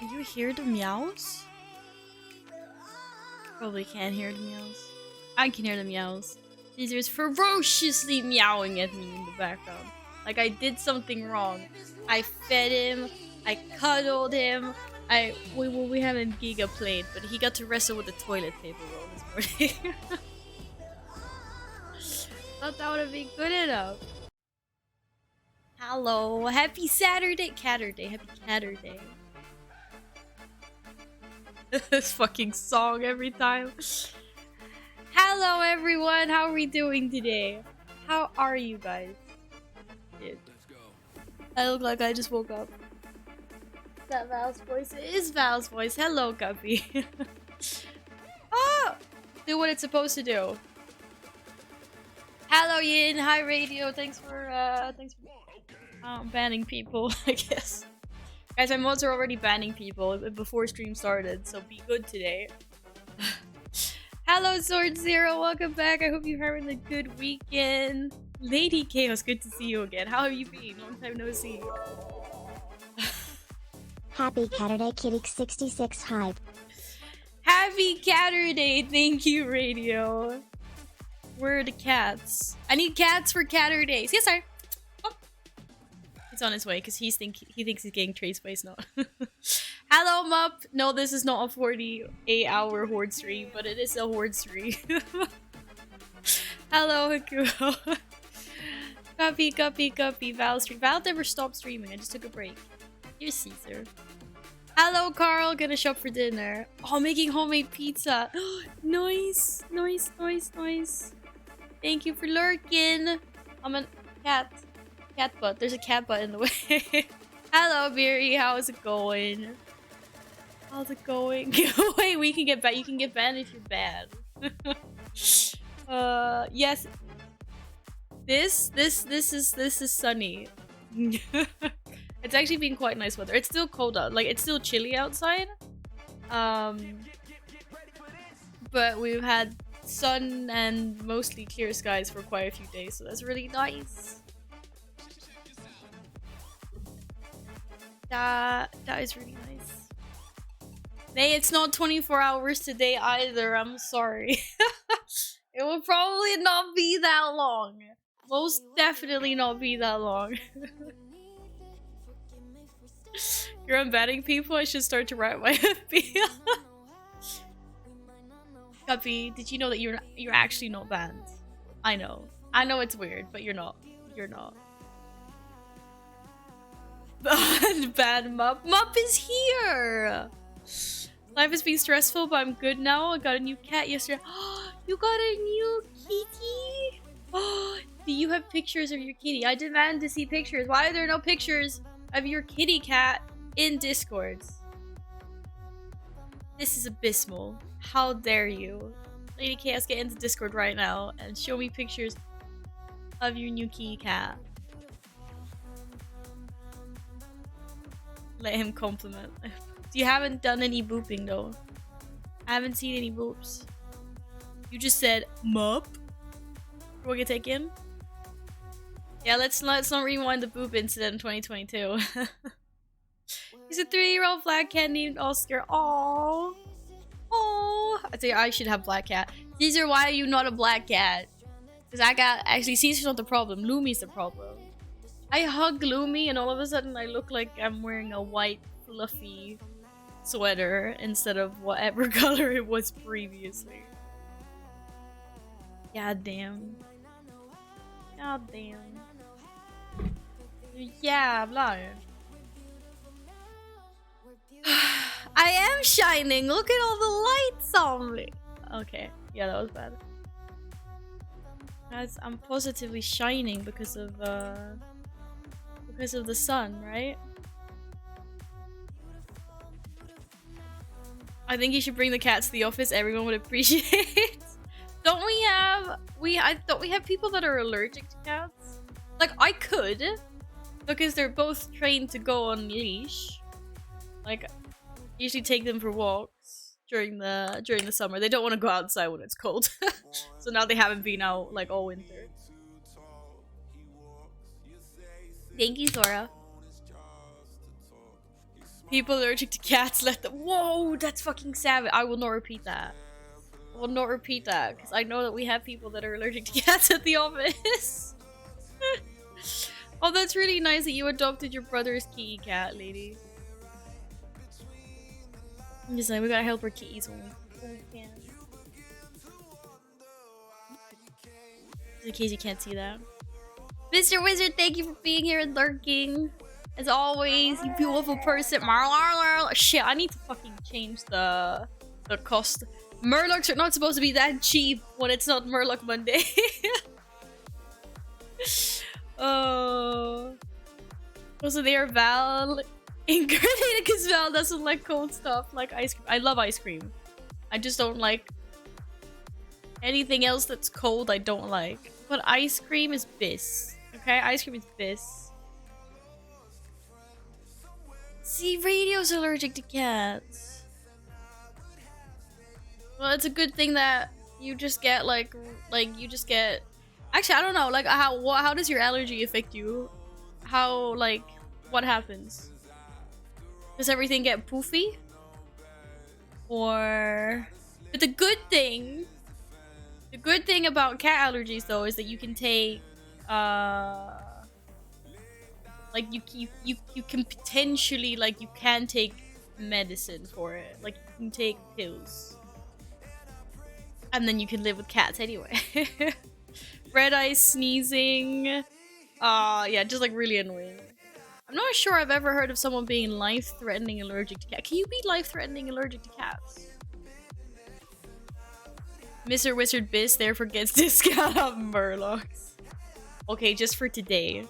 Can you hear the meows? Probably can't hear the meows. I can hear the meows. Caesar's ferociously meowing at me in the background. Like I did something wrong. I fed him. I cuddled him. We haven't giga played, but he got to wrestle with the toilet paper roll this morning. Thought that would have been good enough. Hello, happy Saturday, Catterday, happy Catterday. This fucking song every time. Hello everyone, how are we doing today? How are you guys? Dude. I look like I just woke up. Is that Val's voice? It is Val's voice. Hello, Guppy. Oh! Do what it's supposed to do. Hello, Yin. Hi, Radio. Thanks for banning people, I guess. Guys, my mods are already banning people before stream started, so be good today. Hello, Sword Zero. Welcome back. I hope you're having a good weekend. Lady Chaos, good to see you again. How have you been? Long time no see. Happy Catterday, Kitty66 hype. Happy Catterday. Thank you, Radio. Where are the cats? I need cats for Catterdays. Yes, sir. Oh. He's on his way because he thinks he's getting trade space now. Hello, Mup. No, this is not a 48-hour horde stream, but it is a horde stream. Hello, Hakuo. Guppy, Val stream. Val never stopped streaming. I just took a break. Here's Caesar. Hello, Carl. Gonna shop for dinner. Oh, making homemade pizza. Nice. Thank you for lurking. I'm a cat. Cat butt. There's a cat butt in the way. Hello, Beery. How's it going? How's it going? Wait, we can get banned. You can get banned if you're bad. Yes. This is sunny. It's actually been quite nice weather. It's still cold out. Like, it's still chilly outside. But we've had sun and mostly clear skies for quite a few days, so that's really nice. That is really nice. Nay, it's not 24 hours today either. I'm sorry. It will probably not be that long. Most definitely not be that long. You're unbanning people? I should start to write my FB. Guppy, did you know that you're actually not banned? I know it's weird, but you're not. You're not. Bad Mup. Mup is here! Life has been stressful, but I'm good now. I got a new cat yesterday. You got a new kitty? Do you have pictures of your kitty? I demand to see pictures. Why are there no pictures of your kitty cat in Discords? This is abysmal. How dare you? Lady Chaos, get into Discord right now and show me pictures of your new kitty cat. Let him compliment. You haven't done any booping though. I haven't seen any boops. You just said Mup. We're gonna take in. Yeah, let's not rewind the boop incident in 2022. He's a 3-year-old black cat named Oscar. Aww. Aww. I think I should have black cat. Caesar, why are you not a black cat? Because actually Caesar's not the problem. Lumi's the problem. I hug Lumi and all of a sudden I look like I'm wearing a white fluffy sweater instead of whatever color it was previously. God damn. God damn. Jävlar. I am shining. Look at all the lights on me. Okay. Yeah, that was bad. Guys, I'm positively shining because of the sun, right? I think you should bring the cats to the office. Everyone would appreciate it. Don't we have... I thought we have people that are allergic to cats. Like, I could. Because they're both trained to go on leash. Like, usually take them for walks during the summer. They don't want to go outside when it's cold. So now they haven't been out, like, all winter. Thank you, Zora. People allergic to cats, let them. Whoa, that's fucking savage. I will not repeat that. I will not repeat that because I know that we have people that are allergic to cats at the office. Oh, that's really nice that you adopted your brother's kitty cat, lady. I'm just like, we gotta help our kitties when we can. In case you can't see that. Mr. Wizard, thank you for being here and lurking. As always, you beautiful person. Shit, I need to fucking change the cost. Murlocs are not supposed to be that cheap when it's not Murloc Monday. Oh. Also, they are Val incarnated because Val doesn't like cold stuff like ice cream. I love ice cream. I just don't like anything else that's cold. I don't like. But ice cream is bis. Okay, ice cream is bis. See, Radio's allergic to cats. Well, it's a good thing that you just get like you just get. Actually, I don't know. Like, how does your allergy affect you? How, like, what happens? Does everything get poofy? Or... But the good thing about cat allergies, though, is that you can take, like, you can potentially, like, you can take medicine for it. Like, you can take pills. And then you can live with cats anyway. Red eye, sneezing. Yeah, just like really annoying. I'm not sure I've ever heard of someone being life-threatening allergic to cats. Can you be life-threatening allergic to cats? Mr. Wizard Biz therefore gets discount on Murlocs. Okay, just for today.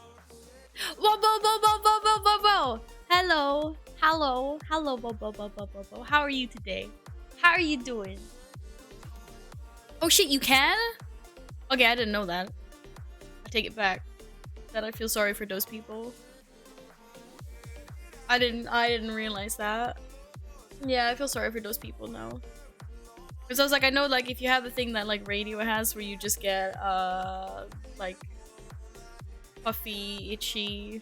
Whoa, whoa, whoa, whoa, whoa, whoa, whoa, whoa. Hello. Hello. Hello, whoa, whoa, whoa, whoa, whoa, whoa. How are you today? How are you doing? Oh shit, you can? Okay, I didn't know that. I take it back. That I feel sorry for those people. I didn't realize that. Yeah, I feel sorry for those people now. Because I was like, I know, like, if you have the thing that, like, Radio has where you just get, like, puffy, itchy.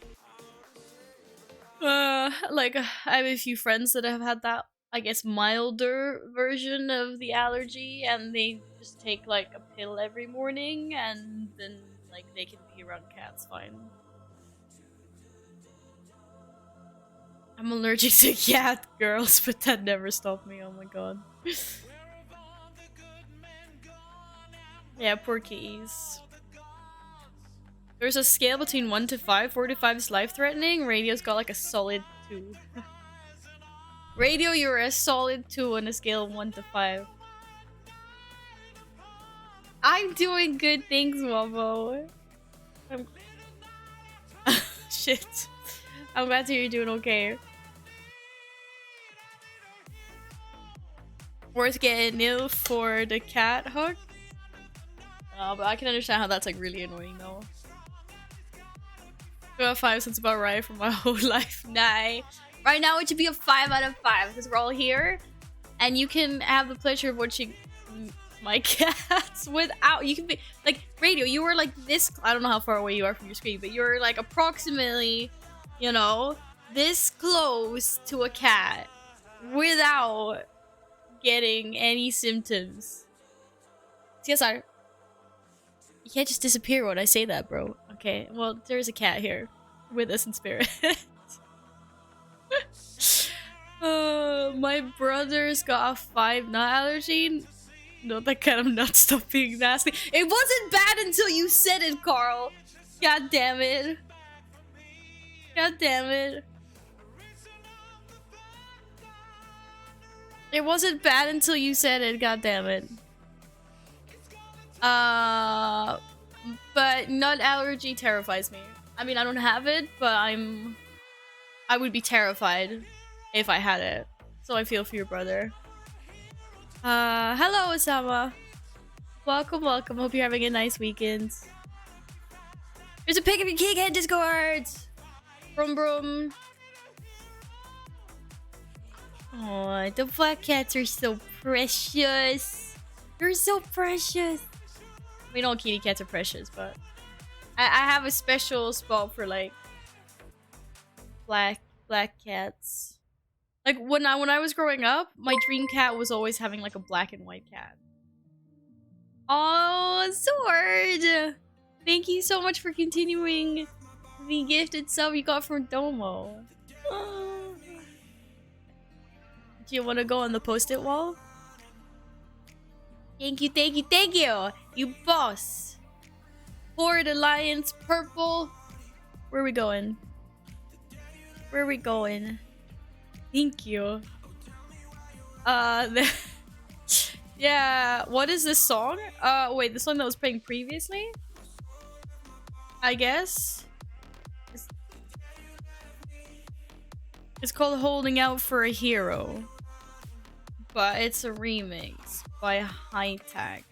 Like, I have a few friends that have had that, I guess, milder version of the allergy, and they just take, like, a pill every morning, and then, like, they can be around cats fine. I'm allergic to cat girls, but that never stopped me, oh my god. Yeah, poor kitties. There's a scale between 1 to 5. 4 to 5 is life-threatening. Radio's got like a solid 2. Radio, you're a solid 2 on a scale of 1 to 5. I'm doing good things, Wobbo. Shit. I'm glad to hear you're doing okay. Worth getting ill for the cat hook. But I can understand how that's like really annoying though. 2 out of 5 sounds about right for my whole life. Nah. Right now it should be a 5 out of 5 because we're all here. And you can have the pleasure of watching my cats without... You can be... Like, Radio, you were like this... I don't know how far away you are from your screen, but you're like approximately, you know, this close to a cat without getting any symptoms. CSR. You can't just disappear when I say that, bro. Okay, well, there's a cat here with us in spirit. My brother's got a 5 nut allergy. No, that kind of nut stop being nasty. It wasn't bad until you said it, Carl. God damn it. God damn it. It wasn't bad until you said it, god damn it. But nut allergy terrifies me. I mean, I don't have it, but I would be terrified if I had it. So I feel for your brother. Hello, Osama. Welcome, welcome. Hope you're having a nice weekend. There's a pic of your Keghead Discord! Brum brum. Oh, the black cats are so precious. They're so precious. I mean, all kitty cats are precious, but I have a special spot for like black cats. Like when I was growing up, my dream cat was always having like a black and white cat. Oh, Sword! Thank you so much for continuing the gifted sub you got from Domo. Oh. Do you want to go on the post-it wall? Thank you, thank you, thank you! You boss! Horde Alliance, purple. Where are we going? Where are we going? Thank you. Yeah, what is this song? Wait, the song that was playing previously? I guess? It's called Holding Out for a Hero. But it's a remix by High Tech.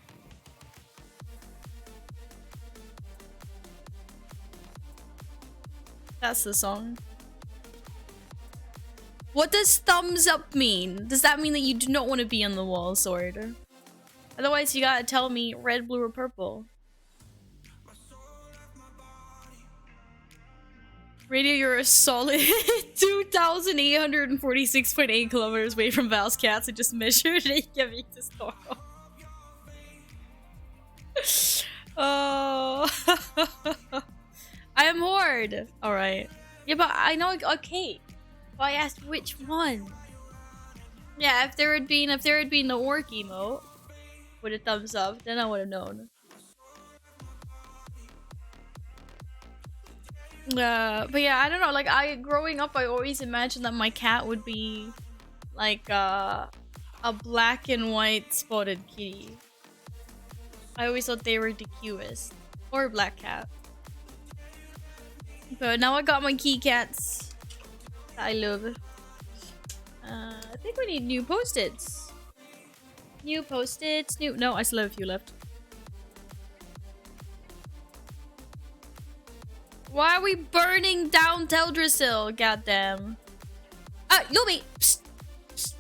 That's the song. What does thumbs up mean? Does that mean that you do not want to be on the wall, Sword? Otherwise, you gotta tell me red, blue, or purple. Radio, you're a solid 2,846.8 kilometers away from Val's cats. I just measured Reykjavik to Stockholm. Oh. I am Horde. Alright. Yeah, but I know. Okay. But I asked which one. Yeah, if there had been the orc emote with a thumbs up, then I would have known. But yeah, I don't know. Like, growing up, I always imagined that my cat would be like a black and white spotted kitty. I always thought they were the cutest, or a black cat. But now I got my key cats that I love. I think we need new post-its. New post-its. No, I still have a few left. Why are we burning down Teldrassil? Goddamn. Lumi! Psst. Psst.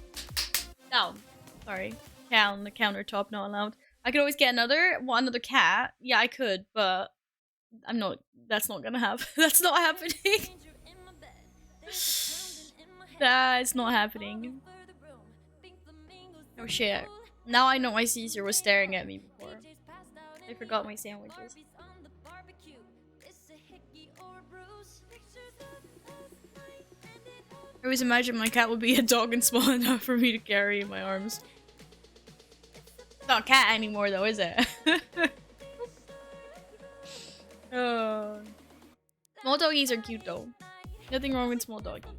Down. Sorry. Down the countertop, not allowed. I could always get another cat. Yeah, I could, but I'm not. That's not gonna happen. That's not happening. That's not happening. Oh shit. Now I know why Caesar was staring at me before. I forgot my sandwiches. I always imagine my cat would be a dog and small enough for me to carry in my arms. It's not a cat anymore though, is it? Oh. Small doggies are cute though. Nothing wrong with small doggies.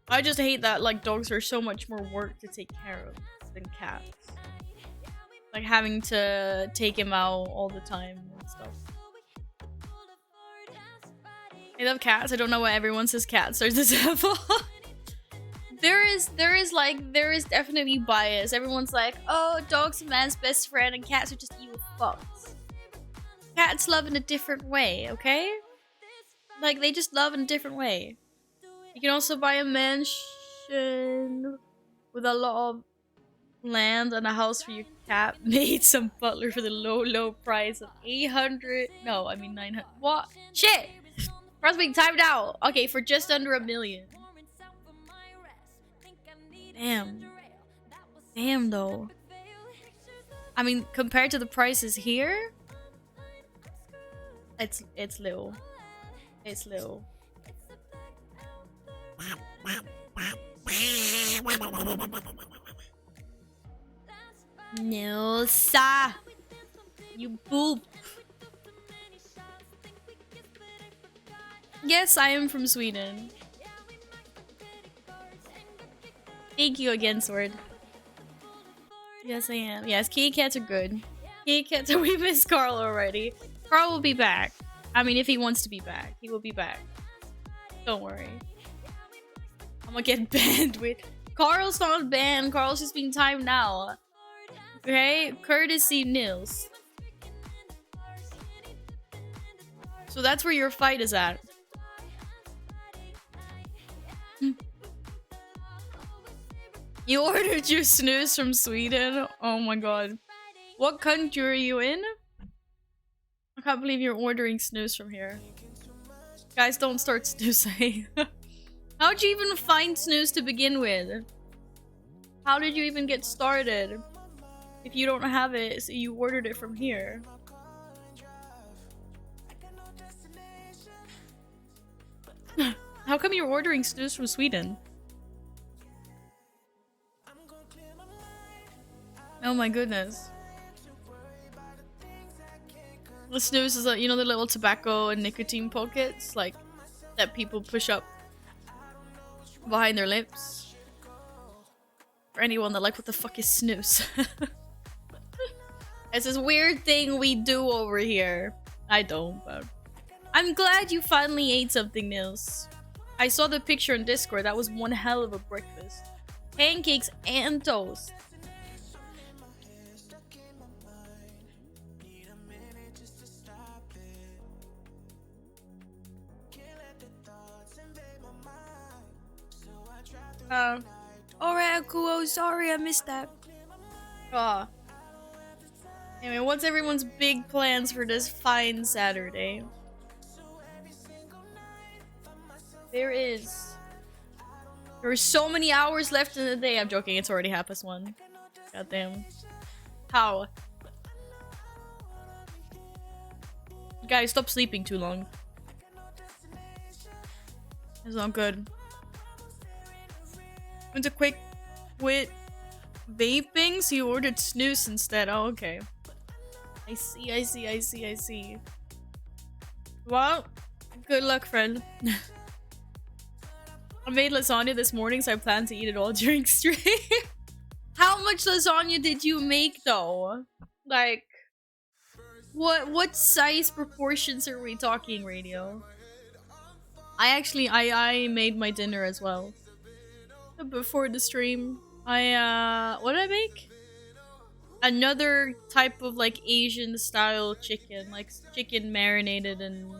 I just hate that like dogs are so much more work to take care of than cats. Like having to take him out all the time and stuff. I love cats. I don't know why everyone says cats are the devil. There is definitely bias. Everyone's like, oh, dog's a man's best friend and cats are just evil fucks. Cats love in a different way, okay? Like, they just love in a different way. You can also buy a mansion with a lot of land and a house for your cat. Made some butler for the low price of 800. No, I mean 900. What? Shit! Car's being timed out. Okay, for just under $1 million. Damn. Damn, though. I mean, compared to the prices here, it's little. It's little. Nilsa, you boop. Yes, I am from Sweden. Thank you again, Sword. Yes, I am. Yes, kitty cats are good. Kitty cats are. We miss Carl already. Carl will be back. I mean, if he wants to be back, he will be back. Don't worry. I'm gonna get banned with. Carl's not banned. Carl's just being timed now. Okay, courtesy Nils. So that's where your fight is at. You ordered your snooze from Sweden? Oh my god. What country are you in? I can't believe you're ordering snooze from here. Guys, don't start snoozing. How'd you even find snooze to begin with? How did you even get started? If you don't have it, so you ordered it from here. How come you're ordering snooze from Sweden? Oh my goodness. The snooze is like, you know, the little tobacco and nicotine pockets, like, that people push up behind their lips. For anyone that like, what the fuck is snooze? It's this weird thing we do over here. I don't, but I'm glad you finally ate something, Nils. I saw the picture on Discord. That was one hell of a breakfast. Pancakes and toast. Alright, cool. Sorry, I missed that. Aw. Anyway, what's everyone's big plans for this fine Saturday? There are so many hours left in the day. I'm joking, it's already 1:30. Goddamn. How? Guys, stop sleeping too long. It's not good. Went to quick quit vaping, so you ordered snooze instead. Oh, okay. I see. Well, good luck, friend. I made lasagna this morning, so I plan to eat it all during stream. How much lasagna did you make, though? Like, what size proportions are we talking, Radio? I made my dinner as well. Before the stream. What did I make? Another type of, like, Asian style chicken. Like, chicken marinated in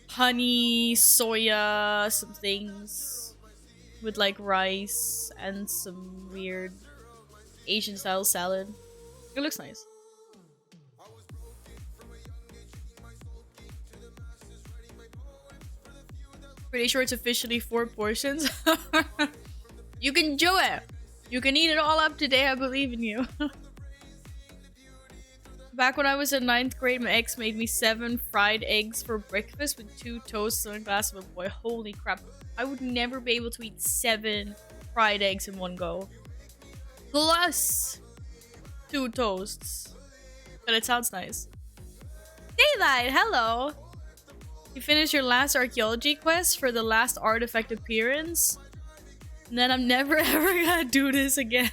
honey, soya, some things. With, like, rice and some weird Asian style salad. It looks nice. Pretty sure it's officially 4 portions. You can do it! You can eat it all up today, I believe in you. Back when I was in 9th grade, my ex made me 7 fried eggs for breakfast with 2 toasts and a glass of a boy. Holy crap. I would never be able to eat 7 fried eggs in one go. Plus 2 toasts. But it sounds nice. Daylight, hello! You finished your last archaeology quest for the last artifact appearance? And then I'm never ever gonna do this again.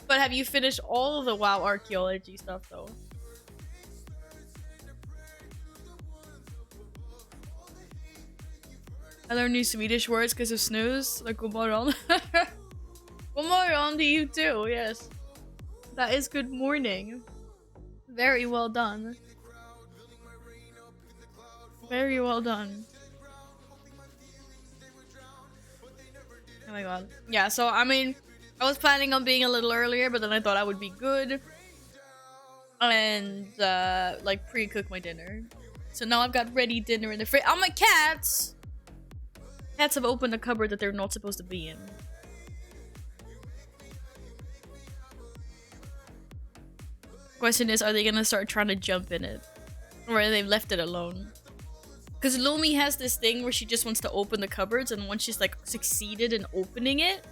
But have you finished all of the WoW archaeology stuff though? I learned new Swedish words because of snooze. Like god morgon. God morgon to you too, yes. That is good morning. Very well done. Very well done. Oh my god. Yeah, so I mean, I was planning on being a little earlier, but then I thought I would be good and like pre-cook my dinner. So now I've got ready dinner in the fridge. Oh, my cats! Cats have opened a cupboard that they're not supposed to be in. Question is, are they gonna start trying to jump in it? Or are they left it alone? Because Lumi has this thing where she just wants to open the cupboards, and once she's like succeeded in opening it,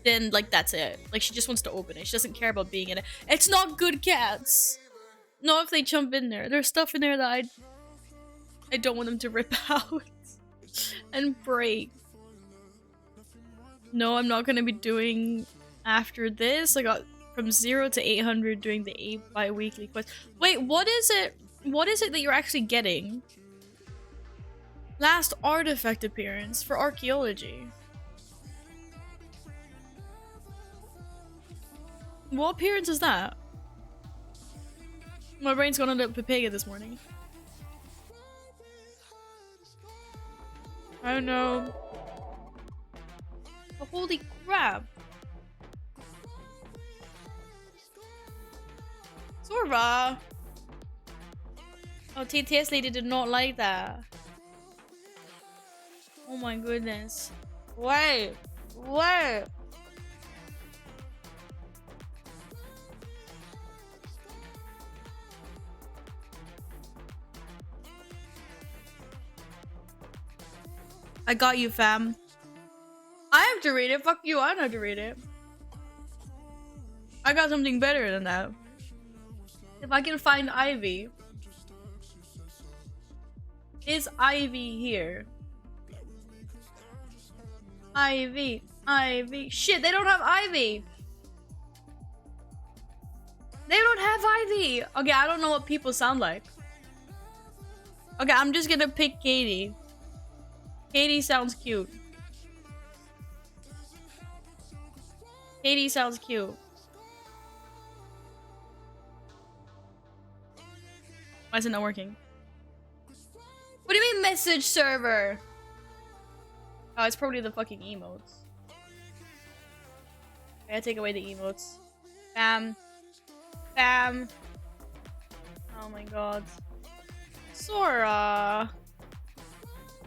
then like that's it. Like she just wants to open it. She doesn't care about being in it. It's not good, cats. Not if they jump in there. There's stuff in there that I don't want them to rip out and break. No, I'm not gonna be doing after this. I got from 0 to 800 doing the 8 bi-weekly quest. Wait, what is it? What is it that you're actually getting? Last artifact appearance for archaeology. What appearance is that? My brain's gone a little Pepega this morning. I don't know. Oh, holy crap. Sorva! Oh, TTS lady did not like that. Oh my goodness. Wait. Wait. I got you, fam. I have to read it. Fuck you, I don't have to read it. I got something better than that. If I can find Ivy. Is Ivy here? Ivy. Ivy. Shit, they don't have Ivy. They don't have Ivy. Okay, I don't know what people sound like. Okay, I'm just gonna pick Katie. Katie sounds cute. Katie sounds cute. Why is it not working? What do you mean message server? Oh, it's probably the fucking emotes. I gotta take away the emotes. Bam. Bam. Oh my god. Sora.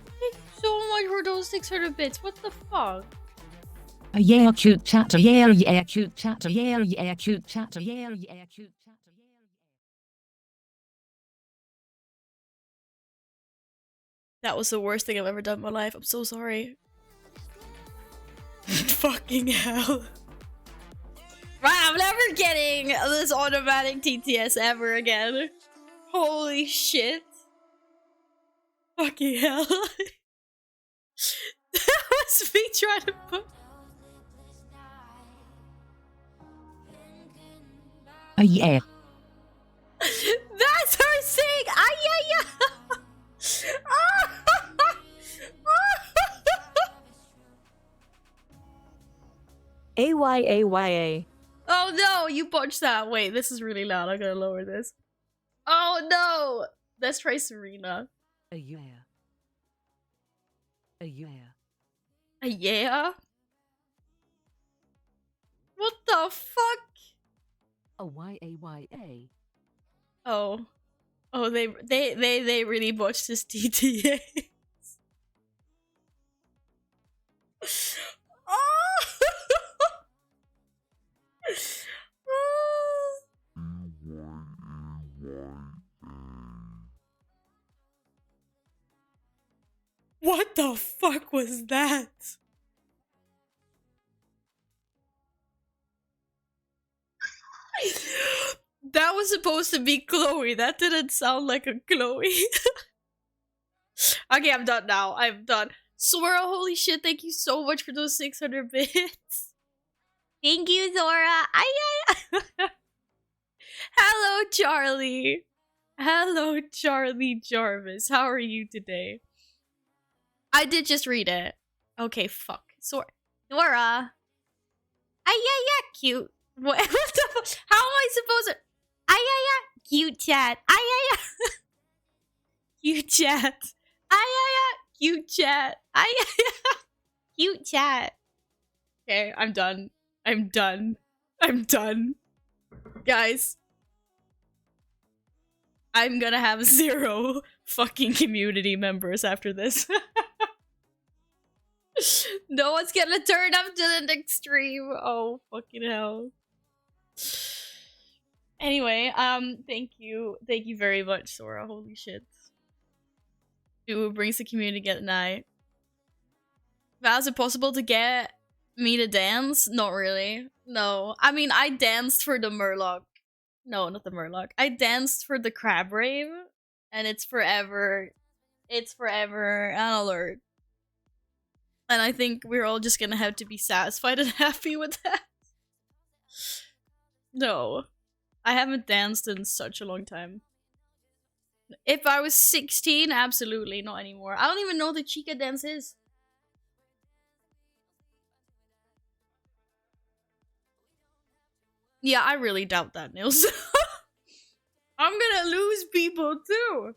Thank you so much for those 600 bits. What the fuck? Yeah, cute chatter, yeah, cute chatter, yeah, cute chatter, yeah, cute chatter, yeah. That was the worst thing I've ever done in my life. I'm so sorry. Fucking hell. Right, I'm never getting this automatic TTS ever again. Holy shit. Fucking hell. That was me trying to put... Yeah. That's her saying, ah, yeah, yeah. AYAYA. Oh no, you botched that. Wait, this is really loud. I'm gonna lower this. Oh no! Let's try Serena. Yeah. Yeah. Yeah? What the fuck? YAYA. Oh. Oh, they really botched this TTA. Oh! What the fuck was that? That was supposed to be Chloe. That didn't sound like a Chloe. Okay, I'm done now. I'm done. Sora, holy shit, thank you so much for those 600 bits. Thank you, Zora. Hello, Charlie. Hello, Charlie Jarvis. How are you today? I did just read it. Okay, fuck. Zora. Yeah, cute. What the fuck? How am I supposed to... yeah, cute chat. Yeah. Cute chat. Yeah, cute chat. Yeah. Cute chat. Okay, I'm done. I'm done. I'm done. Guys. I'm gonna have 0 fucking community members after this. No one's gonna turn up to the next stream. Oh, fucking hell. Anyway, thank you. Thank you very much, Sora. Holy shit. Who brings the community at night? Val, is it possible to get me to dance? Not really. No. I mean, I danced for the Murloc. No, not the Murloc. I danced for the Crab Rave, and it's forever an alert. And I think we're all just gonna have to be satisfied and happy with that. No. I haven't danced in such a long time. If I was 16, absolutely not anymore. I don't even know what the Chica dance is. Yeah, I really doubt that, Nils. I'm gonna lose people too.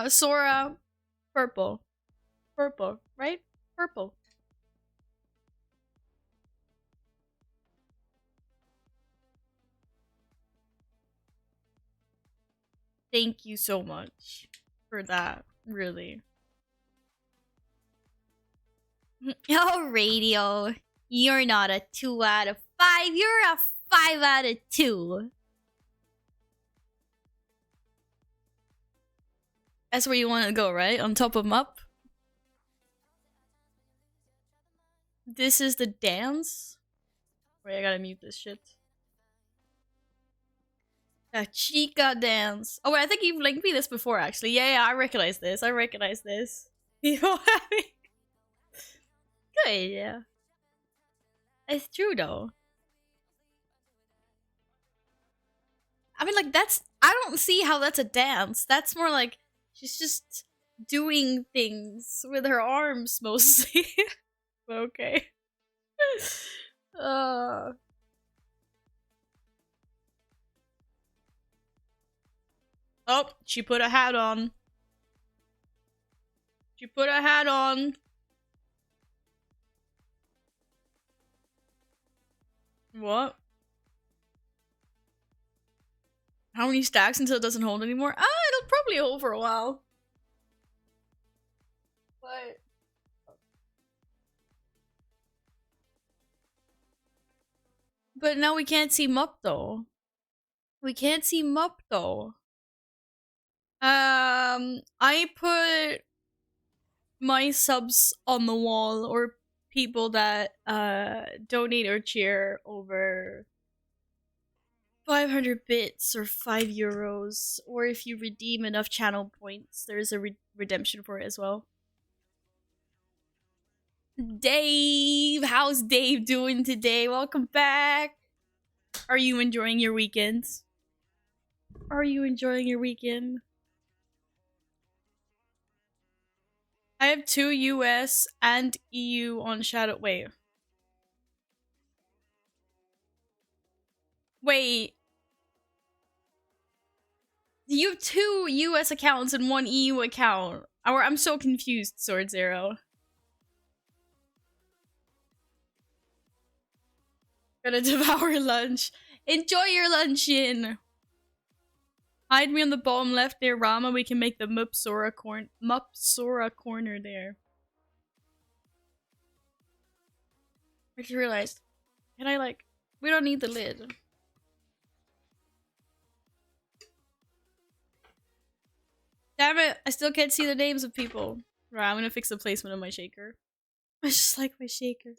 Sora, purple. Purple, right? Purple. Thank you so much for that, really. Oh, radio. You're not a 2 out of 5. You're a 5 out of 2. That's where you want to go, right? On top of Mup? This is the dance? Wait, I gotta mute this shit. A Chica dance. Oh, wait, I think you've linked me this before, actually. Yeah, I recognize this. I recognize this. You know what I mean? Good, yeah. It's true, though. I mean, like, that's... I don't see how that's a dance. That's more like... She's just doing things with her arms, mostly. Okay. Oh, she put a hat on. She put a hat on. What? How many stacks until it doesn't hold anymore? Ah, it'll probably hold for a while. But now we can't see Mup though. We can't see Mup though. I put my subs on the wall, or people that donate or cheer over 500 bits or 5 euros, or if you redeem enough channel points, there's a redemption for it as well. Dave! How's Dave doing today? Welcome back! Are you enjoying your weekends? Are you enjoying your weekend? I have 2 US and EU on Shadow. Wait. You have 2 US accounts and 1 EU account. I'm so confused, Sword Zero. Gonna devour lunch. Enjoy your luncheon! Hide me on the bottom left near Rama. We can make the Mupsora corner there. I just realized. Can I, like... We don't need the lid. Damn it! I still can't see the names of people. Right, I'm gonna fix the placement of my shaker. I just like my shaker.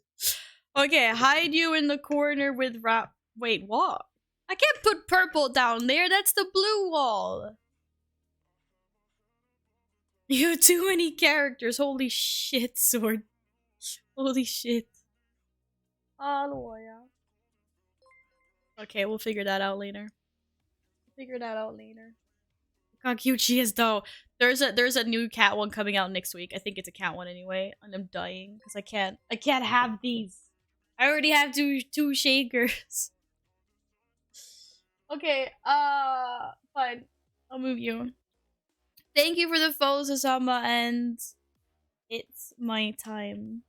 Okay, hide you in the corner with Rap. Wait, what? I can't put purple down there. That's the blue wall. You have too many characters. Holy shit, Sword. Holy shit. Hallelujah. Okay, we'll figure that out later. Figure that out later. Look how cute she is, though. There's a new cat one coming out next week. I think it's a cat one anyway, and I'm dying because I can't have these. I already have two shakers. Okay, fine. I'll move you. Thank you for the follows, Osama, and it's my time.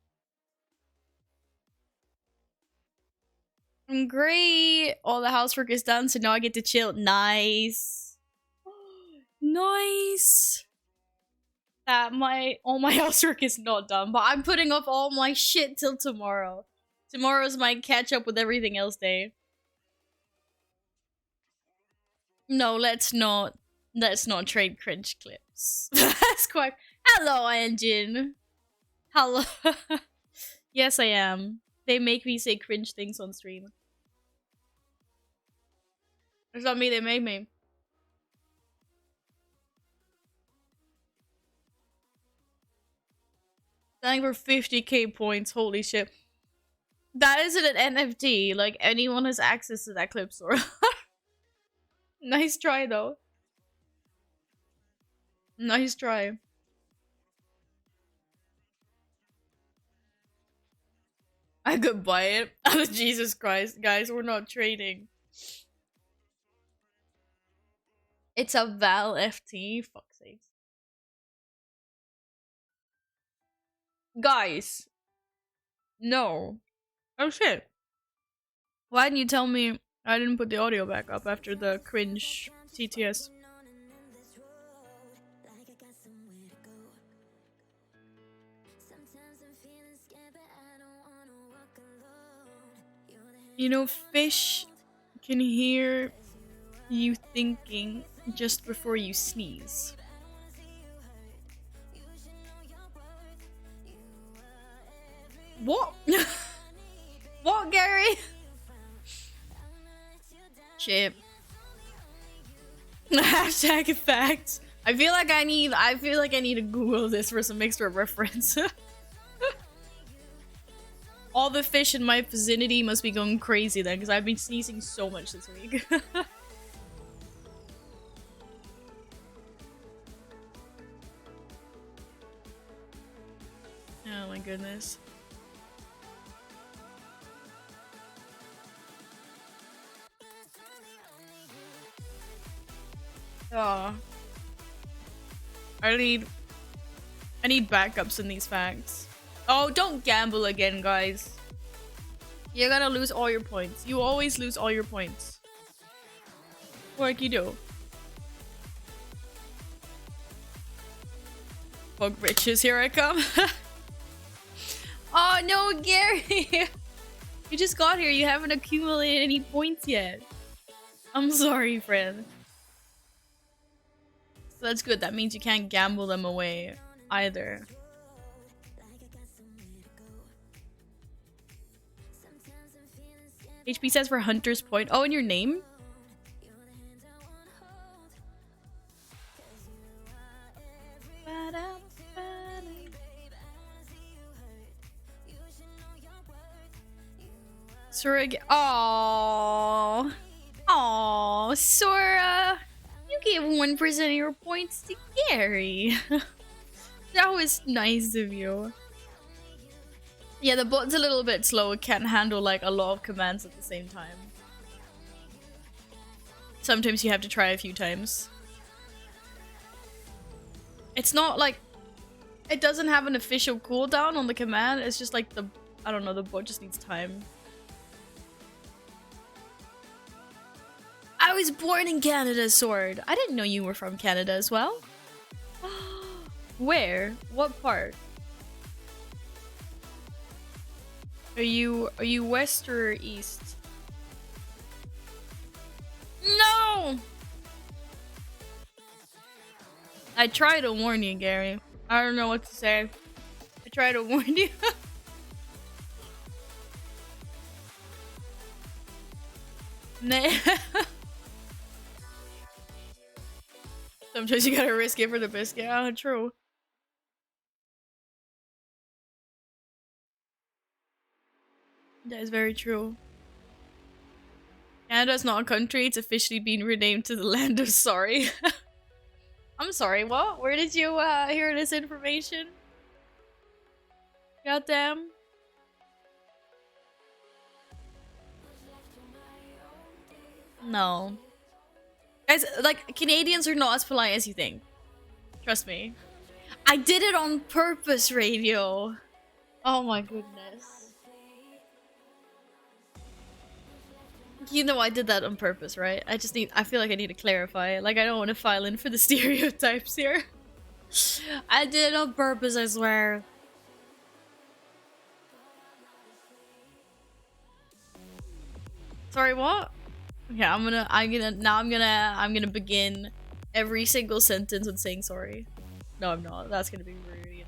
I'm great. All the housework is done, so now I get to chill. Nice. Nice. All my housework is not done, but I'm putting off all my shit till tomorrow. Tomorrow's my catch up with everything else day. No, let's not trade cringe clips. That's quite. Hello, Engine. Hello. Yes, I am. They make me say cringe things on stream. It's not me, they make me. Selling for 50k points, holy shit. That isn't an NFT, like anyone has access to that clip store. Nice try though. Nice try. I could buy it. Oh, Jesus Christ, guys, we're not trading. It's a Val FT, fuck's sake. Guys. No. Oh shit. Why didn't you tell me I didn't put the audio back up after the cringe TTS? You know, fish can hear you thinking just before you sneeze. What? What, Gary? Shit. Hashtag facts. I feel like I need to Google this for some extra reference. All the fish in my vicinity must be going crazy then, because I've been sneezing so much this week. Oh my goodness. Oh. I need backups in these facts. Oh, don't gamble again, guys. You're gonna lose all your points. You always lose all your points. Like you do. Fuck riches, here I come. Oh no, Gary! You just got here, you haven't accumulated any points yet. I'm sorry, friend. So that's good, that means you can't gamble them away either. HP says for Hunter's Point. Oh, and your name? Sora. Aww. Aww, Sora. You gave 1% of your points to Gary. That was nice of you. Yeah, the bot's a little bit slow. It can't handle like a lot of commands at the same time. Sometimes you have to try a few times. It's not like... It doesn't have an official cooldown on the command. It's just like the... I don't know, the bot just needs time. I was born in Canada, Sword. I didn't know you were from Canada as well. Where? What part? Are you west or east? No! I try to warn you, Gary. I don't know what to say. I try to warn you. Nah. Sometimes you gotta risk it for the biscuit. Oh, true. That is very true. Canada's not a country, it's officially been renamed to the land of sorry. I'm sorry, what? Where did you hear this information? Goddamn. No. Guys, like, Canadians are not as polite as you think. Trust me. I did it on purpose, Radio. Oh my goodness. You know I did that on purpose, right? I feel like I need to clarify. Like, I don't want to file in for the stereotypes here. I did it on purpose, I swear. Sorry, what? Yeah, I'm gonna begin every single sentence with saying sorry. No, I'm not. That's gonna be really annoying.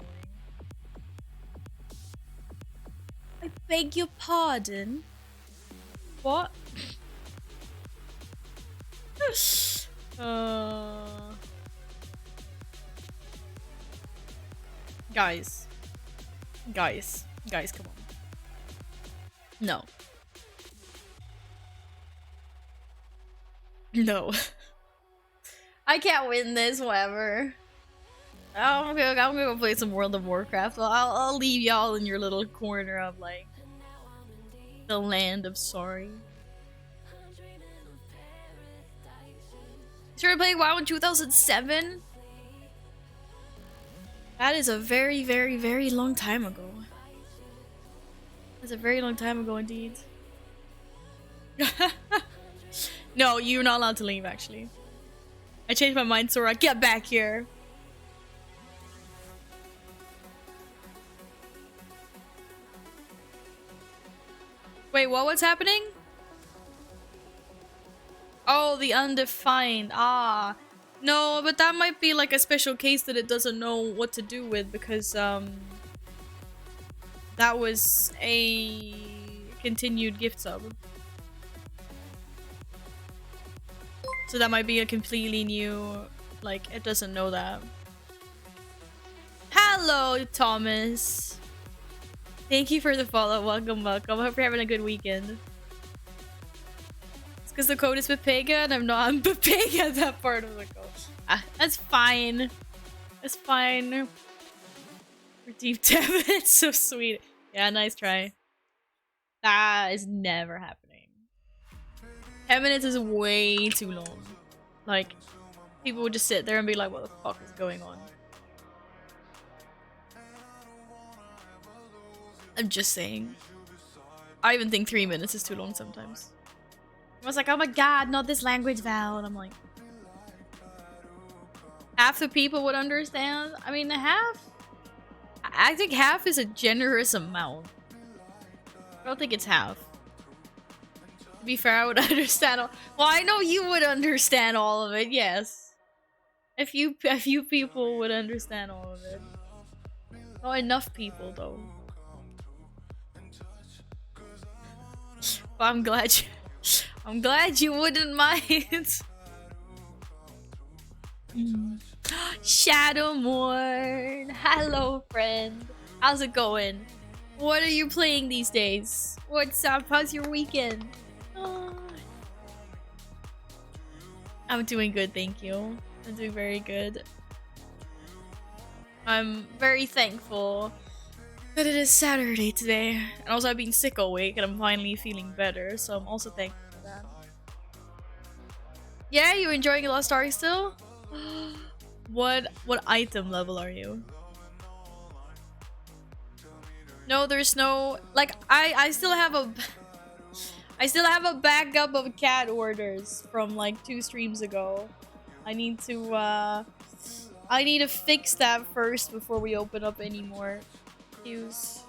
I beg your pardon? What? Guys, come on. No. No. I can't win this, whatever. I'm gonna go play some World of Warcraft. I'll leave y'all in your little corner of, like, the land of sorry. Started playing WoW in 2007? That is a very, very, very long time ago. That's a very long time ago indeed. No, you're not allowed to leave, actually. I changed my mind, Sora. Get back here! Wait, what's happening? Oh, the undefined. Ah. No, but that might be like a special case that it doesn't know what to do with because that was a continued gift sub. So that might be a completely new, like, it doesn't know that. Hello, Thomas. Thank you for the follow. Welcome, welcome. I hope you're having a good weekend. It's because the code is Pepega and I'm not on Pepega that part of the code. Ah, that's fine. That's fine. Redeem 10 minutes. So sweet. Yeah, nice try. That is never happening. 10 minutes is way too long. Like, people would just sit there and be like, what the fuck is going on? I'm just saying. I even think 3 minutes is too long sometimes. I was like, oh my god, not this language, Val. And I'm like, half the people would understand. I mean, I think half is a generous amount. I don't think it's half. To be fair, I would understand all. Well, I know you would understand all of it, yes. A few people would understand all of it. Not enough people, though. But I'm glad you wouldn't mind. Shadowmorn, hello friend. How's it going? What are you playing these days? What's up? How's your weekend? Oh. I'm doing good, thank you. I'm doing very good. I'm very thankful that it is Saturday today. And also I've been sick all week and I'm finally feeling better, so I'm also thankful for that. Yeah, you enjoying Lost Ark still? What item level are you? No, there's no like I still have a backup of cat orders from like 2 streams ago. I need to fix that first before we open up any more queues.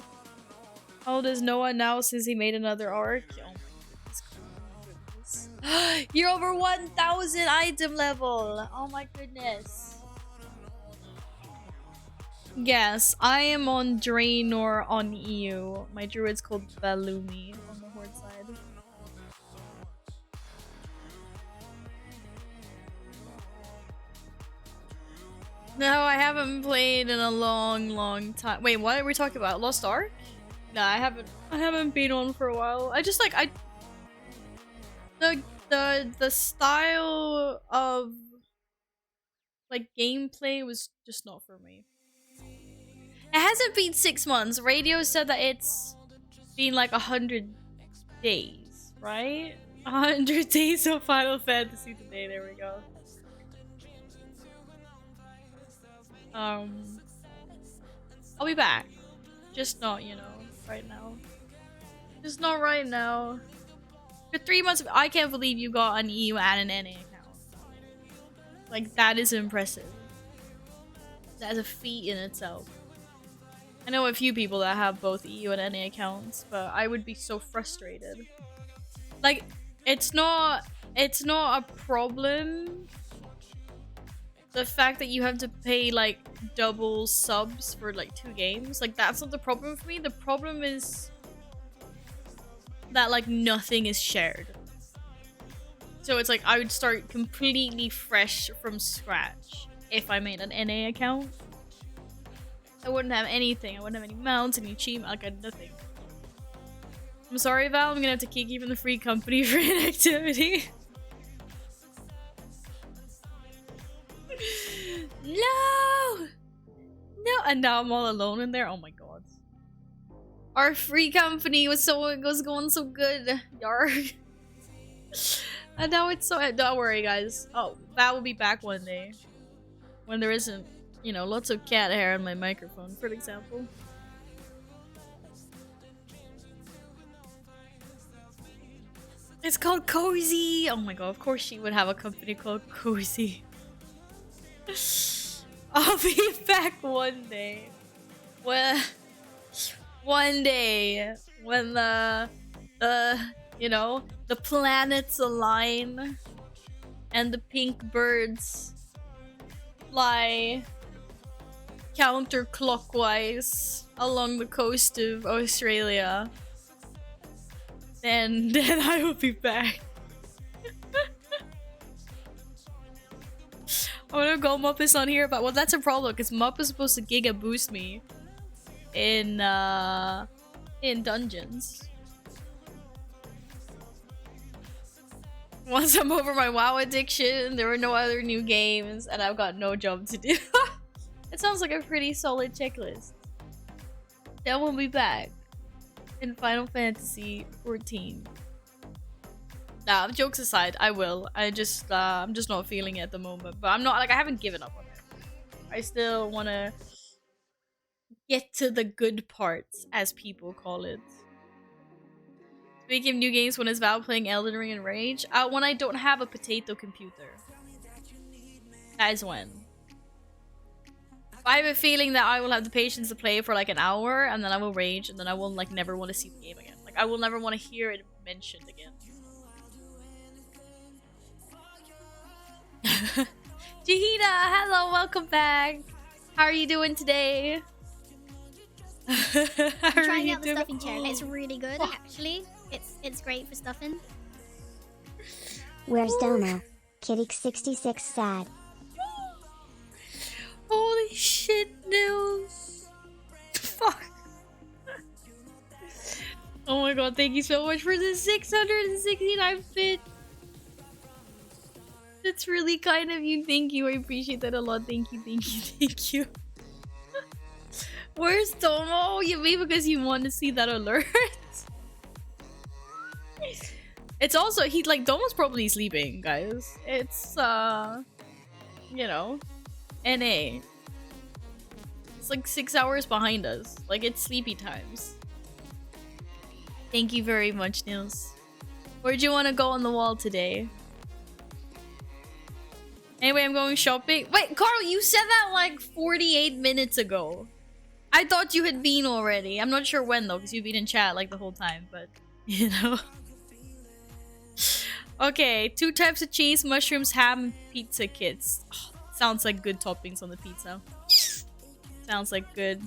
How old is Noah now since he made another arc? Oh my goodness. You're over 1,000 item level! Oh my goodness. Yes, I am on Draenor on EU. My druid's called Balumi on the Horde side. No, I haven't played in a long time. Wait, what are we talking about? Lost Ark? No, I haven't been on for a while. I just like the style of like gameplay was just not for me. It hasn't been 6 months. Radio said that it's been like 100 days, right? 100 days of Final Fantasy today. There we go. I'll be back. Just not, you know, right now. Just not right now. For 3 months, I can't believe you got an EU and an NA account. Like, that is impressive. That is a feat in itself. I know a few people that have both EU and NA accounts, but I would be so frustrated. Like, it's not a problem. The fact that you have to pay like double subs for like 2 games, like that's not the problem for me. The problem is that like nothing is shared. So it's like I would start completely fresh from scratch if I made an NA account. I wouldn't have anything. I wouldn't have any mounts, any achievement, like nothing. I'm sorry, Val. I'm gonna have to kick you from the free company for inactivity. No! No! And now I'm all alone in there. Oh my god. Our free company was going so good. Yarg. And now it's so. Don't worry, guys. Oh, Val will be back one day when there isn't, you know, lots of cat hair on my microphone, for example. It's called Cozy! Oh my god, of course she would have a company called Cozy. I'll be back one day. Well, one day when the you know, the planets align and the pink birds fly counterclockwise along the coast of Australia, then I will be back. I wanna go Mupp is on here, but well, that's a problem because Mupp is supposed to giga boost me in dungeons. Once I'm over my WoW addiction, there were no other new games, and I've got no job to do. It sounds like a pretty solid checklist. Then we'll be back in Final Fantasy 14. Nah, jokes aside, I will. I'm just not feeling it at the moment. But I'm not, like, I haven't given up on it. I still want to get to the good parts, as people call it. Speaking of new games, when is Val playing Elden Ring and Rage? When I don't have a potato computer. That is when. I have a feeling that I will have the patience to play for like an hour, and then I will rage, and then I will like never want to see the game again. Like I will never want to hear it mentioned again. Jahida, hello, welcome back. How are you doing today? I'm trying out the stuffing chair. It's really good, actually. It's great for stuffing. Where's Domo? Kitty66 sad. Holy shit, Nils. Fuck. Oh my god, thank you so much for the 669 bit. That's really kind of you. Thank you. I appreciate that a lot. Thank you, thank you, thank you. Where's Domo? You mean because you want to see that alert? It's also, he's like, Domo's probably sleeping, guys. It's, you know, NA. It's like 6 hours behind us. Like, it's sleepy times. Thank you very much, Nils. Where'd you want to go on the wall today? Anyway, I'm going shopping. Wait, Carl, you said that like 48 minutes ago. I thought you had been already. I'm not sure when though, because you've been in chat like the whole time, but you know. Okay, 2 types of cheese, mushrooms, ham, pizza kits. Oh, sounds like good toppings on the pizza. Sounds like good.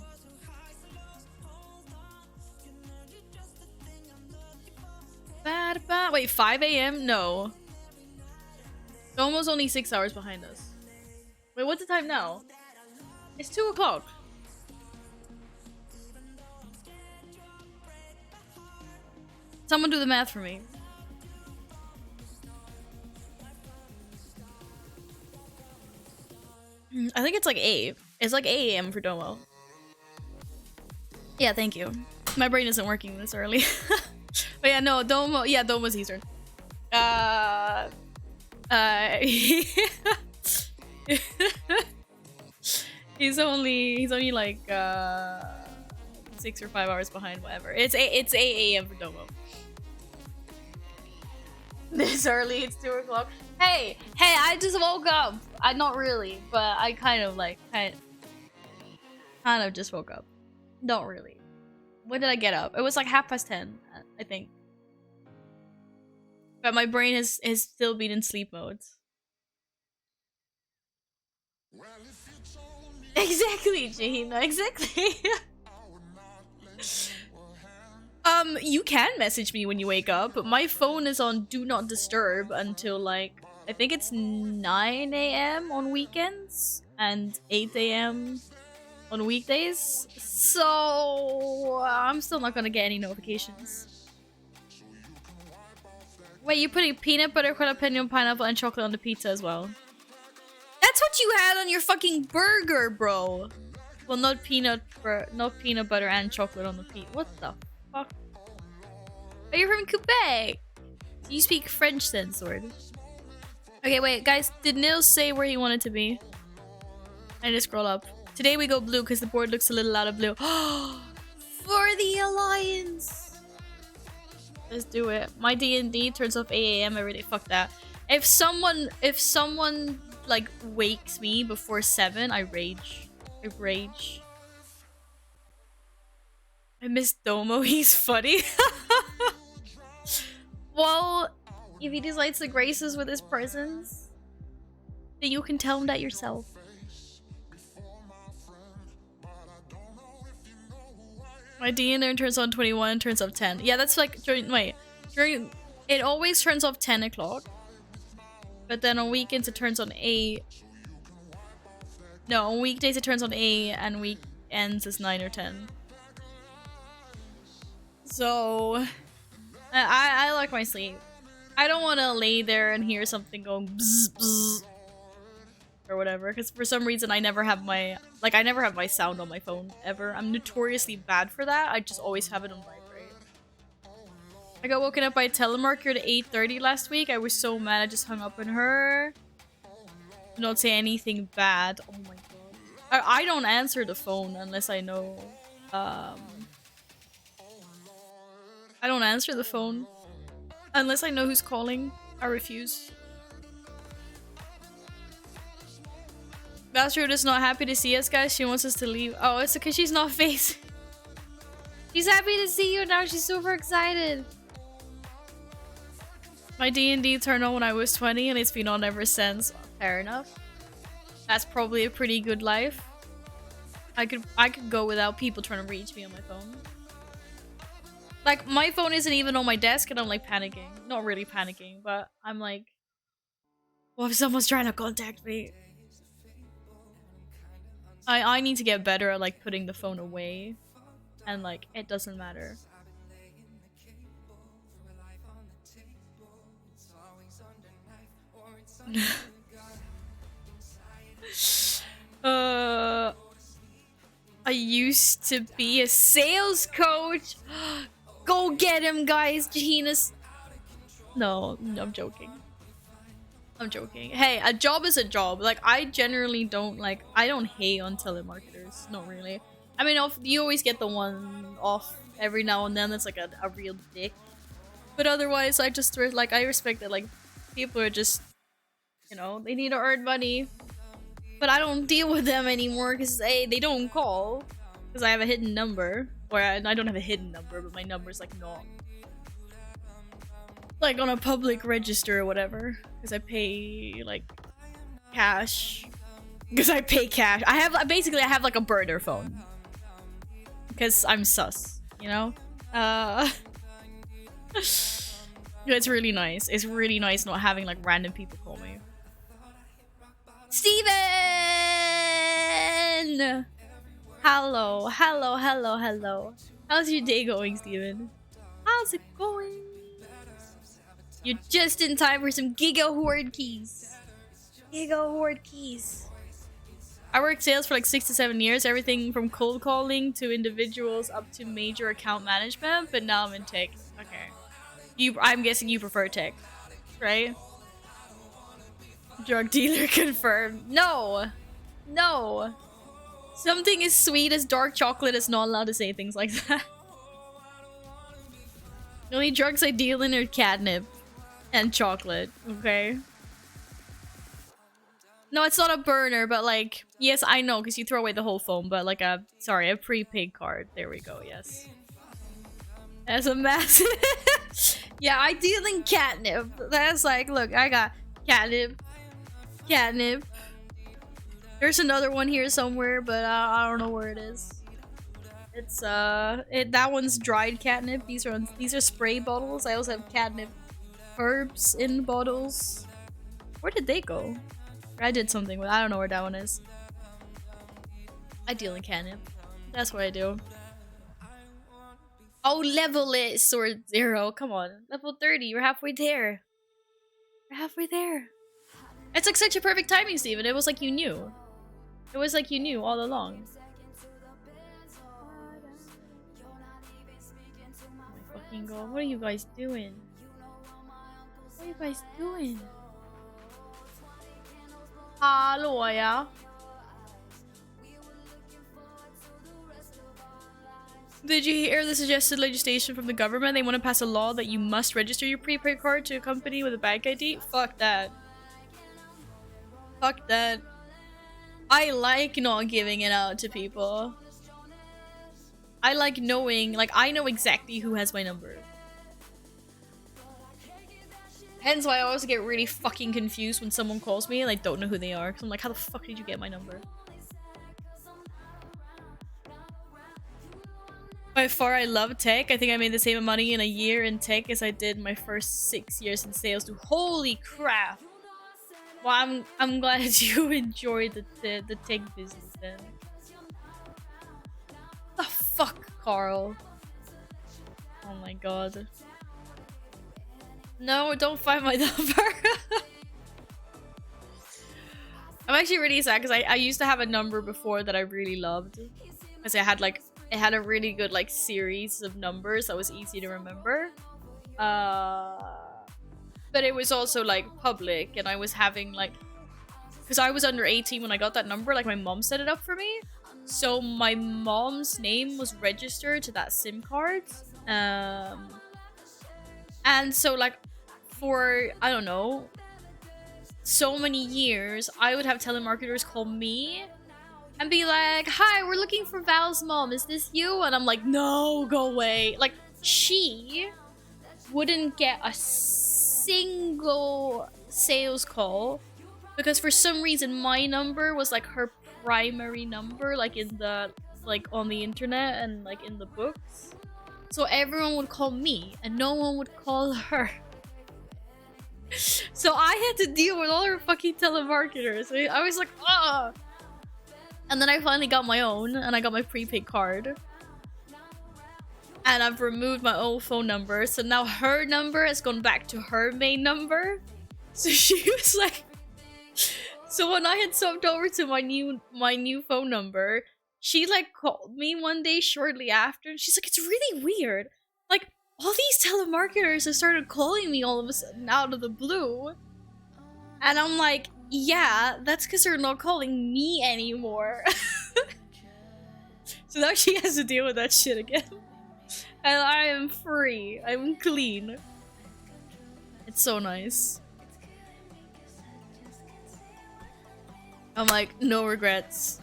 Wait, 5 a.m.? No. Almost only 6 hours behind us. Wait, what's the time now? It's 2 o'clock. Someone do the math for me. I think it's like 8. It's like 8 a.m. for Domo. Yeah, thank you. My brain isn't working this early. But yeah, no, Domo. Yeah, Domo's Eastern. He's only like 6 or 5 hours behind. Whatever. It's 8 a.m. for Domo. This early, it's 2 o'clock. Hey, I just woke up. Not really, but I kind of just woke up. Don't really. When did I get up? It was like 10:30, I think. But my brain has still been in sleep mode. Exactly, Jahina, exactly. You can message me when you wake up, but my phone is on Do Not Disturb until like, I think it's 9 a.m. on weekends and 8 a.m. on weekdays. So I'm still not gonna get any notifications. Wait, you putting peanut butter, jalapeno, pineapple, and chocolate on the pizza as well? That's what you had on your fucking burger, bro. Well, not peanut butter and chocolate on the pizza. What the fuck? Are you from Quebec? You speak French then, Sword. Okay, wait, guys. Did Nils say where he wanted to be? I need to scroll up. Today we go blue because the board looks a little out of blue. For the Alliance! Let's do it. My D&D turns off 8 a.m. every day. Fuck that. If someone like wakes me before 7, I rage. I miss Domo. He's funny. Well, if he decides to grace us with his presence, then you can tell him that yourself. My DNA turns on 21 and turns off 10. Yeah, that's like during it always turns off 10 o'clock. But then on weekends it turns on 8. No, on weekdays it turns on 8 and weekends is 9 or 10. So I like my sleep. I don't want to lay there and hear something going bzz, bzz, or whatever, because for some reason I never have my sound on my phone ever. I'm notoriously bad for that. I just always have it on vibrate. I got woken up by a telemarketer at 8:30 last week. I was so mad I just hung up on her. Do not say anything bad. Oh my god. I don't answer the phone unless I know. I don't answer the phone unless I know who's calling. I refuse. Bastard is not happy to see us, guys. She wants us to leave. Oh, it's because she's not facing. She's happy to see you now. She's super excited. My D&D turned on when I was 20 and it's been on ever since. Fair enough. That's probably a pretty good life. I could go without people trying to reach me on my phone. Like, my phone isn't even on my desk and I'm like panicking. Not really panicking, but I'm like, what if someone's trying to contact me? I need to get better at like putting the phone away and like it doesn't matter. I used to be a sales coach. Go get him, guys. Jahena's. No, I'm joking. I'm joking. Hey, a job is a job. Like, I generally don't I don't hate on telemarketers. Not really. I mean, you always get the one off every now and then that's like a real dick. But otherwise, I just I respect that like people are just, you know, they need to earn money. But I don't deal with them anymore because they don't call. Because I have a hidden number. Or I don't have a hidden number, but my number's like not. Like on a public register or whatever. Because I pay like cash. Because I pay cash. I have like a burner phone. Because I'm sus, you know? It's really nice. It's really nice not having like random people call me. Steven! Hello. How's your day going, Steven? How's it going? You're just in time for some Giga Horde keys. I worked sales for like 6 to 7 years, everything from cold calling to individuals up to major account management, but now I'm in tech. Okay. I'm guessing you prefer tech, right? Drug dealer confirmed. No! Something as sweet as dark chocolate is not allowed to say things like that. The only drugs I deal in are catnip and chocolate, okay? No, it's not a burner, but like, yes, I know, because you throw away the whole phone, but like a prepaid card. There we go, yes. As a massive... Yeah, I deal in catnip. That's like, look, I got catnip. There's another one here somewhere, but I don't know where it is. It's that one's dried catnip. These are spray bottles. I also have catnip herbs in bottles. Where did they go? I did something with. I don't know where that one is. I deal in catnip. That's what I do. Oh, level it, Sword Zero. Come on, level 30. You're halfway there. It's like such a perfect timing, Steven. It was like you knew. It was like you knew all along. Oh my fucking god. What are you guys doing? Hallå, ja. Did you hear the suggested legislation from the government? They want to pass a law that you must register your prepaid card to a company with a bank ID? Fuck that. I like not giving it out to people. I like knowing, like, I know exactly who has my number. Hence why I always get really fucking confused when someone calls me and I don't know who they are. Because I'm like, how the fuck did you get my number? By far, I love tech. I think I made the same money in a year in tech as I did my first 6 years in sales. Dude, holy crap! Well, I'm glad you enjoyed the tech business then. The fuck, Carl? Oh my god. No, don't find my number. I'm actually really sad because I used to have a number before that I really loved. Because it had a really good like series of numbers that was easy to remember. But it was also like public, and I was having like, because I was under 18 when I got that number, like my mom set it up for me. So my mom's name was registered to that SIM card. And so like for, I don't know, so many years, I would have telemarketers call me and be like, hi, we're looking for Val's mom. Is this you? And I'm like, no, go away. Like, she wouldn't get a single sales call because for some reason my number was like her primary number, like in the, like on the internet and like in the books. So everyone would call me and no one would call her. So I had to deal with all her fucking telemarketers. I was like, ugh. And then I finally got my own, and I got my prepaid card. And I've removed my old phone number, so now her number has gone back to her main number. So she was like... So when I had swapped over to my new phone number, she like called me one day shortly after, and she's like, it's really weird. Like, all these telemarketers have started calling me all of a sudden out of the blue. And I'm like, yeah, that's because they're not calling me anymore. So now she has to deal with that shit again. And I am free. I'm clean. It's so nice. I'm like, no regrets.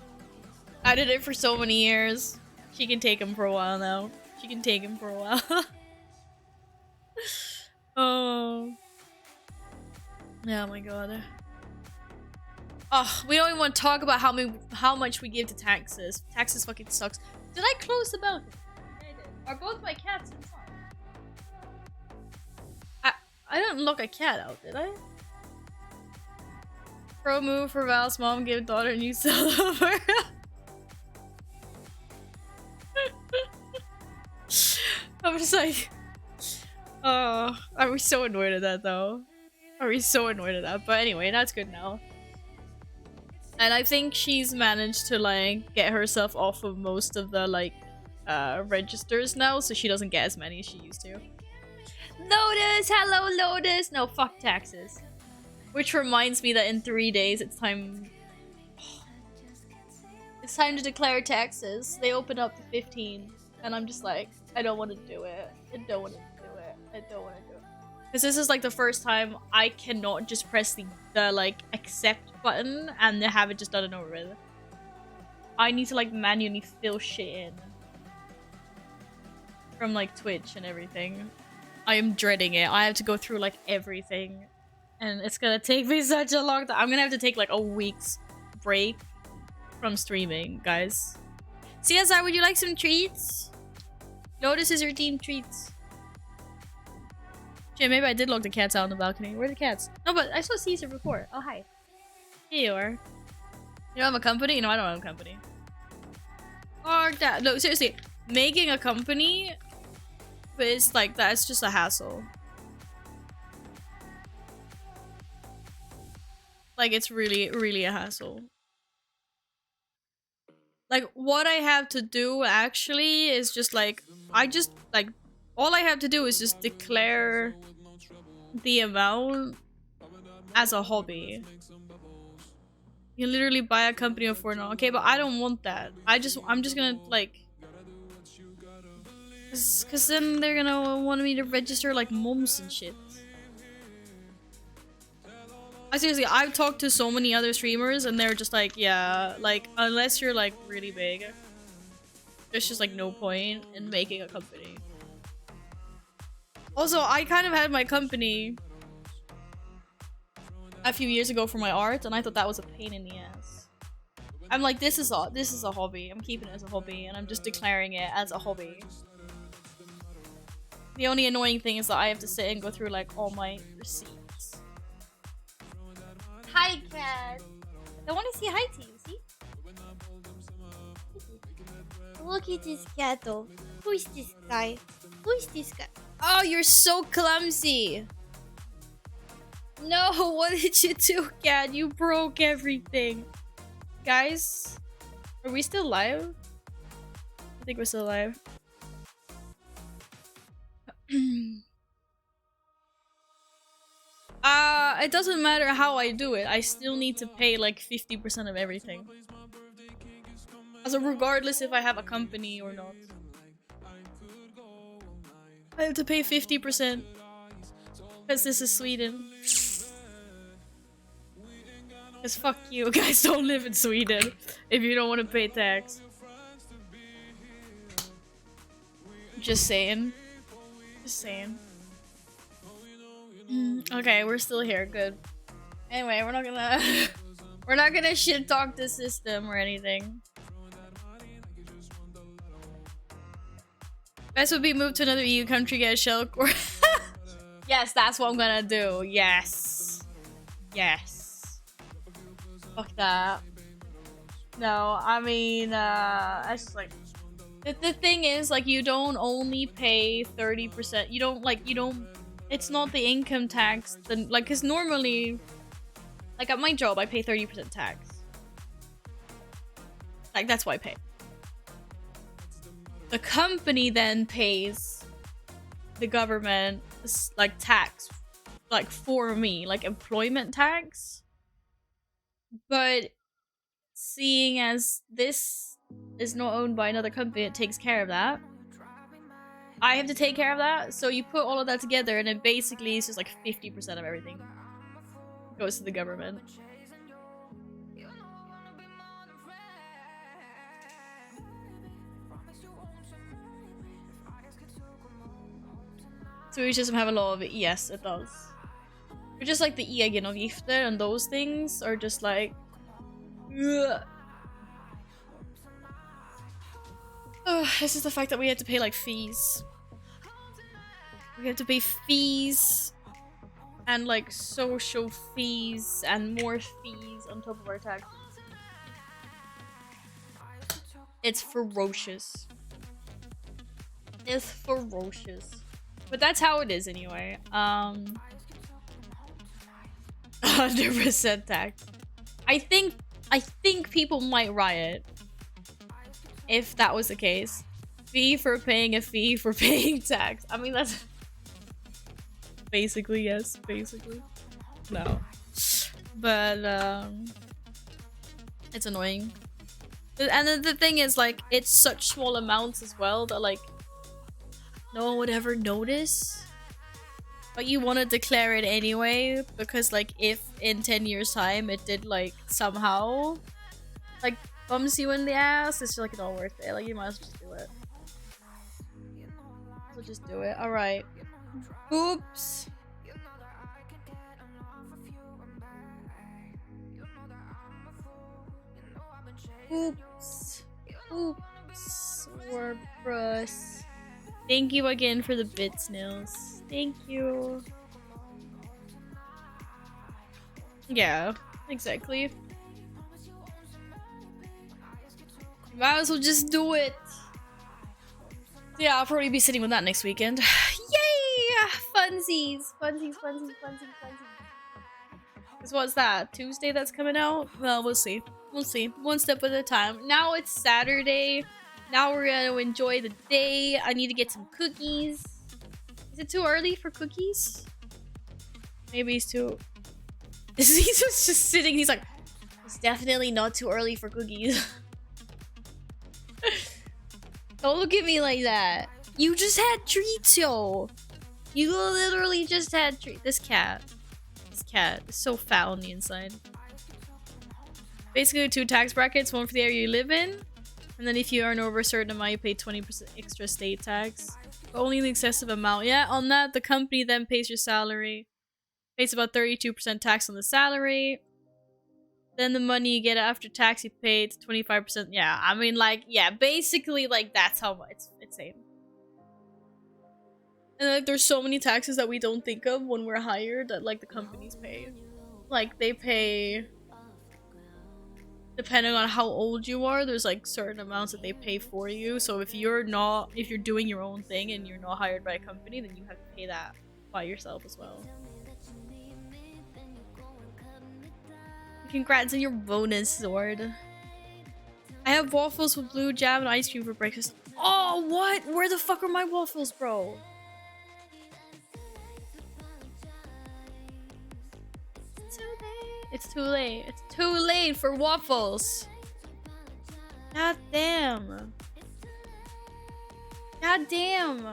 I did it for so many years. She can take him for a while now. She can take him for a while. Oh. Yeah, oh my god. Oh, we don't even want to talk about how much we give to taxes. Taxes fucking sucks. Did I close the balcony? I did. Are both my cats inside? I didn't lock a cat out, did I? Pro move for Val's mom, give daughter a new cell number. I'm just like, oh, are we so annoyed at that though? Are we so annoyed at that? But anyway, that's good now. And I think she's managed to like get herself off of most of the like registers now, so she doesn't get as many as she used to. Lotus! Hello, Lotus! No, fuck taxes. Which reminds me that in 3 days it's time... It's time to declare taxes. They open up the 15th. And I'm just like, I don't want to do it. I don't want to do it. I don't want to do it. Because this is like the first time I cannot just press the like accept button and have it just done and over with. I need to like manually fill shit in. From like Twitch and everything. I am dreading it. I have to go through like everything. And it's gonna take me such a long time. I'm gonna have to take like a week's break from streaming, guys. CSI, would you like some treats? Lotus is your team treats. Shit, maybe I did lock the cats out on the balcony. Where are the cats? No, but I saw Caesar before. Oh, hi. Here you are. You don't have a company? No, I don't have a company. Or that. No, seriously. Making a company is like, that's just a hassle. Like, it's really, really a hassle. Like, what I have to do actually is just like, all I have to do is just declare the amount as a hobby. You can literally buy a company of $4. Okay, but I don't want that. I'm just gonna like, cause then they're gonna want me to register like moms and shit. Seriously, I've talked to so many other streamers and they're just like, yeah, like, unless you're like really big, there's just like no point in making a company. Also, I kind of had my company a few years ago for my art, and I thought that was a pain in the ass. I'm like, this is a hobby. I'm keeping it as a hobby, and I'm just declaring it as a hobby. The only annoying thing is that I have to sit and go through like all my receipts. Hi, cat. I want to say hi to you. See? Look at this cat, though. Who is this guy? Who is this guy? Oh, you're so clumsy. No, what did you do, cat? You broke everything. Guys, are we still live? I think we're still live. It doesn't matter how I do it. I still need to pay like 50% of everything. So regardless if I have a company or not. I have to pay 50%. Because this is Sweden. Because fuck you, guys don't live in Sweden if you don't want to pay tax. Just saying. Just saying. Okay, we're still here. Good. Anyway, we're not gonna we're not gonna shit talk the system or anything. Best would be move to another EU country, get a shell core. Yes, that's what I'm gonna do. Yes. Yes. Fuck that. No, I mean, that's just like the thing is, like, you don't only pay 30%. You don't. It's not the income tax. Like, cause normally, like at my job, I pay 30% tax. Like that's what I pay. The company then pays the government like tax, like for me, like employment tax. But seeing as this is not owned by another company, it takes care of that. I have to take care of that, so you put all of that together, and it basically is just like 50% of everything goes to the government. So we just have a lot of it. Yes, it does. But just like the egenavgifter and those things are just like, ugh. This is the fact that we had to pay like fees. We have to pay fees and like social fees and more fees on top of our taxes. It's ferocious. It's ferocious. But that's how it is anyway. 100% tax. I think people might riot if that was the case. Fee for paying a fee for paying tax. I mean, that's basically, yes, basically. No. But it's annoying. And then the thing is, like, it's such small amounts as well that like no one would ever notice. But you want to declare it anyway, because like if in 10 years time it did like somehow like bums you in the ass, it's just like not worth it. Like you might as well just do it. So just do it. Alright. Oops. Oops. Oops. Warcraft. Thank you again for the bits, Nils. Thank you. Yeah, exactly. Might as well just do it. Yeah, I'll probably be sitting with that next weekend. Yay! Funsies! Funsies, funsies, funsies, funsies. Cause what's that? Tuesday that's coming out? Well, we'll see. We'll see. One step at a time. Now it's Saturday. Now we're gonna enjoy the day. I need to get some cookies. Is it too early for cookies? Maybe it's too... He's just sitting, he's like, it's definitely not too early for cookies. Don't look at me like that. You just had treats, yo. You literally just had treats. This cat is so foul on the inside. Basically 2 tax brackets, one for the area you live in, and then if you earn over a certain amount, you pay 20% extra state tax. But only the excessive amount. Yeah, on that, the company then pays your salary. Pays about 32% tax on the salary. Then the money you get after tax, you pay 25%. Yeah, I mean, like, yeah, basically, like, that's how much it's insane. And like, there's so many taxes that we don't think of when we're hired that like the companies pay. Like they pay, depending on how old you are, there's like certain amounts that they pay for you. So if you're doing your own thing and you're not hired by a company, then you have to pay that by yourself as well. Congrats on your bonus, Sword. I have waffles with blue jam and ice cream for breakfast. Oh, what? Where the fuck are my waffles, bro? It's too late. It's too late for waffles. God damn. God damn.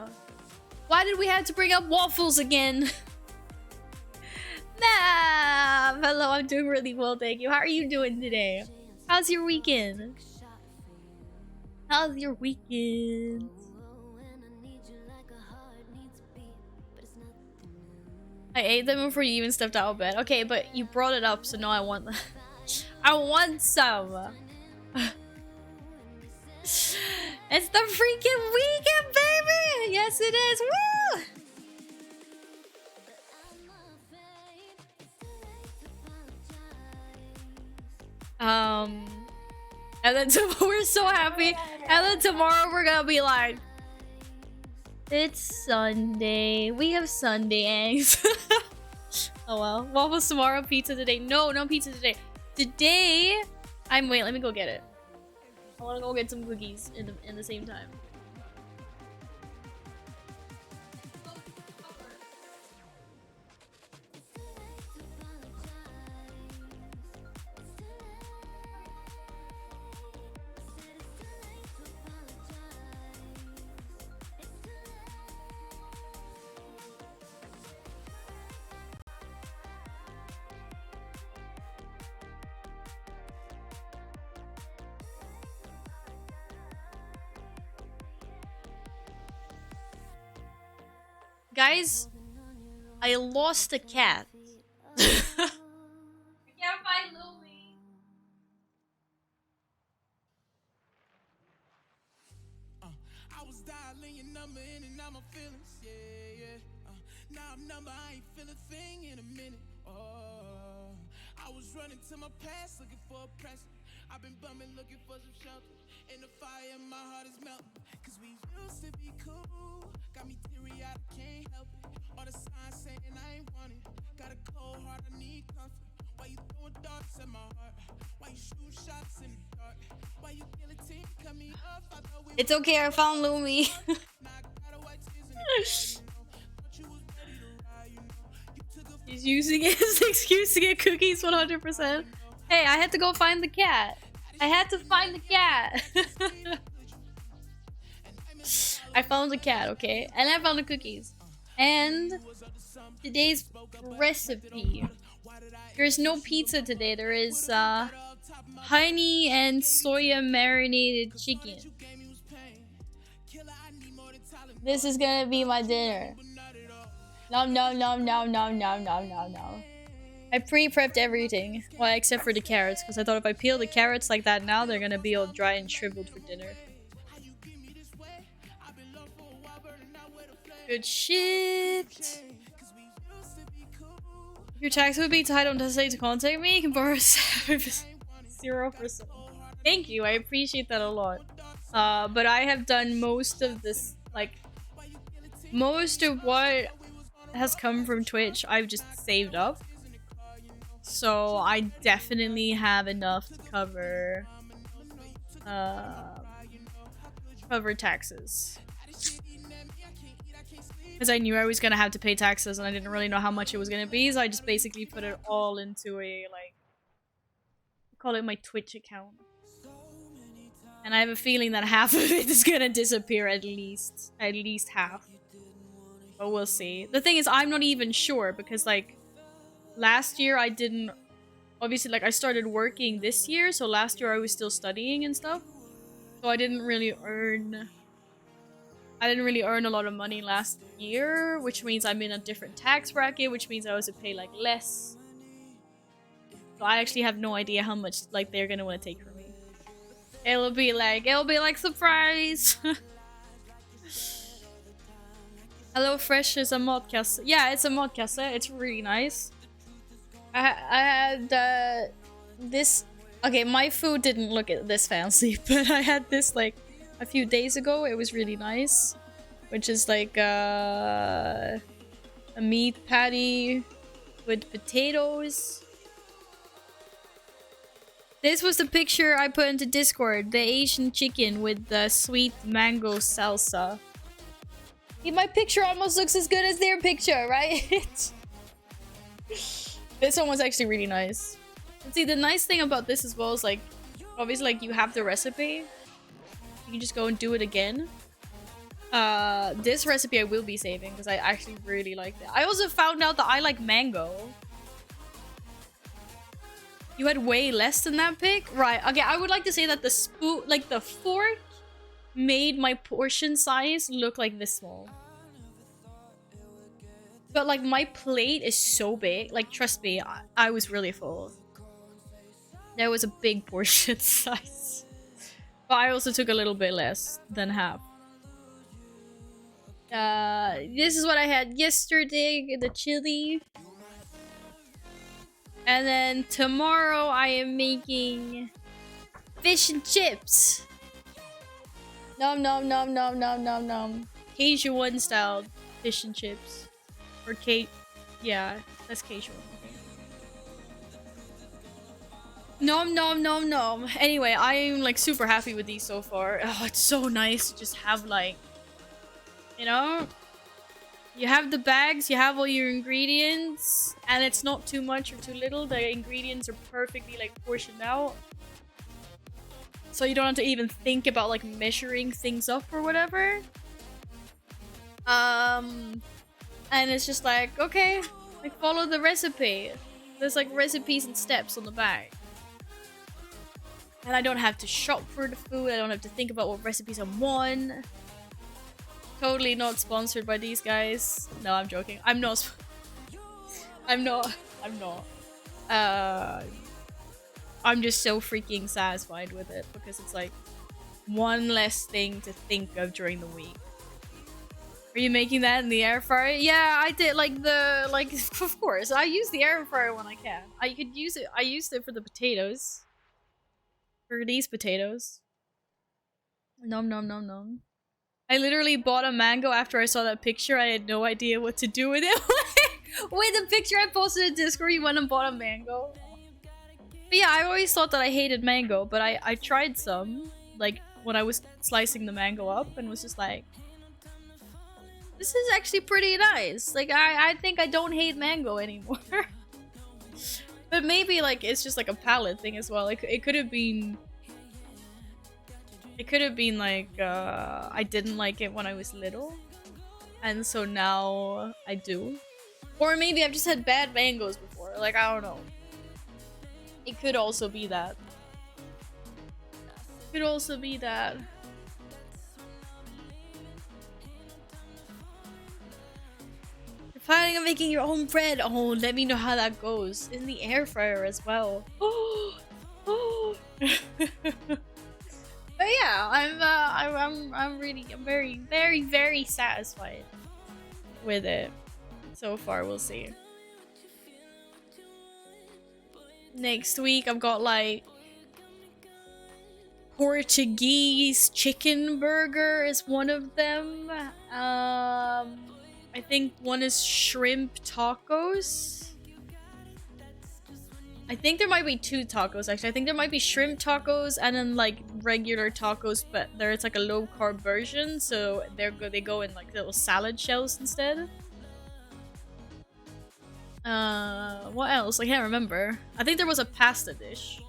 Why did we have to bring up waffles again? Nah. Hello, I'm doing really well, thank you. How are you doing today? How's your weekend? How's your weekend? I ate them before you even stepped out of bed. Okay, but you brought it up, so now I want I want some. It's the freaking weekend, baby! Yes, it is. Woo! And then we're so happy. And then tomorrow we're gonna be like, it's Sunday. We have Sunday eggs. Oh well. Waffles tomorrow, pizza today. No, no pizza today. Today, wait, let me go get it. I wanna go get some cookies in the same time. Guys, I lost a cat. I can't find Louie. I was dialing your number in and out my feelings, yeah. Now I'm number, I ain't feel a thing in a minute. Oh, I was running to my past looking for a present. I've been bumming looking for some shelter. And the fire in my heart is melting. Cause we used to be cool. Got me teary eyed, I can't help it. All the signs saying I ain't want it. Got a cold heart, I need comfort. Why you throwing darts at my heart? Why you shoot shots in the dark? Why you guillotine cut me off? I thought we It's okay, I found Lumi. He's using it as an excuse to get cookies 100%. Hey, I had to go find the cat. I had to find the cat. I found the cat, okay? And I found the cookies. And today's recipe. There's no pizza today. There is honey and soya marinated chicken. This is gonna be my dinner. Nom nom nom nom nom nom nom nom nom. I pre-prepped everything. Well, except for the carrots, because I thought if I peel the carrots like that now, they're gonna be all dry and shriveled for dinner. Good shit. If your tax would be tied, don't hesitate to contact me. You can borrow 0%. Thank you, I appreciate that a lot. But I have done most of this, like, most of what has come from Twitch, I've just saved up. So I definitely have enough to cover taxes. Because I knew I was gonna have to pay taxes and I didn't really know how much it was gonna be, so I just basically put it all into a, like, call it my Twitch account. And I have a feeling that half of it is gonna disappear at least half. But we'll see. The thing is, I'm not even sure because, like, last year I didn't, obviously, like, I started working this year, so last year I was still studying and stuff. So I didn't really earn I didn't really earn a lot of money last year, which means I'm in a different tax bracket, which means I also pay like less. So I actually have no idea how much like they're gonna want to take from me. It'll be like surprise. Hello Fresh is a modcast. Yeah, it's a modcast. It's really nice. I had this. Okay, my food didn't look this fancy, but I had this like a few days ago. It was really nice, which is like a meat patty with potatoes. This was the picture I put into Discord. The Asian chicken with the sweet mango salsa. Yeah, my picture almost looks as good as their picture, right? This one was actually really nice. And see, the nice thing about this as well is like, obviously like you have the recipe. You can just go and do it again. This recipe I will be saving because I actually really like it. I also found out that I like mango. You had way less than that pic? Right, okay, I would like to say that the spoon, like the fork, made my portion size look like this small. But like my plate is so big, like trust me, I was really full. There was a big portion size. But I also took a little bit less than half. This is what I had yesterday, the chili. And then tomorrow I am making fish and chips. Nom nom nom nom nom nom nom. Cajun style fish and chips. Or yeah, that's Cajun. Nom nom nom nom. Anyway, I'm like super happy with these so far. Oh, it's so nice to just have like, you know, you have the bags, you have all your ingredients, and it's not too much or too little. The ingredients are perfectly like portioned out. So you don't have to even think about like measuring things up or whatever. And it's just like, okay, like follow the recipe. There's like recipes and steps on the bag. And I don't have to shop for the food. I don't have to think about what recipes I'm on. Totally not sponsored by these guys. No, I'm joking. I'm not. I'm not. I'm just so freaking satisfied with it because it's like one less thing to think of during the week. Are you making that in the air fryer? Yeah, I did of course. I use the air fryer when I can. I could use it. I used it for the potatoes. For these potatoes. Nom nom nom nom. I literally bought a mango after I saw that picture. I had no idea what to do with it. Wait, the picture I posted in Discord, you went and bought a mango? But yeah, I always thought that I hated mango, but I tried some, like, when I was slicing the mango up, and was just like, this is actually pretty nice. Like, I think I don't hate mango anymore. But maybe, like, it's just like a palate thing as well. It could have been... It could have been like, I didn't like it when I was little. And so now I do. Or maybe I've just had bad mangoes before. Like, I don't know. It could also be that. Could also be that. You're planning on making your own bread. Oh, let me know how that goes. In the air fryer as well. Oh. But yeah, I'm very satisfied with it so far. We'll see. Next week I've got like Portuguese chicken burger is one of them. I think one is shrimp tacos. I think there might be two tacos actually. I think there might be shrimp tacos and then like regular tacos, but there's like a low carb version, so they go in like little salad shells instead. What else? I can't remember. I think there was a pasta dish.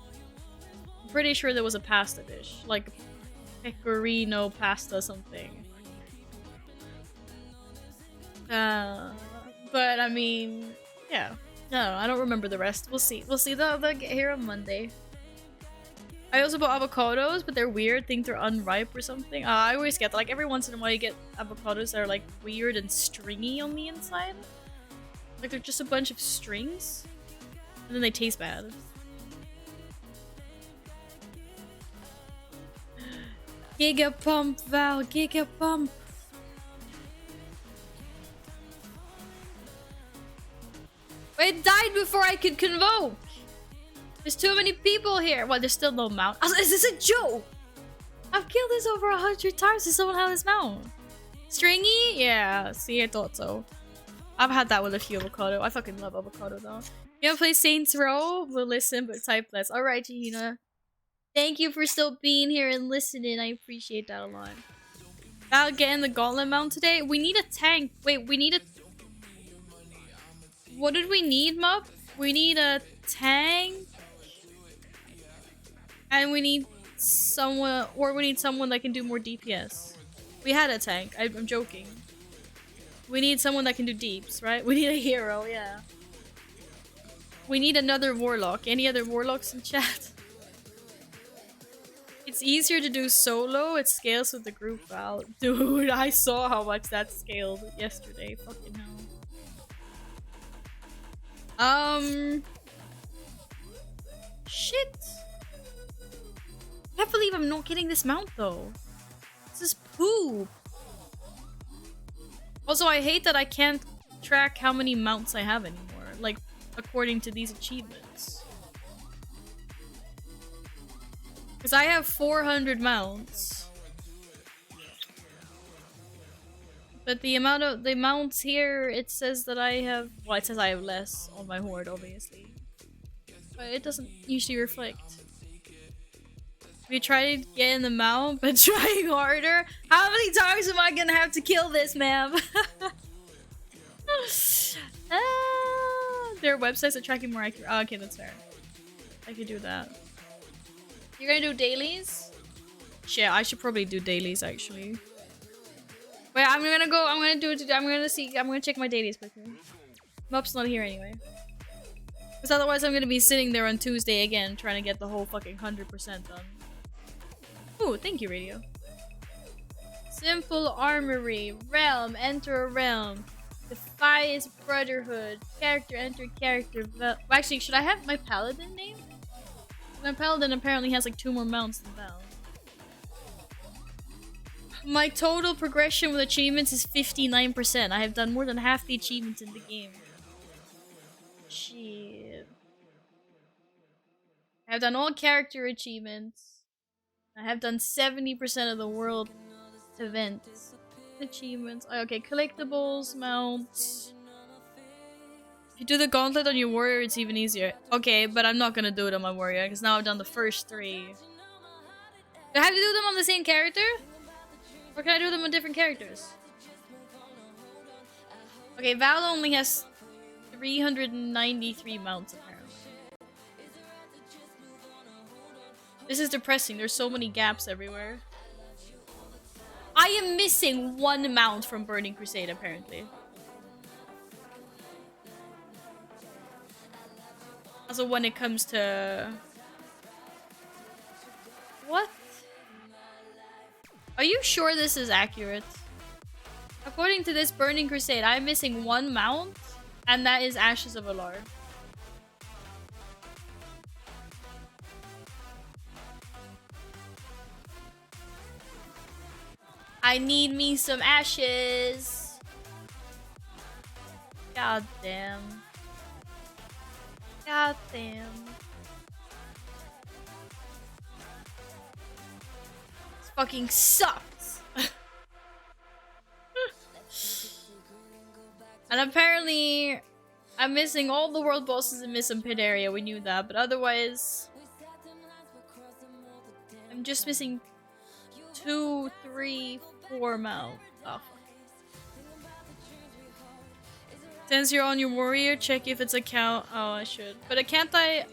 I'm pretty sure there was a pasta dish, like pecorino pasta something. But I mean, yeah. No, I don't remember the rest. We'll see. We'll see. They'll get here on Monday. I also bought avocados, but they're weird. Think they're unripe or something. I always get that. Like every once in a while, you get avocados that are like weird and stringy on the inside. Like they're just a bunch of strings, and then they taste bad. Giga pump, Val. Giga pump. It died before I could convoke. There's too many people here. Well, there's still no mount. Is this a joke? I've killed this over 100 times. Does someone have this mount? Stringy? Yeah. See, I thought so. I've had that with a few avocado. I fucking love avocado though. You wanna play Saints Row? We'll listen, but type less. Alright, Jahina. Thank you for still being here and listening. I appreciate that a lot. About getting the gauntlet mount today. We need a tank. Wait, we need a... What did we need, Mup? We need a tank. And we need someone... Or we need someone that can do more DPS. We had a tank. I'm joking. We need someone that can do deeps, right? We need a hero, yeah. We need another warlock. Any other warlocks in chat? It's easier to do solo. It scales with the group, Val. Dude, I saw how much that scaled yesterday. Fucking hell. Shit. I can't believe I'm not getting this mount though. This is poop. Also, I hate that I can't track how many mounts I have anymore. Like, according to these achievements. Because I have 400 mounts. But the amount of the mounts here, it says that I have... Well, it says I have less on my horde, obviously. But it doesn't usually reflect. We tried getting the mount, but trying harder. How many times am I gonna have to kill this, ma'am? There are websites that track you more accurate. Oh, okay, that's fair. I could do that. You're gonna do dailies? Shit, I should probably do dailies actually. Wait, I'm gonna check my dailies quickly. Mup's not here anyway. Because otherwise I'm gonna be sitting there on Tuesday again trying to get the whole fucking 100% done. Ooh, thank you, radio. Simple armory. Realm. Enter a realm. Defies brotherhood. Character. Enter character. Actually, should I have my paladin name? My paladin apparently has like 2 more mounts than Val. My total progression with achievements is 59%. I have done more than half the achievements in the game. Shit. I have done all character achievements. I have done 70% of the world events. Achievements. Okay, collectibles, mounts. If you do the gauntlet on your warrior, it's even easier. Okay, but I'm not gonna do it on my warrior, because now I've done the first 3. Do I have to do them on the same character? Or can I do them on different characters? Okay, Val only has 393 mounts apparently. This is depressing. There's so many gaps everywhere. I am missing 1 mount from Burning Crusade, apparently. Also, when it comes to... What? Are you sure this is accurate? According to this Burning Crusade, I'm missing 1 mount, and that is Ashes of Alar. I need me some ashes. God damn. God damn. This fucking sucks. And apparently, I'm missing all the world bosses in Miss and Pit area. We knew that, but otherwise, I'm just missing 2, 3, 4 mounts. Oh. Since you're on your warrior, check if it's a count. Oh, I should. But can't I?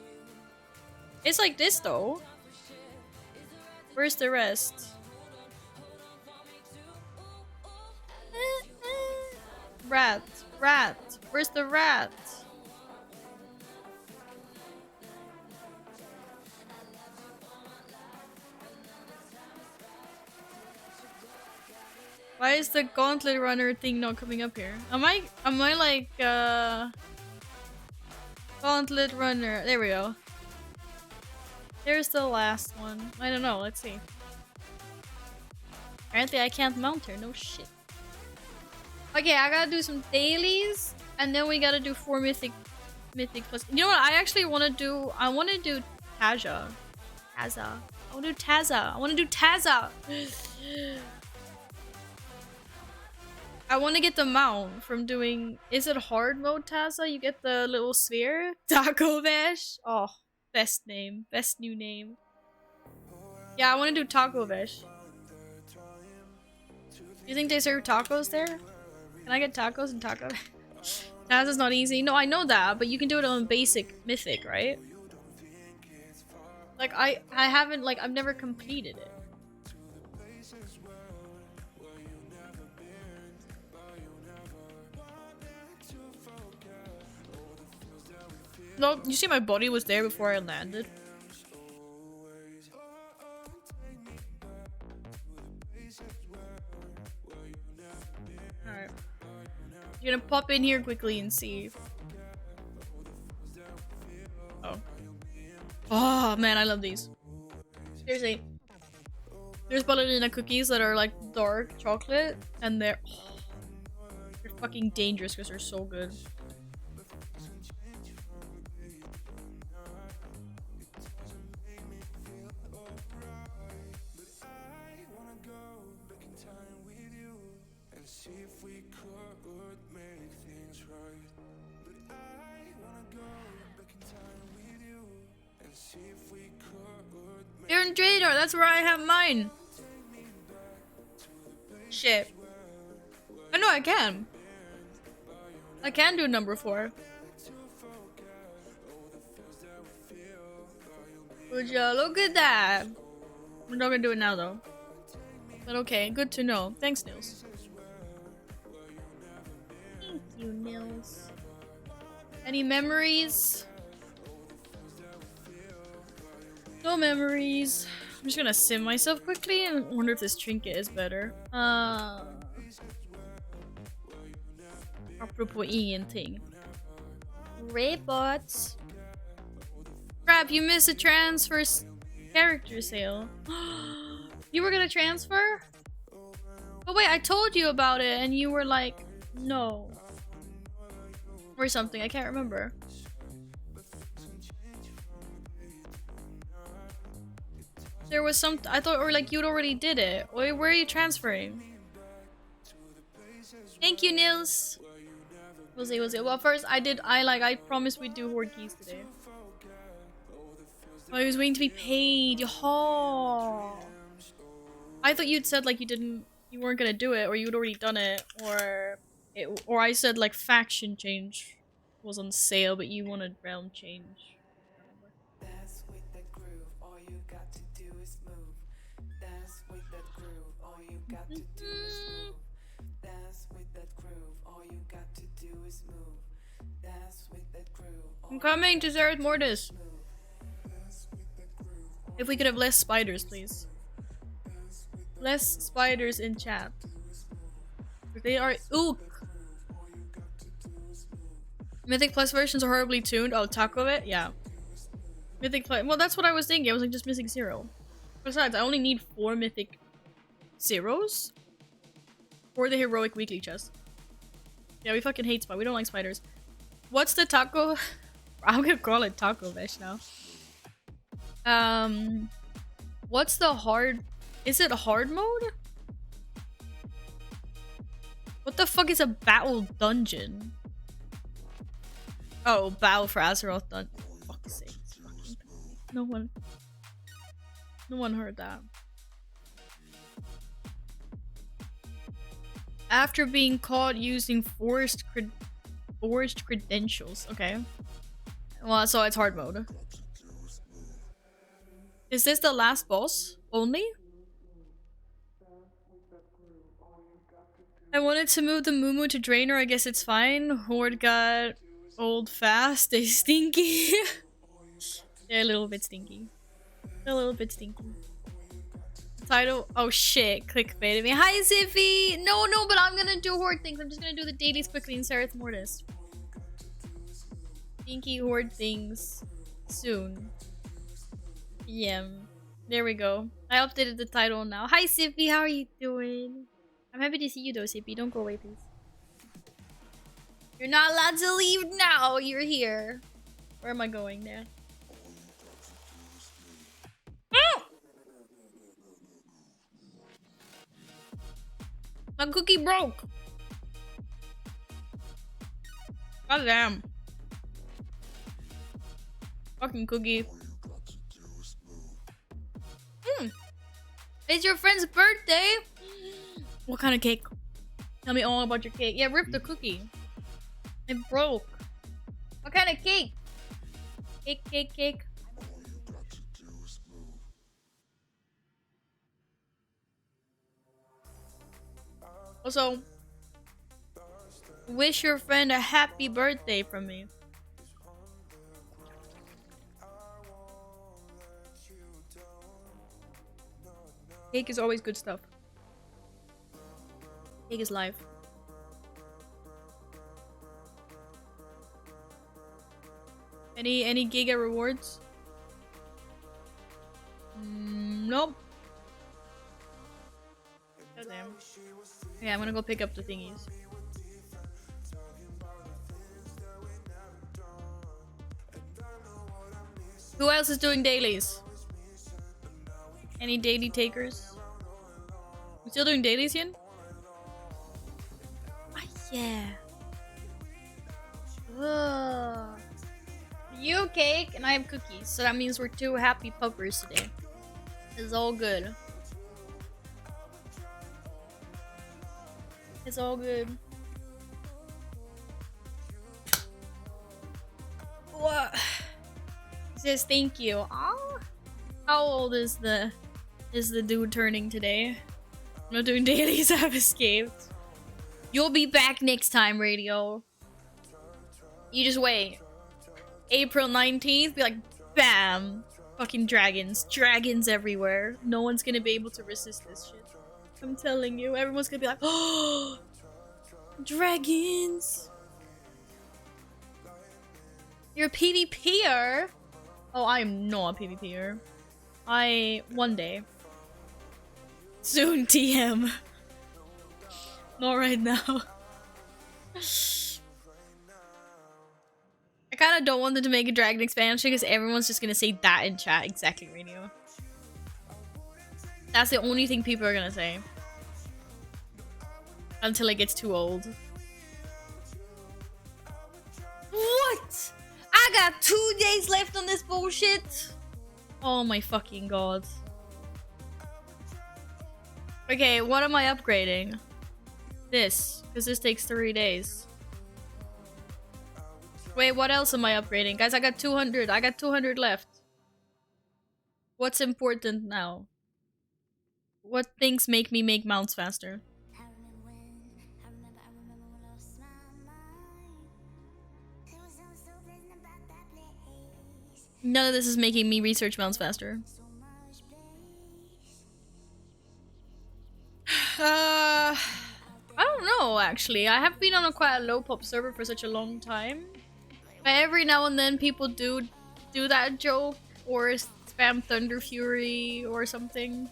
It's like this though. Where's the rest? Rat. Rat. Where's the rat? Why is the gauntlet runner thing not coming up here? Am I like gauntlet runner? There we go. There's the last one. I don't know, let's see. Apparently I can't mount her, no shit. Okay, I gotta do some dailies and then we gotta do 4 mythic plus. You know what I actually wanna do? I wanna do Taja. Taza. I wanna do Taza. I wanna do Taza. I want to get the mount from doing. Is it hard mode Taza? You get the little sphere. Taco Vesh. Oh, best name. Best new name. Yeah, I want to do Taco Vesh. You think they serve tacos there? Can I get tacos and taco? Taza's not easy. No, I know that, but you can do it on basic mythic, right? Like I haven't like I've never completed it. No, you see my body was there before I landed. Alright. You're gonna pop in here quickly and see. Oh. Oh man, I love these. Seriously. There's ballerina cookies that are like dark chocolate and they're fucking dangerous because they're so good. You're in Dradar, that's where I have mine. Shit. I know I can. I can do number 4. Would you look at that? We're not gonna do it now though. But okay, good to know. Thanks, Nils. Thank you, Nils. Any memories? No memories. I'm just gonna sim myself quickly and wonder if this trinket is better. Apropos ingenting. Robots. Crap, you missed a transfer character sale. You were gonna transfer? Oh wait, I told you about it and you were like, no. Or something, I can't remember. There was some, I thought, or like you'd already did it. Where are you transferring? Thank you, Nils. We'll see. Well, first I promised we'd do Horde Keys today. Oh, I was waiting to be paid. Oh. I thought you'd said like you weren't gonna do it, or you'd already done it, or I said like faction change was on sale, but you wanted realm change. I'm coming to Zereth Mortis. If we could have less spiders, please. Less spiders in chat. They are ook. Mythic Plus versions are horribly tuned. Oh, Taco it? Yeah. Mythic Plus. Well, that's what I was thinking. I was like just missing 0. Besides, I only need 4 Mythic Zeros for the heroic weekly chest. Yeah, we fucking hate spiders. We don't like spiders. What's the taco? I'm gonna call it Taco Vesh now. What's the hard? Is it hard mode? What the fuck is a battle dungeon? Oh, battle for Azeroth dungeon. Fuck's sake. No one heard that. After being caught using forged credentials. Okay. Well, so it's hard mode. Is this the last boss only? I wanted to move the Mumu to Draenor. I guess it's fine. Horde got old fast. They stinky. They're a little bit stinky. They're a little bit stinky. title. Oh shit, clickbaited me. Hi Ziffy! No, but I'm gonna do horde things. I'm just gonna do the dailies quickly in Seraph Mortis. Dinky horde things soon. PM. There we go. I updated the title now. Hi Ziffy, how are you doing? I'm happy to see you though, Zippy. Don't go away, please. You're not allowed to leave now. You're here. Where am I going there? My cookie broke. God damn. Fucking cookie. It's your friend's birthday. What kind of cake? Tell me all about your cake. Yeah, rip the cookie. It broke. What kind of cake? Cake. Also, wish your friend a happy birthday from me. Cake is always good stuff. Cake is life. Any Giga rewards? Nope. Goddamn. Yeah, I'm gonna go pick up the thingies. Who else is doing dailies? Any daily takers? We still doing dailies, Yin? Ah, yeah. Ugh. You cake and I have cookies, so that means we're two happy puppers today. It's all good. It's all good. What? He says thank you. Aw. How old is the dude turning today? I'm not doing dailies. I've escaped. You'll be back next time, radio. You just wait. April 19th, be like, bam! Fucking dragons. Dragons everywhere. No one's gonna be able to resist this shit. I'm telling you, everyone's gonna be like, oh! Dragons! You're a PvPer? Oh, I am not a PvPer. One day. Soon, TM. Not right now. I kind of don't want them to make a dragon expansion because everyone's just gonna say that in chat. Exactly, radio. That's the only thing people are gonna say. Until it gets too old. What? I got 2 days left on this bullshit. Oh my fucking god. Okay, what am I upgrading? This, because this takes 3 days. Wait, what else am I upgrading? Guys, I got 200. I got 200 left. What's important now? What things make me make mounts faster? None of this is making me research mounts faster. I don't know, actually. I have been on a quite a low pop server for such a long time. But every now and then people do that joke or spam Thunder Fury or something.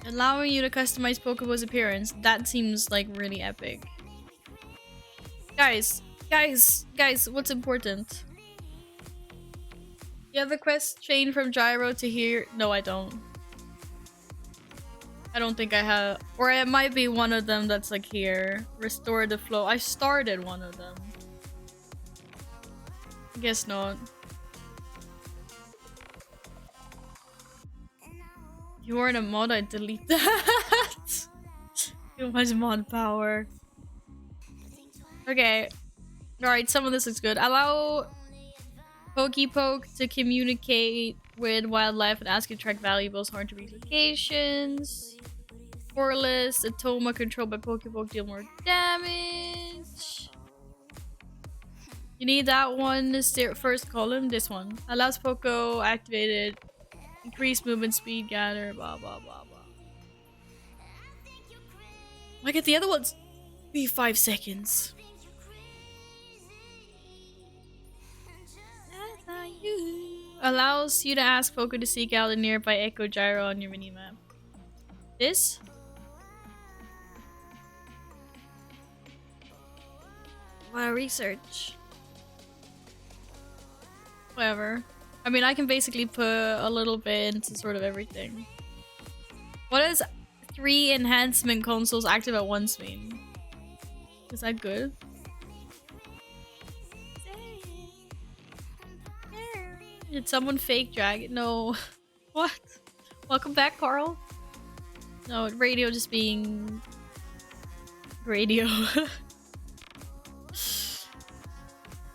Allowing you to customize Pokemon's appearance. That seems like really epic. Guys, what's important? You have the quest chain from Gyro to here? No, I don't. I don't think I have. Or it might be one of them that's like here. Restore the flow. I started one of them. Guess not. You weren't a mod, I'd delete that. Too much mod power. Okay. Alright, some of this is good. Allow Pokepoke to communicate with wildlife and ask you to track valuables, hard to reach locations. Poreless, Atoma controlled by Pokepoke deal more damage. You need that one, first column, this one. Allows Poco activated, increased movement speed, gather, blah blah blah blah. Why can't the other ones be 5 seconds? Allows you to ask Poco to seek out a nearby Echo Gyro on your minimap. This? Wow, research. Whatever. I mean, I can basically put a little bit into sort of everything. What does 3 enhancement consoles active at once mean? Is that good? Did someone fake drag it? No. What? Welcome back, Carl. No, radio just being... radio.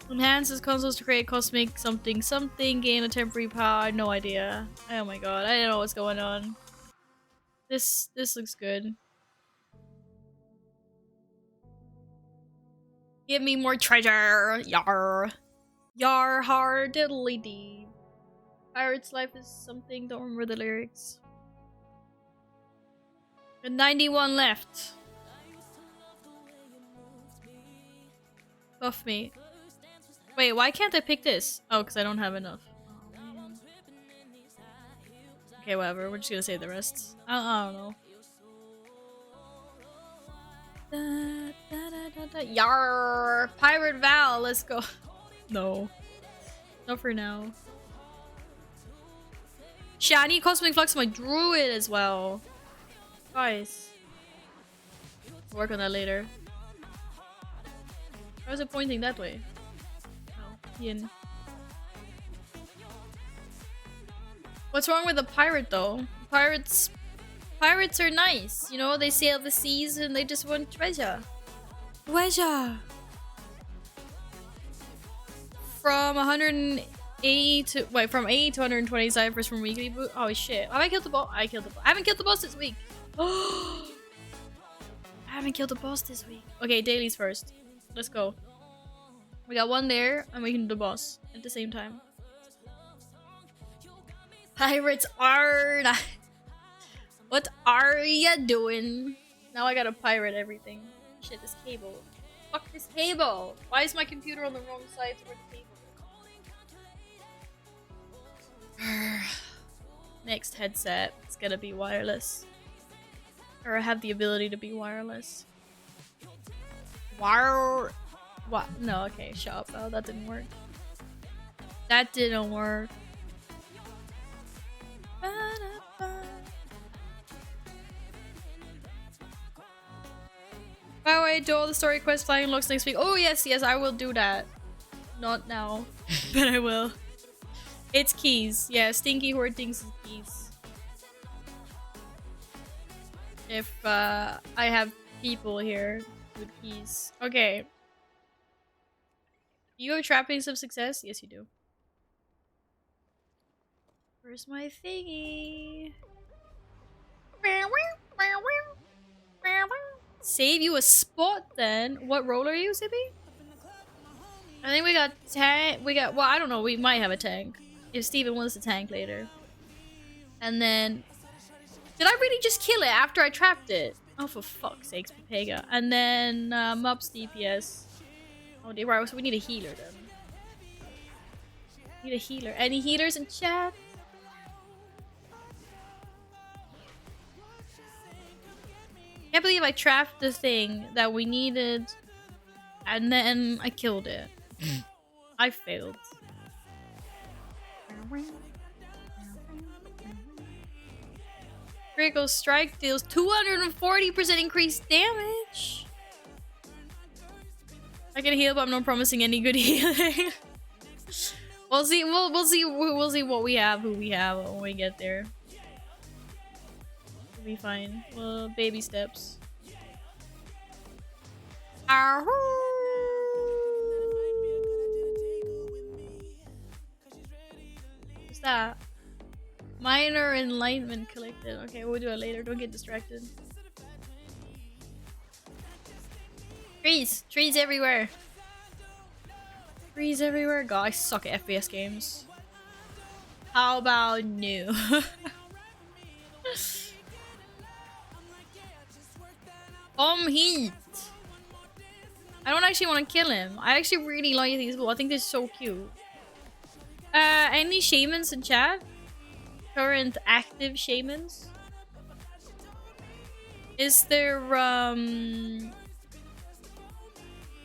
Enhances consoles to create cosmic something something, gain a temporary power, no idea. Oh my god, I don't know what's going on. This looks good. Give me more treasure! Yar! Yar har diddly dee. Pirate's life is something, don't remember the lyrics. And 91 left. Buff me. Wait, why can't I pick this? Oh, because I don't have enough. Oh, okay, whatever. We're just gonna save the rest. I don't know. Yar! Pirate Val, let's go. No. Not for now. Shit, I need Cosmic Flux on my Druid as well. Guys. We'll work on that later. Why is it pointing that way? Oh, yin. What's wrong with the pirate though? Pirates are nice, you know, they sail the seas and they just want treasure. Treasure! From 180 to from 80 to 120 ciphers from weekly boot. Oh shit. Have I killed the boss? I killed the boss. I haven't killed the boss this week. I haven't killed the boss this week. Okay, dailies first. Let's go. We got one there and we can do the boss at the same time. Pirates are not... What are ya doing? Now I gotta pirate everything. Shit, this cable. Fuck this cable! Why is my computer on the wrong side toward the cable? Next headset. It's gonna be wireless. Or I have the ability to be wireless. Wire... What? No, okay, shut up. Oh, that didn't work. That didn't work. By the way, do all the story quests flying looks next week. Oh yes, yes, I will do that. Not now, but I will. It's keys. Yeah, Stinky Horde thinks it's keys. If I have people here with keys. Okay. You have trappings of success? Yes, you do. Where's my thingy? Save you a spot then. What role are you, Zippy? I think we got tank. Well, I don't know. We might have a tank if Steven wants a tank later. And then, did I really just kill it after I trapped it? Oh, for fuck's sakes, Pepega. And then Mops DPS. Oh dear, right, so we need a healer then. Need a healer. Any healers in chat? Can't believe I trapped the thing that we needed and then I killed it. I failed. Critical strike deals 240% increased damage. I can heal, but I'm not promising any good healing. We'll see. We'll see what we have, who we have when we get there. We'll be fine. Well, baby steps. What's that? Minor enlightenment collected. Okay, we'll do it later. Don't get distracted. Trees! Trees everywhere! Freeze everywhere. God, I suck at FPS games. How about new? Heat. I don't actually want to kill him. I actually really like these people. I think they're so cute. Any shamans in chat? Current active shamans? Is there,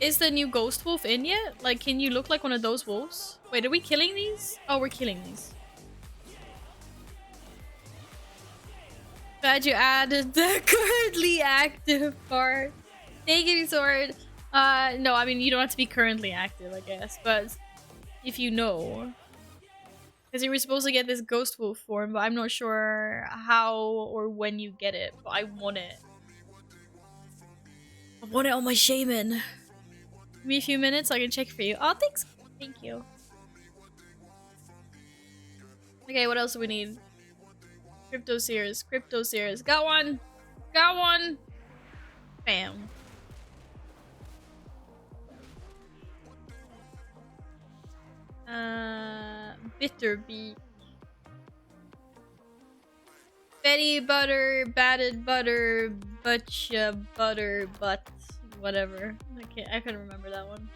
is the new ghost wolf in yet? Like, can you look like one of those wolves? Wait, are we killing these? Oh, we're killing these. Glad you added the currently active part. Thank you, Sword. No, I mean, you don't have to be currently active, I guess. But if you know. Because you were supposed to get this ghost wolf form, but I'm not sure how or when you get it. But I want it. I want it on my shaman. Give me a few minutes so I can check for you. Oh, thanks. Thank you. Okay, what else do we need? Crypto Sears. Crypto Sears. Got one. Got one. Bam. Bitterbeak. Betty butter, batted butter, butcha butter, butt, whatever. I couldn't remember that one.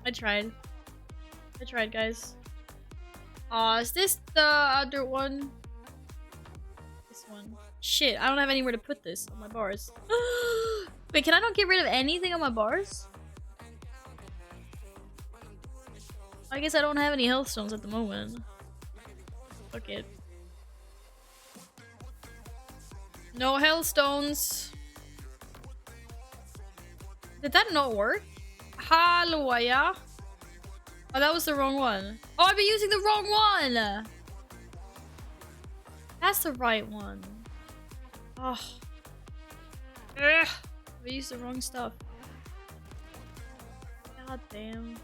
I tried, guys. Aw, is this the other one? This one. Shit, I don't have anywhere to put this on my bars. Wait, can I not get rid of anything on my bars? I guess I don't have any health stones at the moment. Fuck it. No health stones. Did that not work? Hallelujah. Oh, that was the wrong one. Oh, I've been using the wrong one! That's the right one. Oh. Ugh. I used the wrong stuff. God damn.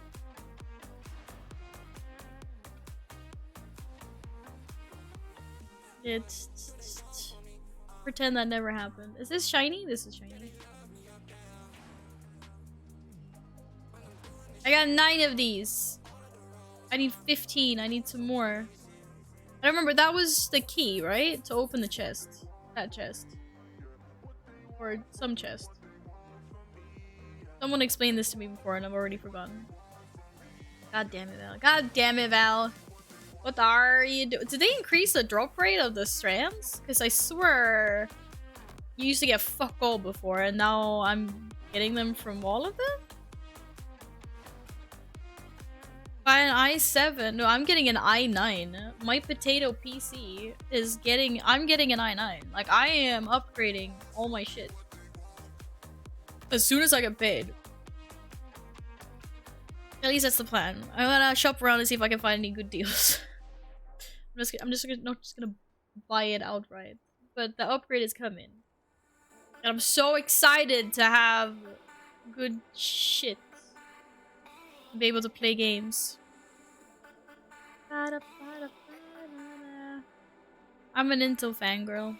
It's pretend that never happened. Is this shiny? This is shiny. I got 9 of these. I need 15. I need some more. I remember that was the key, right? To open the chest. That chest. Or some chest. Someone explained this to me before and I've already forgotten. God damn it, Val. God damn it, Val. What are you doing? Did they increase the drop rate of the strands? Because I swear you used to get fuck all before and now I'm getting them from all of them? By an i7. No, I'm getting an i9. My potato PC is getting... I'm getting an i9. Like, I am upgrading all my shit. As soon as I get paid. At least that's the plan. I'm gonna shop around and see if I can find any good deals. I'm just gonna buy it outright. But the upgrade is coming. And I'm so excited to have good shit. Be able to play games. I'm an Intel fangirl.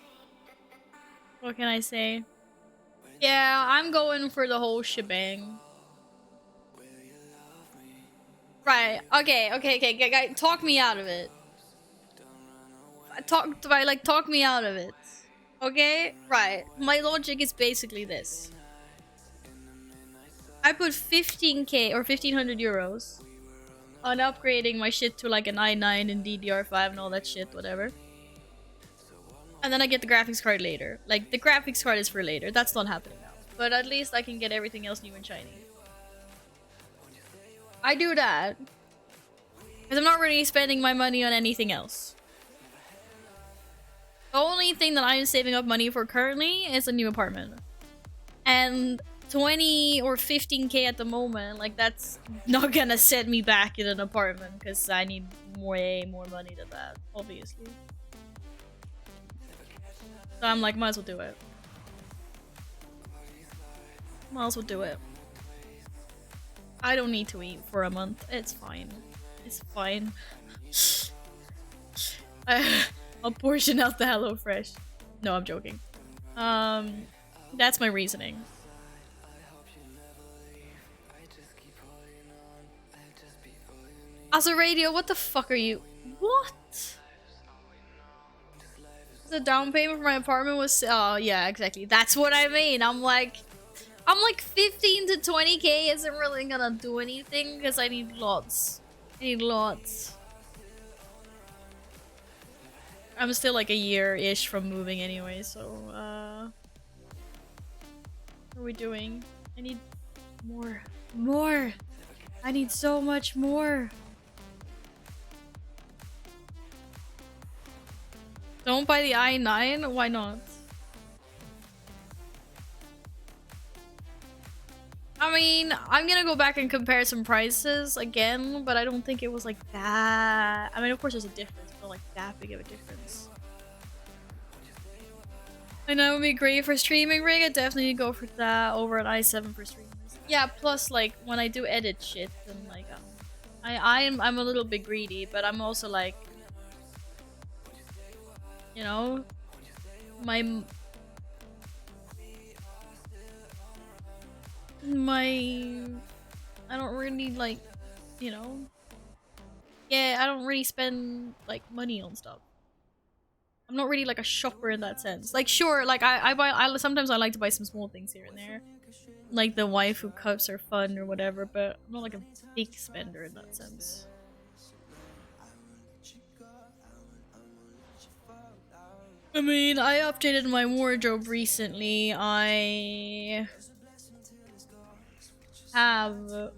What can I say? Yeah, I'm going for the whole shebang. Right. Okay. Talk me out of it. Talk me out of it. Okay? Right. My logic is basically this. I put 15k or 1500 euros on upgrading my shit to like an i9 and DDR5 and all that shit, whatever. And then I get the graphics card later. Like, the graphics card is for later. That's not happening now. But at least I can get everything else new and shiny. I do that because I'm not really spending my money on anything else. The only thing that I'm saving up money for currently is a new apartment. And 20 or 15k at the moment, like, that's not gonna set me back in an apartment because I need way more money than that, obviously. So I'm like, might as well do it. Might as well do it. I don't need to eat for a month. It's fine. It's fine. I'll portion out the HelloFresh. No, I'm joking. That's my reasoning. As a radio, what the fuck are you? What? The down payment for my apartment was, oh yeah, exactly. That's what I mean. I'm like 15 to 20k isn't really gonna do anything because I need lots. I need lots. I'm still like a year-ish from moving anyway, so what are we doing? I need more. More! I need so much more. Don't buy the i9? Why not? I mean, I'm gonna go back and compare some prices again, but I don't think it was like that. I mean, of course there's a difference, but not like that big of a difference. I know it would be great for streaming rig. I definitely go for that over an i7 for streamers. Yeah, plus like when I do edit shit, then like I'm a little bit greedy, but I'm also like, you know, my I don't really like, you know, yeah, I don't really spend like money on stuff. I'm not really like a shopper in that sense. Like sure, like I buy, sometimes I like to buy some small things here and there, like the waifu cups are fun or whatever, but I'm not like a big spender in that sense. I mean, I updated my wardrobe recently. I have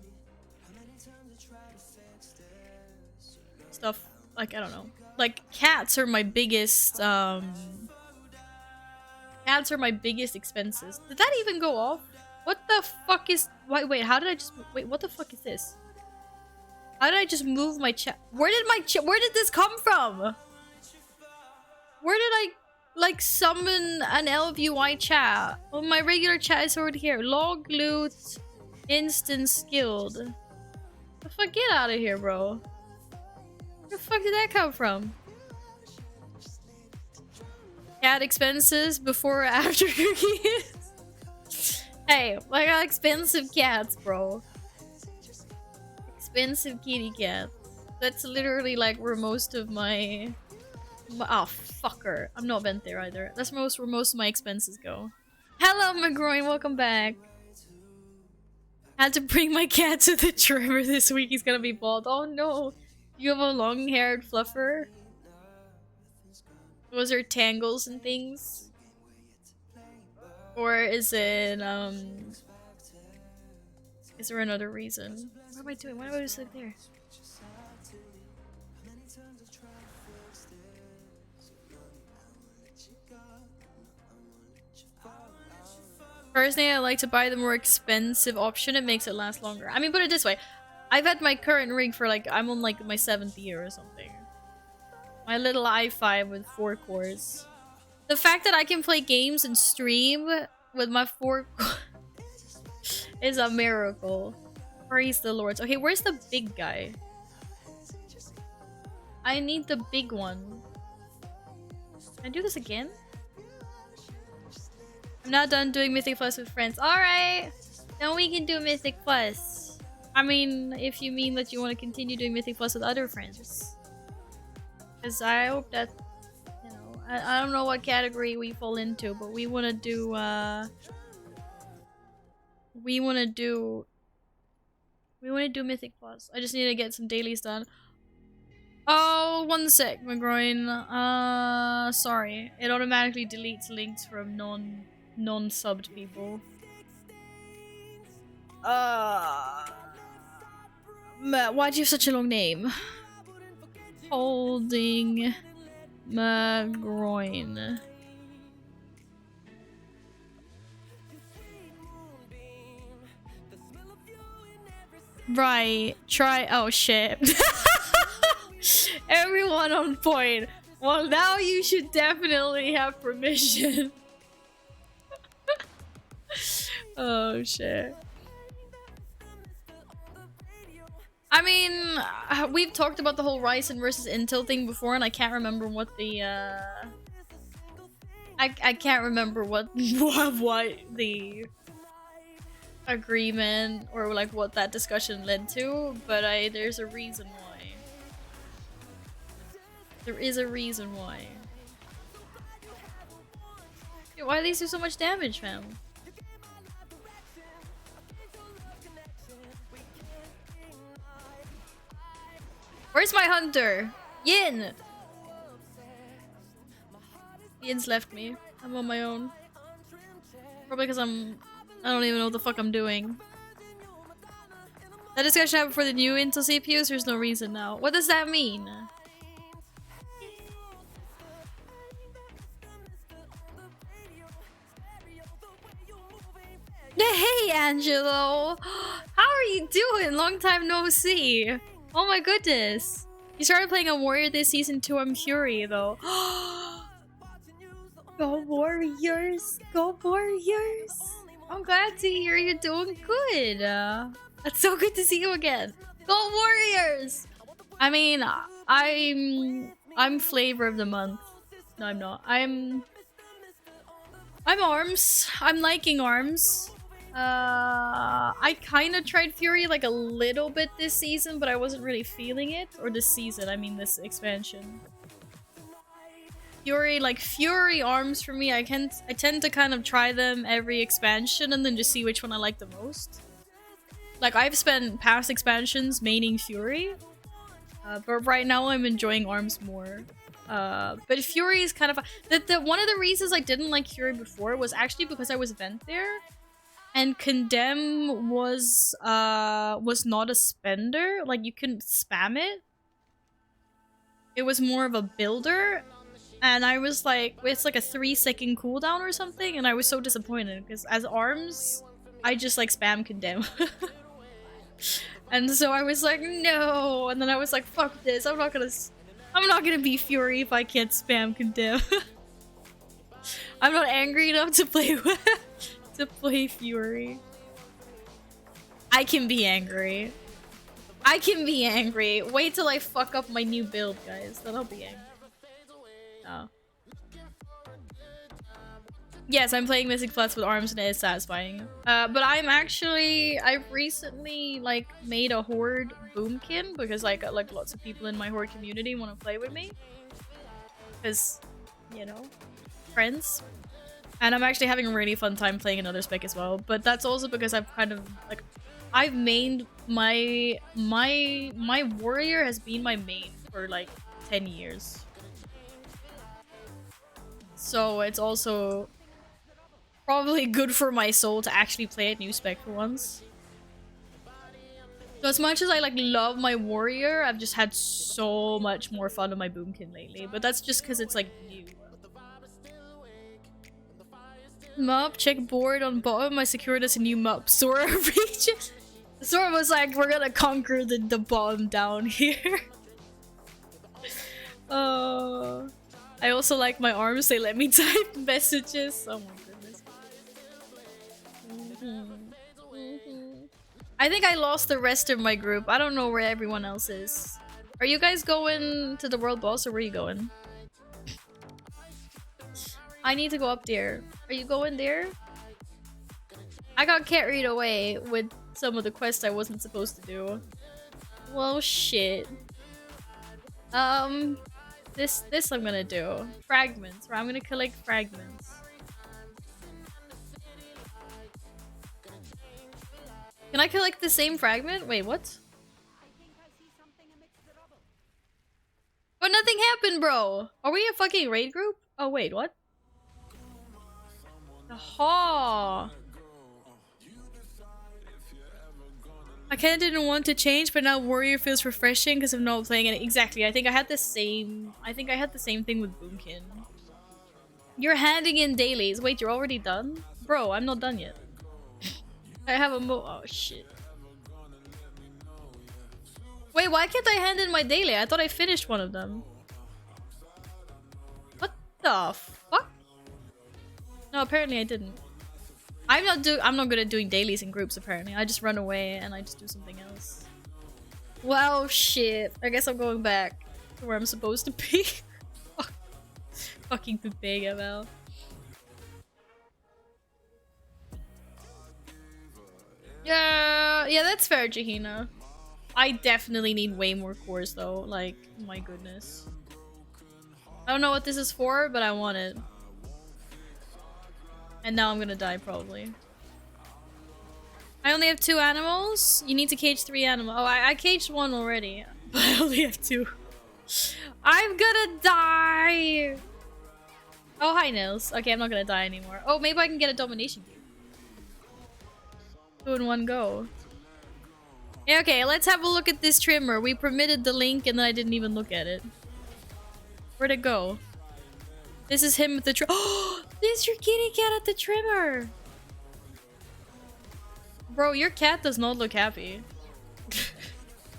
stuff like, I don't know, like cats are my biggest expenses. Did that even go off? What the fuck is, wait, how did I just, wait, what the fuck is this? How did I just move my chat? Where did this come from? Where did I like summon an LVY chat? Oh, my regular chat is already here. Log loot instance skilled. The fuck, get out of here, bro. Where the fuck did that come from? Cat expenses before or after cookies? Hey, I got expensive cats, bro. Expensive kitty cats. That's literally like where most of my... Oh, fucker. I'm not bent there either. That's where most of my expenses go. Hello, McGroin. Welcome back. Had to bring my cat to the trimmer this week. He's gonna be bald. Oh no. You have a long-haired fluffer? Was there tangles and things? Or is it, is there another reason? What am I doing? Why do I just sit there? Personally, I like to buy the more expensive option. It makes it last longer. I mean, put it this way. I've had my current rig for like, I'm on like my 7th year or something. My little i5 with 4 cores. The fact that I can play games and stream with my 4 is a miracle. Praise the Lord. Okay, where's the big guy? I need the big one. Can I do this again? I'm not done doing Mythic Plus with friends. Alright! Then we can do Mythic Plus. I mean, if you mean that you want to continue doing Mythic Plus with other friends. Because I hope that, you know, I don't know what category we fall into, but we want to do, we want to do Mythic Plus. I just need to get some dailies done. Oh, one sec, McGroin. Sorry. It automatically deletes links from non-subbed people. Matt, why do you have such a long name? Holding McGroin. Right. Try. Oh shit. Everyone on point. Well, now you should definitely have permission. Oh shit. I mean, we've talked about the whole Ryzen versus Intel thing before, and I can't remember what the I can't remember what the agreement or like what that discussion led to, but there's a reason why. There is a reason why. Dude, why do these do so much damage, fam? Where's my hunter? Yin! Yin's left me. I'm on my own. Probably because I don't even know what the fuck I'm doing. That discussion happened for the new Intel CPUs, there's no reason now. What does that mean? Hey, Angelo! How are you doing? Long time no see. Oh my goodness. You started playing a warrior this season too. I'm Fury though. Go Warriors! Go Warriors! I'm glad to hear you're doing good. That's so good to see you again. Go Warriors! I mean, I'm flavor of the month. No, I'm not. I'm Arms. I'm liking Arms. I kind of tried Fury like a little bit this season, but I wasn't really feeling it. Or this season, I mean this expansion. Fury Arms for me, I tend to kind of try them every expansion and then just see which one I like the most. Like, I've spent past expansions maining Fury, but right now I'm enjoying Arms more. But Fury is kind of one of the reasons I didn't like Fury before was actually because I was Vent there, and Condemn was not a spender. Like, you couldn't spam it. It was more of a builder, and I was like, it's like a 3-second cooldown or something, and I was so disappointed because as Arms, I just like spam Condemn. And so I was like, no, and then I was like, fuck this, I'm not gonna be Fury if I can't spam Condemn. I'm not angry enough to play Fury. I can be angry. I can be angry. Wait till I fuck up my new build, guys. Then I'll be angry. Oh. Yes, I'm playing Mythic Flats with Arms and it is satisfying. But I've recently like made a Horde Boomkin because like lots of people in my Horde community want to play with me. Because, you know, friends. And I'm actually having a really fun time playing another spec as well. But that's also because I've kind of like I've mained my warrior has been my main for like 10 years. So it's also probably good for my soul to actually play a new spec for once. So as much as I like love my warrior, I've just had so much more fun with my Boomkin lately. But that's just because it's like new. Mop, check board on bottom. I secured us a new mop. Sora region. Sora was like, we're gonna conquer the bottom down here. I also like my Arms. They let me type messages. Oh my goodness. I think I lost the rest of my group. I don't know where everyone else is. Are you guys going to the world boss or where are you going? I need to go up there. Are you going there? I got carried away with some of the quests I wasn't supposed to do. Well, shit. This I'm gonna do. Fragments, where I'm gonna collect fragments. Can I collect the same fragment? Wait, what? But nothing happened, bro! Are we a fucking raid group? Oh, wait, what? Aha! I kinda didn't want to change, but now Warrior feels refreshing because I'm not playing it. Exactly, I think I had the same thing with Boomkin. You're handing in dailies. Wait, you're already done? Bro, I'm not done yet. I have a oh shit. Wait, why can't I hand in my daily? I thought I finished one of them. What the fuck? No, apparently I didn't. I'm not good at doing dailies in groups apparently. I just run away and I just do something else. Well, shit. I guess I'm going back to where I'm supposed to be. Fucking big ML. Yeah, that's fair, Jahina. I definitely need way more cores though. Like, my goodness. I don't know what this is for, but I want it. And now I'm gonna die probably. I only have 2 animals. You need to cage 3 animals. Oh, I caged 1 already, but I only have 2. I'm gonna die. Oh, hi, Nils. Okay, I'm not gonna die anymore. Oh, maybe I can get a domination cube. 2 in 1 go. Yeah, okay, let's have a look at this trimmer. We permitted the link and then I didn't even look at it. Where'd it go? This is him with the trimmer. Oh, this is your kitty cat at the trimmer. Bro, your cat does not look happy.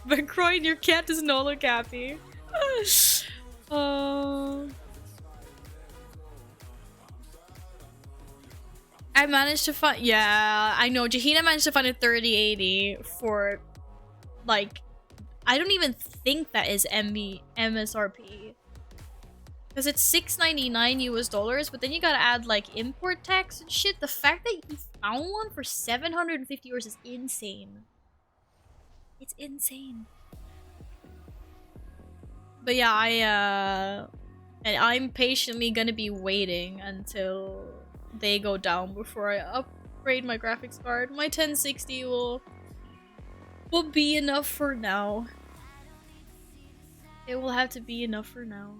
But Croydon, your cat does not look happy. I managed to find... Yeah, I know. Jahina managed to find a 3080 for... Like... I don't even think that is MSRP. Because it's $6.99 US, but then you gotta add like import tax and shit. The fact that you found one for 750 euros is insane. It's insane. But yeah, and I'm patiently gonna be waiting until they go down before I upgrade my graphics card. My 1060 will be enough for now. It will have to be enough for now.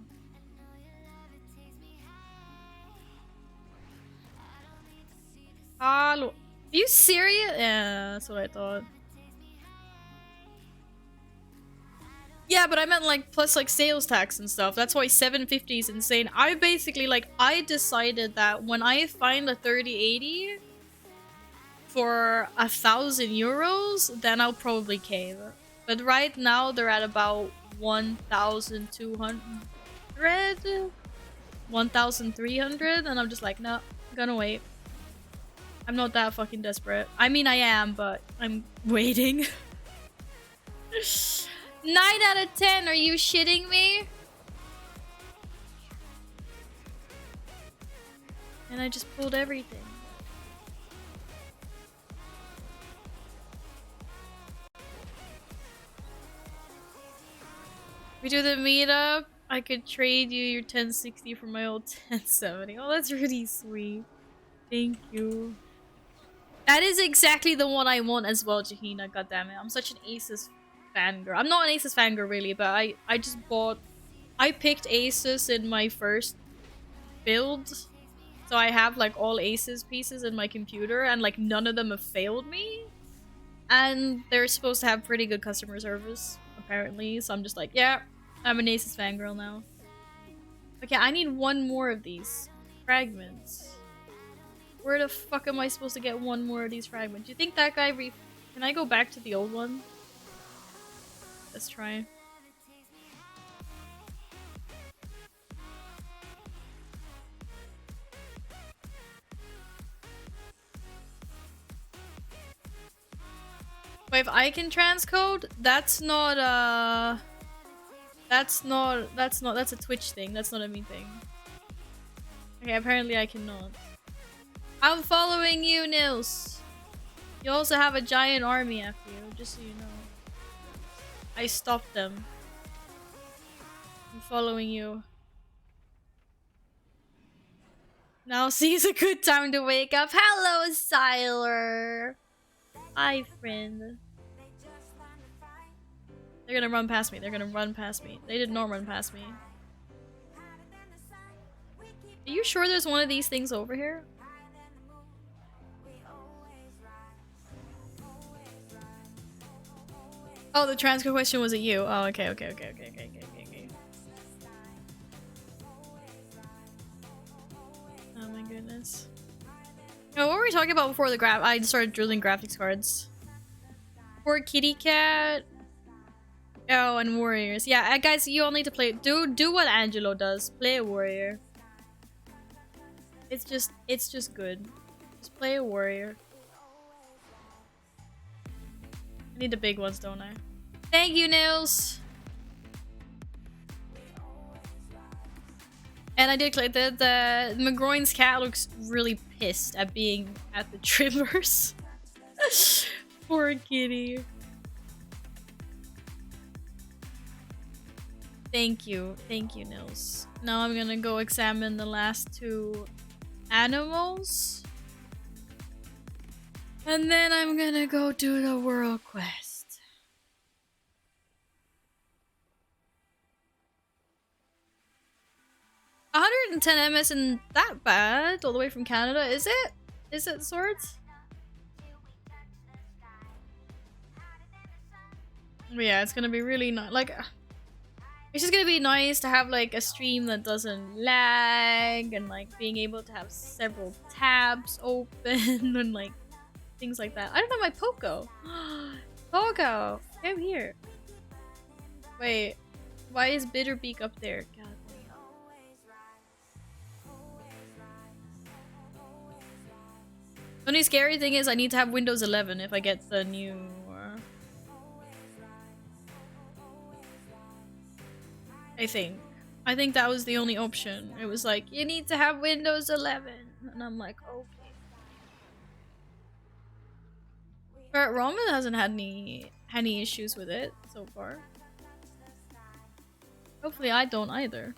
Hello. Are you serious? Yeah, that's what I thought. Yeah, but I meant like plus like sales tax and stuff. That's why 750 is insane. I basically like I decided that when I find a 3080 for 1,000 euros, then I'll probably cave. But right now they're at about 1,200, 1,300, and I'm just like, no, gonna wait. I'm not that fucking desperate. I mean, I am, but I'm waiting. 9 out of 10, are you shitting me? And I just pulled everything. We do the meetup. I could trade you your 1060 for my old 1070. Oh, that's really sweet. Thank you. That is exactly the one I want as well, Jahina. Goddammit. I'm such an Asus fangirl. I'm not an Asus fangirl really, but I just bought... I picked Asus in my first build. So I have like all Asus pieces in my computer and like none of them have failed me. And they're supposed to have pretty good customer service, apparently. So I'm just like, yeah, I'm an Asus fangirl now. Okay, I need 1 more of these fragments. Where the fuck am I supposed to get 1 more of these fragments? Do you think that guy Can I go back to the old one? Let's try. Wait, if I can transcode, that's a Twitch thing. That's not a me thing. Okay, apparently I cannot. I'm following you, Nils. You also have a giant army after you, just so you know. I stopped them. I'm following you. Now seems a good time to wake up. Hello, Siler. Hi, friend. They're gonna run past me. They're gonna run past me. They did not run past me. Are you sure there's one of these things over here? Oh, the transcript question was at you. Oh, okay. Oh my goodness. Oh, what were we talking about before the I started drilling graphics cards? Poor kitty cat. Oh, and warriors. Yeah, guys, you all need to play. Do what Angelo does. Play a warrior. It's just good. Just play a warrior. I need the big ones, don't I? Thank you, Nils. And I did click the McGroin's cat looks really pissed at being at the trimmers. Poor kitty. Thank you, Nils. Now I'm gonna go examine the last two animals. And then I'm gonna go do the world quest. $110 MS isn't that bad all the way from Canada, is it? Is it Swords? Yeah, it's gonna be really nice. Like, it's just gonna be nice to have like a stream that doesn't lag and like being able to have several tabs open and like things like that. I don't have my Poco. Poco, come here. Wait, why is Bitterbeak up there? God. The only scary thing is I need to have Windows 11 if I get the new... I think that was the only option. It was like, you need to have Windows 11. And I'm like, okay. But Roman hasn't had any issues with it so far. Hopefully I don't either.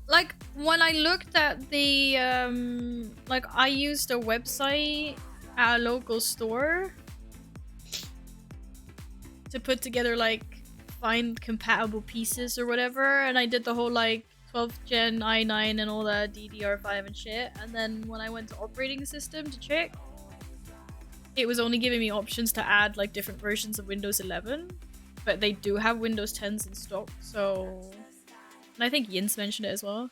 Like, when I looked at the, like, I used a website at a local store to put together, like, find compatible pieces or whatever, and I did the whole, like, 12th gen i9 and all that DDR5 and shit, and then when I went to operating system to check, it was only giving me options to add, like, different versions of Windows 11, but they do have Windows 10s in stock, so... And I think Yin's mentioned it as well.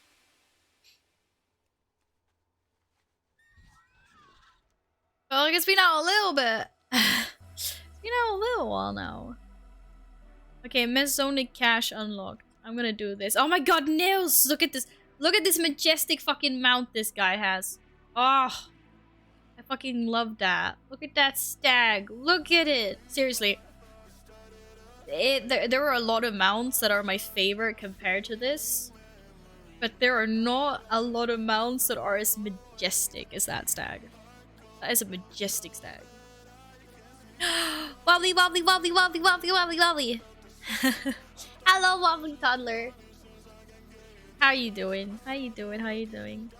Well, like, it's been out a little bit. It's been out a little while now. Okay, Mesonic Cache unlocked. I'm gonna do this. Oh my god, Nils! Look at this. Look at this majestic fucking mount this guy has. Oh, I fucking love that. Look at that stag. Look at it. Seriously. There are a lot of mounts that are my favorite compared to this, but there are not a lot of mounts that are as majestic as that stag. That is a majestic stag. Wobbly, wobbly, wobbly, wobbly, wobbly, wobbly, wobbly. Hello, wobbly toddler. How you doing? How you doing? How you doing?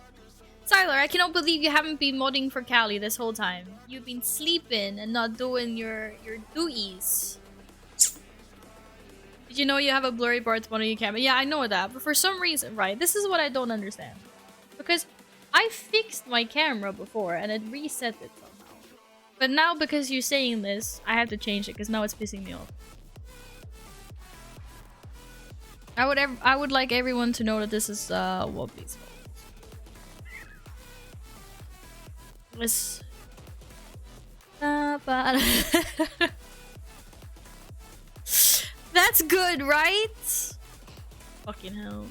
Tyler, I cannot believe you haven't been modding for Cali this whole time. You've been sleeping and not doing your duties. Did you know you have a blurry bar at the bottom of your camera? Yeah, I know that, but for some reason, right, this is what I don't understand. Because I fixed my camera before and it reset it somehow. But now because you're saying this, I have to change it because now it's pissing me off. I would like everyone to know that this is Wobbly's fault. Let's... That's good, right? Fucking hell.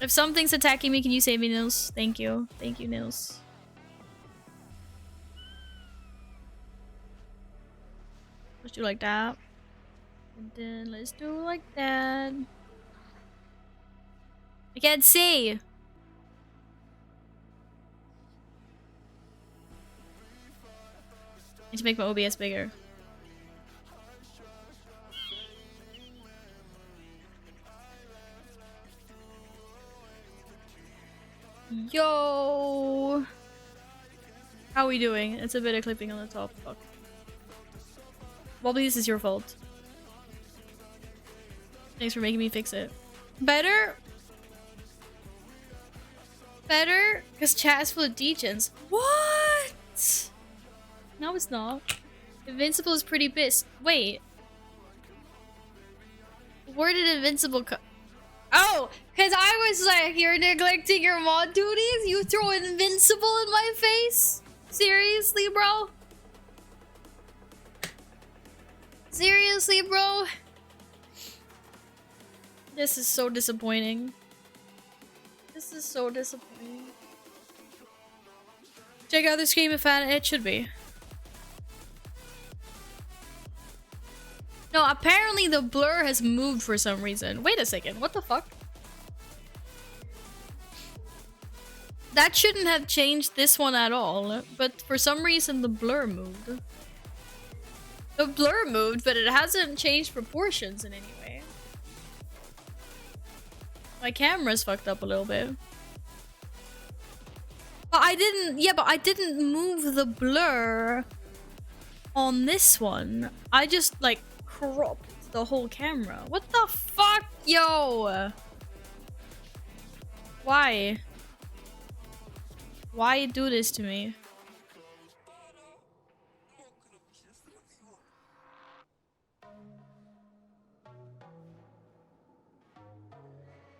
If something's attacking me, can you save me, Nils? Thank you. Thank you, Nils. Let's do like that. And then let's do like that. I can't see! I need to make my OBS bigger. Yo! How are we doing? It's a bit of clipping on the top. Fuck. Wobbly, this is your fault. Thanks for making me fix it. Better? Better? Because chat is full of degens. What? No, it's not. Invincible is pretty pissed. Wait. Where did Invincible come? Oh! Because I was like, you're neglecting your mod duties? You throw Invincible in my face? Seriously, bro? Seriously, bro? This is so disappointing. This is so disappointing. Check out the Scream fan. It should be. No, apparently the blur has moved for some reason. Wait a second, what the fuck? that shouldn't have changed this one at all, but for some reason the blur moved. The blur moved, but it hasn't changed proportions in any way. My camera's fucked up a little bit. But I didn't move the blur on this one. I just like cropped the whole camera. What the fuck, yo? Why? Why do this to me?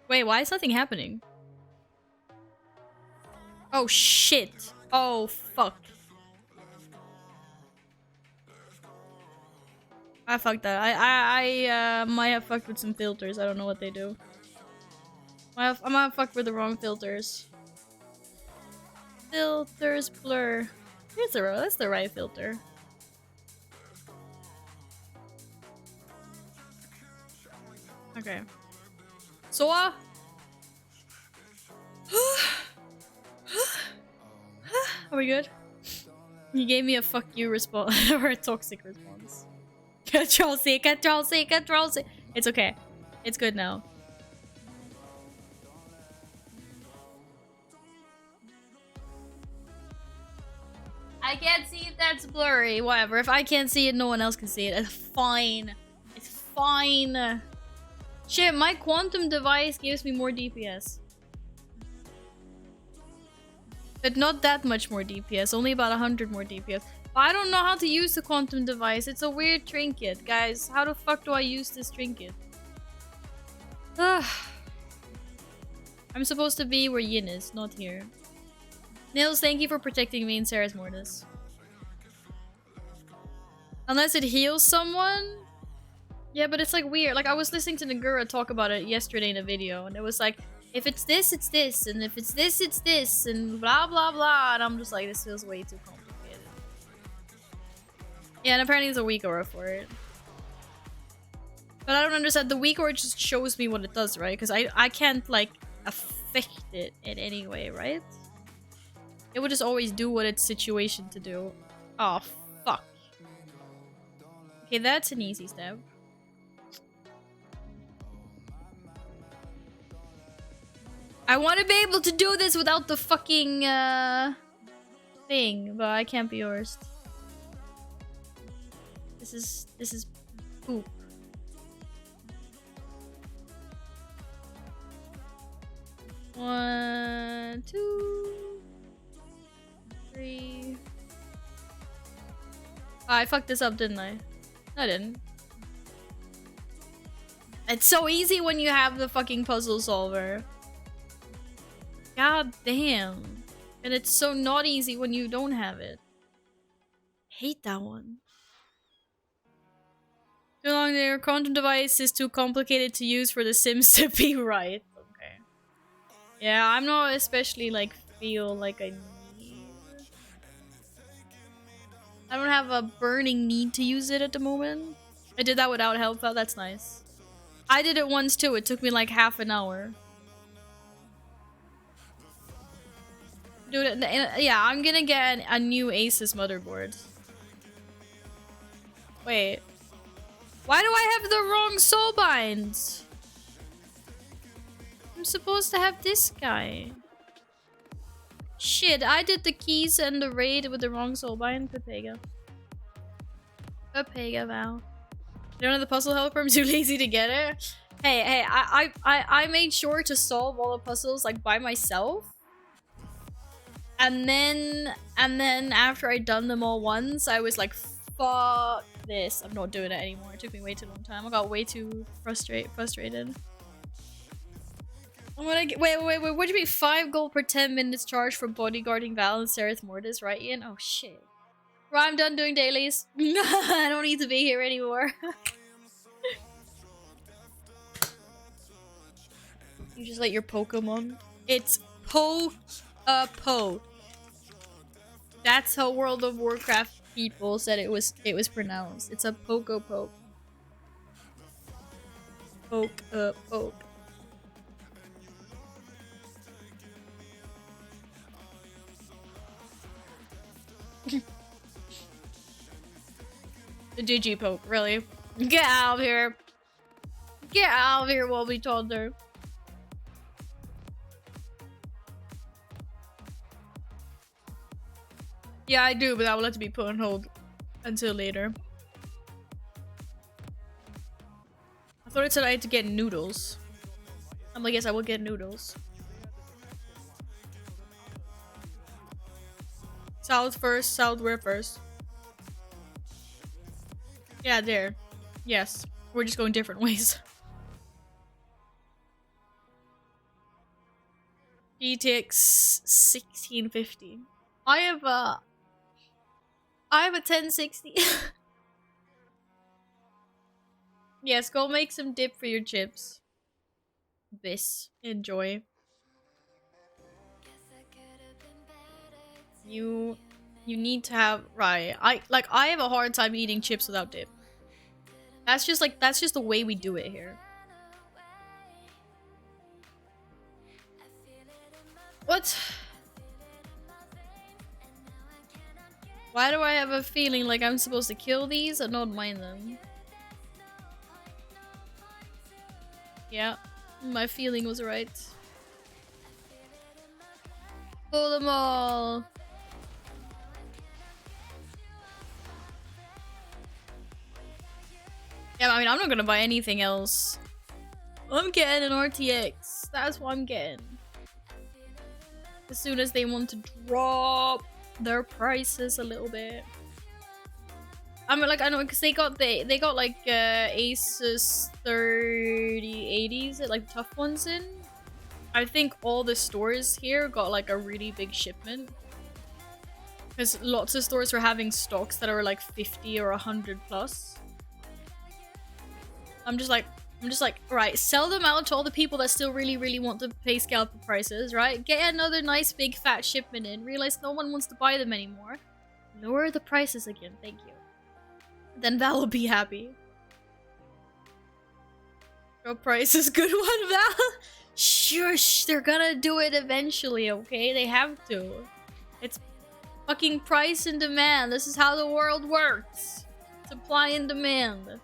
Wait, why is nothing happening? Oh shit. Oh fuck. I fucked that. I might have fucked with some filters. I don't know what they do. I might have fucked with the wrong filters. Filters blur. That's the right filter. Okay. So are we good? You gave me a fuck you response or a toxic response. Control C, Control C, Control C. It's okay. It's good now. I can't see if that's blurry. Whatever. If I can't see it, no one else can see it. It's fine. It's fine. Shit, my quantum device gives me more DPS. But not that much more DPS. Only about 100 more DPS. But I don't know how to use the quantum device. It's a weird trinket. Guys, how the fuck do I use this trinket? I'm supposed to be where Yin is, not here. Nils, thank you for protecting me in Sarah's Mortis. Unless it heals someone? Yeah, but it's like weird. Like I was listening to Nagura talk about it yesterday in a video, and it was like, if it's this, it's this, and if it's this, it's this, and blah blah blah. And I'm just like, this feels way too complicated. Yeah, and apparently there's a weak aura for it. But I don't understand. The weak aura just shows me what it does, right? Because I can't like affect it in any way, right? It would just always do what it's situationed to do. Oh, fuck. Okay, that's an easy step. I want to be able to do this without the fucking thing, but I can't be yours. This is poop. One, two, three. Oh, I fucked this up, didn't I? No, I didn't. It's so easy when you have the fucking puzzle solver. God damn. And it's so not easy when you don't have it. Hate that one. Too long their quantum device is too complicated to use for the Sims to be right. Okay. Yeah, I'm not especially like feel like I need. I don't have a burning need to use it at the moment. I did that without help, though. That's nice. I did it once too. It took me like half an hour. Dude, yeah, I'm gonna get a new Asus motherboard. Wait. Why do I have the wrong soulbinds? I'm supposed to have this guy. Shit, I did the keys and the raid with the wrong soulbind. Pepega. Pepega, Val. You don't have the puzzle helper? I'm too lazy to get it. Hey, I made sure to solve all the puzzles like by myself. And then after I'd done them all once, I was like, fuck this. I'm not doing it anymore. It took me way too long time. I got way too frustrated. I'm gonna get, wait, what do you mean 5 gold per 10 minutes charge for bodyguarding Val and Sereth Mortis, right, Ian? Oh shit. Right, I'm done doing dailies. I don't need to be here anymore. You just like your Pokemon. It's Po. That's how World of Warcraft people said it was pronounced. It's a Poke. Poke. The DG poke, really? Get out of here. Get out of here, what we told her. Yeah, I do, but I will have to be put on hold until later. I thought it said I had to get noodles. I'm like, yes, I will get noodles. Salad first, salad where first? Yeah, there. Yes. We're just going different ways. GTX 1650. I have a 1060. Yes, go make some dip for your chips. This. Enjoy. You need to have I have a hard time eating chips without dip. That's just the way we do it here. What? Why do I have a feeling like I'm supposed to kill these and not mind them? Yeah, my feeling was right. Pull them all. Yeah, I mean, I'm not gonna buy anything else. I'm getting an RTX. That's what I'm getting. As soon as they want to drop their prices a little bit. I mean, like, I know, because they got like Asus 3080s, like tough ones in. I think all the stores here got like a really big shipment. Because lots of stores are having stocks that are like 50 or 100 plus. I'm just like, right, sell them out to all the people that still really want to pay scalper prices, right? Get another nice big fat shipment in. Realize no one wants to buy them anymore. Lower the prices again, thank you. Then Val will be happy. Your price is good one, Val. Shush, they're gonna do it eventually, okay? They have to. It's fucking price and demand. This is how the world works. Supply and demand.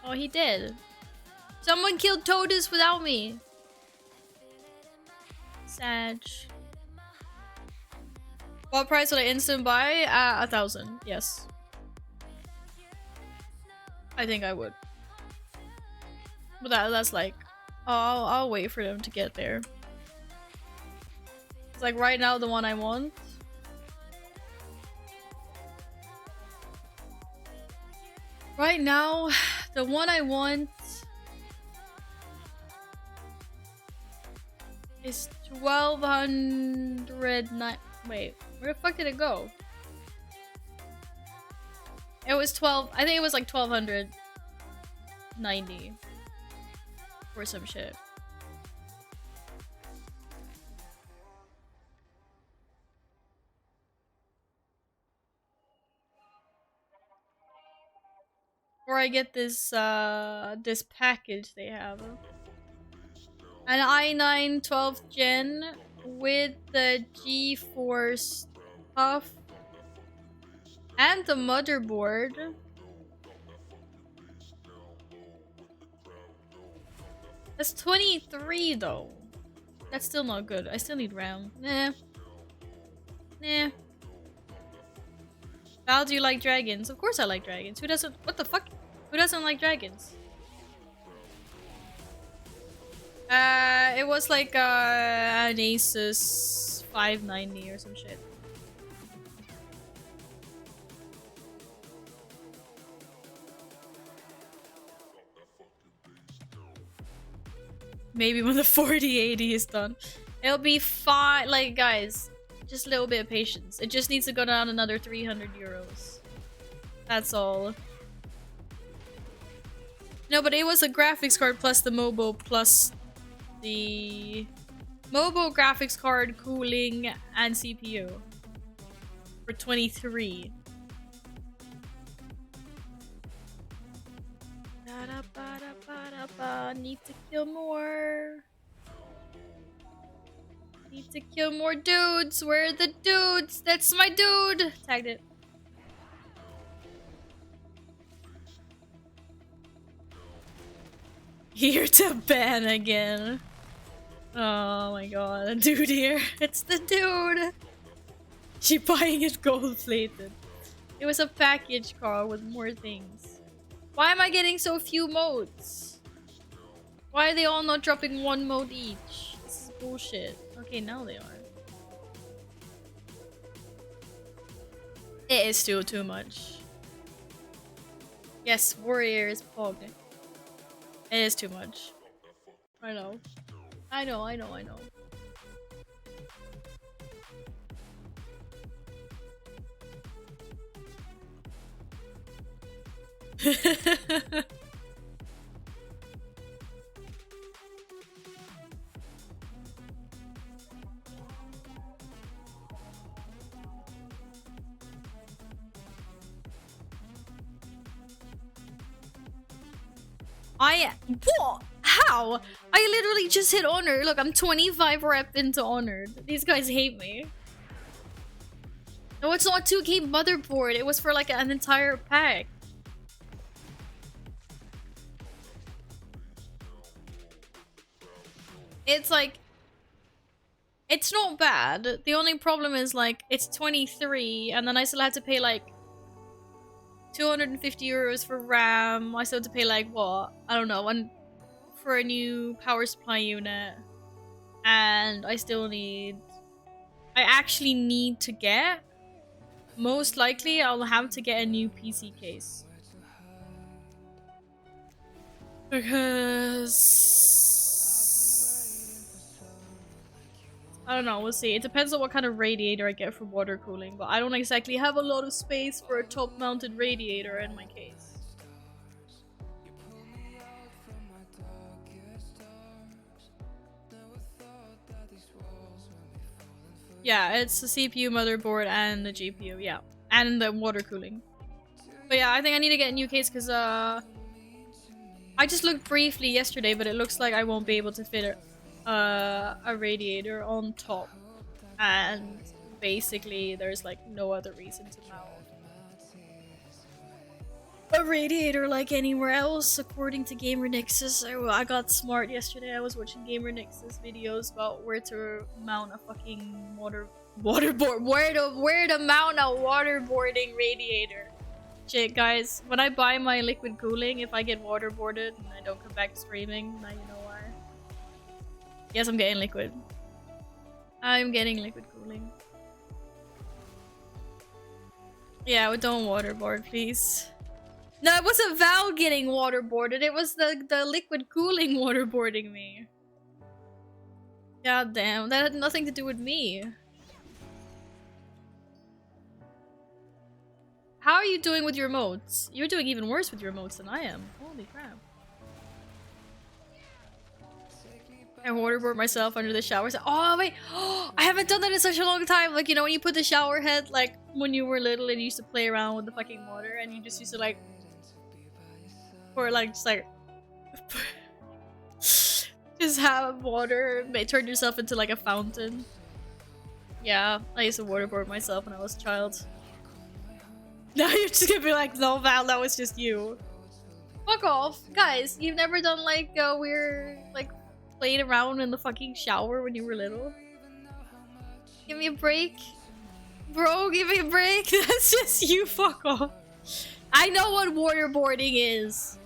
Oh, he did. Someone killed Toadus without me. Sag. What price would I instant buy? 1,000. Yes. I think I would. But that's like, I'll wait for them to get there. It's like right now the one I want. Right now, the one I want is 1,209. Wait, where the fuck did it go? It was 12. I think it was like 1,290 or some shit. Or I get this this package they have. An i9 12th gen with the GeForce stuff and the motherboard. That's 23 though. That's still not good. I still need RAM. Nah. Nah. Val, do you like dragons? Of course I like dragons. Who doesn't? What the fuck? Who doesn't like dragons? It was like an Asus 590 or some shit. Maybe when the 4080 is done. It'll be fine. Like, guys, just a little bit of patience. It just needs to go down another 300 euros. That's all. No, but it was a graphics card plus the mobile plus the mobile graphics card, cooling, and CPU for 23. Need to kill more. Need to kill more dudes. Where are the dudes? That's my dude. Tagged it. Here to ban again. Oh my god, a dude here. It's the dude. She buying it gold plated. It was a package car with more things. Why am I getting so few modes? Why are they all not dropping one mode each? This is bullshit. Okay, now they are. It is still too much. Yes, warrior is pog. It is too much. I know. I know. What? How? I literally just hit honor. Look, I'm 25 rep into honored. These guys hate me. No, it's not 2K motherboard. It was for like an entire pack. It's like... It's not bad. The only problem is like, it's 23 and then I still have to pay like 250 euros for RAM. I still have to pay like what? I don't know, for a new power supply unit. And I still need... I actually need to get... Most likely I'll have to get a new PC case. Because... I don't know, we'll see. It depends on what kind of radiator I get for water cooling, but I don't exactly have a lot of space for a top-mounted radiator in my case. Yeah, it's the CPU, motherboard, and the GPU, yeah. And the water cooling. But yeah, I think I need to get a new case because, I just looked briefly yesterday, but it looks like I won't be able to fit a radiator on top. And basically, there's like no other reason to mount a radiator like anywhere else, according to Gamer Nexus. I got smart yesterday. I was watching Gamer Nexus videos about where to mount a fucking waterboard. Where to mount a waterboarding radiator. Shit, guys. When I buy my liquid cooling, if I get waterboarded and I don't come back screaming, now you know why. Yes, I'm getting liquid. I'm getting liquid cooling. Yeah, don't waterboard, please. No, it wasn't Val getting waterboarded. It was the liquid cooling waterboarding me. God damn, that had nothing to do with me. How are you doing with your modes? You're doing even worse with your modes than I am. Holy crap. I waterboard myself under the shower. Oh wait, I haven't done that in such a long time. Like, you know, when you put the shower head, like when you were little and you used to play around with the fucking water and you just used to like, or like just like, just have water, turn yourself into like a fountain. Yeah, I used to waterboard myself when I was a child. Now you're just gonna be like, no Val, that was just you. Fuck off. Guys, you've never done like a weird, like, played around in the fucking shower when you were little? Give me a break. Bro, give me a break. That's just you, fuck off. I know what waterboarding is.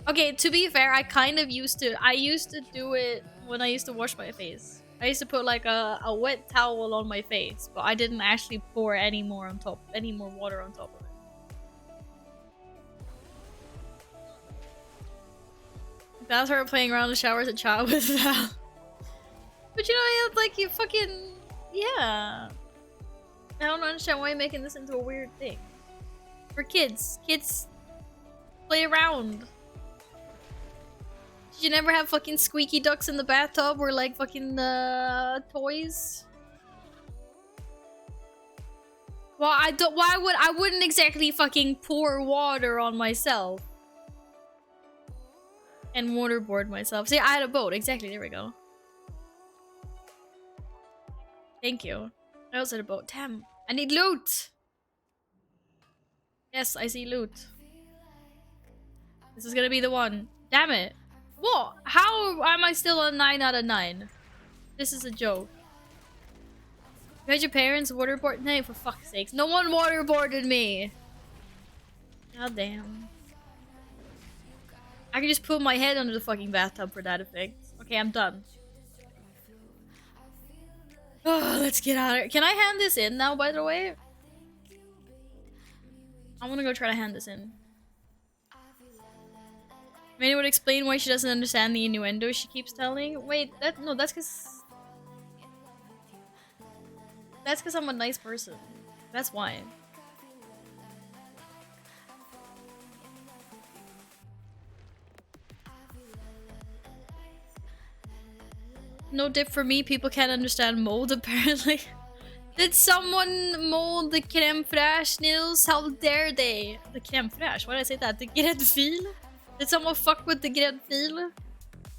Okay, to be fair, I kind of used to. I used to do it when I used to wash my face. I used to put like a wet towel on my face, but I didn't actually pour any more water on top of it. Val started playing around in the shower as a child with Val. But you know, like, you fucking... Yeah. I don't understand why you're making this into a weird thing. For kids. Kids play around. Did you never have fucking squeaky ducks in the bathtub or like fucking toys? Well, I wouldn't exactly fucking pour water on myself. And waterboard myself. See, I had a boat. Exactly, there we go. Thank you. I also had a boat. Damn. I need loot! Yes, I see loot. This is gonna be the one. Damn it. What? How am I still a 9 out of 9? This is a joke. You had your parents waterboard? No, for fuck's sakes. No one waterboarded me! God damn. I can just put my head under the fucking bathtub for that effect. Okay, I'm done. Oh, let's get out of here. Can I hand this in now, by the way? I want to go try to hand this in. Maybe would explain why she doesn't understand the innuendo she keeps telling. Wait, that's because I'm a nice person. That's why. No dip for me. People can't understand mold apparently. Did someone mold the creme fraiche, Nils? How dare they? The creme fraiche? Why did I say that? The gräddfil? Did someone fuck with the gräddfil?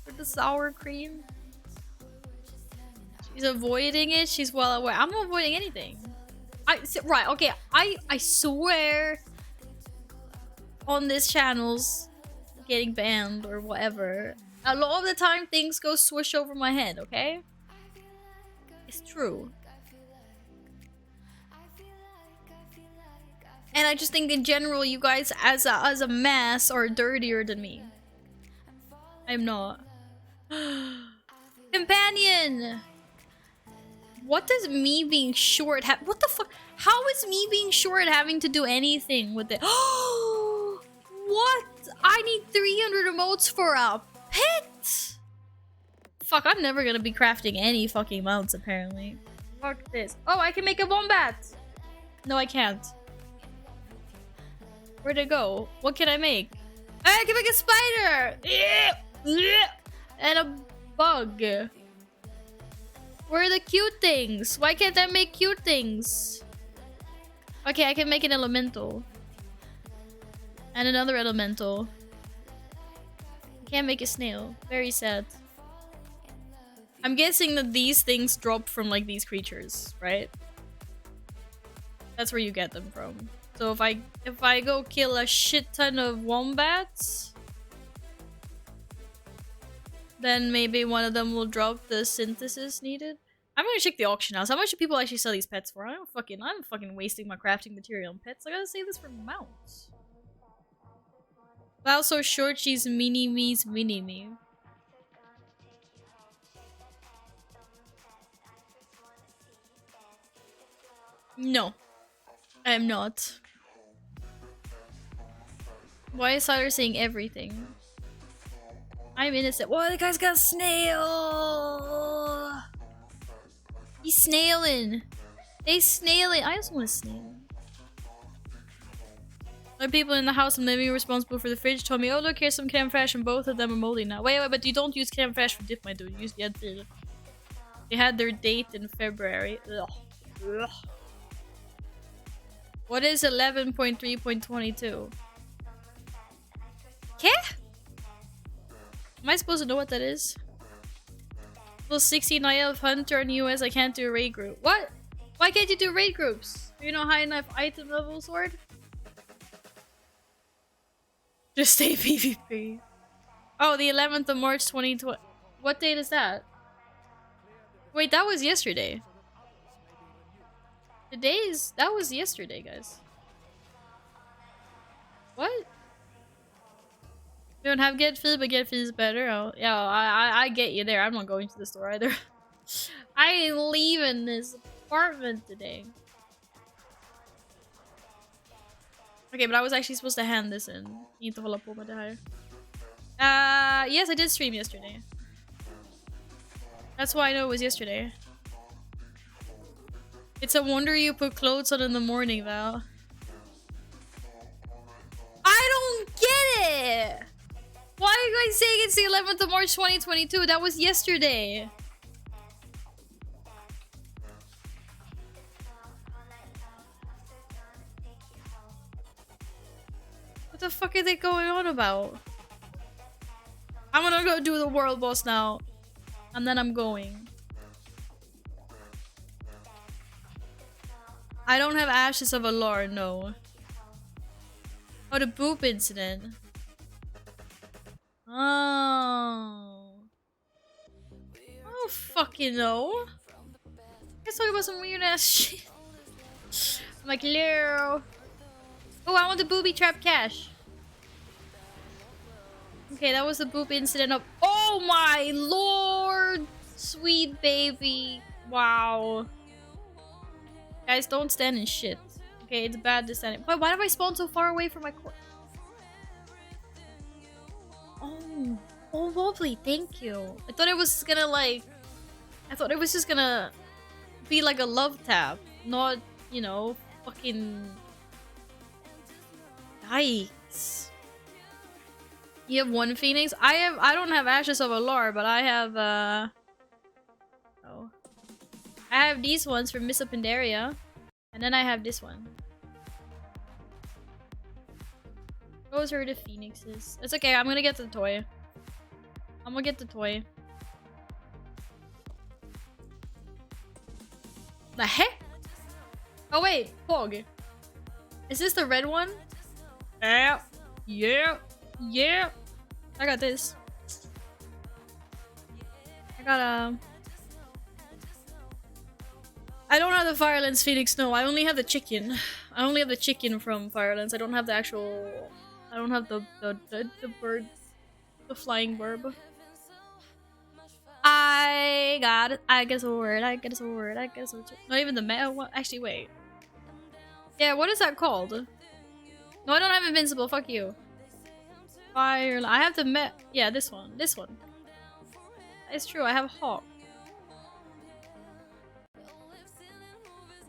With the sour cream? She's avoiding it. She's well aware. I'm not avoiding anything. Right, okay. I swear on this channel's getting banned or whatever. A lot of the time things go swoosh over my head, okay? It's true. And I just think in general you guys as a mass are dirtier than me. I'm not. Companion! What does me being short have? What the fuck? How is me being short having to do anything with it? Oh, what? I need 300 emotes for a pet? Fuck, I'm never gonna be crafting any fucking mounts apparently. Fuck this. Oh, I can make a wombat! No, I can't. Where'd it go? What can I make? I can make a spider! And a bug. Where are the cute things? Why can't I make cute things? Okay, I can make an elemental. And another elemental. I can't make a snail. Very sad. I'm guessing that these things drop from like these creatures, right? That's where you get them from. So if I go kill a shit ton of wombats, then maybe one of them will drop the synthesis needed. I'm gonna check the auction house. How much do people actually sell these pets for? I'm fucking wasting my crafting material on pets. I gotta save this for mounts. Wow, so short she's mini-me's mini-me. No. I am not. Why is Tyler saying everything? I'm innocent. Whoa, the guy's got a snail! He's snailing! They snailing! I just want to snail. The people in the house I'm living responsible for the fridge told me, oh look, here's some creme fraiche and both of them are moldy now. Wait, but you don't use creme fraiche for dip, my dude. Use gräddfil. They had their date in February. Ugh. Ugh. What is 11.3.22? Okay? Am I supposed to know what that is? Well, 16 I have Hunter in US, I can't do a raid group. What? Why can't you do raid groups? Do you know high enough item level sword? Just stay PvP. Oh, the 11th of March 2020. What date is that? Wait, that was yesterday. That was yesterday, guys. What? You don't have gräddfil, but gräddfil is better. Oh, yeah, I get you there. I'm not going to the store either. I ain't leaving this apartment today. Okay, but I was actually supposed to hand this in. Inte hålla på med det här. Yes, I did stream yesterday. That's why I know it was yesterday. It's a wonder you put clothes on in the morning, Val. I don't get it! Why are you guys saying it's the 11th of March 2022? That was yesterday. What the fuck are they going on about? I'm gonna go do the world boss now. And then I'm going. I don't have Ashes of Allure, no. Oh, the boop incident. Oh. I don't fucking know. Let's talk about some weird ass shit. I'm like, Lero. Oh, I want the booby trap cash. Okay, that was the boop incident of. Oh my lord! Sweet baby. Wow. Guys, don't stand in shit. Okay, it's bad to stand in. Why did I spawn so far away from my core? Oh. Oh, lovely. Thank you. I thought it was gonna, like. I thought it was just gonna be like a love tap. Not, you know, fucking. Yikes. You have one Phoenix? I don't have Ashes of Allure, but I have oh. I have these ones from Miss Pandaria. And then I have this one. Those are the Phoenixes. It's okay, I'm gonna get the toy. I'm gonna get the toy. The heck? Oh wait, Pog. Is this the red one? Yeah. Yeah. Yeah. I got this. I got I don't have the Firelands Phoenix, no. I only have the chicken. I only have the chicken from Firelands. I don't have the actual... I don't have the bird. The flying burb. I got it. I get a sword. I get a sword. I get a sword. Not even the meta. Actually, wait. Yeah, what is that called? No, I don't have invincible. Fuck you. Fire. I have the yeah, this one. This one. It's true. I have Hawk.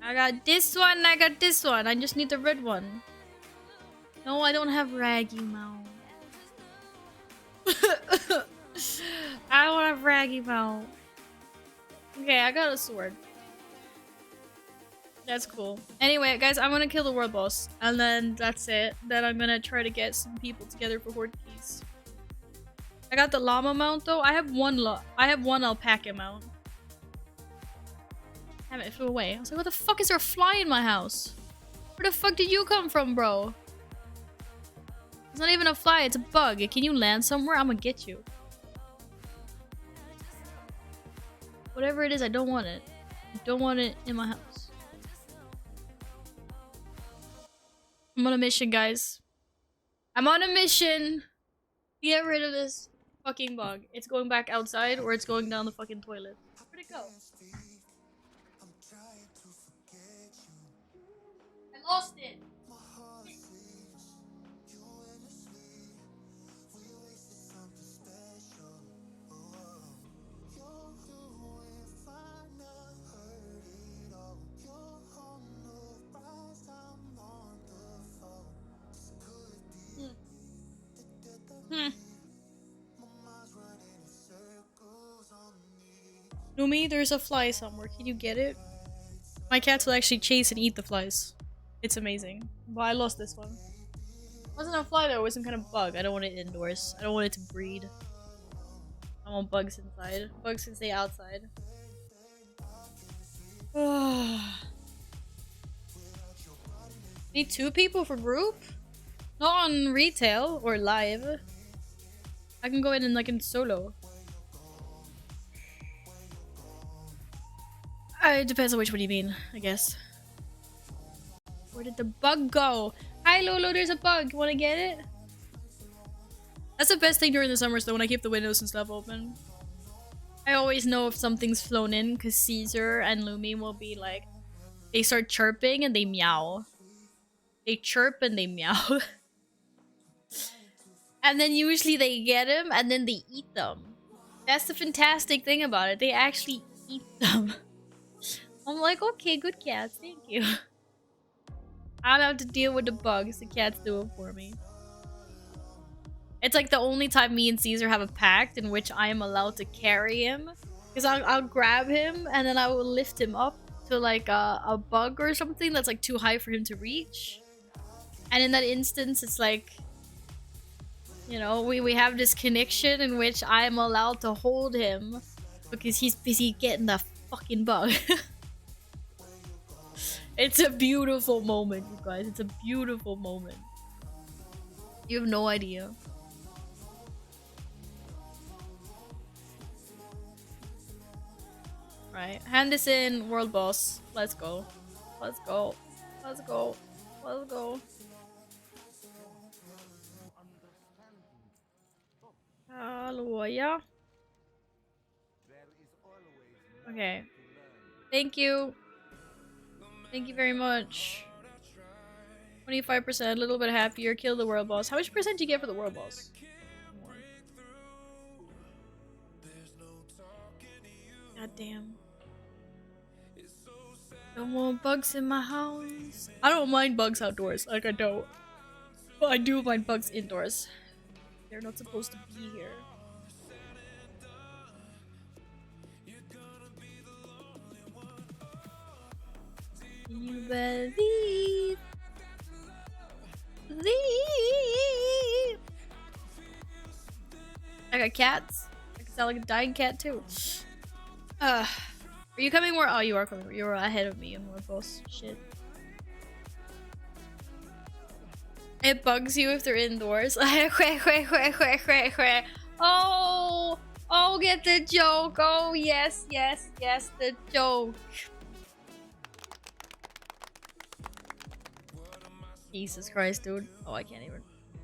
I got this one. I got this one. I just need the red one. No, I don't have Raggy Mount. I don't have Raggy Mount. Okay, I got a sword. That's cool. Anyway, guys, I'm gonna kill the world boss, and then that's it. Then I'm gonna try to get some people together for horde keys. I got the llama mount though. I have one alpaca mount. Damn it, it flew away. I was like, what the fuck is there a fly in my house? Where the fuck did you come from, bro? It's not even a fly, it's a bug. Can you land somewhere? I'm gonna get you. Whatever it is, I don't want it. I don't want it in my house. I'm on a mission, guys. I'm on a mission. Get rid of this fucking bug. It's going back outside or it's going down the fucking toilet. Where'd it go? I lost it. Numi, there's a fly somewhere. Can you get it? My cats will actually chase and eat the flies. It's amazing. But I lost this one. It wasn't a fly though, it was some kind of bug. I don't want it indoors. I don't want it to breed. I want bugs inside. Bugs can stay outside. Need 2 people for group? Not on retail or live. I can go in and like in solo. It depends on which one you mean, I guess. Where did the bug go? Hi Lolo, there's a bug. Wanna get it? That's the best thing during the summers though, when I keep the windows and stuff open. I always know if something's flown in because Caesar and Lumi will be like, they start chirping and they meow. They chirp and they meow. And then usually they get them and then they eat them. That's the fantastic thing about it. They actually eat them. I'm like, okay, good cats, thank you. I don't have to deal with the bugs, the cats do it for me. It's like the only time me and Caesar have a pact in which I am allowed to carry him. Because I'll grab him and then I will lift him up to like a bug or something that's like too high for him to reach. And in that instance, it's like, you know, we have this connection in which I am allowed to hold him because he's busy getting the fucking bug. It's a beautiful moment, you guys. It's a beautiful moment. You have no idea. Right, hand this in, world boss. Let's go. Let's go. Let's go. Let's go. Hallelujah. Okay. Thank you. Thank you very much. 25%, a little bit happier. Kill the world boss. How much percent do you get for the world boss? More. God damn. Don't want bugs in my house. I don't mind bugs outdoors. Like, I don't. But I do mind bugs indoors. They're not supposed to be here. You believe. Leave. I got cats. I can sound like a dying cat too. Are you coming where? Oh, you are coming. You're ahead of me in World Boss. Shit. It bugs you if they're indoors. Oh, oh, get the joke. Oh, yes, yes, yes, the joke. Jesus Christ, dude. Oh, I can't even.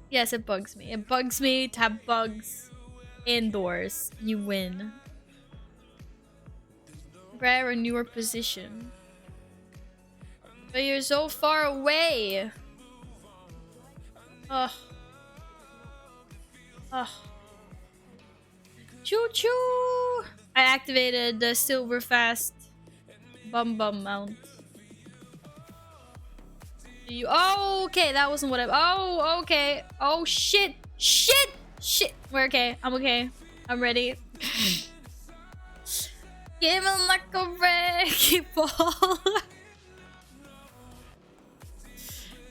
Yes, it bugs me. It bugs me to have bugs indoors. You win. Grab a newer position. But you're so far away. Ugh. Ugh. Choo choo! I activated the silver fast bum mount. You oh okay, that wasn't what I oh okay. Oh shit! Shit! Shit! We're okay. I'm okay. I'm ready. Give him like a wrecking ball.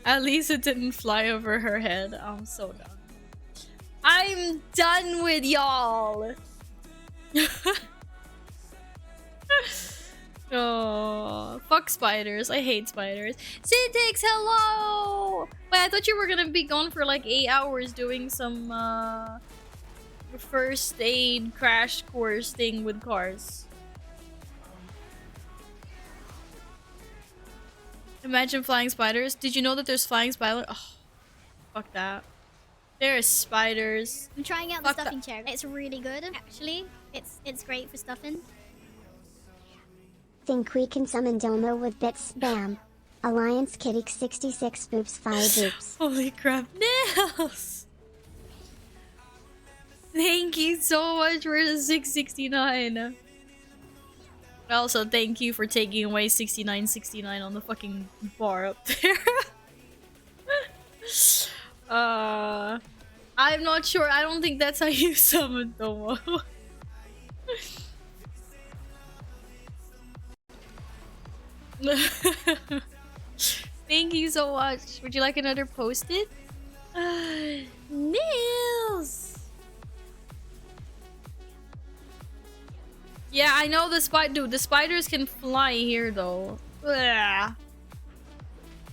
At least it didn't fly over her head. I'm so done. I'm done with y'all. Oh, fuck spiders. I hate spiders. Syntax, hello! Wait, I thought you were gonna be gone for like 8 hours doing some first aid crash course thing with cars. Imagine flying spiders. Did you know that there's flying spiders? Oh, fuck that. There's spiders. I'm trying out the stuffing chair. It's really good, actually. It's great for stuffing. Think we can summon Domo with bits spam. Alliance Kitty 66 boops 5 boops. Holy crap. Nails! Thank you so much for the 669. Also, thank you for taking away 6969 on the fucking bar up there. I'm not sure. I don't think that's how you summon Tomo. Thank you so much. Would you like another post-it? Nails! Yeah, I know the dude, the spiders can fly here though. Ugh.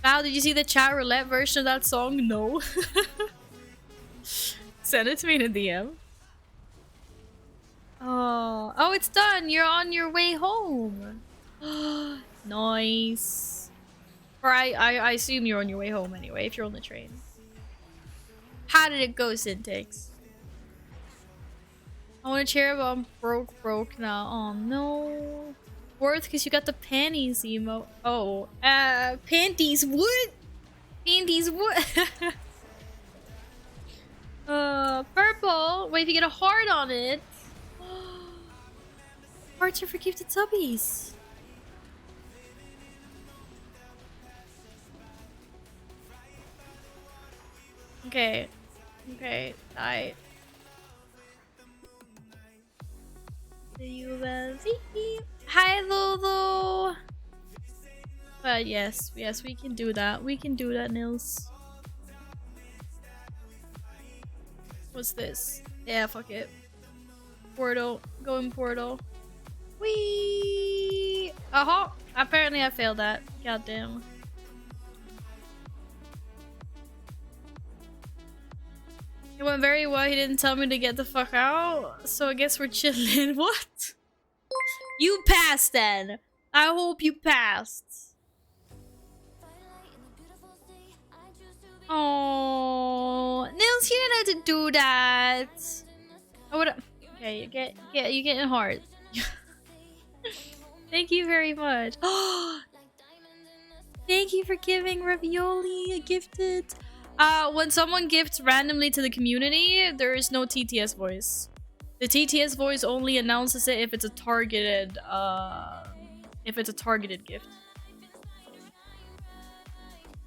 Wow, did you see the chat roulette version of that song? No. Send it to me in a DM. Oh, it's done. You're on your way home. Nice. Or I assume you're on your way home anyway, if you're on the train. How did it go, Syntax? I want to cheer, but I'm broke now. Oh no. Worth, because you got the panties emo. Oh, panties what? Panties what? Purple. Wait, if you get a heart on it. Hearts are for gifted subbies. Okay. Okay, I. Hi, Lulu. But yes, we can do that. We can do that, Nils. What's this? Yeah, fuck it. Portal. Going portal. Whee! Oh, apparently I failed that. Goddamn. It went very well. He didn't tell me to get the fuck out, so I guess we're chilling. What? You passed then. I hope you passed. Oh, Nils, you didn't have to do that. I would. Okay, you're getting hard. Thank you very much. Thank you for giving Ravioli a gifted. When someone gifts randomly to the community, there is no TTS voice. The TTS voice only announces it if it's a targeted gift.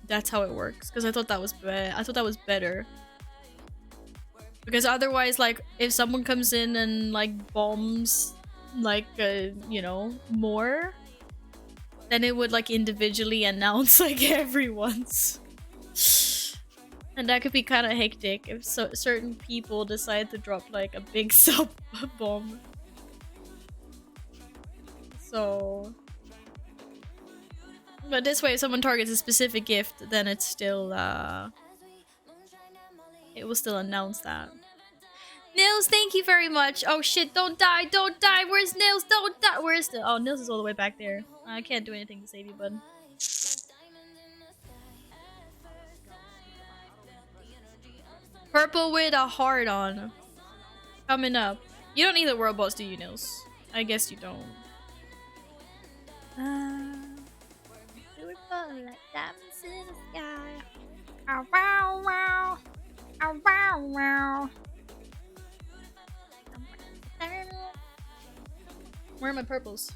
That's how it works. Because I thought that was better. Because otherwise, like, if someone comes in and like bombs, like, you know, more, then it would like individually announce like everyone's. And that could be kind of hectic if certain people decide to drop like a big sub bomb. So, but this way, if someone targets a specific gift, then it's still it will still announce that. Nils, thank you very much. Oh shit! Don't die! Don't die! Where's Nils? Don't die! Where's the? Oh, Nils is all the way back there. I can't do anything to save you, bud. Purple with a heart on. Coming up. You don't need the world boss, do you, Nils? I guess you don't. Like diamonds in the sky. Ow, wow, wow. Ow, wow, wow. Where are my purples?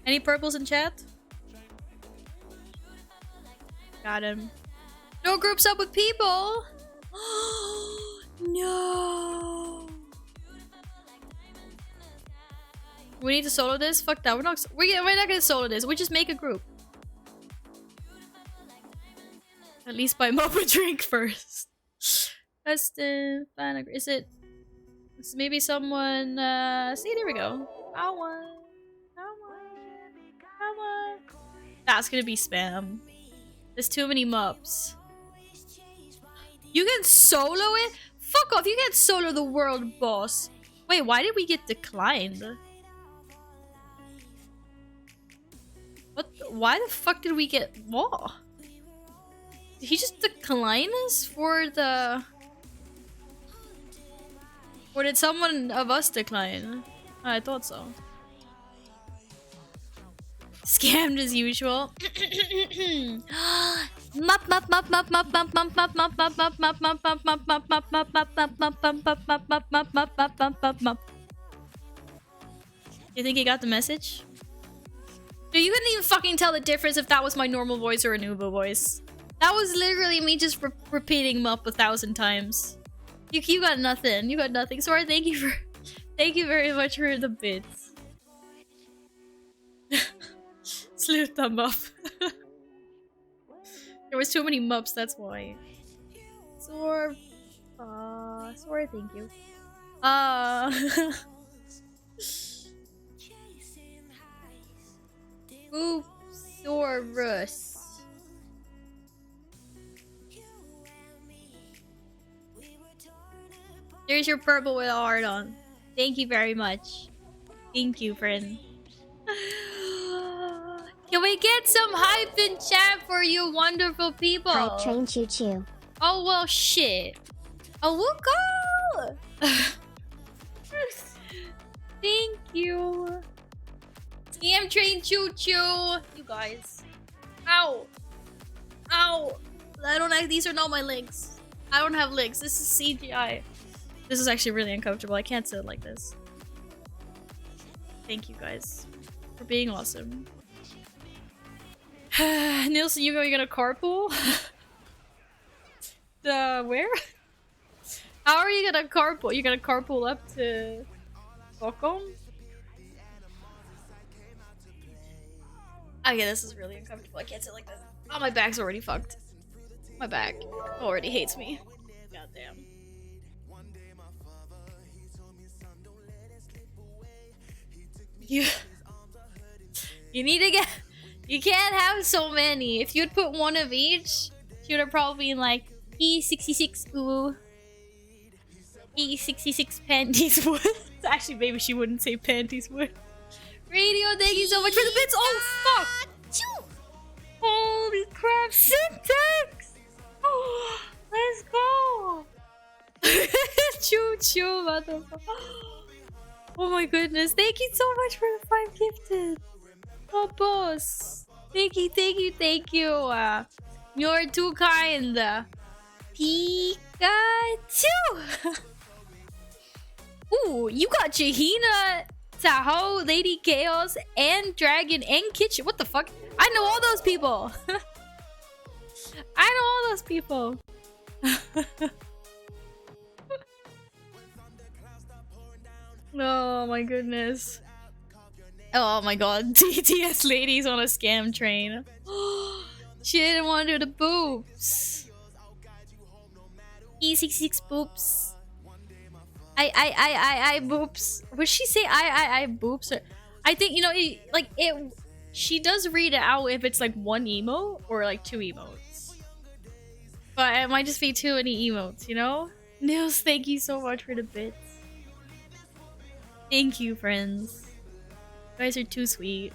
Any purples in chat? Got him. No groups up with people! No! We need to solo this? Fuck that. We're not gonna solo this. We just make a group. At least buy Mob a drink first. That's the plan. Is it? It's maybe someone. See, there we go. I want. That's gonna be spam. There's too many mobs. You can solo it? Fuck off! You can't solo the world boss. Wait, why did we get declined? What? Why the fuck did we get? What? Did he just decline us for the? Or did someone of us decline? I thought so. Scammed as usual. You think he got the message? Dude, you couldn't even fucking tell the difference if that was my normal voice or a Nubo voice. That was literally me just repeating Mup 1,000 times. You got nothing. You got nothing. Sorry, thank you very much for the bits. Sluta Mup. There was too many Mups, that's why. Sorry, thank you. Oosaurus. There's your purple with a heart on. Thank you very much. Thank you, friend. Can we get some hype in chat for you wonderful people? Hype train choo choo. Oh, well, shit. Oh, we'll go! Thank you. TM train choo choo. You guys. Ow. Ow. I don't have, these are not my legs. I don't have legs. This is CGI. This is actually really uncomfortable. I can't sit like this. Thank you guys for being awesome. Nielsen, you're gonna carpool? Where? How are you gonna carpool? You're gonna carpool up to Stockholm? Okay, this is really uncomfortable. I can't sit like this. Oh, my back's already fucked. My back already hates me. Goddamn. You need to get. You can't have so many. If you'd put one of each, she would have probably been like E66 ooh. E66 panties would. Actually, maybe she wouldn't say panties would. Radio, thank you so much for the bits. Oh fuck! Holy crap! Syntax! Oh, let's go! Choo choo, motherfucker. Oh my goodness! Thank you so much for the 5 gifted. Oh, boss. Thank you, thank you, thank you. You're too kind. Pikachu. Ooh, you got Jahina, Tahoe, Lady Chaos, and Dragon, and Kitchen. What the fuck? I know all those people. I know all those people. Oh my goodness. Oh my god, TTS ladies on a scam train. She didn't want to do the boobs. E66 boobs. I boobs. Would she say I boobs? Or I think, you know, she does read it out if it's like one emote or like 2 emotes. But it might just be too many emotes, you know? Nils, thank you so much for the bits. Thank you, friends. You guys are too sweet.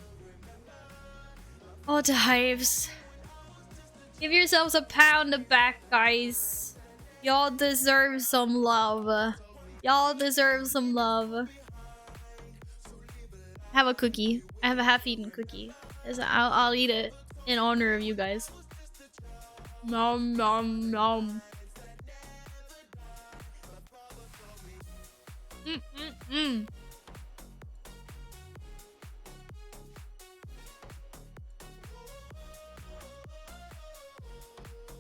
Oh, to hives. Give yourselves a pound of back, guys. Y'all deserve some love. Y'all deserve some love. Have a cookie. I have a half-eaten cookie. I'll eat it in honor of you guys. Nom nom nom.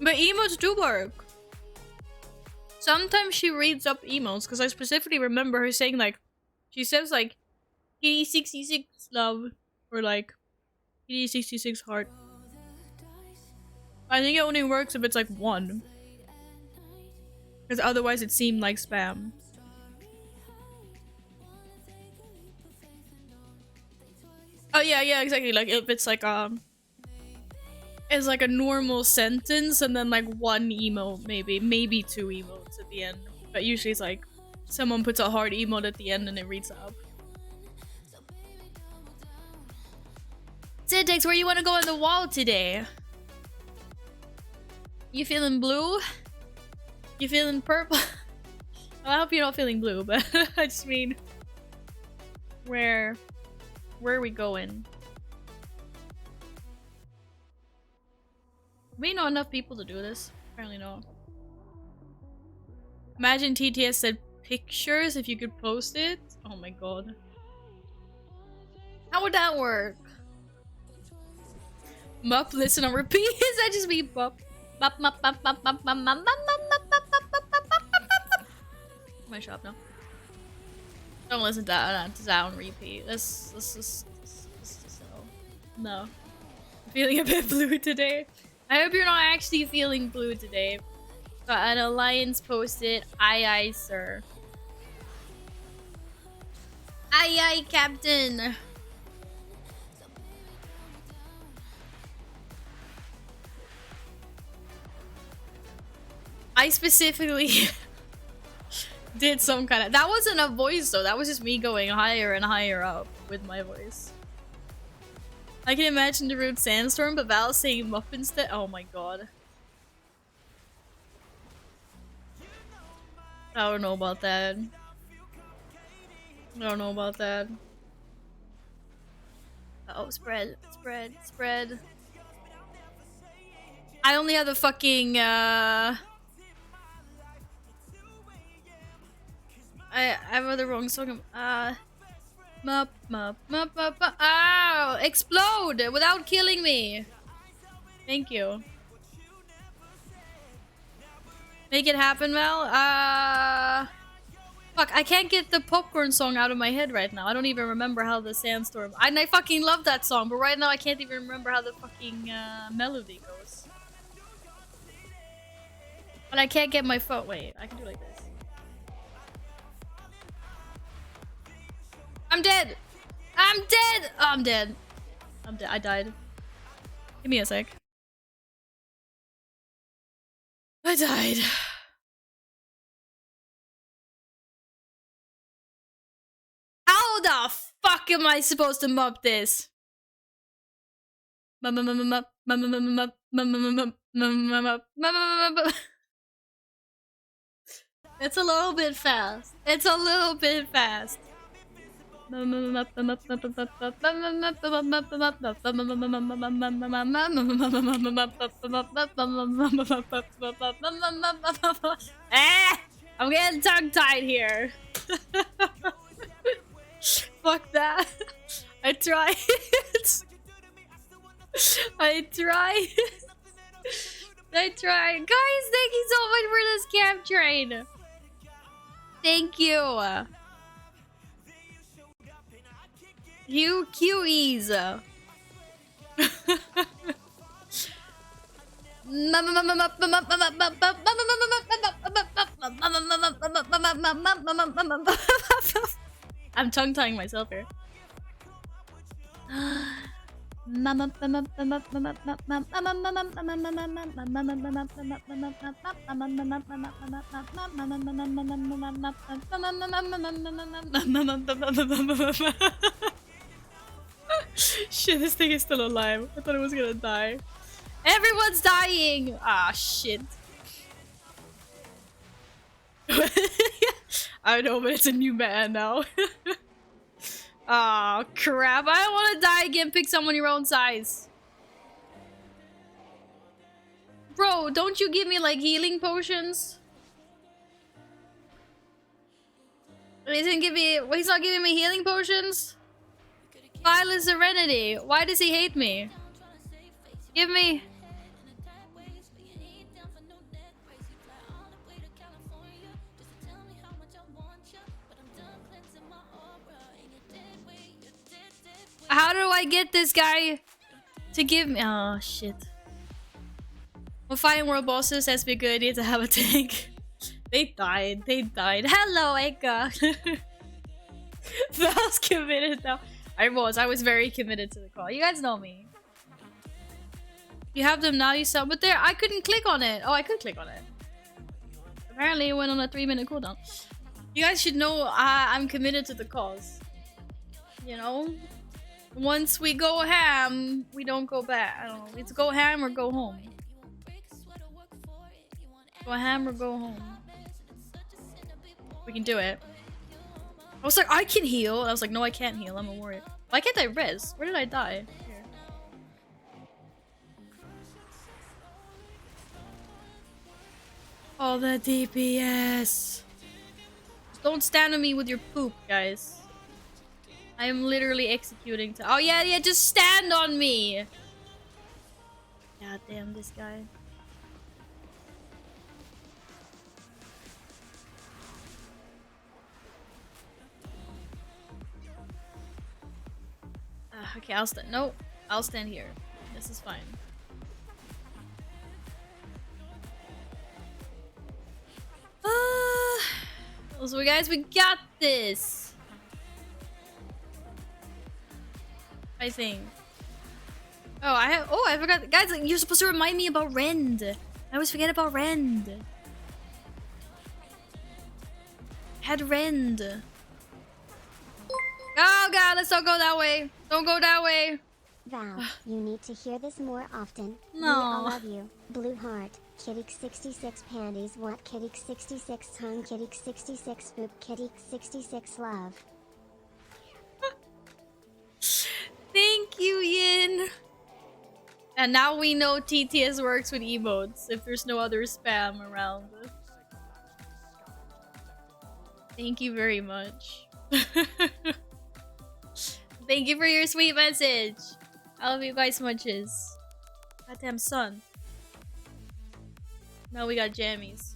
But emotes do work. Sometimes she reads up emotes because I specifically remember her saying like, she says like, kitty66 love or like, kitty66 heart. I think it only works if it's like 1. Because otherwise it seemed like spam. Oh yeah, exactly. Like if it's like it's like a normal sentence and then like 1 emote, maybe 2 emotes at the end. But usually it's like someone puts a hard emote at the end and it reads up. Syntax, where you want to go on the wall today? You feeling blue? You feeling purple? Well, I hope you're not feeling blue, but I just mean, where are we going? We know enough people to do this. Apparently not. Imagine TTS said pictures if you could post it. Oh my god. How would that work? Mup, listen on repeat. Is that just me? Mup. Mup, mup, mup, mup, mup, mup, mup, mup, mup. My shop now. Don't listen to that on repeat. This no. I'm feeling a bit blue today. I hope you're not actually feeling blue today. But an alliance posted, aye, sir. Aye, captain. I specifically did some kind of... That wasn't a voice though. That was just me going higher and higher up with my voice. I can imagine the rude sandstorm, but Val saying mup instead. Oh my god. I don't know about that. I don't know about that. Oh, spread. I only have the fucking, I have the wrong song. Mup. Ow! Explode without killing me. Thank you. Make it happen, Val. Fuck, I can't get the popcorn song out of my head right now. I don't even remember how the sandstorm... I fucking love that song, but right now I can't even remember how the fucking melody goes. But I can't get my phone. Wait, I can do like this. I'm dead! I'm dead! Oh, I'm dead. I died. Give me a sec. I died. How the fuck am I supposed to mop this? It's a little bit fast. It's a little bit fast. I'm getting tongue-tied here. Fuck that. I tried. I tried. I tried. Guys, thank you so much for this camp train. Thank you. You cuties. I'm tongue-tying myself here. Shit, this thing is still alive. I thought it was gonna die. Everyone's dying! Ah, shit. I know, but it's a new man now. Oh crap, I don't want to die again. Pick someone your own size. Bro, don't you give me like healing potions? He's not giving me healing potions? Violet Serenity, why does he hate me? Give me... How do I get this guy to give me... Oh, shit. When fighting world bosses, that's be a good idea to have a tank. They died. They died. Hello, Eka. I was committed now. I was very committed to the call. You guys know me. You have them now, you saw, but there, I couldn't click on it. Oh, I could click on it. Apparently it went on a 3-minute cooldown. You guys should know I'm committed to the cause. You know? Once we go ham, we don't go back. I don't know. It's go ham or go home. Go ham or go home. We can do it. I was like, I can heal. I was like, no, I can't heal. I'm a warrior. Why can't I res? Where did I die? Here. Oh, the DPS. Don't stand on me with your poop, guys. I am literally executing to— oh yeah, just stand on me! God damn this guy. Okay, I'll stand— no, I'll stand here. This is fine. So guys, we got this! I think. Oh, I forgot. Guys, you're supposed to remind me about Rend. I always forget about Rend. Had Rend. Oh god, let's not go that way. Don't go that way. Val, you need to hear this more often. No. We all love you. Blue heart, Kitty66 panties, what Kitty66 tongue, Kitty66 boop, Kitty66 love. Thank you, Yin. And now we know TTS works with emotes if there's no other spam around. Thank you very much. Thank you for your sweet message. I love you guys muches. Goddamn son. Now we got jammies.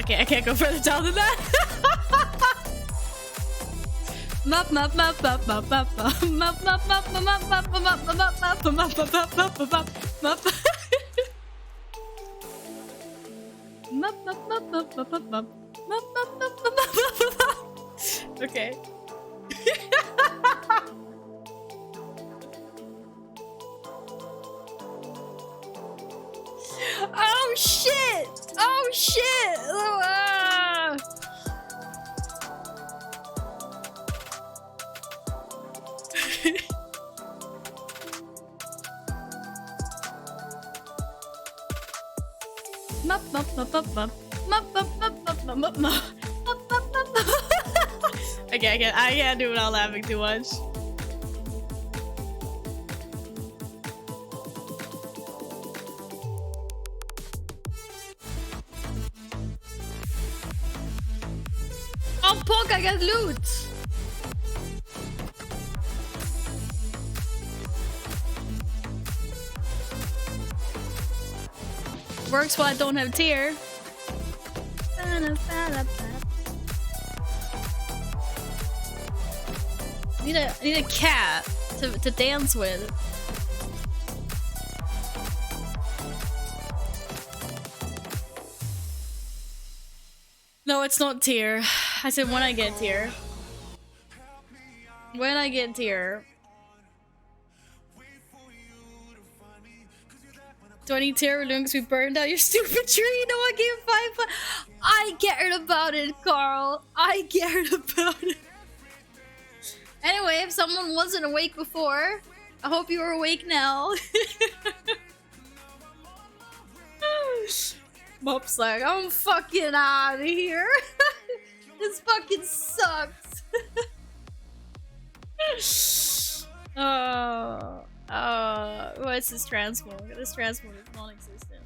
Okay, I can't go further down than that. Mup mup mup mup mup mup mup mup mup mup mup mup mup mup mup mup mup mup mup mup. Mup mup mup mup mup mup mup mup mup mup mup mup. Okay. Oh shit! Oh shit! Mup mup mup mup mup mup mup mup mup mup mup mup. Okay, I can't do it without laughing too much. Oh, Pog, I got loot! Works while I don't have tier. I need a cat to dance with. No, it's not tier. I said when I get tier. When I get tier. 20 tier because we burned out your stupid tree. No one gave 5. I cared about it, Carl. I cared about it. Anyway, if someone wasn't awake before, I hope you are awake now. Mop's like, I'm fucking out of here. This fucking sucks. What's this transmog? This transmog is non-existent.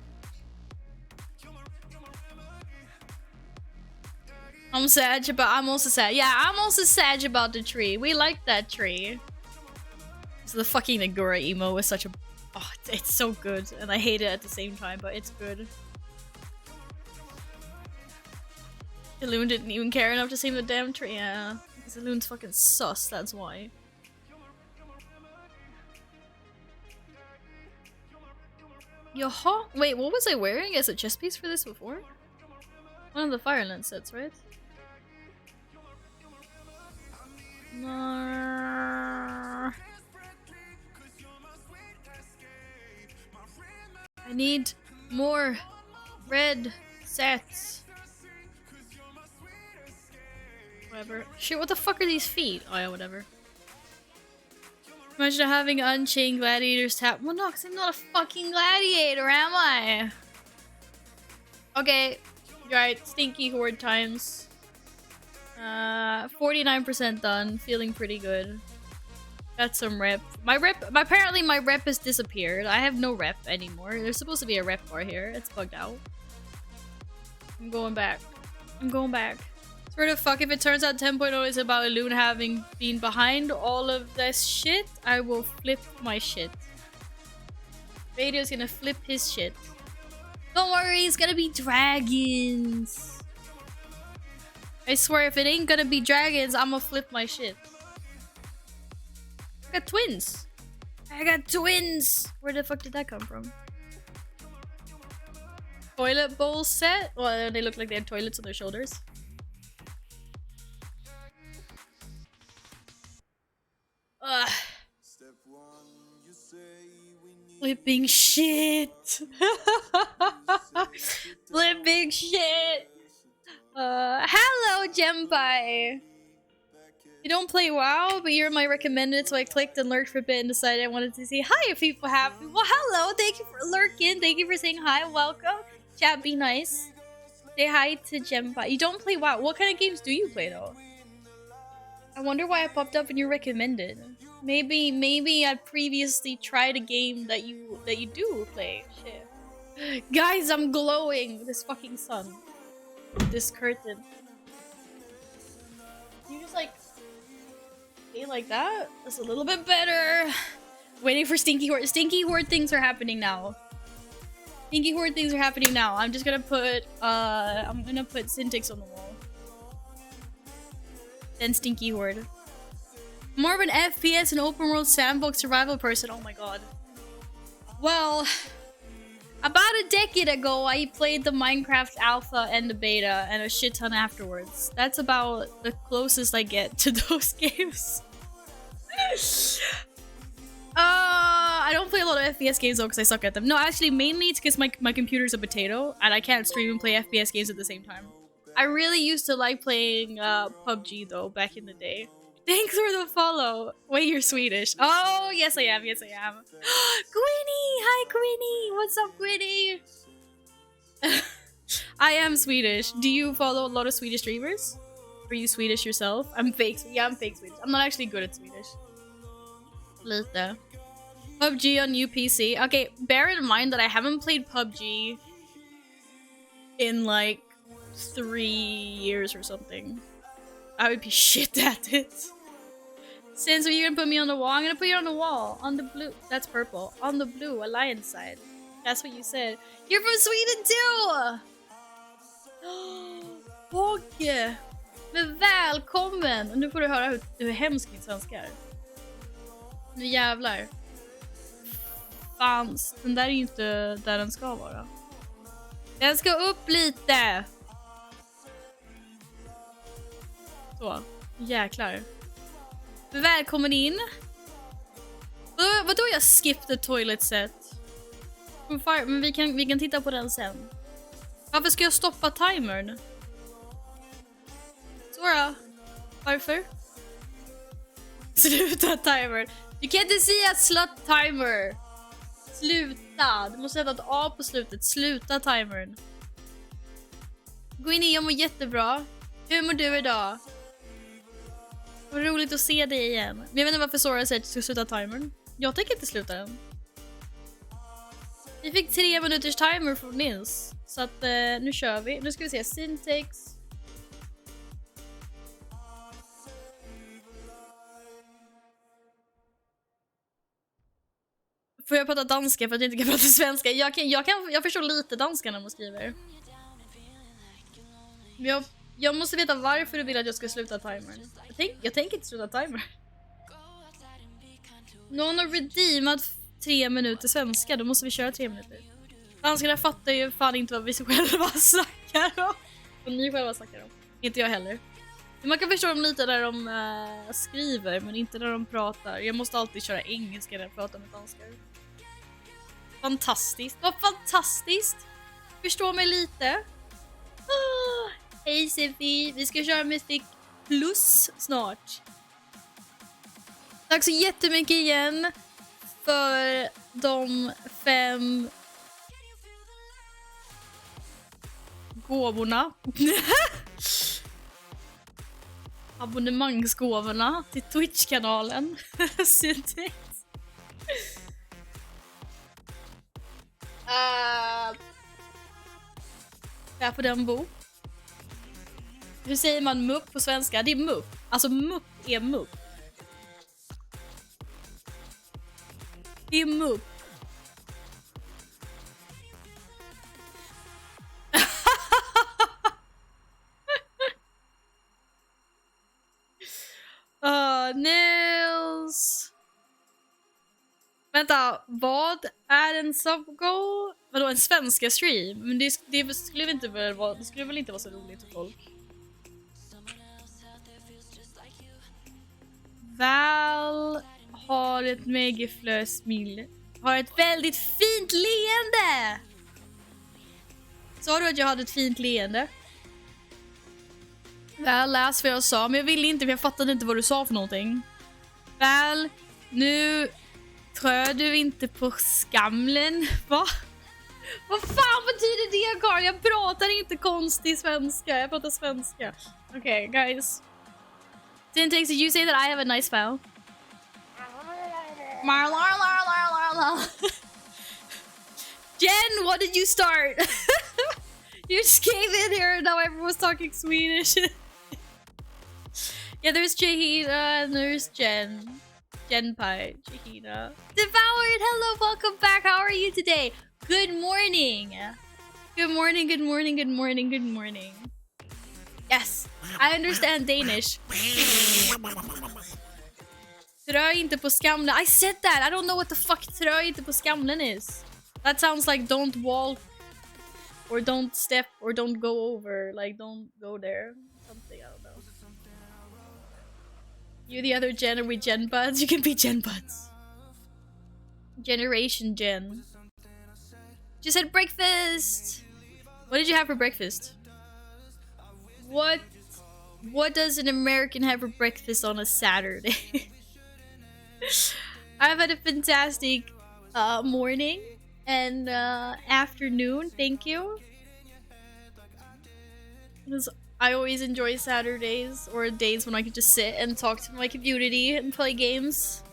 I'm sad about. I'm also sad. Yeah, I'm also sad about the tree. We like that tree. So the fucking Nagura emo is such a. Oh, it's so good, and I hate it at the same time, but it's good. Illusion didn't even care enough to save the damn tree. Yeah, because Illusion's fucking sus. That's why. Yo-ho! Wait, what was I wearing as a chest piece for this before? One of the Fireland sets, right? I need more red sets. Whatever. Shit, what the fuck are these feet? Oh yeah, whatever. Imagine having Unchained Gladiators tap. Well, no, because I'm not a fucking gladiator, am I? Okay. You're right. Stinky Horde times. 49% done. Feeling pretty good. Got some rep. Apparently my rep has disappeared. I have no rep anymore. There's supposed to be a rep bar here. It's bugged out. I'm going back. I'm going back. Swear to fuck, if it turns out 10.0 is about Elune having been behind all of this shit, I will flip my shit. Radio's gonna flip his shit. Don't worry, it's gonna be dragons. I swear, if it ain't gonna be dragons, I'm gonna flip my shit. I got twins. I got twins. Where the fuck did that come from? Toilet bowl set? Well, they look like they have toilets on their shoulders. Ugh. Flipping shit. Flipping shit. Hello, Jempai. You don't play WoW, but you're my recommended, so I clicked and lurked for a bit and decided I wanted to say hi if people happy. Well, hello. Thank you for lurking. Thank you for saying hi. Welcome. Chat, be nice. Say hi to Jempai. You don't play WoW. What kind of games do you play, though? I wonder why I popped up in your recommended. Maybe I previously tried a game that you do play. Shit. Guys, I'm glowing with this fucking sun. This curtain. You just like stay like that? That's a little bit better. Waiting for Stinky Horde. Stinky Horde things are happening now. Stinky Horde things are happening now. I'm just gonna put Syntix on the wall. Then Stinky Horde. More of an FPS and open world sandbox survival person. Oh my god. Well, about a decade ago, I played the Minecraft alpha and the beta and a shit ton afterwards. That's about the closest I get to those games. I don't play a lot of FPS games though because I suck at them. No, actually, mainly it's because my computer's a potato and I can't stream and play FPS games at the same time. I really used to like playing PUBG though back in the day. Thanks for the follow. Wait, you're Swedish. Oh, yes I am. Yes I am. Gwynny! Hi Gwynny! What's up, Gwynny? I am Swedish. Do you follow a lot of Swedish streamers? Are you Swedish yourself? I'm fake. Yeah, I'm fake Swedish. I'm not actually good at Swedish. Lite. PUBG on new PC. Okay, bear in mind that I haven't played PUBG in like 3 years or something. I would be shit at it. Since you're gonna put me on the wall, I'm gonna put you on the wall. On the blue. That's purple. On the blue, alliance side. That's what you said. You're from Sweden too! Bogge! Men välkommen! Och nu får du höra hur hemskt min svenska är. Nu jävlar. Fans. Den där är ju inte där den ska vara. Den ska upp lite! Så. Jäklar. Välkommen in. Vadå jag skipped the toilet set? Men vi kan titta på den sen. Varför ska jag stoppa timern? Sora. Varför? Sluta timer. Du kan inte säga slut timer. Sluta. Du måste sätta ett A på slutet. Sluta timern. Gå in i, jag mår jättebra. Hur mår du idag? Vad roligt att se dig igen. Men jag vet inte varför Sora säger att du ska sluta timern. Jag tänker inte sluta den. Vi fick 3 minuters timer från Nils. Så att nu kör vi. Nu ska vi se. Syntax. Får jag prata danska för att jag inte kan prata svenska? Jag förstår lite danska när man skriver. Jag måste veta varför du vill att jag ska sluta timern. Jag tänker inte sluta timer. Någon har redeemat 3 minuter svenska. Då måste vi köra 3 minuter. Danskarna fattar ju fan inte vad vi själva snackar om. Och ni själva snackar om. Inte jag heller. Man kan förstå dem lite när de skriver, men inte när de pratar. Jag måste alltid köra engelska när jag pratar med danskar. Fantastiskt. Vad fantastiskt. Förstå mig lite. Hej Sefi. Vi ska köra Mythic Plus snart. Tack så jättemycket igen för de 5 gåvorna. Abonnemangsgåvorna till Twitch-kanalen. Syntax. Där på den bo. Hur säger man mupp på svenska? Det är mupp. Alltså mupp är mupp. Det är mupp. Nils. Vänta, vad är en subgo? Vadå, en svenska stream? Men det skulle väl inte vara, det skulle väl inte vara så roligt för folk. Val har ett megaflösmil. Har ett väldigt fint leende. Sa du att jag hade ett fint leende? Väl, läs vad jag sa, men jag ville inte för jag fattade inte vad du sa för någonting. Väl, nu tror du inte på skamlen, va? Vad fan betyder det, Carl? Jag pratar inte konstig svenska, jag pratar svenska. Okay, guys. Syntax, did you say that I have a nice spell? Jen, what did you start? You just came in here and now everyone's talking Swedish. Yeah, there's Jahida and there's Jen. Jenpai, Jahida. Devoured, hello, welcome back. How are you today? Good morning. Good morning, good morning, good morning, good morning. Yes, I understand Danish. Trö inte på skamlen. I said that! I don't know what the fuck trö inte på skamlen is. That sounds like don't walk or don't step or don't go over. Like don't go there. Something, I don't know. You the other gen, are we gen buds? You can be gen buds. Generation gen. Just had breakfast! What did you have for breakfast? What does an American have for breakfast on a Saturday? I've had a fantastic morning and afternoon, thank you. Because I always enjoy Saturdays or days when I can just sit and talk to my community and play games.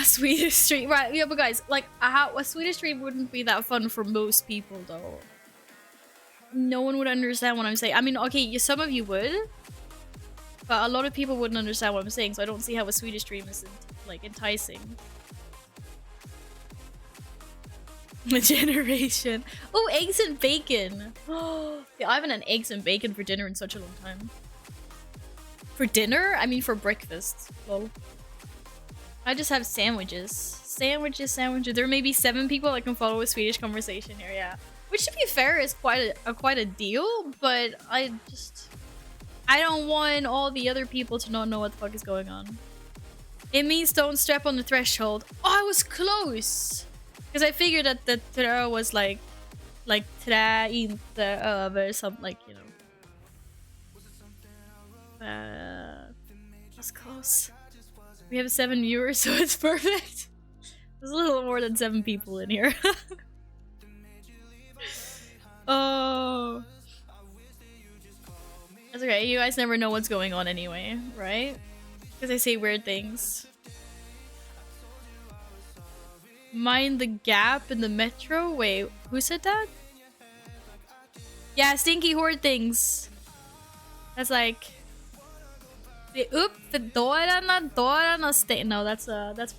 Swedish stream, right? Yeah, but guys, like, a Swedish stream wouldn't be that fun for most people, though. No one would understand what I'm saying. I mean, okay, some of you would, but a lot of people wouldn't understand what I'm saying, so I don't see how a Swedish stream is, like, enticing. The generation. Oh, eggs and bacon. Oh, yeah, I haven't had eggs and bacon for dinner in such a long time. For dinner? I mean, for breakfast. Lol. I just have sandwiches. Sandwiches. There may be 7 people that can follow a Swedish conversation here, yeah. Which, to be fair, is quite a deal, but I don't want all the other people to not know what the fuck is going on. It means don't step on the threshold. Oh, I was close! Because I figured that the trö was like trä inte över, something like, you know. That's close. We have 7 viewers, so it's perfect. There's a little more than 7 people in here. Oh. That's okay, you guys never know what's going on anyway, right? Because I say weird things. Mind the gap in the metro? Wait, who said that? Yeah, stinky horde things. That's like... The dörrarna stay. No, that's for the movie.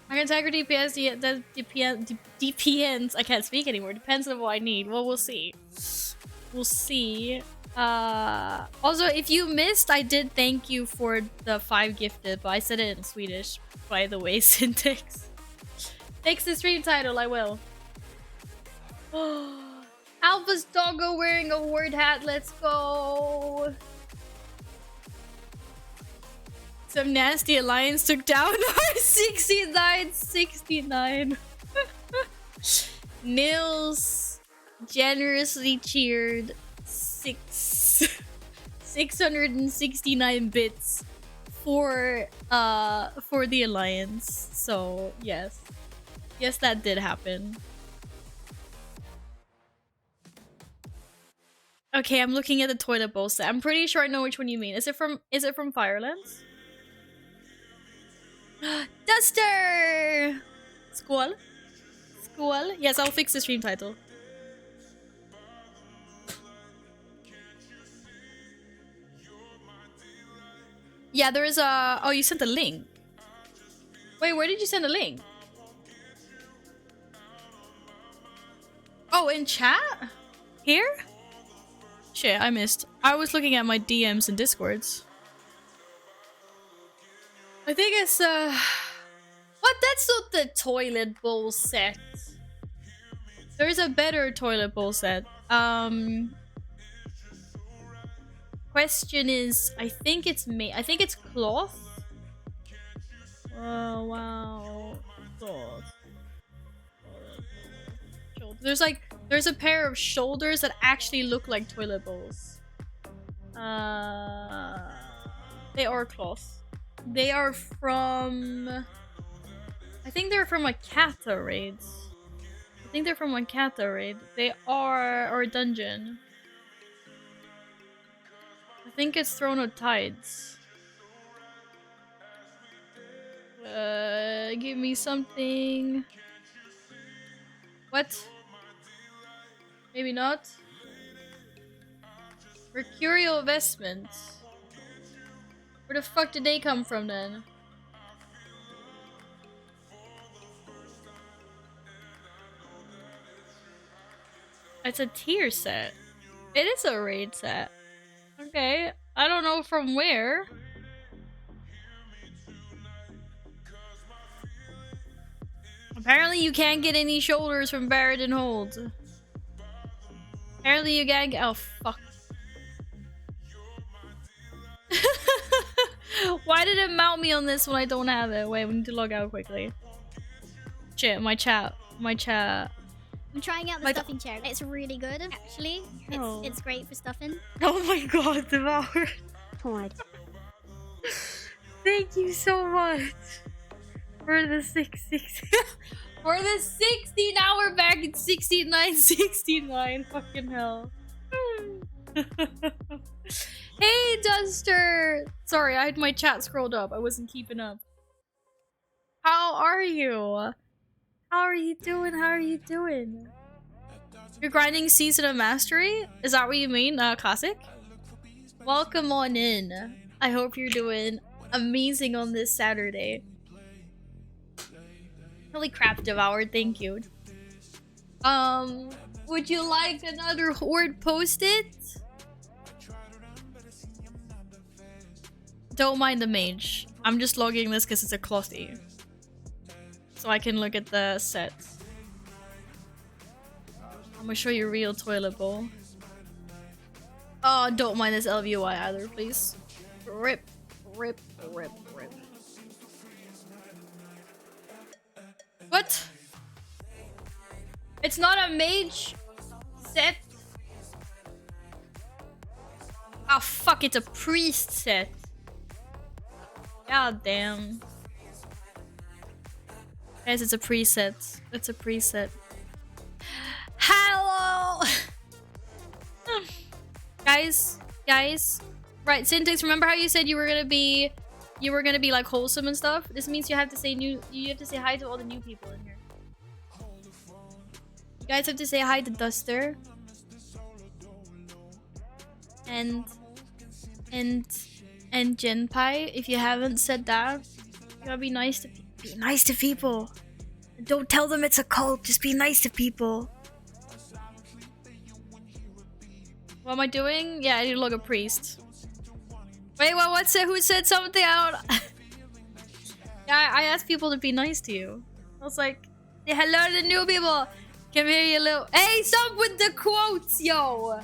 My integrity depends. I can't speak anymore. Depends on what I need. Well, we'll see. We'll see. Also, if you missed, I did thank you for the 5 gifted, but I said it in Swedish. By the way, syntax. Thanks the stream title, I will. Alpha's doggo wearing a word hat. Let's go. Some nasty alliance took down our 69. Nils generously cheered 669 bits for the alliance. So yes, that did happen. Okay, I'm looking at the toilet bowl set. I'm pretty sure I know which one you mean. Is it from Firelands? Duster! Skål. Skål. Yes, I'll fix the stream title. Yeah, there is a... Oh, you sent a link. Wait, where did you send a link? Oh, in chat? Here? Shit, I missed. I was looking at my DMs and Discords. I think it's, What? That's not the toilet bowl set. There's a better toilet bowl set. Question is, I think it's cloth. Oh, wow. Cloth. There's a pair of shoulders that actually look like toilet bowls. They are cloth. They are from... I think they're from a Kata raid. They are... or a dungeon. I think it's Throne of Tides. Give me something... What? Maybe not. Mercurial vestments. Where the fuck did they come from then? It's a tier set. It is a raid set. Okay. I don't know from where. Apparently you can't get any shoulders from Barrett and Hold. Apparently you can't get- oh fuck. Why did it mount me on this when I don't have it? Wait, we need to log out quickly. Shit, my chat. I'm trying out the stuffing chair. It's really good, actually. Oh. It's great for stuffing. Oh my god, Devour. Toward. Thank you so much for the 660. For the 60, now we're back at 69. Fucking hell. Hey, Duster! Sorry, I had my chat scrolled up. I wasn't keeping up. How are you? How are you doing? How are you doing? You're grinding Season of Mastery? Is that what you mean? Classic? Welcome on in. I hope you're doing amazing on this Saturday. Holy crap, Devoured, thank you. Would you like another Horde post-it? Don't mind the mage. I'm just logging this because it's a clothy. So I can look at the sets. I'm gonna show you real toilet bowl. Oh, don't mind this LVY either, please. Rip. What? It's not a mage set. Oh fuck, it's a priest set. God damn. Guys, it's a preset. It's a preset. Hello! Guys. Right, Syntax, remember how you said you were gonna be like wholesome and stuff? This means you have to say hi to all the new people in here. You guys have to say hi to Duster. And Genpai. If you haven't said that, you gotta be nice to people. Don't tell them it's a cult, just be nice to people. What am I doing? Yeah, I need to log a priest. Wait, what's it? Who said something out? Yeah, I asked people to be nice to you. I was like, say hello to the new people. Come here, you little. Hey, stop with the quotes, yo.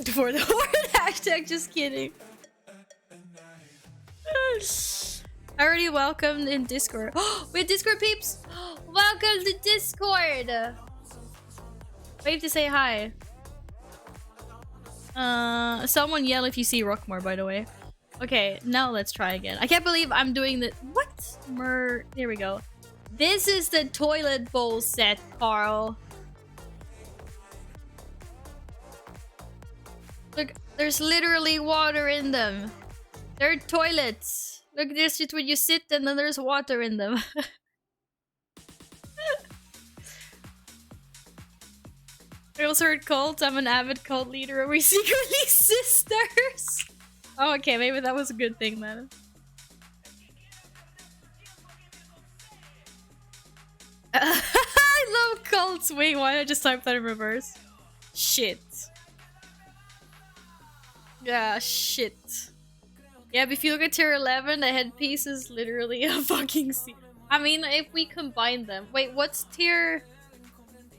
For the Horde hashtag, just kidding. I already welcomed in Discord. We have Discord peeps. Welcome to Discord. Wave to say hi. Someone yell if you see Rockmore, by the way. Okay, now let's try again. I can't believe I'm doing the what? Here we go. This is the toilet bowl set, Carl. Look, there's literally water in them. They're toilets. Look, there's just when you sit and then there's water in them. I also heard cults. I'm an avid cult leader. Are we secretly sisters? Oh, okay, maybe that was a good thing then. I love cults. Wait, why did I just type that in reverse? Shit. Yeah, shit. Yeah, but if you look at tier 11, the headpiece is literally a fucking sea. I mean, if we combine them. Wait, what's tier?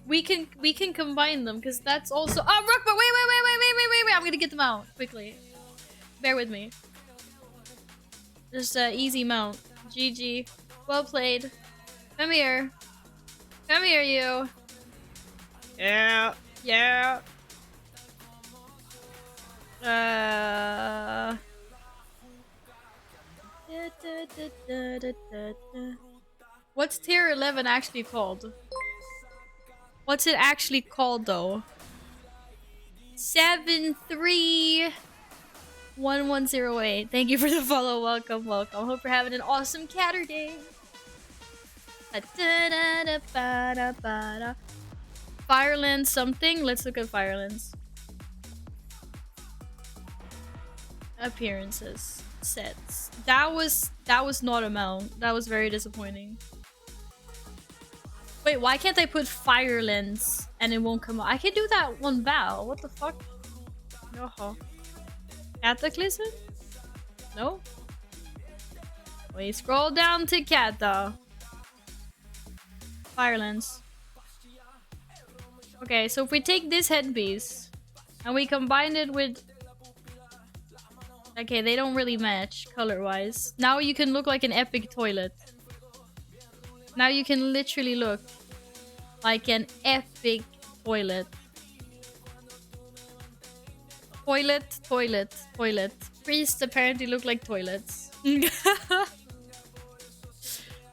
We can combine them because that's also. Oh, Rockman! Wait! I'm gonna get them out quickly. Bear with me. Just easy mount. GG. Well played. Come here. Come here, you. Yeah. What's tier 11 actually called? What's it actually called though? 731108. Thank you for the follow. Welcome. Hope you're having an awesome Catterday. Firelands something. Let's look at Firelands. Appearances. Sets. That was not a mount. That was very disappointing. Wait, why can't I put fire lens and it won't come up? I can do that on Val. What the fuck? No. Cataclysm? No? Wait, scroll down to Kata. Fire lens. Okay, so if we take this headpiece and we combine it with... Okay, they don't really match color-wise. Now you can look like an epic toilet. Now you can literally look like an epic toilet. Toilet. Priests apparently look like toilets.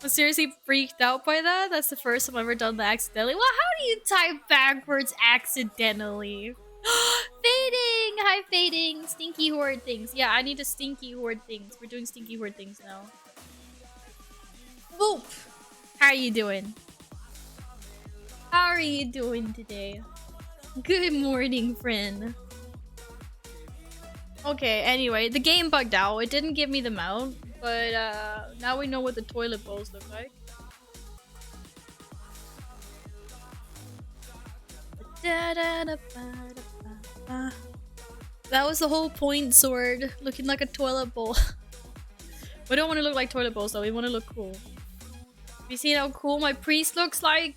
I'm seriously freaked out by that. That's the first time I've ever done that accidentally. Well, how do you type backwards accidentally? Fading! Hi, Fading! Stinky horde things. Yeah, I need a stinky horde things. We're doing stinky horde things now. Boop! How are you doing? How are you doing today? Good morning, friend. Okay, anyway, the game bugged out. It didn't give me the mount, but now we know what the toilet bowls look like. That was the whole point, Sword. Looking like a toilet bowl. We don't want to look like toilet bowls, though. We want to look cool. You see how cool my priest looks like?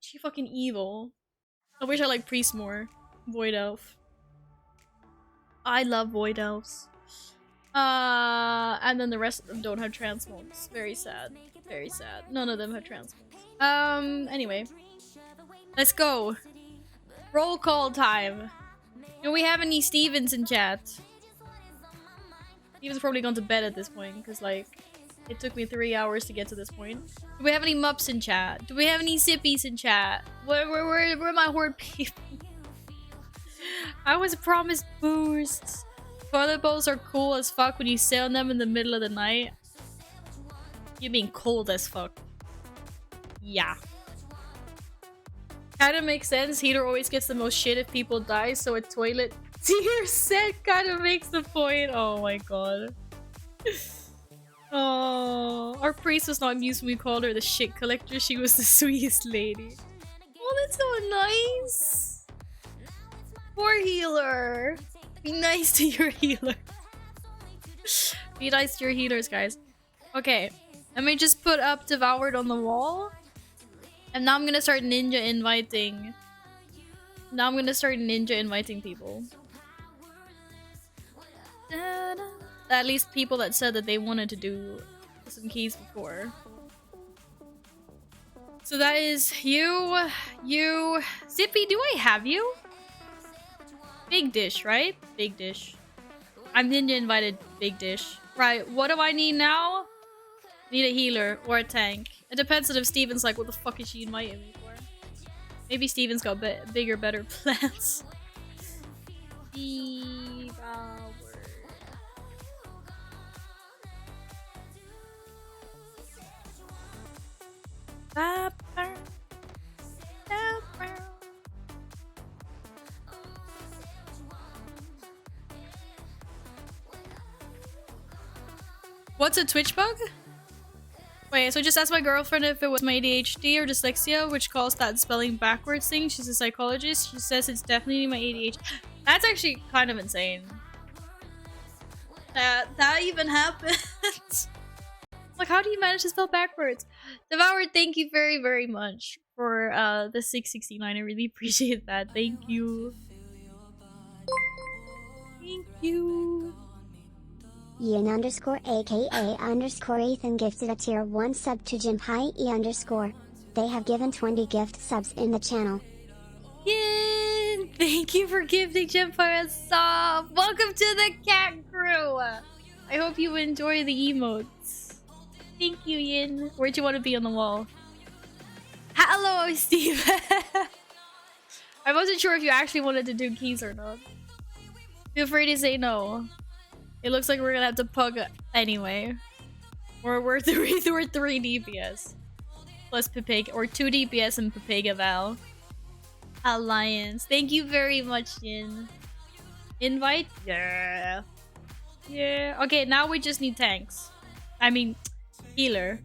She fucking evil. I wish I liked priest more. Void elf. I love void elves. And then the rest of them don't have transmodes. Very sad. Very sad. None of them have transmodes. Anyway. Let's go. Roll call time. Do we have any Stevens in chat? Steven's probably gone to bed at this point, because, like, it took me 3 hours to get to this point. Do we have any Mups in chat? Do we have any Sippies in chat? Where are my horde people? I was promised boosts. Toilet bowls are cool as fuck when you sit on them in the middle of the night. You mean cold as fuck. Yeah. Kinda makes sense. Heater always gets the most shit if people die, so a toilet tier set kinda makes the point. Oh my god. Oh, our priest was not amused when we called her the shit collector. She was the sweetest lady. Oh, that's so nice. Poor healer. Be nice to your healer. Be nice to your healers, guys. Okay, let me just put up Devoured on the wall. And now I'm gonna start ninja inviting. Now I'm gonna start ninja inviting people. At least people that said that they wanted to do some keys before. So that is you. Zippy, do I have you? Big dish, right? Big dish. I'm ninja invited big dish. Right, what do I need now? Need a healer or a tank. It depends on if Steven's like, what the fuck is she inviting me for? Maybe Steven's got bigger, better plans. What's a Twitch bug? Wait, so just ask my girlfriend if it was my ADHD or dyslexia, which calls that spelling backwards thing. She's a psychologist. She says it's definitely my ADHD. That's actually kind of insane. That even happened. Like, how do you manage to spell backwards? Devoured, thank you very, very much for the 669. I really appreciate that. Thank you. Thank you. Ian underscore aka underscore Ethan gifted a tier 1 sub to Jim High E underscore. They have given 20 gift subs in the channel. Yin! Thank you for gifting Jim a sub. Welcome to the cat crew. I hope you enjoy the emotes. Thank you, Yin. Where'd you want to be on the wall? Hello, Steve. I wasn't sure if you actually wanted to do keys or not. Feel free to say no. It looks like we're gonna have to pug anyway. Or we're 3 DPS. Plus Pepega, or 2 DPS and Pepega Val. Alliance. Thank you very much, Yin. Invite? Yeah. Yeah. Okay, now we just need tanks. I mean, healer.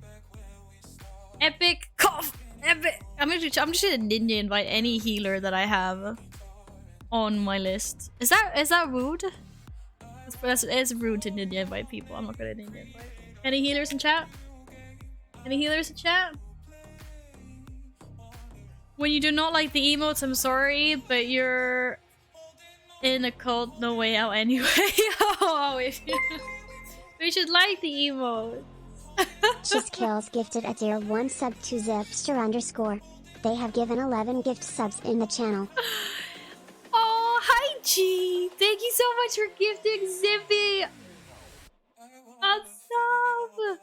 Epic cough. Epic. I'm just gonna ninja invite any healer that I have on my list. Is that rude? It's rude to ninja invite people. I'm not gonna ninja invite. Any healers in chat? Any healers in chat? When you do not like the emotes, I'm sorry, but you're in a cult, no way out anyway. Oh, if you... we should like the emotes. Just Kills gifted a tier 1 sub to Zipster _. They have given 11 gift subs in the channel. Oh, hi G! Thank you so much for gifting Zippy! What's up?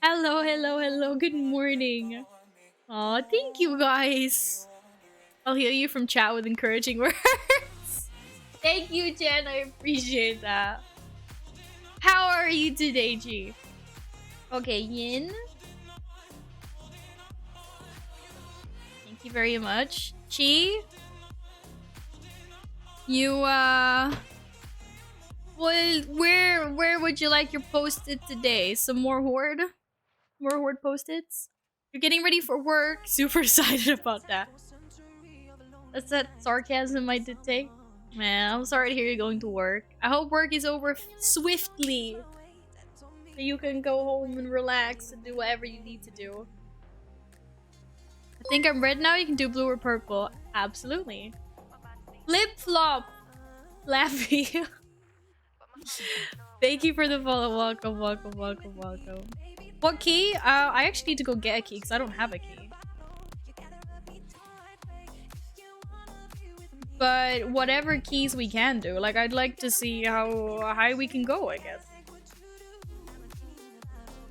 Hello, hello, hello, good morning. Aw, thank you guys. I'll heal you from chat with encouraging words. Thank you, Jen, I appreciate that. How are you today, G? Okay, Yin. Thank you very much. Chi? You, well, where would you like your post-it today? Some more Horde? More Horde post-its? You're getting ready for work. Super excited about that. That's that sarcasm I did take. Man, I'm sorry to hear you're going to work. I hope work is over swiftly. So you can go home and relax and do whatever you need to do. I think I'm red now. You can do blue or purple. Absolutely. Flip-flop. Laffy. Thank you for the follow. Welcome, welcome, welcome, welcome. What key? I actually need to go get a key because I don't have a key. But whatever keys we can do, like I'd like to see how high we can go, I guess.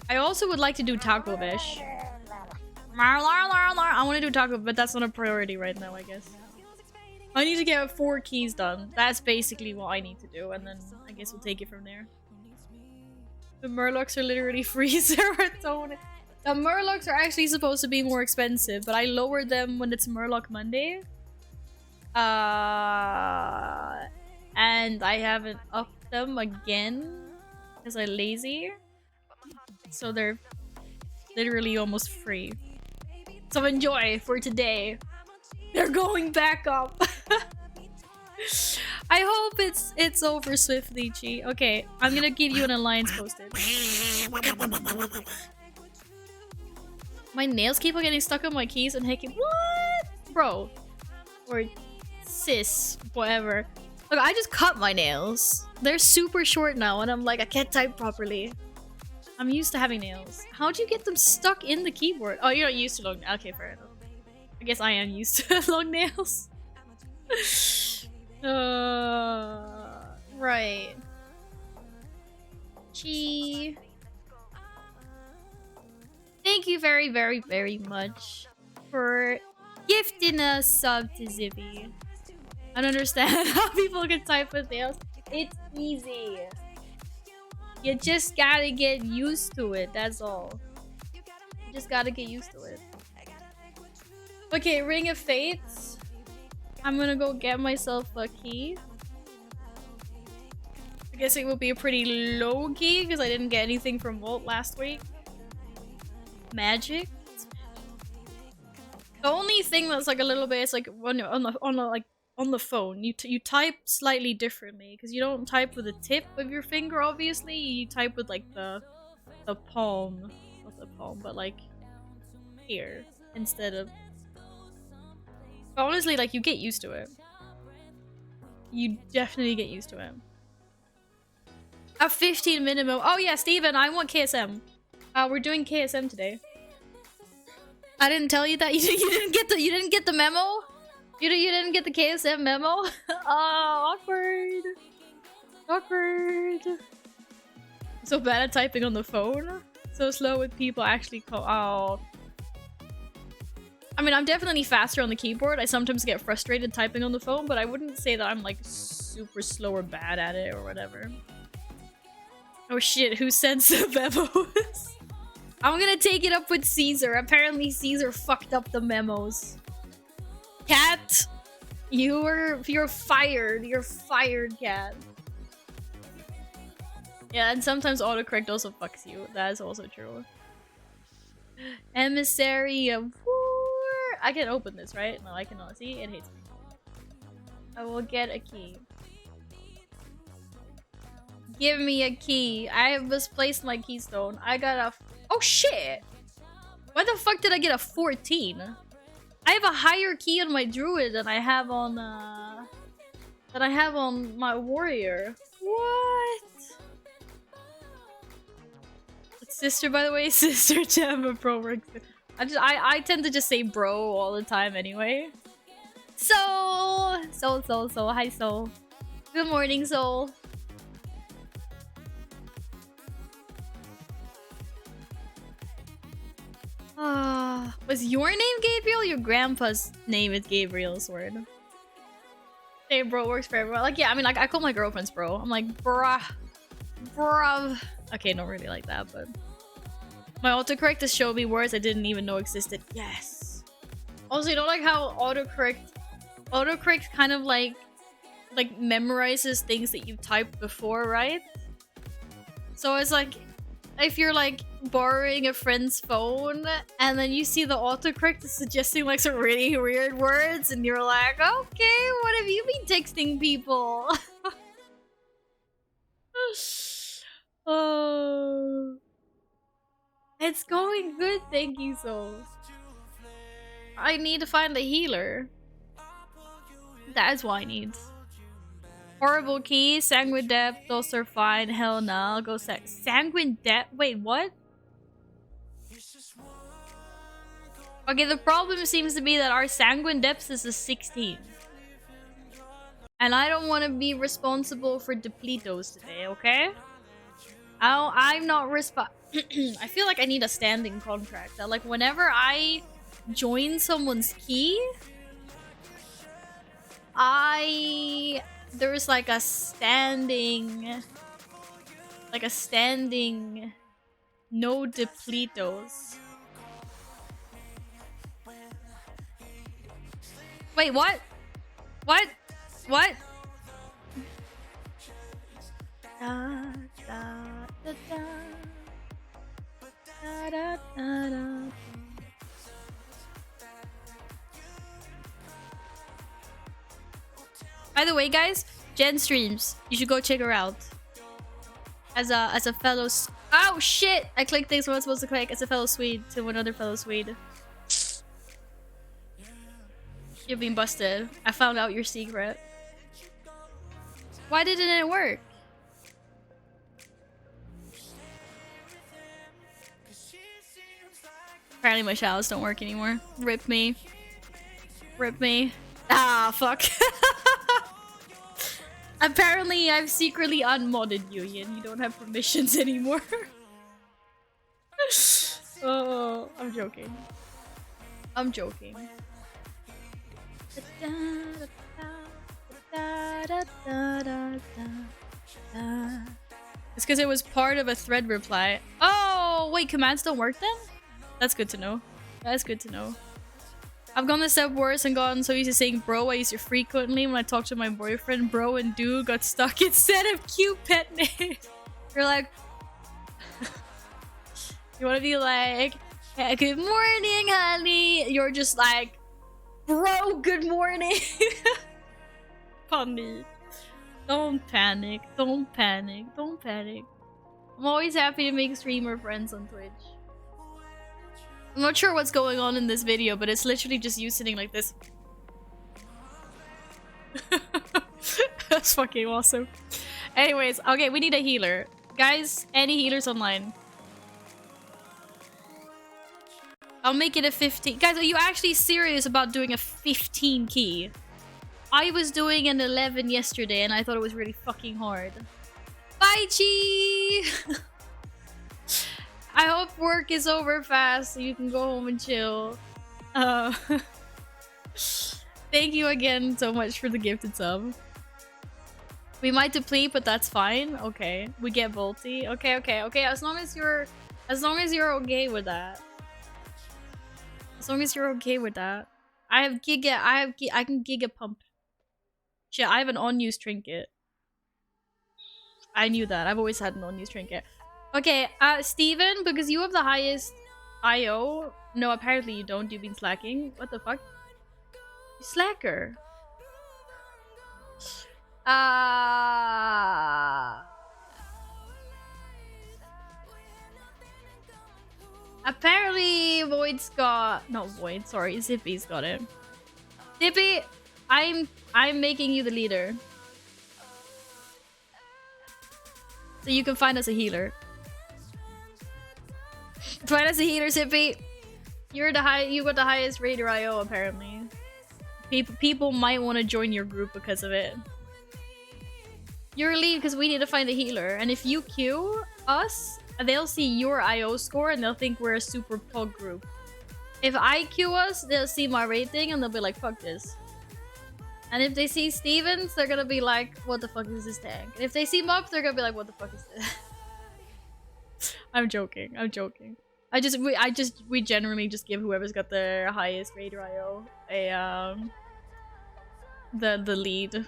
I also would like to do Taco Bish. I want to do Taco, but that's not a priority right now, I guess. I need to get 4 keys done. That's basically what I need to do, and then I guess we'll take it from there. The Murlocs are literally free serotonin. The Murlocs are actually supposed to be more expensive, but I lowered them when it's Murloc Monday. And I haven't upped them again because I'm lazy. So they're literally almost free. So enjoy for today. They're going back up. I hope it's over swiftly, Chi. Okay, I'm gonna give you an alliance posted. My nails keep on getting stuck on my keys and hacking. What? Bro. Or sis. Whatever. Look, I just cut my nails. They're super short now and I'm like, I can't type properly. I'm used to having nails. How'd you get them stuck in the keyboard? Oh, you're not used to long nails. Okay, fair enough. I guess I am used to long nails. Right. Chi. Thank you very, very, very much for gifting a sub to Zippy. I don't understand how people can type with nails. It's easy. You just gotta get used to it, that's all. You just gotta get used to it. Okay, Ring of Fates. I'm gonna go get myself a key. I guess it will be a pretty low key because I didn't get anything from Volt last week. Magic. The only thing that's like a little bit is like when you're on the phone, you type slightly differently because you don't type with the tip of your finger. Obviously, you type with like the palm, not the palm, but like here instead of. But honestly, like you get used to it. You definitely get used to it. A 15 minimum. Oh yeah, Steven, I want KSM. We're doing KSM today. I didn't tell you that. You didn't get the memo. You didn't get the KSM memo. Oh, awkward. Awkward. I'm so bad at typing on the phone. So slow with people actually call. Oh. I mean, I'm definitely faster on the keyboard. I sometimes get frustrated typing on the phone, but I wouldn't say that I'm like super slow or bad at it or whatever. Oh shit, who sends the memos? I'm gonna take it up with Caesar. Apparently Caesar fucked up the memos. Cat! You're fired. You're fired, Cat. Yeah, and sometimes autocorrect also fucks you. That is also true. Emissary of War. I can open this, right? No, I cannot. See, it hates me. I will get a key. Give me a key. I have misplaced my keystone. I got a. Oh shit! Why the fuck did I get a 14? I have a higher key on my druid than I have on my warrior. What? It's sister, by the way. Sister Gemma Pro works. I tend to just say bro all the time anyway. Soul. Hi, Soul. Good morning, Soul. Was your name Gabriel? Your grandpa's name is Gabriel, Sword. Hey, bro works for everyone. Like, yeah, I mean, like, I call my girlfriends bro. I'm like, bruh. Okay, not really like that, but... My autocorrect has showed me words I didn't even know existed. Yes! Also, you know, like how autocorrect kind of like memorizes things that you typed before, right? So it's like, if you're like borrowing a friend's phone and then you see the autocorrect is suggesting like some really weird words and you're like, okay, what have you been texting people? Oh, it's going good, thank you, Souls. I need to find a healer. That's what I need. Horrible key, sanguine depth, those are fine. Hell no, I'll go sanguine depth. Wait, what? Okay, the problem seems to be that our sanguine depth is a 16. And I don't want to be responsible for depletos today, okay? I'm not I feel like I need a standing contract. That like whenever I join someone's key, there's like a standing no depletos. Wait, what? What? What? Da, da, da, da. Da, da, da, da. By the way, guys, Jen streams. You should go check her out. As a fellow. Oh shit! I clicked things I'm not supposed to click. As a fellow Swede to another fellow Swede. You're being busted. I found out your secret. Why didn't it work? Apparently my shallows don't work anymore. Rip me. Rip me. Ah, fuck. Apparently I've secretly unmodded you, Yin. You don't have permissions anymore. Oh, I'm joking. I'm joking. It's because it was part of a thread reply. Oh, wait, commands don't work then? That's good to know. That's good to know. I've gone a step worse and gotten so used to saying bro I use it frequently when I talk to my boyfriend. Bro and dude got stuck instead of cute pet name. You're like... You want to be like, hey, good morning, honey. You're just like, bro, good morning. Funny. Don't panic. Don't panic. Don't panic. I'm always happy to make streamer friends on Twitch. I'm not sure what's going on in this video, but it's literally just you sitting like this. That's fucking awesome. Anyways, okay, we need a healer. Guys, any healers online? I'll make it a 15. Guys, are you actually serious about doing a 15 key? I was doing an 11 yesterday and I thought it was really fucking hard. Bye, Chi! I hope work is over fast so you can go home and chill. Thank you again so much for the gifted sub. We might deplete, but that's fine. Okay, we get Volty. Okay. As long as you're okay with that. As long as you're okay with that. I can giga pump. Shit, I have an unused trinket. I knew that. I've always had an unused trinket. Okay, Steven, because you have the highest IO? No, apparently you don't. You've been slacking. What the fuck? You slacker. Apparently Void's got not Void, sorry, Zippy's got it. Zippy, I'm making you the leader. So you can find us a healer. Find us a healer, Zippy. You got the highest rater IO apparently. People might want to join your group because of it. You're a lead because we need to find a healer, and if you queue us, they'll see your IO score and they'll think we're a super pug group. If I queue us, they'll see my rating and they'll be like, fuck this. And if they see Stevens, they're gonna be like, what the fuck is this tank? And if they see Mup, they're gonna be like, what the fuck is this? I'm joking. We generally just give whoever's got the highest rater IO the lead.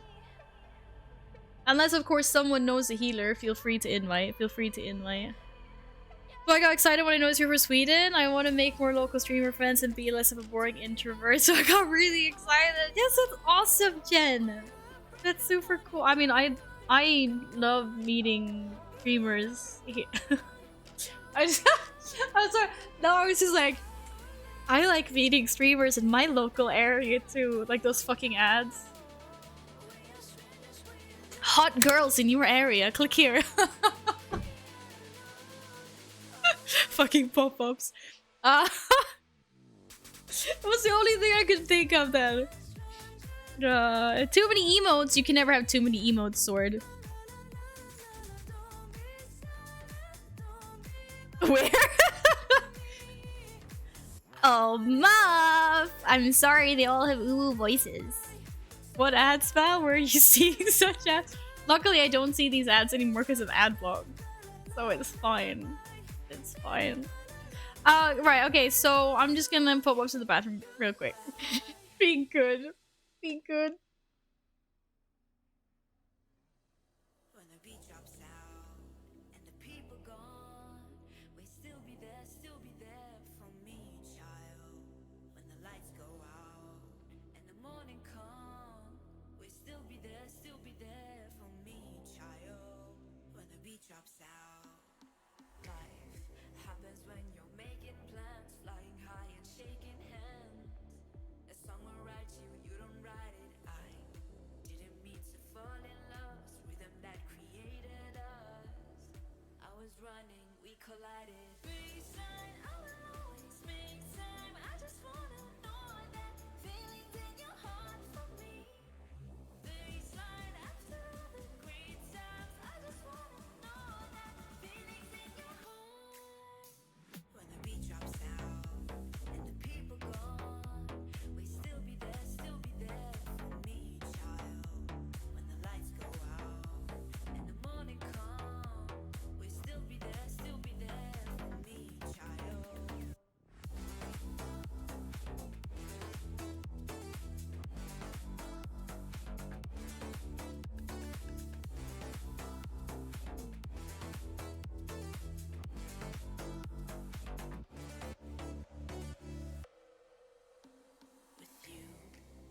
Unless of course someone knows a healer, feel free to invite. So I got excited when I noticed you were from Sweden. I want to make more local streamer friends and be less of a boring introvert. So I got really excited. Yes, that's awesome, Jen. That's super cool. I mean, I love meeting streamers. I'm sorry. No, I was just like, I like meeting streamers in my local area too. Like those fucking ads. Hot girls in your area. Click here. Fucking pop-ups. That was the only thing I could think of then. Too many emotes. You can never have too many emotes, Sword. Where? Oh, Muff! I'm sorry, they all have ooh voices. What ad spam? Where are you seeing such ads? Luckily, I don't see these ads anymore because of adblock. So it's fine. It's fine. Right, okay, so I'm just gonna pop up to the bathroom real quick. Be good. Be good. When the beat drops out and the people gone, we still be there for me, child. When the lights go out and the morning come, we still be there for me, child. When the beat drops out, life happens when you're making plans, flying high and shaking hands. A song will write you, you don't write it. I didn't mean to fall in love, rhythm that created us. I was running, we collided. Baseline, I will always make time. I just wanna know that feelings in your heart for me. Baseline, after all the great times, I just wanna know that feelings in your heart. When the beat drops out and the people gone, we still be there for me, child. When the lights go out and the morning come, we still be there for me, child. With you,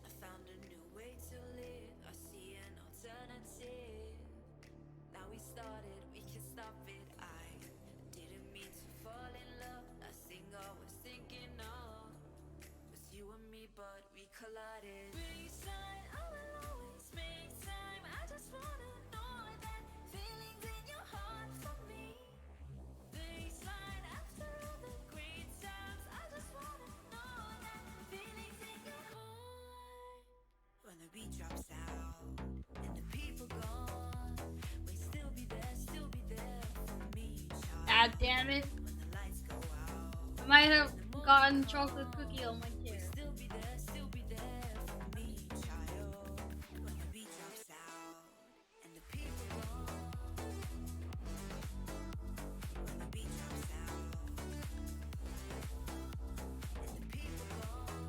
I found a new way to live. I see an alternative. Now we started, we can stop it. I didn't mean to fall in love. Last thing I was thinking of was you and me, but we collided. Baseline, I will always make time. I just wanna know that feelings in your heart for me. Baseline, after all the great times, I just wanna know that feelings in your heart. When the beat drops out and the people gone, we still be there for me, child. God damn it. When the lights go out, I might have gotten chocolate cookie on my chair. still be there for me, child. When the beat drops out and the people gone, when the beat drops out and the people gone.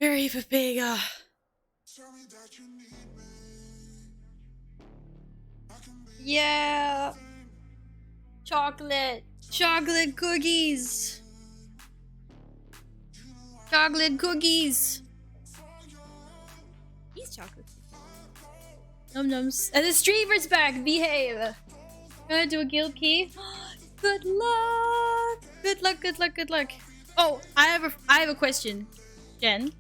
Very Vega. Tell me that you need me. Yeah. Chocolate. Chocolate cookies. Chocolate cookies. These chocolate. Num nums. And the streamer's back. Behave. Gonna do a guild key. Good luck. Good luck. Good luck. Good luck. Oh, I have a question, Jen.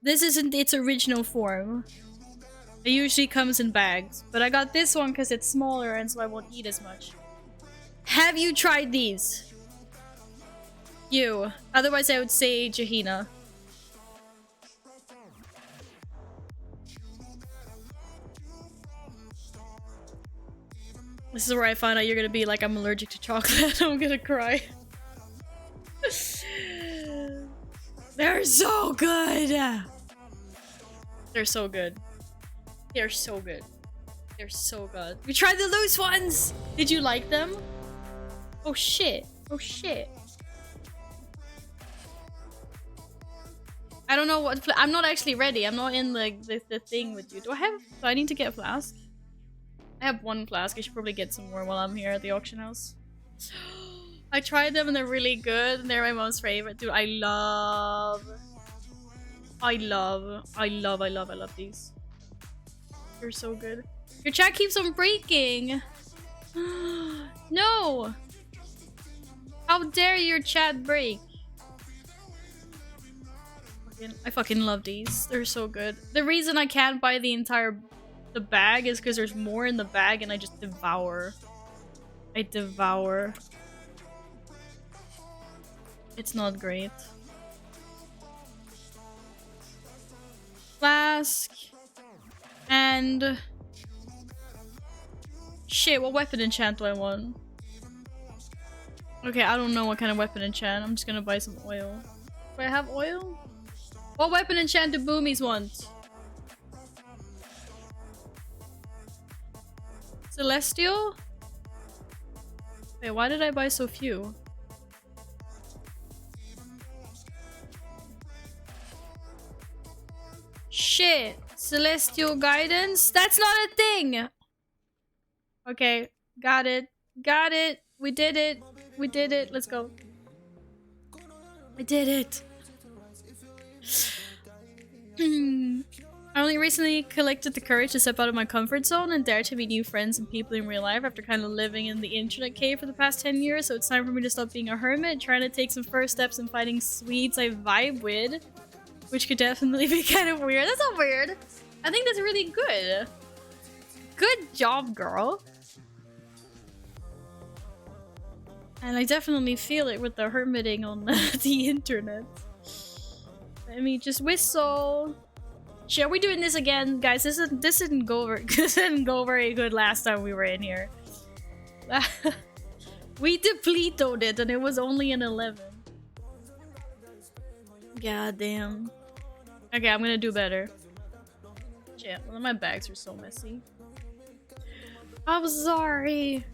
This isn't its original form. It usually comes in bags, but I got this one because it's smaller and so I won't eat as much. Have you tried these? You. Otherwise I would say Jahina. This is where I find out you're gonna be like, I'm allergic to chocolate. I'm gonna cry. They're so good! They're so good. They're so good. They're so good. We tried the loose ones! Did you like them? Oh shit. Oh shit. I don't know what... I'm not actually ready. I'm not in like the thing with you. Do I need to get a flask? I have one flask. I should probably get some more while I'm here at the auction house. I tried them and they're really good. And they're my mom's favorite. Dude, I love these. They're so good. Your chat keeps on breaking. No! How dare your chat break? I fucking love these. They're so good. The reason I can't buy the bag is because there's more in the bag and I just devour. I devour. It's not great. Flask. And... Shit, what weapon enchant do I want? Okay, I don't know what kind of weapon enchant. I'm just gonna buy some oil. Do I have oil? What weapon enchant do boomies want? Celestial? Wait, why did I buy so few? Shit! Celestial guidance? That's not a thing! Okay, got it. Got it! We did it! We did it! Let's go. We did it! I only recently collected the courage to step out of my comfort zone and dare to meet new friends and people in real life after kind of living in the internet cave for the past 10 years, so it's time for me to stop being a hermit, trying to take some first steps in finding sweets I vibe with, which could definitely be kind of weird. That's not weird. I think that's really good. Good job, girl. And I definitely feel it with the hermiting on the internet. Let me just whistle. Shit, are we doing this again? Guys, this didn't go very good last time we were in here. We depletoed it and it was only an 11. God damn. Okay, I'm gonna do better. Shit, well, my bags are so messy. I'm sorry.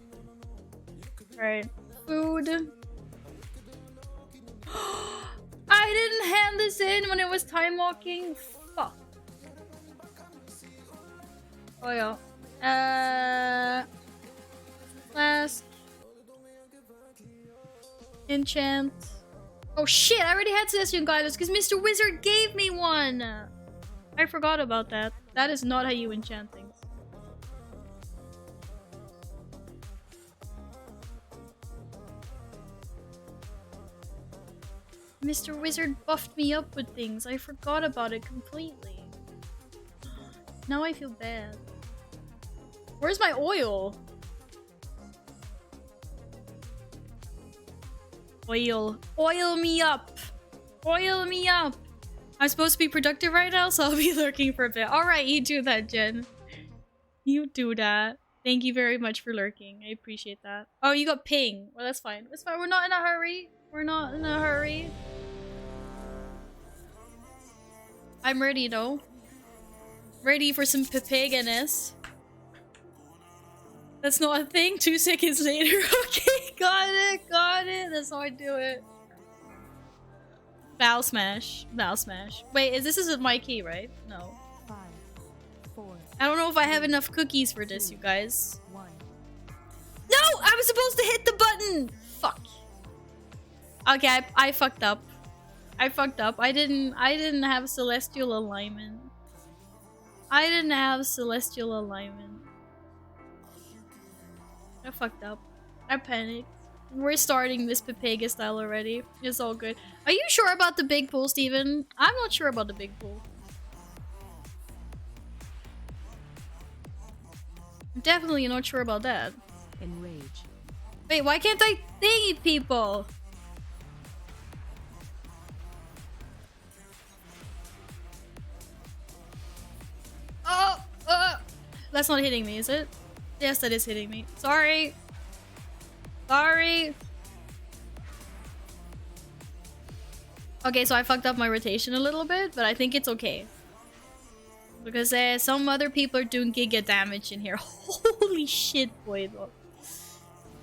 Alright. Food. I didn't hand this in when it was time walking. Fuck. Oh yeah. Flask. Enchant. Oh shit, I already had Celestial Guidance because Mr. Wizard gave me one! I forgot about that. That is not how you enchant things. Mr. Wizard buffed me up with things. I forgot about it completely. Now I feel bad. Where's my oil? Oil. Oil me up! Oil me up! I'm supposed to be productive right now, so I'll be lurking for a bit. Alright, you do that, Jen. You do that. Thank you very much for lurking. I appreciate that. Oh, you got ping. Well, that's fine. That's fine. We're not in a hurry. We're not in a hurry. I'm ready, though. Ready for some papaganess. That's not a thing. 2 seconds later. Okay, got it. Got it. That's how I do it. Bow smash. Bow smash. Wait, this is my key, right? No. 5, 4. I don't know if I have enough cookies for this, you guys. No! I was supposed to hit the button! Fuck. Okay, I fucked up. I fucked up. I didn't have celestial alignment. I didn't have celestial alignment. I fucked up. I panicked. We're starting this Pepega style already. It's all good. Are you sure about the big pool, Steven? I'm not sure about the big pool. I'm definitely not sure about that. Enrage. Wait, why can't I thingy people? Oh, that's not hitting me, is it? Yes, that is hitting me. Sorry. Sorry. Okay, so I fucked up my rotation a little bit, but I think it's okay. Because some other people are doing giga damage in here. Holy shit, boy.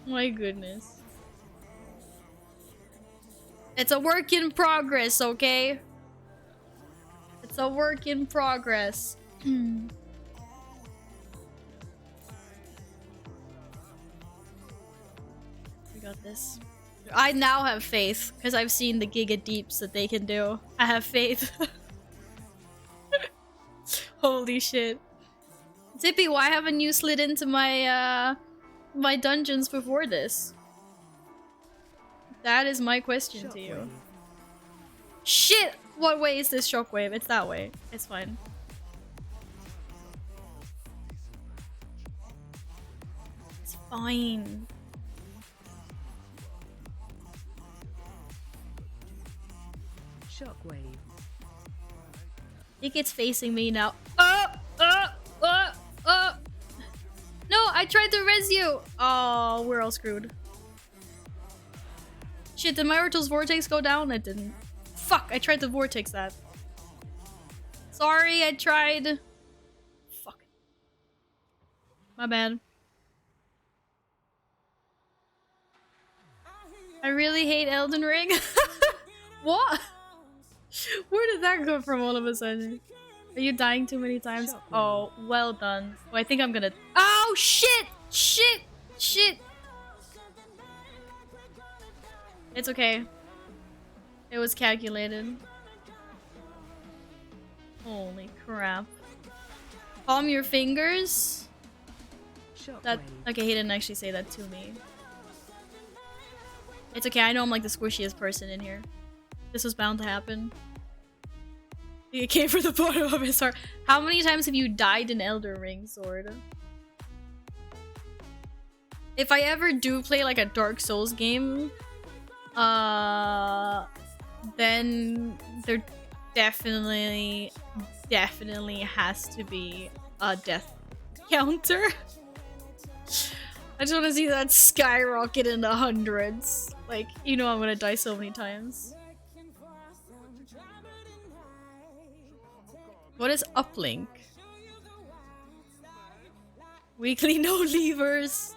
My goodness. It's a work in progress, okay? It's a work in progress. We got this. I now have faith because I've seen the giga deeps that they can do. I have faith. Holy shit. Zippy, why haven't you slid into my my dungeons before this? That is my question to you. Shit! What way is this shockwave? It's that way. It's fine. It's fine. Shockwave. I think it's facing me now. No, I tried to res you. Oh, we're all screwed. Shit, did my Oracle's Vortex go down? It didn't. Fuck, I tried to Vortex that. Sorry, I tried. Fuck. My bad. I really hate Elden Ring. What? Where did that come from all of a sudden? Are you dying too many times? Oh, well done. Oh, I think I'm gonna... Oh, shit! Shit! Shit! It's okay. It was calculated. Holy crap. Palm your fingers? That... Okay, he didn't actually say that to me. It's okay, I know I'm like the squishiest person in here. This was bound to happen. It came from the bottom of his heart. How many times have you died in Elden Ring, Sword? If I ever do play like a Dark Souls game, then there definitely has to be a death counter. I just want to see that skyrocket in the hundreds. Like, you know I'm gonna die so many times. What is uplink? Weekly no levers.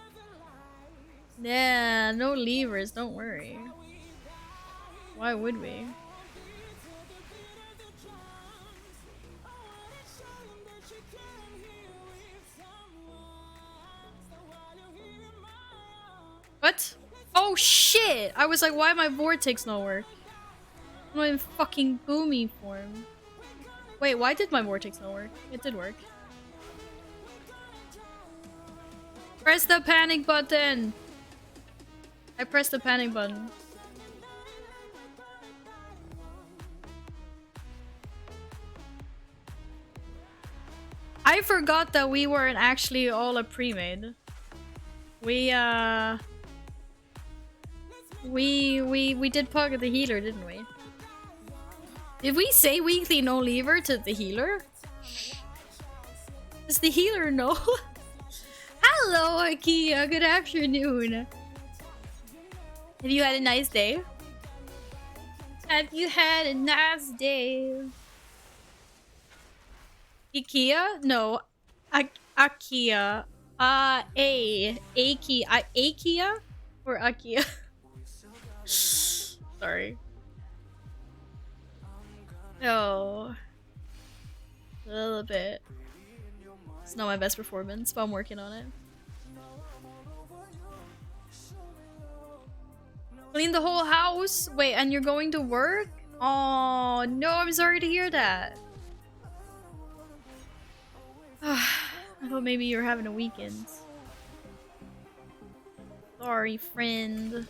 Yeah, no levers, don't worry. Why would we? What? Oh shit! I was like, why my vortex not work? I'm not in fucking boomy form. Wait, why did my vortex not work? It did work. Press the panic button! I pressed the panic button. I forgot that we weren't actually all a pre-made. We did pocket the healer, didn't we? Did we say weekly no lever to the healer? Does the healer know? Hello, Akia. Good afternoon. Have you had a nice day? Have you had a nice day? Ikea? No. Akia. Akia? Or Akia? Sorry. Oh. A little bit. It's not my best performance, but I'm working on it. Clean the whole house? Wait, and you're going to work? Oh, no, I'm sorry to hear that. I thought maybe you were having a weekend. Sorry, friend.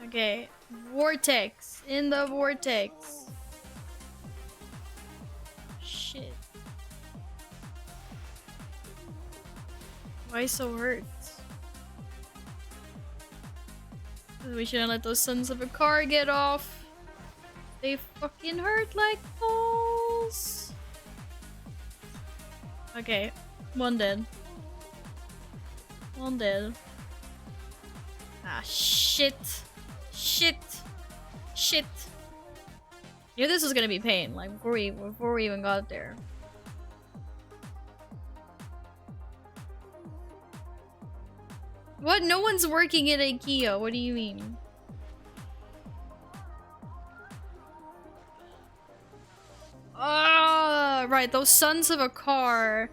Okay, vortex. In the vortex. Shit. Why so hurt? We shouldn't let those sons of a car get off. They fucking hurt like balls. Okay, one dead. One dead. Ah, shit. Shit. Shit. Knew this was gonna be pain, like before we even got there. What? No one's working at IKEA. What do you mean? Oh, right. Those sons of a car.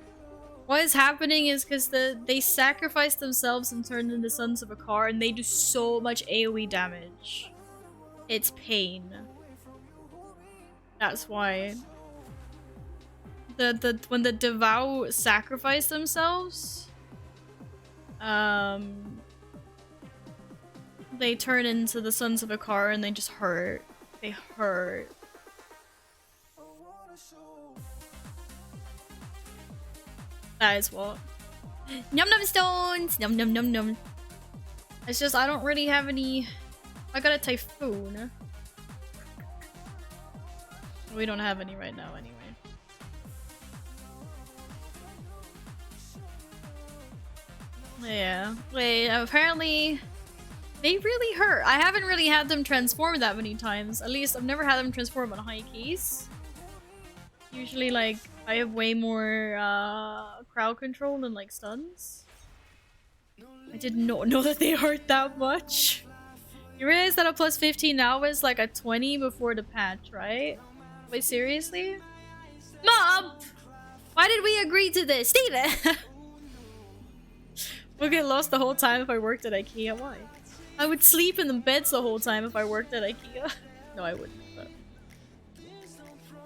What is happening is because they sacrifice themselves and turn into sons of a car, and they do so much AoE damage. It's pain. That's why. When the devout sacrifice themselves, they turn into the sons of a car and they just hurt. They hurt. That is what. Num num stones! Num num num num. It's just I don't really have any. I got a typhoon. We don't have any right now anyway. Yeah. Wait, apparently they really hurt. I haven't really had them transform that many times. At least I've never had them transform on high keys. Usually, like, I have way more crowd control than like stuns. I did not know that they hurt that much. You realize that a plus 15 now is like a 20 before the patch, right? Wait, seriously? Mom! Why did we agree to this? Steven! We'll get lost the whole time if I worked at IKEA. Why? I would sleep in the beds the whole time if I worked at IKEA. No, I wouldn't, but...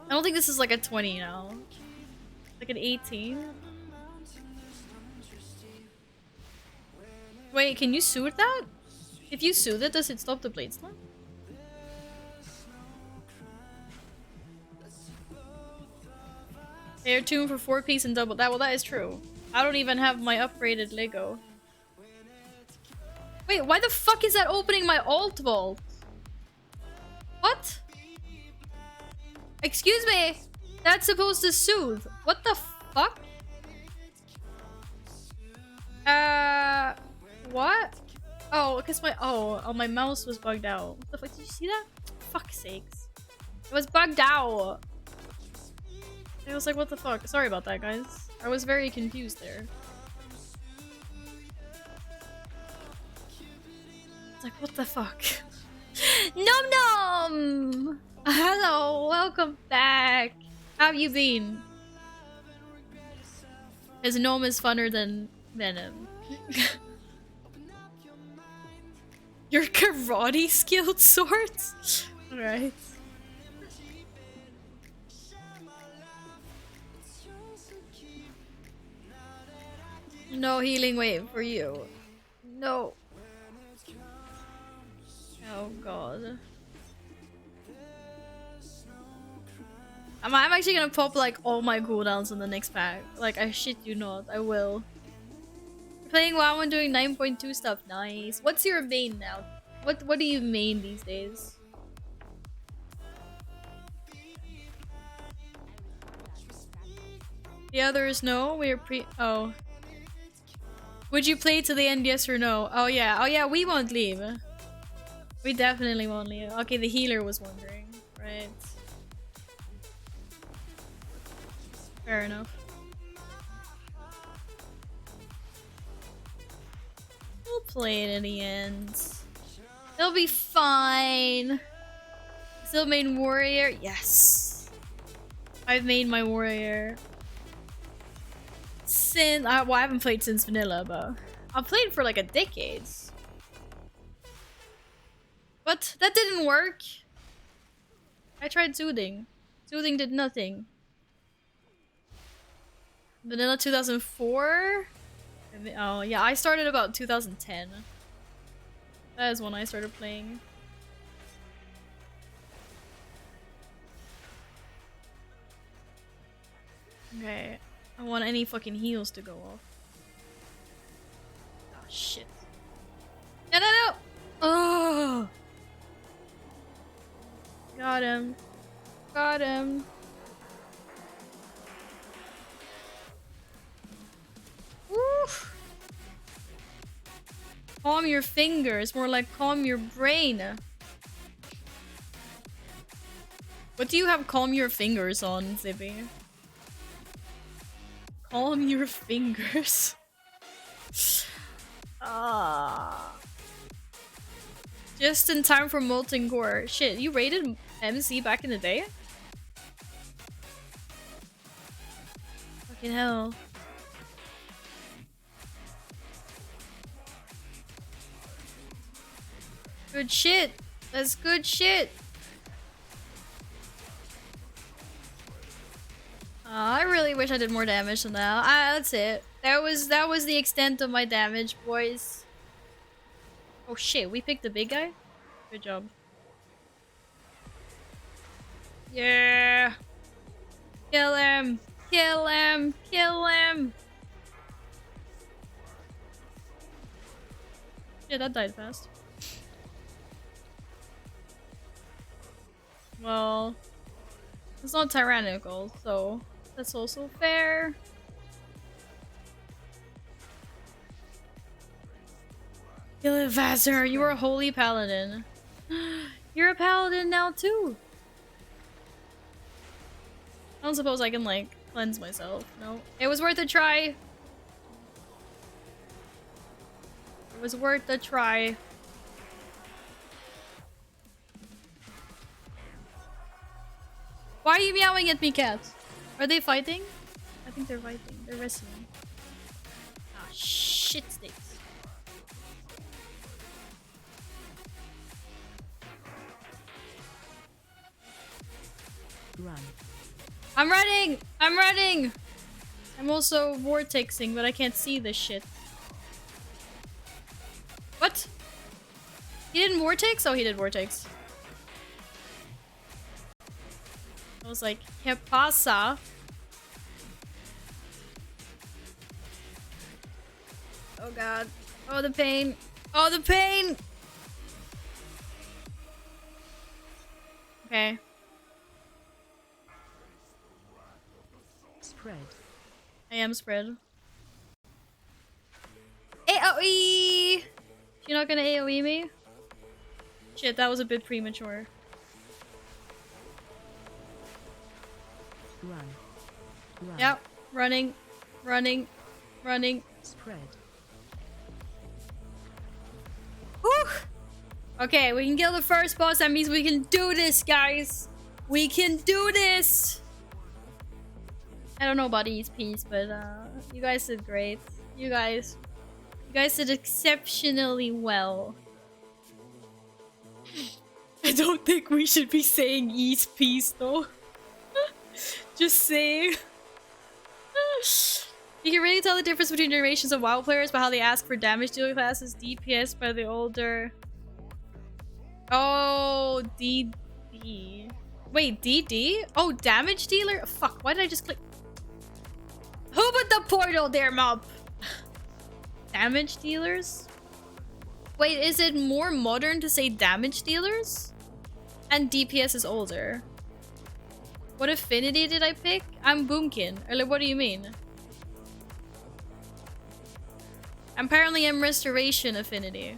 I don't think this is like a 20 now. Like an 18. Wait, can you soothe that? If you soothe it, does it stop the blade slap? They're tuned for 4-piece and double. Well, that is true. I don't even have my upgraded Lego. Wait, why the fuck is that opening my alt vault? What? Excuse me? That's supposed to soothe. What the fuck? What? Oh, because my mouse was bugged out. What the fuck? Did you see that? Fuck's sakes. It was bugged out. I was like, what the fuck? Sorry about that, guys. I was very confused there. It's like, what the fuck? Nom nom! Hello, welcome back. How have you been? His gnome is funner than Venom. Your karate skilled swords? Alright. No healing wave for you. No. Oh god. I'm actually gonna pop like all my cooldowns in the next pack. Like, I shit you not, I will. Playing WoW and doing 9.2 stuff. Nice. What's your main now? What do you main these days? The others no. We're oh. Would you play to the end, yes or no? Oh yeah, we won't leave. We definitely won't leave. Okay, the healer was wondering, right? Fair enough. We'll play it in the end. It'll be fine. Still main warrior? Yes. I've made my warrior. Well, I haven't played since vanilla, but I've played for like a decade. But that didn't work. I tried soothing. Soothing did nothing. Vanilla 2004? Oh yeah, I started about 2010. That is when I started playing. Okay, I don't want any fucking heals to go off. Oh shit. No, no, no! Oh! Got him. Got him. Woo! Calm your fingers, more like calm your brain. What do you have calm your fingers on, Zippy? Calm your fingers. Ah. Just in time for Molten Core. Shit, you rated MC back in the day? Fucking hell. Good shit. That's good shit. I really wish I did more damage than that. That's it. That was the extent of my damage, boys. Oh shit, we picked the big guy? Good job. Yeah. Kill him. Kill him. Kill him. Yeah, that died fast. Well, it's not tyrannical, so that's also fair. Kill it faster. You are a holy paladin. You're a paladin now too. I don't suppose I can like cleanse myself. No. It was worth a try. It was worth a try. Why are you meowing at me, cat? Are they fighting? I think they're fighting. They're wrestling. Ah, shit sticks. Run. I'm running! I'm running! I'm also vortexing, but I can't see this shit. What? He didn't vortex? Oh, he did vortex. I was like, ¿Qué pasa? Oh god. Oh, the pain. Oh, the pain! Okay. Spread. I am spread. AoE! You're not gonna AoE me? Shit, that was a bit premature. Run. Run. Yep, running, running, running. Spread. Whew! Okay, we can kill the first boss. That means we can do this, guys. We can do this. I don't know about East Peace, but you guys did great. You guys did exceptionally well. I don't think we should be saying East Peace though. Just saying. You can really tell the difference between generations of WoW players by how they ask for damage dealer classes, DPS by the older. Oh, DD. Wait, DD? Oh, damage dealer? Fuck, why did I just click? Who put the portal there, mob? Damage dealers? Wait, is it more modern to say damage dealers? And DPS is older. What affinity did I pick? I'm Boomkin. Or like, what do you mean? Apparently I'm Restoration affinity.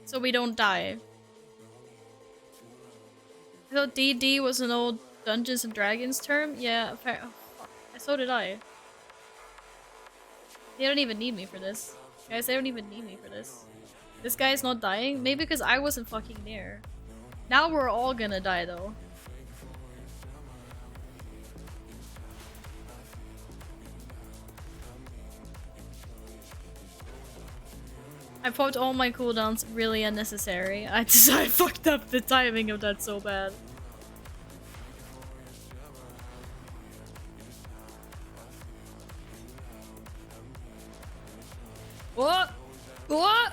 So we don't die. I thought DD was an old Dungeons and Dragons term. Yeah, oh, fuck. So did I. They don't even need me for this. Guys, they don't even need me for this. This guy's not dying? Maybe because I wasn't fucking there. Now we're all gonna die though. I popped all my cooldowns really unnecessary. I fucked up the timing of that so bad. What? What?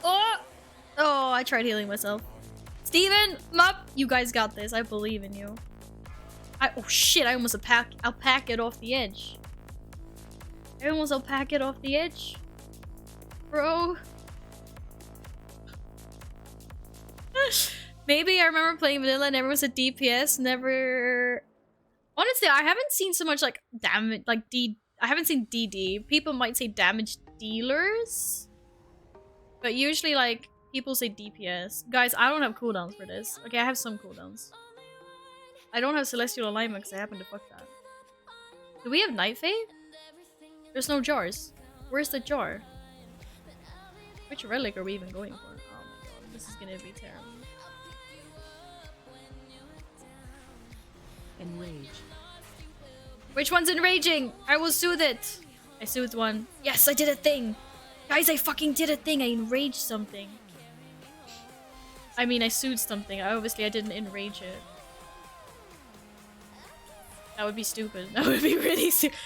Oh! Oh, I tried healing myself. Steven, Mup, you guys got this. I believe in you. Oh shit, I almost alpaca it off the edge. I almost alpaca it off the edge. Bro. Maybe I remember playing vanilla, never was a DPS, never... Honestly, I haven't seen so much like damage, like I haven't seen DD. People might say damage dealers. But usually like, people say DPS. Guys, I don't have cooldowns for this. Okay, I have some cooldowns. I don't have Celestial Alignment because I happen to fuck that. Do we have Night Fae? There's no jars. Where's the jar? Which relic are we even going for? Oh my god, this is gonna be terrible. Enrage. Which one's enraging? I will soothe it. I soothed one. Yes, I did a thing. Guys, I fucking did a thing. I enraged something. I mean, I soothed something. Obviously, I didn't enrage it. That would be stupid. That would be really stupid.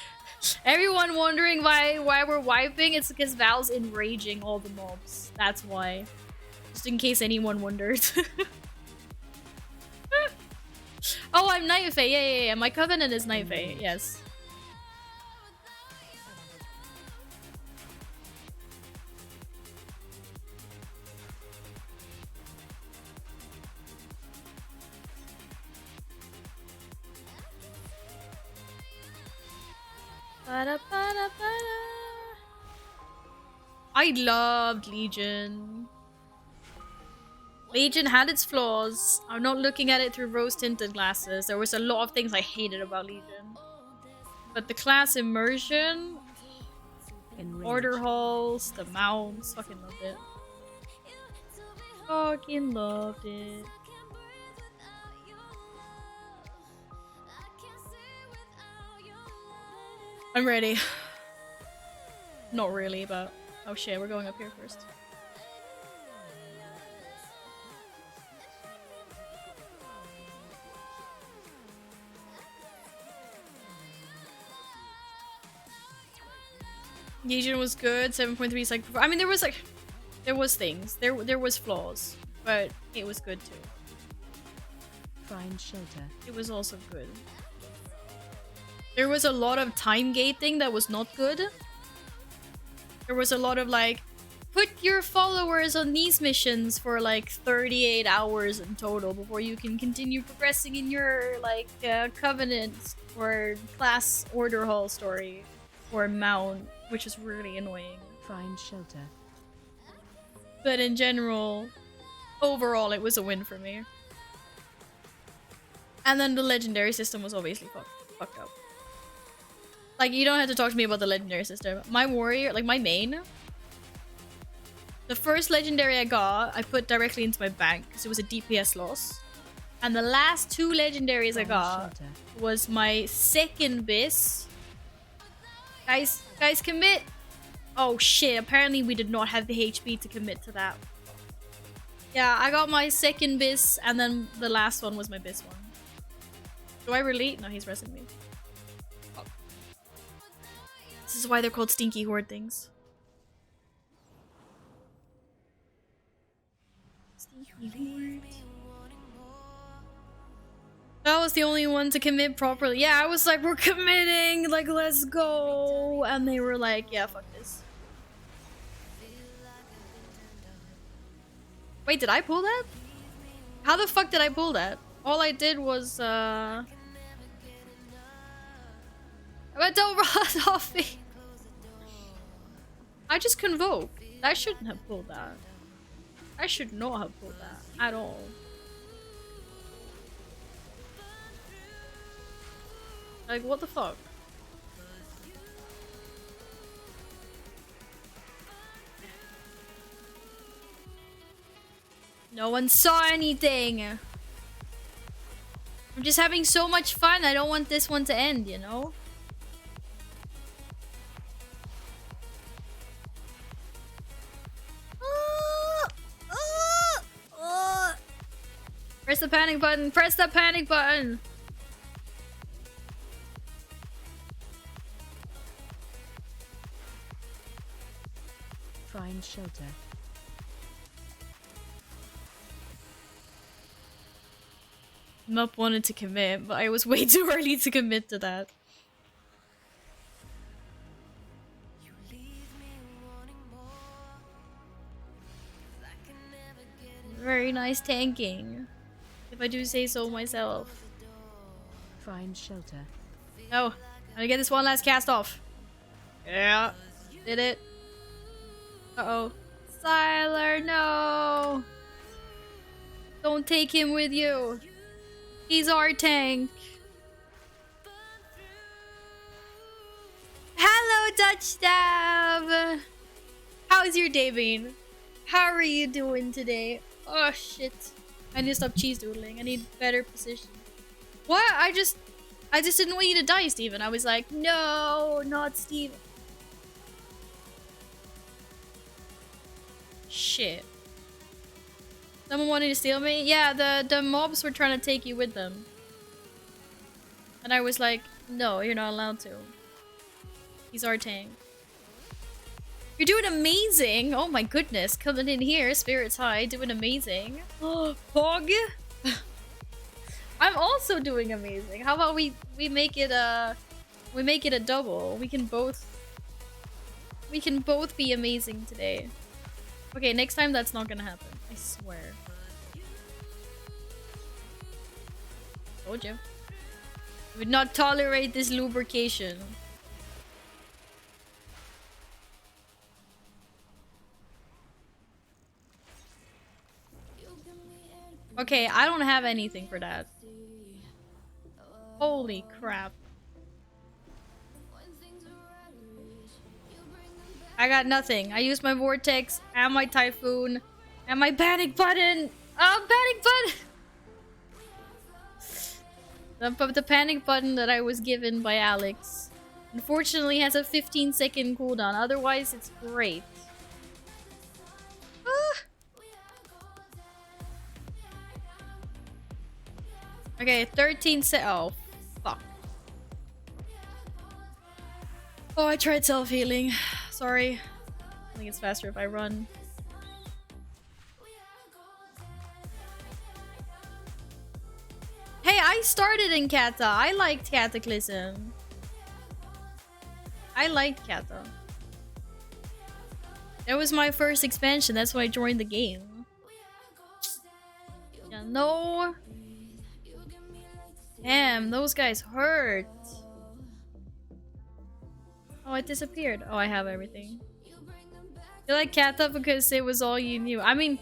Everyone wondering why we're wiping? It's because Val's enraging all the mobs. That's why. Just in case anyone wondered. Oh, I'm Night Fae. Yeah. My covenant is Night Fae. Yes. I loved Legion. Legion had its flaws. I'm not looking at it through rose-tinted glasses. There was a lot of things I hated about Legion. But the class immersion, order halls, the mounts, fucking loved it. Fucking loved it. I'm ready. Not really, but... Oh shit, we're going up here first. Legion was good, 7.3 cycle. I mean, there was like... There was things. There was flaws. But it was good too. Find shelter. It was also good. There was a lot of time gating that was not good. There was a lot of like, put your followers on these missions for like 38 hours in total before you can continue progressing in your like covenant or class order hall story or mount, which is really annoying. Find shelter. But in general, overall it was a win for me. And then the legendary system was obviously fucked up. Like, you don't have to talk to me about the legendary system. My warrior, like my main, the first legendary I got, I put directly into my bank because it was a DPS loss. And the last two legendaries I got was my second bis. Guys, commit! Oh shit, apparently we did not have the HP to commit to that. Yeah, I got my second bis and then the last one was my bis one. Do I relate? No, he's resting me. This is why they're called stinky horde things. Stinky horde. That was the only one to commit properly. Yeah, I was like, we're committing, like, let's go. And they were like, yeah, fuck this. Wait, did I pull that? How the fuck did I pull that? All I did was, but don't run off me. I just convoked. I shouldn't have pulled that. I should not have pulled that at all. Like, what the fuck? No one saw anything. I'm just having so much fun. I don't want this one to end, you know? Press the panic button. Press the panic button. Find shelter. Mup wanted to commit, but I was way too early to commit to that. Very nice tanking, if I do say so myself. Find shelter. No, I'm gonna get this one last cast off. Yeah, did it. Uh-oh. Siler, no! Don't take him with you. He's our tank. Hello, Dutch Dab! How's your day been? How are you doing today? Oh, shit. I need to stop cheese doodling. I need better position. What? I just didn't want you to die, Steven. I was like, no, not Steven. Shit. Someone wanted to steal me? Yeah, the mobs were trying to take you with them. And I was like, no, you're not allowed to. He's our tank. You're doing amazing! Oh my goodness, coming in here, spirits high, doing amazing. Oh, Pog! I'm also doing amazing. How about we make it a double? We can both be amazing today. Okay, next time that's not gonna happen. I swear. Told you. I would not tolerate this lubrication. Okay, I don't have anything for that. Holy crap. I got nothing. I used my vortex and my typhoon and my panic button. Oh, panic button! The panic button that I was given by Alex unfortunately has a 15-second cooldown. Otherwise, it's great. Okay, 13 oh, fuck. Oh, I tried self-healing. Sorry. I think it's faster if I run. Hey, I started in Kata. I liked Cataclysm. I liked Kata. That was my first expansion. That's why I joined the game. Yeah, no. Damn, those guys hurt. Oh, it disappeared. Oh, I have everything. You like Kata because it was all you knew. I mean,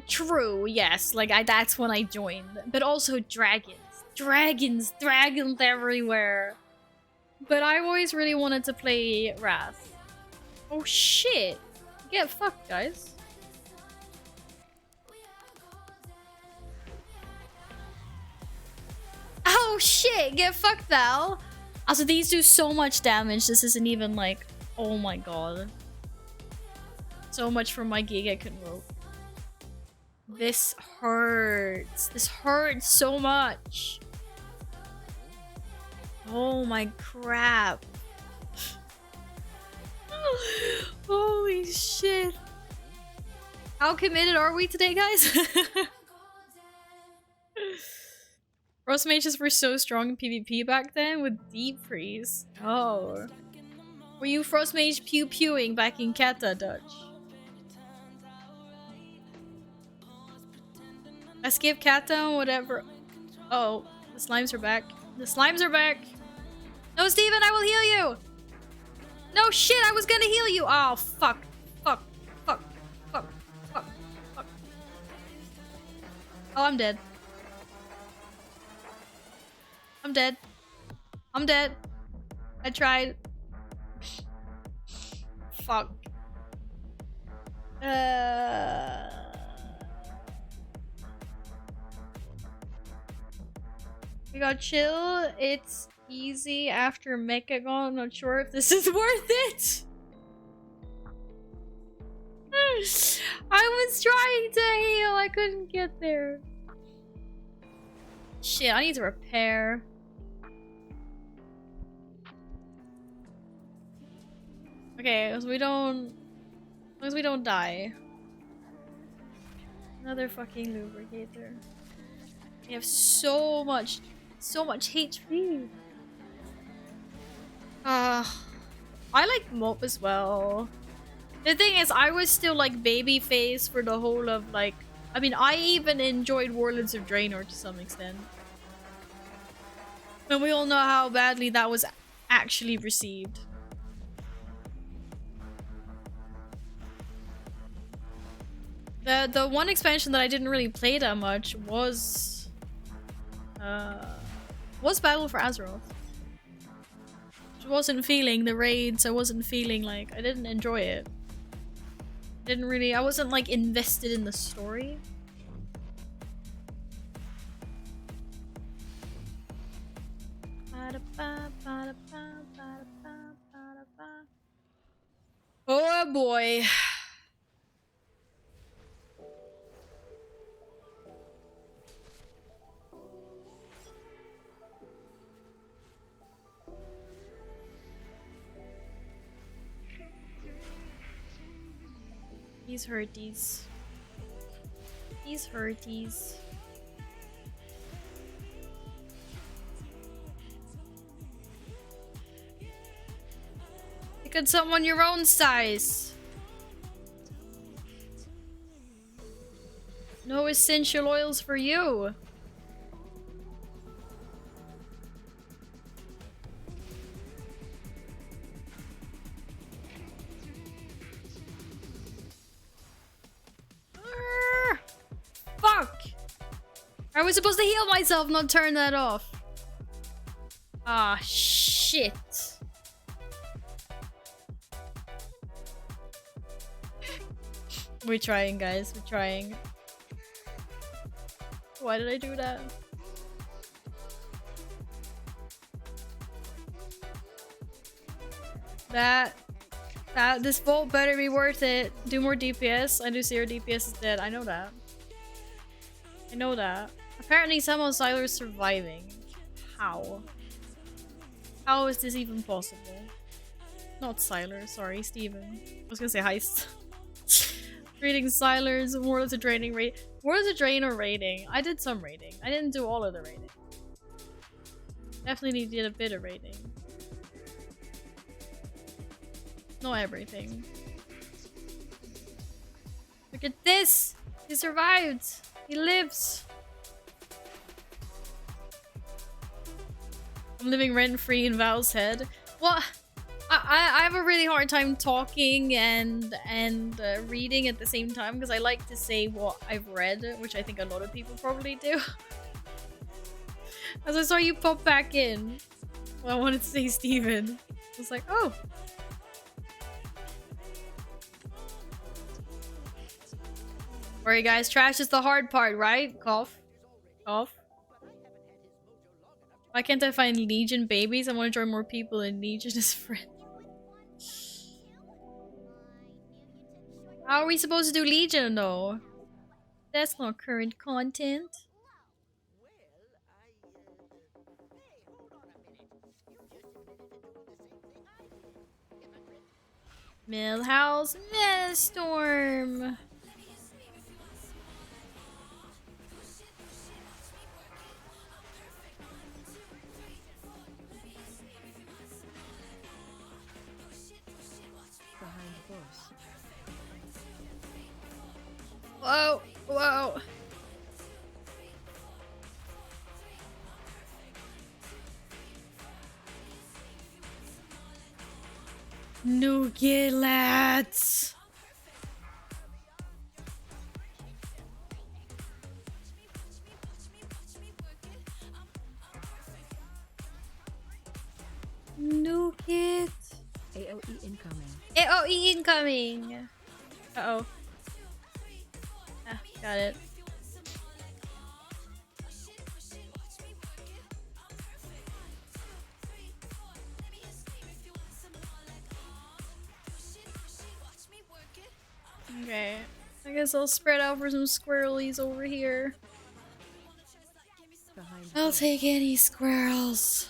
true, yes. Like, that's when I joined. But also dragons. Dragons everywhere. But I always really wanted to play Wrath. Oh, shit. Get fucked, guys. Oh, shit. Get fucked, Val. Also, these do so much damage. This isn't even like... Oh my god. So much for my gig I can rope. This hurts. This hurts so much. Oh my crap. Holy shit. How committed are we today, guys? Frost mages were so strong in PvP back then with deep freeze. Oh. Were you Frost mage pew-pewing back in Kata, Dutch? I skipped Kata and whatever. Oh, the slimes are back. The slimes are back. No, Steven, I will heal you. No shit, I was gonna heal you. Oh, fuck. Fuck. Fuck. Fuck. Fuck. Fuck. Oh, I'm dead. I'm dead. I'm dead. I tried. Fuck. We got chill. It's easy after Mechagon. I'm not sure if this is worth it. I was trying to heal. I couldn't get there. Shit, I need to repair. Okay, as we don't die. Another fucking lubricator. We have so much HP. I like Mop as well. The thing is, I was still like baby face for the whole of like. I mean, I even enjoyed Warlords of Draenor to some extent. And we all know how badly that was actually received. The one expansion that I didn't really play that much was Battle for Azeroth. I wasn't feeling the raids. I wasn't feeling like I didn't enjoy it. I wasn't like invested in the story. Oh boy. These hurties. These hurties. You could summon your own size. No essential oils for you. Fuck! I was supposed to heal myself, not turn that off. Ah, shit. We're trying, guys. We're trying. Why did I do that? This vault better be worth it. Do more DPS. I do see your DPS is dead. I know that. I know that. Apparently someone Sylar is surviving. How? How is this even possible? Not Sylar, sorry, Steven. I was gonna say heist. Reading Sylar's Worlds of Draining raid. Worlds of Draenor raiding. I did some raiding. I didn't do all of the raiding. Definitely did a bit of raiding. Not everything. Look at this! He survived! He lives! I'm living rent-free in Val's head. What? I have a really hard time talking and reading at the same time because I like to say what I've read, which I think a lot of people probably do. As I saw you pop back in, well, I wanted to say Steven. I was like, oh! Alright guys, trash is the hard part, right? Cough. Cough. Why can't I find Legion babies? I want to join more people in Legion as friends. How are we supposed to do Legion though? That's not current content. Millhouse Storm. Whoa, whoa. Noogie lads. Noogie. AOE incoming. AOE incoming. Uh-oh. Ah, got it. Okay. I guess I'll spread out for some squirrelies over here. I'll take any squirrels.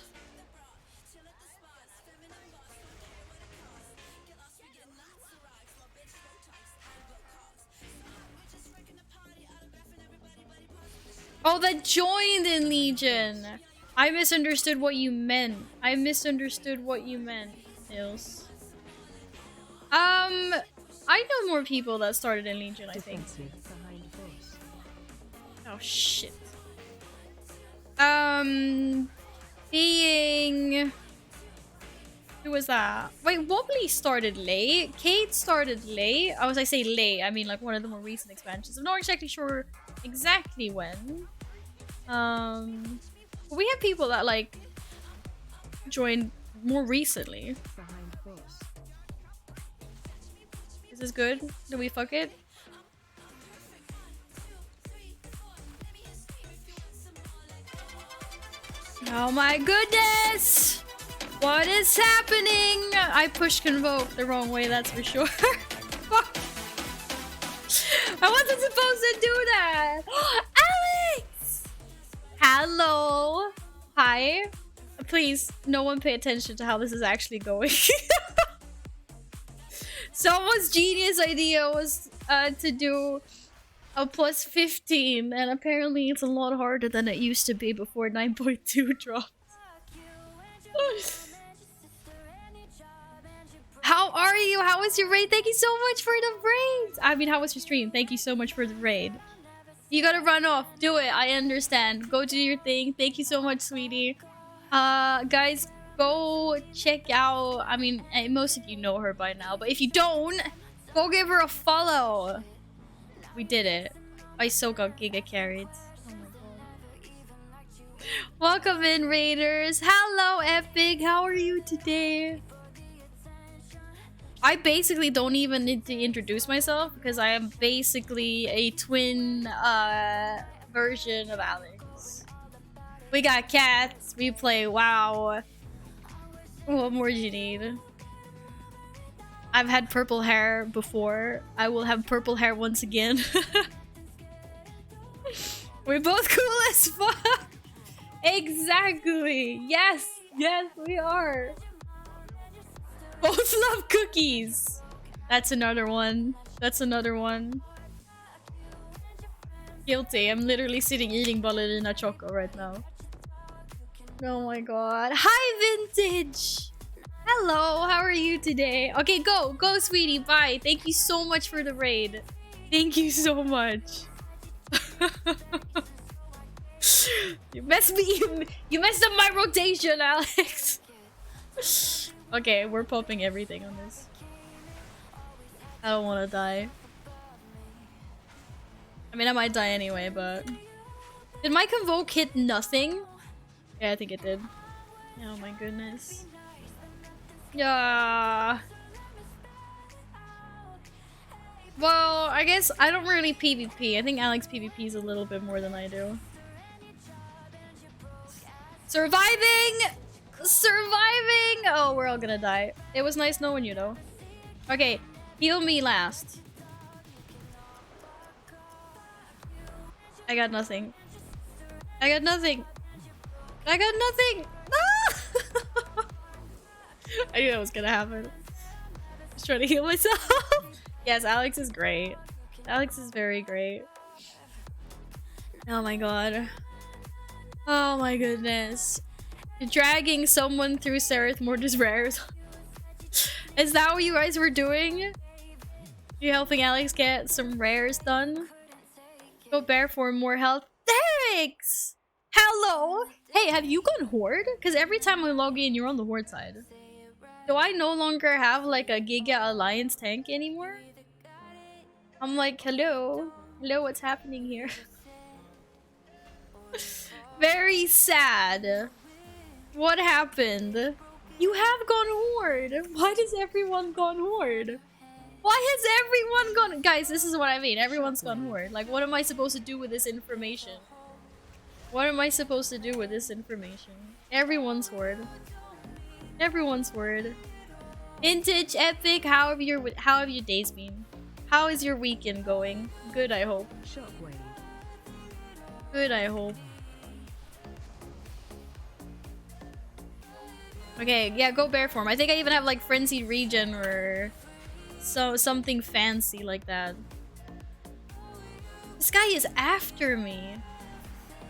Oh, that joined in Legion! I misunderstood what you meant. I misunderstood what you meant, Nils. I know more people that started in Legion, I think. Oh, shit. Being... Who was that? Wait, Wobbly started late. Kate started late. Oh, as I say late, I mean like one of the more recent expansions. I'm not exactly sure exactly when. But we have people that like joined more recently. Is this good? Do we fuck it? Oh my goodness! What is happening? I pushed Convoke the wrong way, that's for sure. Fuck. I wasn't supposed to do that! Alex! Hello! Hi. Please, no one pay attention to how this is actually going. Someone's genius idea was to do a plus 15, and apparently it's a lot harder than it used to be before 9.2 dropped. How are you? How was your raid? Thank you so much for the raid! I mean, how was your stream? Thank you so much for the raid. You gotta run off. Do it. I understand. Go do your thing. Thank you so much, sweetie. Guys, go check out... I mean, most of you know her by now, but if you don't, go give her a follow. We did it. I so got giga carried. Oh my god. Welcome in, Raiders. Hello, Epic. How are you today? I basically don't even need to introduce myself because I am basically a twin version of Alex. We got cats. We play WoW. What more do you need? I've had purple hair before. I will have purple hair once again. We're both cool as fuck. Exactly. Yes. Yes, we are. Both love cookies. That's another one. That's another one. Guilty. I'm literally sitting eating ballerina choco right now. Oh my god. Hi, Vintage. Hello. How are you today? Okay, go. Go, sweetie. Bye. Thank you so much for the raid. Thank you so much. You messed me. You messed up my rotation, Alex. Okay, we're popping everything on this. I don't want to die. I mean, I might die anyway, but... Did my Convoke hit nothing? Yeah, I think it did. Oh my goodness. Yeah. Well, I guess I don't really PvP. I think Alex PvPs a little bit more than I do. Surviving! Surviving! Oh, we're all gonna die. It was nice knowing you, though. Okay, heal me last. I got nothing. I got nothing. I got nothing! Ah! I knew that was gonna happen. Just trying to heal myself. Yes, Alex is great. Alex is very great. Oh my god. Oh my goodness. Dragging someone through Sereth Mortis rares. Is that what you guys were doing? You helping Alex get some rares done? Go bear for more health. Thanks! Hello! Hey, have you gone Horde? Because every time I log in, you're on the Horde side. Do I no longer have like a Giga Alliance tank anymore? I'm like, hello? Hello, what's happening here? Very sad. What happened? You have gone Horde. Why does everyone gone Horde? Why has everyone gone... Guys, this is what I mean. Everyone's gone Horde. Like, what am I supposed to do with this information? What am I supposed to do with this information? Everyone's Horde. Everyone's Horde. Vintage, Epic, how have your days been? How is your weekend going? Good, I hope. Good, I hope. Okay, yeah, go bear form. I think I even have like frenzied regen or something fancy like that. This guy is after me.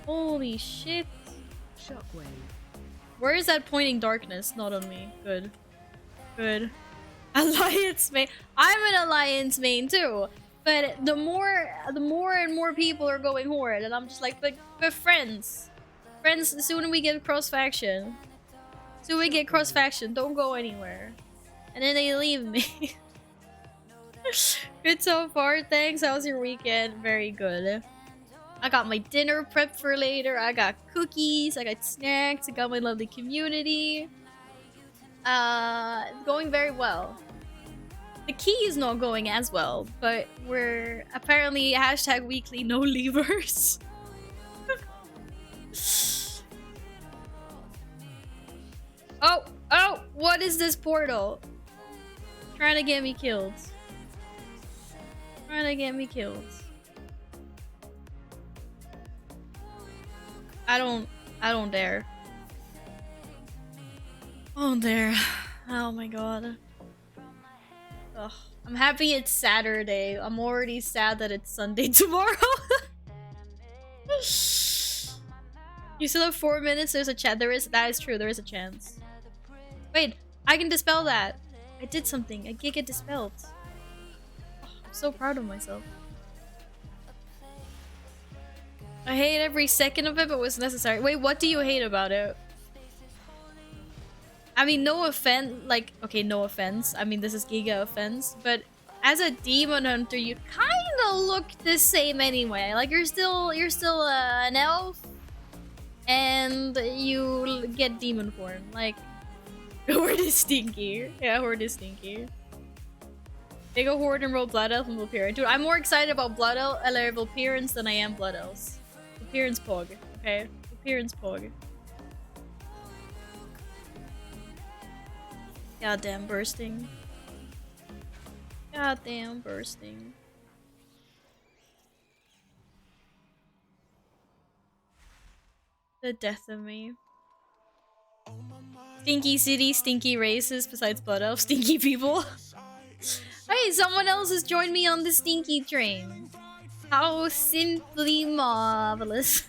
Holy shit. Where is that pointing darkness? Not on me. Good. Good. Alliance main. I'm an alliance main too. But the more and more people are going horde, and I'm just like, but friends. Friends, soon we get cross faction. Soon we get cross faction. Don't go anywhere. And then they leave me. Good so far, thanks. How was your weekend? Very good. I got my dinner prepped for later. I got cookies. I got snacks. I got my lovely community. Going very well. The key is not going as well, but we're apparently #weekly no leavers. Oh, what is this portal? Trying to get me killed. Trying to get me killed. I don't dare. I don't dare. Oh my god. Ugh. I'm happy it's Saturday. I'm already sad that it's Sunday tomorrow. You still have 4 minutes. There's a chat. That is true. There is a chance. Wait, I can dispel that. I did something. I get dispelled. I'm so proud of myself. I hate every second of it, but it was necessary. Wait, what do you hate about it? I mean, no offense. Like, okay, no offense. I mean, this is giga offense. But as a demon hunter, you kind of look the same anyway. Like, you're still an elf, and you get demon form. Like, horde is stinky. Yeah, horde is stinky. They go horde and roll blood elf and Valpyrian. Dude, I'm more excited about blood elf Valpyrians than I am blood elves. Valpyrian's pog. Okay, Valpyrian's pog. Goddamn bursting. Goddamn bursting. The death of me. Stinky city, stinky races, besides blood elf, stinky people. Hey, someone else has joined me on the stinky train. How simply marvelous.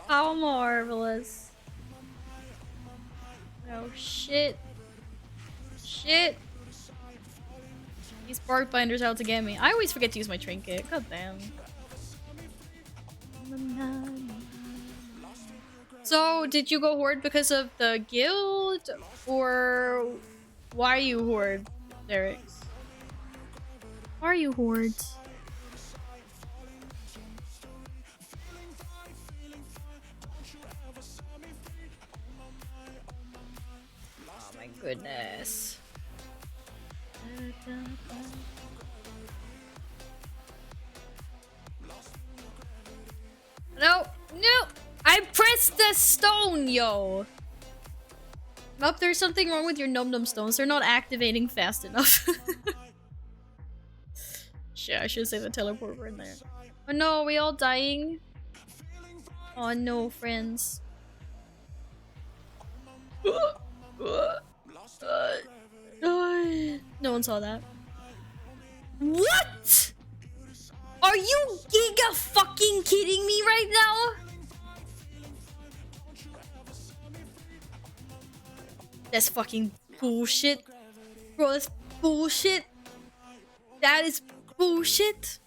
How marvelous. Oh shit. Shit. These bark binders out to get me. I always forget to use my trinket. God damn. So, did you go horde because of the guild? Or why are you horde, Derek? Why are you horde? Oh my goodness. No! No! I pressed the stone, yo! Nope, there's something wrong with your num-num stones. They're not activating fast enough. Shit, I should say the teleport were in there. Oh no, are we all dying? Oh no, friends. No one saw that. What? Are you giga fucking kidding me right now? That's fucking bullshit. Bro, that's bullshit. That is bullshit.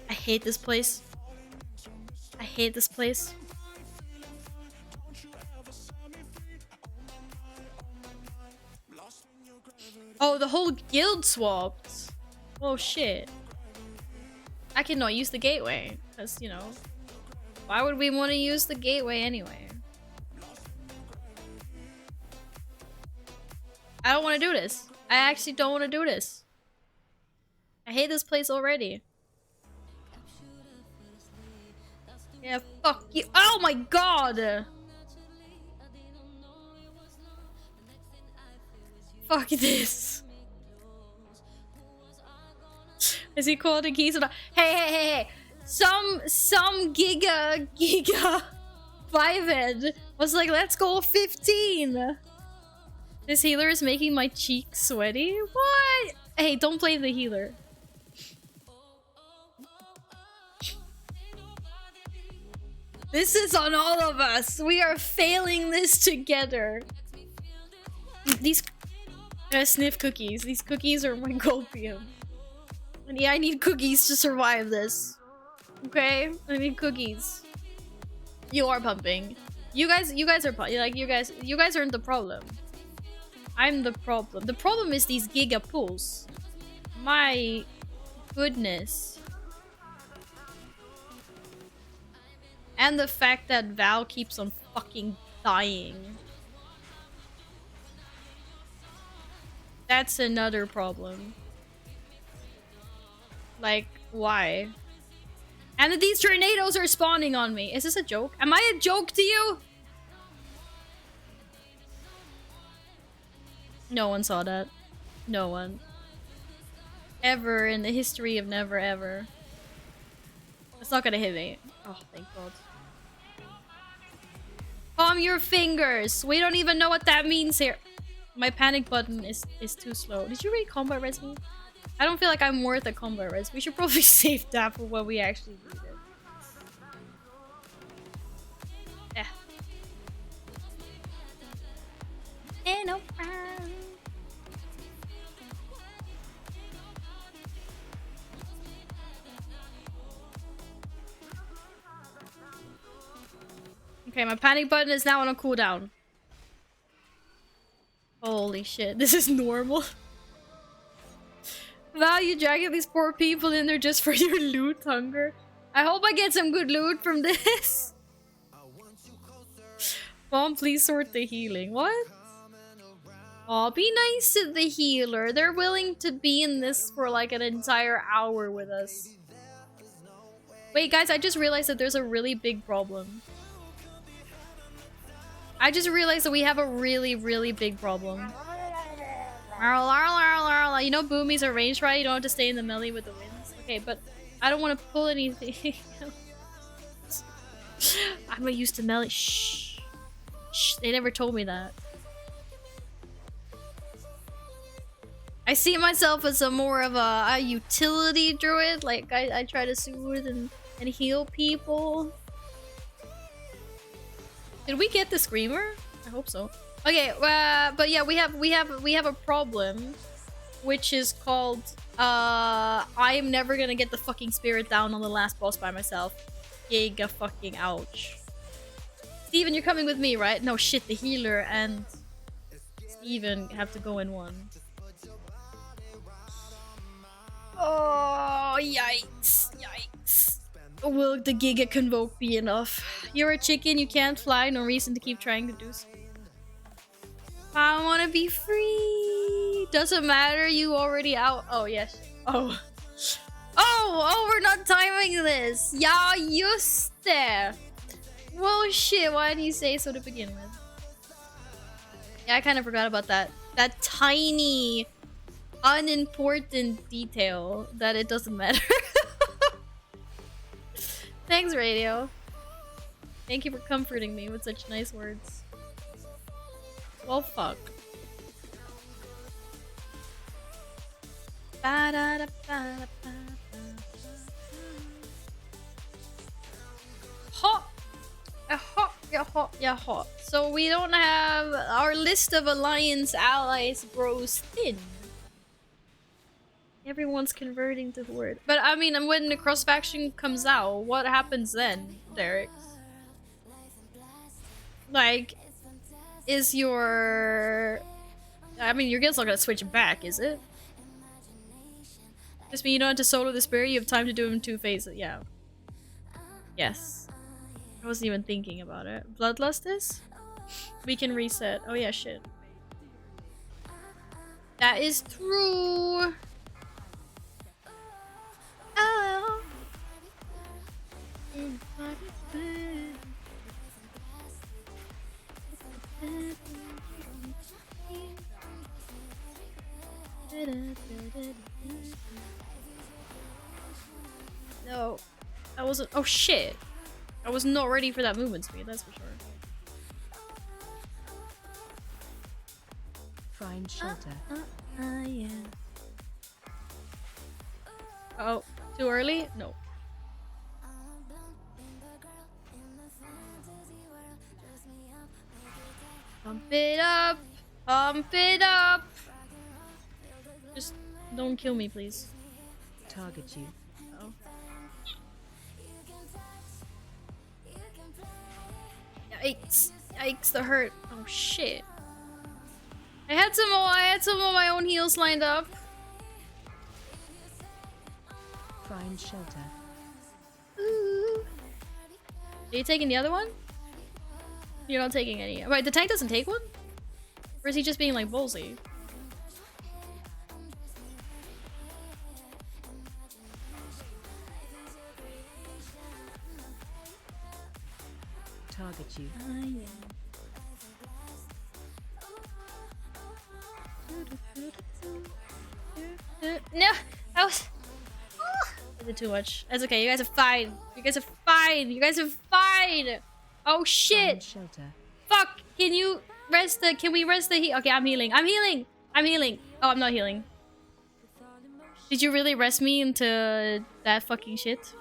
I hate this place. I hate this place. Oh, the whole guild swapped. Oh shit. I cannot use the gateway. Because, you know, why would we want to use the gateway anyway? I don't want to do this. I actually don't want to do this. I hate this place already. Yeah, fuck you. Oh my god! Fuck this. Is he called a keys or not? Hey. Some giga 5-head was like, let's go 15. This healer is making my cheeks sweaty. What? Hey, don't blame the healer. This is on all of us. We are failing this together. These sniff cookies. These cookies are my gopium. And yeah, I need cookies to survive this. Okay? I need cookies. You are pumping. You guys are like you guys aren't the problem. I'm the problem. The problem is these giga pulls. My goodness. And the fact that Val keeps on fucking dying. That's another problem. Like, why? And these tornadoes are spawning on me. Is this a joke? Am I a joke to you? No one saw that. No one. Ever in the history of never ever. It's not gonna hit me. Oh, thank God. Palm your fingers. We don't even know what that means here. My panic button is too slow. Did you read combat res me? I don't feel like I'm worth a combat res. We should probably save that for what we actually needed. Yeah. Ain't no problem. Okay, my panic button is now on a cooldown. Holy shit, this is normal. Val, you dragging these poor people in there just for your loot hunger. I hope I get some good loot from this. Mom, please sort the healing. What? Aw, be nice to the healer. They're willing to be in this for like an entire hour with us. Wait, guys, I just realized that there's a really big problem. I just realized that we have a really, really big problem. You know Boomies are ranged, right? You don't have to stay in the melee with the winds. Okay, but I don't want to pull anything. I'm not used to melee. Shh. Shh. They never told me that. I see myself as a more of a utility druid. Like, I try to soothe and heal people. Did we get the screamer? I hope so. Okay, but yeah, we have a problem, which is called I am never gonna get the fucking spirit down on the last boss by myself. Giga fucking ouch. Steven, you're coming with me, right? No shit, the healer and Steven have to go in one. Oh, yikes, yikes. Will the Giga Convoke be enough? You're a chicken, you can't fly, no reason to keep trying to do so. I wanna be free. Doesn't matter, you already out. Oh, yes. Oh. Oh, we're not timing this. Ja, just det. Well, shit, why didn't you say so to begin with? Yeah, I kind of forgot about that. That tiny, unimportant detail that it doesn't matter. Thanks, Radio. Thank you for comforting me with such nice words. Well, fuck. Hot. Hot. So we don't have... Our list of alliance allies grows thin. Everyone's converting to the word. But I mean, when the cross faction comes out, what happens then, Derek? Like, is your... I mean, your guild's not gonna switch back, is it? Just mean you don't have to solo the spirit, you have time to do them in 2 phases. Yeah. Yes. I wasn't even thinking about it. Bloodlust is? We can reset. Oh yeah, shit. That is true. Oh. No. I wasn't. Oh shit. I was not ready for that movement speed, that's for sure. Find shelter. Yeah. Oh, too early? No. Pump it up! Pump it up! Just don't kill me, please. Target you. Oh. Yikes. Yikes, the hurt. Oh shit. I had some of my own heals lined up. Find shelter. Ooh. Are you taking the other one? You're not taking any. Wait, the tank doesn't take one? Or is he just being like ballsy? Target you. No, that was. I did too much. That's okay. You guys are fine. You guys are fine. You guys are fine. Oh shit! Find shelter. Fuck! Can you rest the? Can we rest the heat? Okay, I'm healing. I'm healing. I'm healing. Oh, I'm not healing. Did you really rest me into that fucking shit?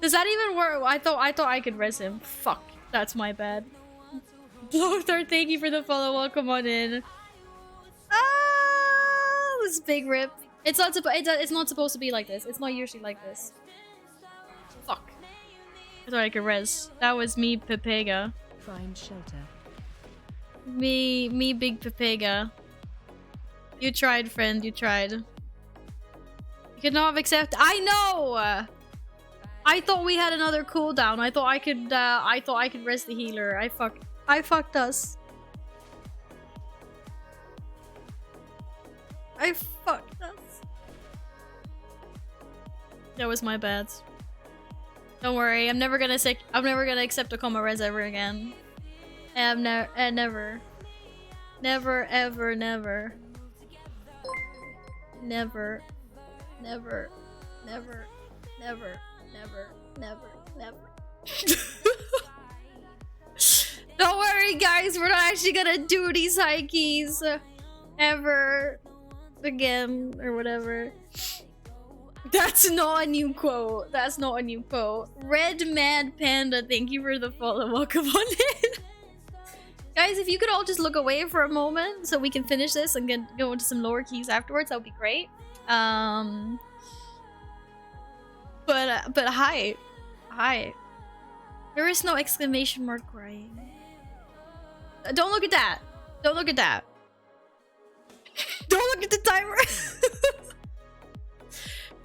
Does that even work? I thought I could res him. Fuck, that's my bad. Blothar, thank you for the follow. Welcome on in. Ah, this big rip. It's not supposed to be like this. It's not usually like this. Fuck. I thought I could res. That was me, Pepega. Find shelter. Me, big Pepega. You tried, friend. You tried. You could not have accepted. I know. I thought we had another cooldown. I thought I could res the healer. I fucked us. I fucked us. That was my bad. Don't worry, I'm never gonna accept a coma res ever again. Never, never, ever, never, never, never, never, never, never. Don't worry, guys. We're not actually gonna do these high keys ever again or whatever. That's not a new quote. That's not a new quote. Red Mad Panda, thank you for the follow. Welcome on in. Guys, if you could all just look away for a moment so we can finish this and go into some lower keys afterwards, that would be great. But hi. There is no exclamation mark crying. Don't look at that. Don't look at that. Don't look at the timer.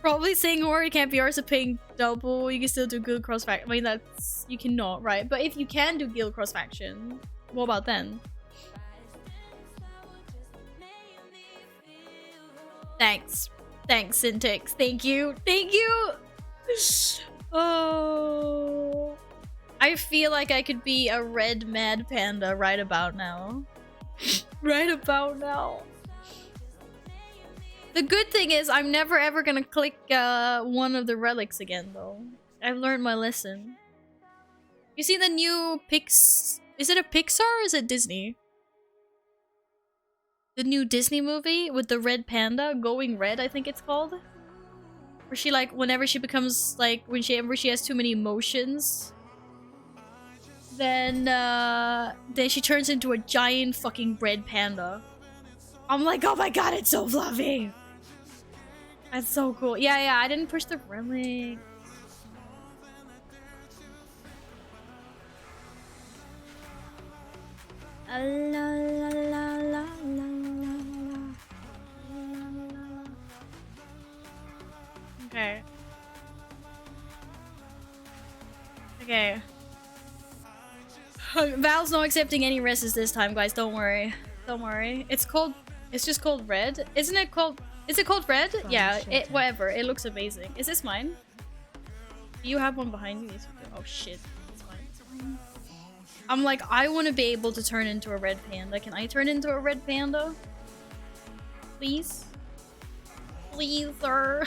Probably saying Ori can't be ours of paying double. You can still do guild cross faction. I mean, that's you cannot, right? But if you can do guild cross faction, what about then? Thanks, Syntax. Thank you. Oh, I feel like I could be a red mad panda right about now. Right about now. The good thing is I'm never ever gonna click one of the relics again though. I've learned my lesson. You see the new Is it a Pixar or is it Disney? The new Disney movie with the red panda, Going Red I think it's called. Where she like, whenever she becomes like, whenever she has too many emotions, then she turns into a giant fucking red panda. I'm like, oh my god, it's so fluffy. That's so cool. Yeah, I didn't push the relic. Okay. Okay. Val's not accepting any rests this time, guys. Don't worry. Don't worry. It's just called red. Isn't it called... Is it called red? Yeah, whatever. It looks amazing. Is this mine? Do you have one behind you? Oh shit. It's fine. I'm like, I want to be able to turn into a red panda. Can I turn into a red panda? Please? Please, sir.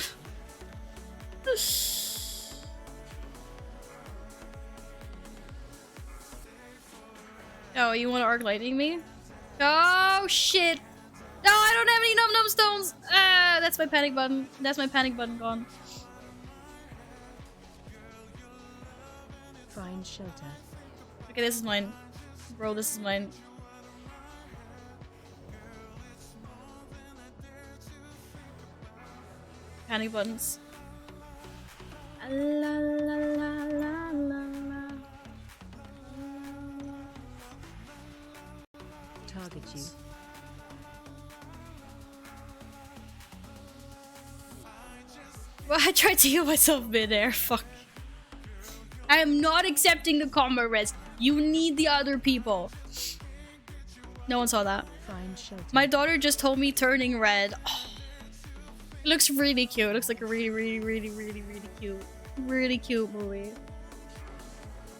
Oh, you want to arc lightning me? Oh, shit. No, I don't have any num num stones. Ah, that's my panic button. That's my panic button gone. Find shelter. Okay, this is mine. Bro, this is mine. Panic buttons. La la la la la la. Target you. Well, I tried to heal myself mid-air. Fuck. I am not accepting the combo res. You need the other people. No one saw that. Find shelter. My daughter just told me turning red. Oh, it looks really cute. It looks like a really cute movie.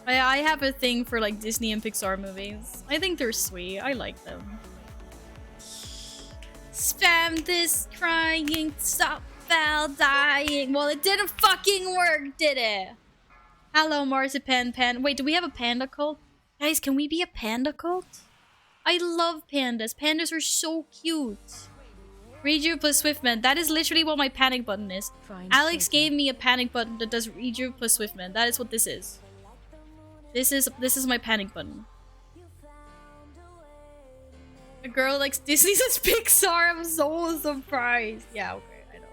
I have a thing for like Disney and Pixar movies. I think they're sweet. I like them. Spam this crying, stop Val dying. Well, it didn't fucking work, did it? Hello, Marzipan Pan. Wait, do we have a panda cult? Guys, can we be a panda cult? I love pandas. Pandas are so cute. Rejuve plus Swiftman. That is literally what my panic button is. Alex gave me a panic button that does Rejuve plus Swiftman. That is what this is. This is my panic button. A girl likes Disney says Pixar. I'm so surprised. Yeah, okay, I know.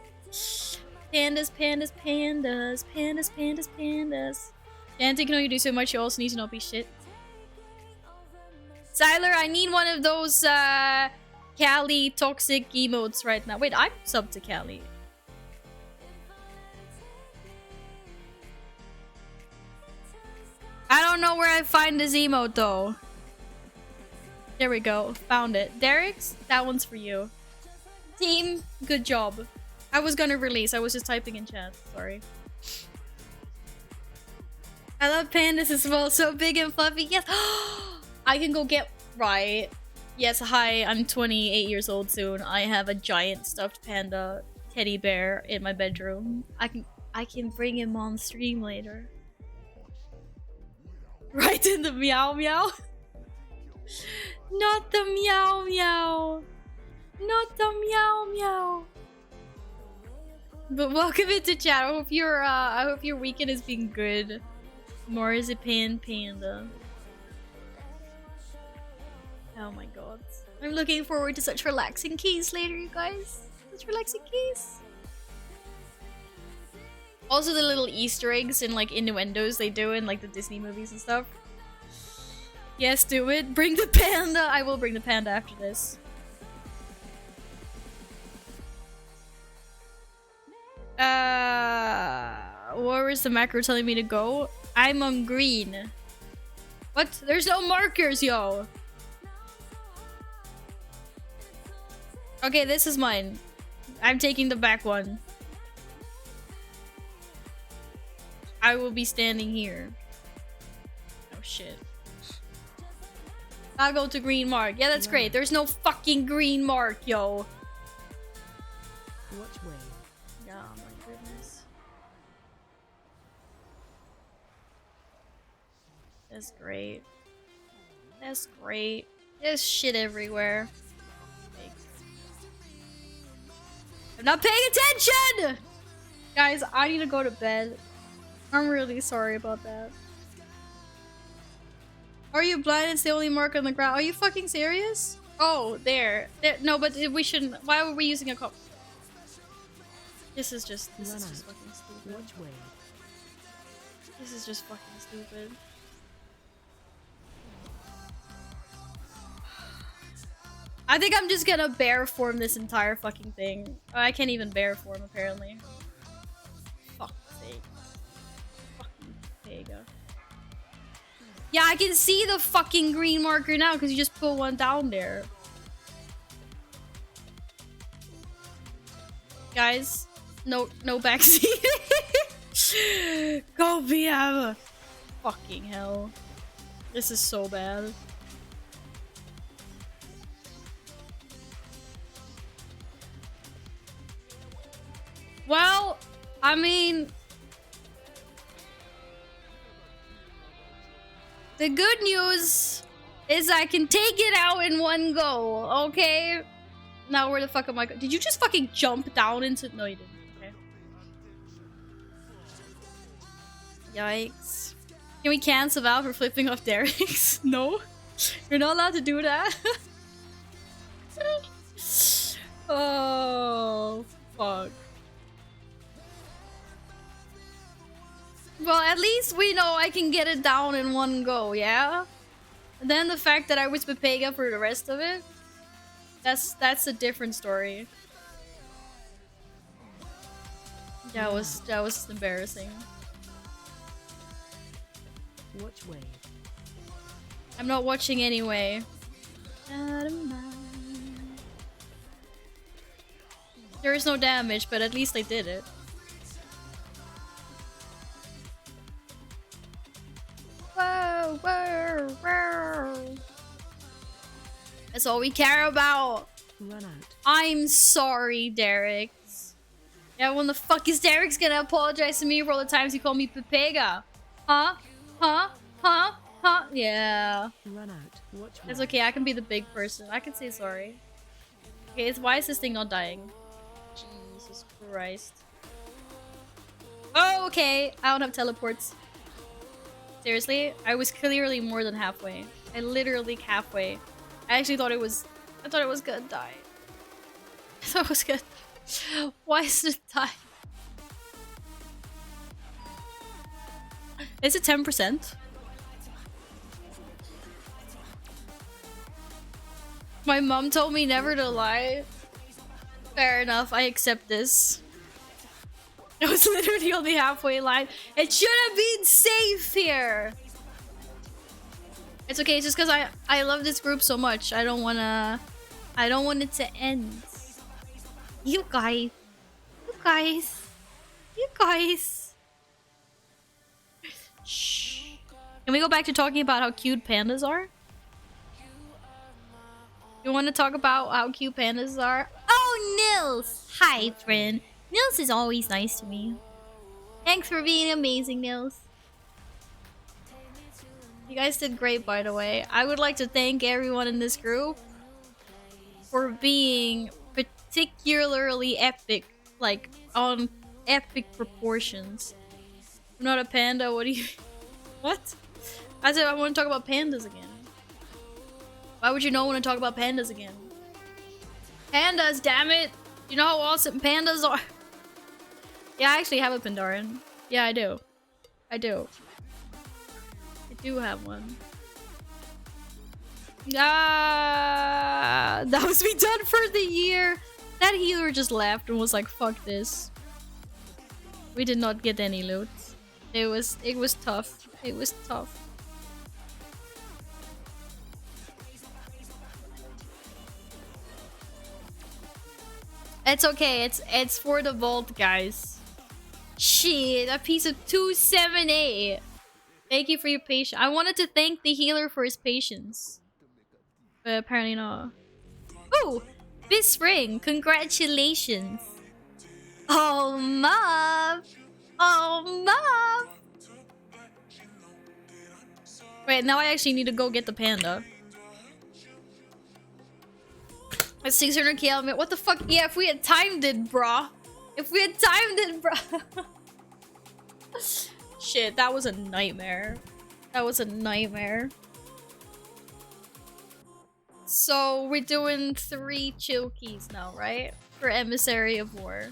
Pandas, pandas, pandas, pandas, pandas, pandas. Dante can only do so much. You also need to not be shit. Siler, I need one of those Cali toxic emotes right now. Wait, I'm subbed to Cali. I don't know where I find this emote though. There we go. Found it. Derek's, that one's for you. Team, good job. I was gonna release. I was just typing in chat. Sorry. I love pandas as well. So big and fluffy. Yes. I can go get... Right. Yes, hi. I'm 28 years old soon. I have a giant stuffed panda teddy bear in my bedroom. I can bring him on stream later. Right in the meow meow. Not the meow meow. Not the meow meow. But welcome into chat. I hope your weekend is being good. Marzipan Panda. Oh my god. I'm looking forward to such relaxing keys later, you guys. Such relaxing keys. Also the little Easter eggs and like innuendos they do in like the Disney movies and stuff. Yes, do it. Bring the panda. I will bring the panda after this. Where is the macro telling me to go? I'm on green. What? There's no markers, yo. Okay, this is mine. I'm taking the back one. I will be standing here. Oh shit. I'll go to green mark. Yeah, that's great. There's no fucking green mark, yo. Which way? Oh my goodness. That's great. That's great. There's shit everywhere. I'm not paying attention! Guys, I need to go to bed. I'm really sorry about that. Are you blind? It's the only mark on the ground. Are you fucking serious? Oh, there. No, but we shouldn't. Why were we using a cop? This is just fucking stupid. Which way? This is just fucking stupid. I think I'm just gonna bear form this entire fucking thing. I can't even bear form apparently. Fuck's sake. Fucking Pega. Yeah, I can see the fucking green marker now because you just put one down there. Guys, no backseat. Go BM. Fucking hell. This is so bad. Well, I mean, the good news is I can take it out in one go, okay? Now where the fuck am I Did you just fucking jump down into- No, you didn't. Okay. Yikes. Can we cancel Val for flipping off Derek's? No. You're not allowed to do that. Oh, fuck. Well, at least we know I can get it down in one go, yeah? And then the fact that I was Pepega for the rest of it, that's a different story. That was embarrassing. Watch way. I'm not watching anyway. There is no damage, but at least I did it. Whoa, whoa, whoa. That's all we care about. Run out. I'm sorry, Derek. Yeah, when the fuck is Derek's gonna apologize to me for all the times he called me Pepega? Huh? Huh? Huh? Huh? Yeah. Run out. Watch way. It's okay, I can be the big person. I can say sorry. Okay, why is this thing not dying? Jesus Christ. Oh, okay. I don't have teleports. Seriously? I was clearly more than halfway. I literally halfway. I actually thought it was... I thought it was gonna die. I thought it was gonna... Why is it dying? Is it 10%? My mom told me never to lie. Fair enough, I accept this. It was literally on the halfway line. It should have been safe here. It's okay, it's just because I love this group so much. I don't want it to end. You guys. You guys. You guys. Shh. Can we go back to talking about how cute pandas are? You want to talk about how cute pandas are? Oh, Nils! Hi, friend. Nils is always nice to me. Thanks for being amazing, Nils. You guys did great, by the way. I would like to thank everyone in this group for being particularly epic, like on epic proportions. I'm not a panda, what do you... What? I said I want to talk about pandas again. Why would you not want to talk about pandas again? Pandas, damn it! You know how awesome pandas are? Yeah, I actually have a Pandaran. Yeah, I do. I do. I do have one. Ah, that was me done for the year. That healer just laughed and was like, "Fuck this." We did not get any loot. It was tough. It was tough. It's okay. It's for the vault, guys. Shit, a piece of 278. Thank you for your patience. I wanted to thank the healer for his patience, but apparently not. Ooh, this ring. Congratulations. Oh, Mom. Oh, Mom. Wait, now I actually need to go get the panda. At 600k element. What the fuck? Yeah, if we had timed it, brah. If we had timed it, brah. Shit, that was a nightmare. That was a nightmare. So, we're doing 3 chill keys now, right? For Emissary of War.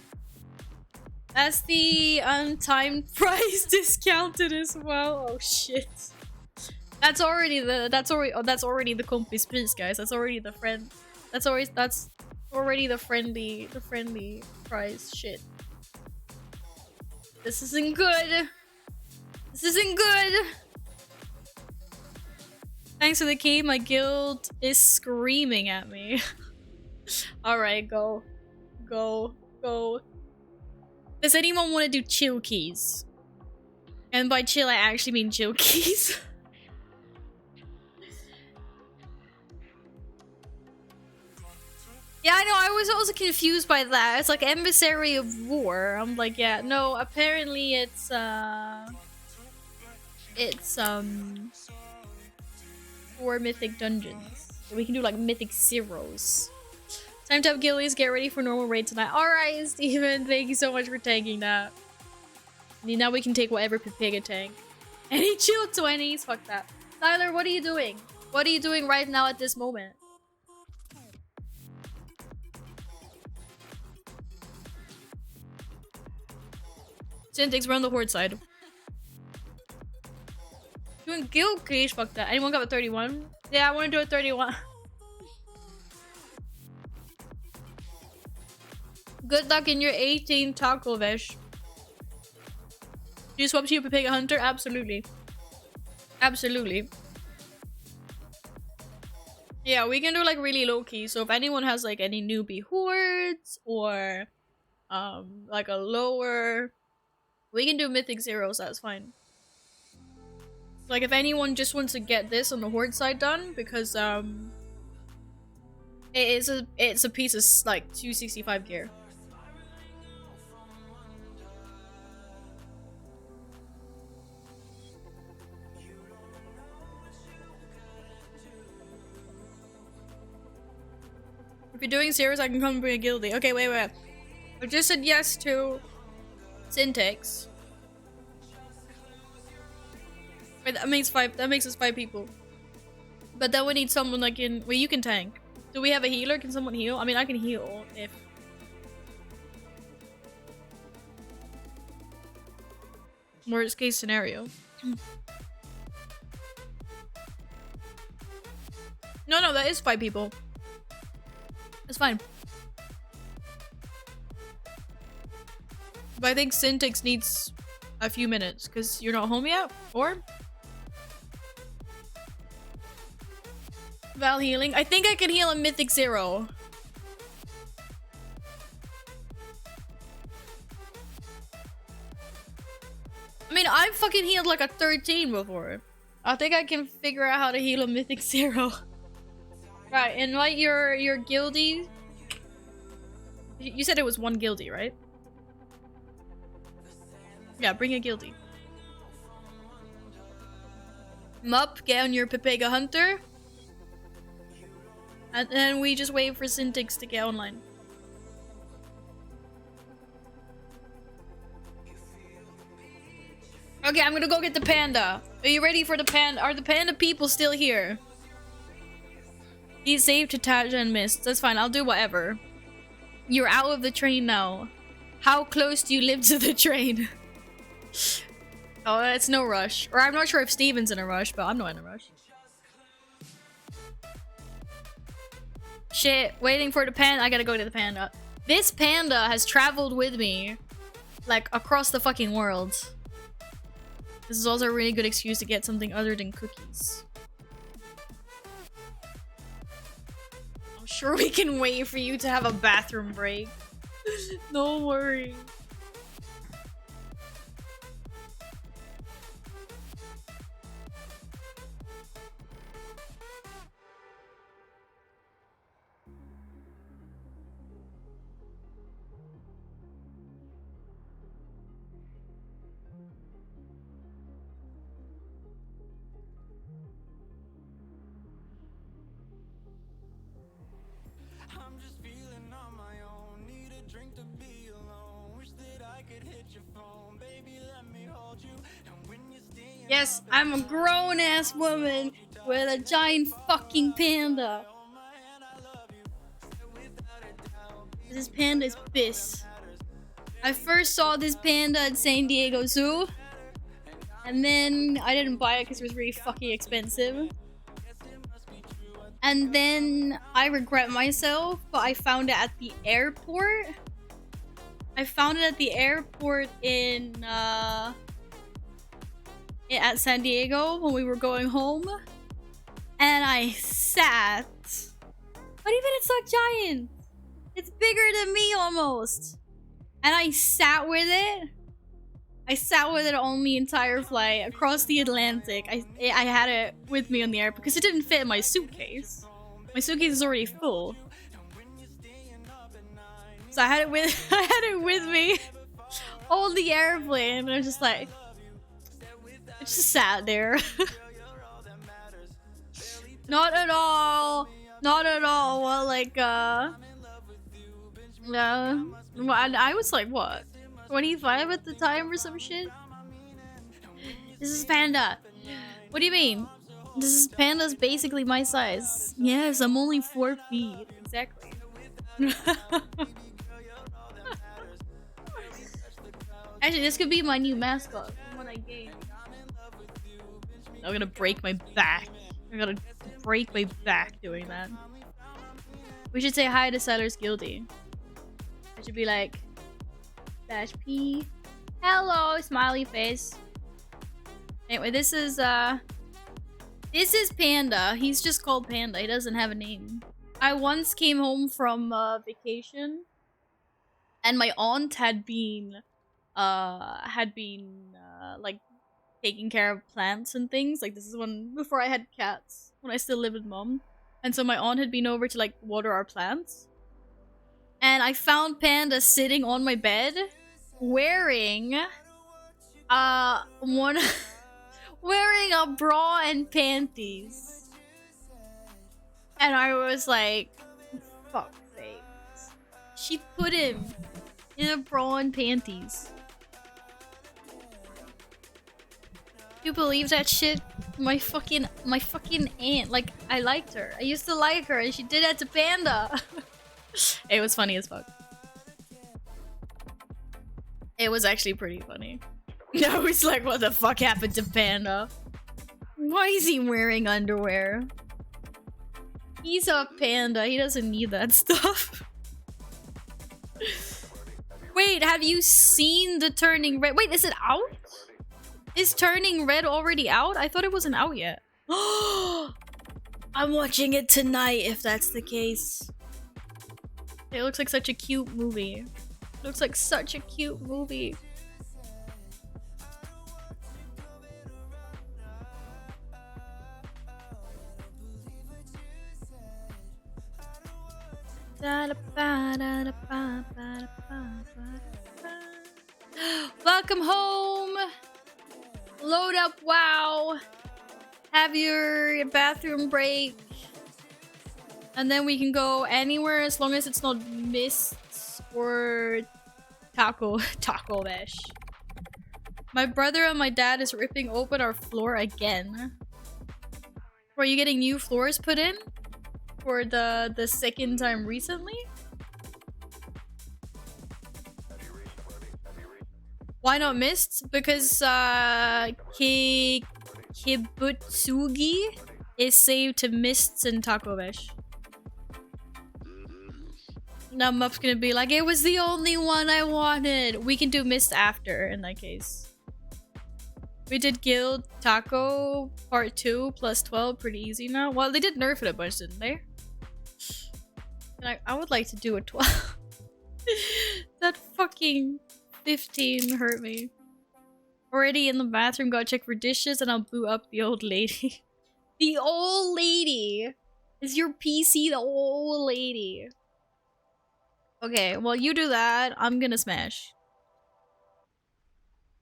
That's the untimed price discounted as well. Oh shit. That's already the compis pris, guys. That's already the friend. That's already the friendly price. Shit. This isn't good. This isn't good. Thanks for the key. My guild is screaming at me. Alright, go. Go. Go. Does anyone want to do chill keys? And by chill, I actually mean chill keys. Yeah, I know, I was also confused by that. It's like Emissary of War. I'm like, yeah, no, apparently it's 4 mythic dungeons. So we can do like mythic zeros. Time to have gillies, get ready for normal raid tonight. Alright, Steven, thank you so much for taking that. Now we can take whatever Pepega tank. Any chill 20s? Fuck that. Tyler, what are you doing? What are you doing right now at this moment? Syntax, we're on the horde side. Doing guild cage? Fuck that. Anyone got a 31? Yeah, I want to do a 31. Good luck in your 18 taco vesh. Do you swap to your Pepega Hunter? Absolutely. Absolutely. Yeah, we can do like really low key. So if anyone has like any newbie hordes or like a lower, we can do mythic zeros. That's fine. Like if anyone just wants to get this on the horde side done, because it's a piece of like 265 gear. If you're doing zeros, I can come bring a guildie. Okay, wait. I just said yes to Syntax. Wait, that makes us 5 people. But then we need someone like in... Well, you can tank. Do we have a healer? Can someone heal? I mean, I can heal if... Worst case scenario. No, that is 5 people. It's fine. But I think Syntax needs a few minutes because you're not home yet, or? Val healing. I think I can heal a mythic zero. I mean, I've fucking healed like a 13 before. I think I can figure out how to heal a mythic zero. Right, invite your guildie. You said it was 1 guildie, right? Yeah, bring a guildie. Mup, get on your Pepega Hunter. And then we just wait for Syntax to get online. Okay, I'm gonna go get the panda. Are you ready for the panda? Are the panda people still here? He's saved to Taja and Mist. That's fine, I'll do whatever. You're out of the train now. How close do you live to the train? Oh, it's no rush. Or I'm not sure if Steven's in a rush, but I'm not in a rush. Shit, waiting for the panda. I gotta go to the panda. This panda has traveled with me, like, across the fucking world. This is also a really good excuse to get something other than cookies. I'm sure we can wait for you to have a bathroom break. Don't worry. Yes, I'm a grown-ass woman with a giant fucking panda. This panda is pissed. I first saw this panda at San Diego Zoo. And then I didn't buy it because it was really fucking expensive. And then I regret myself, but I found it at the airport. I found it at the airport in at San Diego when we were going home, and I sat. But even it's not giant. It's bigger than me almost. And I sat with it. I sat with it on the entire flight across the Atlantic. I had it with me on the air because it didn't fit in my suitcase. My suitcase is already full. So I had it with I had it with me on the airplane. And I was just like, I just sat there. Not at all. Not at all. Well, like, yeah. Well, I was like, what? 25 at the time or some shit? This is Panda. What do you mean? This is Panda's basically my size. Yes, I'm only 4 feet. Exactly. Actually, this could be my new mascot from when I game. I'm gonna break my back. I'm gonna break my back doing that. We should say hi to Sellers Guilty. I should be like, -P. Hello, smiley face. Anyway, this is Panda. He's just called Panda. He doesn't have a name. I once came home from vacation, and my aunt had been like taking care of plants and things. Like, this is before I had cats, when I still lived with mom. And so my aunt had been over to like water our plants. And I found Panda sitting on my bed wearing wearing a bra and panties. And I was like, fuck sakes. She put him in a bra and panties. You believe that shit? My fucking aunt. Like, I liked her. I used to like her, and she did that to Panda. It was funny as fuck. It was actually pretty funny. I was like, what the fuck happened to Panda? Why is he wearing underwear? He's a panda. He doesn't need that stuff. Wait, have you seen the Turning Red? Wait, is it out? Is Turning Red already out? I thought it wasn't out yet. I'm watching it tonight if that's the case. It looks like such a cute movie. It looks like such a cute movie. Welcome home. Load up, wow. Have your bathroom break. And then we can go anywhere as long as it's not Mists or Taco Mesh. My brother and my dad is ripping open our floor again. Are you getting new floors put in? For the second time recently? Why not Mists? Because Kibutsugi is saved to Mists and Taco Mesh. Now Muff's gonna be like, it was the only one I wanted. We can do Mist after in that case. We did Guild Taco Part 2 plus 12 pretty easy now. Well, they did nerf it a bunch, didn't they? And I would like to do a 12. That fucking 15 hurt me. Already in the bathroom, gotta check for dishes and I'll boot up the old lady. The old lady! Is your PC the old lady? Okay, well you do that, I'm gonna smash.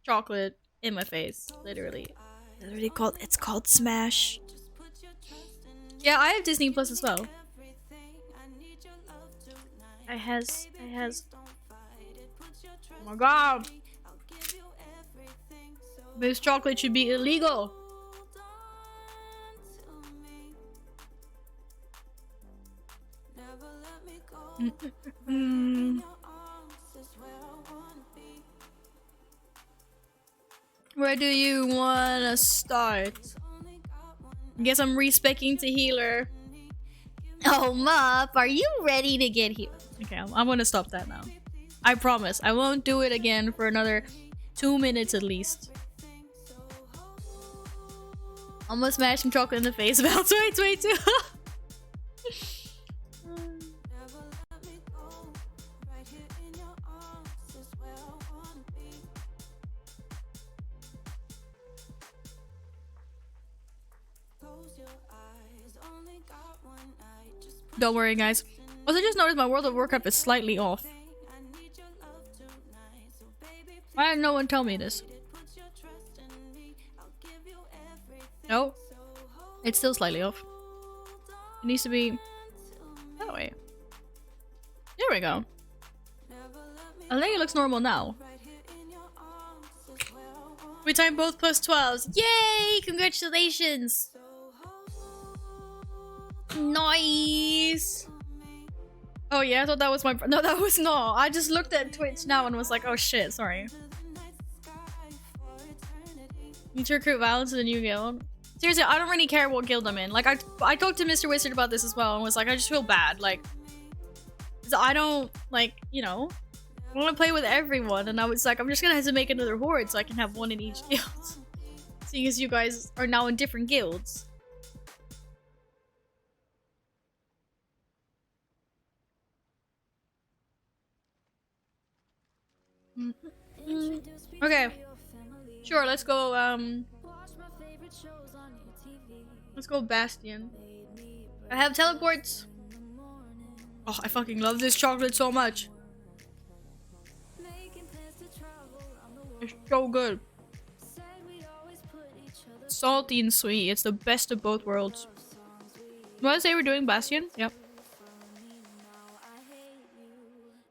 Chocolate in my face, literally. It's called Smash. Yeah, I have Disney Plus as well. I has. Oh my god. This chocolate should be illegal. Where do you wanna start? Guess I'm respecing to healer. Oh, Mup, are you ready to get healed? Okay, I'm gonna stop that now. I promise. I won't do it again for another 2 minutes at least. I'm gonna smash some chocolate in the face about 2022. Don't worry, guys. Also, just noticed my World of Warcraft is slightly off. Why did no one tell me this? No. It's still slightly off. It needs to be that way. There we go. I think it looks normal now. We timed both plus 12s. Yay! Congratulations! Nice! Oh yeah, I thought that was my... No, that was not. I just looked at Twitch now and was like, oh shit, sorry. Need to recruit Val to the new guild. Seriously, I don't really care what guild I'm in. Like, I talked to Mr. Wizard about this as well and was like, I just feel bad. Like, I don't, like, you know, I want to play with everyone. And I was like, I'm just gonna have to make another horde so I can have one in each guild. Seeing as you guys are now in different guilds. Okay. Sure, let's go, let's go Bastion. I have teleports. Oh, I fucking love this chocolate so much. It's so good. Salty and sweet. It's the best of both worlds. You wanna say we're doing Bastion? Yep.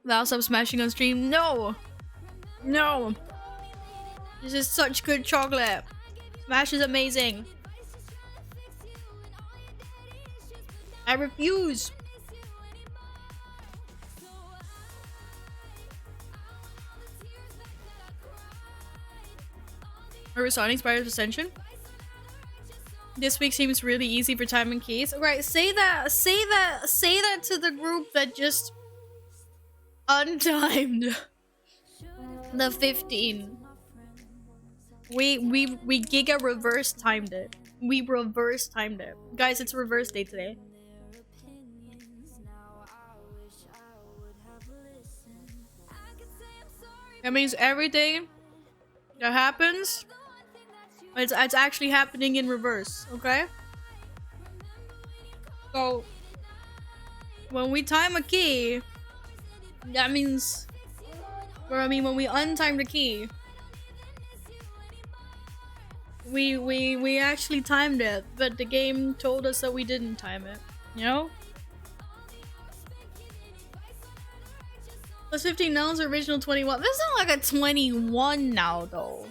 Val, stop smashing on stream. No! No! This is such good chocolate. Smash is amazing. I refuse. Are we starting Spires Ascension? This week seems really easy for time and keys. Right, say that to the group that just untimed the 15. We giga reverse timed it. We reverse timed it. Guys, it's reverse day today. That means everything that happens, it's actually happening in reverse, okay? So, when we time a key, that means, or I mean when we untime the key, we actually timed it, but the game told us that we didn't time it, you know? Plus 15 now is original 21. This is not like a 21 now though.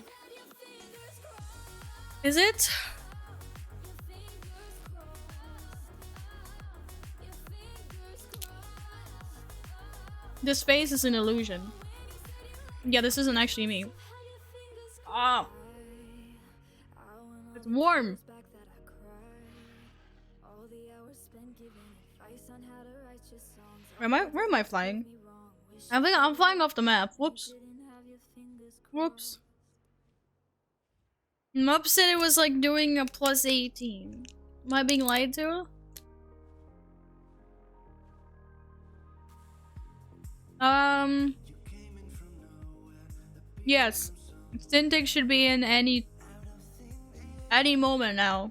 Is it? This face is an illusion. Yeah, this isn't actually me. Ah. It's warm. Where am I flying? I think I'm flying off the map. Whoops. Whoops. Mup said it was like doing a plus 18. Am I being lied to? Yes. Syntax should be in any moment now.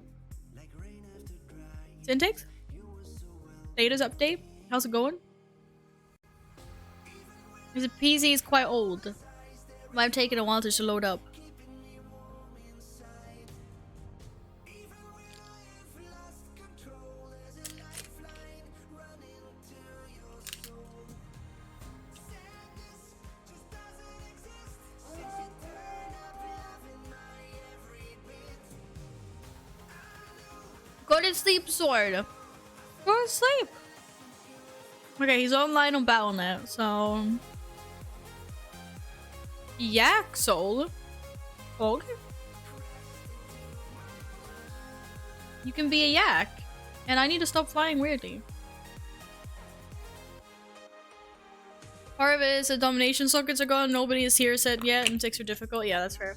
Syntax? Status update? How's it going? The PC is quite old. It might have taken a while to load up. Go to sleep, Sword. Go to sleep. Okay, he's online on Battle.net, so... Yak Soul. Okay. You can be a yak. And I need to stop flying weirdly. Part of it is the domination sockets are gone, nobody is tier set yet, and 6 are difficult. Yeah, that's fair.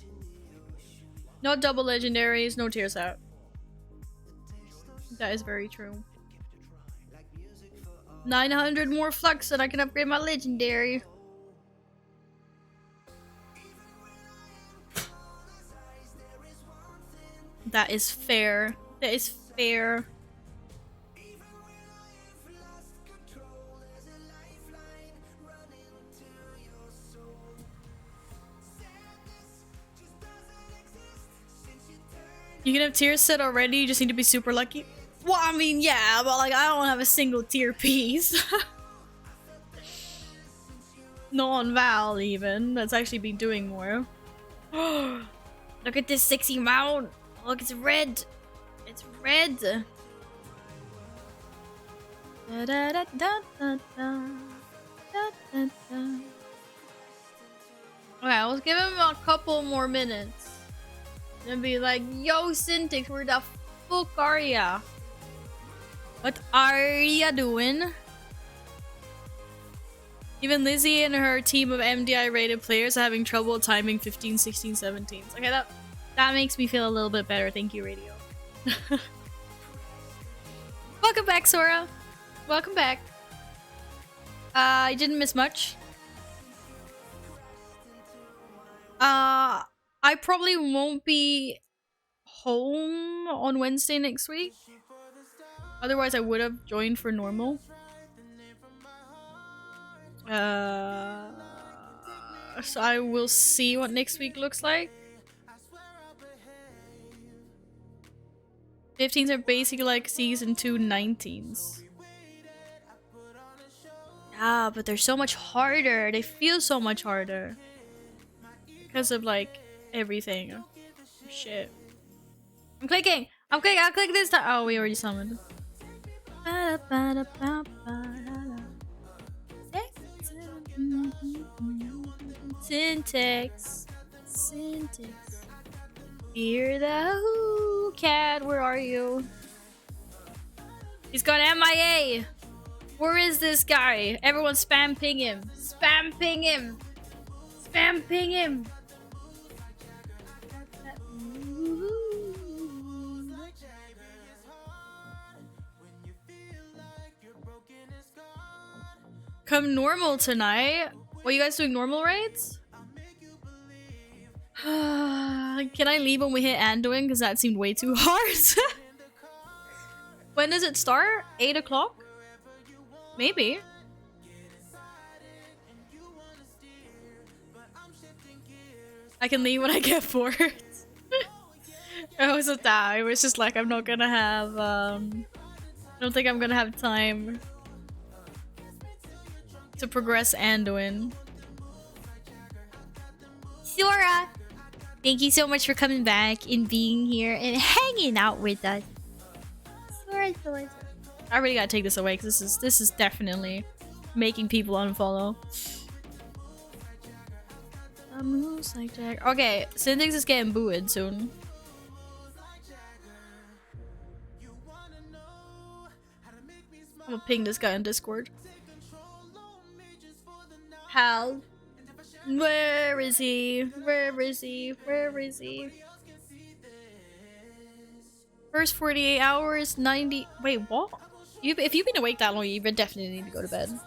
No double legendaries, no tier set. That is very true. 900 more flux and I can upgrade my legendary. That is fair. That is fair. You can have tiers set already, you just need to be super lucky. Well, I mean, yeah, but like, I don't have a single tier piece. No on Val, even. That's actually been doing more. Look at this sexy mount. Look, it's red. It's red. Da, da, da, da, da, da. Da, da, da. Okay, let's give him a couple more minutes. And be like, yo, Syntix, where the fuck are ya? What are ya doing? Even Lizzie and her team of MDI rated players are having trouble timing 15, 16, 17s. Okay, that makes me feel a little bit better. Thank you, Radio. Welcome back, Sora. Welcome back. I didn't miss much. I probably won't be home on Wednesday next week. Otherwise, I would have joined for normal. So I will see what next week looks like. 15s are basically like season 2 19s. Ah, but they're so much harder. They feel so much harder. Because of like everything. Shit. I'm clicking! I'll click this time. Oh, we already summoned. Syntax. Hear the who cat, where are you? He's gone MIA. Where is this guy? Everyone spam ping him. Spam ping him. Spam ping him. Come normal tonight. What, you guys doing normal raids? Can I leave when we hit Anduin? Because that seemed way too hard. When does it start? 8 o'clock? Maybe. I can leave when I get bored. It wasn't that. It was just like, I'm not gonna have, I don't think I'm gonna have time to progress Anduin. Sora! Thank you so much for coming back and being here and hanging out with us. Sora. I really gotta take this away because this is definitely making people unfollow. Moves like Jack. Okay, Syntax is getting booted soon. I'm gonna ping this guy on Discord. Hal. Where is he? Where is he? Where is he? First 48 hours, 90... Wait, what? If you've been awake that long, you definitely need to go to bed.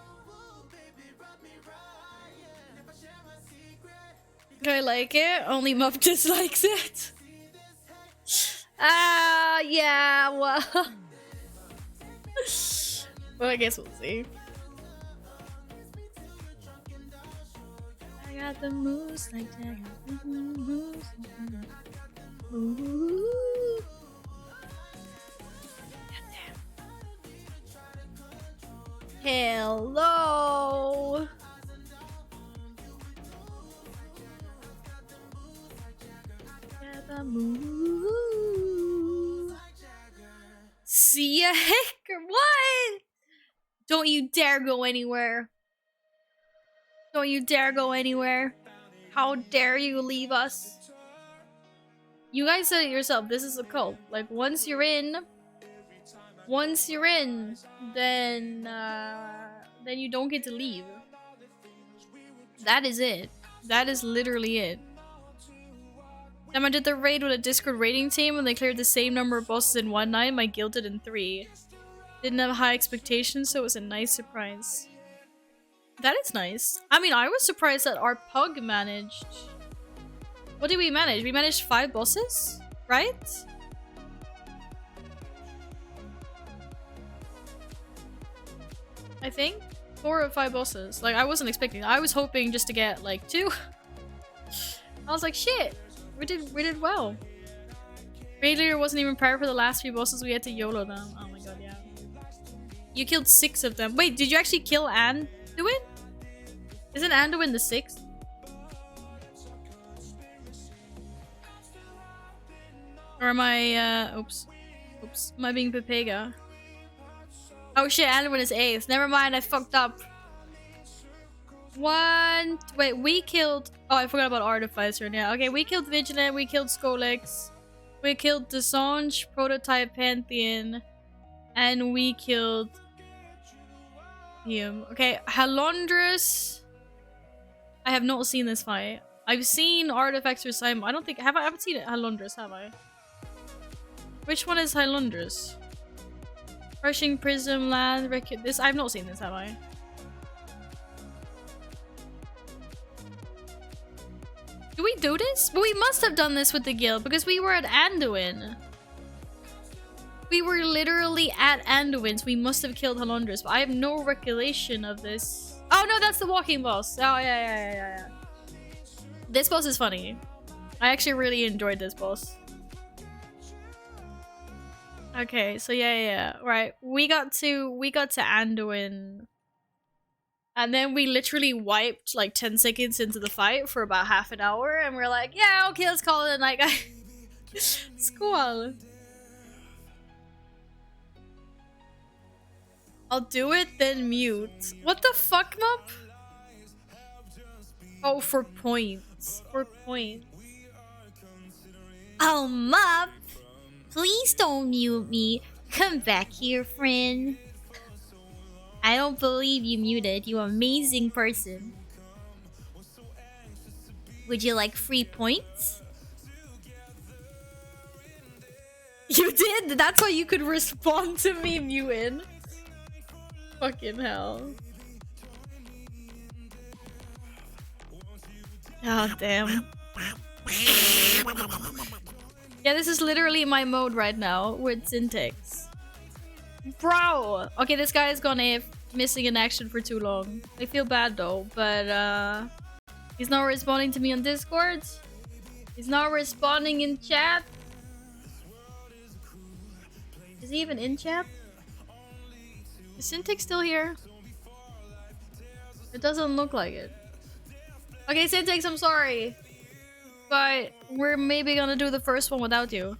I like it. Only Muff dislikes it. Yeah, well... Well, I guess we'll see. I got the moves like that. Moves like that. Ooh. Hello. See ya, Hicker. What? Don't you dare go anywhere. Don't you dare go anywhere. How dare you leave us? You guys said it yourself. This is a cult. Like, once you're in, then you don't get to leave. That is it. That is literally it. Then I did the raid with a Discord raiding team and they cleared the same number of bosses in one night. My guild did in 3. Didn't have high expectations, so it was a nice surprise. That is nice. I mean, I was surprised that our pug managed... What did we manage? We managed 5 bosses? Right? I think? 4 or 5 bosses. Like, I wasn't expecting. I was hoping just to get, like, 2. I was like, shit! We did well. Raid leader wasn't even prepared for the last 3 bosses. We had to YOLO them. Oh my god, yeah. You killed 6 of them. Wait, did you actually kill Anduin? Isn't Anduin the 6th? Or am I, oops. Oops. Am I being Pepega? Oh shit, Anduin is 8th. Never mind, I fucked up. Wait, we killed... Oh, I forgot about Artificer now. Okay, we killed Vigilant, we killed Skolex, we killed Desange, Prototype, Pantheon, and we killed him. Okay, Halondrus. I have not seen this fight. I've seen Artifacts or Simon. I haven't seen it. Halondrus, have I? Which one is Halondrus? Crushing Prism, Land, this. I've not seen this, have I? Do we do this? Well, we must have done this with the guild because we were at Anduin. We were literally at Anduin, so we must have killed Halondrus, but I have no recollection of this. Oh no, that's the walking boss. Oh yeah. This boss is funny. I actually really enjoyed this boss. Okay, so yeah. Right, we got to Anduin. And then we literally wiped like 10 seconds into the fight for about half an hour, and we're like, yeah, okay, let's call it a night, guys. Squall. I'll do it, then mute. What the fuck, Mop? Oh, for points. For points. Oh, Mop! Please don't mute me. Come back here, friend. I don't believe you muted, you amazing person. Would you like free points? You did? That's why you could respond to me muting. Fucking hell. Oh, damn. Yeah, this is literally my mode right now with Syntax. Bro! Okay, this guy has gone AF, missing in action for too long. I feel bad though, but he's not responding to me on Discord. He's not responding in chat. Is he even in chat? Is Syntax still here? It doesn't look like it. Okay, Syntax, I'm sorry. But we're maybe gonna do the first one without you.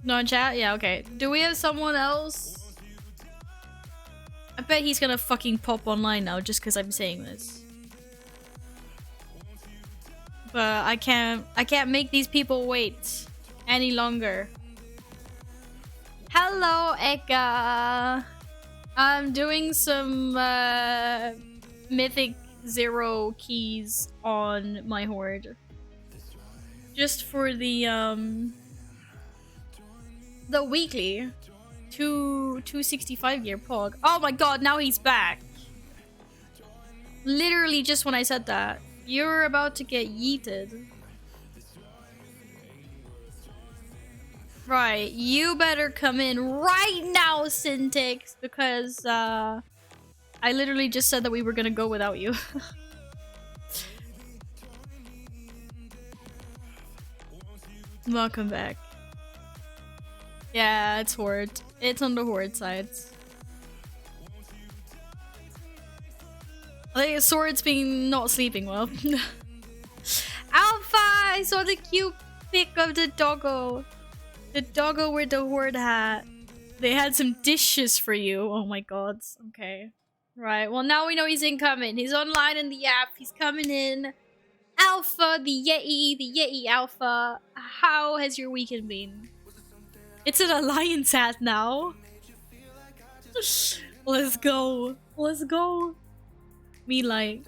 No in chat? Yeah, okay. Do we have someone else? I bet he's gonna fucking pop online now just because I'm saying this. But I can't make these people wait any longer. Hello, Eka. I'm doing some Mythic 0 keys on my horde. Just for the weekly 265 gear pog. Oh my god, now he's back. Literally just when I said that. You're about to get yeeted. Right, you better come in right now, Syntax, because I literally just said that we were gonna go without you. Welcome back. Yeah, it's Horde. It's on the Horde side. I think Sword's been not sleeping well. Alpha! I saw the cute pic of the doggo. The doggo with the Horde hat. They had some dishes for you. Oh my god. Okay. Right, well now we know he's incoming. He's online in the app. He's coming in. Alpha, the Yeti Alpha. How has your weekend been? It's an alliance hat now. Let's go. Let's go. Me like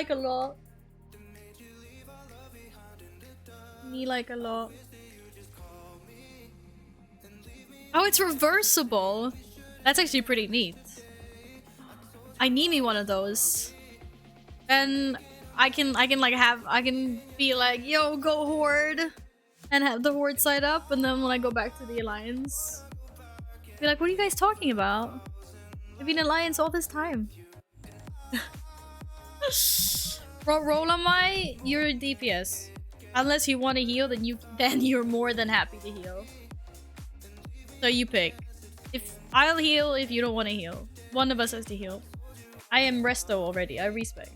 a lot. Me like a lot. Oh, it's reversible. That's actually pretty neat. I need me one of those. And I can be like, yo, go Horde. And have the Horde side up, and then when I go back to the Alliance, be like, what are you guys talking about? I've been Alliance all this time. What role am I? You're DPS. Unless you want to heal, then you're more than happy to heal. So you pick. If I'll heal if you don't want to heal. One of us has to heal. I am resto already. I respect.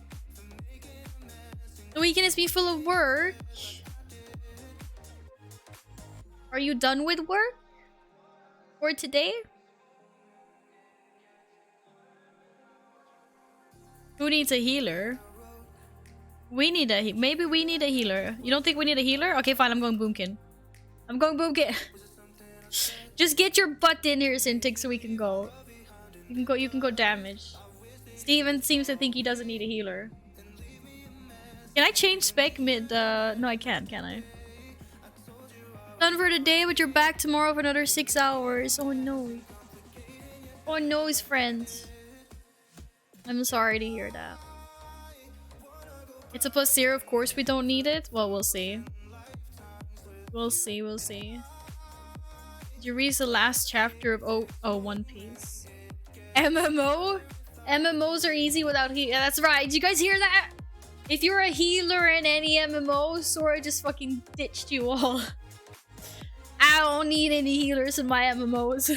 The weekend has been full of work. Are you done with work? For today? Who needs a healer? We need a maybe we need a healer. You don't think we need a healer? Okay, fine. I'm going Boomkin. I'm going Boomkin. Just get your butt in here, Syntic, so we can go. You can go damage. Steven seems to think he doesn't need a healer. Can I change spec mid? No, I can't I? Done for the day, but you're back tomorrow for another 6 hours. Oh no. Oh no, his friends. I'm sorry to hear that. It's a +0, of course we don't need it. Well, we'll see. We'll see. Did you read the last chapter of One Piece? MMO? MMOs are easy without heal. Yeah, that's right. Did you guys hear that? If you're a healer in any MMO, Sora just fucking ditched you all. I don't need any healers in my MMOs.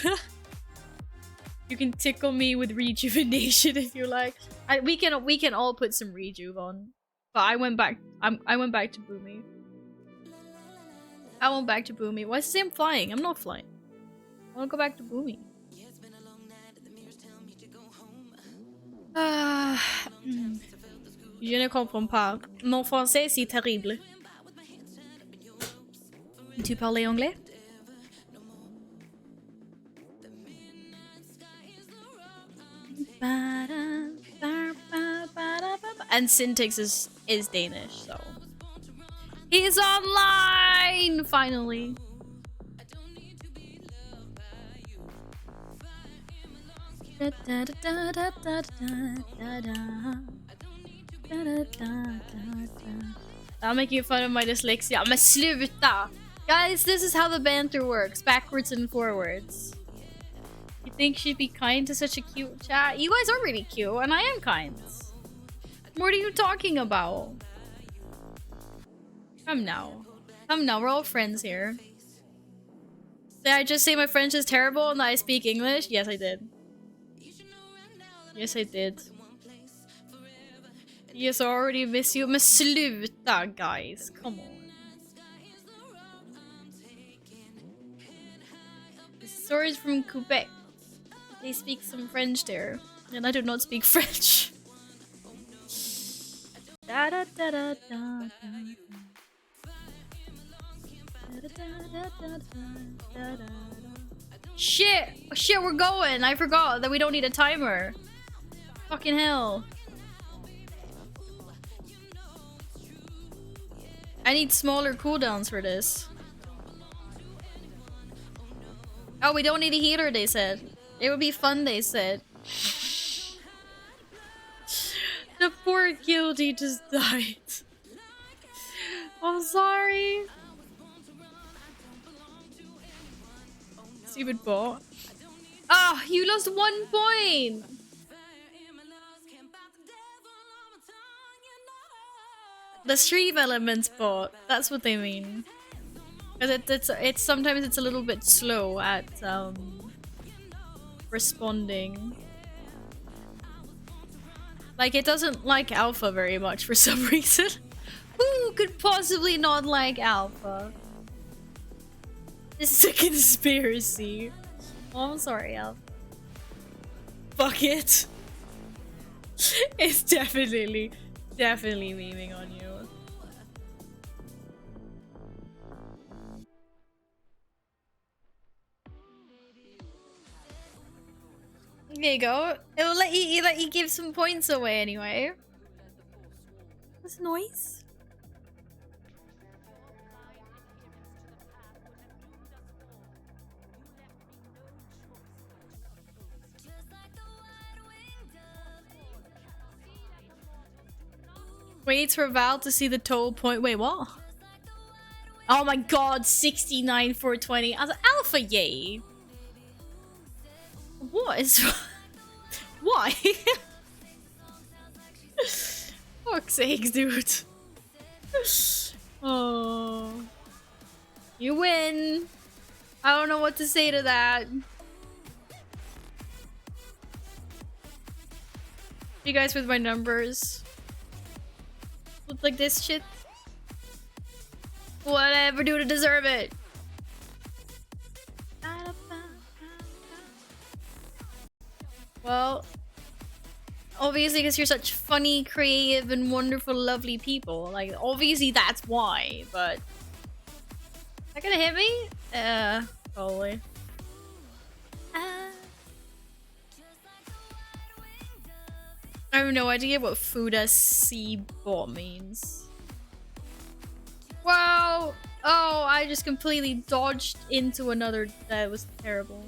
You can tickle me with rejuvenation if you like. We can all put some rejuve on. But I went back. I went back to Boomy. I went back to Boomy. Why does it say I'm flying? I'm not flying. I want to go back to Boomy. Je ne comprends pas. Mon français c'est terrible. Tu parles anglais? And Syntax is Danish, so he's online finally. I'm making fun of my dyslexia. Men sluta! Guys, this is how the banter works. Backwards and forwards. You think she'd be kind to such a cute chat? You guys are really cute, and I am kind. What are you talking about? Come now. Come now, we're all friends here. Did I just say my French is terrible and that I speak English? Yes, I did. Yes, I did. Yes, I already miss you. Men sluta, guys. Come on. The story is from Quebec. They speak some French there. And I do not speak French. Da da da da da da. Shit! Oh, shit, we're going! I forgot that we don't need a timer. Fucking hell. I need smaller cooldowns for this. Oh, we don't need a healer, they said. It would be fun, they said. The poor guilty just died. I'm sorry. Stupid bot. Ah, you lost 1 point. The stream elements bot. That's what they mean. Because it's sometimes it's a little bit slow at responding. Like, it doesn't like alpha very much for some reason. Who could possibly not like alpha? This is a conspiracy. Oh, I'm sorry, alpha. Fuck it. It's definitely memeing on you. There you go. It'll let you give some points away anyway. What's noise? Waits for Val to see the total point. Wait, what? Oh my god, 69 420. I was like, alpha, yay. What is... Why? Fuck's sakes, dude. Oh. You win. I don't know what to say to that. You guys with my numbers. Look like this shit. What I ever do to deserve it? Well, obviously because you're such funny, creative, and wonderful, lovely people. Like, obviously that's why, but... Is that gonna hit me? Probably. I have no idea what Fuda C-bot means. Wow! Oh, I just completely dodged into another... That was terrible.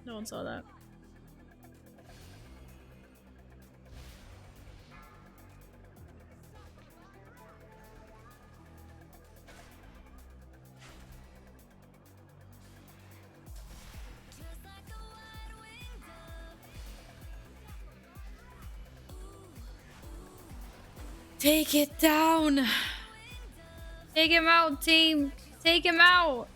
No one saw that. Take it down! Take him out, team! Take him out!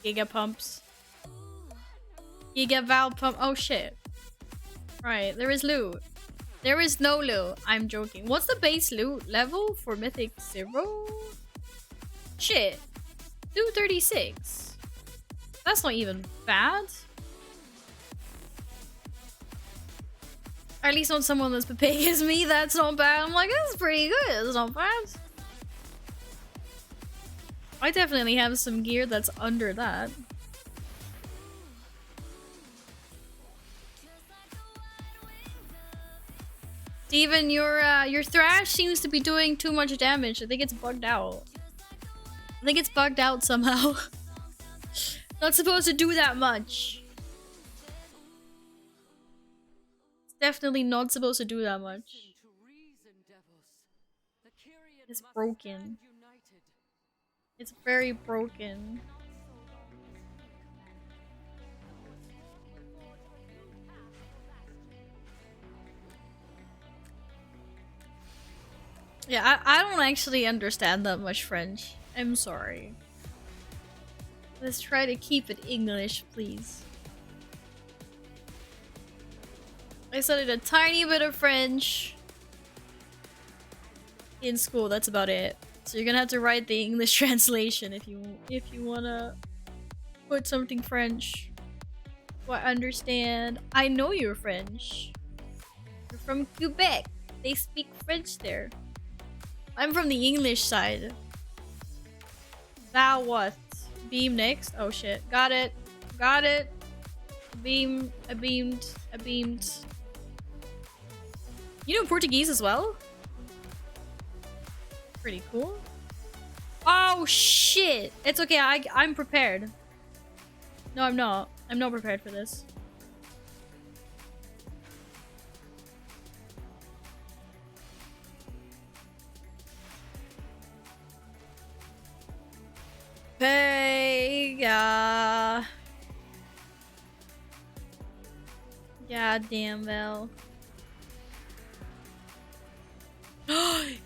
Giga pumps. Giga valve pump. Oh shit. Right, there is loot. There is no loot. I'm joking. What's the base loot level for Mythic 0? Shit. 236. That's not even bad. Or at least not someone that's big as me. That's not bad. I'm like, that's pretty good. It's not bad. I definitely have some gear that's under that. Steven, your thrash seems to be doing too much damage. I think it's bugged out. I think it's bugged out somehow. Not supposed to do that much. It's definitely not supposed to do that much. It's broken. It's very broken. Yeah, I don't actually understand that much French. I'm sorry. Let's try to keep it English, please. I studied a tiny bit of French in school, that's about it. So you're gonna have to write the English translation if you wanna put something French. Well, I understand. I know you're French. You're from Quebec. They speak French there. I'm from the English side. Thou what? Beam next? Oh shit. Got it. Got it. Beam. I beamed. I beamed. You know Portuguese as well? Pretty cool. Oh shit! It's okay, I'm prepared. No, I'm not. I'm not prepared for this. Vega. God damn well.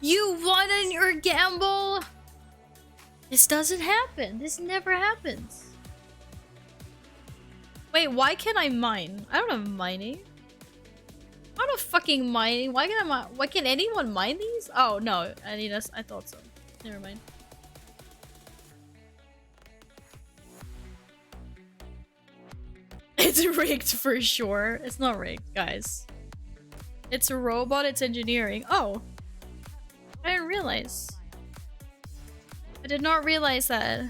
You won in your gamble? This doesn't happen. This never happens. Wait, why can't I mine? I don't have mining. I don't have fucking mining. Why can I mine? Why can anyone mine these? Oh no, I need us. I thought so. Never mind. It's rigged for sure. It's not rigged, guys. It's a robot. It's engineering. Oh. I didn't realize. I did not realize that.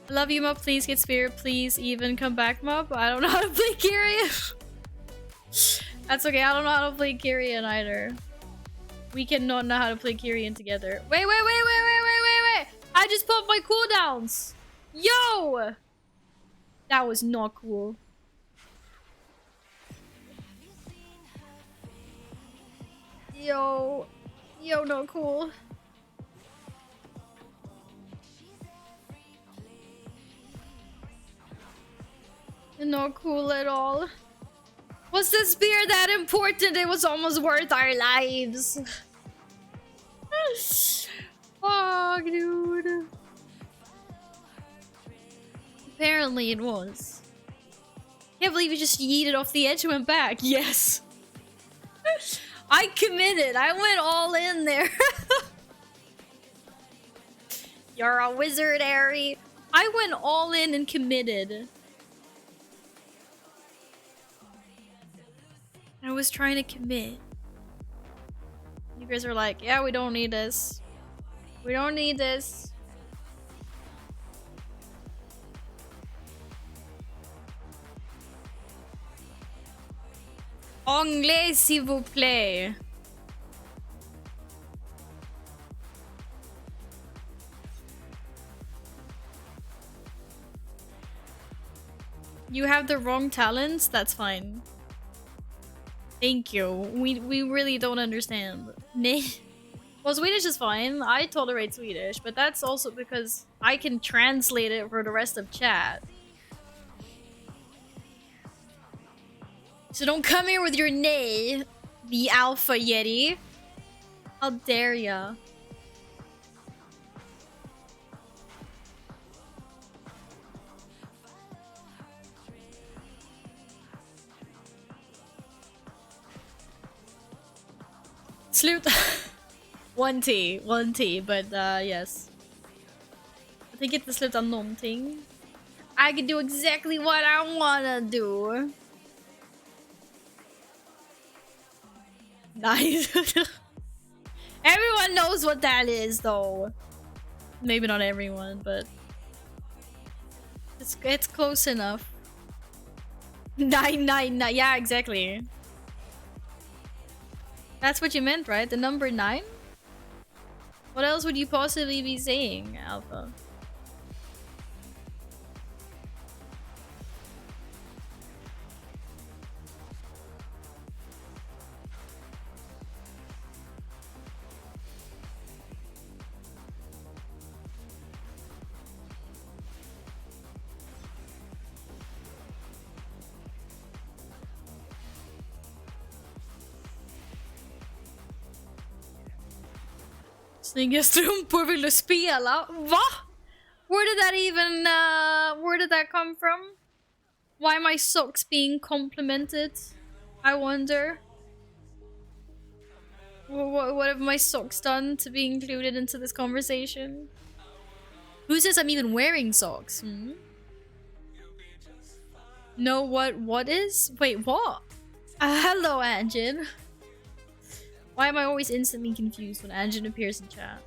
I love you, Mup. Please get Spirit. Please even come back, Mup. I don't know how to play Kyrian. That's okay. I don't know how to play Kyrian either. We cannot know how to play Kyrian together. Wait. I just popped my cooldowns. Yo! That was not cool. Yo. Yo, no cool. Not cool at all. Was the spear that important? It was almost worth our lives. Fuck, dude. Apparently it was. Can't believe you just yeeted off the edge and went back. Yes. I committed. I went all in there. You're a wizard, Harry. I went all in and committed. I was trying to commit. You guys are like, yeah, we don't need this. We don't need this. Anglais, s'il vous plaît. You have the wrong talents? That's fine. Thank you. We really don't understand. Well, Swedish is fine. I tolerate Swedish, but that's also because I can translate it for the rest of chat. So don't come here with your nay, the Alpha Yeti. How dare ya? Slut. One T, but yes. I think it's the sluta någonting. I can do exactly what I wanna do. Nice. Everyone knows what that is, though. Maybe not everyone, but it's close enough. 999. Yeah, exactly. That's what you meant, right? The number 9? What else would you possibly be saying, Alpha? Snygga strumpor vill du spela? Va? Where did that even, where did that come from? Why are my socks being complimented? I wonder. What have my socks done to be included into this conversation? Who says I'm even wearing socks? Hmm? No, what is? Wait, what? Hello, Anjin. Why am I always instantly confused when Anjin appears in chat?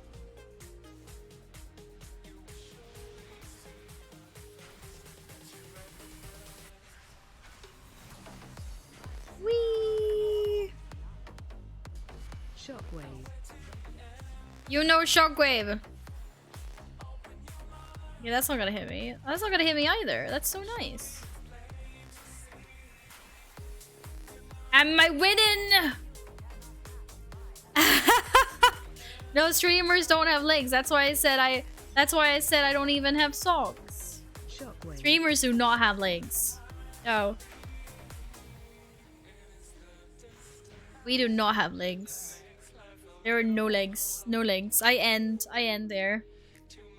Whee! Shockwave. You know Shockwave. Yeah, that's not gonna hit me. That's not gonna hit me either. That's so nice. Am I winning? No, streamers don't have legs. That's why I said I don't even have socks. Shockwave. Streamers do not have legs. No. We do not have legs. There are no legs. No legs. I end there.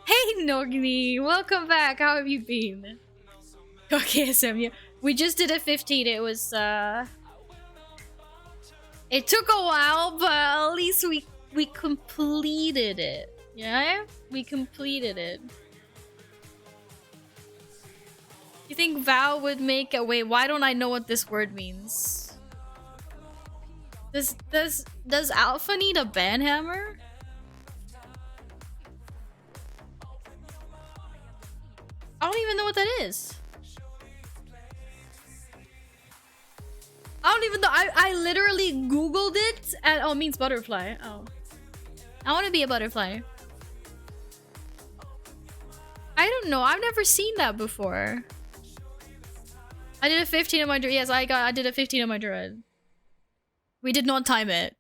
Hey Nogni! Welcome back. How have you been? Okay, Sam, we just did a 15. It was it took a while, but at least we completed it. Yeah? We completed it. You think Val would make a wait, why don't I know what this word means? Does Alpha need a banhammer? I don't even know what that is. I don't even know. I literally googled it and oh, it means butterfly. Oh. I want to be a butterfly. I don't know. I've never seen that before. I did a 15 on my druid. Yes, I did a 15 on my druid. We did not time it.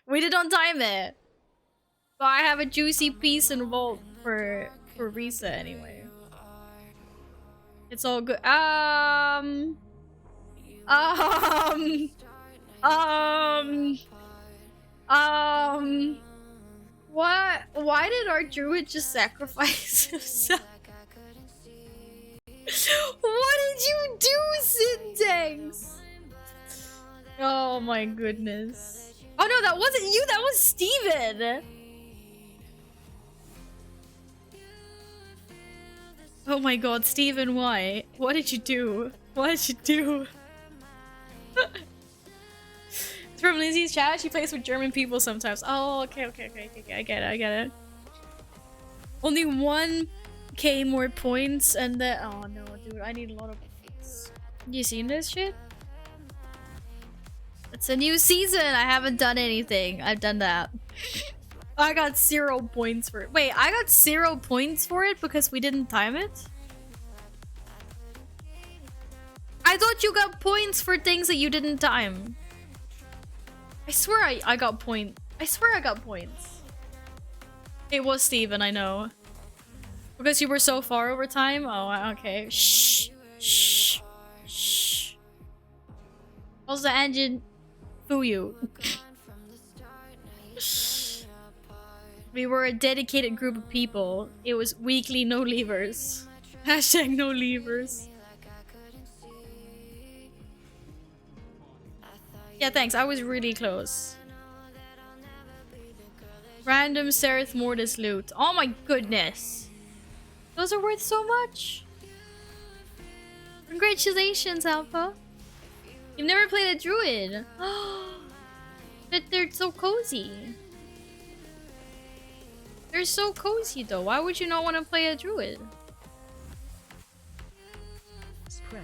We didn't time it. But I have a juicy piece in vault for Risa anyway. It's all good. What? Why did our druid just sacrifice himself? What did you do, Syntax? Oh my goodness. Oh no, that wasn't you, that was Steven! Oh my god, Steven, why? What did you do? What did you do? It's from Lindsay's chat, she plays with German people sometimes. Oh, okay, I get it. Only 1k more points and then— oh no, dude, I need a lot of points. You seen this shit? It's a new season, I haven't done anything. I've done that. I got 0 points for it. Wait, I got 0 points for it because we didn't time it? I thought you got points for things that you didn't time. I swear I got point. I swear I got points. It was Steven, I know. Because you were so far over time? Oh, okay. Shh. Shh. Shh. Also, the engine. Foo you. We were a dedicated group of people. It was weekly no leavers. Hashtag no leavers. Yeah, thanks. I was really close. Random Sereth Mortis loot. Oh my goodness. Those are worth so much. Congratulations, Alpha. You've never played a druid. But they're so cozy. They're so cozy though. Why would you not want to play a druid? Spread.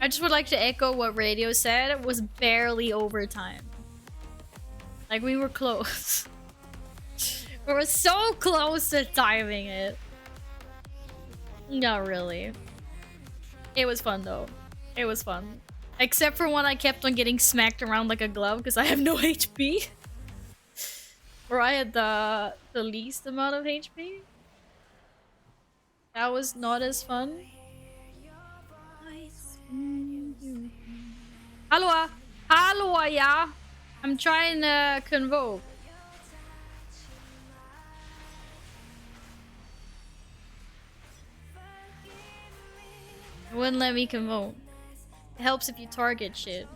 I just would like to echo what Radio said. It was barely overtime. Like, we were close. We were so close to timing it. Not really. It was fun though. It was fun. Except for when I kept on getting smacked around like a glove because I have no HP. Or I had the least amount of HP. That was not as fun. Hallo, hallo, yeah. I'm trying to convoke. It wouldn't let me convoke. It helps if you target shit.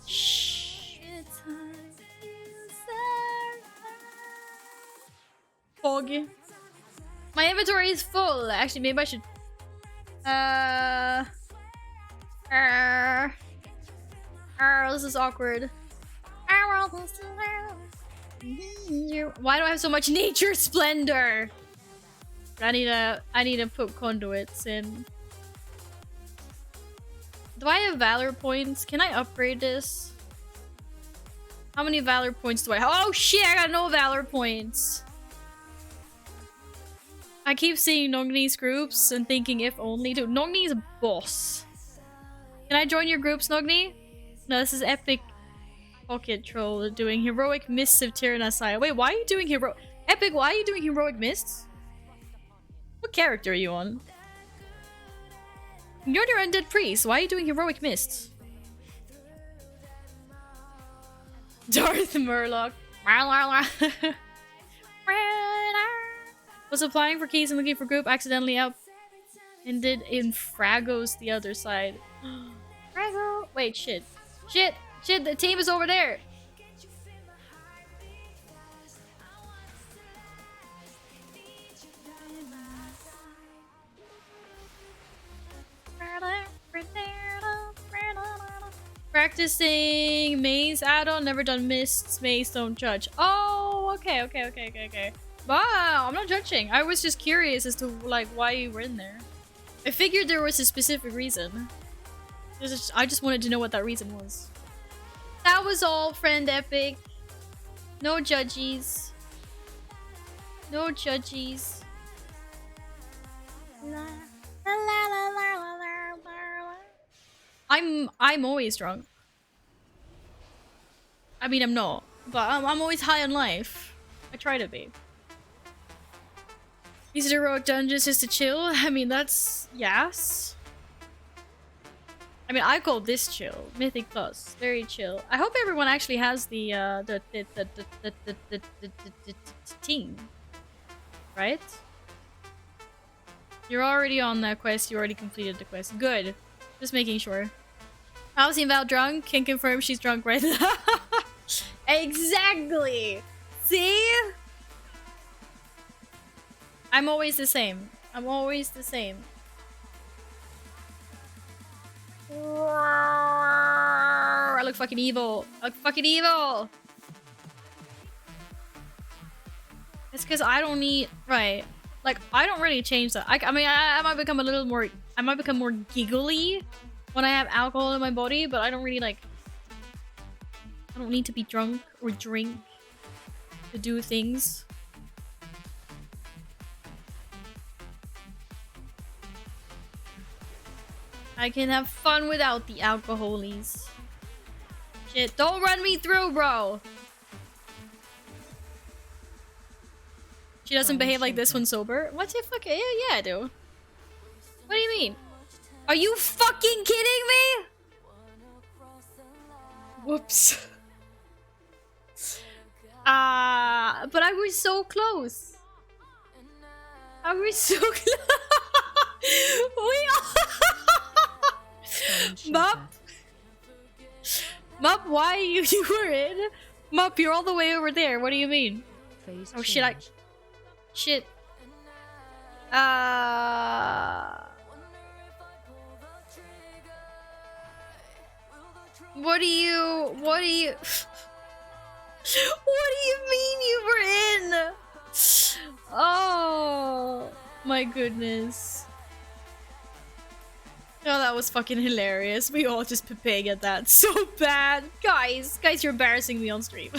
Shh. Foggy. My inventory is full. Actually, maybe I should. This is awkward. Why do I have so much nature splendor? I need to put conduits in. Do I have valor points? Can I upgrade this? How many valor points do I have? Oh shit, I got no valor points. I keep seeing Nogni's groups and thinking if only. Dude, Nogni's a boss. Can I join your groups, Nogni? No, this is Epic Pocket Troll doing Heroic Mists of Tyrannosai. Wait, why are you doing Epic, why are you doing Heroic Mists? What character are you on? You're your undead priest. Why are you doing Heroic Mists? Darth Murloc. Was applying for keys and looking for group, accidentally up and did in Fragos the other side. Frago! Wait, shit. Shit! Shit, the team is over there! Practicing maze add-on, never done mists, maze don't judge. Oh, okay. Wow, I'm not judging. I was just curious as to like why you were in there. I figured there was a specific reason. I just wanted to know what that reason was. That was all, friend Epic. No judgies. No judgies. I'm always drunk. I mean, I'm not, but I'm always high on life. I try to be. These heroic dungeons just to chill. I mean, that's yes. I mean, I call this chill. Mythic Plus, very chill. I hope everyone actually has the team, right? You're already on that quest. You already completed the quest. Good. Just making sure. How's the Val drunk? Can confirm she's drunk right now. Exactly. See? I'm always the same. I'm always the same. I look fucking evil. I look fucking evil. It's because I don't need right. Like I don't really change that. I mean, I might become a little more. I might become more giggly when I have alcohol in my body, but I don't really like. I don't need to be drunk or drink to do things. I can have fun without the alcoholies. Shit, don't run me through, bro. She doesn't behave like this when sober. What the fuck? Yeah, I do. What do you mean? Are you fucking kidding me? Whoops. But I was so close. I was so close. We Mup! Mup, why you were in? Mup, you're all the way over there. What do you mean? Oh shit, Shit. What do you what do you mean you were in? Oh my goodness. Oh, that was fucking hilarious. We all just pepeg at that so bad. Guys, you're embarrassing me on stream.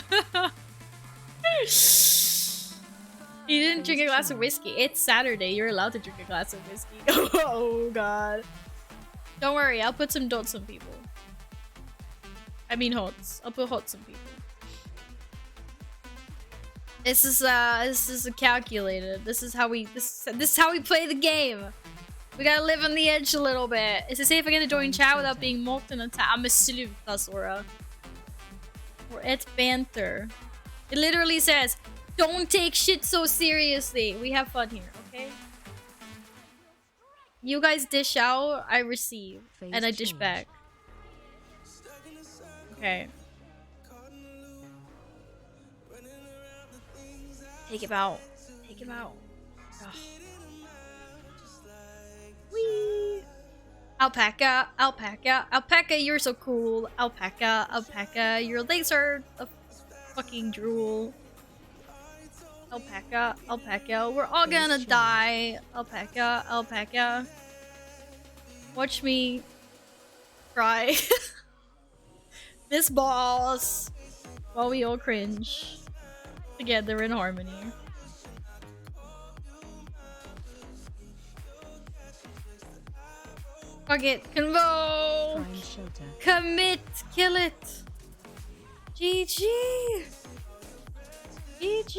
You didn't drink a glass of whiskey. It's Saturday. You're allowed to drink a glass of whiskey. Oh god. Don't worry, I'll put some dots on people. I mean hots. I'll put hots on people. This is calculated. This is how we play the game. We gotta live on the edge a little bit. Is it safe again to join chat without being mocked and attacked? I'm a sluta, Sora. Or it's banter. It literally says, don't take shit so seriously. We have fun here, okay? You guys dish out, I receive. And I dish back. Okay. Take him out. Take him out. Ugh. Whee! Alpaca, alpaca, alpaca, you're so cool. Alpaca, alpaca, your legs are a fucking drool. Alpaca, alpaca, we're all gonna die. Alpaca, alpaca. Watch me cry. This boss. While we all cringe. Together in harmony. Fuck it. Convoke! Commit! Kill it! GG! GG!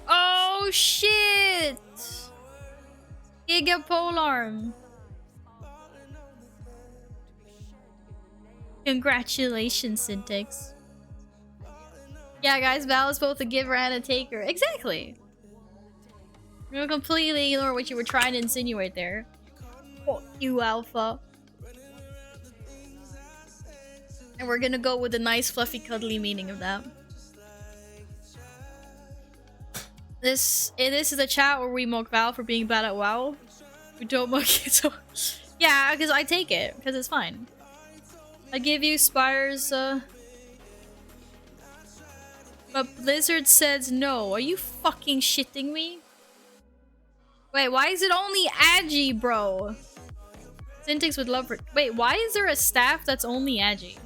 Oh shit! Giga polearm. Congratulations, Syntax. Yeah, guys, Val is both a giver and a taker. Exactly. You're gonna completely ignore what you were trying to insinuate there. Fuck you, Alpha. And we're gonna go with the nice, fluffy, cuddly meaning of that. This is a chat where we mock Val for being bad at WoW. We don't mock it, so... Yeah, because I take it, because it's fine. I give you Spires, but Blizzard says no. Are you fucking shitting me? Wait, why is it only Agi, bro? Syntax would love for. Wait, why is there a staff that's only agi?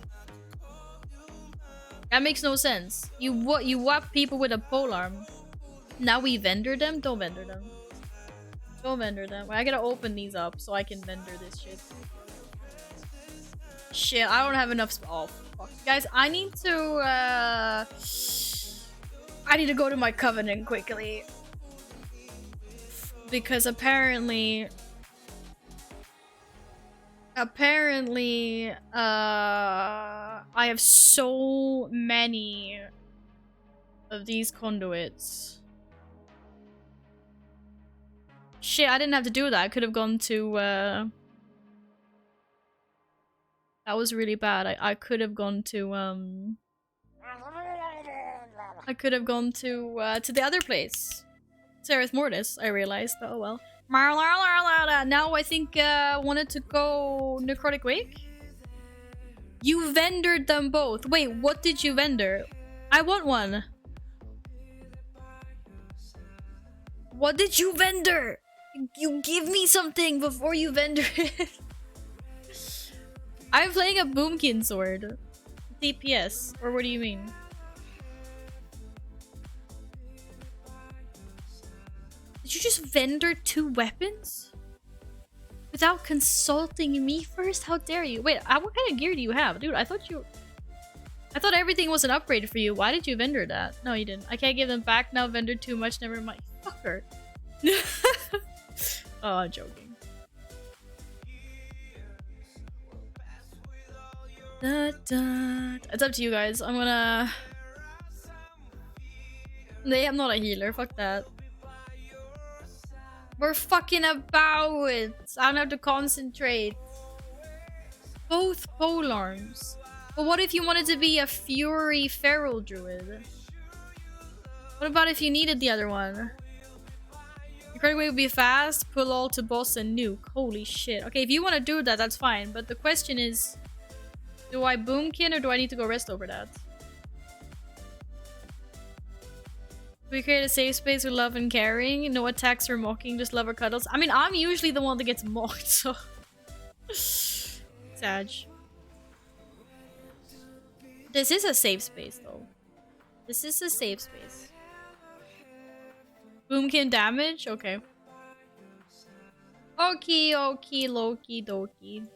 That makes no sense. You whap people with a polearm. Now we vendor them? Don't vendor them. Don't vendor them. I gotta open these up so I can vendor this shit. Shit, I don't have enough oh, fuck. Guys, I need to go to my covenant quickly. Because apparently I have so many of these conduits. Shit, I didn't have to do that. I could have gone to that was really bad. I could have gone to the other place. Sereth Mortis, I realized. Oh well. Now I think wanted to go Necrotic Wake. You vendored them both. Wait, what did you vendor? I want one. What did you vendor? You give me something before you vendor it. I'm playing a Boomkin sword. DPS, or what do you mean? Did you just vendor 2 weapons? Without consulting me first? How dare you? Wait, what kind of gear do you have? Dude, I thought everything was an upgrade for you. Why did you vendor that? No, you didn't. I can't give them back now. Vendored too much. Never mind. Fucker. Oh, I'm joking. It's up to you guys. I'm gonna... Nah, I'm not a healer. Fuck that. We're fucking about it. I don't have to concentrate. Both polearms. But what if you wanted to be a Fury Feral Druid? What about if you needed the other one? Your credit would be fast, pull all to boss and nuke. Holy shit. Okay, if you want to do that, that's fine. But the question is, do I boomkin or do I need to go rest over that? We create a safe space with love and caring. No attacks or mocking, just love or cuddles. I mean, I'm usually the one that gets mocked, so... Sag. This is a safe space, though. This is a safe space. Boomkin damage? Okay. Okie okie loki dokie.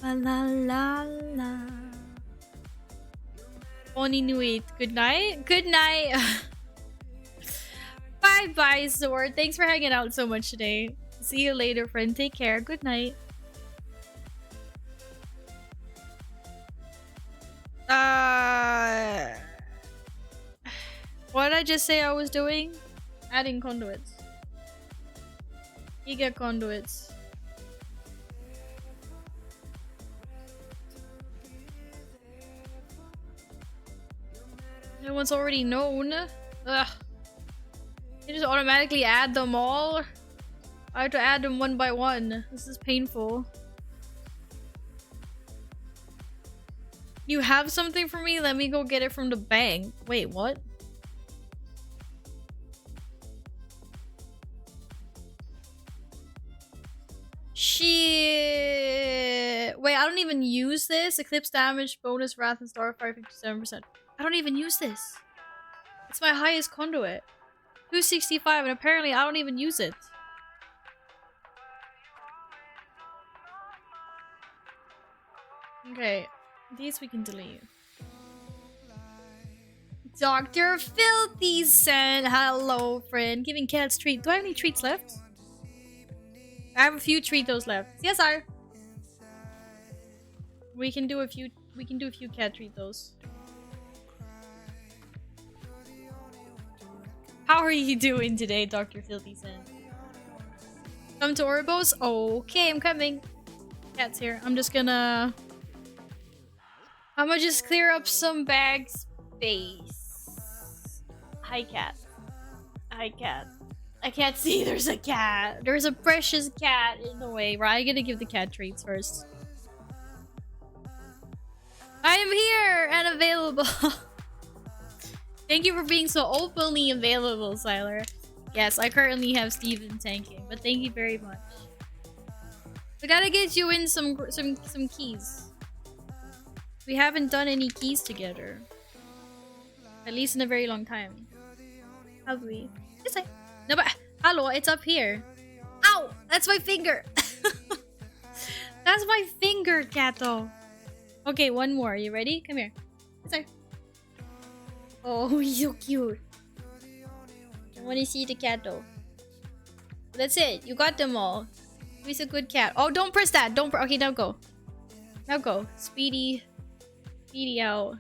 La la la la. Oninuit. Good night. Good night. Bye bye, Sword. Thanks for hanging out so much today. See you later, friend. Take care. Good night. What did I just say I was doing? Adding conduits. Giga conduits. Everyone's already known. Ugh. You just automatically add them all? I have to add them one by one. This is painful. You have something for me? Let me go get it from the bank. Wait, what? Shit. Wait, I don't even use this. Eclipse damage, bonus, wrath, and starfire 57%. I don't even use this. It's my highest conduit. 265, and apparently I don't even use it. Okay, these we can delete. Dr. Filthy sent hello, friend. Giving cats treat. Do I have any treats left? I have a few treatos left. Yes, sir. We can do a few. We can do a few cat treatos. How are you doing today, Dr. Filthy Sen? Come to Orbos? Okay, I'm coming. Cat's here. I'm gonna just clear up some bag space. Hi, cat. Hi, cat. I can't see. There's a cat. There's a precious cat in the way. Right, I'm gonna give the cat treats first. I am here and available. Thank you for being so openly available, Siler. Yes, I currently have Steven tanking, but thank you very much. We gotta get you in some keys. We haven't done any keys together. At least in a very long time. Have we? Yes, I. No, but hello, it's up here. Ow! That's my finger. That's my finger, Kato. Okay, one more. You ready? Come here. Yes, sir. Oh, he's so cute. I want to see the Kato. That's it. You got them all. He's a good cat. Oh, don't press that. Don't. Okay, now go. Now go. Speedy out.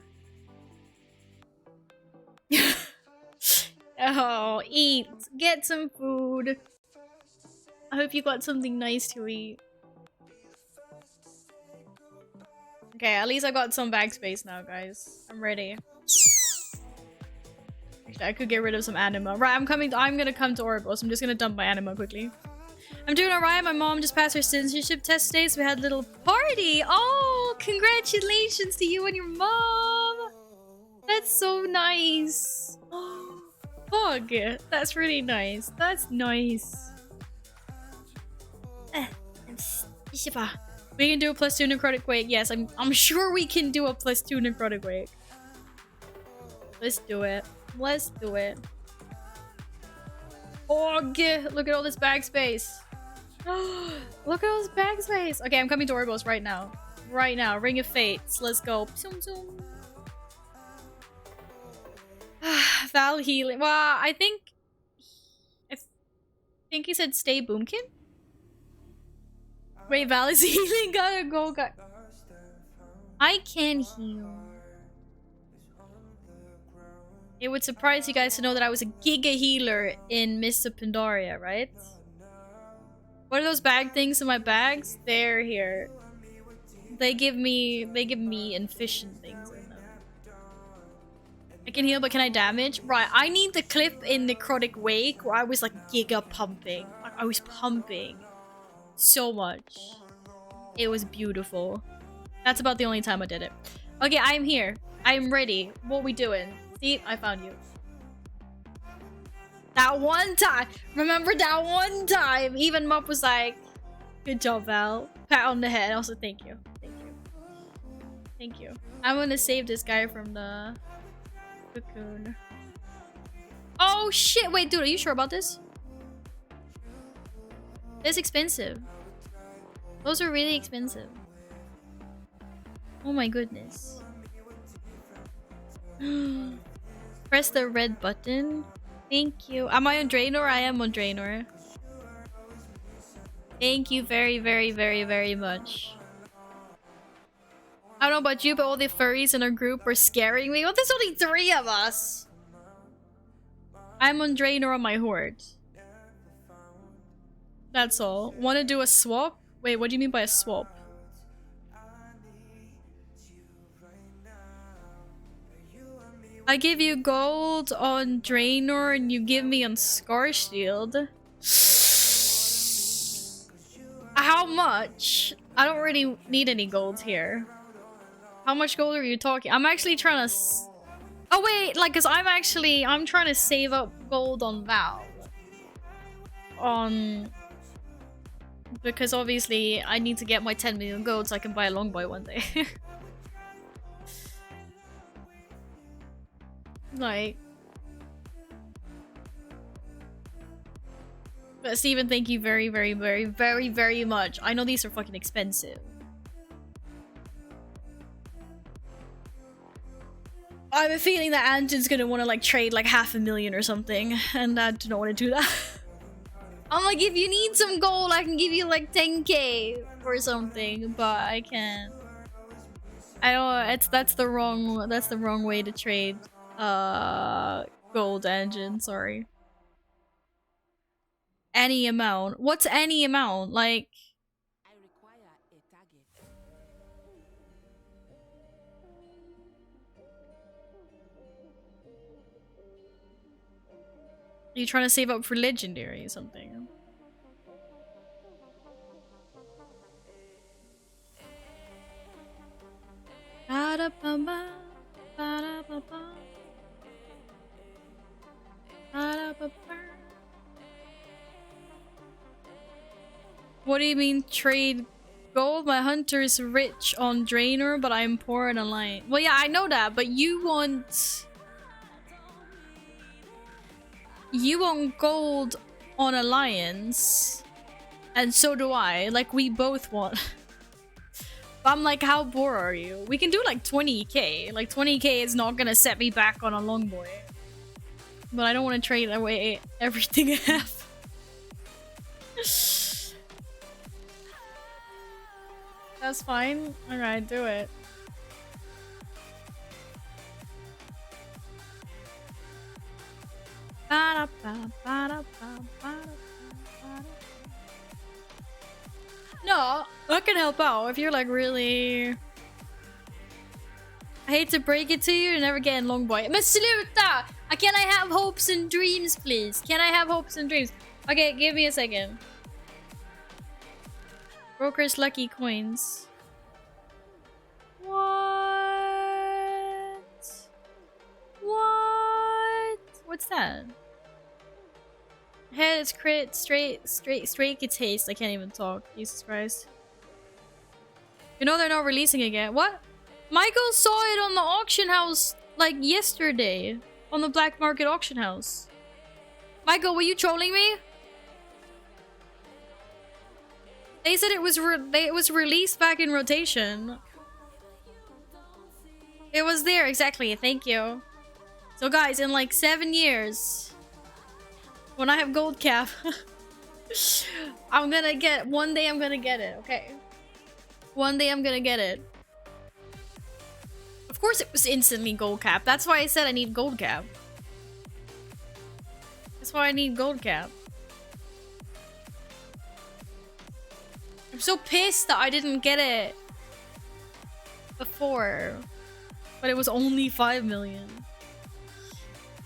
Oh, eat. Get some food. I hope you got something nice to eat. Okay, at least I got some bag space now, guys. I'm ready. Actually, I could get rid of some anima. Right, I'm gonna come to Orbos. I'm just gonna dump my anima quickly. I'm doing alright. My mom just passed her citizenship test today, so we had a little party. Oh, congratulations to you and your mom. That's so nice. Oh, Fog. That's really nice. That's nice. We can do a +2 necrotic wake. Yes, I'm sure we can do a +2 necrotic wake. Let's do it. Let's do it. Fog. Look at all this bag space. Look at all this bag space. Okay, I'm coming to Orbos right now. Right now. Ring of Fates. Let's go. Zoom, zoom. Val healing. Well, I think he said stay boomkin. Wait, Val is healing. Gotta go. I can heal. It would surprise you guys to know that I was a giga healer in Mists of Pandaria, right? What are those bag things in my bags? They're here. They give me efficient things in them. I can heal, but can I damage? Right, I need the clip in Necrotic Wake where I was like giga pumping. Like, I was pumping so much. It was beautiful. That's about the only time I did it. Okay, I'm here. I'm ready. What we doing? See, I found you. That one time. Remember that one time? Even Mup was like, good job, Val. Pat on the head. Also, thank you. Thank you. Thank you. I'm gonna save this guy from the cocoon. Oh, shit. Wait, dude, are you sure about this? It's expensive. Those are really expensive. Oh my goodness. Press the red button. Thank you. Am I on Draenor? I am on Draenor. Thank you very, very, very, very much. I don't know about you, but all the furries in our group were scaring me. Well, there's only 3 of us. I'm on Draenor on my horde. That's all. Want to do a swap? Wait, what do you mean by a swap? I give you gold on Draenor and you give me on Scarshield. How much? I don't really need any gold here. How much gold are you talking? I'm actually trying to... Oh wait, like, cause I'm trying to save up gold on Val. Because obviously I need to get my 10 million gold so I can buy a longboy one day. Like... But Steven, thank you very, very, very, very, very much. I know these are fucking expensive. I have a feeling that Anton's gonna want to like trade like 500,000 or something, and I do not want to do that. I'm like, if you need some gold, I can give you like 10k or something, but I can't. I don't. That's the wrong way to trade. Gold engine. Sorry. Any amount. What's any amount? Like. Are you trying to save up for legendary or something? Ba-da-ba-ba, ba-da-ba-ba, ba-da-ba-ba. What do you mean trade gold? My hunter is rich on Draenor, but I'm poor in Alliance. Well, yeah, I know that, but you want gold on Alliance, and so do I. Like, we both want. I'm like, how poor are you? We can do like 20k. Like 20k is not gonna set me back on a longboy. But I don't want to trade away everything I have. That's fine. Alright, do it. No, I can help out if you're like really... I hate to break it to you, you're never getting longboy. Men sluta! Can I have hopes and dreams, please? Can I have hopes and dreams? Okay, give me a second. Broker's lucky coins. What? What? What's that? Head is crit, straight gets haste. I can't even talk. Jesus Christ. You know they're not releasing again. What? Michael saw it on the auction house like yesterday. On the black market auction house. Michael, were you trolling me? They said it was released back in rotation. It was there, exactly. Thank you. So guys, in like 7 years, when I have gold cap, I'm gonna get, one day I'm gonna get it, okay? One day I'm gonna get it. Of course it was instantly gold cap. That's why I said I need gold cap. That's why I need gold cap. I'm so pissed that I didn't get it before. But it was only 5 million.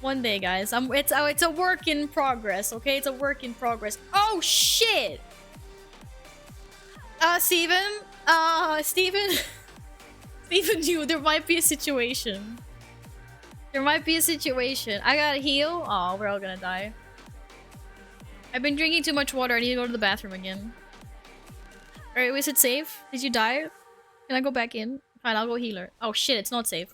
One day, guys. It's a work in progress, okay? It's a work in progress. Oh, shit! Steven? Steven? Steven knew there might be a situation. There might be a situation. I gotta heal. Oh, we're all gonna die. I've been drinking too much water. I need to go to the bathroom again. Alright, was it safe? Did you die? Can I go back in? Fine, I'll go healer. Oh shit, it's not safe.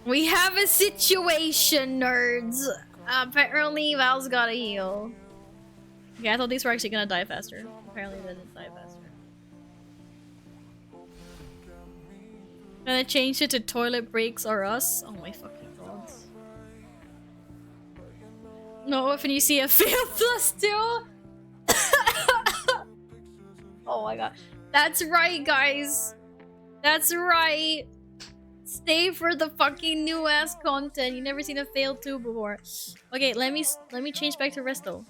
We have a situation, nerds. Apparently, Val's gotta heal. Okay, I thought these were actually gonna die faster. Apparently, they didn't die faster. Gonna change it to toilet breaks or us? Oh my fucking god. No, if you see a fail +2. Oh my god. That's right, guys. That's right. Stay for the fucking new ass content. You never seen a fail 2 before. Okay, let me change back to resto.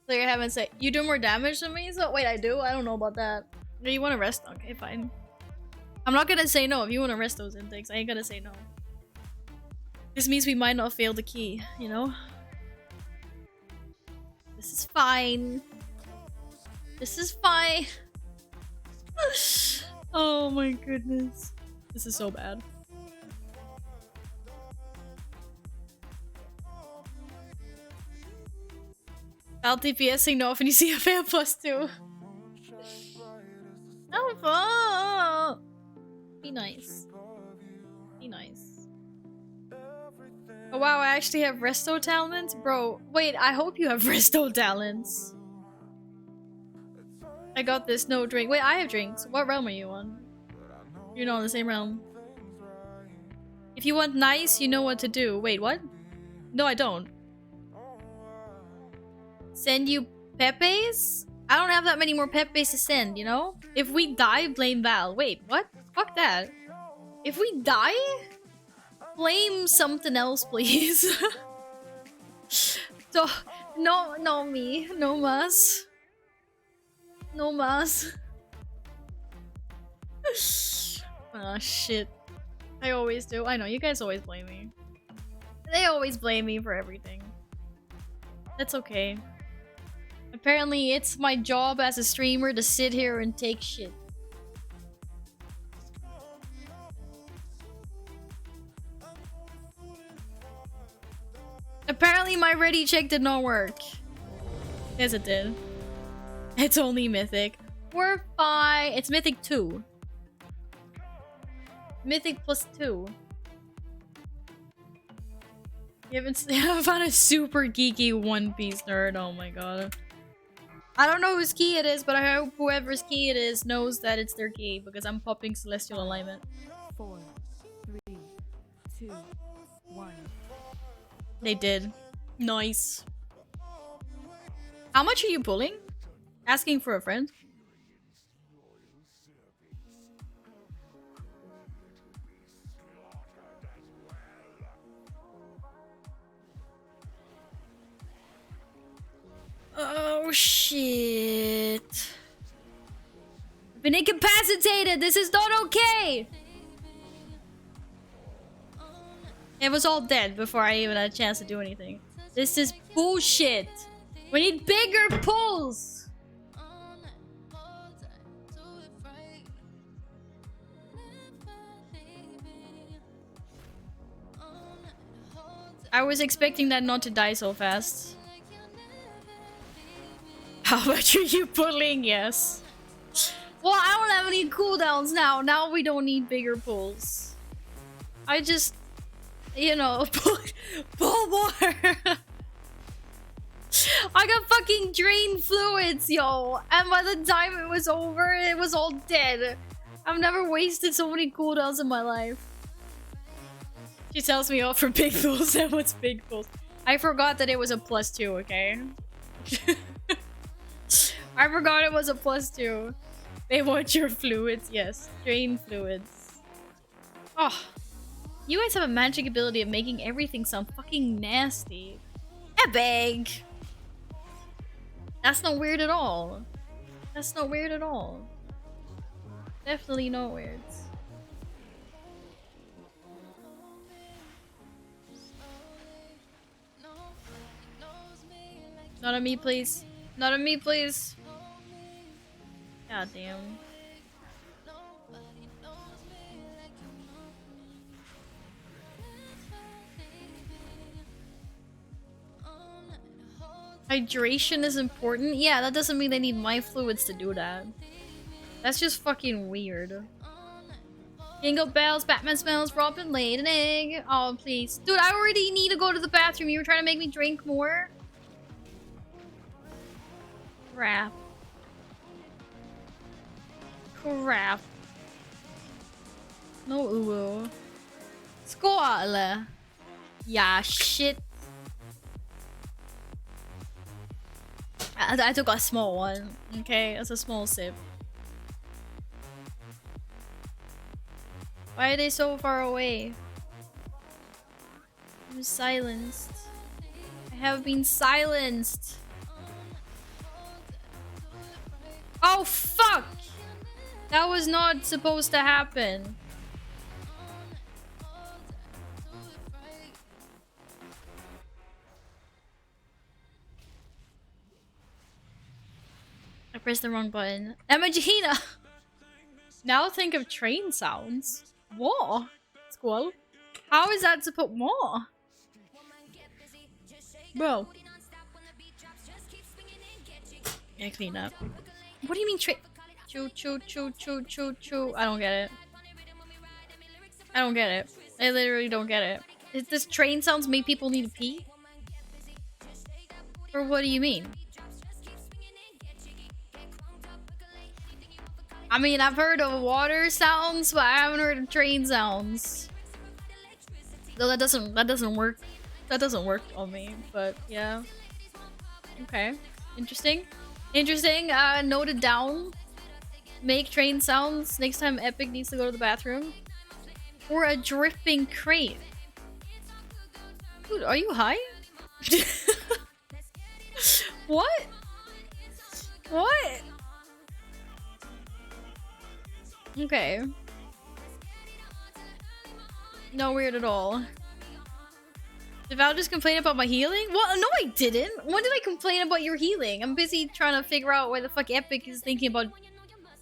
So you haven't said you do more damage than me? So wait, I do? I don't know about that. Do you want to rest? Okay, fine. I'm not gonna say no if you want to rest those intakes. I ain't gonna say no. This means we might not fail the key, you know? This is fine. This is fine. Oh my goodness. This is so bad. I'll DPSing no if you see a fail +2. Oh, fuck. Be nice. Be nice. Oh wow, I actually have resto talents? Bro, wait, I hope you have resto talents. I got this, no drink. Wait, I have drinks. What realm are you on? You're not on the same realm. If you want nice, you know what to do. Wait, what? No, I don't. Send you Pepes? I don't have that many more Pepes to send, you know? If we die, blame Val. Wait, what? Fuck that. If we die? Blame something else, please. So, no me. No mas. No mas. Ah, shit. I always do. I know, you guys always blame me. They always blame me for everything. That's okay. Apparently, it's my job as a streamer to sit here and take shit. Apparently my ready check did not work. Yes, it did. It's only Mythic. We're fine. It's Mythic 2. Mythic plus 2. You haven't found a super geeky One Piece nerd. Oh my god. I don't know whose key it is, but I hope whoever's key it is knows that it's their key because I'm popping Celestial Alignment. 4, 3, 2, 1. They did. Nice. How much are you pulling? Asking for a friend? Oh shit. I've been incapacitated. This is not okay. It was all dead before I even had a chance to do anything. This is bullshit. We need bigger pulls. I was expecting that not to die so fast. How much are you pulling? Yes. Well, I don't have any cooldowns now. Now we don't need bigger pulls. I just, you know, pull more. I got fucking drained fluids, yo. And by the time it was over, it was all dead. I've never wasted so many cooldowns in my life. She tells me off for big pulls. And what's big pulls? I forgot that it was a +2, okay? I forgot it was a +2. They want your fluids, yes. Drain fluids. Oh. You guys have a magic ability of making everything sound fucking nasty. Epic! That's not weird at all. That's not weird at all. Definitely not weird. Not on me, please. Not on me, please. God damn. Hydration is important? Yeah, that doesn't mean they need my fluids to do that. That's just fucking weird. Jingle bells, Batman smells, Robin laid an egg. Oh, please. Dude, I already need to go to the bathroom. You were trying to make me drink more? Crap. Crap. No uwu. Skål! Yeah, shit. I took a small one. Okay, it's a small sip. Why are they so far away? I'm silenced. I have been silenced. Oh, fuck! That was not supposed to happen. I pressed the wrong button. Emagina! Now think of train sounds. What? Squall? How is that supposed? What? Bro. Yeah, clean up. What do you mean train? Choo choo choo choo choo choo. I don't get it. I don't get it. I literally don't get it. Is this train sounds make people need to pee? Or what do you mean? I mean, I've heard of water sounds, but I haven't heard of train sounds. Though that doesn't work. That doesn't work on me, but yeah. Okay. Interesting. Interesting. Noted down. Make train sounds next time Epic needs to go to the bathroom. Or a dripping crate. Dude, are you high? What? What? Okay. No weird at all. Did Val just complain about my healing? Well, no I didn't! When did I complain about your healing? I'm busy trying to figure out why the fuck Epic is thinking about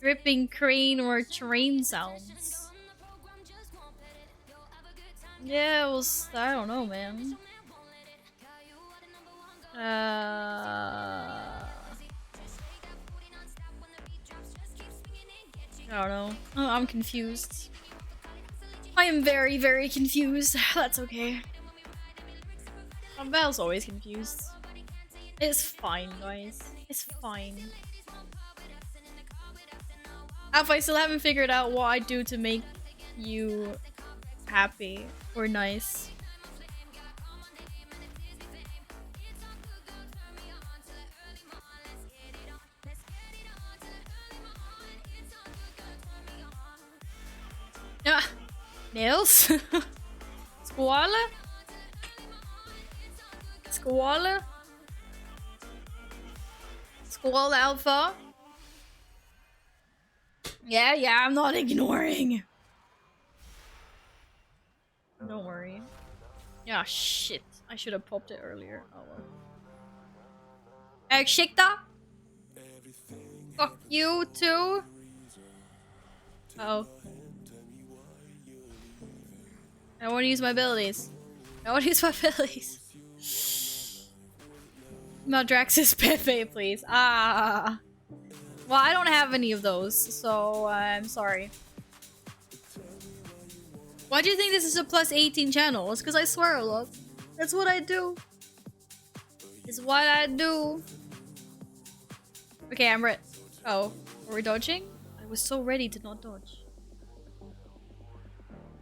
dripping crane or train sounds. Yeah, it was... I don't know, man. I don't know. Oh, I'm confused. I am very, very confused. That's okay. Belle's always confused. It's fine, guys. It's fine. Alpha, I still haven't figured out what I do to make you happy or nice. Ah, nails? Squala? Squala? Squall Alpha? Yeah, I'm not ignoring. Don't worry. Yeah, shit. I should have popped it earlier. Oh well. Shikta? Fuck you too? Uh-oh. I want to use my abilities. I want to use my abilities. Maldraxxus Pepe, please. Ah. Well, I don't have any of those, so I'm sorry. Why do you think this is a plus 18 channel? It's because I swear a lot. That's what I do. It's what I do. Okay, I'm ready. Oh, are we dodging? I was so ready to not dodge.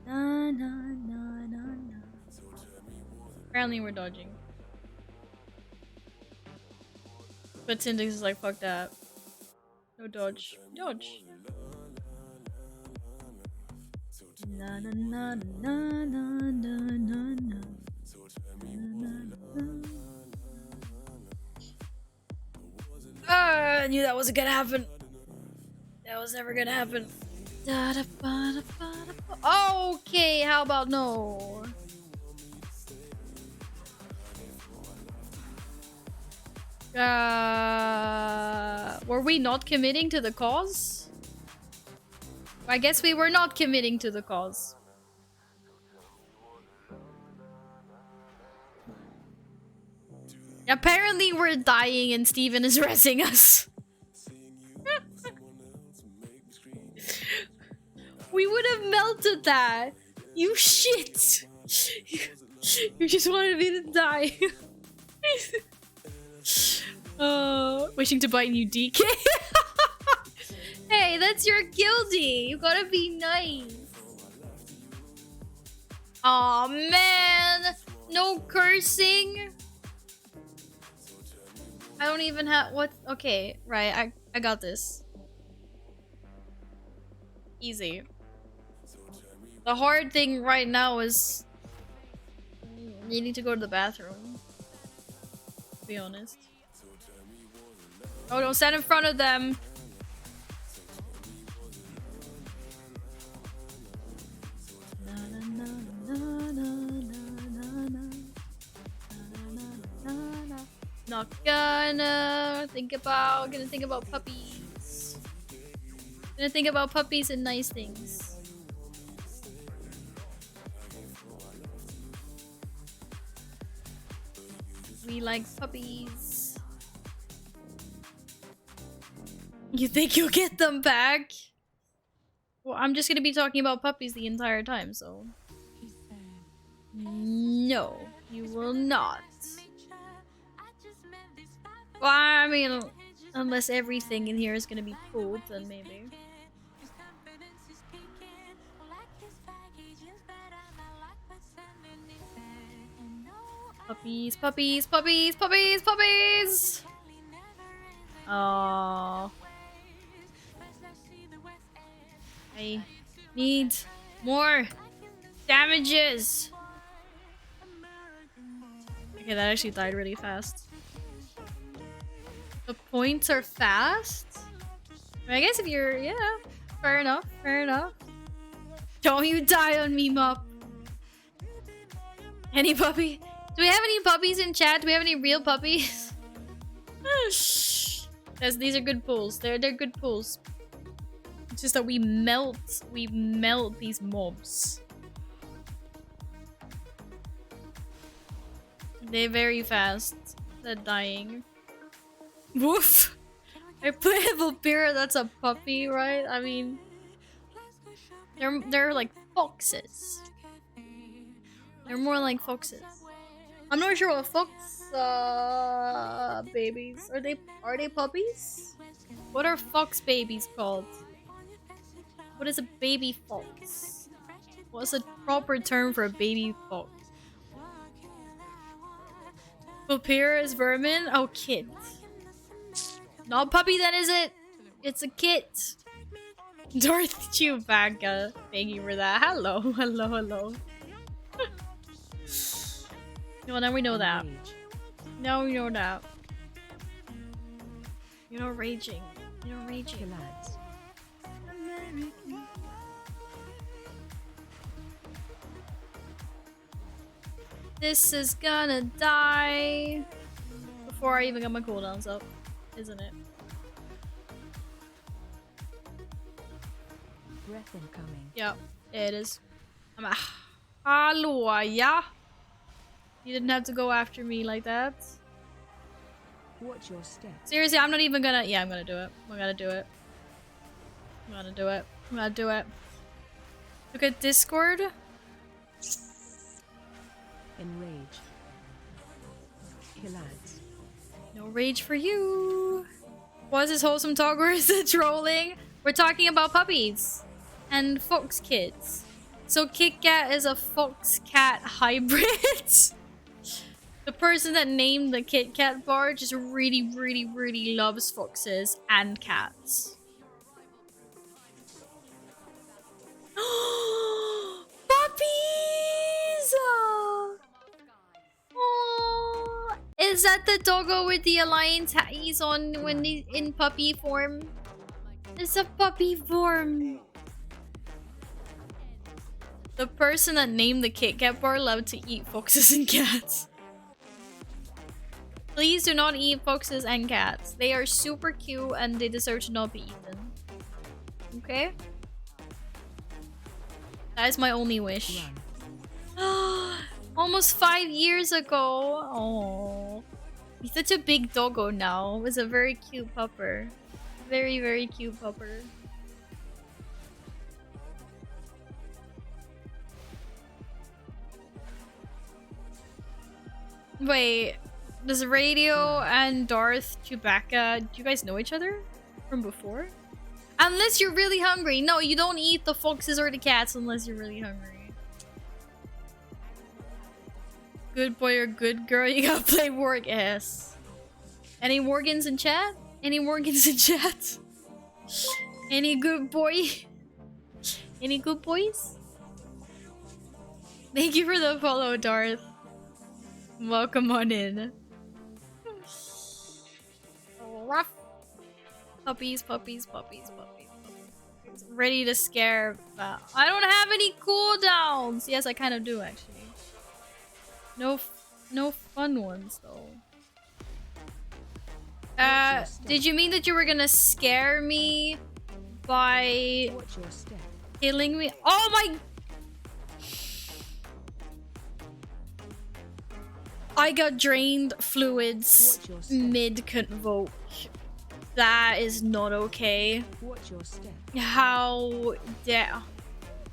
Na, na, na, na, na. Apparently we're dodging. But Syntax is like, fuck that. No dodge. Dodge. Na na na na na na na na. I knew that wasn't gonna happen. That was never gonna happen. Okay, how about no? Were we not committing to the cause? I guess we were not committing to the cause. Apparently we're dying and Steven is resing us. We would have melted that. You shit. You just wanted me to die. Wishing to bite you, DK. Hey, that's your guilty. You gotta be nice. Aw, man. No cursing. I don't even have what. Okay, right. I got this. Easy. The hard thing right now is you need to go to the bathroom. To be honest. Oh, don't stand in front of them. Not gonna think about puppies. Gonna think about puppies and nice things. We like puppies. You think you'll get them back? Well, I'm just gonna be talking about puppies the entire time, so... No, you will not. Well, I mean, unless everything in here is gonna be pulled, then maybe. Puppies, puppies, puppies, puppies, puppies! Oh. I need more damages. Okay, that actually died really fast. The points are fast? I mean, I guess if you're, yeah, fair enough, fair enough. Don't you die on me, Mop. Any puppy? Do we have any puppies in chat? Do we have any real puppies? These are good pulls. They're good pulls. It's just that we melt these mobs. They're very fast. That dying. Woof! I play a Vampira that's a puppy, right? I mean... They're like foxes. They're more like foxes. I'm not sure what fox babies are they puppies? What are fox babies called? What is a baby fox? What's a proper term for a baby fox? Vampira is vermin? Oh, kid. Not puppy then, is it? It's a kit. Darth Chewbacca. Thank you for that. Hello, hello, hello. Well, now we know that. Now we know that. You're not raging. You're not raging. This is gonna die before I even got my cooldowns up, isn't it? Breath incoming. Yep, it is. I'm a hello, yeah. You didn't have to go after me like that. Watch your step. Seriously, I'm not even gonna. Yeah, I'm gonna do it. I'm gonna do it. I'm gonna do it. I'm gonna do it. Look at Discord. Enrage. Kill ads. No rage for you. Was this wholesome talk or is it trolling? We're talking about puppies and fox kids. So Kit Kat is a fox cat hybrid. The person that named the Kit Kat bar just really, really, really loves foxes and cats. Puppies! Oh, is that the doggo with the alliance hat he's on when he's in puppy form? It's a puppy form. The person that named the Kit Kat bar loved to eat foxes and cats. Please do not eat foxes and cats. They are super cute and they deserve to not be eaten. Okay? That is my only wish. Almost 5 years ago. Oh, he's such a big doggo now. He's a very cute pupper. Very, very cute pupper. Wait, does Radio and Darth Chewbacca, do you guys know each other from before? Unless you're really hungry. No, you don't eat the foxes or the cats unless you're really hungry. Good boy or good girl, you gotta play Warg S. Any Morgans in chat? Any Morgans in chat? Any good boy? Any good boys? Thank you for the follow, Darth. Welcome on in. Rough. Puppies, puppies, puppies, puppies, puppies. Ready to scare. I don't have any cooldowns. Yes, I kind of do actually. No fun ones though. Did you mean that you were gonna scare me by killing me? Oh my! I got drained fluids mid-convoke. That is not okay. How dare...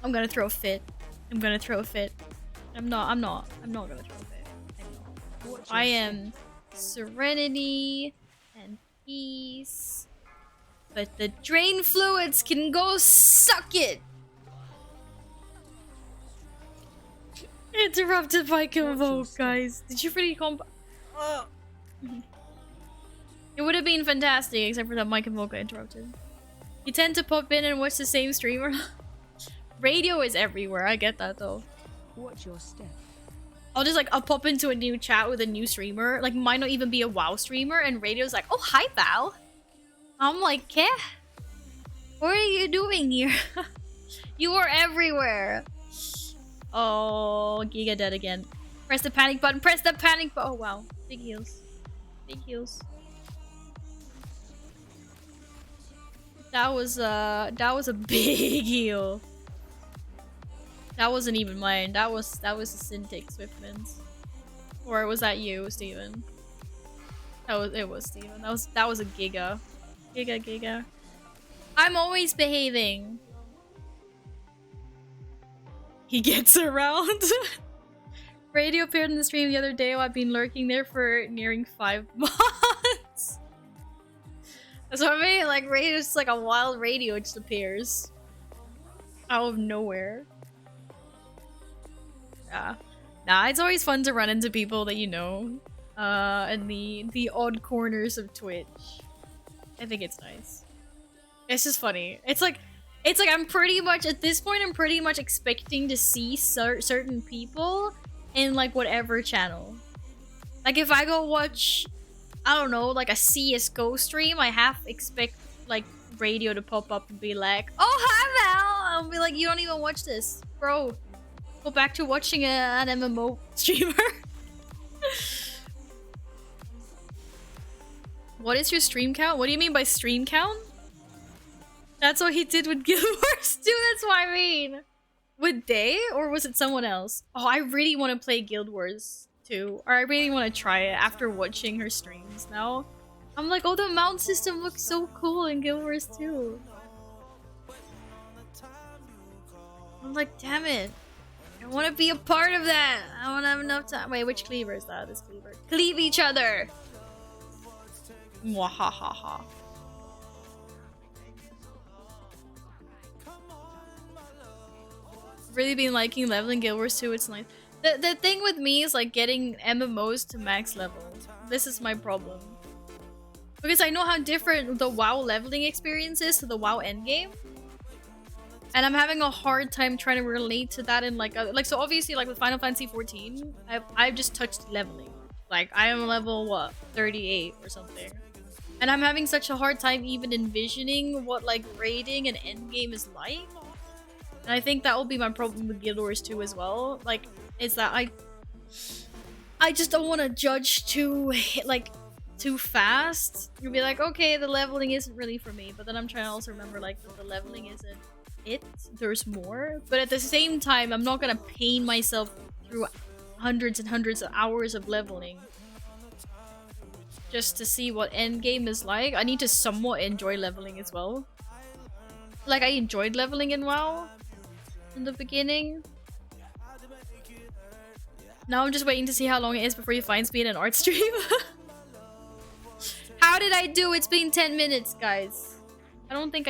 I'm gonna throw a fit. I'm gonna throw a fit. I'm not gonna throw a fit. I am serenity and peace. But the drain fluids can go suck it! Interrupted by convoke, guys. Did you really comp? Oh. It would have been fantastic, except for that my convoke got interrupted. You tend to pop in and watch the same streamer. Radio is everywhere. I get that though. Watch your step. I'll pop into a new chat with a new streamer. Like, might not even be a WoW streamer, and Radio's like, "Oh, hi, Val." I'm like, "Keh? What are you doing here?" You are everywhere. Oh, Giga dead again. Press the panic button. Press the panic button. Oh wow, big heals. Big heals. That was a big heal. That wasn't even mine. That was the Syntic Swiftman's. Or was that you, Steven? It was Steven. That was a giga. Giga. I'm always behaving. He gets around. Radio appeared in the stream the other day while I've been lurking there for nearing 5 months. That's what I mean, like radio is like a wild radio, it just appears. Out of nowhere. Yeah. Nah, it's always fun to run into people that you know. In the odd corners of Twitch. I think it's nice. It's just funny. It's like I'm pretty much at this point I'm pretty much expecting to see certain people in like whatever channel. Like if I go watch, I don't know, like a CSGO stream, I half expect like radio to pop up and be like, "Oh hi Val," I'll be like, "You don't even watch this, bro. Go back to watching an MMO streamer." What is your stream count? What do you mean by stream count? That's what he did with Guild Wars 2, that's what I mean. With Day, or was it someone else? Oh, I really want to play Guild Wars 2. Or I really want to try it after watching her streams now. I'm like, oh, the mount system looks so cool in Guild Wars 2. I'm like, damn it. I want to be a part of that. I want to have enough time. Wait, which cleaver is that? This cleaver. Cleave each other. Mwahahaha. Really been liking leveling Guild Wars 2. It's nice. The thing with me is like getting MMOs to max level. This is my problem. Because I know how different the WoW leveling experience is to the WoW endgame. And I'm having a hard time trying to relate to that in like so obviously like with Final Fantasy 14, I've just touched leveling. Like I am level what, 38 or something. And I'm having such a hard time even envisioning what like raiding an endgame is like. And I think that will be my problem with Guild Wars 2 as well. Like, is that I just don't want to judge too fast. You'll be like, okay, the leveling isn't really for me. But then I'm trying to also remember like the leveling isn't it. There's more. But at the same time, I'm not gonna pain myself through hundreds and hundreds of hours of leveling just to see what endgame is like. I need to somewhat enjoy leveling as well. Like I enjoyed leveling in WoW in the beginning. Now I'm just waiting to see how long it is before he finds me in an art stream. How did I do? It's been 10 minutes, guys. I don't think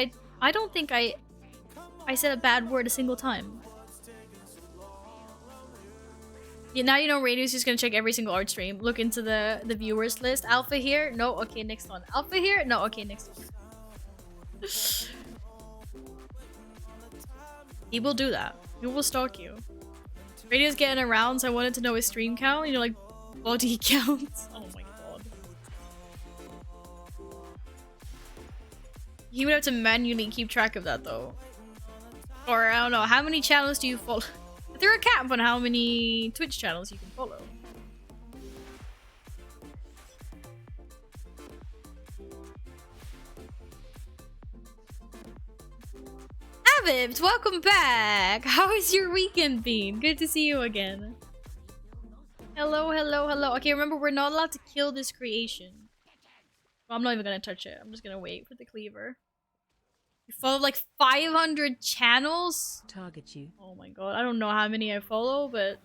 I said a bad word a single time. Yeah, now you know Radio's just gonna check every single art stream. Look into the viewers list. Alpha here? No, okay, next one. Alpha here? No, okay, next one. He will do that. He will stalk you. Radio's getting around, so I wanted to know his stream count. You know, like body count. Oh my god. He would have to manually keep track of that though. Or I don't know. How many channels do you follow? Is there a cap on how many Twitch channels you can follow? Avibs, welcome back! How has your weekend been? Good to see you again. Hello, hello, hello. Okay, remember, we're not allowed to kill this creation. Well, I'm not even gonna touch it. I'm just gonna wait for the cleaver. You follow like 500 channels? Target you. Oh my god, I don't know how many I follow, but...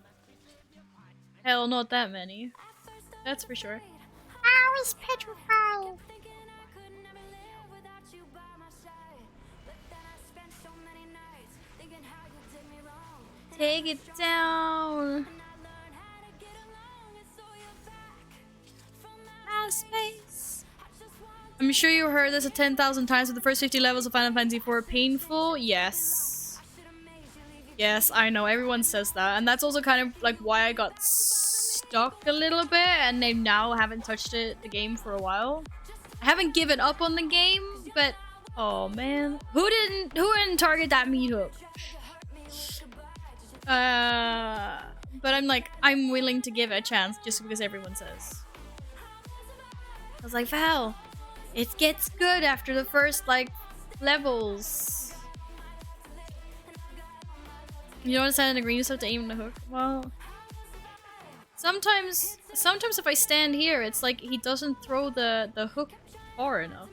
Hell, not that many. That's for sure. I was petrified! Take it down! Space. I'm sure you heard this 10,000 times with the first 50 levels of Final Fantasy IV. Painful? Yes. Yes, I know. Everyone says that. And that's also kind of like why I got stuck a little bit and I now haven't touched the game for a while. I haven't given up on the game, but oh man. Who didn't target that meat hook? But I'm willing to give it a chance just because everyone says. I was like, Val, it gets good after the first, like, levels. You don't understand the green stuff to aim the hook? Well, Sometimes if I stand here, it's like he doesn't throw the hook far enough.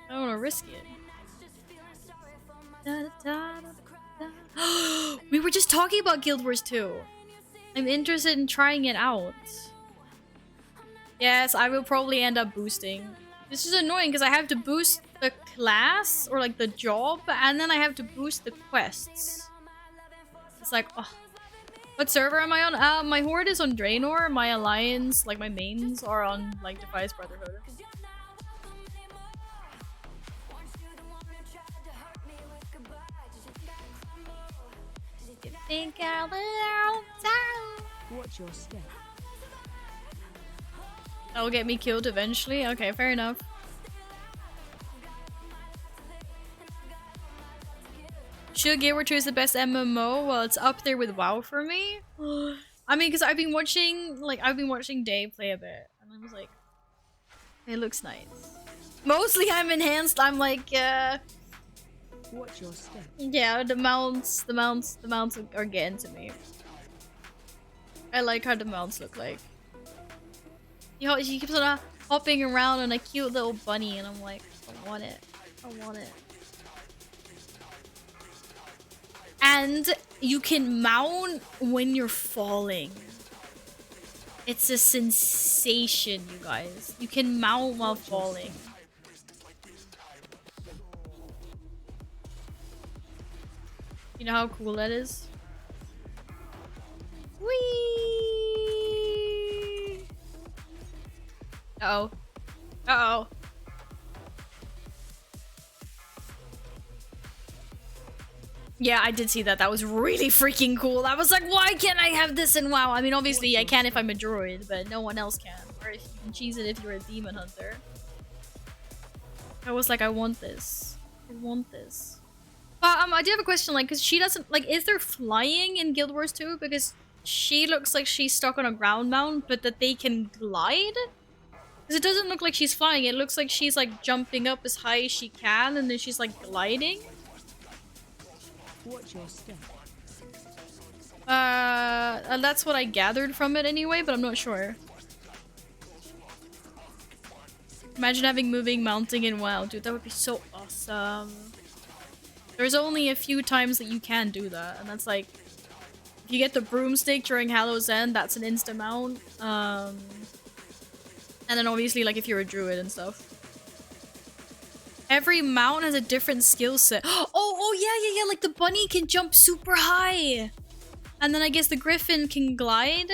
I don't want to risk it. We were just talking about Guild Wars 2. I'm interested in trying it out. Yes, I will probably end up boosting. This is annoying because I have to boost the class or like the job, and then I have to boost the quests. It's like, oh. What server am I on? My horde is on Draenor. My alliance, like my mains, are on like Defiance Brotherhood. You think I'll Watch your step. That'll get me killed eventually. Okay, fair enough. Should Guild Wars 2 is the best MMO? Well, it's up there with WoW for me. I mean, because I've been watching Dave play a bit, and I was like, it looks nice. Mostly, I'm enhanced. I'm like, Watch your step. yeah, the mounts are getting to me. I like how the mounts look like. She keeps on hopping around on a cute little bunny, and I'm like, I want it. I want it. And you can mount when you're falling. It's a sensation, you guys. You can mount while falling. You know how cool that is? Whee! Uh-oh. Uh-oh. Yeah, I did see that. That was really freaking cool. I was like, why can't I have this in WoW? I mean, obviously I can if I'm a druid, but no one else can. Or if you can cheese it if you're a demon hunter. I was like, I want this. I want this. I do have a question, like, because she doesn't, like, is there flying in Guild Wars 2? Because she looks like she's stuck on a ground mount, but that they can glide? Because it doesn't look like she's flying. It looks like she's, like, jumping up as high as she can, and then she's, like, gliding. Watch your step. That's what I gathered from it anyway, but I'm not sure. Imagine having moving mounting in WoW, dude. That would be so awesome. There's only a few times that you can do that, and that's like, if you get the broomstick during Hallow's End, that's an insta mount. And then obviously, like, if you're a druid and stuff. Every mount has a different skill set. Oh yeah, like the bunny can jump super high. And then I guess the griffin can glide.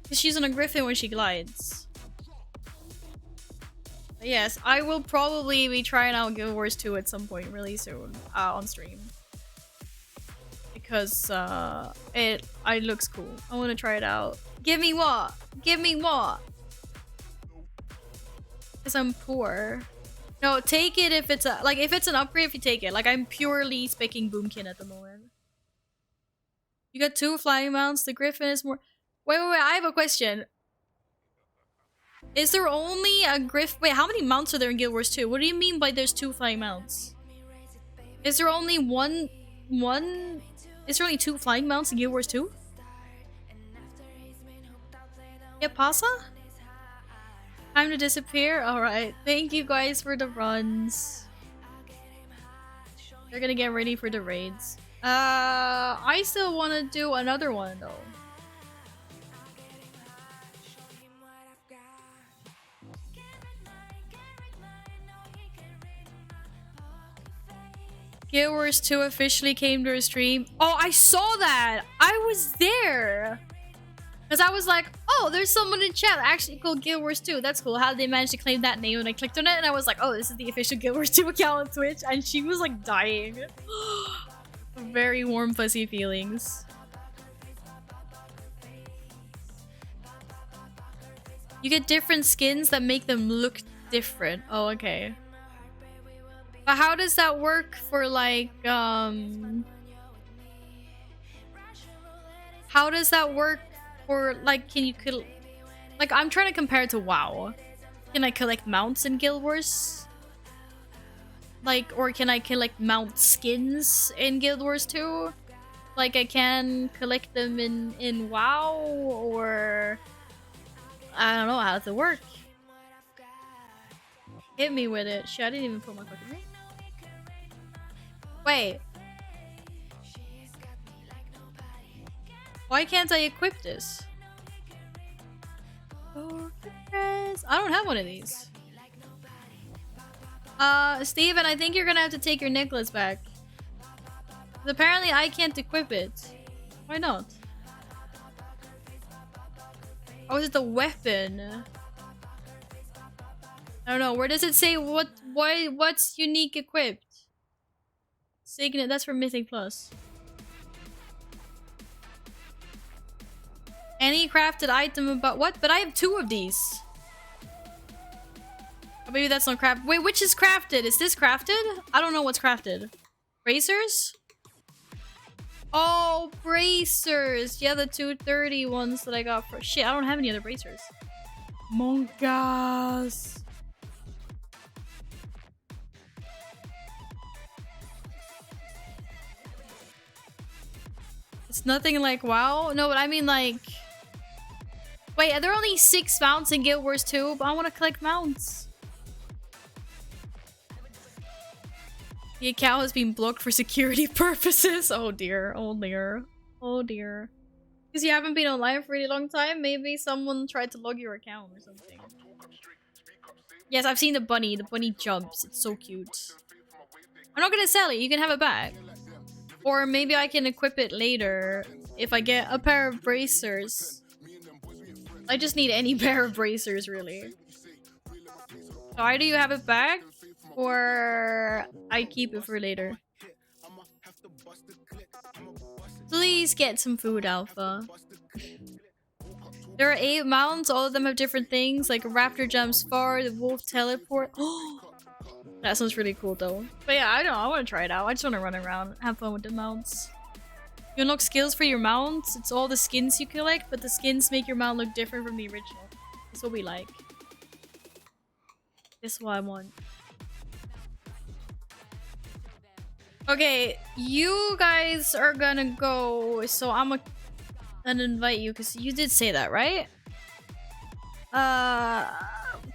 Because she's on a griffin when she glides. But yes, I will probably be trying out Guild Wars 2 at some point really soon on stream. Because it looks cool. I want to try it out. Give me what? Give me what? Because I'm poor. No, take it if it's a, like, if it's an upgrade, if you take it. Like, I'm purely speccing Boomkin at the moment. You got 2 flying mounts. The Griffin is more... Wait, I have a question. Is there only a Griffin... Wait, how many mounts are there in Guild Wars 2? What do you mean by there's 2 flying mounts? Is there only one... Is there only 2 flying mounts in Guild Wars 2? Yeah, pasa? Time to disappear? Alright. Thank you guys for the runs. They're gonna get ready for the raids. I still want to do another one though. Guild Wars 2 officially came to a stream. Oh, I saw that! I was there! Because I was like, oh, there's someone in chat actually called Guild Wars 2. That's cool. How did they manage to claim that name? And I clicked on it and I was like, oh, this is the official Guild Wars 2 account on Twitch. And she was like dying. Very warm, fuzzy feelings. You get different skins that make them look different. Oh, okay. But how does that work for like, how does that work? Or like, can you like, I'm trying to compare it to WoW. Can I collect mounts in Guild Wars? Like, or can I collect mount skins in Guild Wars 2? Like I can collect them in WoW, or I don't know, how does it work? Hit me with it. Shit, I didn't even put my fucking ring. Wait. Why can't I equip this? I don't have one of these. Steven, I think you're gonna have to take your necklace back. 'Cause apparently I can't equip it. Why not? Oh, is it the weapon? I don't know. Where does it say what's unique equipped? Signet, that's for Mythic Plus. Any crafted item about what? But I have 2 of these. Oh, maybe that's not crafted. Wait, which is crafted? Is this crafted? I don't know what's crafted. Bracers? Oh, bracers. Yeah, the 230 ones that I got for shit. I don't have any other bracers. Monkas. It's nothing like WoW. No, but I mean like. Wait, are there only 6 mounts in Guild Wars 2? But I want to collect mounts. The account has been blocked for security purposes. Oh dear, oh dear, oh dear. Because you haven't been online for a really long time, maybe someone tried to log your account or something. Yes, I've seen the bunny. The bunny jumps. It's so cute. I'm not gonna sell it. You can have it back. Or maybe I can equip it later if I get a pair of bracers. I just need any pair of bracers, really. So either you have it back, or I keep it for later. Please get some food, Alpha. There are 8 mounts. All of them have different things, like a raptor jumps far, the wolf teleport. That sounds really cool, though. But yeah, I don't know. I want to try it out. I just want to run around, have fun with the mounts. You unlock skills for your mounts. It's all the skins you collect, but the skins make your mount look different from the original. That's what we like. This is what I want. Okay, you guys are gonna go, so I'm gonna invite you because you did say that, right?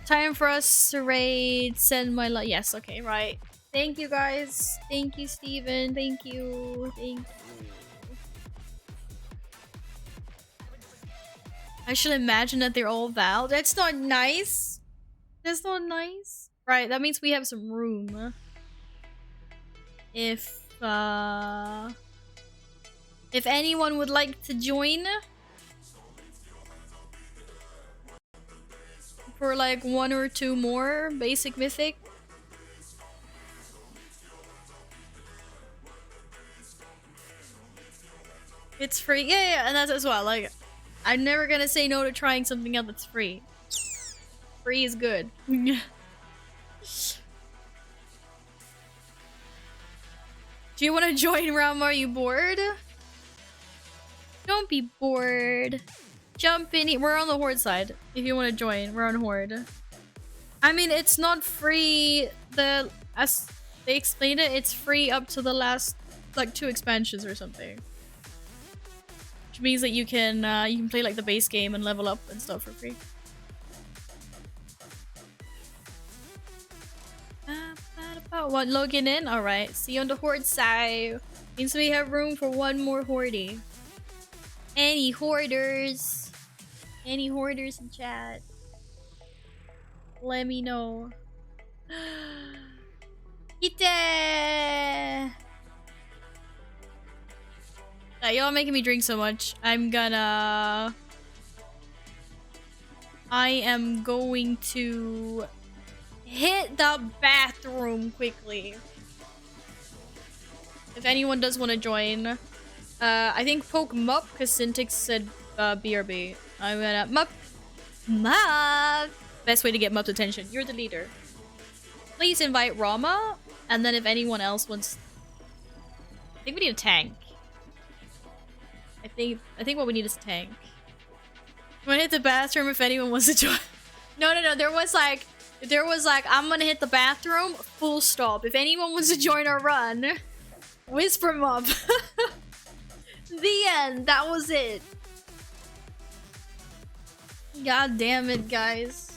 Time for us to raid, send my love. Yes, okay, right. Thank you guys. Thank you, Steven. Thank you. Thank you. I should imagine that they're all Val. That's not nice. That's not nice. Right, that means we have some room. If anyone would like to join for like 1 or 2 more basic mythic. It's free. Yeah, and that's as well. Like, I'm never gonna say no to trying something out that's free. Free is good. Do you want to join, Ram? Are you bored? Don't be bored. Jump in. We're on the Horde side. If you want to join, we're on Horde. I mean, it's not free. As they explained it, it's free up to the last like 2 expansions or something. Which means that you can play like the base game and level up and stuff for free. What, logging in? Alright, see you on the Horde side. Means we have room for 1 more Horde. Any Hoarders? Any Hoarders in chat? Let me know. Ite! Y'all making me drink so much. I am going to hit the bathroom quickly. If anyone does want to join, I think poke Mup because Syntix said BRB. I'm gonna Mup. Best way to get Mup's attention. You're the leader. Please invite Rama, and then if anyone else wants, I think we need a tank. I think what we need is a tank. I'm gonna hit the bathroom if anyone wants to join. No. There was like, I'm gonna hit the bathroom, full stop. If anyone wants to join our run, whisper Mob. The end. That was it. God damn it, guys.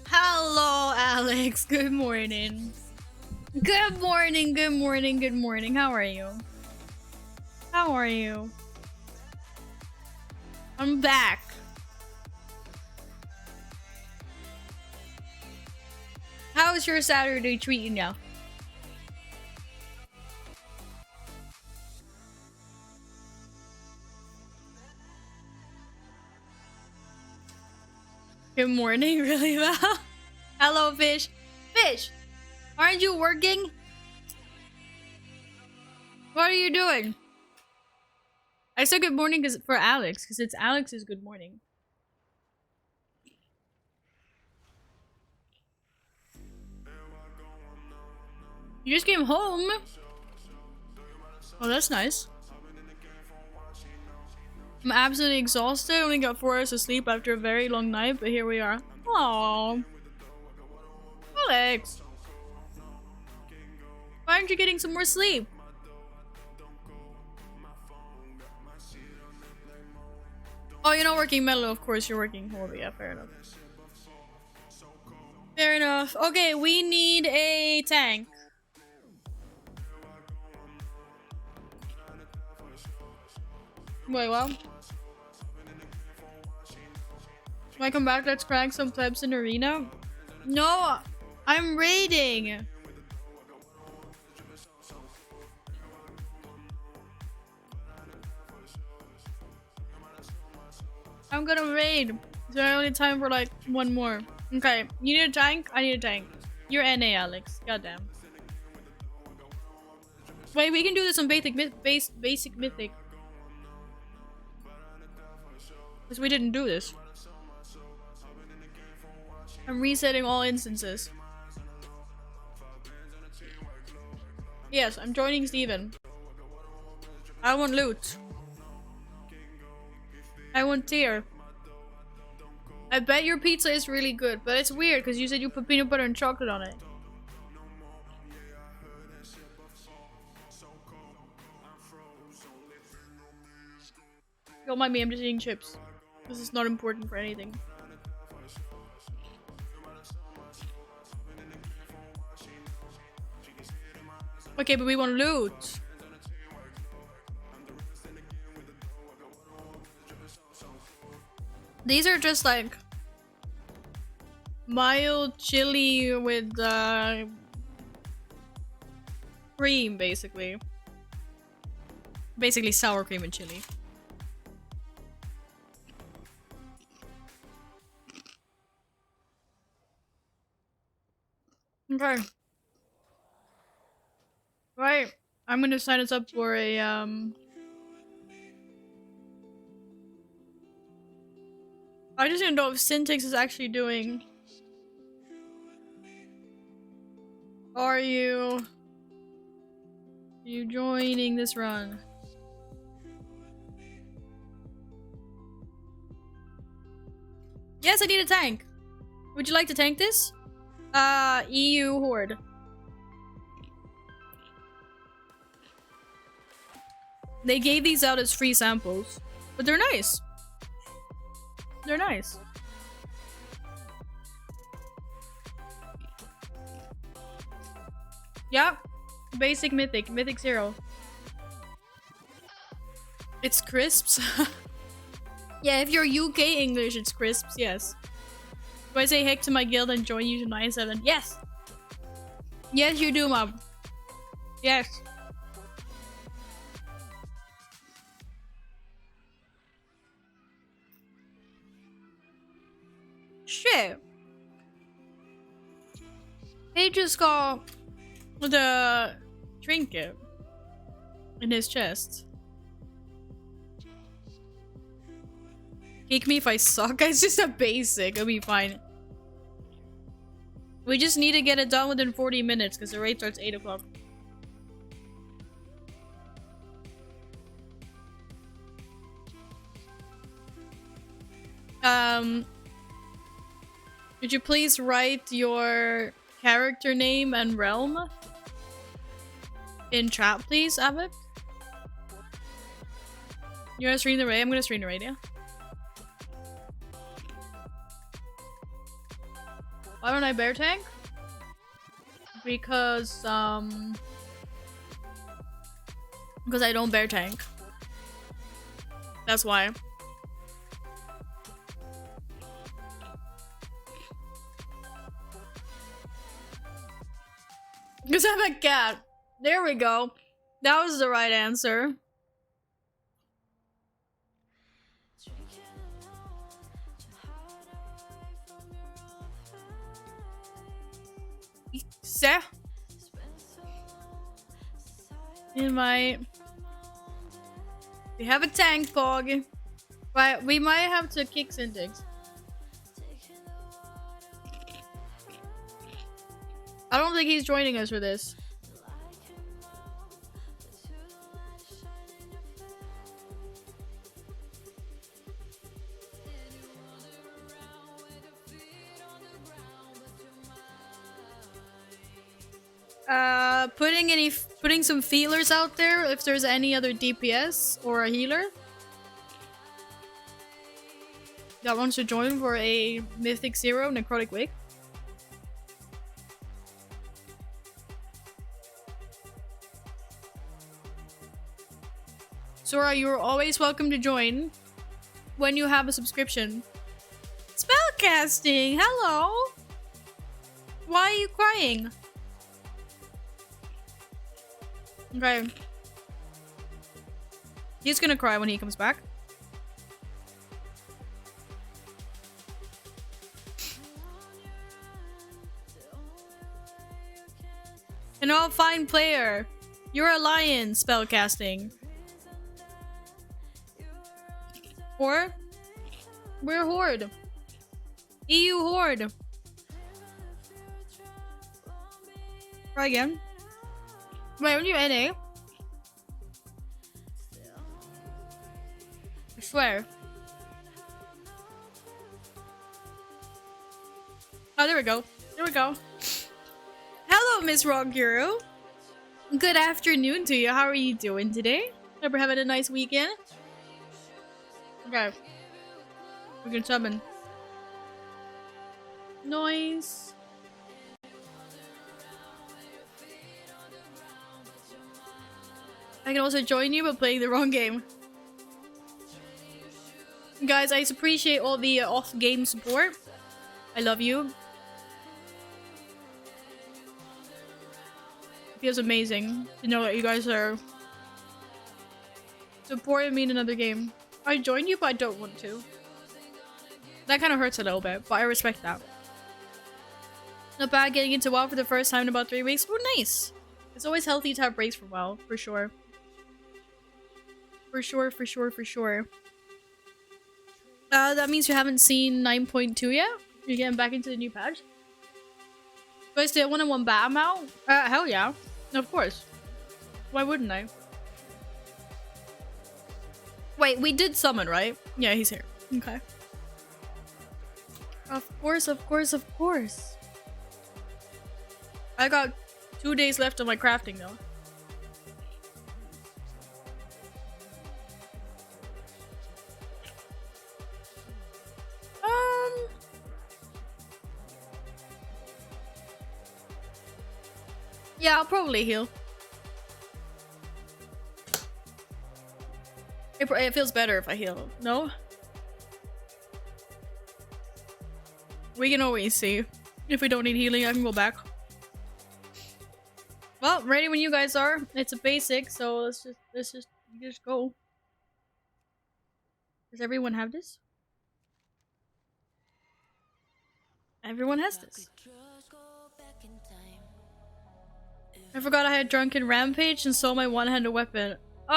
Hello, Alex. Good morning. Good morning, good morning, good morning. How are you? How are you? I'm back. How's your Saturday treating you? Good morning, really well. Hello, Fish. Fish, aren't you working? What are you doing? I said good morning for Alex, because it's Alex's good morning. You just came home? Oh, that's nice. I'm absolutely exhausted. Only got 4 hours of sleep after a very long night, but here we are. Aww. Alex. Why aren't you getting some more sleep? Oh, you're not working metal, of course you're working holy. Yeah, fair enough. Fair enough. Okay, we need a tank. Wait, what? When I come back, let's crank some plebs in arena. No, I'm raiding. I'm gonna raid. So I only time for like one more. Okay, you need a tank? I need a tank. You're NA, Alex. Goddamn. Wait, we can do this on basic mythic. Because we didn't do this. I'm resetting all instances. Yes, I'm joining Steven. I want loot. I want tier. I bet your pizza is really good, but it's weird because you said you put peanut butter and chocolate on it. Don't mind me, I'm just eating chips. This is not important for anything. Okay, but we want loot. These are just like mild chili with cream, basically. Basically sour cream and chili. Okay. Right. I'm gonna sign us up for a I just didn't know if Syntax is actually doing. Are you joining this run? Yes, I need a tank. Would you like to tank this? EU Horde. They gave these out as free samples, but they're nice. They're nice. Yeah, basic mythic, mythic 0. It's crisps. Yeah, if you're UK English, it's crisps. Yes. Do I say heck to my guild and join you to 9-7? Yes. Yes, you do, mom. Yes. Shit. He just got the trinket in his chest. Kick me if I suck. It's just a basic. It'll be fine. We just need to get it done within 40 minutes because the raid starts 8 o'clock. Could you please write your character name and realm in chat, please, Abbott? You wanna stream the raid? I'm gonna stream the raid, yeah. Why don't I bear tank? Because I don't bear tank. That's why. Because I'm a cat. There we go. That was the right answer. Se. In my... We have a tank, Pog. But we might have to kick Syntax. I don't think he's joining us for this. Putting some feelers out there if there's any other DPS or a healer that wants to join for a Mythic 0 Necrotic Wake. Sora, you're always welcome to join when you have a subscription. Spellcasting! Hello! Why are you crying? Okay. He's gonna cry when he comes back. An all fine player. You're a lion, spellcasting. Or we're Horde. EU Horde. Try again. Wait, when you NA? I swear. Oh, there we go. There we go. Hello, Miss Rock Hero. Good afternoon to you. How are you doing today? Hope you're having a nice weekend. Okay. We can summon. Noise. I can also join you, but playing the wrong game. Guys, I appreciate all the off-game support. I love you. It feels amazing to know that you guys are supporting me in another game. I joined you, but I don't want to. That kind of hurts a little bit, but I respect that. Not bad getting into WoW for the first time in about 3 weeks. Oh, nice. It's always healthy to have breaks from WoW, for sure. For sure, for sure, for sure. That means you haven't seen 9.2 yet? You're getting back into the new patch? Do I still 1-on-1 bat him out? Hell yeah. Of course. Why wouldn't I? Wait, we did summon, right? Yeah, he's here. Okay. Of course, of course, of course. I got 2 days left on my crafting though. Yeah, I'll probably heal. It feels better if I heal. No? We can always see. If we don't need healing, I can go back. Well, ready when you guys are. It's a basic, so let's just go. Does everyone have this? Everyone has this. I forgot I had Drunken Rampage and saw my one-handed weapon. Oh!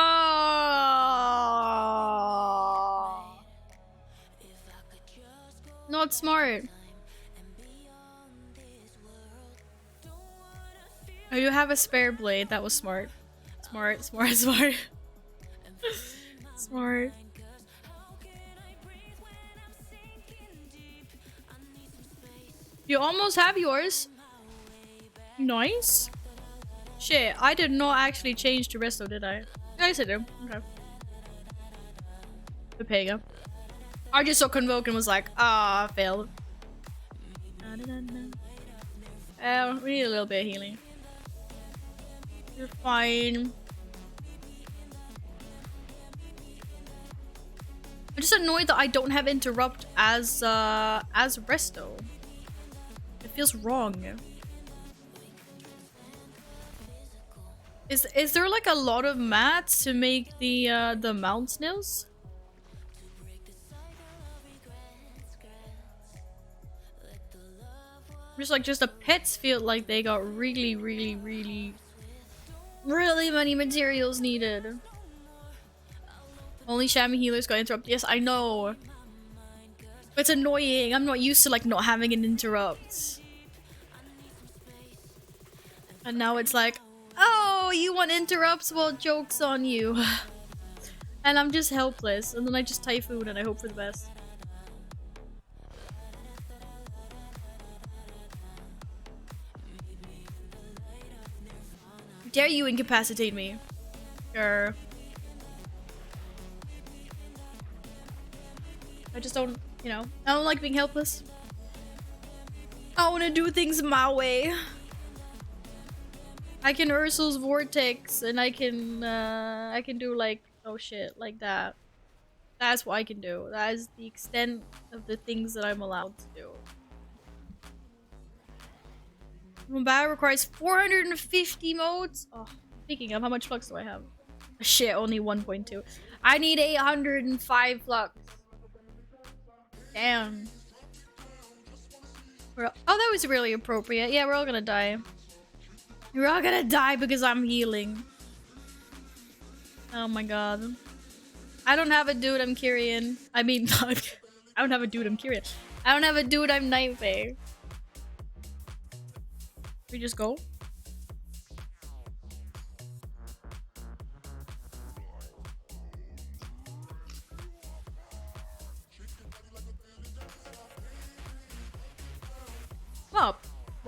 Not smart. Oh, you have a spare blade. That was smart. Smart, smart, smart. Smart. You almost have yours. Nice. Shit, I did not actually change to resto, did I? Yes, I do. Okay. The Pega. I just saw Convoke and was like, ah, failed. We need a little bit of healing. You're fine. I'm just annoyed that I don't have interrupt as resto. It feels wrong. Is there like a lot of mats to make the mount snails? Just the pets feel like they got really many materials needed. Only Chamois healers got interrupt. Yes, I know. It's annoying. I'm not used to like not having an interrupt. And now it's like, oh, you want interrupts? Well, joke's on you. And I'm just helpless. And then I just typhoon and I hope for the best. Dare you incapacitate me? Sure. I just don't, you know, I don't like being helpless. I want to do things my way. I can Ursul's Vortex and I can do like, oh shit, like that. That's what I can do. That is the extent of the things that I'm allowed to do. Battle requires 450 modes. Oh, speaking of, how much flux do I have? Shit, only 1.2. I need 805 flux. Damn. Oh, that was really appropriate. Yeah, we're all gonna die. We're all gonna die because I'm healing. Oh my god. I don't have a dude I'm carrying. I mean, I don't have a dude I'm carrying. I don't have a dude I'm Nightfey. We just go?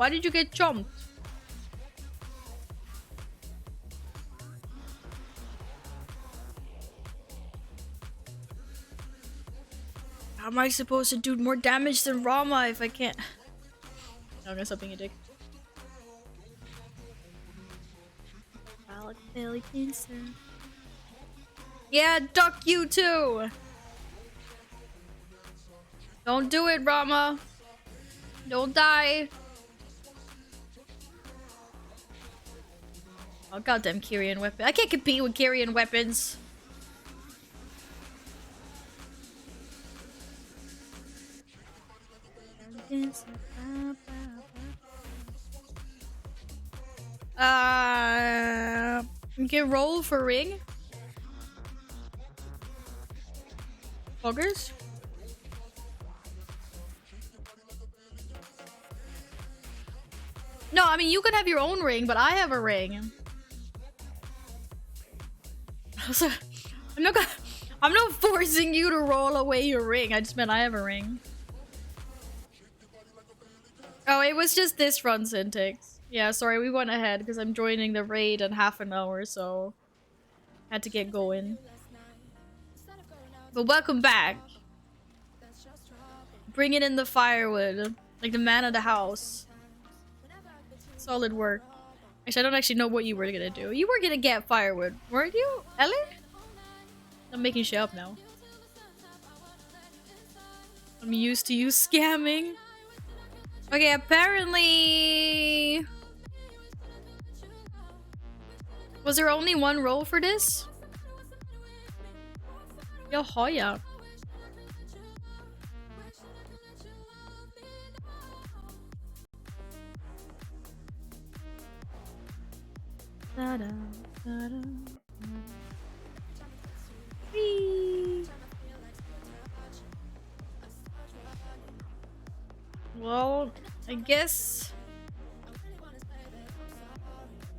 Why did you get chomped? How am I supposed to do more damage than Rama if I can't? I'm gonna stop being a dick. Belly cancer. Yeah, duck you too! Don't do it, Rama. Don't die. Oh, goddamn Kyrian weapon. I can't compete with Kyrian weapons. You can roll for ring. Poggers? No, I mean you can have your own ring, but I have a ring. So, I'm not forcing you to roll away your ring. I just meant I have a ring. Oh, it was just this run, Syntax. Yeah, sorry, we went ahead because I'm joining the raid in half an hour, so had to get going. But welcome back. Bringing in the firewood, like the man of the house. Solid work. Actually, I don't actually know what you were gonna do. You were gonna get firewood, weren't you, Ellie? I'm making shit up now. I'm used to you scamming. Okay, apparently... Was there only one roll for this? Jaha. Whee. Well, I guess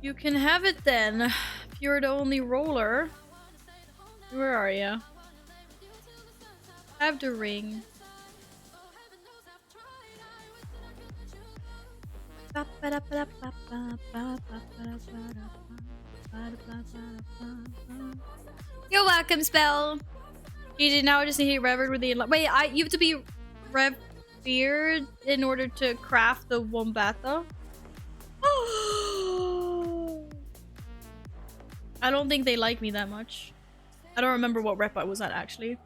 you can have it then. If you're the only roller. Where are you? Have the ring. You're welcome, Spell. GG, now I just need to revered with the wait, you have to be revered in order to craft the Wombata. I don't think they like me that much. I don't remember what rep I was at actually.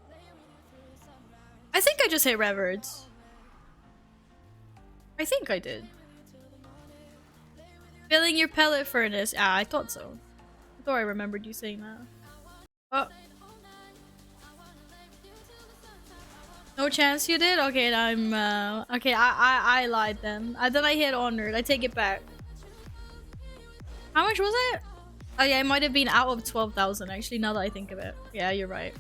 I think I just hit revered. I think I did. Filling your pellet furnace. Ah, I thought so. I thought I remembered you saying that. Oh. No chance you did? Okay, I'm okay, I lied then. Then I hit honored. I take it back. How much was it? Oh yeah, it might have been out of 12,000 actually, now that I think of it. Yeah, you're right.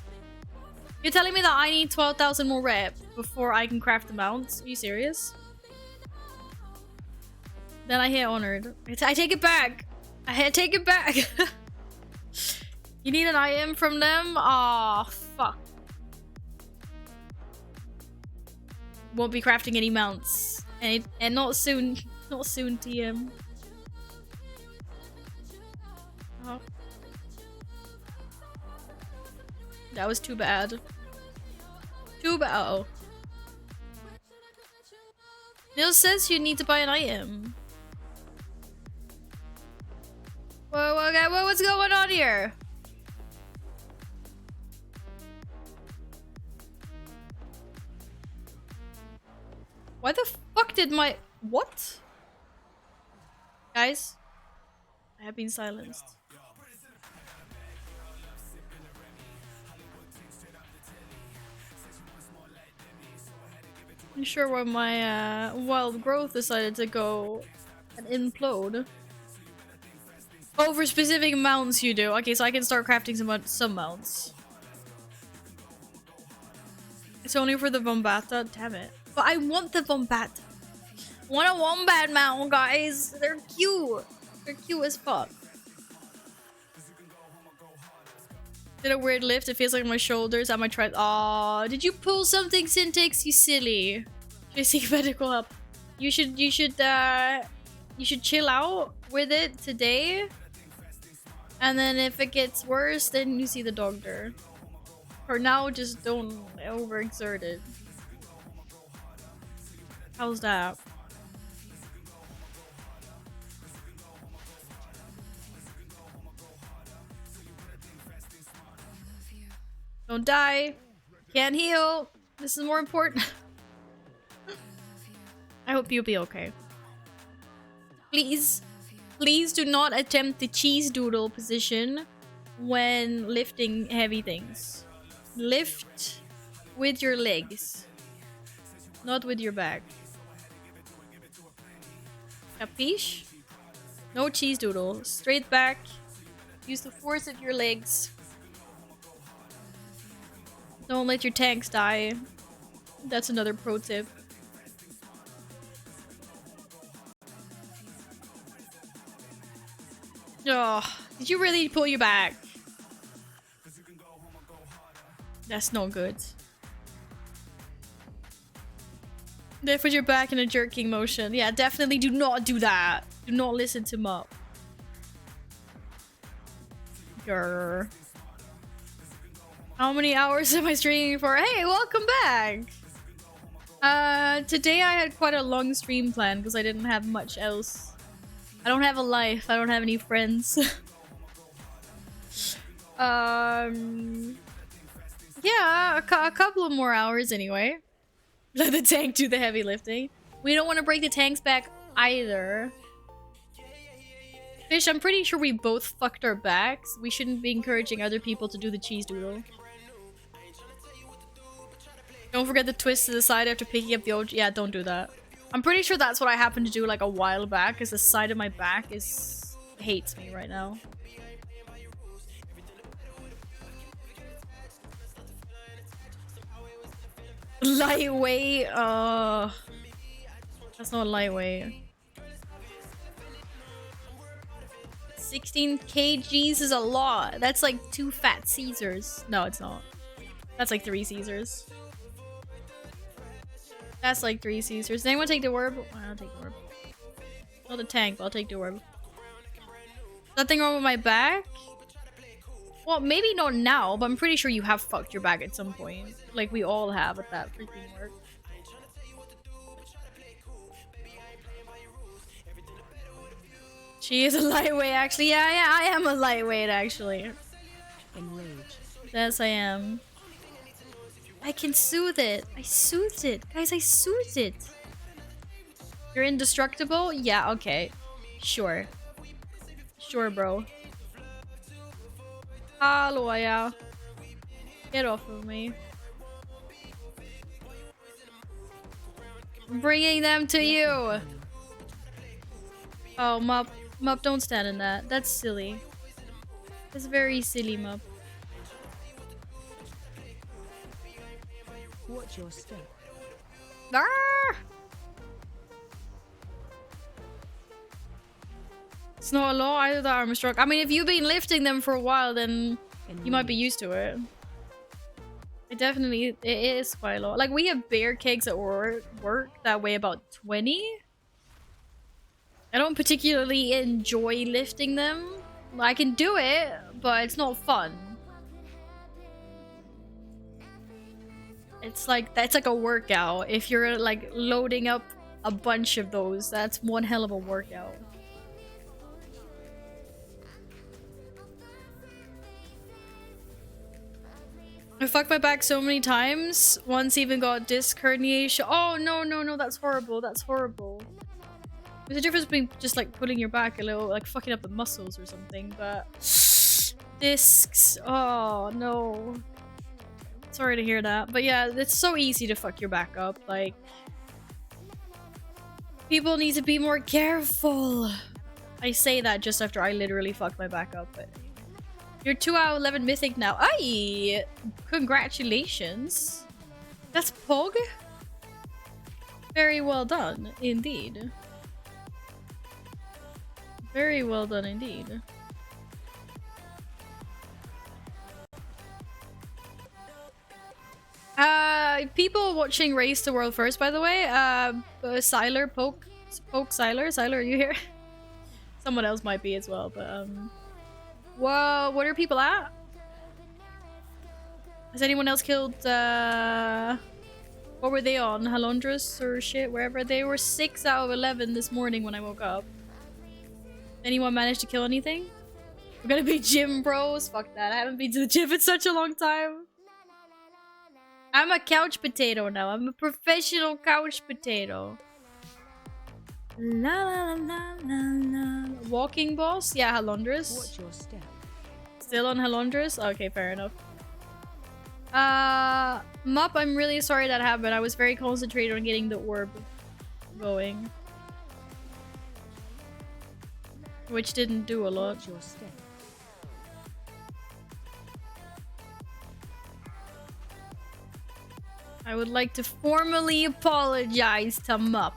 You're telling me that I need 12,000 more rep before I can craft the mounts? Are you serious? Then I hit honored. I take it back. I take it back. You need an item from them? Aw, oh, fuck. Won't be crafting any mounts. And not soon. Not soon, TM. Oh. That was too bad. Too bad. Uh oh. Neil says you need to buy an item. Whoa, okay, what's going on here? Why the fuck did my... What? Guys? I have been silenced. I'm sure why my wild growth decided to go and implode. Oh, for specific mounts you do. Okay, so I can start crafting some mounts. It's only for the Wombata. Damn it. But I want the Wombata. I want a Wombat mount, guys. They're cute. They're cute as fuck. Did a weird lift. It feels like my shoulders. I might try. Aw, did you pull something, Syntax? You silly. Should I seek medical help? You should chill out with it today. And then if it gets worse, then you see the doctor. For now, just don't overexert it. How's that? Don't die. Can't heal. This is more important. I hope you'll be okay. Please, please do not attempt the cheese doodle position when lifting heavy things. Lift with your legs, not with your back. Capiche? No cheese doodle. Straight back. Use the force of your legs. Don't let your tanks die. That's another pro tip. Oh, did you really pull your back? That's no good. Then put your back in a jerking motion. Yeah, definitely do not do that. Do not listen to Mup. Grr. How many hours am I streaming for? Hey, welcome back! Today I had quite a long stream plan because I didn't have much else. I don't have a life. I don't have any friends. Yeah, a couple of more hours anyway. Let the tank do the heavy lifting. We don't want to break the tank's back either. Fish, I'm pretty sure we both fucked our backs. We shouldn't be encouraging other people to do the cheese doodle. Don't forget the twist to the side after picking up the old... Yeah, don't do that. I'm pretty sure that's what I happened to do like a while back, because the side of my back hates me right now. Lightweight? That's not lightweight. 16 kgs is a lot. That's like 2 fat Caesars. No, it's not. That's like 3 Caesars. That's like 3 Caesars. Does anyone take the orb? I'll take the orb. Not the tank, but I'll take the orb. Nothing wrong with my back? Well, maybe not now, but I'm pretty sure you have fucked your back at some point. Like we all have at that freaking work. She is a lightweight, actually. Yeah, I am a lightweight, actually. Enrage. Yes, I am. I can soothe it. I soothed it. Guys, I soothed it. You're indestructible? Yeah, okay. Sure. Sure, bro. Hello, yeah. Get off of me. I'm bringing them to you. Oh, Mup. Mup, don't stand in that. That's silly. That's very silly, Mup. Watch your step. Ah! It's not a lot either, the armor stroke. I mean, if you've been lifting them for a while, then you might be used to it. It is quite a lot. Like, we have bear kegs at work that weigh about 20. I don't particularly enjoy lifting them. I can do it, but it's not fun. It's like, that's like a workout. If you're like loading up a bunch of those, that's one hell of a workout. I fucked my back so many times. Once even got disc herniation. Oh, no, that's horrible. That's horrible. There's a difference between just like putting your back a little, like fucking up the muscles or something, but discs. Oh, no. Sorry to hear that. But yeah, it's so easy to fuck your back up. Like, people need to be more careful. I say that just after I literally fucked my back up, but you're 2 out of 11 mythic now. Aye! Congratulations. That's Pog. Very well done, indeed. Very well done, indeed. People watching Race the World First, by the way. Siler, Poke Siler. Siler, are you here? Someone else might be as well, but whoa, what are people at? Has anyone else killed what were they on? Halondras or shit, wherever. They were 6 out of 11 this morning when I woke up. Anyone managed to kill anything? We're gonna be gym bros. Fuck that. I haven't been to the gym in such a long time. I'm a couch potato now. I'm a professional couch potato. La la la la la. Walking boss? Yeah, Halondras. Watch your step. Still on Halondras? Okay, fair enough. Mup, I'm really sorry that happened. I was very concentrated on getting the orb going. Which didn't do a lot. Watch your step. I would like to formally apologize to Mup.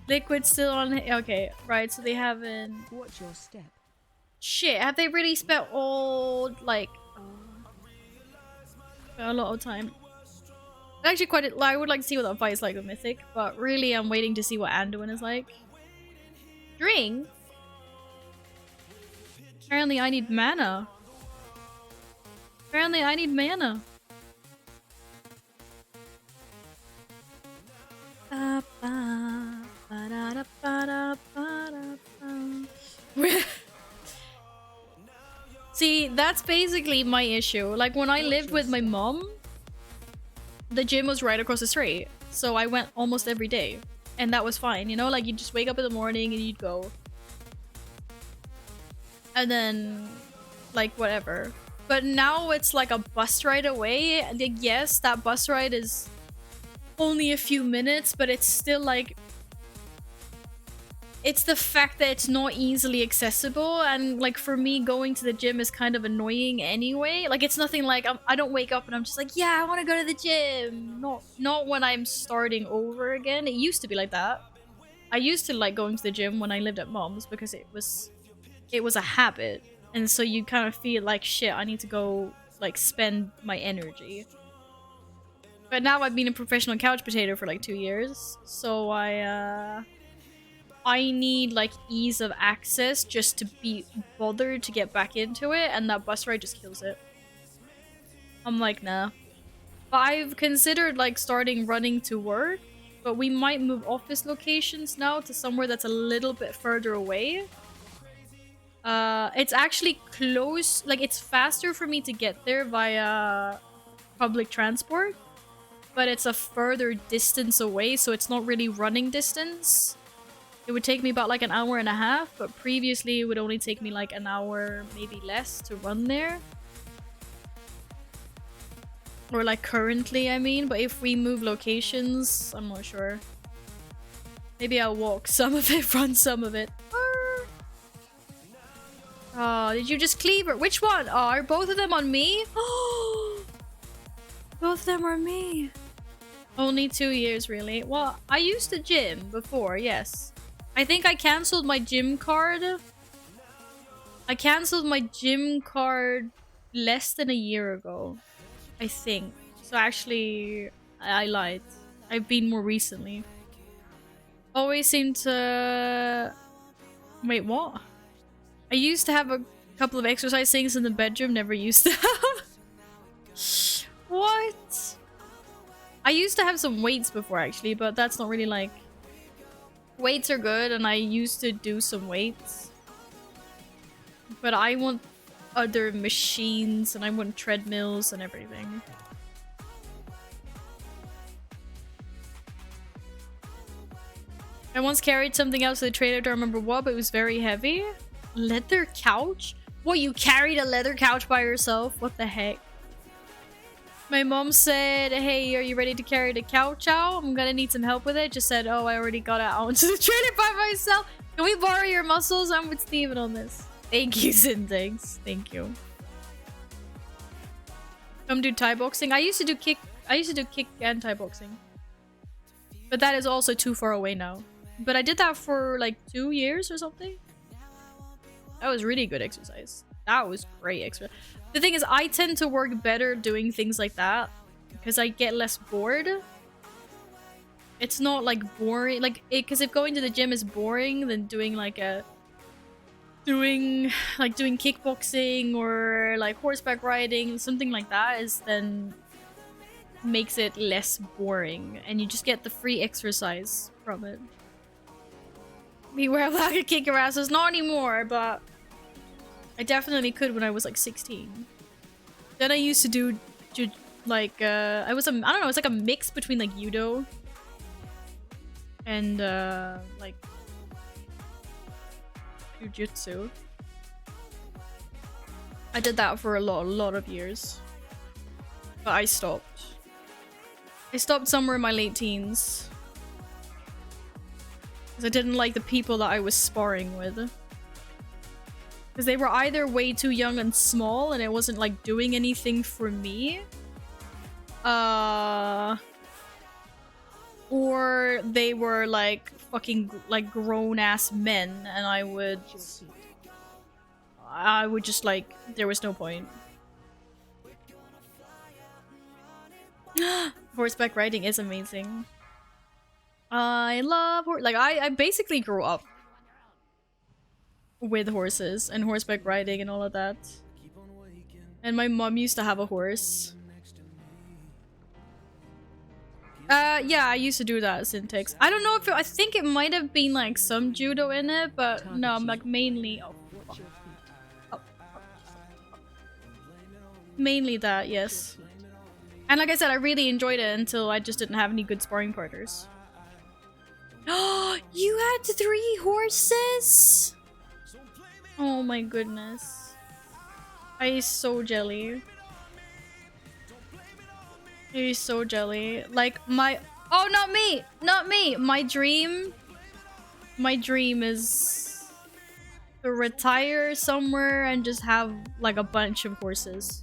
Liquid still on. Okay, right, so they haven't. Watch your step. Shit, have they really spent all, like, a lot of time? Actually, I would like to see what that fight is like with Mythic, but really I'm waiting to see what Anduin is like. Drink? Apparently I need mana. Apparently I need mana. See, that's basically my issue. Like, when I lived with my mom, the gym was right across the street. So I went almost every day. And that was fine, you know? Like, you'd just wake up in the morning and you'd go. And then, like, whatever. But now it's like a bus ride away. And yes, that bus ride is only a few minutes, but it's still like... It's the fact that it's not easily accessible, and like for me, going to the gym is kind of annoying anyway. Like, it's nothing like I don't wake up and I'm just like, yeah, I want to go to the gym. Not when I'm starting over again. It used to be like that. I used to like going to the gym when I lived at mom's because it was a habit, and so you kind of feel like shit. I need to go like spend my energy. But now I've been a professional couch potato for like 2 years, so I need like ease of access just to be bothered to get back into it, and that bus ride just kills it. I'm like, nah. But I've considered like starting running to work, but we might move office locations now to somewhere that's a little bit further away. It's actually close, like it's faster for me to get there via public transport, but it's a further distance away, so it's not really running distance. It would take me about like an hour and a half, but previously it would only take me like an hour, maybe less, to run there. Or like currently, I mean, but if we move locations, I'm not sure. Maybe I'll walk some of it, run some of it. Oh, did you just cleave her? Which one? Oh, are both of them on me? Oh, both of them are me. Only 2 years, really? Well, I used to gym before, yes. I think I cancelled my gym card. I cancelled my gym card less than a year ago, I think. So actually, I lied. I've been more recently. Always seem to... Wait, what? I used to have a couple of exercise things in the bedroom, never used to have. What? I used to have some weights before, actually, but that's not really like... Weights are good, and I used to do some weights. But I want other machines, and I want treadmills and everything. I once carried something else to the trailer, don't remember what, but it was very heavy. Leather couch? What, you carried a leather couch by yourself? What the heck? My mom said, hey, are you ready to carry the couch out? I'm gonna need some help with it. Just said, oh, I already got it out into the trailer by myself. Can we borrow your muscles? I'm with Steven on this. Thank you, Syntax. Thank you. Come do Thai boxing. I used to do kick and Thai boxing. But that is also too far away now. But I did that for like 2 years or something. That was really good exercise. That was great exercise. The thing is, I tend to work better doing things like that because I get less bored. It's not like boring, like because if going to the gym is boring, then doing like doing kickboxing or like horseback riding, something like that is then makes it less boring, and you just get the free exercise from it. Me where I could kick your asses, not anymore, but I definitely could when I was like 16. Then I used to do like I don't know, it's like a mix between like judo and like jujutsu. I did that for a lot of years, but I stopped. I stopped somewhere in my late teens because I didn't like the people that I was sparring with, because they were either way too young and small and it wasn't like doing anything for me, or they were like fucking like grown-ass men and I would just like, there was no point. Horseback riding is amazing. I love I basically grew up with horses and horseback riding and all of that. And my mom used to have a horse. Yeah, I used to do that, Syntax. I don't know if I think it might have been like some judo in it, but no, I'm like mainly mainly that, yes. And like I said, I really enjoyed it until I just didn't have any good sparring partners. Oh, you had 3 horses? Oh my goodness. I so jelly. You're so jelly. Like my— oh, not me! Not me! My dream is to retire somewhere and just have like a bunch of horses.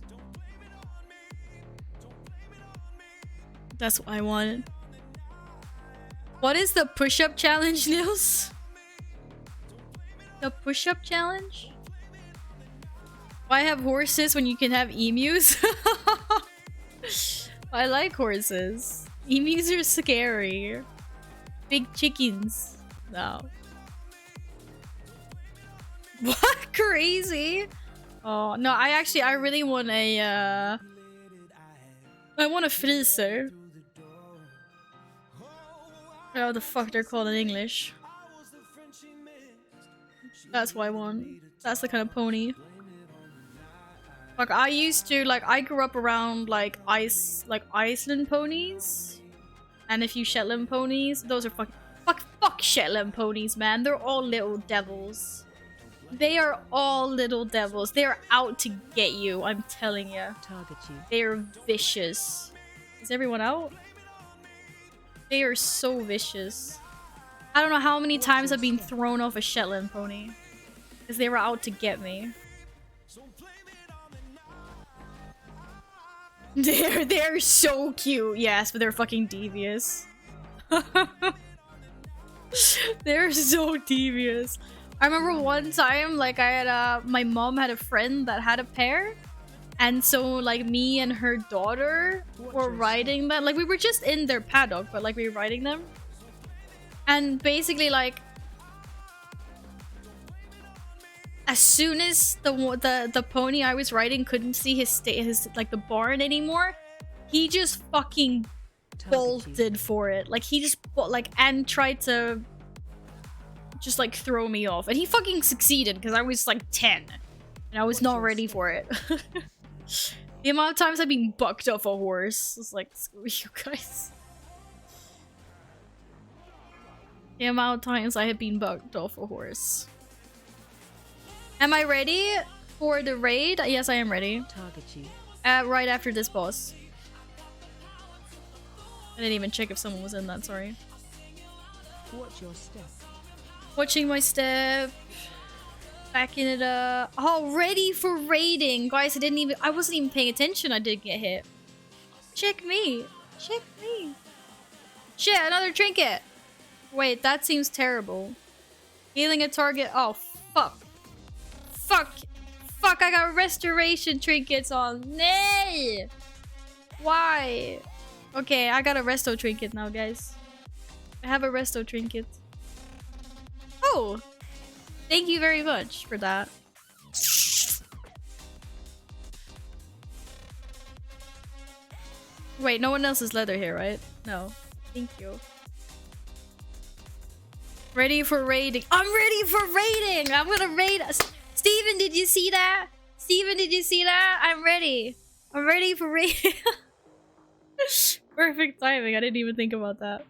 That's what I wanted. What is the push-up challenge, Nils? The push-up challenge? Why have horses when you can have emus? I like horses. Emus are scary. Big chickens. No. What? Crazy? Oh, no, I really want a, I want a freezer. I don't know what the fuck they're called in English. That's what I want. That's the kind of pony. Like I used to, like I grew up around like Iceland ponies, and a few Shetland ponies. Those are fuck Shetland ponies, man. They're all little devils. They are all little devils. They are out to get you. I'm telling you. Target you. They are vicious. Is everyone out? They are so vicious. I don't know how many times I've been thrown off a Shetland pony because they were out to get me. They're so cute, yes, but they're fucking devious. They're so devious. I remember one time, like I had my mom had a friend that had a pair, and so like me and her daughter were riding them. Like we were just in their paddock, but like we were riding them, and basically like as soon as the pony I was riding couldn't see his like the barn anymore, he just fucking bolted for it. Like he just and tried to just like throw me off, and he fucking succeeded because I was like 10 and I was not ready for it. The amount of times I've been bucked off a horse is like, screw you guys. The amount of times I have been bucked off a horse. Am I ready for the raid? Yes, I am ready. Target you. Right after this boss. I didn't even check if someone was in that, sorry. Watch your step. Watching my step. Backing it up. Oh, ready for raiding. Guys, I wasn't even paying attention. I did get hit. Check me. Check me. Shit, another trinket. Wait, that seems terrible. Healing a target. Oh, fuck. Fuck. Fuck, I got restoration trinkets on. Nay. Why? Okay, I got a resto trinket now, guys. I have a resto trinket. Oh! Thank you very much for that. Wait, no one else has leather here, right? No. Thank you. Ready for raiding. I'm ready for raiding! I'm gonna raid. Steven, did you see that? Steven, did you see that? I'm ready. I'm ready for raiding. Perfect timing. I didn't even think about that.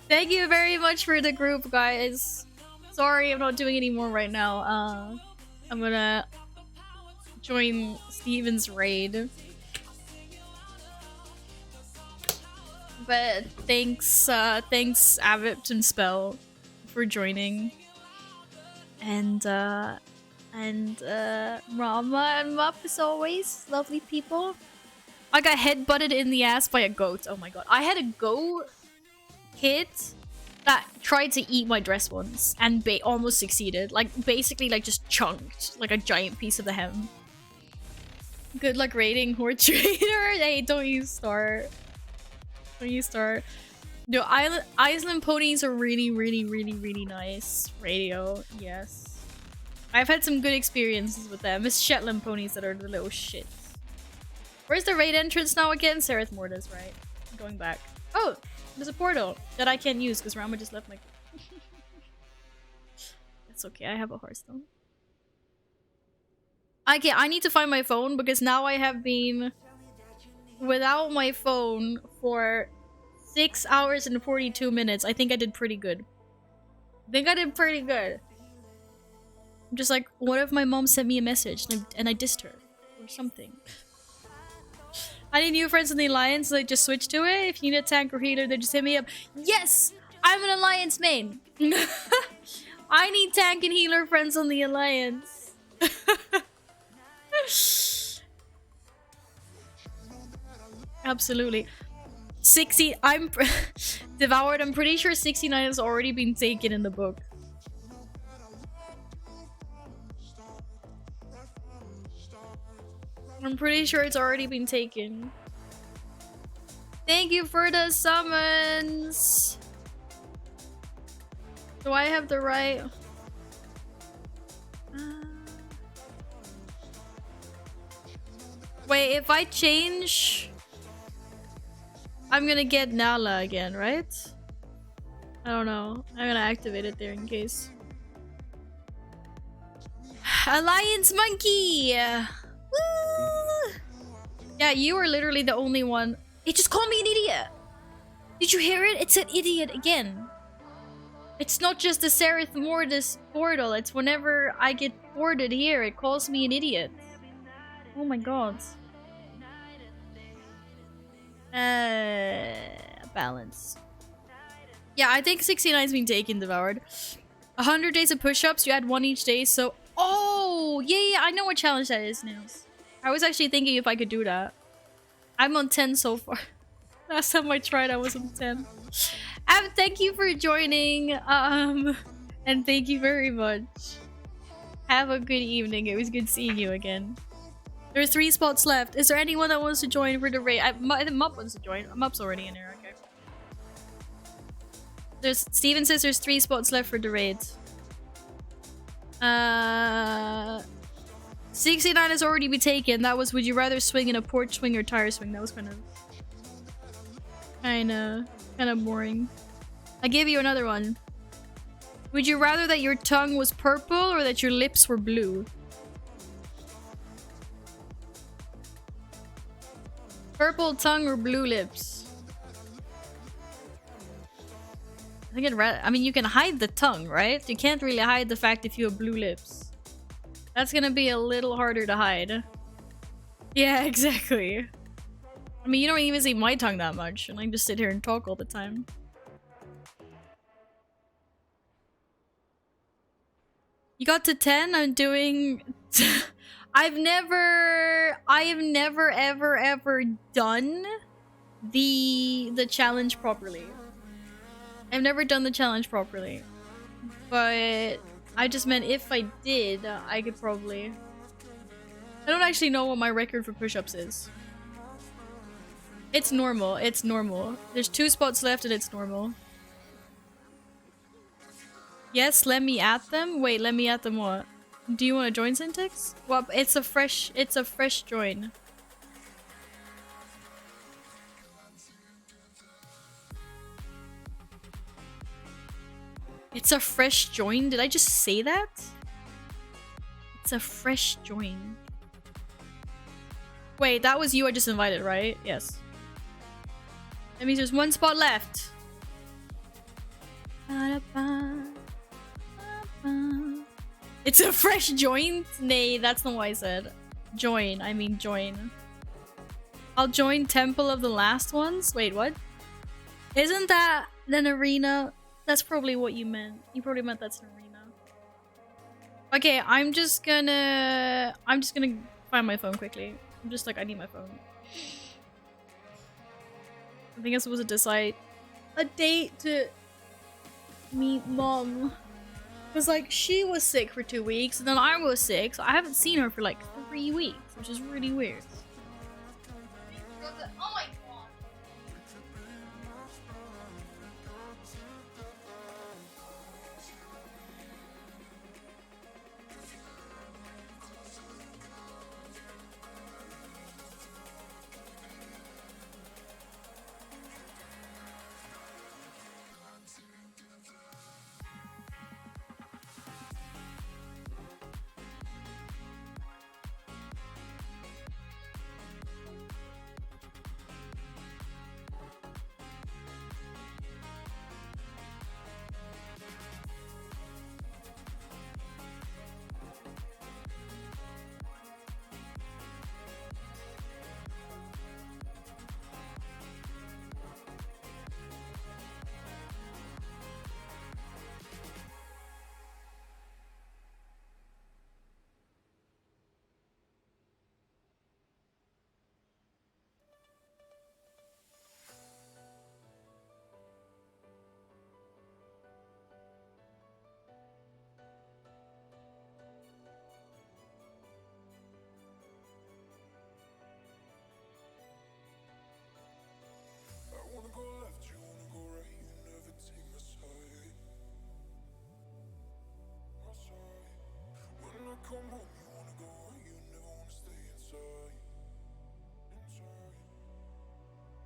Thank you very much for the group, guys. Sorry I'm not doing any more right now. I'm gonna join Steven's raid. But thanks, thanks Avipt and Spell for joining. And Rama and Mup as always. Lovely people. I got headbutted in the ass by a goat. Oh my god. I had a goat kid that tried to eat my dress once and almost succeeded. Like, basically, like, just chunked like a giant piece of the hem. Good luck raiding Horde Trader. Hey, don't you start. Don't you start. No, Iceland ponies are really, really, really, really nice. Radio, yes. I've had some good experiences with them. It's Shetland ponies that are the little shits. Where's the raid entrance now again? Sereth Mortis, right? I'm going back. Oh, there's a portal that I can't use because Rama just left my... It's okay, I have a Hearthstone. Okay, I need to find my phone because now I have been without my phone for 6 hours and 42 minutes. I think I did pretty good. I'm just like, what if my mom sent me a message and I dissed her? Or something. I need new friends in the Alliance, so I just switch to it. If you need a tank or healer, then just hit me up. Yes! I'm an Alliance main! I need tank and healer friends on the Alliance. Absolutely. 60... I'm... Devoured, I'm pretty sure 69 has already been taken in the book. I'm pretty sure it's already been taken. Thank you for the summons! Do I have the right... Wait, if I change... I'm gonna get Nala again, right? I don't know. I'm gonna activate it there in case. Alliance Monkey! Woo! Yeah, you were literally the only one. It just called me an idiot! Did you hear it? It said idiot again. It's not just the Sereth Mortis portal. It's whenever I get boarded here, it calls me an idiot. Oh my god. Balance. Yeah, I think 69's been taken, Devoured. 100 days of push-ups, you add 1 each day, so... Oh! Yeah, I know what challenge that is, Nails. I was actually thinking if I could do that. I'm on 10 so far. Last time I tried, I was on 10. Thank you for joining, and thank you very much. Have a good evening. It was good seeing you again. There are 3 spots left. Is there anyone that wants to join for the raid? I think Mup wants to join. Mup's already in here, okay. Steven says there's 3 spots left for the raid. 69 has already been taken. That was, would you rather swing in a porch swing or tire swing? That was kind of boring. I gave you another one. Would you rather that your tongue was purple or that your lips were blue? Purple tongue or blue lips? I think I mean, you can hide the tongue, right? You can't really hide the fact if you have blue lips. That's gonna be a little harder to hide. Yeah, exactly. I mean, you don't even see my tongue that much, and I just sit here and talk all the time. You got to 10? I'm doing... I have never ever done the challenge properly. I've never done the challenge properly. But I just meant if I did, I could probably... I don't actually know what my record for push-ups is. It's normal. It's normal. There's 2 spots left and it's normal. Yes, let me add them. Wait, let me add them what? Do you want to join Syntax? Well, it's a fresh join. It's a fresh join? Did I just say that? It's a fresh join. Wait, that was you I just invited, right? Yes. That means there's 1 spot left. It's a fresh join? Nay, that's not what I said. Join, I mean join. I'll join Temple of the Last Ones? Wait, what? Isn't that an arena? That's probably what you meant. You probably meant that's an arena. Okay, I'm just gonna find my phone quickly. I'm just like, I need my phone. I think I'm supposed to decide a date to meet mom. Cause like she was sick for 2 weeks and then I was sick, so I haven't seen her for like 3 weeks, which is really weird. Oh my god. Come home, you wanna go out, you never wanna stay inside.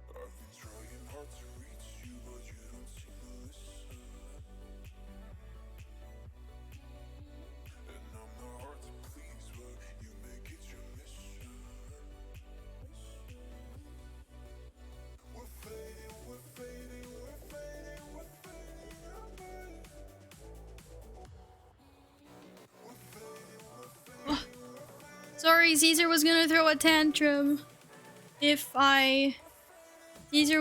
I've been trying hard to reach you, but you don't seem to listen. And I'm not hard to please, but you make it your mission. We're fading, we're fading, we're fading, we're fading away. Sorry, Caesar was gonna throw a tantrum if I didn't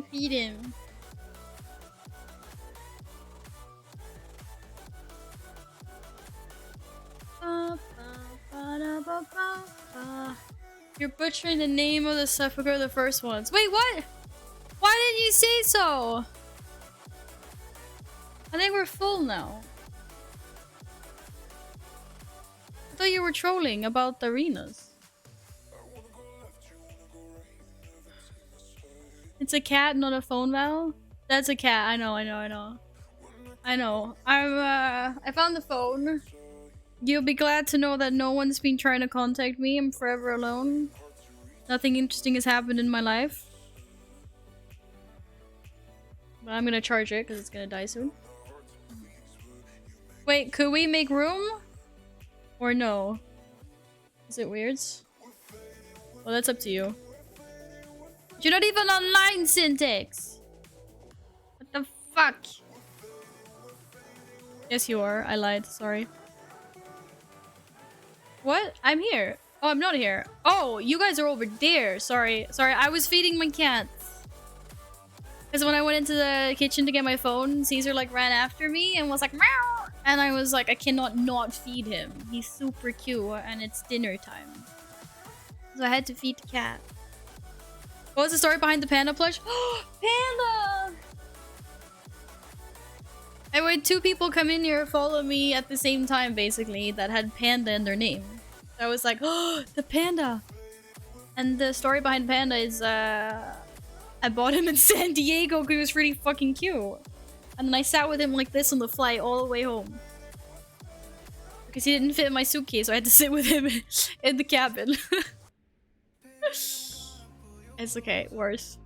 feed him. You're butchering the name of the Sepulcher of the first ones. Wait, what? Why didn't you say so? I think we're full now. I thought you were trolling about the arenas. It's a cat, not a phone, Val. That's a cat. I know. I found the phone. You'll be glad to know that no one's been trying to contact me. I'm forever alone. Nothing interesting has happened in my life. But I'm gonna charge it because it's gonna die soon. Wait, could we make room? Or no? Is it weird? Well, that's up to you. You're not even online, Syntax! What the fuck? Yes, you are. I lied. Sorry. What? I'm here. Oh, I'm not here. Oh, you guys are over there. Sorry. Sorry, I was feeding my cats. Because when I went into the kitchen to get my phone, Caesar like ran after me and was like, meow! And I was like, I cannot not feed him. He's super cute and it's dinner time. So I had to feed the cat. What was the story behind the panda plush? Panda! And when 2 people come in here follow me at the same time, basically, that had panda in their name. I was like, oh, the panda. And the story behind Panda is I bought him in San Diego because he was really fucking cute. And then I sat with him like this on the flight all the way home. Because he didn't fit in my suitcase, so I had to sit with him in the cabin. It's okay, worse.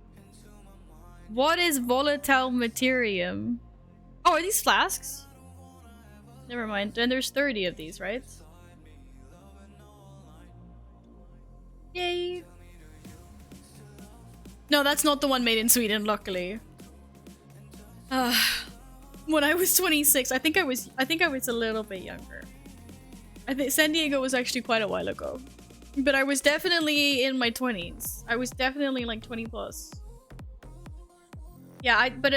What is volatile materium? Oh, are these flasks? Never mind. And there's 30 of these, right? Yay. No, that's not the one made in Sweden, luckily. When I was 26, I think I was a little bit younger. I think San Diego was actually quite a while ago. But I was definitely in my 20s. I was definitely like 20 plus. Yeah, but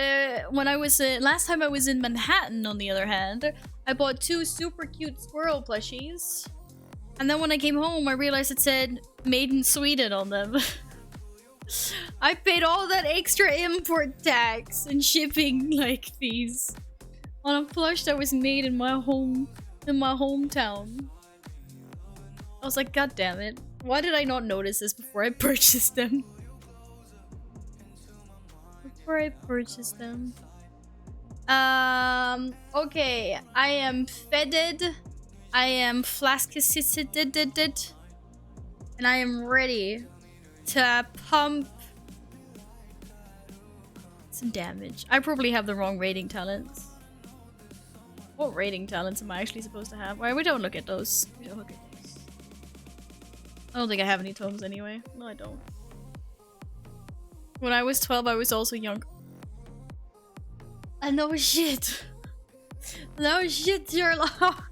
when I was last time I was in Manhattan, on the other hand, I bought 2 super cute squirrel plushies. And then when I came home, I realized it said made in Sweden on them. I paid all that extra import tax and shipping like fees on a plush that was made in my hometown. I was like, God damn it. Why did I not notice this before I purchased them? Okay. I am feded. I am flaskicitated. And I am ready to pump some damage. I probably have the wrong rating talents. What rating talents am I actually supposed to have? Why we don't look at those. We don't look at those. I don't think I have any tomes anyway. No, I don't. When I was 12, I was also young. I know shit. No shit, Sherlock.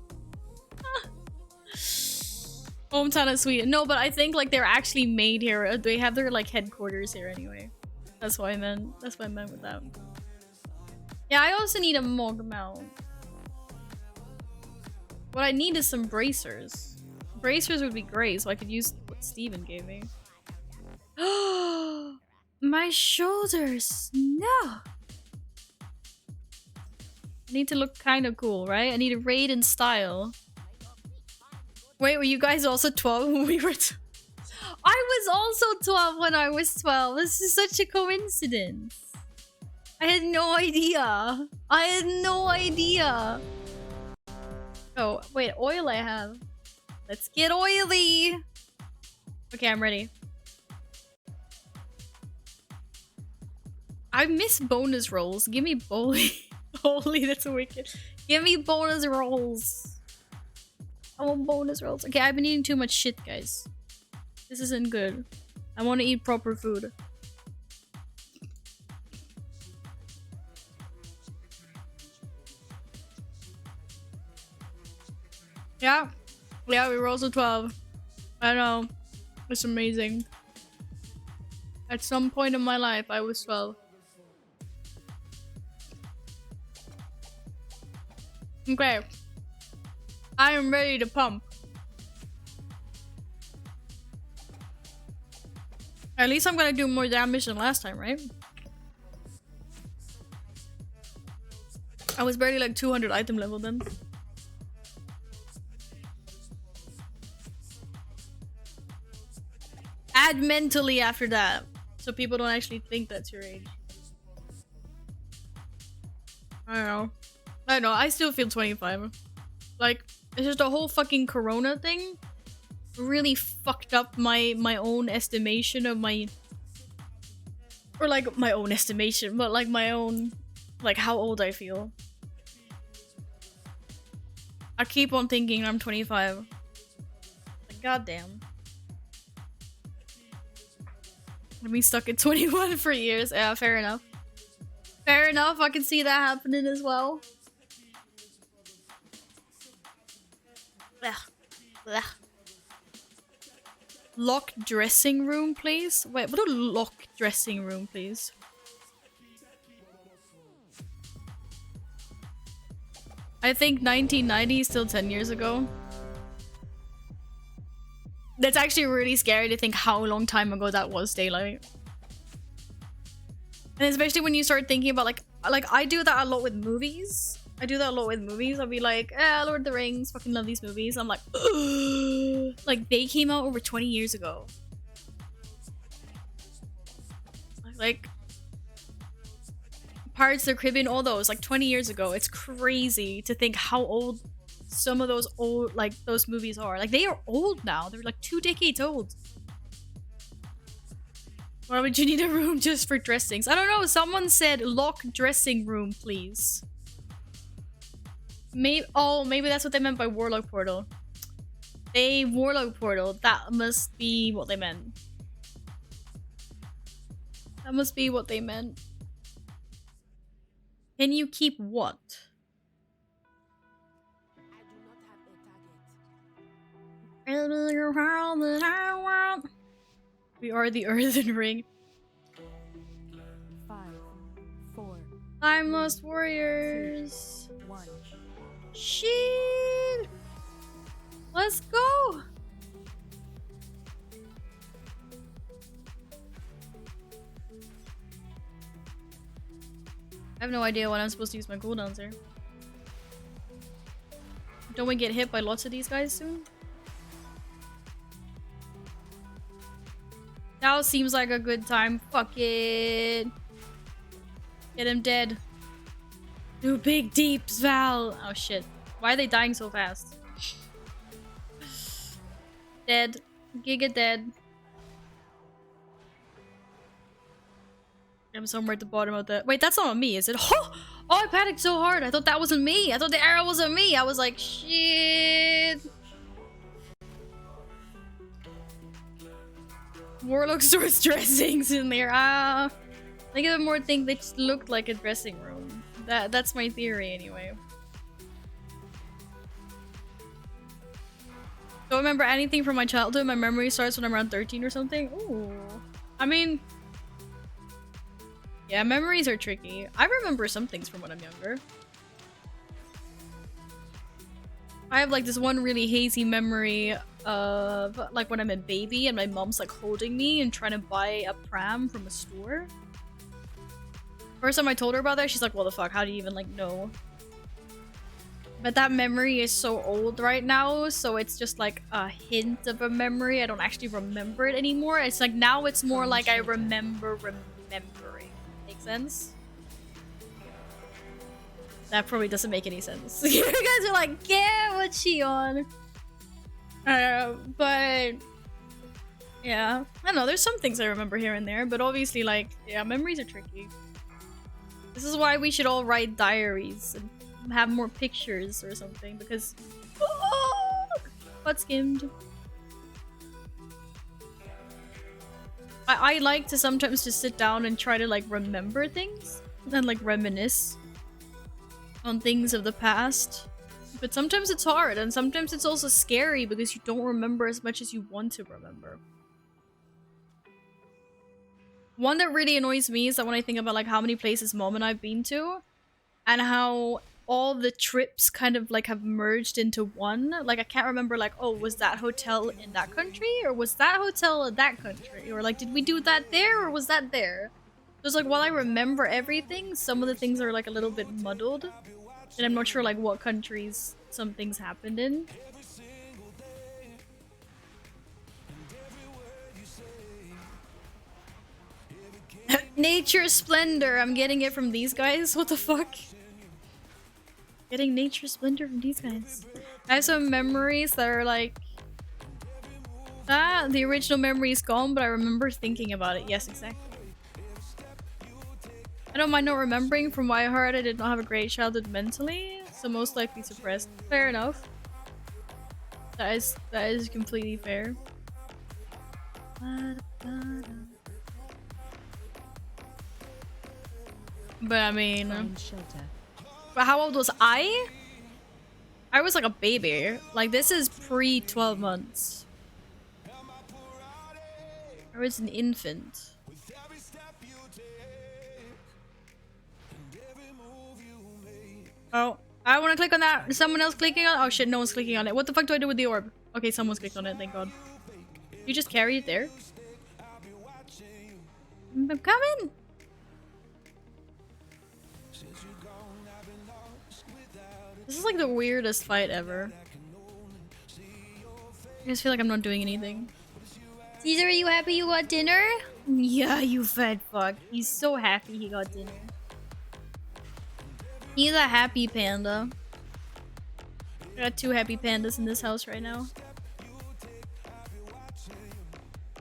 Hometown of Sweden. No, but I think like they're actually made here. They have their like headquarters here anyway. That's what I meant. That's what I meant with that. Yeah, I also need a mog mount. What I need is some bracers. Bracers would be great, so I could use what Steven gave me. Oh, my shoulders! No! I need to look kind of cool, right? I need a raid in style. Wait, were you guys also 12 when we were I was also 12 when I was 12. This is such a coincidence. I had no idea. I had no idea. Oh, wait, oil I have. Let's get oily. Okay, I'm ready. I miss bonus rolls. Give me bowling. Holy, that's wicked. Give me bonus rolls. I want bonus rolls. Okay, I've been eating too much shit, guys. This isn't good. I want to eat proper food. Yeah. Yeah, we were also 12. I know. It's amazing. At some point in my life, I was 12. Okay. I am ready to pump. At least I'm gonna do more damage than last time, right? I was barely like 200 item level then. Add mentally after that, so people don't actually think that's your age. I don't know. I don't know, I still feel 25. Like, it's just a whole fucking corona thing really fucked up my own estimation of my... Or like, my own estimation, but like my own... Like, how old I feel. I keep on thinking I'm 25. Like, goddamn. I've been stuck at 21 for years. Yeah, fair enough. Fair enough, I can see that happening as well. Ugh. Ugh. Locked dressing room, please? Wait, what a locked dressing room, please? I think 1990 is still 10 years ago. That's actually really scary to think how long time ago that was daylight. And especially when you start thinking about like I do that a lot with movies. I'll be like, Lord of the Rings, fucking love these movies. I'm like, ugh. Like, they came out over 20 years ago. Like, Pirates of the Caribbean, all those, like 20 years ago. It's crazy to think how old some of those old, like, those movies are. Like, they are old now. They're like 2 decades old. Why would you need a room just for dressings? I don't know. Someone said lock dressing room, please. Maybe that's what they meant by Warlock Portal. A Warlock Portal. That must be what they meant. That must be what they meant. Can you keep what? We are the Earthen Ring. 5, 4, Timeless Warriors. 1. Shit! Let's go! I have no idea when I'm supposed to use my cooldowns here. Don't we get hit by lots of these guys soon? Now seems like a good time. Fuck it. Get him dead. Do big deeps, Val. Oh shit. Why are they dying so fast? Dead. Giga dead. I'm somewhere at the bottom of the— wait, that's not on me, is it? Oh, I panicked so hard. I thought that wasn't me. I thought the arrow wasn't me. I was like, shit. Warlock stores dressings in there. I think of more think they just looked like a dressing room. That's my theory anyway. Don't remember anything from my childhood. My memory starts when I'm around 13 or something. Ooh. I mean, yeah, memories are tricky. I remember some things from when I'm younger. I have like this one really hazy memory of like when I'm a baby and my mom's like holding me and trying to buy a pram from a store. First time I told her about that, she's like, "What the fuck? How do you even like know?" But that memory is so old right now, so it's just like a hint of a memory. I don't actually remember it anymore. It's like now it's more like I remember remembering. Make sense? That probably doesn't make any sense. You guys are like, yeah, what's she on? But yeah, I don't know. There's some things I remember here and there, but obviously, like, yeah, memories are tricky. This is why we should all write diaries and have more pictures or something, because butt skimmed. I like to sometimes just sit down and try to like remember things and like reminisce on things of the past, but sometimes it's hard and sometimes it's also scary because you don't remember as much as you want to remember. One that really annoys me is that when I think about like how many places Mom and I've been to and how all the trips kind of like have merged into one. Like I can't remember like, oh, was that hotel in that country or was that hotel in that country, or like did we do that there or was that there? Just like while I remember everything, some of the things are like a little bit muddled and I'm not sure like what countries some things happened in. Nature Splendor, I'm getting it from these guys? What the fuck? Getting Nature Splendor from these guys. I have some memories that are like... the original memory is gone, but I remember thinking about it. Yes, exactly. I don't mind not remembering. From what I heard, I did not have a great childhood mentally, so most likely suppressed. Fair enough. That is completely fair. But I mean... But how old was I? I was like a baby. Like this is pre 12 months. I was an infant. Oh, I want to click on that. Is someone else clicking on it? Oh shit, no one's clicking on it. What the fuck do I do with the orb? Okay, someone's clicked on it, thank god. You just carry it there? I'm coming! This is like the weirdest fight ever. I just feel like I'm not doing anything. Caesar, are you happy you got dinner? Yeah, you fat fuck. He's so happy he got dinner. He's a happy panda. I got 2 happy pandas in this house right now.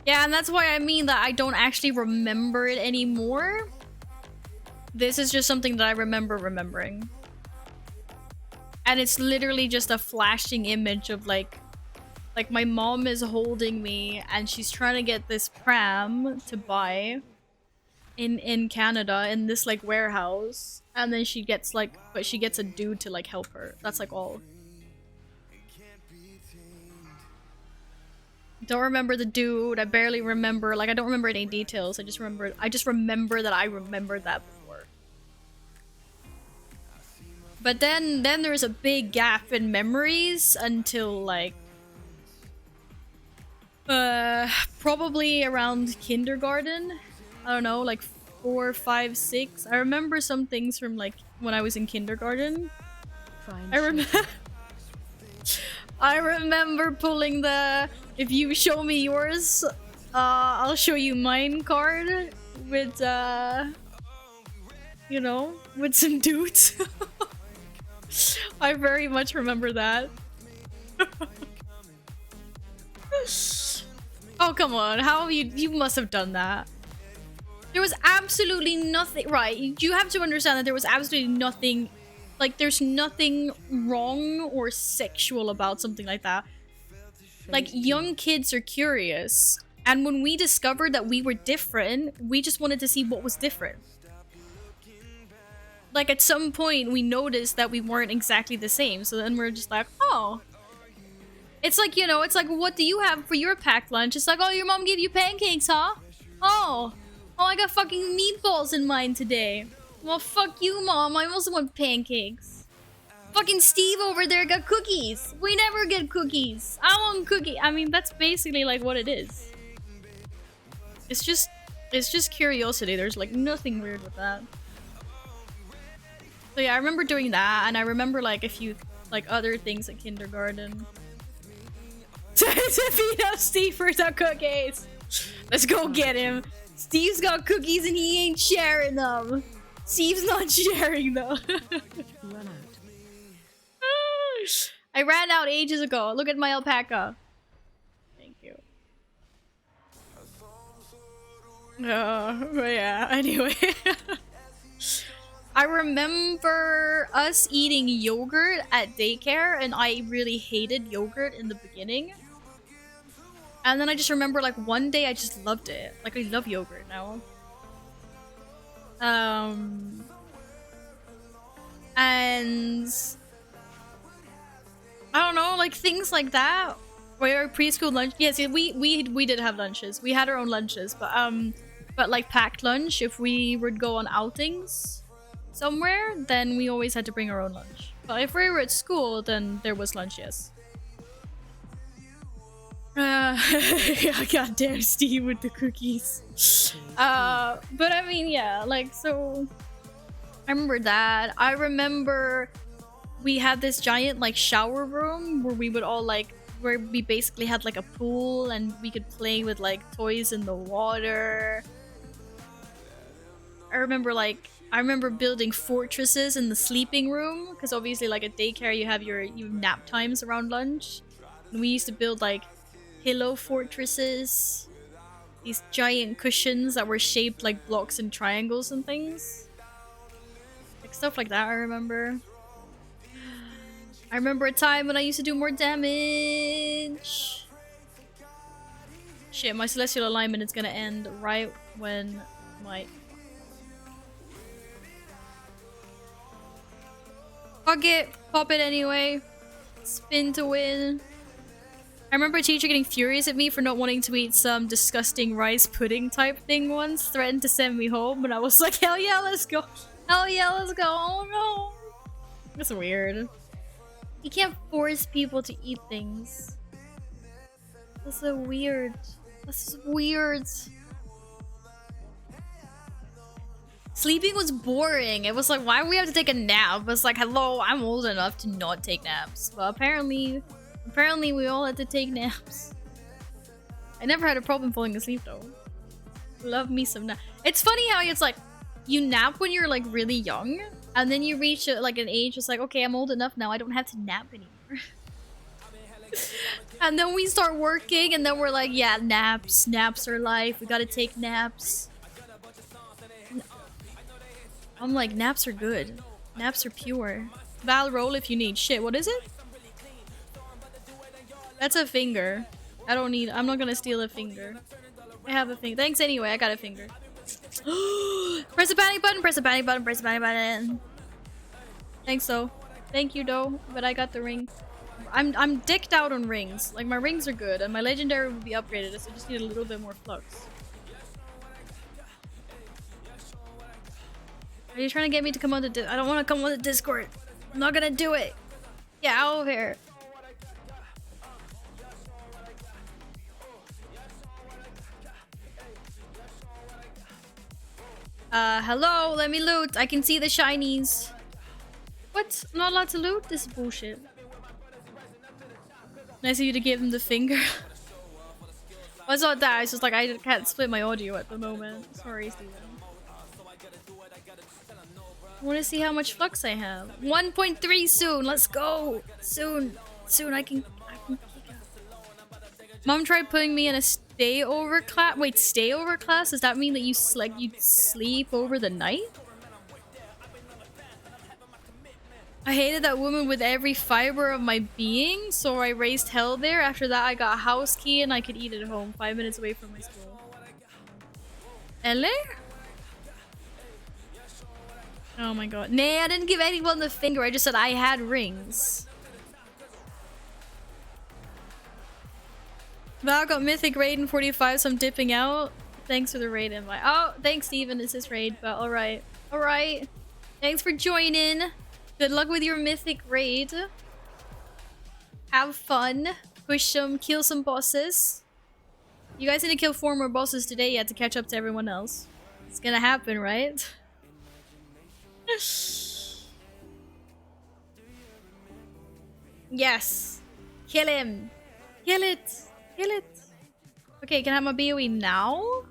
Yeah, and that's why I mean that I don't actually remember it anymore. This is just something that I remember remembering. And it's literally just a flashing image of like my mom is holding me and she's trying to get this pram to buy in Canada in this like warehouse, and then she gets like, but she gets a dude to like help her. That's like all. Don't remember the dude. I barely remember, like I don't remember any details. I just remember that I remembered that before. But then there's a big gap in memories until like probably around kindergarten. I don't know, like 4, 5, 6. I remember some things from like when I was in kindergarten. I remember pulling the "if you show me yours, I'll show you mine" card with you know, with some dudes. I very much remember that. Oh, come on. How have you must have done that. There was absolutely nothing, right? You have to understand that there was absolutely nothing, like there's nothing wrong or sexual about something like that. Like, young kids are curious. And when we discovered that we were different, we just wanted to see what was different. Like, at some point, we noticed that we weren't exactly the same. So then we're just like, oh. It's like, you know, it's like, what do you have for your packed lunch? It's like, oh, your mom gave you pancakes, huh? Oh, I got fucking meatballs in mine today. Well, fuck you, Mom. I also want pancakes. Fucking Steve over there got cookies. We never get cookies. I want cookie. I mean, that's basically like what it is. It's just curiosity. There's like nothing weird with that. So yeah, I remember doing that, and I remember like a few like other things at kindergarten. To feed up Steve for the cookies. Let's go get him. Steve's got cookies and he ain't sharing them. Steve's not sharing them. Run out. I ran out ages ago. Look at my alpaca. Thank you. But yeah, anyway. I remember us eating yogurt at daycare, and I really hated yogurt in the beginning. And then I just remember, like, one day I just loved it. Like, I love yogurt now. And I don't know, like, things like that. Where preschool lunch. Yes, we did have lunches. We had our own lunches, but like packed lunch. If we would go on outings somewhere, then we always had to bring our own lunch. But if we were at school, then there was lunch. Yes. Goddamn Steve with the cookies. But I mean, yeah, like, so I remember that. I remember we had this giant like shower room where we would all like, where we basically had like a pool and we could play with like toys in the water. I remember building fortresses in the sleeping room, because obviously like at daycare you have your nap times around lunch. And we used to build like pillow fortresses, these giant cushions that were shaped like blocks and triangles and things, like stuff like that. I remember a time when I used to do more damage. Shit, my celestial alignment is gonna end right when my fuck it, pop it anyway. Spin to win. I remember a teacher getting furious at me for not wanting to eat some disgusting rice pudding type thing once, threatened to send me home, and I was like, hell yeah, let's go. Hell yeah, let's go. Oh no. That's weird. You can't force people to eat things. That's so weird. That's weird. Sleeping was boring. It was like, why do we have to take a nap? It's like, hello, I'm old enough to not take naps. But apparently, Apparently we all had to take naps. I never had a problem falling asleep though. Love me some nap. It's funny how it's like you nap when you're like really young, and then you reach like an age it's like, okay, I'm old enough now, I don't have to nap anymore. And then we start working and then we're like, yeah, naps are life, we gotta take naps. I'm like, naps are good. Naps are pure. Val, roll if you need. Shit, what is it? That's a finger. I'm not gonna steal a finger. I have a finger. Thanks anyway, I got a finger. Press the panic button, press the panic button, press the panic button. Thanks though. Thank you though, but I got the ring. I'm decked out on rings. Like my rings are good and my legendary will be upgraded, so I just need a little bit more flux. Are you trying to get me to come on the I don't want to come on the Discord. I'm not gonna do it. Get out of here. Hello, let me loot. I can see the shinies. What? I'm not allowed to loot? This is bullshit. Nice of you to give him the finger. Well, it's not that, it's just like I can't split my audio at the moment. Sorry, Steven. I want to see how much flux I have. 1.3 soon, let's go! Soon I can kick out. Mom tried putting me in a stay-over class. Wait, stay-over class? Does that mean that you you'd sleep over the night? I hated that woman with every fiber of my being, so I raised hell there. After that, I got a house key and I could eat at home, 5 minutes away from my school. Elle? Oh my god. Nay, I didn't give anyone the finger. I just said I had rings. Val got Mythic raid in 45, so I'm dipping out. Thanks for the raid invite. Oh, thanks, Steven. It's his raid, but alright. Alright. Thanks for joining. Good luck with your Mythic raid. Have fun. Kill some bosses. You guys need to kill 4 more bosses today yet to catch up to everyone else. It's gonna happen, right? Yes. Kill him. Kill it. Kill it. Okay, can I have my BOE now?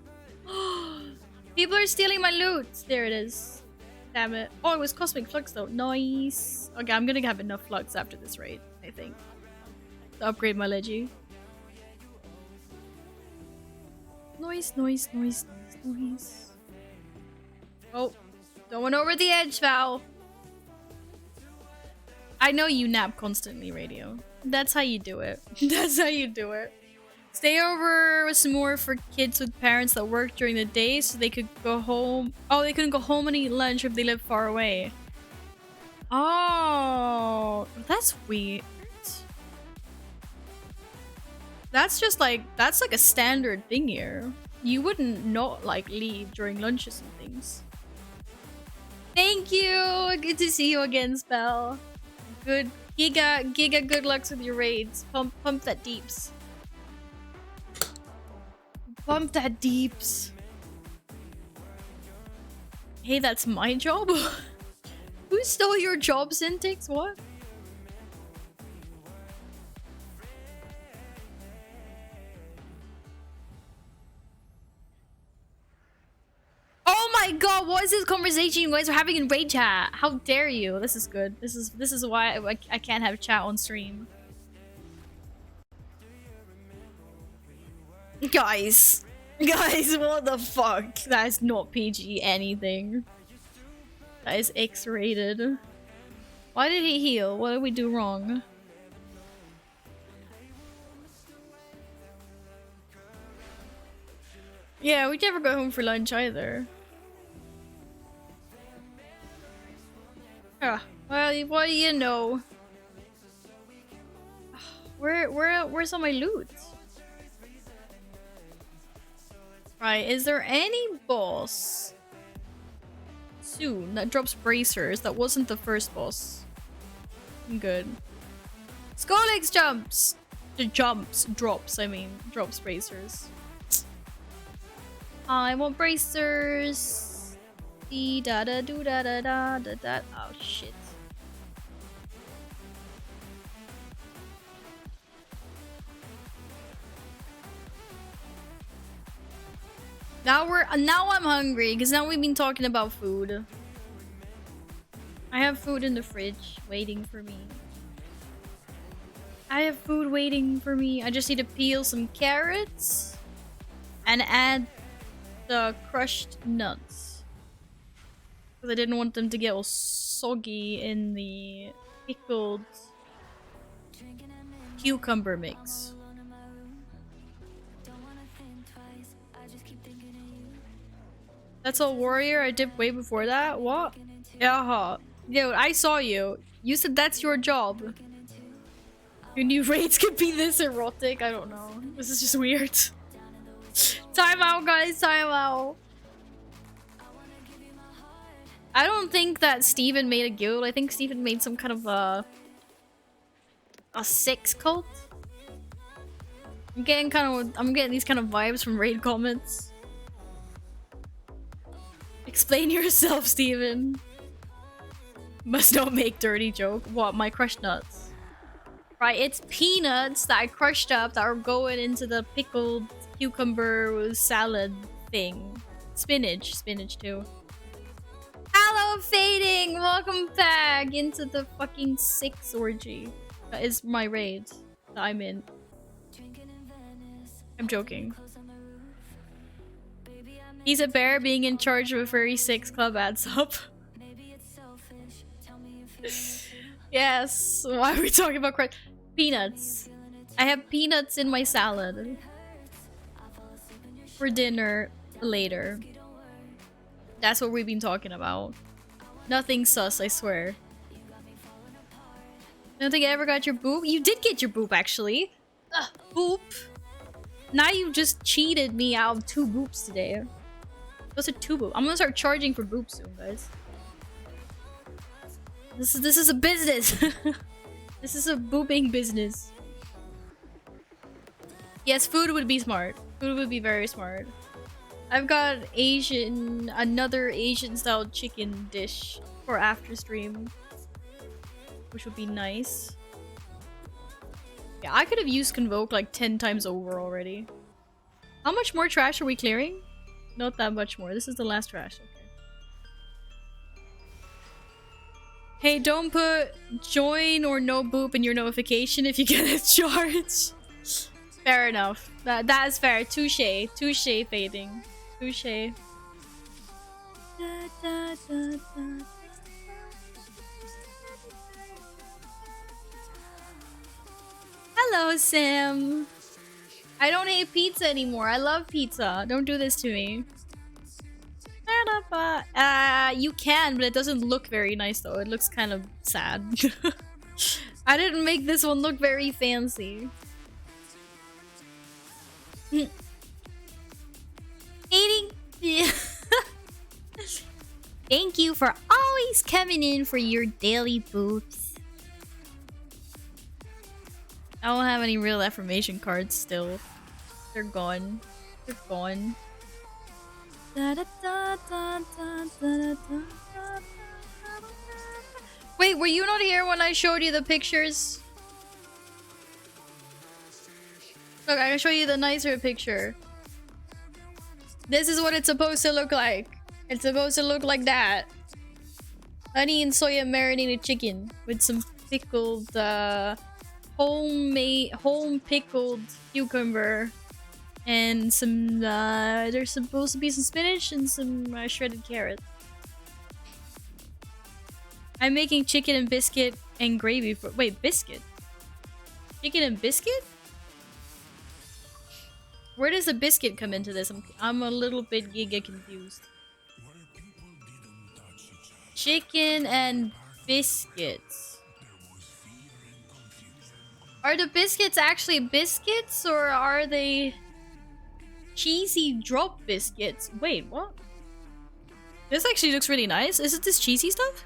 People are stealing my loot. There it is. Damn it. Oh, it was Cosmic Flux though. Nice. Okay, I'm gonna have enough flux after this raid, I think. To upgrade my Legi. Noise. Oh, going over the edge, Val. I know you nap constantly, Radio. That's how you do it. That's how you do it. Stayover was more for kids with parents that worked during the day so they could go home. Oh, they couldn't go home and eat lunch if they lived far away. Oh, that's weird. That's just like, that's like a standard thing here. You wouldn't not like leave during lunches and things. Thank you. Good to see you again, Spell. Good. Giga good lucks with your raids. Pump that deeps. Pump that deeps. Hey, that's my job? Who stole your job, Syntix? What? Oh my god, what is this conversation you guys are having in raid chat? How dare you? This is good. This is why I can't have chat on stream. Guys, what the fuck? That is not PG anything. That is X-rated. Why did he heal? What did we do wrong? Yeah, we never go home for lunch either. Ah, well, what do you know? Where's all my loot? Right, is there any boss soon that drops bracers that wasn't the first boss? I'm good. Skolix jumps! Drops bracers. I want bracers. Dee da da do da da da da da. Oh shit. Now I'm hungry because now we've been talking about food. I have food in the fridge waiting for me. I have food waiting for me. I just need to peel some carrots and add the crushed nuts. Because I didn't want them to get all soggy in the pickled cucumber mix. That's all, warrior. I dipped way before that. What? Yeah. Yo, I saw you. You said that's your job. Your new raids could be this erotic. I don't know. This is just weird. Time out, guys. Time out. I don't think that Steven made a guild. I think Steven made some kind of a sex cult. I'm getting these kind of vibes from raid comments. Explain yourself, Steven. Must not make dirty joke. What, my crushed nuts? Right, it's peanuts that I crushed up that are going into the pickled cucumber salad thing. Spinach too. Hello, Fading! Welcome back into the fucking 6 orgy. That is my raid that I'm in. I'm joking. He's a bear, being in charge of a furry 6 club adds up. Yes, why are we talking about peanuts? I have peanuts in my salad. For dinner later. That's what we've been talking about. Nothing sus, I swear. Don't think I ever got your boop? You did get your boop, actually. Ugh, boop. Now you just cheated me out of 2 boops today. Those are 2 boops. I'm gonna start charging for boops soon, guys. This is a business. This is a booping business. Yes, food would be smart. Food would be very smart. I've got another Asian style chicken dish for after stream, which would be nice. Yeah, I could have used Convoke like 10 times over already. How much more trash are we clearing? Not that much more. This is the last trash. Okay. Hey, don't put join or no boop in your notification if you get a charge. Fair enough. That is fair. Touche. Touche, Fading. Touche. Hello, Sam. I don't hate pizza anymore. I love pizza. Don't do this to me. You can, but it doesn't look very nice though. It looks kind of sad. I didn't make this one look very fancy. Eating. Thank you for always coming in for your daily boops. I don't have any real affirmation cards still. They're gone. They're gone. Wait, were you not here when I showed you the pictures? Look, I can show you the nicer picture. This is what it's supposed to look like. It's supposed to look like that. Honey and soya marinated chicken with some pickled, home pickled cucumber. And some, there's supposed to be some spinach and some shredded carrot. I'm making chicken and biscuit and gravy for- wait, biscuit? Chicken and biscuit? Where does the biscuit come into this? I'm a little bit giga confused. Chicken and biscuits. Are the biscuits actually biscuits or are they cheesy drop biscuits? Wait, what? This actually looks really nice. Is it this cheesy stuff?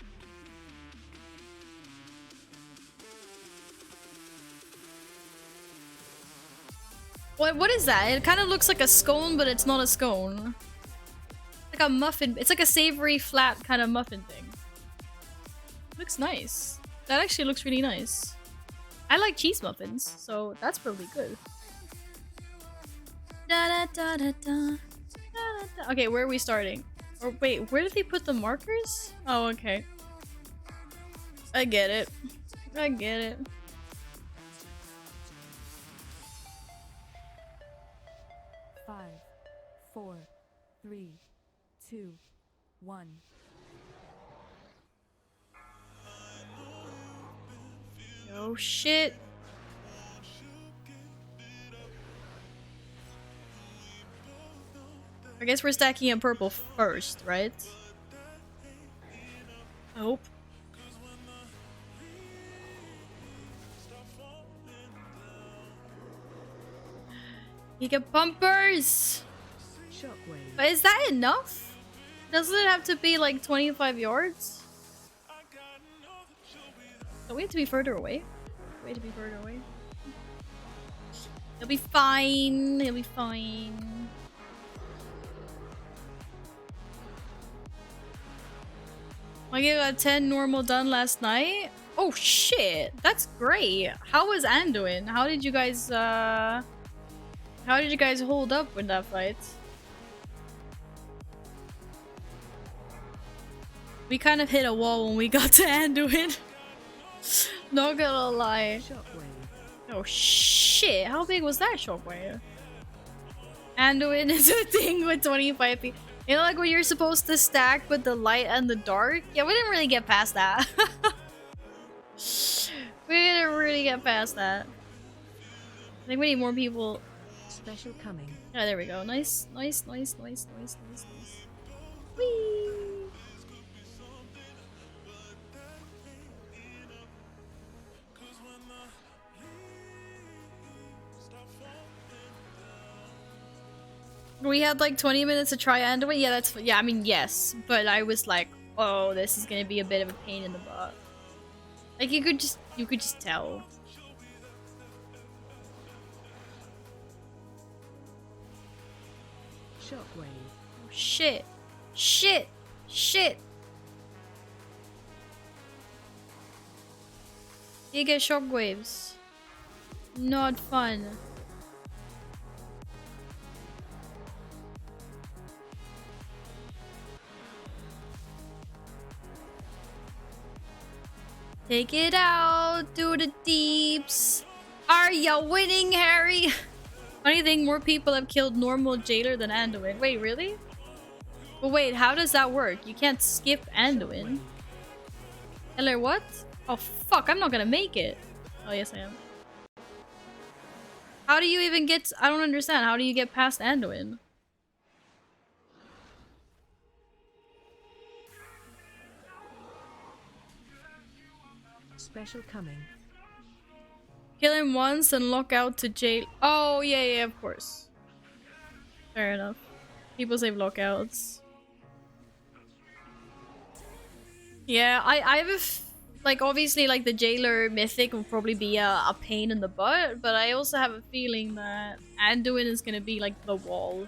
What is that? It kind of looks like a scone, but it's not a scone. Like a muffin. It's like a savory, flat kind of muffin thing. Looks nice. That actually looks really nice. I like cheese muffins, so that's probably good. Da da da da da. Okay, where are we starting? Or wait, where did they put the markers? Oh, okay. I get it. I get it. Five, four, three, two, one. Oh shit. I guess we're stacking in purple first, right? I hope. Giga bumpers! Shockwave. But is that enough? Doesn't it have to be like 25 yards? Don't we have to be further away? We have to be further away. He'll be fine. He'll be fine. I got 10 normal done last night. Oh shit, that's great. How was Anne doing? How did you guys hold up with that fight? We kind of hit a wall when we got to Anduin. Not gonna lie. Shockwave. Oh shit, how big was that shockwave? Anduin is a thing with 25 feet. You know, like when you're supposed to stack with the light and the dark? Yeah, we didn't really get past that. We didn't really get past that. I think we need more people. Special coming. Yeah, there we go. Nice, nice, nice, nice, nice, nice, nice. Whee! We had like 20 minutes to try Anduin. Yeah, I mean, yes. But I was like, oh, this is gonna be a bit of a pain in the butt. Like you could just tell. Shockwave. Oh, shit. Shit. Shit. You get shockwaves. Not fun. Take it out, do the deeps. Are ya winning, Harry? Funny thing, more people have killed normal jailer than Anduin. Wait, really? But wait, how does that work? You can't skip Anduin. Hello, what? Oh fuck, I'm not gonna make it. Oh yes, I am. How do you even get? I don't understand. How do you get past Anduin? Special coming. Kill him once and lock out to jail. Oh, yeah, yeah, of course. Fair enough. People save lockouts. Yeah, I have a like, obviously, like, the jailer mythic will probably be a pain in the butt, but I also have a feeling that Anduin is gonna be, like, the wall.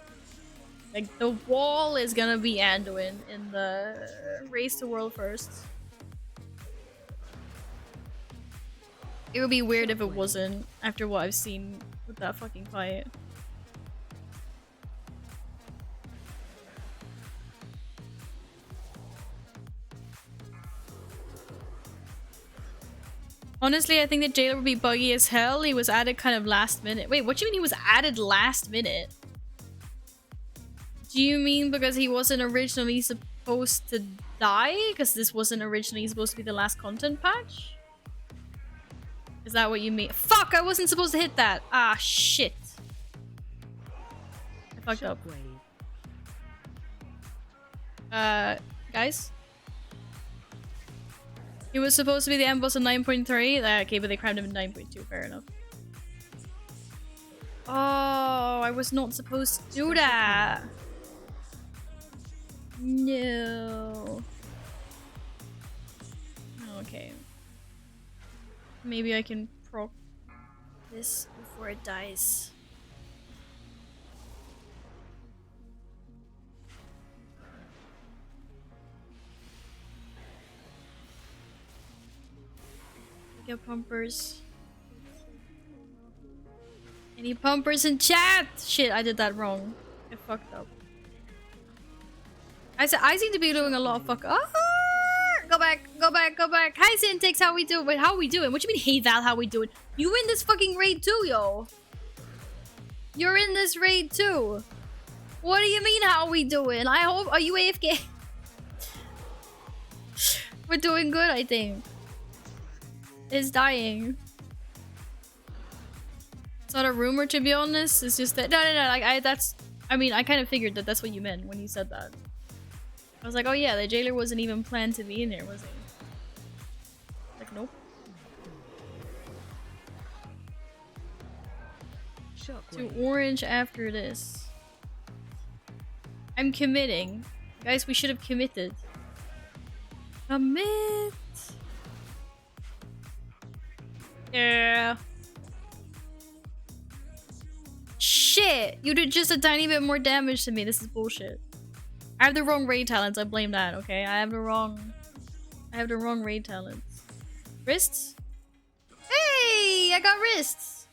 Like, the wall is gonna be Anduin in the Race to World First. It would be weird if it wasn't, after what I've seen with that fucking fight. Honestly, I think the jailer would be buggy as hell. He was added kind of last minute. Wait, what do you mean he was added last minute? Do you mean because he wasn't originally supposed to die? Because this wasn't originally supposed to be the last content patch? Is that what you mean? Fuck, I wasn't supposed to hit that. Ah, shit. I fucked up. Guys? He was supposed to be the end boss of 9.3. Okay, but they crammed him in 9.2. Fair enough. Oh, I was not supposed to do that. No. Okay. Maybe I can proc this before it dies. Get pumpers. Any pumpers in chat? Shit, I did that wrong. I fucked up. I seem to be doing a lot of fuck. Go back, go back, go back. Hi Syntax, how we doing? Wait, how we doing? What you mean, hey Val, how we doing? You in this fucking raid too, yo? You're in this raid too. What do you mean, how we doing? I hope. Are you AFK? We're doing good, I think. It's dying. It's not a rumor, to be honest. It's just that no. Like I mean, I kind of figured that that's what you meant when you said that. I was like, oh yeah, the jailer wasn't even planned to be in there, was he? Like, nope. To orange after this. I'm committing. Guys, we should have committed. Commit! Yeah. Shit! You did just a tiny bit more damage to me. This is bullshit. I have the wrong raid talents. I blame that, okay? I have the wrong raid talents. Wrists? Hey! I got wrists!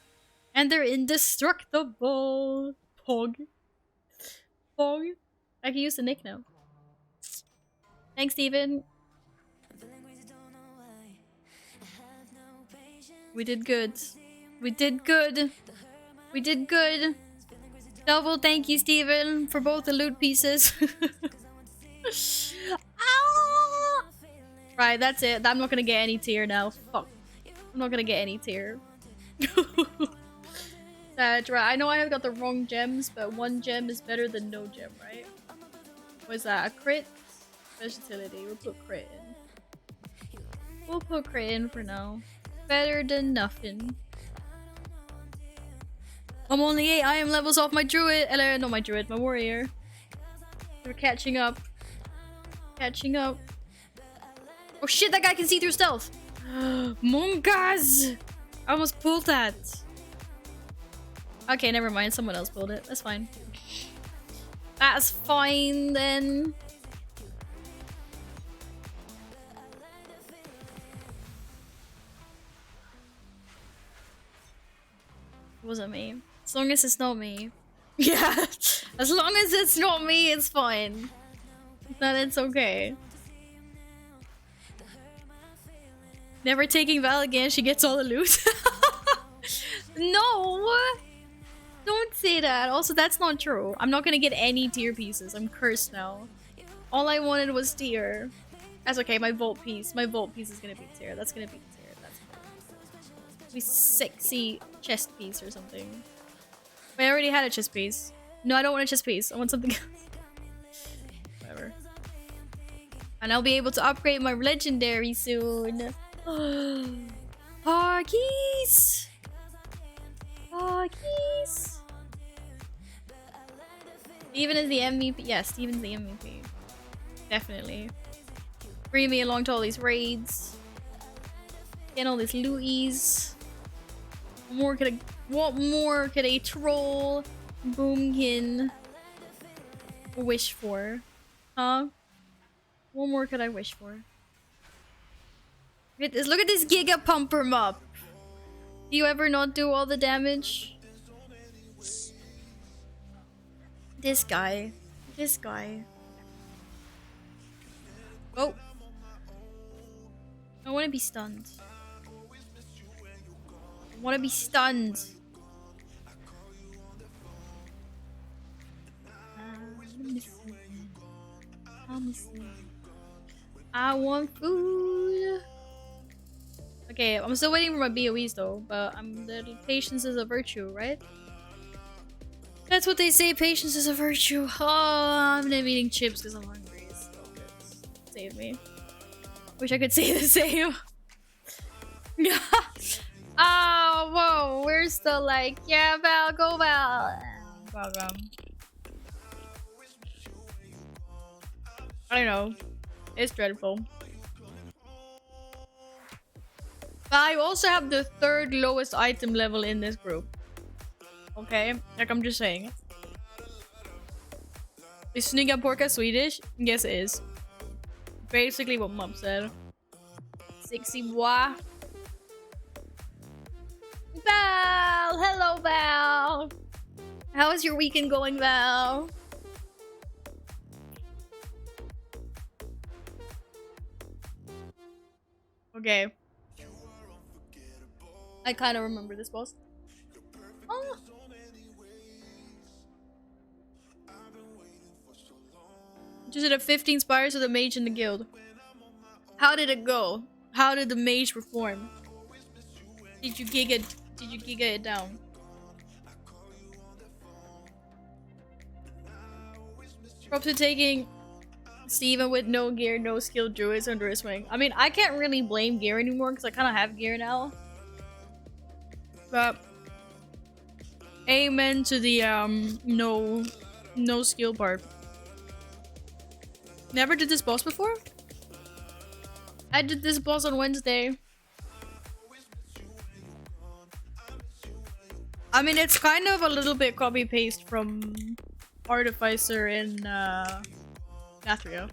And they're indestructible. Pog. Pog. I can use the nick now. Thanks, Steven. We did good. We did good. We did good. Double thank you, Steven, for both the loot pieces. Ah! Right, that's it. I'm not gonna get any tier now. Fuck. I'm not gonna get any tier. That's right. I know I have got the wrong gems, but one gem is better than no gem, right? Was that a crit? Versatility. We'll put crit in. We'll put crit in for now. Better than nothing. I'm only 8 IM levels off my druid. Not my druid, my warrior. We're catching up. Catching up. Oh shit, that guy can see through stealth. Monkas! I almost pulled that. Okay, never mind. Someone else pulled it. That's fine. That's fine then. It wasn't me. As long as it's not me. Yeah. As long as it's not me, it's fine. Then it's okay. Never taking Val again. She gets all the loot. No! Don't say that. Also, that's not true. I'm not gonna get any tier pieces. I'm cursed now. All I wanted was tier. That's okay. My vault piece. My vault piece is gonna be tier. That's gonna be tier. That's gonna be sexy chest piece or something. Wait, I already had a chest piece. No, I don't want a chest piece. I want something else. Whatever. And I'll be able to upgrade my legendary soon. Parkies! Parkies! Steven is the MVP. Yes, Steven's the MVP. Definitely. Bring me along to all these raids. Getting all these looties. What more could a troll boomkin wish for? Huh? What more could I wish for? Look at this Giga Pumper mop. Do you ever not do all the damage? This guy. This guy. Oh. I want to be stunned. I want to be stunned. I want food. Okay, I'm still waiting for my BOEs though, but patience is a virtue, right? That's what they say, patience is a virtue. Oh, I'm eating chips because I'm hungry. So good. Save me. Wish I could say the same. Oh, whoa, where's the like, yeah, Val, go Val. Welcome. I don't know. It's dreadful. But I also have the 3rd lowest item level in this group. Okay? Like, I'm just saying. Is Snigaporka Swedish? Yes, it is. Basically what Mom said. Sexy boy. Val! Hello, Val! How is your weekend going, Val? Okay. I kind of remember this boss. Oh. Just did a 15 spires with a mage in the guild. How did it go? How did the mage perform? Did you giga it down? Props to taking Steven with no gear, no skill druids under his wing. I mean, I can't really blame gear anymore because I kind of have gear now. But amen to the no skill part. Never did this boss before? I did this boss on Wednesday. I mean, it's kind of a little bit copy-paste from Artificer in Nathria.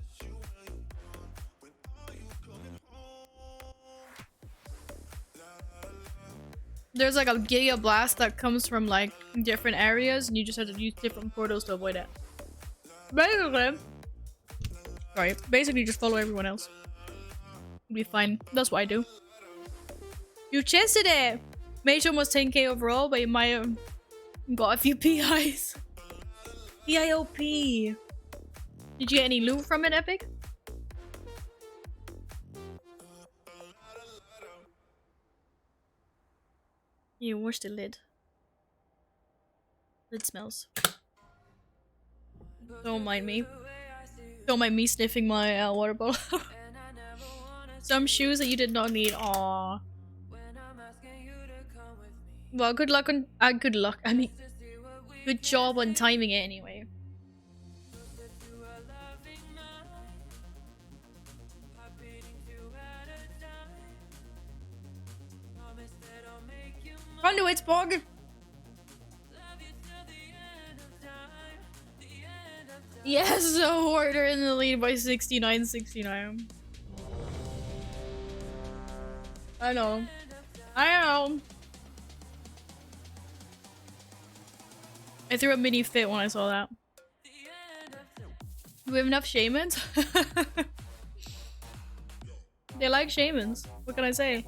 There's like a Giga Blast that comes from like different areas and you just have to use different portals to avoid it. Basically just follow everyone else. You'll be fine. That's what I do. You chested it! Mage almost 10k overall, but you might have got a few PIs. PIOP! Did you get any loot from it, Epic? You wash the lid. Lid smells. Don't mind me. Don't mind me sniffing my water bottle. Some shoes that you did not need. Aww. Well, good luck on. Good luck. I mean, good job on timing it anyway. Conduits, Bog! Yes, a hoarder in the lead by 69-69. I know. I know. I threw a mini fit when I saw that. Do we have enough shamans? They like shamans. What can I say?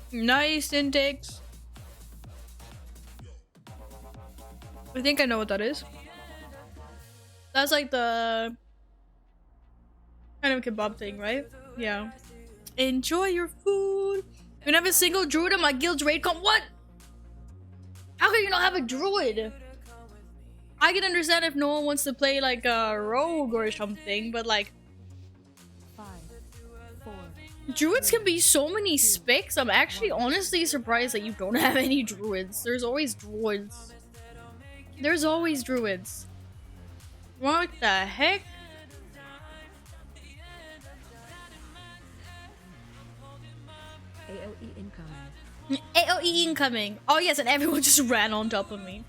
Nice intakes. I think I know what that is. That's like the kind of kebab thing, right? Yeah. Enjoy your food. You don't have a single druid on my guild's raid comp. What? How can you not have a druid? I can understand if no one wants to play like a rogue or something, but like 5, 4, druids can be so many specs. I'm actually honestly surprised that you don't have any druids. There's always druids. There's always druids. What the heck? AOE incoming. AOE incoming. Oh yes, and everyone just ran on top of me.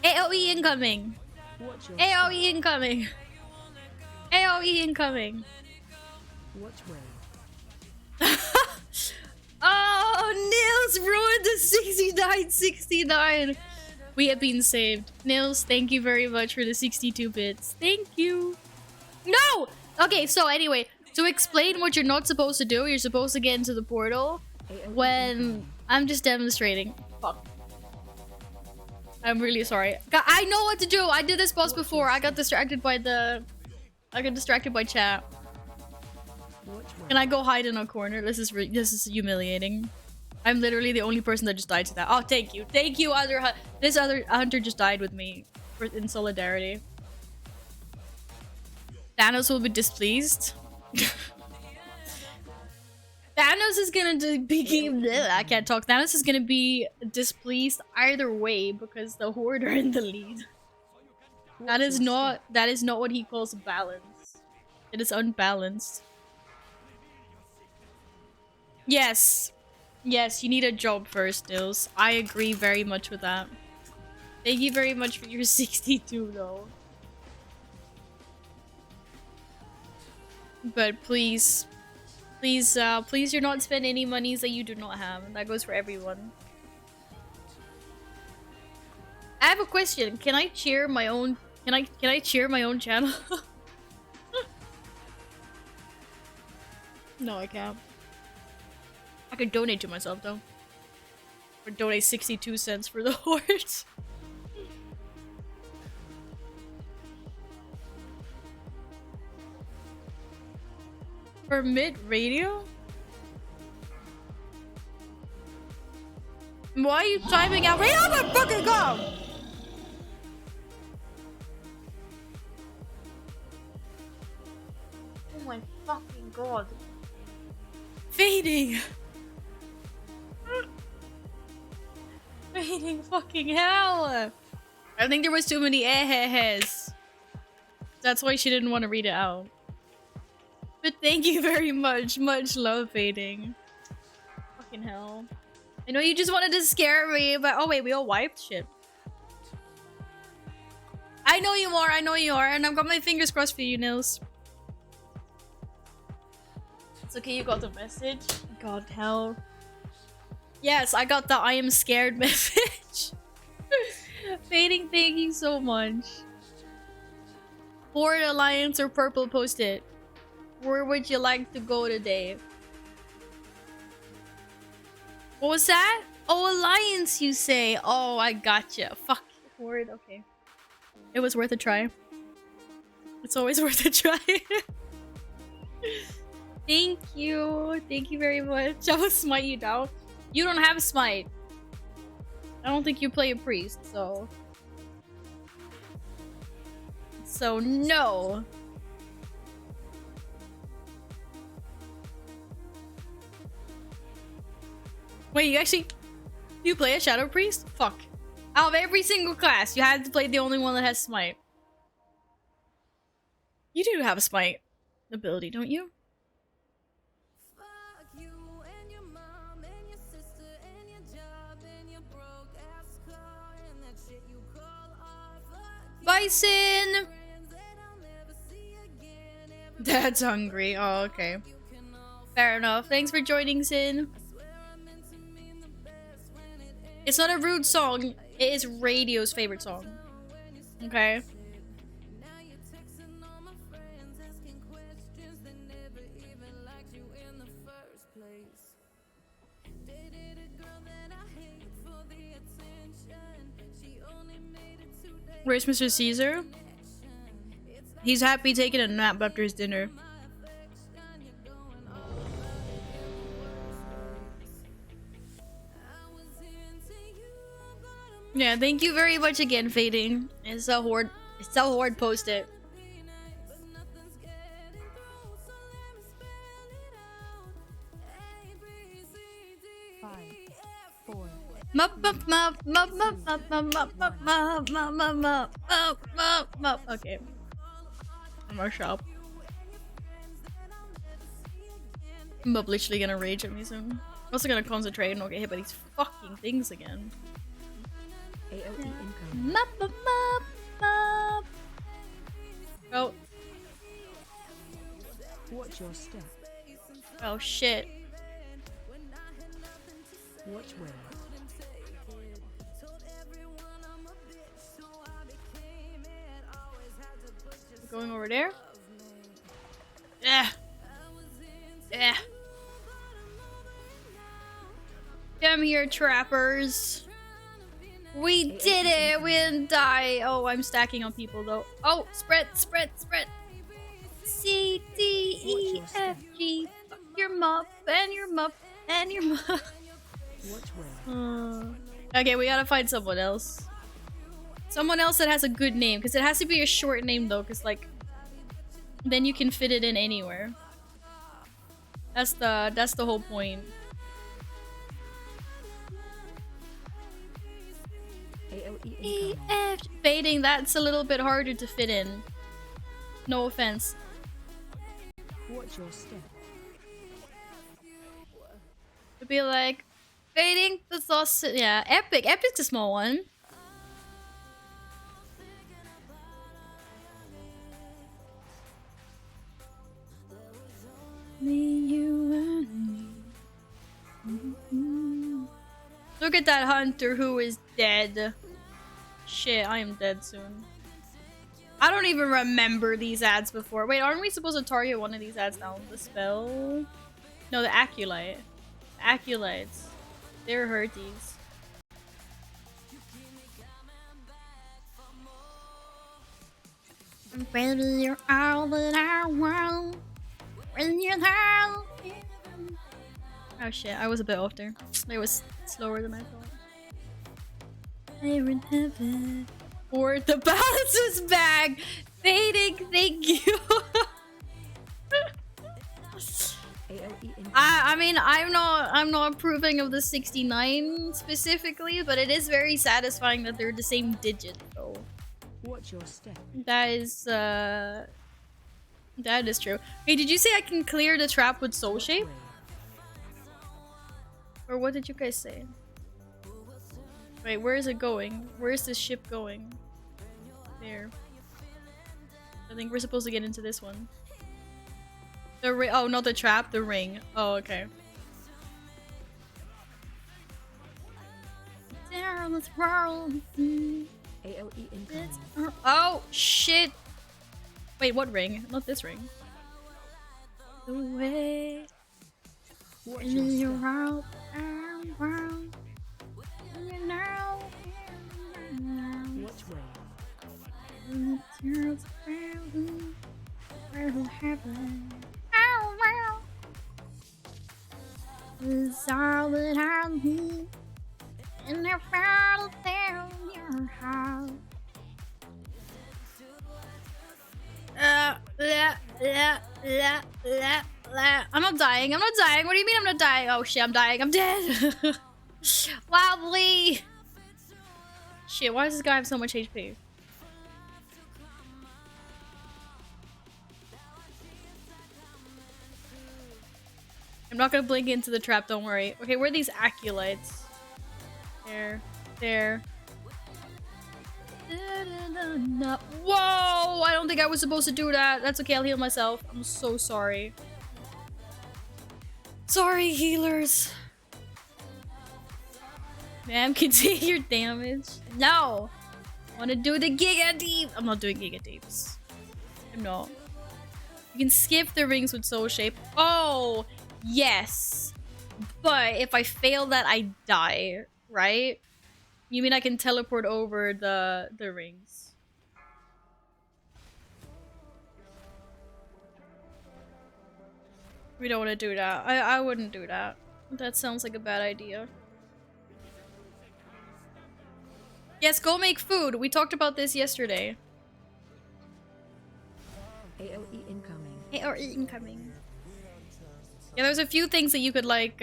AOE incoming. Watch your AOE incoming. AOE incoming. Watch way. Oh, Nils ruined the 69-69. We have been saved. Nils, thank you very much for the 62 bits. Thank you. No! Okay, so anyway, to explain what you're not supposed to do, you're supposed to get into the portal when... I'm just demonstrating. Fuck. I'm really sorry. I know what to do. I did this boss before. I got distracted by the... I got distracted by chat. Can I go hide in a corner? This is humiliating. I'm literally the only person that just died to that. Oh, thank you. Thank you, this other hunter just died with me in solidarity. Thanos will be displeased. Thanos is gonna be... I can't talk. Thanos is gonna be displeased either way because the horde are in the lead. That is not what he calls balance. It is unbalanced. Yes. Yes, you need a job first, Nils. I agree very much with that. Thank you very much for your 62 though. But please, Please, please do not spend any monies that you do not have. That goes for everyone. I have a question. Can I cheer my own? Can I cheer my own channel? No, I can't. I can donate to myself though. Or donate 62 cents for the horse. For mid radio? Why are you typing out radio? Oh my fucking god! Oh my fucking god. Fading! Fading fucking hell! I think there was too many eh-heh-hehs. That's why she didn't want to read it out. But thank you very much. Much love, Fading. Fucking hell. I know you just wanted to scare me, but oh wait, we all wiped? Shit. I know you are, and I've got my fingers crossed for you, Nils. It's okay, you got the message. God, hell. Yes, I got the I am scared message. Fading, thank you so much. Horde Alliance or Purple Post-it? Where would you like to go today? What was that? Oh, Alliance, you say. Oh, I gotcha. Fuck. Horde, okay. It was worth a try. It's always worth a try. Thank you. Thank you very much. I will smite you down. You don't have smite. I don't think you play a priest, so... So, no. Wait, you play a Shadow Priest? Fuck. Out of every single class, you had to play the only one that has Smite. You do have a Smite ability, don't you? Bison! Dad's hungry. Oh, okay. Fair enough. Thanks for joining, Sin. It's not a rude song. It is radio's favorite song. Okay? Where's Mr. Caesar? He's happy taking a nap after his dinner. Yeah, thank you very much again, Fading. It's a horde post-it. Okay. I'm gonna shop. Mup literally gonna rage at me soon. I'm also gonna concentrate and not get hit by these fucking things again. AOE incoming. Oh. Watch your step. Oh shit. Watch where. Going over there? Yeah. Yeah. Come here, trappers. We did it! We didn't die! Oh, I'm stacking on people though. Oh, spread, spread, spread. C, D, E, F, G. Fuck your mup, and your mup, and your mup. Watch where. Okay, we gotta find someone else. Someone else that has a good name, because it has to be a short name though, because like, then you can fit it in anywhere. That's the whole point. AOE incoming. Fading, that's a little bit harder to fit in. No offense. Watch your step. It'd be like, Fading, that's also, yeah, Epic. Epic's a small one. Me, you, look at that hunter who is dead. Shit, I am dead soon. I don't even remember these ads before. Wait, aren't we supposed to target one of these ads now? The spell? No, the Aculite. Aculites. They're hurties. Baby, you're all that I want. When you're there. Oh shit, I was a bit off there. It was slower than I thought. We're in heaven. Or the balance is back. Fading, thank you. I mean, I'm not approving of the 69 specifically, but it is very satisfying that they're the same digit though. Watch your step. That is true. Hey, did you say I can clear the trap with soul shape? Or what did you guys say? Wait, where is it going? Where is this ship going? There. I think we're supposed to get into this one. The ring. Oh, not the trap, the ring. Oh, okay. Down this world. AOE incoming. Oh, shit. Wait, what ring? Not this ring. The way. Watch In your your step. world. You know. Watch where. Where will happen? Oh, wow. It's all that I need. And I found there in your house. I'm not dying. I'm not dying. What do you mean I'm not dying? Oh shit, I'm dying. I'm dead. Wildly. Shit, why does this guy have so much HP? I'm not gonna blink into the trap, don't worry. Okay, where are these Aculites? There. There. Whoa! I don't think I was supposed to do that. That's okay, I'll heal myself. I'm so sorry. Sorry, healers. Ma'am, can take your damage. No! I wanna do the Giga Deep! I'm not doing Giga Deeps. I'm not. You can skip the rings with soul shape. Oh! Yes! But if I fail that, I die, right? You mean I can teleport over the rings? We don't want to do that. I wouldn't do that. That sounds like a bad idea. Yes, go make food. We talked about this yesterday. AOE incoming. AOE incoming. Yeah, there's a few things that you could like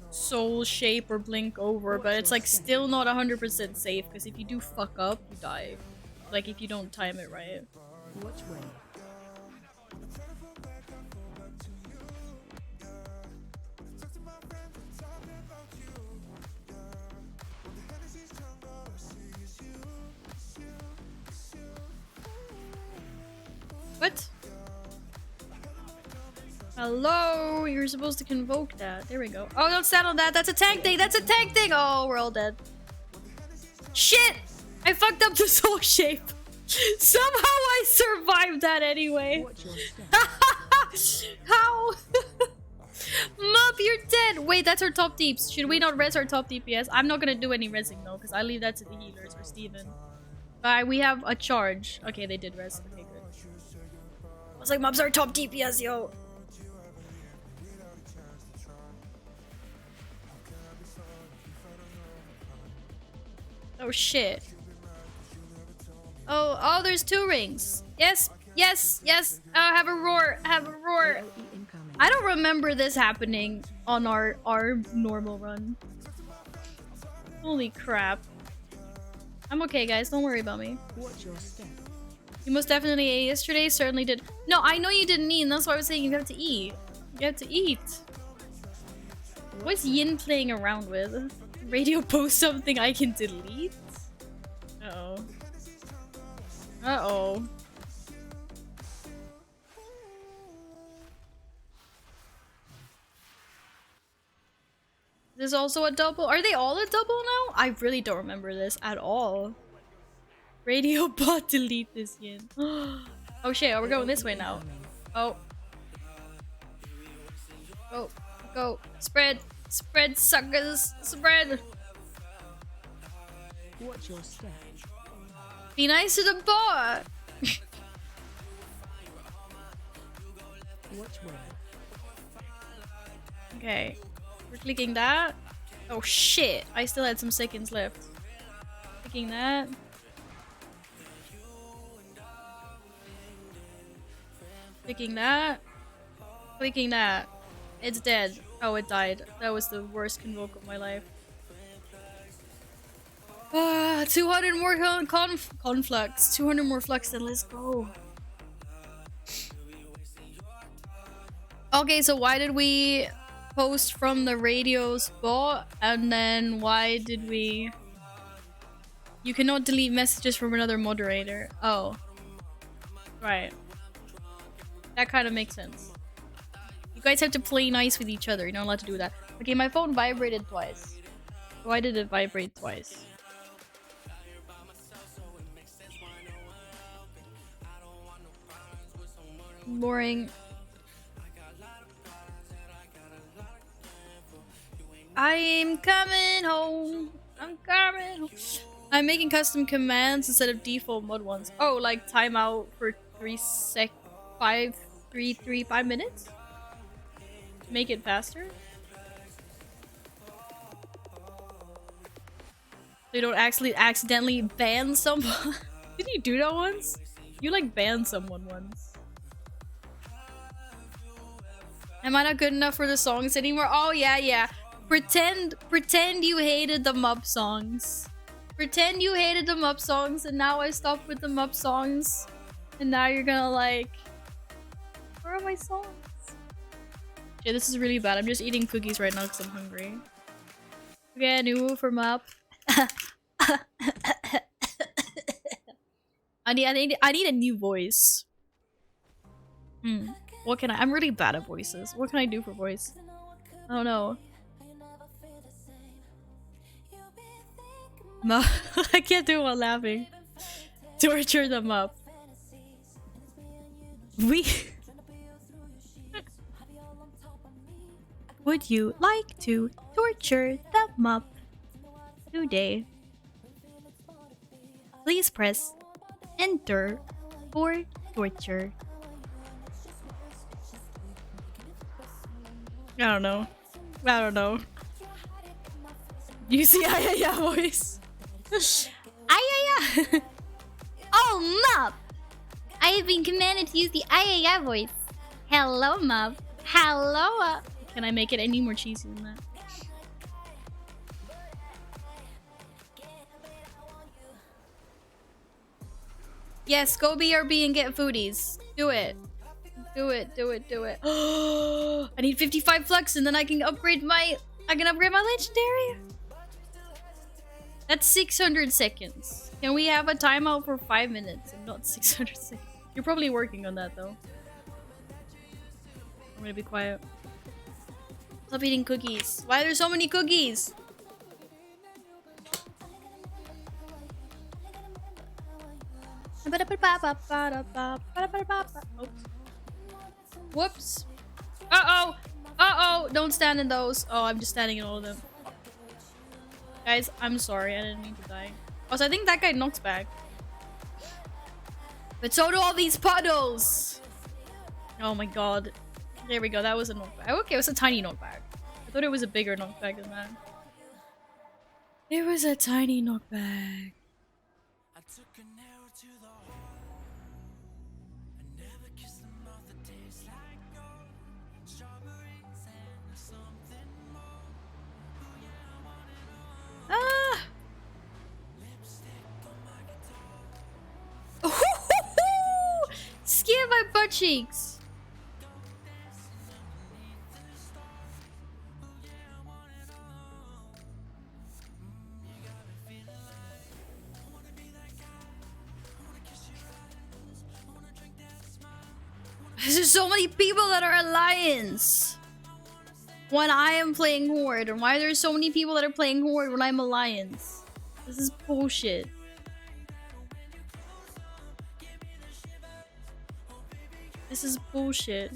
soul shape or blink over, but it's like still not 100% safe because if you do fuck up, you die. Like if you don't time it right. Watch where. What? Hello? You're supposed to convoke that. There we go. Oh, don't stand on that. That's a tank thing. That's a tank thing. Oh, we're all dead. Shit! I fucked up the soul shape. Somehow I survived that anyway. Watch your step. How? Mup, you're dead. Wait, that's our top deeps. Should we not res our top DPS? I'm not gonna do any resing though, because I leave that to the healers or Steven. We have a charge. Okay, they did res. Okay, good. I was like, mobs are top DPS, yo. Oh shit. Oh, there's 2 rings. Yes, yes, yes. Have a roar, have a roar. AOE incoming. I don't remember this happening on our normal run. Holy crap. I'm okay, guys. Don't worry about me. Watch your step. You most definitely ate yesterday. Certainly did. No, I know you didn't eat, and that's why I was saying you have to eat. You have to eat. What's Yin playing around with? Radio post something I can delete? Uh-oh. Uh-oh. This is also a double. Are they all a double now? I really don't remember this at all. Radio bot delete this yin. Oh shit, we're going this way now. Oh. Go. Go. Spread. Spread, suckers. Spread. Watch your step. Be nice to the bot. Watch where. Okay. We're clicking that. Oh shit. I still had some seconds left. Clicking that. Clicking that. Clicking that. It's dead. Oh, it died. That was the worst convoke of my life. 200 more conflux. 200 more flux, then let's go. Okay, so why did we post from the radio spot? And then why did we... You cannot delete messages from another moderator. Oh. Right. That kind of makes sense. You guys have to play nice with each other. You're not allowed to do that. Okay, my phone vibrated twice. Why did it vibrate twice? Boring. I'm coming home. I'm coming home. I'm making custom commands instead of default mod ones. Oh, like timeout for 5 minutes? Make it faster? So you don't actually accidentally ban someone? Did you do that once? You like banned someone once. Am I not good enough for the songs anymore? Oh yeah, yeah. Pretend you hated the Mup songs. Pretend you hated the Mup songs and now I stopped with the Mup songs. And now you're gonna like... Where are my songs? Yeah, this is really bad. I'm just eating cookies right now because I'm hungry. Okay, new for Mup. I need a new voice. What can I'm really bad at voices. What can I do for voice? I don't know. I can't do it while laughing. Torture them up. Would you like to torture them up today? Please press enter for torture. I don't know. I don't know. You see Ayaya voice? Ayaya! Oh, Mup! I have been commanded to use the Ayaya voice. Hello, Mup. Hello. Can I make it any more cheesy than that? Yes, go BRB and get foodies. Do it. Do it, do it, do it. I need 55 flux and then I can upgrade my legendary. That's 600 seconds. Can we have a timeout for 5 minutes and not 600 seconds? You're probably working on that though. I'm gonna be quiet. Stop eating cookies. Why are there so many cookies? Oops. Whoops. Uh-oh. Uh-oh. Don't stand in those. Oh, I'm just standing in all of them. Guys, I'm sorry. I didn't mean to die. Also, I think that guy knocks back. But so do all these puddles. Oh my god. There we go. That was a knockback. Okay, it was a tiny knockback. I thought it was a bigger knockback than that. It was a tiny knockback. Ah! Scared my butt cheeks. There's so many people that are alliance. when I am playing Horde, and why there's so many people that are playing Horde when I'm Alliance. This is bullshit. This is bullshit.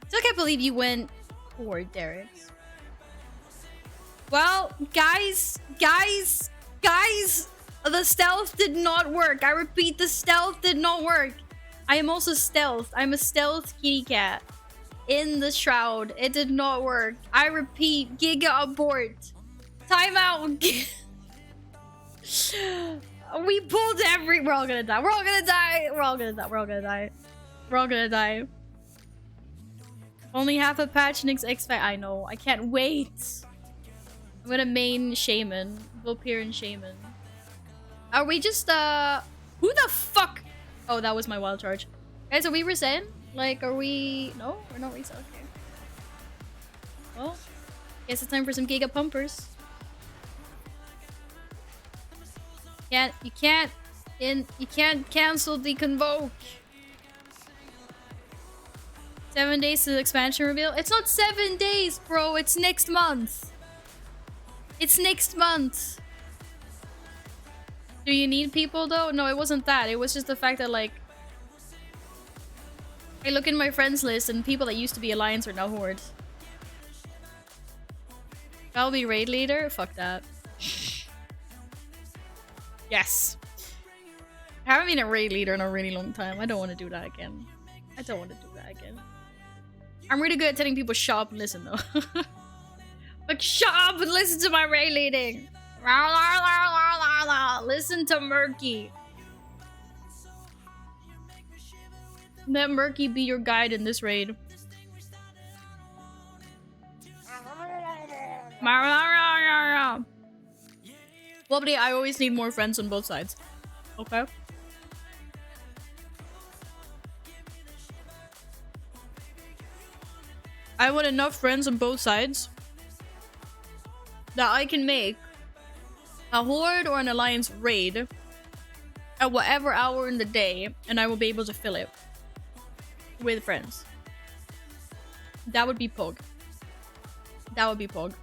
Still can't believe you went Horde, Derek. Well, guys, the stealth did not work. I repeat, the stealth did not work. I am also stealth. I'm a stealth kitty cat. In the shroud. It did not work. I repeat, Giga abort. Time out. We pulled we're all gonna die. We're all gonna die. We're all gonna die. We're all gonna die. We're all gonna die. Only half a patch next X-Fact. I know. I can't wait. I'm gonna main Shaman. Vulperian Shaman. Are we just, who the fuck? Oh, that was my wild charge. Guys, are we resent? Like, are we... No? We're not reset. Okay. Well, guess it's time for some Giga Pumpers. You can't cancel the convoke. 7 days to the expansion reveal. It's not 7 days, bro. It's next month. It's next month. Do you need people though? No, it wasn't that. It was just the fact that like I look in my friends list and people that used to be Alliance are now Horde. I'll be raid leader? Fuck that. Yes. I haven't been a raid leader in a really long time. I don't want to do that again. I don't want to do that again. I'm really good at telling people shut up and listen though. Like shut up and listen to my raid leading. Listen to Murky. Let Murky be your guide in this raid. Wobbly, I always need more friends on both sides. Okay. I want enough friends on both sides that I can make a Horde or an Alliance raid at whatever hour in the day, and I will be able to fill it with friends. That would be Pog. That would be Pog.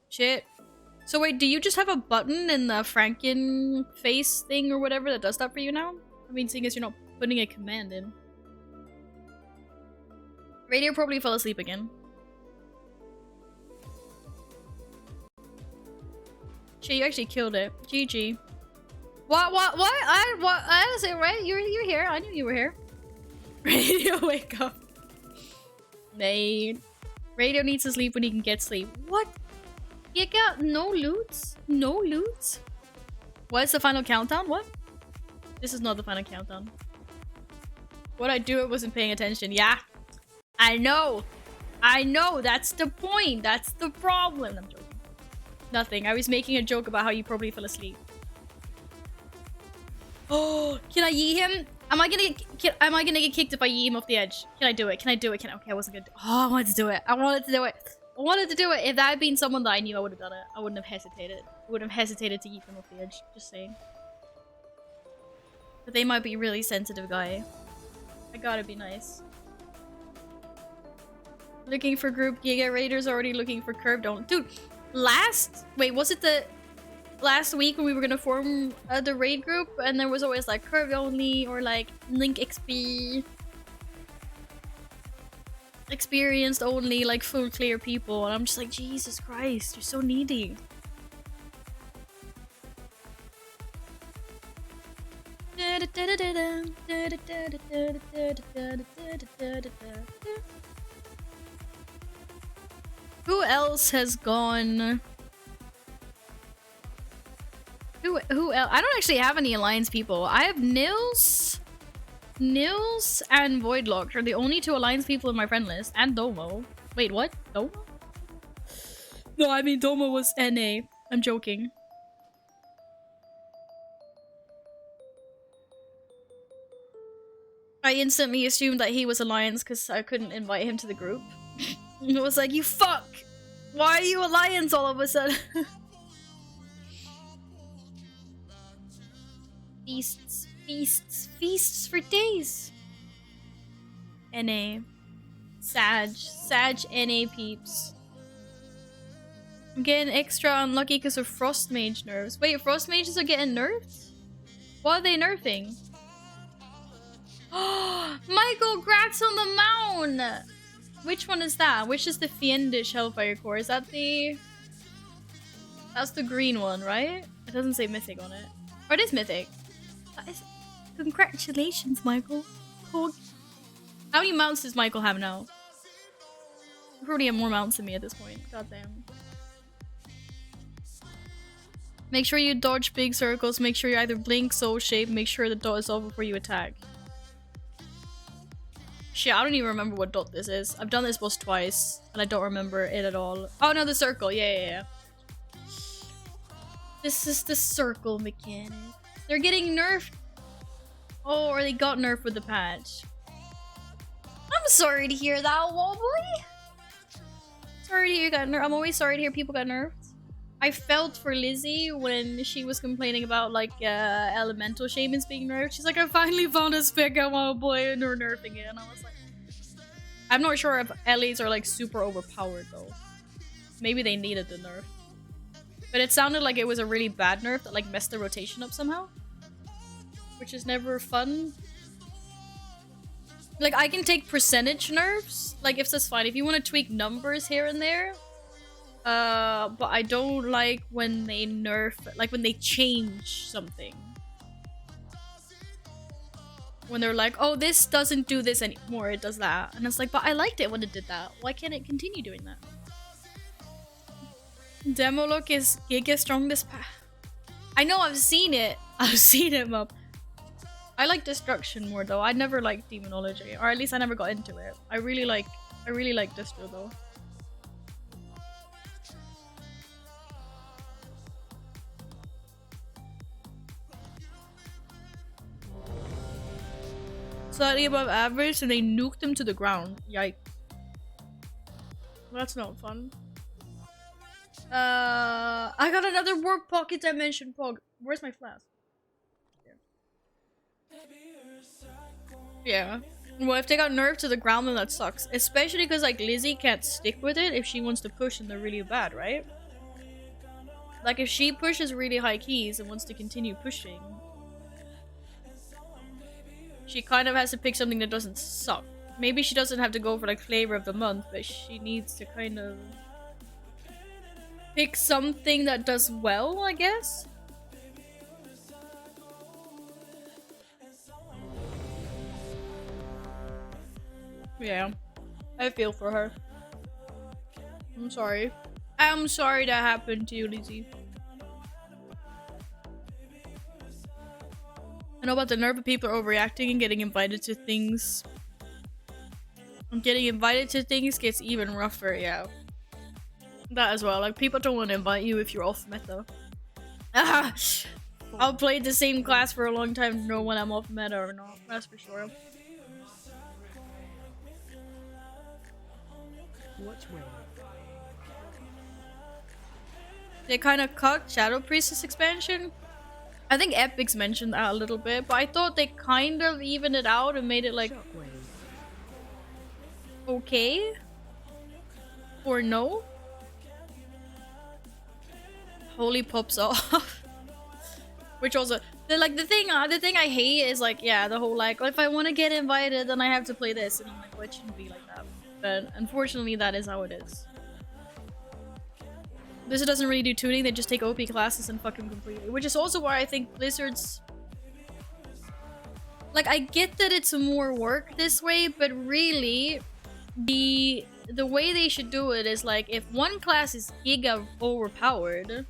Shit. So wait, do you just have a button in the Franken face thing or whatever that does that for you now? I mean, seeing as you're not putting a command in. Radio probably fell asleep again. Shit, you actually killed it. GG. What? I was it right? You're here. I knew you were here. Radio, wake up. Mate. Radio needs to sleep when he can get sleep. What? You got no loots? No loots? What's the final countdown? What? This is not the final countdown. What I do, it wasn't paying attention. Yeah. I know. I know. That's the point. That's the problem. I'm joking. Nothing. I was making a joke about how you probably fell asleep. Oh, can I yee him? Am I gonna get kicked if I yee him off the edge? Can I do it? Can I do it? Okay, I wasn't gonna do it. Oh, I wanted to do it. I wanted to do it. I wanted to do it. If that had been someone that I knew, I would have done it. I wouldn't have hesitated. I wouldn't have hesitated to yeet them off the edge. Just saying. But they might be a really sensitive guy. I gotta be nice. Looking for group Giga Raiders, already looking for curved on. Dude, wait, was it the last week when we were gonna form the raid group and there was always like curved only or like link XP experienced only, like full clear people, and I'm just like, Jesus Christ, you're so needy. Who else has gone? Who else? I don't actually have any Alliance people. I have Nils and Voidlock are the only two Alliance people in my friend list, and Domo. Wait, what? Domo? No, I mean Domo was NA. I'm joking. I instantly assumed that he was Alliance because I couldn't invite him to the group. It was like, you fuck! Why are you Alliance all of a sudden? Beasts. Feasts. Feasts for days. NA. Sag. Sag NA peeps. I'm getting extra unlucky because of Frost Mage nerfs. Wait, Frost Mages are getting nerfed? What are they nerfing? Michael, grats on the mound! Which one is that? Which is the Fiendish Hellfire Core? Is that the... That's the green one, right? It doesn't say Mythic on it. Or it is Mythic. That is... Congratulations, Michael. Cool. How many mounts does Michael have now? You probably have more mounts than me at this point. Goddamn. Make sure you dodge big circles. Make sure you either blink, soul shape. Make sure the dot is off before you attack. Shit, I don't even remember what dot this is. I've done this boss twice, and I don't remember it at all. Oh no, the circle. Yeah. This is the circle mechanic. They're getting nerfed. Oh, or they got nerfed with the patch. I'm sorry to hear that, Wobbly. Sorry to hear you got nerfed. I'm always sorry to hear people got nerfed. I felt for Lizzie when she was complaining about like elemental shamans being nerfed. She's like, I finally found a spec I want to play and they're nerfing it. And I was like, I'm not sure if Ellies are like super overpowered though. Maybe they needed the nerf. But it sounded like it was a really bad nerf that like messed the rotation up somehow. Which is never fun. Like I can take percentage nerfs. Like if that's fine. If you want to tweak numbers here and there. But I don't like when they nerf, like when they change something. When they're like, oh, this doesn't do this anymore, it does that. And it's like, but I liked it when it did that. Why can't it continue doing that? Demo look is Giga strongest I know, I've seen it. I've seen it, Mup. I like Destruction more though. I never liked Demonology. Or at least I never got into it. I really like Distro though. Slightly above average and they nuked him to the ground. Yikes. That's not fun. I got another Warp Pocket Dimension Pog. Where's my flask? Yeah. Well, if they got nerfed to the ground, then that sucks. Especially because, like, Lizzie can't stick with it if she wants to push and they're really bad, right? Like, if she pushes really high keys and wants to continue pushing, she kind of has to pick something that doesn't suck. Maybe she doesn't have to go for like flavor of the month, but she needs to kind of pick something that does well, I guess. Yeah, I feel for her. I'm sorry. I'm sorry that happened to you, Lizzie. I know about the nerve of people overreacting and getting invited to things. Getting invited to things gets even rougher, yeah. That as well. Like, people don't want to invite you if you're off meta. I'll play the same class for a long time to know when I'm off meta or not. That's for sure. Watch where. They kind of cut Shadow Priestess expansion. I think Epic's mentioned that a little bit, but I thought they kind of evened it out and made it like okay or no. Holy pops off. Which also the thing I hate is like, yeah, the whole like, if I want to get invited then I have to play this, and I'm like, well, it shouldn't be like that. But unfortunately that is how it is. Blizzard doesn't really do tuning, they just take OP classes and fuck them completely. Which is also why I think Blizzard's... Like, I get that it's more work this way, but really, the way they should do it is like, if one class is giga overpowered,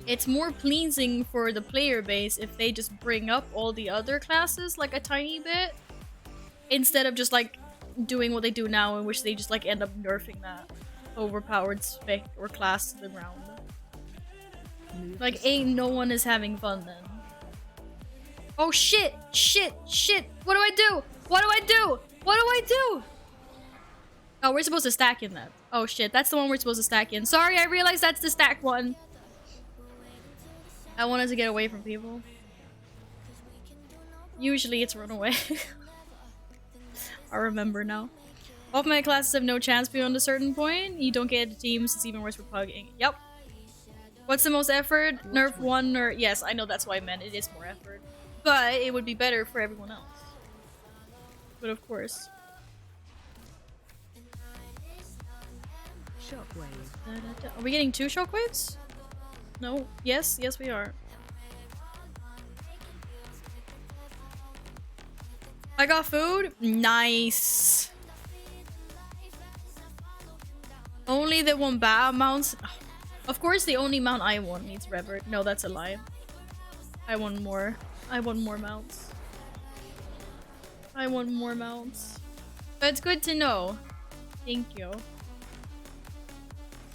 it's more pleasing for the player base if they just bring up all the other classes like a tiny bit, instead of just like doing what they do now, in which they just like end up nerfing that overpowered spec or class to the ground. Like, ain't no one is having fun then. Oh shit! Shit! Shit! What do I do? What do I do? What do I do? Oh, we're supposed to stack in that. Oh shit, that's the one we're supposed to stack in. Sorry, I realized that's the stack one. I wanted to get away from people. Usually it's run away. I remember now. All of my classes have no chance beyond a certain point. You don't get teams, it's even worse for pugging. Yep. What's the most effort? Nerf 1 or... Yes, I know that's what I meant. It is more effort. But it would be better for everyone else. But of course. Shockwave. Are we getting 2 shockwaves? No. Yes, yes we are. I got food? Nice. Only the one bad mounts. Of course, the only mount I want needs revert. No, that's a lie. I want more. I want more mounts. I want more mounts. But it's good to know. Thank you.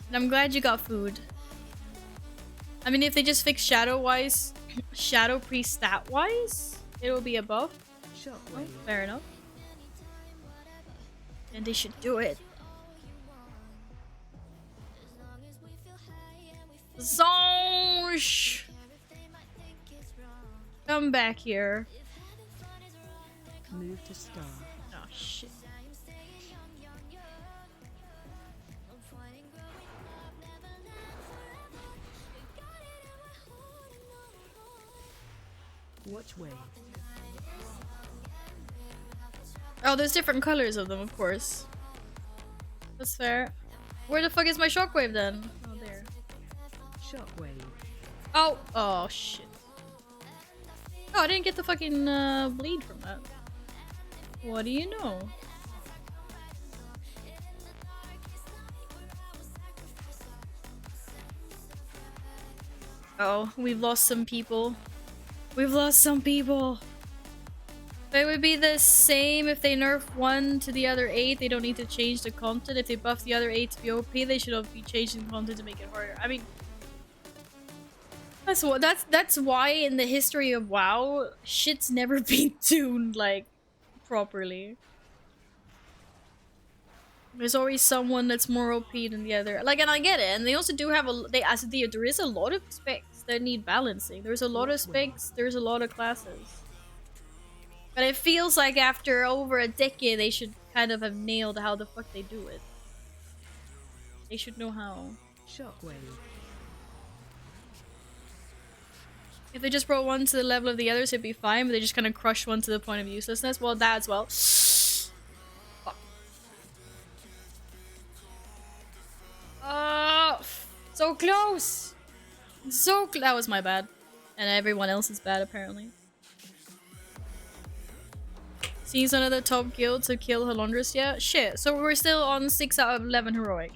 And I'm glad you got food. I mean, if they just fix shadow-wise, shadow pre-stat-wise, it'll be a buff. Oh, Shockwave. fair enough. And they should do it. Zonsh! Come back here. Move to star. Oh shit. Watch wave. Oh, there's different colors of them, of course. That's fair. Where the fuck is my shockwave then? Oh, there. Shockwave. Oh! Oh, shit. Oh, I didn't get the fucking bleed from that. What do you know? Oh, we've lost some people. We've lost some people. It would be the same if they nerf one to the other 8. They don't need to change the content. If they buff the other 8 to be OP, they should be changing the content to make it harder. I mean, that's why in the history of WoW, shit's never been tuned like properly. There's always someone that's more OP than the other. Like, and I get it. And they also do have there is a lot of specs that need balancing. There's a lot of specs. There's a lot of classes. But it feels like after over a decade, they should kind of have nailed how the fuck they do it. They should know how. Shockwave. If they just brought one to the level of the others, it'd be fine. But they just kind of crush one to the point of uselessness. Well, that as well. Fuck. So close! That was my bad. And everyone else is bad, apparently. Seems one of the top guilds to kill Halondrus yet? Shit, so we're still on 6 out of 11 heroic.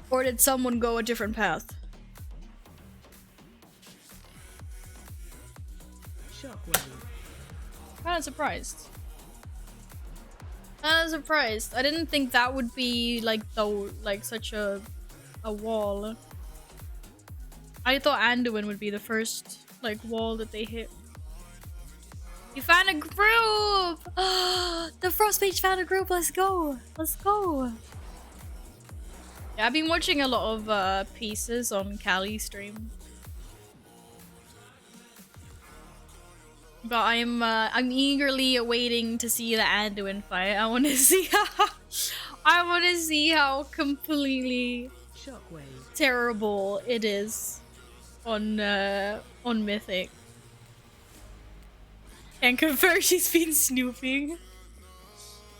Or did someone go a different path? Shockwave. Kinda surprised. Kinda surprised. I didn't think that would be like such a wall. I thought Anduin would be the first like wall that they hit. You found a group! The Frostmage found a group, let's go! Let's go! Yeah, I've been watching a lot of pieces on Callie's stream. But I'm eagerly awaiting to see the Anduin fight. I wanna see how completely Shockwave. terrible it is on Mythic. Can confirm she's been snooping.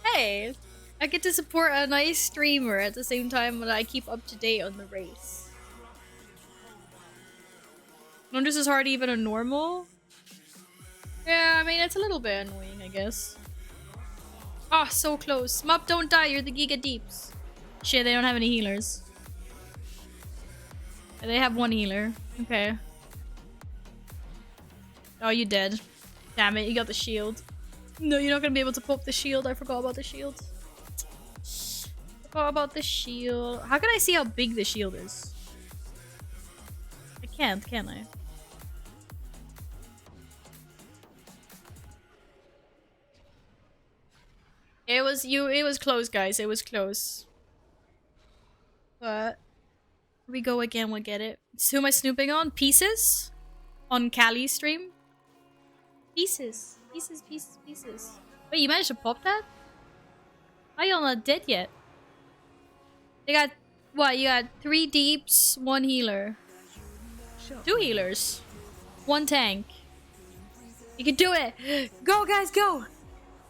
Hey, I get to support a nice streamer at the same time that I keep up to date on the race. Wonders is hard even a normal? Yeah, I mean it's a little bit annoying, I guess. Ah, oh, so close. Mup, don't die, you're the Giga Deeps. Shit, they don't have any healers. They have one healer. Okay. Oh, you dead. Damn it, you got the shield. No, you're not gonna be able to pop the shield. I forgot about the shield. Forgot about the shield. How can I see how big the shield is? I can't, can I? It was close, guys. It was close. But we go again, we'll get it. So who am I snooping on? Pieces? on Callie's stream. Pieces. Wait, you managed to pop that? Are you not dead yet? They got what? You got 3 deeps, 1 healer, 2 healers, 1 tank. You can do it! Go, guys, go!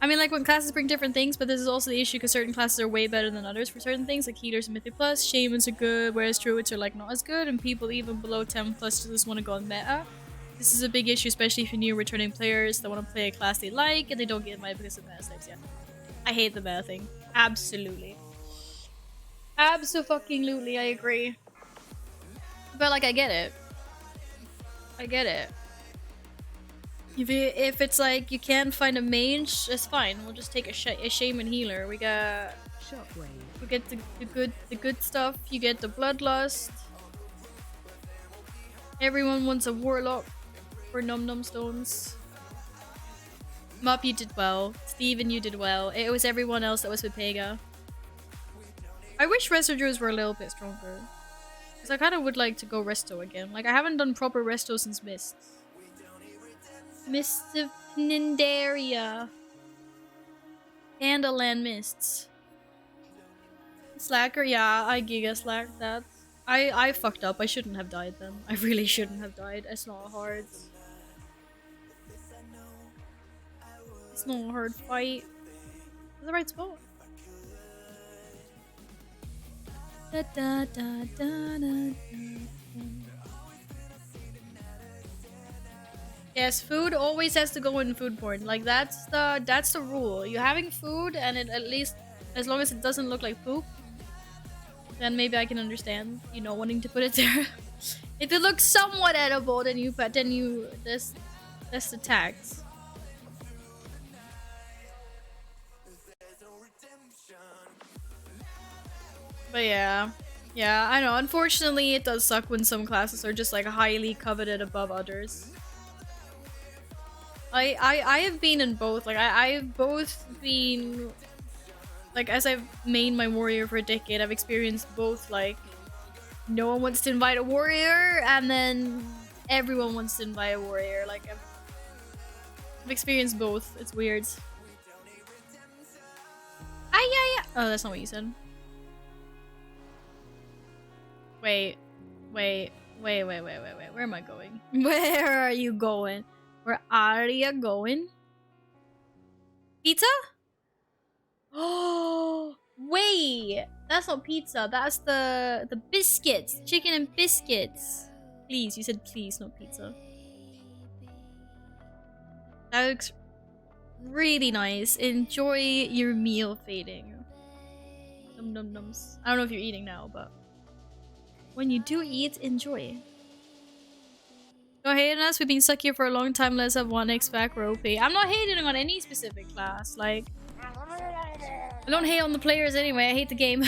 I mean, like, when classes bring different things, but this is also the issue because certain classes are way better than others for certain things, like healers and Mythic Plus, Shamans are good, whereas Druids are, like, not as good, and people even below 10 plus just want to go on meta. This is a big issue, especially if you're new returning players that want to play a class they like, and they don't get meta because of meta types, yeah. I hate the meta thing. Absolutely. Abso-fucking-lutely, I agree. But, like, I get it. I get it. If it's like you can't find a mage, it's fine. We'll just take a shaman healer. We get the good stuff. You get the bloodlust. Everyone wants a warlock for num num stones. Mop, you did well. Steven, you did well. It was everyone else that was with Pega. I wish resto druids were a little bit stronger. Because I kind of would like to go resto again. Like, I haven't done proper resto since Mist. Mists of Nindaria. Candleland Mists. Slacker, yeah, I giga slacked that. I fucked up. I shouldn't have died then. I really shouldn't have died. It's not hard. It's not a hard fight. It's the right spot. Da, da, da, da, da, da. Yes, food always has to go in food porn. Like that's the rule. You're having food and it at least as long as it doesn't look like poop, then maybe I can understand, you know, wanting to put it there. If it looks somewhat edible, then that's the tax. But yeah, I know. Unfortunately, it does suck when some classes are just like highly coveted above others. I have been in both. Like I've both been like as I've mained my warrior for a decade, I've experienced both. Like no one wants to invite a warrior, and then everyone wants to invite a warrior. Like I've experienced both. It's weird. Yeah. Oh, that's not what you said. Wait. Where am I going? Where are you going? Where are you going? Pizza? Oh, wait. That's not pizza. That's the biscuits. Chicken and biscuits. Please, you said please, not pizza. That looks really nice. Enjoy your meal fading. Num num nums. I don't know if you're eating now, but when you do eat, enjoy. Don't hate on us. We've been stuck here for a long time. Let's have 1x back or OP. I'm not hating on any specific class. Like, I don't hate on the players anyway. I hate the game.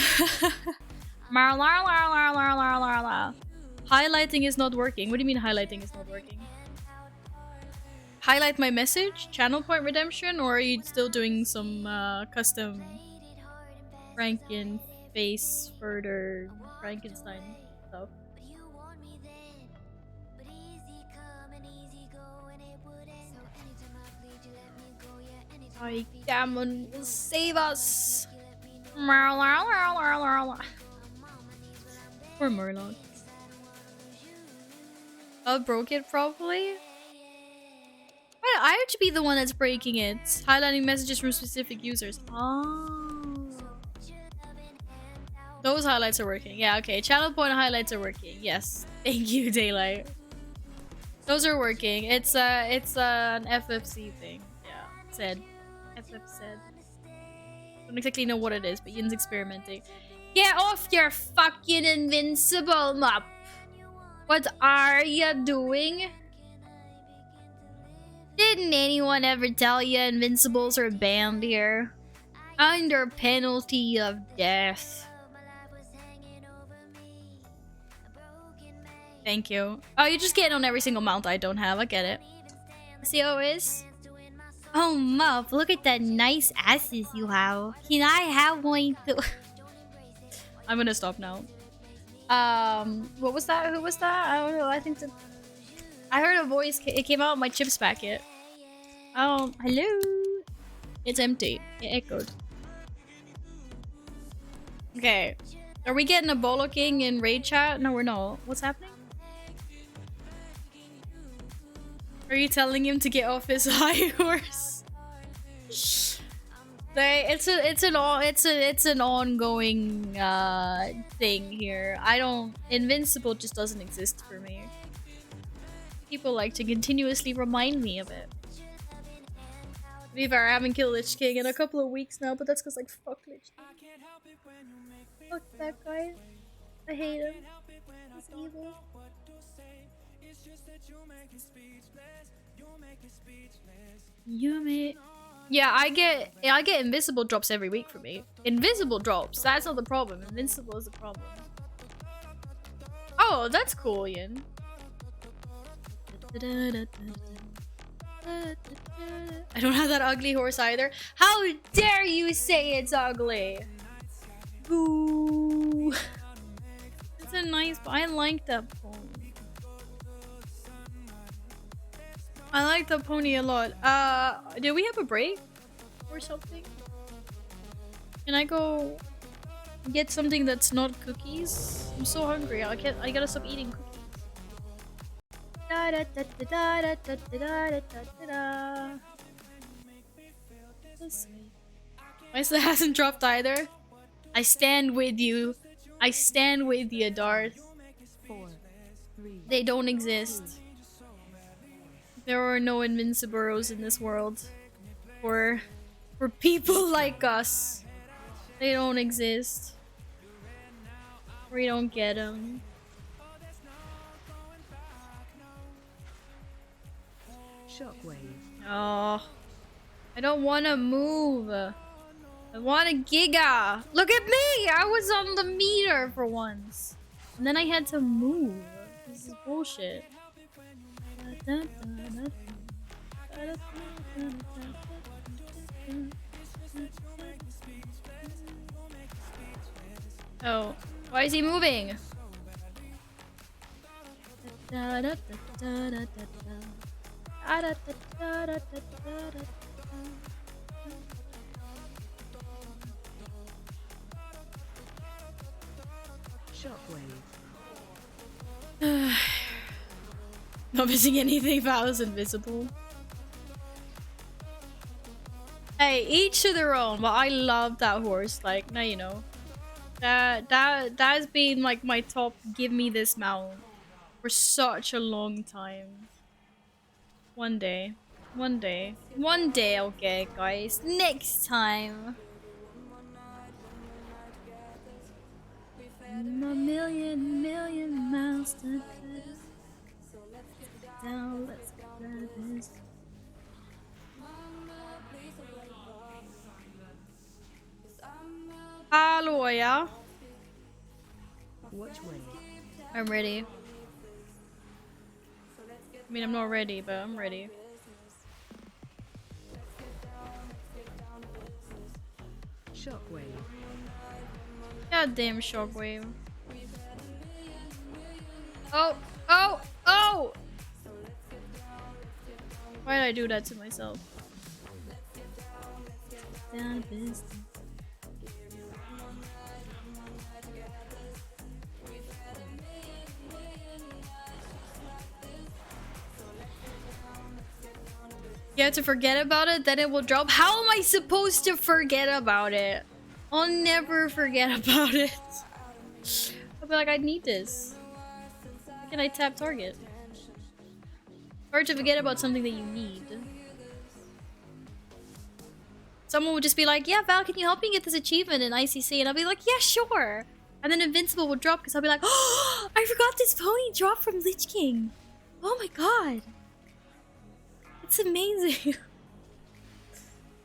Highlighting is not working. What do you mean highlighting is not working? Highlight my message? Channel point redemption? Or are you still doing some custom Franken face further Frankenstein stuff? Gammon will save us. Poor Murloc. I broke it probably. I have to be the one that's breaking it. Highlighting messages from specific users. Oh. Those highlights are working. Yeah, okay. Channel point highlights are working. Yes. Thank you, Daylight. Those are working. It's an FFC thing. Yeah. Said. FF said. Don't exactly know what it is, but Yin's experimenting. Get off your fucking invincible map! What are you doing? Didn't anyone ever tell you invincibles are banned here? Under penalty of death. Thank you. Oh, you just get on every single mount I don't have. I get it. See how it is? Oh, Muff, look at the nice asses you have. Can I have one too? I'm gonna stop now. What was that? Who was that? I don't know. I think that... I heard a voice. It came out of my chips packet. Hello. It's empty. It echoed. Okay. Are we getting a bollocking in raid chat? No, we're not. What's happening? Are you telling him to get off his high horse? It's an ongoing thing here. Invincible just doesn't exist for me. People like to continuously remind me of it. To be fair, I haven't killed Lich King in a couple of weeks now, but that's because like fuck Lich King. Fuck that guy. I hate him. He's evil. Yeah, I get invisible drops every week for me. Invisible drops, that's not the problem. Invincible is the problem. Oh, that's cool, Ian. I don't have that ugly horse either. How dare you say it's ugly? Boo. It's a nice, I like that pony. I like the pony a lot. Do we have a break or something? Can I go get something that's not cookies? I'm so hungry. I gotta stop eating cookies. My still hasn't dropped either. I stand with you. I stand with you, Darth. 4, 3, They don't exist. There are no invincibles in this world. For people like us. They don't exist. We don't get them. Shockwave. Oh, I don't want to move. I want a giga. Look at me! I was on the meter for once. And then I had to move. This is bullshit. Oh, why is he moving? Shockwave. Not missing anything if I was invisible. Hey, each to their own, but I love that horse. Like, now you know. That's been like my top give me this mount for such a long time. One day. One day I'll get it, guys. Next time. A million miles to go. Down, let's get this. Hello, yeah. Watch way. I'm ready. I mean, I'm not ready, but I'm ready. Shockwave. Goddamn shockwave. Oh! Oh! Oh! Why did I do that to myself? Down business. You have to forget about it, then it will drop. How am I supposed to forget about it? I'll never forget about it. I'll be like, I need this. How can I tap target? Hard to forget about something that you need. Someone would just be like, yeah, Val, can you help me get this achievement in ICC? And I'll be like, yeah, sure. And then Invincible would drop because I'll be like, oh, I forgot this pony dropped from Lich King. Oh my god. It's amazing.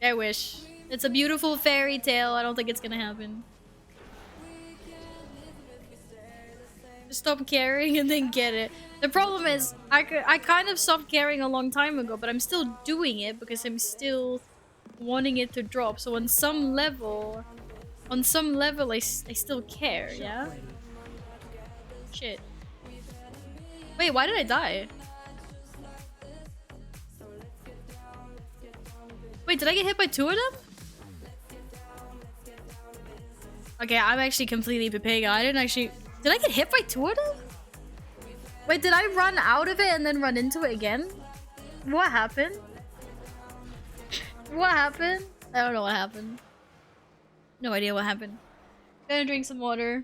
I wish. It's a beautiful fairy tale. I don't think it's gonna happen. Just stop caring and then get it. The problem is, I kind of stopped caring a long time ago, but I'm still doing it because I'm still wanting it to drop. So on some level, I still care, yeah? Shit. Wait, why did I die? Wait, did I get hit by 2 of them? Okay, I'm actually completely Pepega. I didn't actually... Did I get hit by 2 of them? Wait, did I run out of it and then run into it again? What happened? What happened? I don't know what happened. No idea what happened. Gonna drink some water.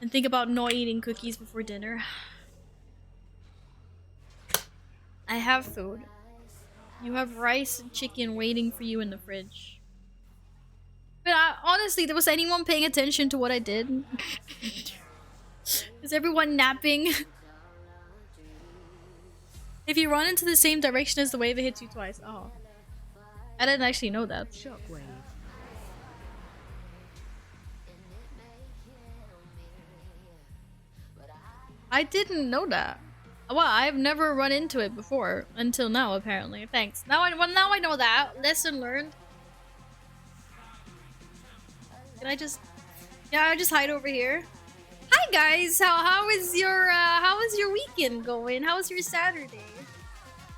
And think about not eating cookies before dinner. I have food. You have rice and chicken waiting for you in the fridge. But honestly, was anyone paying attention to what I did? Is everyone napping? If you run into the same direction as the wave, it hits you twice. Oh. I didn't actually know that. Shockwave. I didn't know that. Well, I've never run into it before until now, apparently. Thanks. Now I know that. Lesson learned. Can I just... Yeah, I just hide over here. Hi guys, how is your weekend going? How was your Saturday?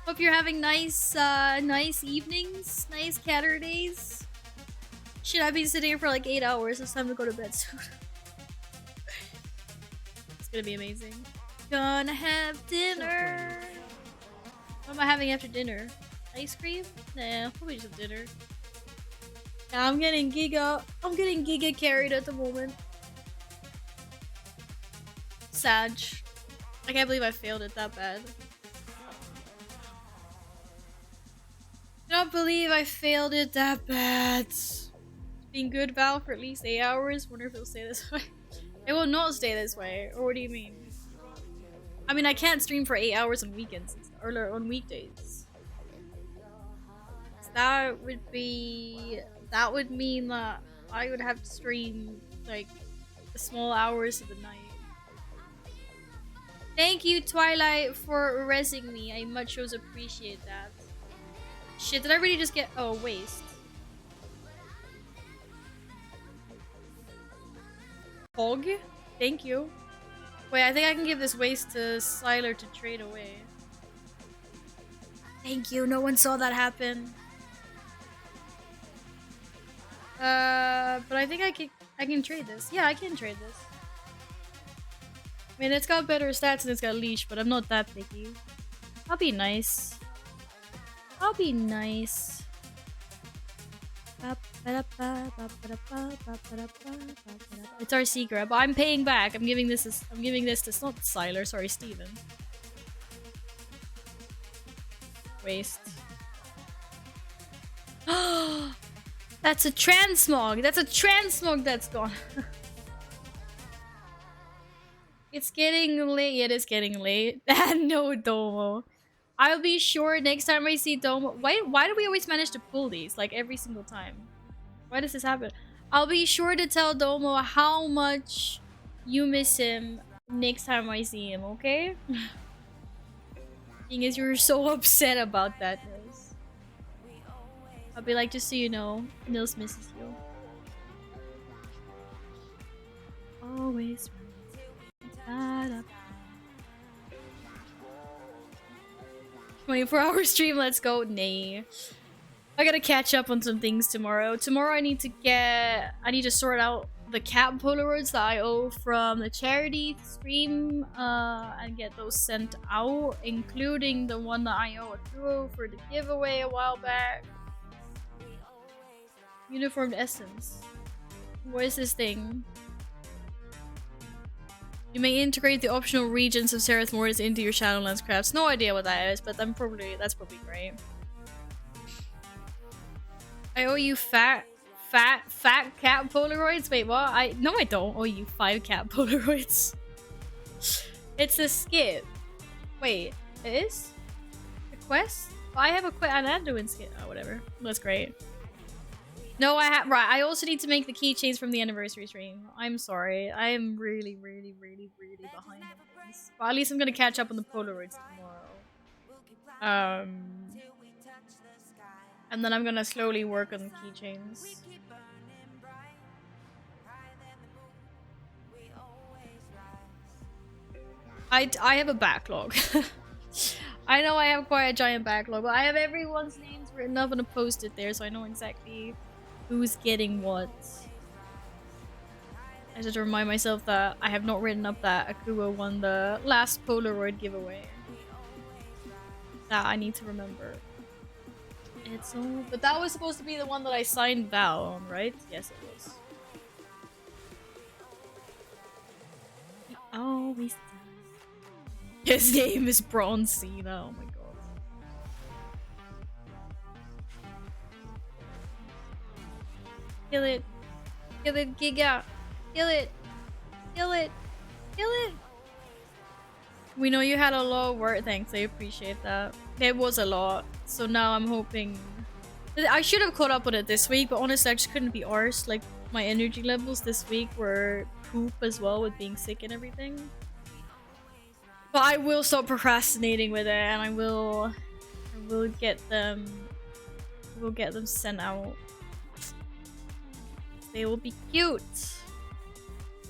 Hope you're having nice nice evenings, nice catter days. Should I be sitting here for like 8 hours? It's time to go to bed soon. It's gonna be amazing. Gonna have dinner. What am I having after dinner? Ice cream? Nah, probably just dinner. Yeah, I'm getting giga carried at the moment. Sag. I can't believe I failed it that bad. Don't believe I failed it that bad. It's been good, Val, for at least 8 hours. Wonder if it'll stay this way. It will not stay this way. Or what do you mean? I mean, I can't stream for 8 hours on weekends or on weekdays. So that would mean that I would have to stream like the small hours of the night. Thank you, Twilight, for resing me. I much appreciate that. Shit, did I really just get... Oh, waste. Hog? Thank you. Wait, I think I can give this waste to Sylar to trade away. Thank you, no one saw that happen. But I think I can trade this. Yeah, I can trade this. I mean, it's got better stats and it's got leash, but I'm not that picky. I'll be nice. I'll be nice. It's our secret, but I'm paying back. I'm giving this to not Sylar, sorry, Steven. Waste. That's a transmog. That's a transmog that's gone. It's getting late. Yeah, it is getting late. No, Domo. I'll be sure next time I see Domo. Why do we always manage to pull these? Like every single time. Why does this happen? I'll be sure to tell Domo how much you miss him next time I see him, okay? Seeing as you're so upset about that, Nils. I'll be like, just so you know, Nils misses you. Always right. 24-hour stream, let's go. Nay. I gotta catch up on some things tomorrow. Tomorrow I need to sort out the cat Polaroids that I owe from the charity stream and get those sent out, including the one that I owe a duo for the giveaway a while back. Uniformed Essence. What is this thing? You may integrate the optional regions of Sereth Mortis into your Shadowlands crafts. No idea what that is, but that's probably great. I owe you fat cat Polaroids? Wait, what? No, I don't owe you 5 cat Polaroids. It's a skip. Wait, it is? A quest? I have a quest. I'm doing skip. Oh, whatever. That's great. No, right. I also need to make the keychains from the anniversary stream. I'm sorry. I am really behind on things. But at least I'm gonna catch up on the Polaroids tomorrow. And then I'm gonna slowly work on the keychains. I have a backlog. I know I have quite a giant backlog, but I have everyone's names It's written up on a post-it there, so I know exactly who's getting what. I just remind myself that I have not written up that Akuo won the last Polaroid giveaway. That I need to remember. It's all... But that was supposed to be the one that I signed Val on, right? Yes, it was. He always does. His name is Bronzina. Oh my god. Kill it. Kill it, Giga. Kill it. Kill it. Kill it. We know you had a lot of work. Thanks, I appreciate that. It was a lot. So now I'm hoping... I should have caught up with it this week, but honestly I just couldn't be arsed. Like, my energy levels this week were poop as well with being sick and everything. But I will stop procrastinating with it, and I will get them... We'll get them sent out. They will be cute.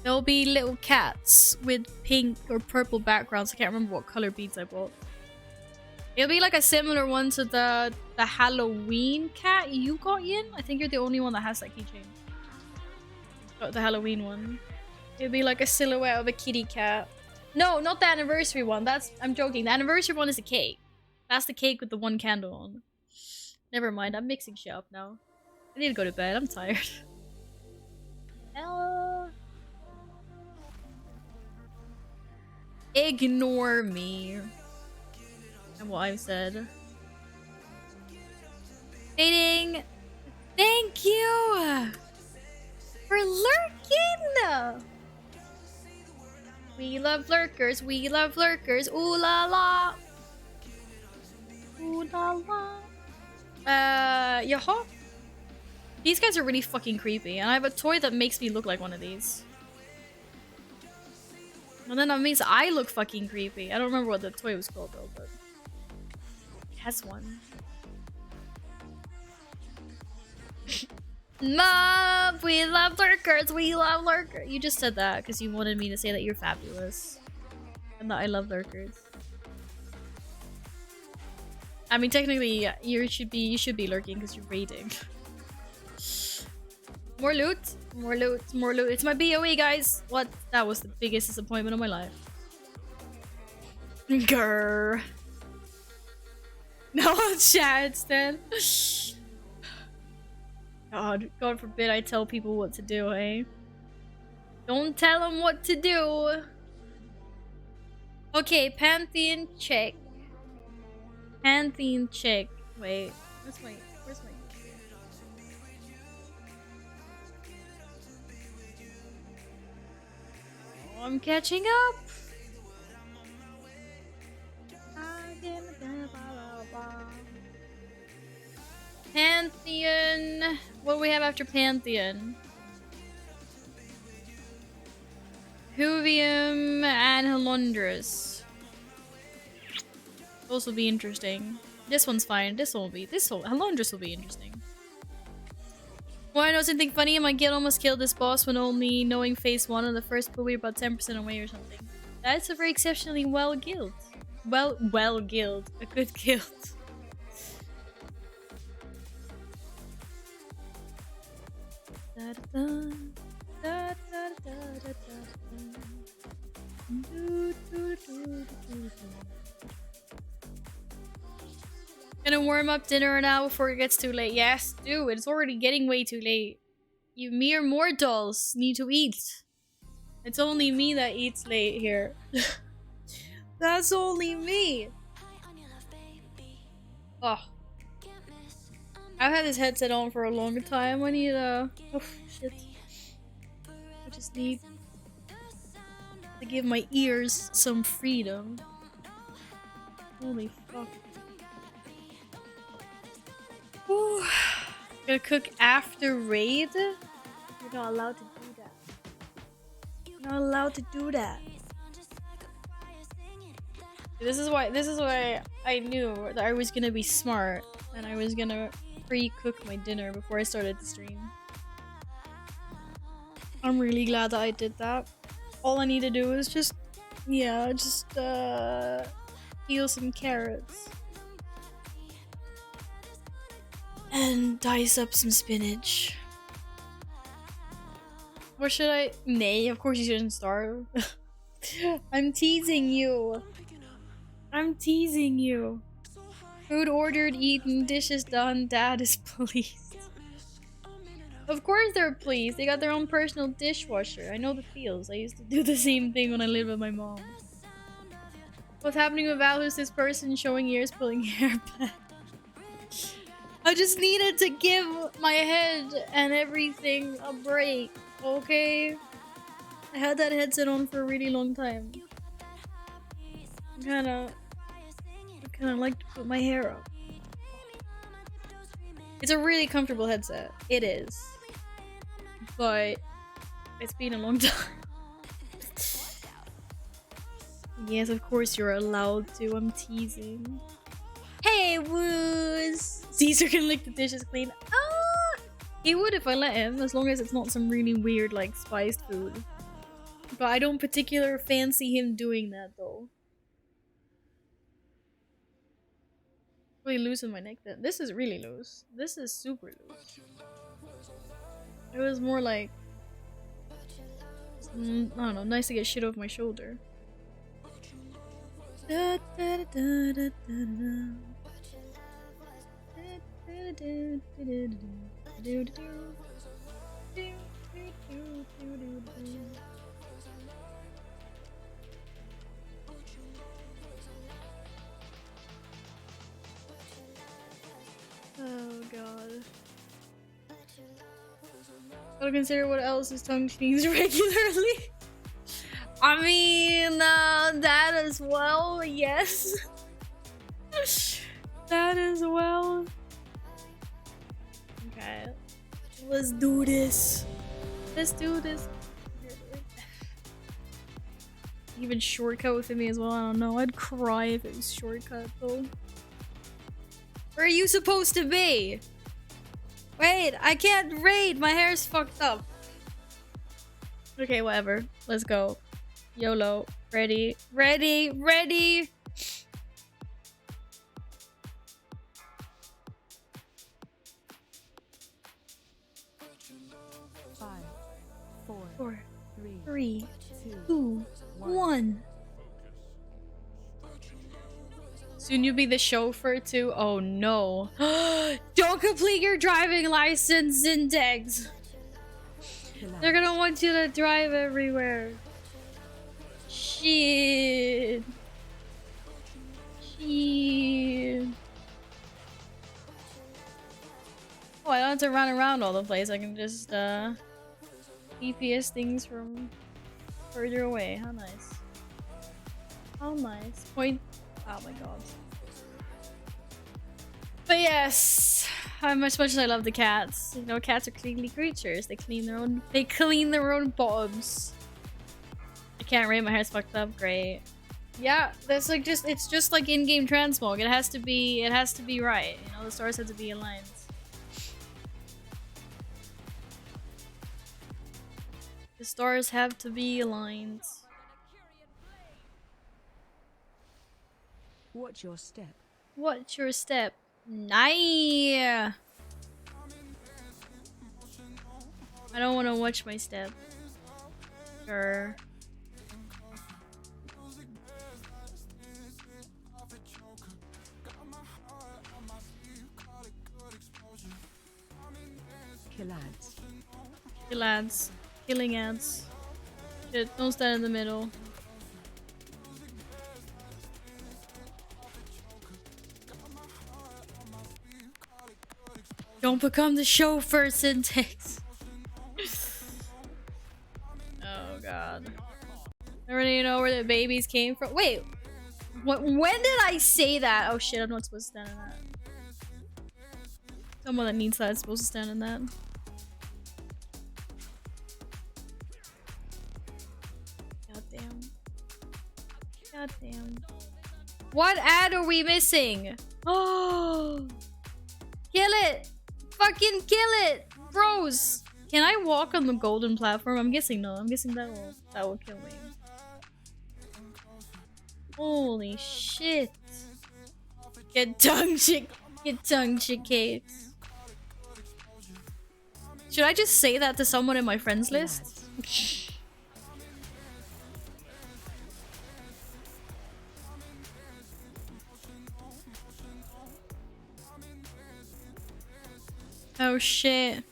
They'll be little cats with pink or purple backgrounds. I can't remember what color beads I bought. It'll be like a similar one to the Halloween cat you got, Yin. I think you're the only one that has that keychain. Got the Halloween one. It'll be like a silhouette of a kitty cat. No, not the anniversary one. I'm joking. The anniversary one is a cake. That's the cake with the one candle on. Never mind. I'm mixing shit up now. I need to go to bed. I'm tired. Ignore me and what I've said. Dating, thank you for lurking. We love lurkers. We love lurkers. Ooh la la. Ooh la la. Yaha. These guys are really fucking creepy, and I have a toy that makes me look like one of these. And then that means I look fucking creepy. I don't remember what the toy was called though, but it has one. Mom, we love lurkers. We love lurkers. You just said that because you wanted me to say that you're fabulous and that I love lurkers. I mean, technically, you should be lurking because you're raiding. More loot, more loot, more loot. It's my BOE, guys. What? That was the biggest disappointment of my life. Grrr. No chats then. God forbid I tell people what to do, eh? Don't tell them what to do. Okay, Pantheon check. Pantheon check. Wait, where's my? Oh, I'm catching up. Pantheon. What do we have after Pantheon? Huvium and Halondrus. Those will be interesting. This one's fine. Halondrus will be interesting. Want to know something funny? My guild almost killed this boss when only knowing phase 1 of the first pull we were about 10% away or something. That's a very exceptionally well guild. Well guild. A good guild. Gonna warm up dinner now before it gets too late. Yes, do. It's already getting way too late. You mere mortals need to eat. It's only me that eats late here. That's only me. Oh. I've had this headset on for a long time. I need oh shit. I just need to give my ears some freedom. Holy fuck. Ooh. Gonna cook after raid? You're not allowed to do that. You're not allowed to do that. This is why I knew that I was gonna be smart and I was gonna pre-cook my dinner before I started the stream. I'm really glad that I did that. All I need to do is just peel some carrots. And dice up some spinach. What should I? Nay, of course you shouldn't starve. I'm teasing you. I'm teasing you. Food ordered, eaten, dishes done, dad is pleased. Of course they're pleased. They got their own personal dishwasher. I know the feels. I used to do the same thing when I lived with my mom. What's happening with Val? Who's this person showing ears, pulling hair back? I just needed to give my head and everything a break, okay? I had that headset on for a really long time. I kinda like to put my hair up. It's a really comfortable headset. It is. But it's been a long time. Yes, of course you're allowed to. I'm teasing. Hey, Woos! Caesar can lick the dishes clean. Ah! He would if I let him, as long as it's not some really weird, like, spiced food. But I don't particularly fancy him doing that, though. Really loose in my neck then. This is really loose. This is super loose. It was more like... I don't know, nice to get shit off my shoulder. Da, da, da, da, da, da. Oh god. Gotta consider what else his tongue cleans regularly. I mean, that as well, yes. That as well. Okay. Let's do this. Let's do this. Even shortcut with me as well, I don't know. I'd cry if it was shortcut though. Where are you supposed to be? Wait, I can't read. My hair's fucked up. Okay, whatever. Let's go. YOLO. Ready. Ready. Ready. 5, 4, 4, 3, 3, 2, 2, 1. Soon you'll be the chauffeur too. Oh no. Don't complete your driving license index. They're gonna want you to drive everywhere. Shit. Shit. Oh, I don't have to run around all the place. I can just GPS things from further away. How nice. How nice. Point. Oh my god. But yes, as much as I love the cats, you know, cats are cleanly creatures. They clean their own bottoms. I can't rate, my hair's fucked up. Great. Yeah, that's like it's just like in-game transmog. It has to be right. You know, the stars have to be aligned. The stars have to be aligned. Watch your step. Watch your step. Nah. I don't want to watch my step. Sure. Kill ads. Kill ads. Killing ads. Shit, don't stand in the middle. Don't become the chauffeur, Syntax. Oh god. I already know where the babies came from. Wait, when did I say that? Oh shit, I'm not supposed to stand in that. Someone that needs that is supposed to stand in that. Goddamn. Goddamn. What ad are we missing? Oh, kill it! Fucking kill it! Bros! Can I walk on the golden platform? I'm guessing no. I'm guessing that will kill me. Holy shit. Get tongue chick. Get tongue chickades. Should I just say that to someone in my friends list? Oh shit.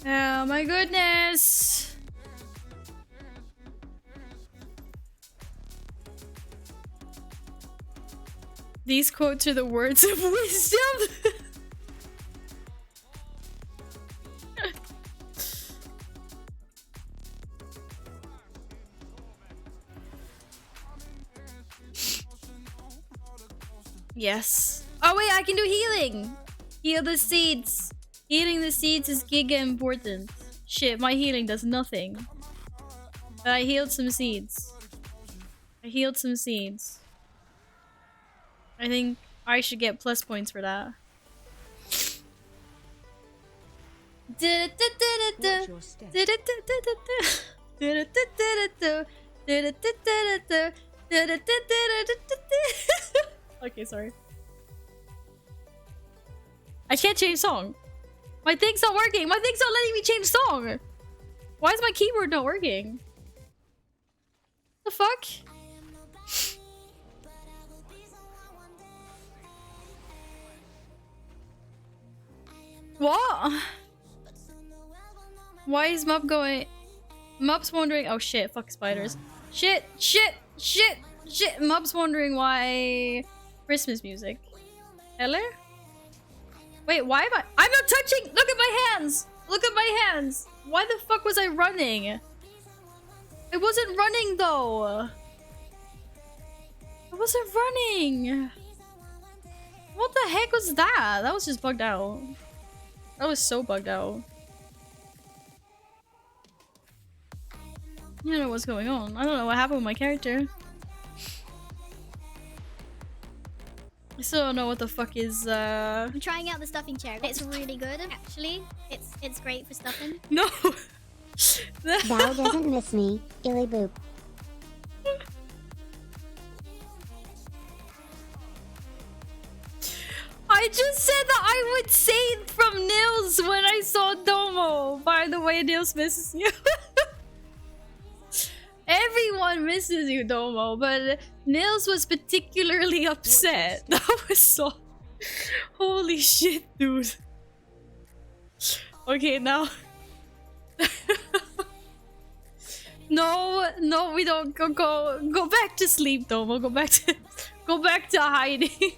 Oh my goodness. These quotes are the words of wisdom. Yes. Oh wait, I can do healing. Heal the seeds. Healing the seeds is giga important. Shit, my healing does nothing. But I healed some seeds. I healed some seeds. I think I should get plus points for that. Watch your step. Okay, sorry. I can't change song. My thing's not working. My thing's not letting me change song. Why is my keyboard not working? The fuck? What? Why is Mup going? Mup's wondering. Oh shit! Fuck spiders. Shit! Shit! Shit! Shit! Mup's wondering why Christmas music. Hello? Wait, why am I? I'm not touching. Look at my hands. Look at my hands. Why the fuck was I running? I wasn't running though. I wasn't running. What the heck was that? That was just bugged out. That was so bugged out. I don't know what's going on. I don't know what happened with my character. I still don't know what the fuck is I'm trying out the stuffing chair. It's really good, actually. It's great for stuffing. No. Thou doesn't miss me, illy boop. I just said that I would say it from Nils when I saw Domo. By the way, Nils misses you. Everyone misses you, Domo, but Nils was particularly upset. That was so... Holy shit, dude. Okay, now... No, we don't go back to sleep, Domo. Go back to hiding.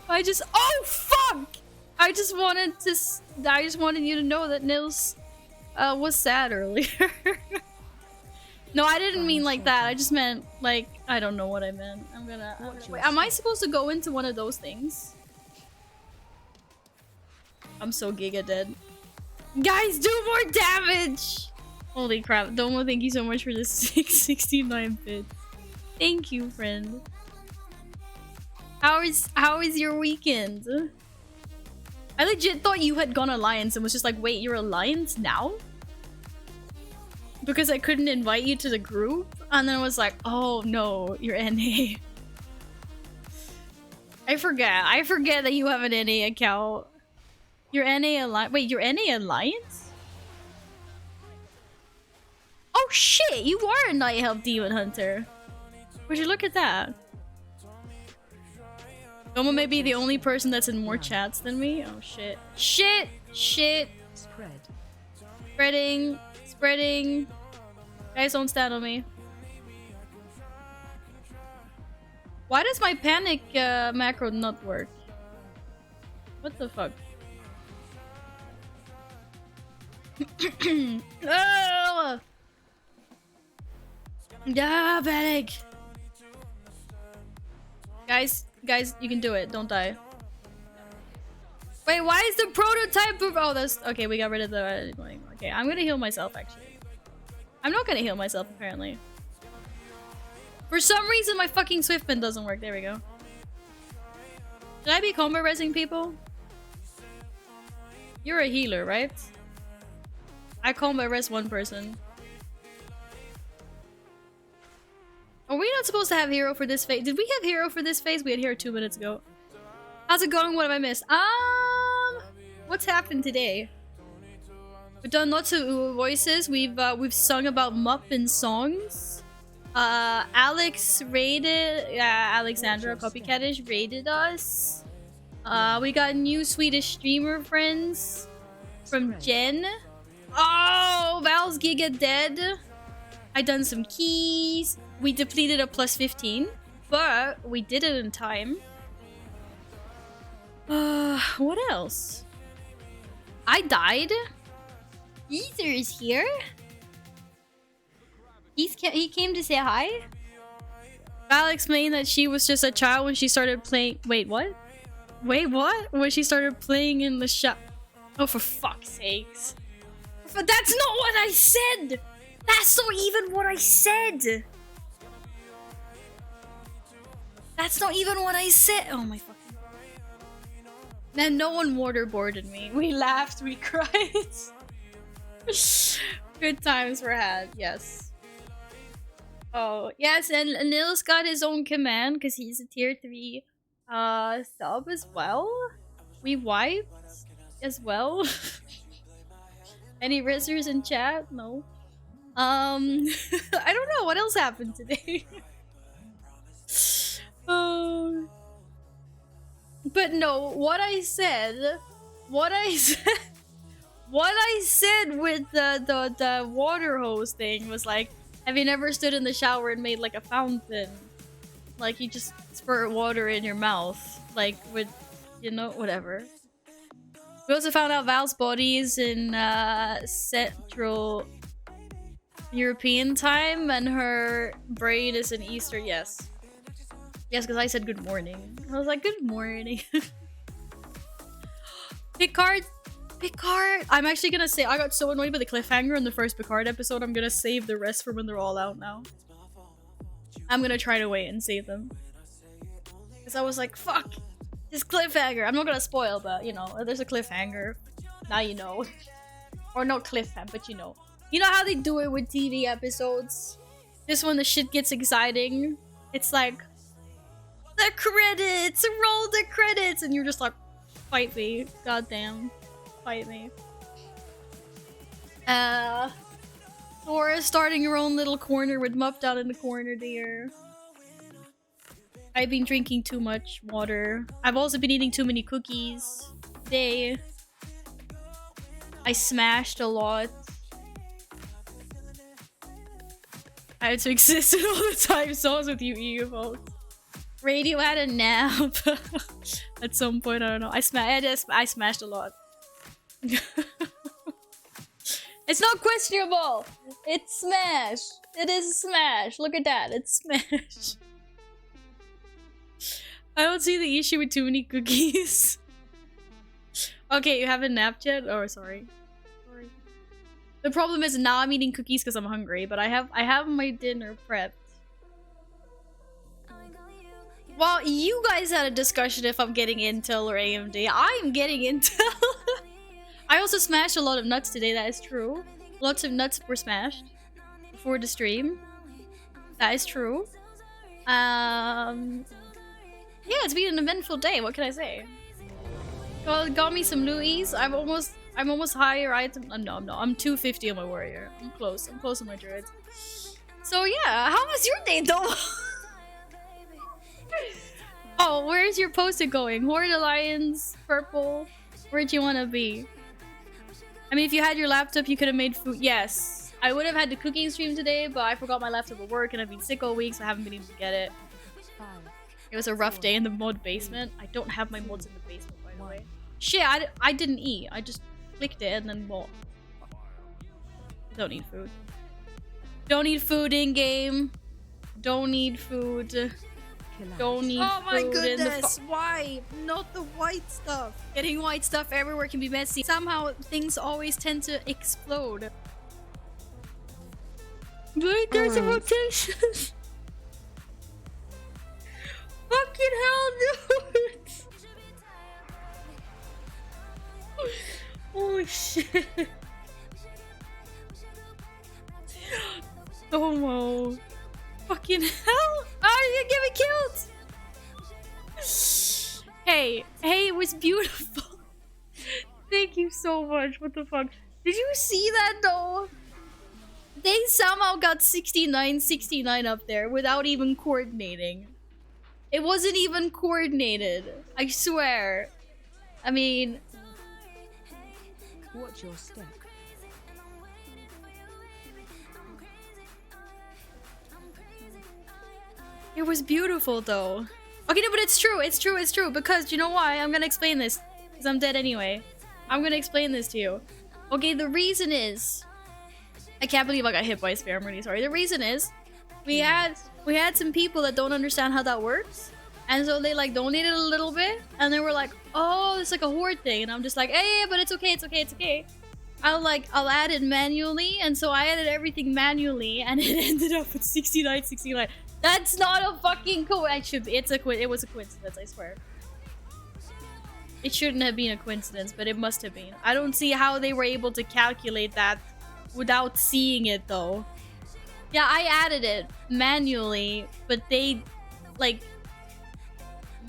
Oh fuck! I just wanted you to know that Nils was sad earlier. No, I didn't mean like that. I just meant like I don't know what I meant. I'm gonna wait, am I supposed to go into one of those things? I'm so giga dead. Guys, do more damage! Holy crap. Domo, thank you so much for the 669 bits. Thank you, friend. How is your weekend? I legit thought you had gone Alliance and was just like, wait, you're Alliance now? Because I couldn't invite you to the group? And then I was like, oh no, you're NA. I forget that you have an NA account. You're NA Alliance. Wait, you're NA Alliance? Oh shit, you are a Night Help Demon Hunter. Would you look at that? Domo may be the only person that's in more chats than me. Oh shit. Shit! Shit! Spreading. Guys, don't stand on me. Why does my panic macro not work? What the fuck? Oh! Yeah, panic! Guys, you can do it. Don't die. Wait, why is the prototype of... Oh, that's... Okay, we got rid of the... Okay, I'm gonna heal myself, actually. I'm not gonna heal myself, apparently. For some reason, my fucking Swiftman doesn't work. There we go. Should I be combo resing people? You're a healer, right? I combo res one person. Are we not supposed to have hero for this phase? Did we have hero for this phase? We had hero 2 minutes ago. How's it going? What have I missed? What's happened today? We've done lots of voices. We've sung about Mupp in songs. Alex raided. Alexandra Copycatish raided us. We got new Swedish streamer friends from Jen. Oh, Val's Giga dead. I done some keys. We depleted a plus 15, but we did it in time. What else? I died. Ether is here. He came to say hi. Val explained that she was just a child when she started playing. Wait, what? Wait, what? When she started playing in the shop. Oh, for fuck's sakes. But that's not what I said! That's not even what I said! That's not even what I said! Oh my fucking... Man, no one waterboarded me. We laughed, we cried. Good times were had, yes. Oh, yes, and Nils got his own command because he's a tier 3 sub as well. We wiped as well. Any rizzers in chat? No. I don't know what else happened today. But no, what I said with the water hose thing was like, have you never stood in the shower and made like a fountain? Like you just spurt water in your mouth, like with, you know, whatever. We also found out Val's body is in Central European time and her brain is in Eastern. Yes. Yes, because I said good morning. I was like, good morning. Picard. I'm actually gonna say, I got so annoyed by the cliffhanger in the first Picard episode, I'm gonna save the rest for when they're all out now. I'm gonna try to wait and save them. Because I was like, fuck, this cliffhanger. I'm not gonna spoil, but you know, there's a cliffhanger. Now you know. Or not cliffhanger, but you know. You know how they do it with TV episodes? Just when the shit gets exciting, it's like, the credits! Roll the credits! And you're just like, fight me. Goddamn. Fight me. Or starting your own little corner with Mupp down in the corner there. I've been drinking too much water. I've also been eating too many cookies today. I smashed a lot. I had to exist in all the time zones with you UFOs. Radio had a nap. At some point, I don't know. I smashed a lot. It's not questionable. It's smash. It is smash. Look at that. It's smash. I don't see the issue with too many cookies. Okay, you haven't napped yet? Oh, sorry. The problem is now I'm eating cookies because I'm hungry, but I have my dinner prepped. Well, you guys had a discussion if I'm getting Intel or AMD. I'm getting Intel. I also smashed a lot of nuts today, that is true. Lots of nuts were smashed before the stream. That is true. Yeah, it's been an eventful day, what can I say? Well, got me some Louis. I'm almost higher item. No, I'm not. I'm 250 on my warrior. I'm close on my druid. So yeah, how was your day though? Oh, where's your post-it going? Horde Alliance, purple. Where'd you want to be? I mean, if you had your laptop, you could have made food. Yes. I would have had the cooking stream today, but I forgot my laptop at work and I've been sick all week, so I haven't been able to get it. It was a rough day in the mod basement. I don't have my mods in the basement, by the way. Shit, I didn't eat. I just clicked it and then walked. Don't need food. Don't need food in-game. Don't need food. Don't need Oh my food goodness, why? Not the white stuff. Getting white stuff everywhere can be messy. Somehow things always tend to explode. Wait, there's a rotation. Fucking hell, dude! Holy shit. Tomo. Fucking hell! Oh, you get me killed! Hey, it was beautiful. Thank you so much. What the fuck? Did you see that though? They somehow got 69 up there without even coordinating. It wasn't even coordinated. I swear. I mean... Watch your step. It was beautiful though. Okay, no, but it's true, because you know why? I'm gonna explain this. Because I'm dead anyway. I'm gonna explain this to you. Okay, the reason is... I can't believe I got hit by a spear, I'm really sorry. The reason is... We had some people that don't understand how that works. And so they like donated a little bit. And they were like, oh, it's like a horde thing. And I'm just like, hey, but it's okay. I'll add it manually. And so I added everything manually. And it ended up with 69. That's not a fucking coincidence. It was a coincidence, I swear. It shouldn't have been a coincidence, but it must have been. I don't see how they were able to calculate that without seeing it, though. Yeah, I added it manually, but they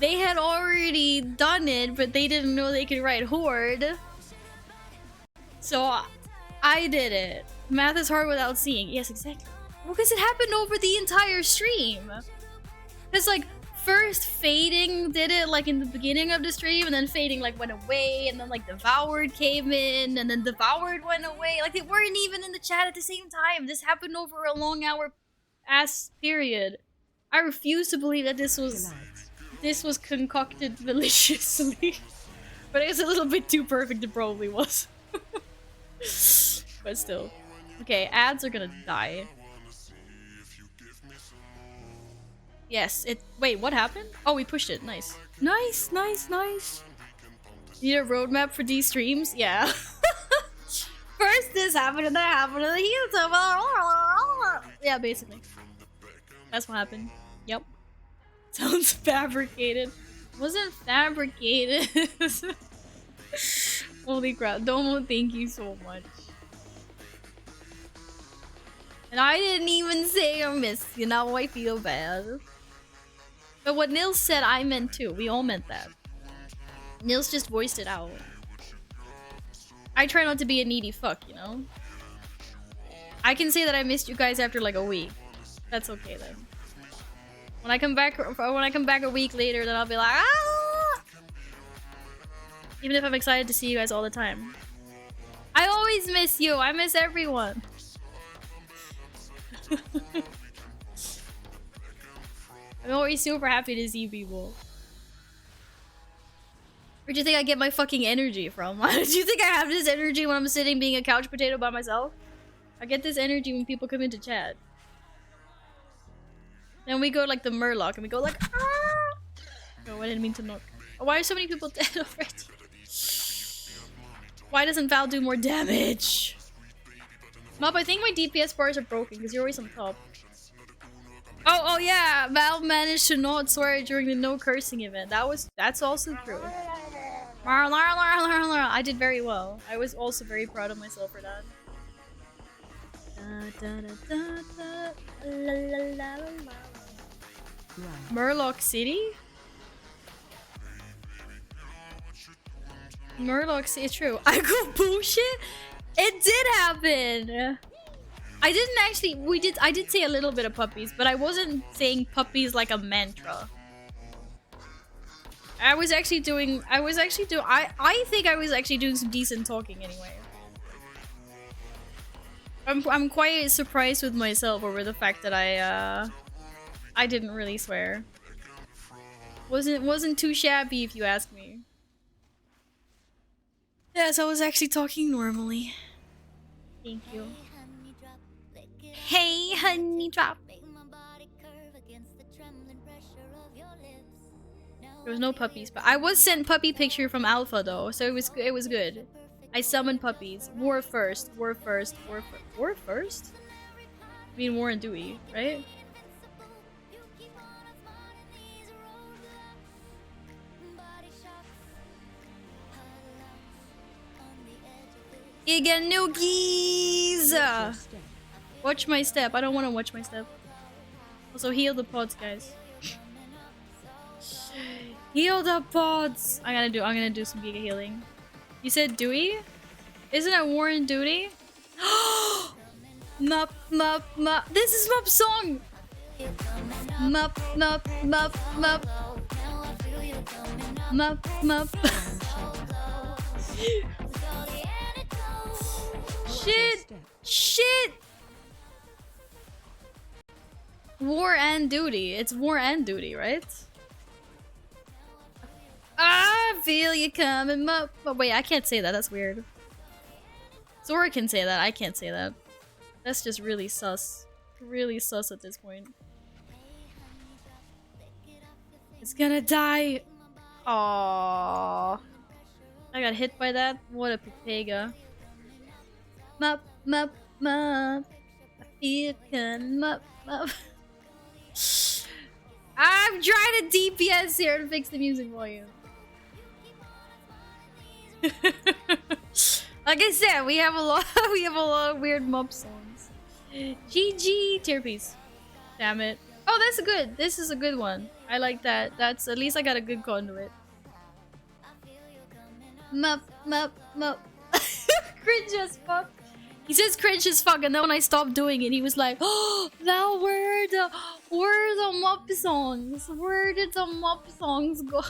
had already done it, but they didn't know they could write horde. So I did it. Math is hard without seeing. Yes, exactly. Well, because it happened over the entire stream. Because, like, first Fading did it, like, in the beginning of the stream, and then Fading, like, went away, and then, like, Devoured came in, and then Devoured went away. Like, they weren't even in the chat at the same time. This happened over a long hour-ass period. I refuse to believe that this was concocted maliciously. But it's a little bit too perfect, it probably was. But still. Okay, ads are gonna die. Yes, wait, what happened? Oh, we pushed it. Nice. Nice. Need a roadmap for these streams? Yeah. First this happened and that happened and yeah, basically. That's what happened. Yep. Sounds fabricated. Wasn't fabricated. Holy crap. Domo, thank you so much. And I didn't even say I missed you. Now I feel bad. But what Nils said, I meant too. We all meant that. Nils just voiced it out. I try not to be a needy fuck, you know? I can say that I missed you guys after like a week. That's okay then. When I come back a week later, then I'll be like, ah! Even if I'm excited to see you guys all the time. I always miss you. I miss everyone. I'm always super happy to see people. Where do you think I get my fucking energy from? Do you think I have this energy when I'm sitting being a couch potato by myself? I get this energy when people come into chat. Then we go like the Murloc and we go like, ah! Oh, I didn't mean to knock. Oh, why are so many people dead already? Why doesn't Val do more damage? Mop, I think my DPS bars are broken because you're always on top. Oh yeah, Val managed to not swear during the no cursing event. That's also true. I did very well. I was also very proud of myself for that. Murloc City? Murloc City, true. I go bullshit? It did happen! I didn't actually, I did say a little bit of puppies, but I wasn't saying puppies like a mantra. I think I was actually doing some decent talking anyway. I'm quite surprised with myself over the fact that I didn't really swear. Wasn't too shabby if you ask me. Yes, I was actually talking normally. Thank you. Hey, honey drop. There was no puppies, but I was sent puppy picture from Alpha though, so it was good. I summoned puppies. War first. War first? I mean War and Dewey, right? Iganoogies! Watch your step. Watch my step. I don't want to watch my step. Also, heal the pods, guys. Heal the pods! I'm gonna do some Giga healing. You said Dewey? Isn't it Warren Duty? Mup, mup, mup. This is Mup's song! Mup, mup, mup, mup. Mup, mup. Shit! Step. Shit! War and duty. It's war and duty, right? I feel you coming up. Oh, wait, I can't say that. That's weird. Zora can say that. I can't say that. That's just really sus. Really sus at this point. It's gonna die. Aww. I got hit by that. What a papega. Mup, mup, mup. I feel coming up, up. I'm trying to DPS here to fix the music volume. Like I said, we have a lot of weird mob songs. GG tier piece. Damn it. Oh, that's a good. This is a good one. I like that. That's at least I got a good conduit. Mup, mup, mup. Cringe as fuck. He says cringe as fuck, and then when I stopped doing it, he was like, "Oh, now where the mop songs? Where did the mop songs go?"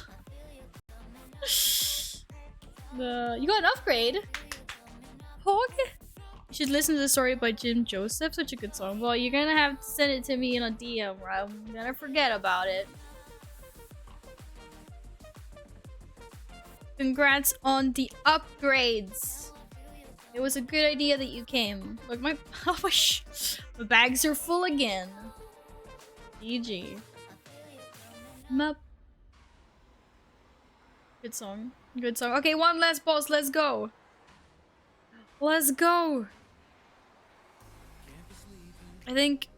You got an upgrade. Pog? You should listen to the story by Jim Joseph. Such a good song. Well, you're gonna have to send it to me in a DM, or I'm gonna forget about it. Congrats on the upgrades. It was a good idea that you came. Look, my my bags are full again. GG. Mup. Good song. Good song. Okay, one last boss. Let's go. Let's go. I think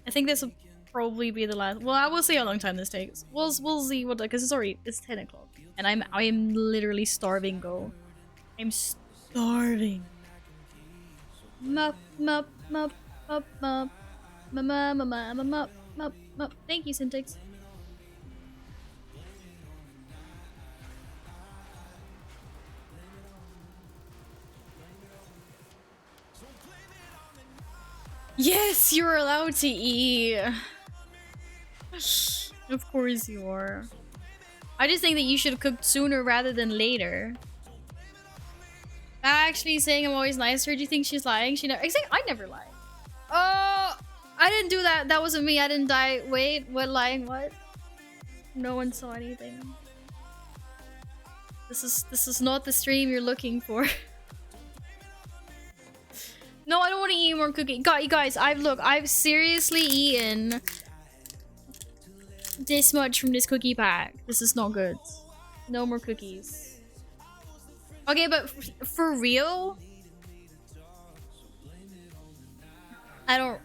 this will probably be the last. Well, I will see how long time this takes. We'll see what, because it's 10 o'clock, and I am literally starving. Go. I'm starving. Mup, mup, mup, mup, mup. Mama, mama, mama, mup, mup. Thank you, Syntax. Yes, you're allowed to eat. Of course you are. I just think that you should have cooked sooner rather than later. Actually saying I'm always nicer. Do you think she's lying? She never. I never lie. Oh, I didn't do that. That wasn't me. I didn't die. Wait, what lying? What? No one saw anything. This is not the stream you're looking for. No, I don't want to eat more cookie. Guys, I've seriously eaten this much from this cookie pack. This is not good. No more cookies. Okay, but for real, I don't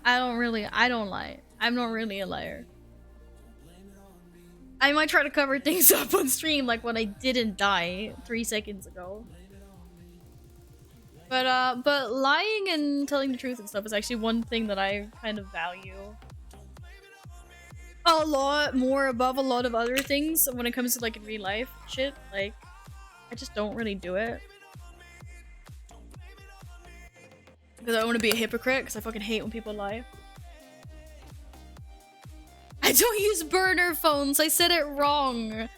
lie. I'm not really a liar. I might try to cover things up on stream, like when I didn't die 3 seconds ago. But lying and telling the truth and stuff is actually one thing that I kind of value a lot more above a lot of other things when it comes to like in real life shit. Like, I just don't really do it because I don't want to be a hypocrite, because I fucking hate when people lie. I don't use burner phones. I said it wrong.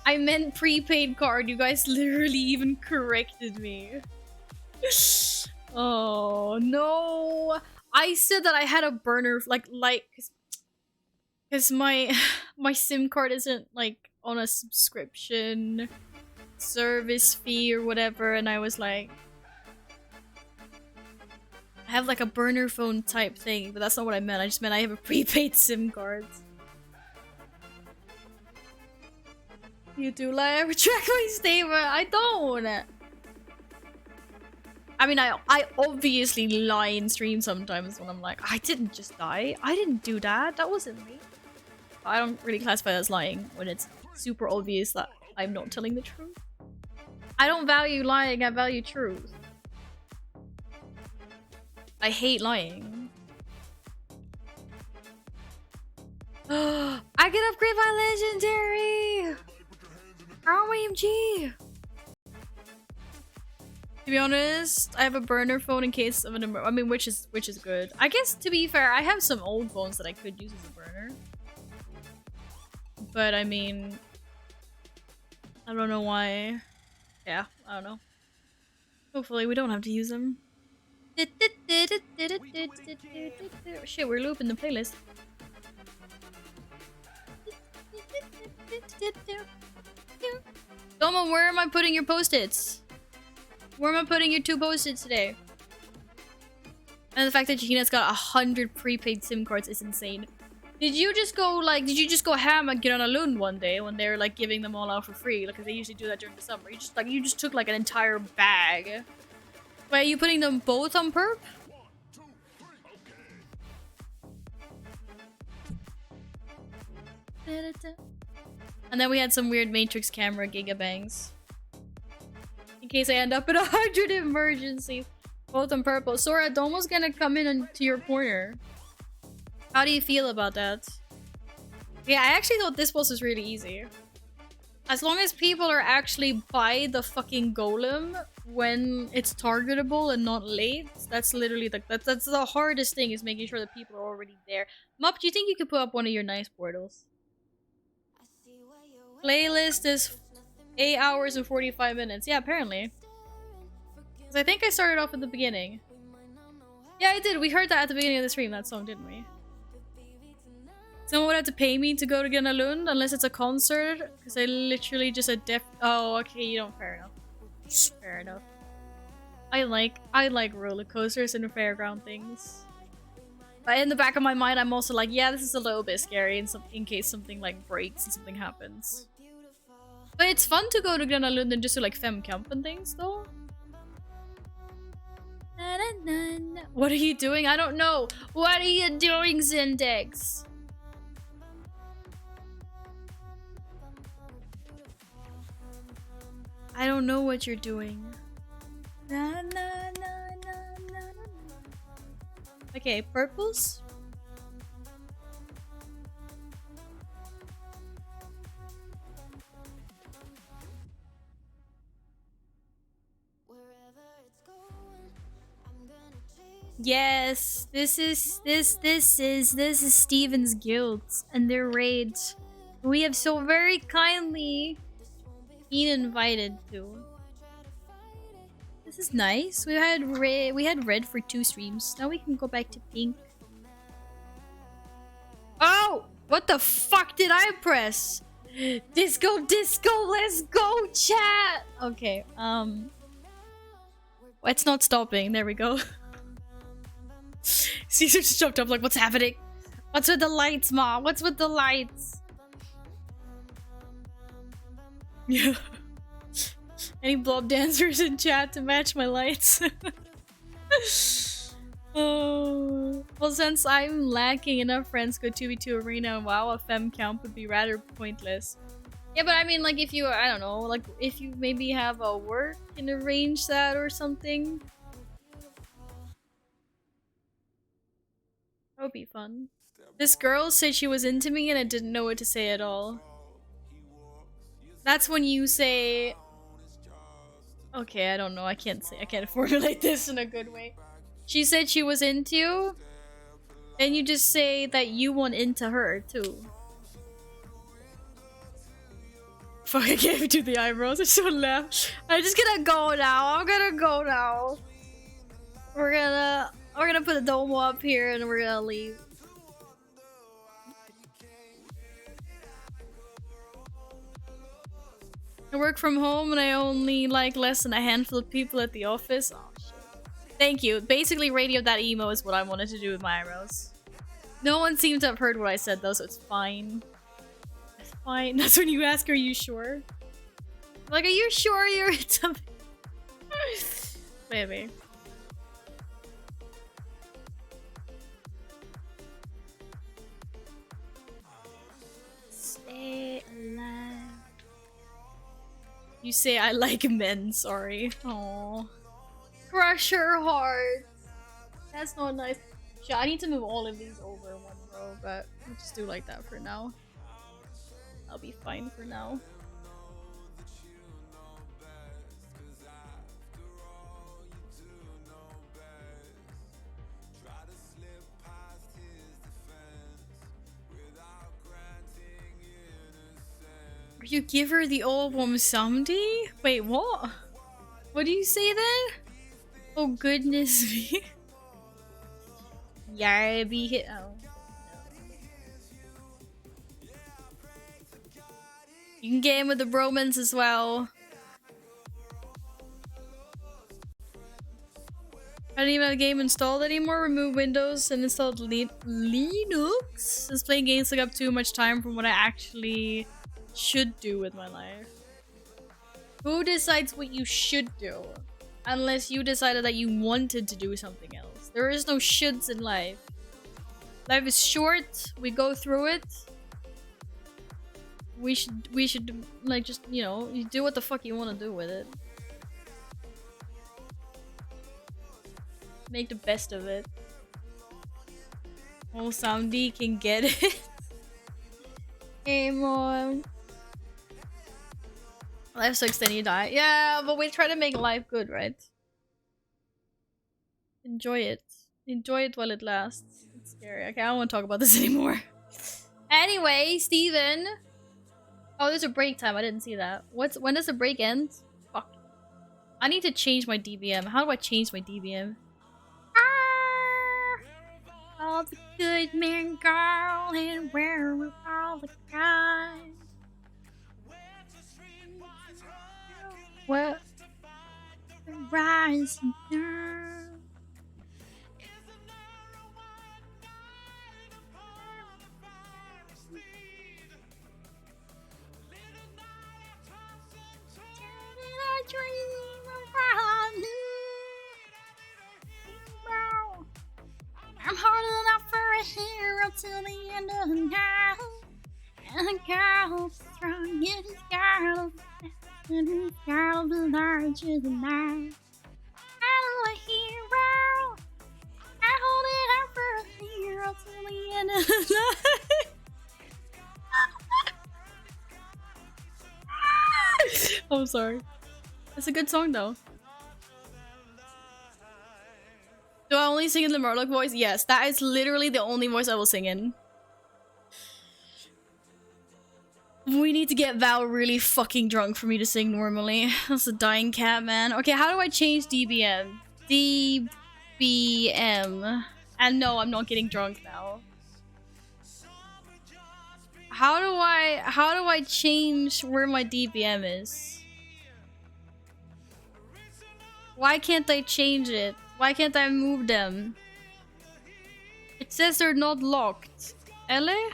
I meant prepaid card. You guys literally even corrected me. Oh no, I said that I had a burner like because my SIM card isn't like on a subscription service fee or whatever, and I was like, I have like a burner phone type thing, but that's not what I meant. I just meant I have a prepaid SIM card. You do lie. I retract my statement. I don't. I mean, I obviously lie in stream sometimes when I'm like, I didn't just die. I didn't do that. That wasn't me. I don't really classify that as lying when it's super obvious that I'm not telling the truth. I don't value lying. I value truth. I hate lying. I can upgrade my legendary! OMG! To be honest, I have a burner phone in case of an I mean, which is good. I guess, to be fair, I have some old phones that I could use as a burner. But I mean, I don't know why. Yeah, I don't know. Hopefully we don't have to use them. Shit, we're looping the playlist. Doma, where am I putting your post-its? Where am I putting your 2 post-its today? And the fact that Gina's got 100 prepaid SIM cards is insane. Did you just go ham and get on a Lund one day when they were like giving them all out for free? Like, 'cause they usually do that during the summer. You just took like an entire bag. Wait, are you putting them both on perp? And then we had some weird Matrix camera gigabangs. In case I end up in 100 emergency. Both on purple. Sora, Domo's gonna come in into your corner. How do you feel about that? Yeah, I actually thought this boss was really easy. As long as people are actually by the fucking golem when it's targetable and not late, that's literally that's the hardest thing, is making sure that people are already there. Mup, do you think you could put up one of your nice portals? Playlist is 8 hours and 45 minutes. Yeah, apparently. Because I think I started off at the beginning. Yeah, I did. We heard that at the beginning of the stream, that song, didn't we? Someone would have to pay me to go to Gröna Lund unless it's a concert. Because I literally just a Oh, okay, you don't. Fair enough. Fair enough. I like roller coasters and fairground things. But in the back of my mind, I'm also like, yeah, this is a little bit scary in case something like breaks and something happens. But it's fun to go to Gröna Lund and just do like femcamp and things, though. Na, na, na, na. What are you doing? I don't know. What are you doing, Zindex? I don't know what you're doing. Na, na, na, na, na, na. Okay, purples. Yes, this is Steven's guild and their raid. We have so very kindly been invited to. This is nice. We had red for 2 streams. Now we can go back to pink. Oh, what the fuck did I press? Disco, let's go, chat. Okay, it's not stopping. There we go. Caesar just jumped up like, what's happening? What's with the lights, Ma? What's with the lights? Yeah. Any blob dancers in chat to match my lights? Oh. Well, since I'm lacking enough friends go 2v2 arena and WoW, a fem count would be rather pointless. Yeah, but I mean, like, if you, I don't know, like, if you maybe have a work and arrange that or something. That would be fun. This girl said she was into me and I didn't know what to say at all. That's when you say... Okay, I don't know. I can't formulate this in a good way. She said she was into you. Then you just say that you want into her, too. Fuck, I can't even do the eyebrows. I so laugh. I'm just gonna go now. I'm gonna go now. We're gonna put a dome up here and we're gonna leave. I work from home and I only like less than a handful of people at the office. Oh shit. Thank you. Basically, Radio That Emo is what I wanted to do with my eyebrows. No one seems to have heard what I said though, so it's fine. It's fine. That's when you ask, are you sure? Like, are you sure you're into me? Maybe. Stay alive. You say I like men, sorry. Aww. Crush her heart. That's not nice. Shit, I need to move all of these over in one row, but we'll just do like that for now. I'll be fine for now. You give her the old one someday? Wait, what? What do you say then? Oh goodness me. Yeah, be hit. Oh. You can get in with the bromans as well. I don't even have the game installed anymore. Remove Windows and installed Linux. Is playing games take up too much time from what I actually should do with my life. Who decides what you should do? Unless you decided that you wanted to do something else. There is no shoulds in life. Life is short. We go through it. We should like just, you know, you do what the fuck you want to do with it. Make the best of it. Oh, somebody can get it. Hey, mom. Life sucks, then you die. Yeah, but we try to make life good, right? Enjoy it. Enjoy it while it lasts. It's scary. Okay, I don't want to talk about this anymore. Anyway, Steven. Oh, there's a break time. I didn't see that. When does the break end? Fuck. I need to change my DBM. How do I change my DBM? All the good men, girl, and where are all the guys? What? The rising girl. I'm hard enough for a hero till the end of the night. And the girl strong, and the girl, and the girl the larger than life. I'm a hero. I hold it out for a hero till the end of the night. I'm sorry. It's a good song though. Do I only sing in the Murloc voice? Yes, that is literally the only voice I will sing in. We need to get Val really fucking drunk for me to sing normally. That's a dying cat, man. Okay, how do I change DBM? DBM. And no, I'm not getting drunk now. How do I change where my DBM is? Why can't I change it? Why can't I move them? It says they're not locked. Ele?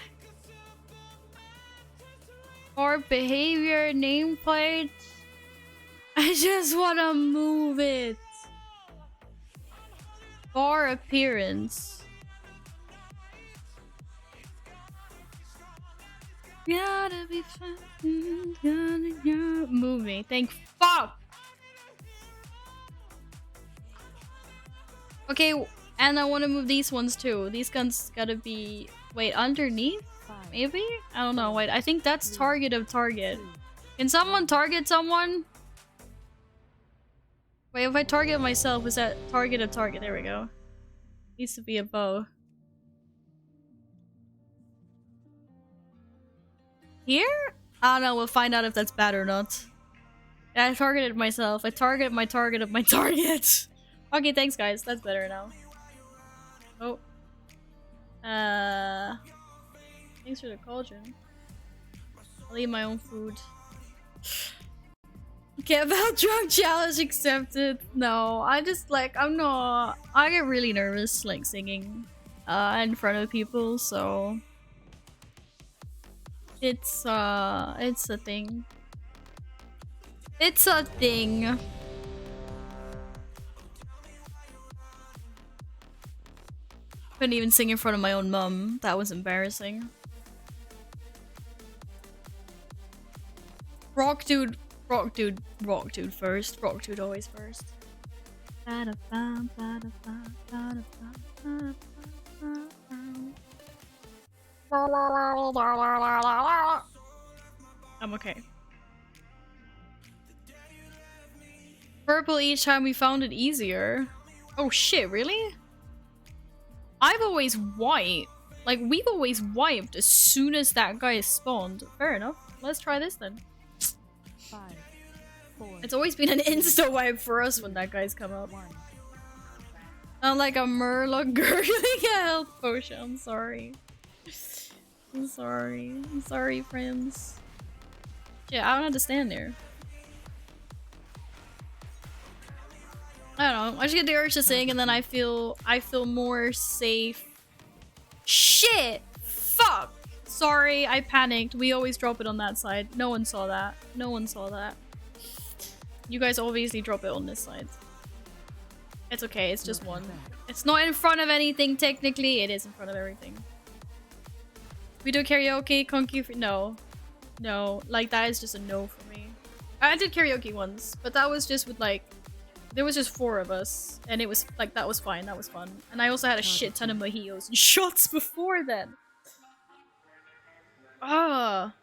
Or behavior, nameplate. I just wanna move it. Or appearance. Gotta be fun. Gotta move me. Thank fuck. Okay, and I want to move these ones too. These guns gotta be... Wait, underneath? Maybe? I don't know. Wait, I think that's target of target. Can someone target someone? Wait, if I target myself, is that target of target? There we go. Needs to be a bow. Here? I don't know, we'll find out if that's bad or not. Yeah, I targeted myself. I targeted my target of my target. Okay, thanks guys. That's better now. Oh. Thanks for the cauldron. I'll eat my own food. Get about drunk challenge accepted. No, I just like, I'm not... I get really nervous like singing in front of people, so... It's a thing. It's a thing. Couldn't even sing in front of my own mum. That was embarrassing. Rock dude first. Rock dude always first. I'm okay. Purple each time we found it easier. Oh shit, really? I've always wiped. Like, we've always wiped as soon as that guy spawned. Fair enough. Let's try this then. 5, 4, It's always been an insta wipe for us when that guy's come up. 1. Not like a Murloc gurgling a health potion. I'm sorry. I'm sorry. I'm sorry, friends. Yeah, I don't understand there. I don't know. I just get the urge to sing, and then I feel more safe. Shit! Fuck! Sorry, I panicked. We always drop it on that side. No one saw that. No one saw that. You guys obviously drop it on this side. It's okay. It's just one. It's not in front of anything technically. It is in front of everything. We do karaoke, Conky. No, no. Like that is just a no for me. I did karaoke once, but that was just with like. There was just 4 of us, and it was like that was fine, that was fun. And I also had a shit ton of mojitos and shots before then. Ah,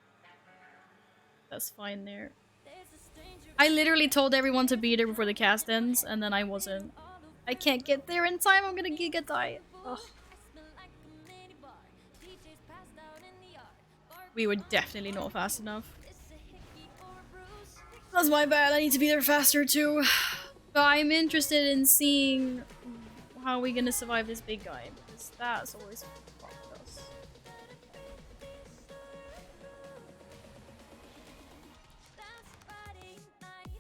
that's fine there. I literally told everyone to be there before the cast ends, and then I wasn't. I can't get there in time. I'm gonna giga die. Ugh. We were definitely not fast enough. That's my bad. I need to be there faster too. But I'm interested in seeing how we're gonna survive this big guy, because that's always fucked us.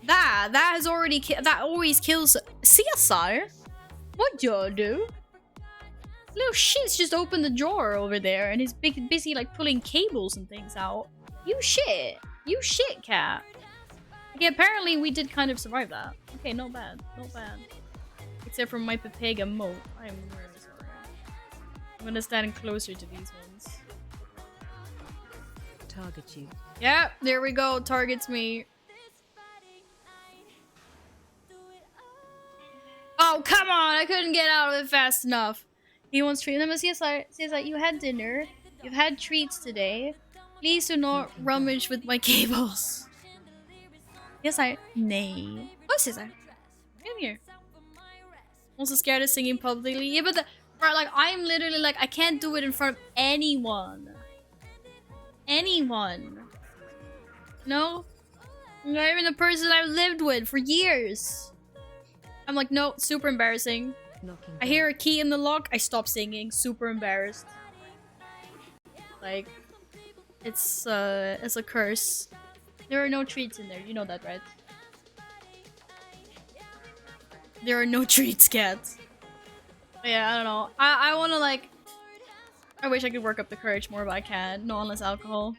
That has already that always kills CSR. What y'all do? Little shit's just opened the drawer over there and is busy like pulling cables and things out. You shit, cat. Okay, apparently we did kind of survive that. Okay, not bad, not bad. Except for my Pepega moat. I'm really sorry. I'm gonna stand closer to these ones. Target you. Yeah, there we go. Targets me. Oh, come on! I couldn't get out of it fast enough. He wants treats. Let me see. CSI, you had dinner. You've had treats today. Please do not rummage with my cables. Yes, nay. What is that? Come here. Also scared of singing publicly. Yeah, but bro, like I'm literally like I can't do it in front of anyone. Anyone. No? Not even the person I've lived with for years. I'm like, no, super embarrassing. I hear a key in the lock, I stop singing. Super embarrassed. Like, it's a curse. There are no treats in there. You know that, right? There are no treats, cats. But yeah, I don't know. I want to like. I wish I could work up the courage more, but I can't. No, unless alcohol.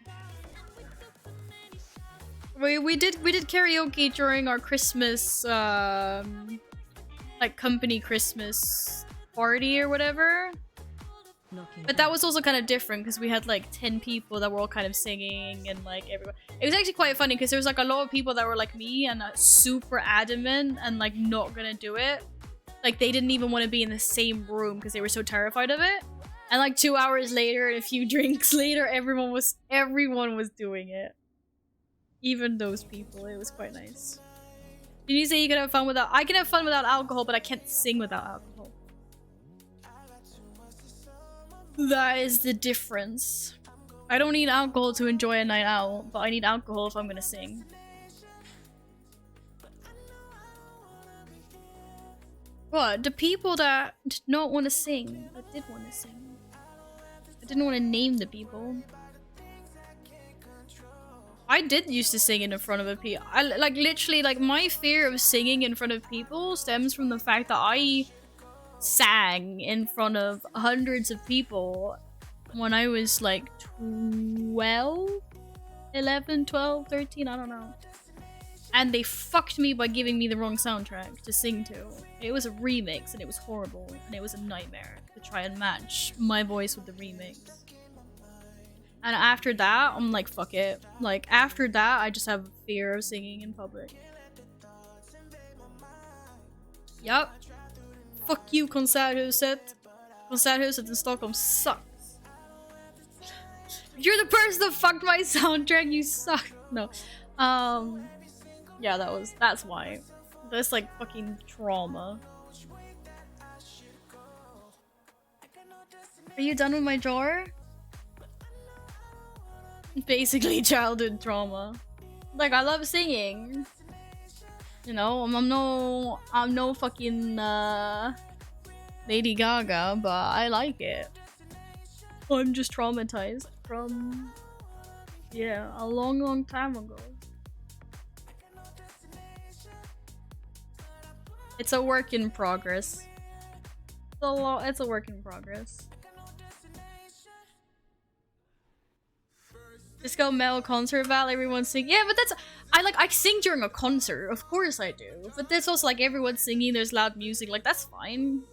We did karaoke during our Christmas like company Christmas party or whatever. But that was also kind of different because we had like 10 people that were all kind of singing and like everyone. It was actually quite funny because there was like a lot of people that were like me and super adamant and like not gonna do it. Like they didn't even want to be in the same room because they were so terrified of it. And like 2 hours later and a few drinks later, everyone was doing it. Even those people. It was quite nice. Did you say you can have fun without? I can have fun without alcohol, but I can't sing without alcohol. That is the difference. I don't need alcohol to enjoy a night out, but I need alcohol if I'm gonna sing. What? The people that did not want to sing, that did want to sing. I didn't want to name the people. I did used to sing in front of a people. I like literally like my fear of singing in front of people stems from the fact that I sang in front of hundreds of people when I was like 12, 11, 12, 13, I don't know. And they fucked me by giving me the wrong soundtrack to sing to. It was a remix and it was horrible and it was a nightmare to try and match my voice with the remix. And after that, I'm like, fuck it. Like, after that, I just have a fear of singing in public. Yup. Fuck you, Konserthuset. Konserthuset in Stockholm sucks. You're the person that fucked my soundtrack, you suck. No. Yeah, that's why. That's like fucking trauma. Are you done with my drawer? Basically childhood trauma. Like, I love singing. You know, I'm no fucking Lady Gaga, but I like it. I'm just traumatized from, yeah, a long time ago. It's a work in progress. It's a work in progress. Disco Metal Concert Val, everyone sing. Yeah, but that's I sing during a concert, of course I do. But there's also like everyone singing, there's loud music, like that's fine.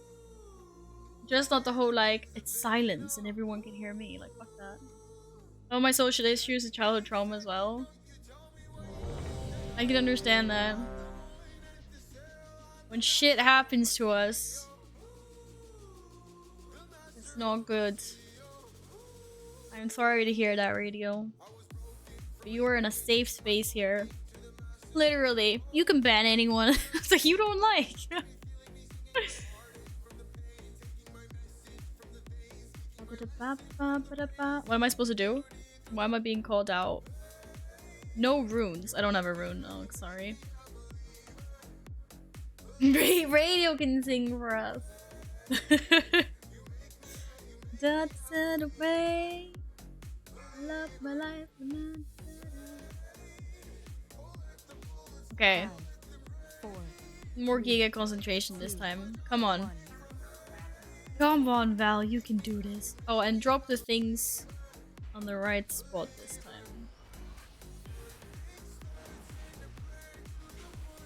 Just not the whole like it's silence and everyone can hear me, like fuck that. Oh, my social issues and childhood trauma as well. I can understand that. When shit happens to us, it's not good. I'm sorry to hear that, Radio. But you are in a safe space here. Literally. You can ban anyone that you don't like. What am I supposed to do? Why am I being called out? No runes. I don't have a rune. Oh, sorry. Radio can sing for us. That's the way. Love my life. Okay. 5, 4, More giga concentration this time. Come on. 1. Come on, Val. You can do this. Oh, and drop the things on the right spot this time.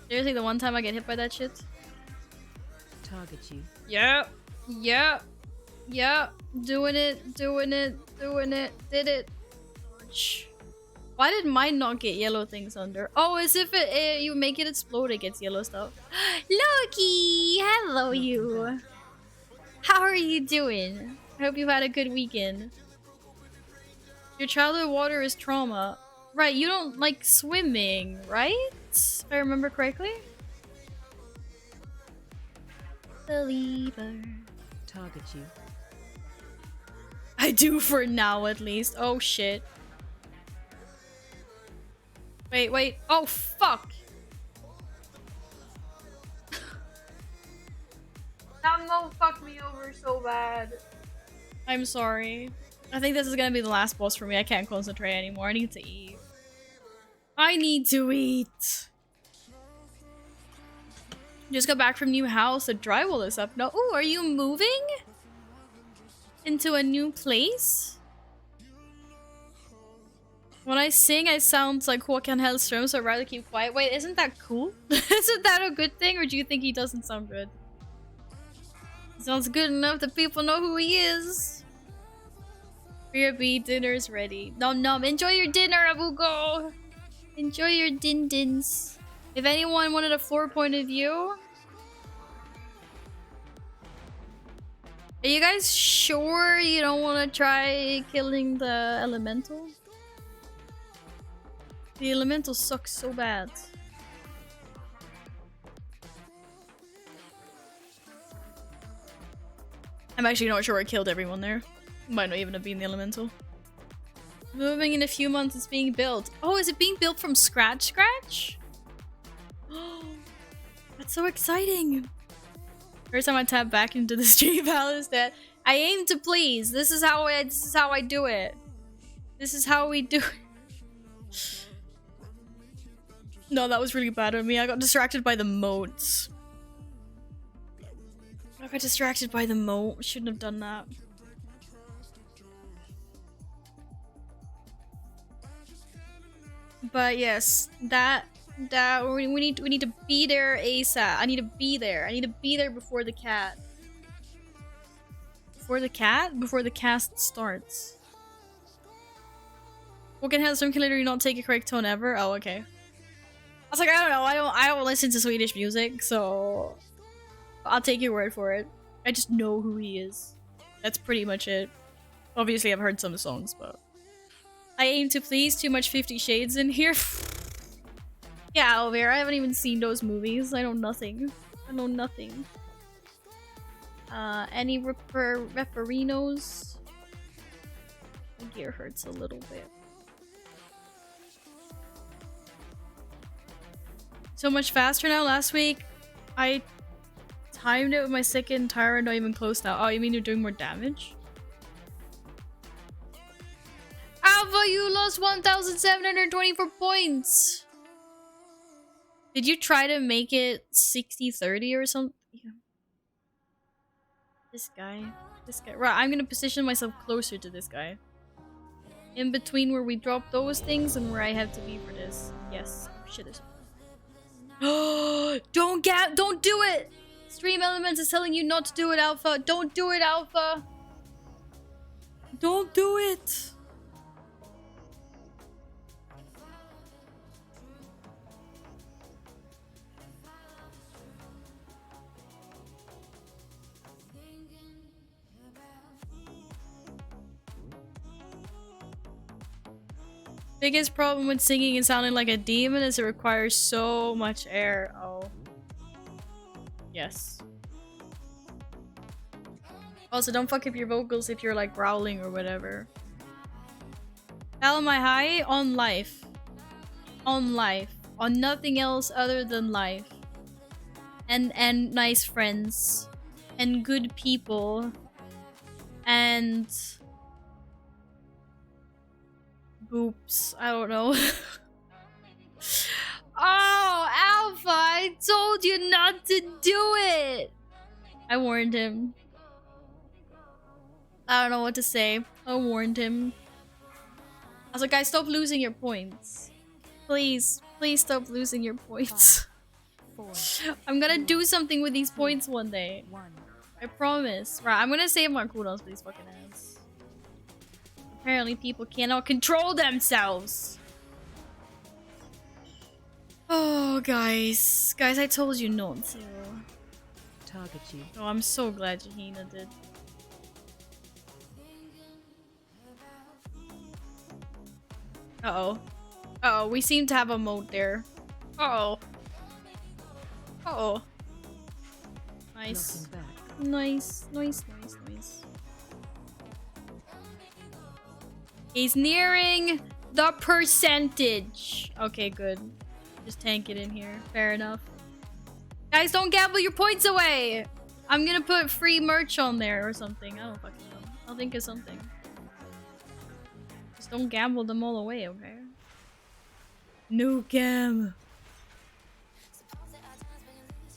Seriously, the one time I get hit by that shit? Target you. Yeah. Yeah. Yeah. Doing it. Doing it. Doing it. Did it. Shh. Why did mine not get yellow things under? Oh, as if you make it explode, it gets yellow stuff. Loki! Hello, you. How are you doing? I hope you had a good weekend. Your childhood water is trauma. Right, you don't like swimming, right? If I remember correctly? Believer. Target you. I do for now, at least. Oh, shit. Wait. Oh, fuck! That mo fucked me over so bad. I'm sorry. I think this is gonna be the last boss for me. I can't concentrate anymore. I need to eat. I need to eat! Just got back from new house. The drywall is up. No. Ooh, are you moving? Into a new place? When I sing, I sound like Håkan Hellström, so I'd rather keep quiet. Wait, isn't that cool? Isn't that a good thing, or do you think he doesn't sound good? He sounds good enough that people know who he is. Beer B, dinner's ready. Nom nom. Enjoy your dinner, Abugo! Enjoy your din-dins. If anyone wanted a floor point of view... Are you guys sure you don't want to try killing the elemental? The elemental sucks so bad. I'm actually not sure I killed everyone there. Might not even have been the elemental. Moving in a few months, it's being built. Oh, is it being built from scratch? Oh, that's so exciting. First time I tap back into the stream palace that I aim to please. This is how I do it. This is how we do it. No, that was really bad on me. I got distracted by the moats. I got distracted by the moat. Shouldn't have done that. But yes, that we need to be there ASAP. I need to be there. I need to be there before the cat. Before the cat? Before the cast starts. What can Hellstrom can literally not take a correct tone ever? Oh, okay. I was like, I don't know. I don't listen to Swedish music, so I'll take your word for it. I just know who he is. That's pretty much it. Obviously, I've heard some songs, but... I aim to please. Too much 50 Shades in here. Yeah, Olivia, I haven't even seen those movies. I know nothing. I know nothing. Any referinos? My gear hurts a little bit. So much faster now. Last week, I timed it with my second tyrant, not even close now. Oh, you mean you're doing more damage? Alpha, you lost 1,724 points! Did you try to make it 60-30 or something? Yeah. This guy. Right, I'm gonna position myself closer to this guy. In between where we drop those things and where I have to be for this. Yes. Oh, shit, there's... Don't do it! Stream Elements is telling you not to do it, Alpha. Don't do it, Alpha. Don't do it. Biggest problem with singing and sounding like a demon is it requires so much air. Oh. Yes. Also, don't fuck up your vocals if you're like growling or whatever. How am I high? On life. On life. On nothing else other than life. And nice friends. And good people. And... Oops, I don't know. Oh, Alpha, I told you not to do it! I warned him. I don't know what to say. I warned him. I was like, guys, stop losing your points. Please, please stop losing your points. 5, 4, I'm gonna do something with these points one day. 1. I promise. Right, I'm gonna save my cooldowns for these fucking ads. Apparently people cannot control themselves. Oh, guys. Guys, I told you not to. Target you. Oh, I'm so glad Jahina did. Uh-oh. Uh-oh, we seem to have a moat there. Uh-oh. Uh-oh. Nice. Knocking back. Nice. He's nearing the percentage. Okay, good. Just tank it in here. Fair enough. Guys, don't gamble your points away! I'm gonna put free merch on there or something. I don't fucking know. I'll think of something. Just don't gamble them all away, okay? Nuke him!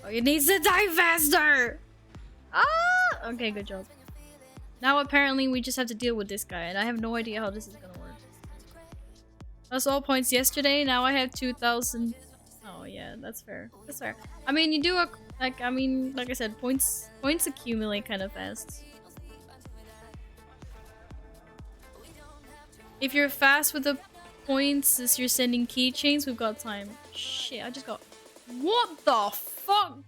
Oh, he needs to die faster! Ah! Okay, good job. Now apparently we just have to deal with this guy, and I have no idea how this is gonna work. That's all points yesterday, now I have 2,000. Oh yeah, that's fair. That's fair. I mean, you do a, like I said, points accumulate kind of fast. If you're fast with the points as you're sending keychains, we've got time. Shit, I just got... What the fuck?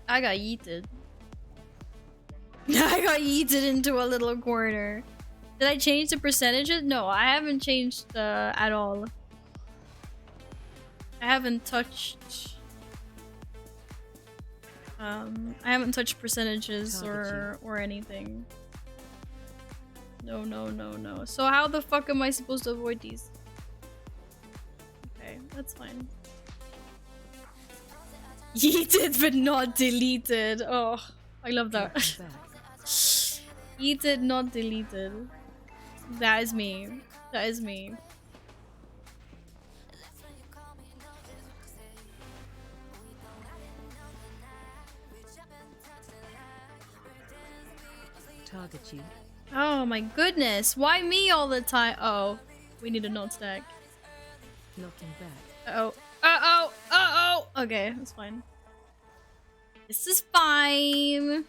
I got yeeted. I got yeeted into a little corner. Did I change the percentages? No, I haven't changed at all. I haven't touched... I haven't touched percentages or anything. No. So how the fuck am I supposed to avoid these? Okay, that's fine. Yeeted but not deleted. Oh, I love that. Yeeted, not deleted. That is me. That is me. Target you. Oh my goodness. Why me all the time? Uh oh. We need a note stack. Knocking back. Uh oh. Okay, that's fine. This is fine.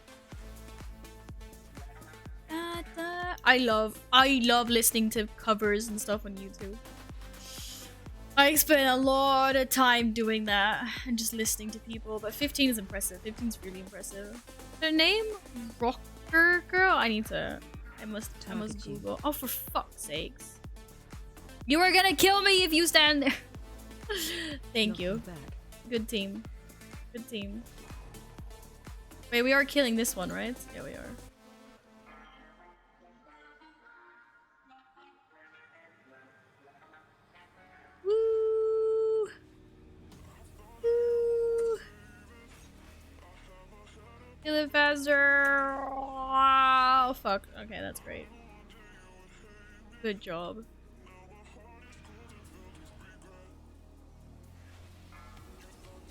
I love listening to covers and stuff on YouTube. I spent a lot of time doing that and just listening to people, but 15 is impressive. 15 is really impressive. Their name? Rocker Girl? I must Google. Oh, for fuck's sakes. You are gonna kill me if you stand there. Thank you. Good team. Good team. Wait, we are killing this one, right? Yeah, we are. Woo! Woo! Kill it faster! Oh, fuck. Okay, that's great. Good job.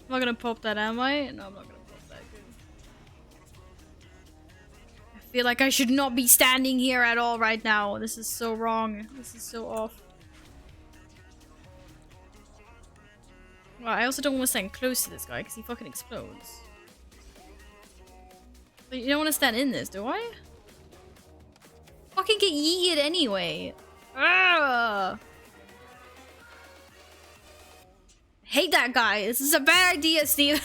I'm not gonna pop that, am I? No, I'm not gonna pop that. Good. I feel like I should not be standing here at all right now. This is so wrong. This is so off. Well, I also don't want to stand close to this guy because he fucking explodes. But you don't want to stand in this, do I? Fucking get yeeted anyway. Ugh. Hate that guy. This is a bad idea, Steve.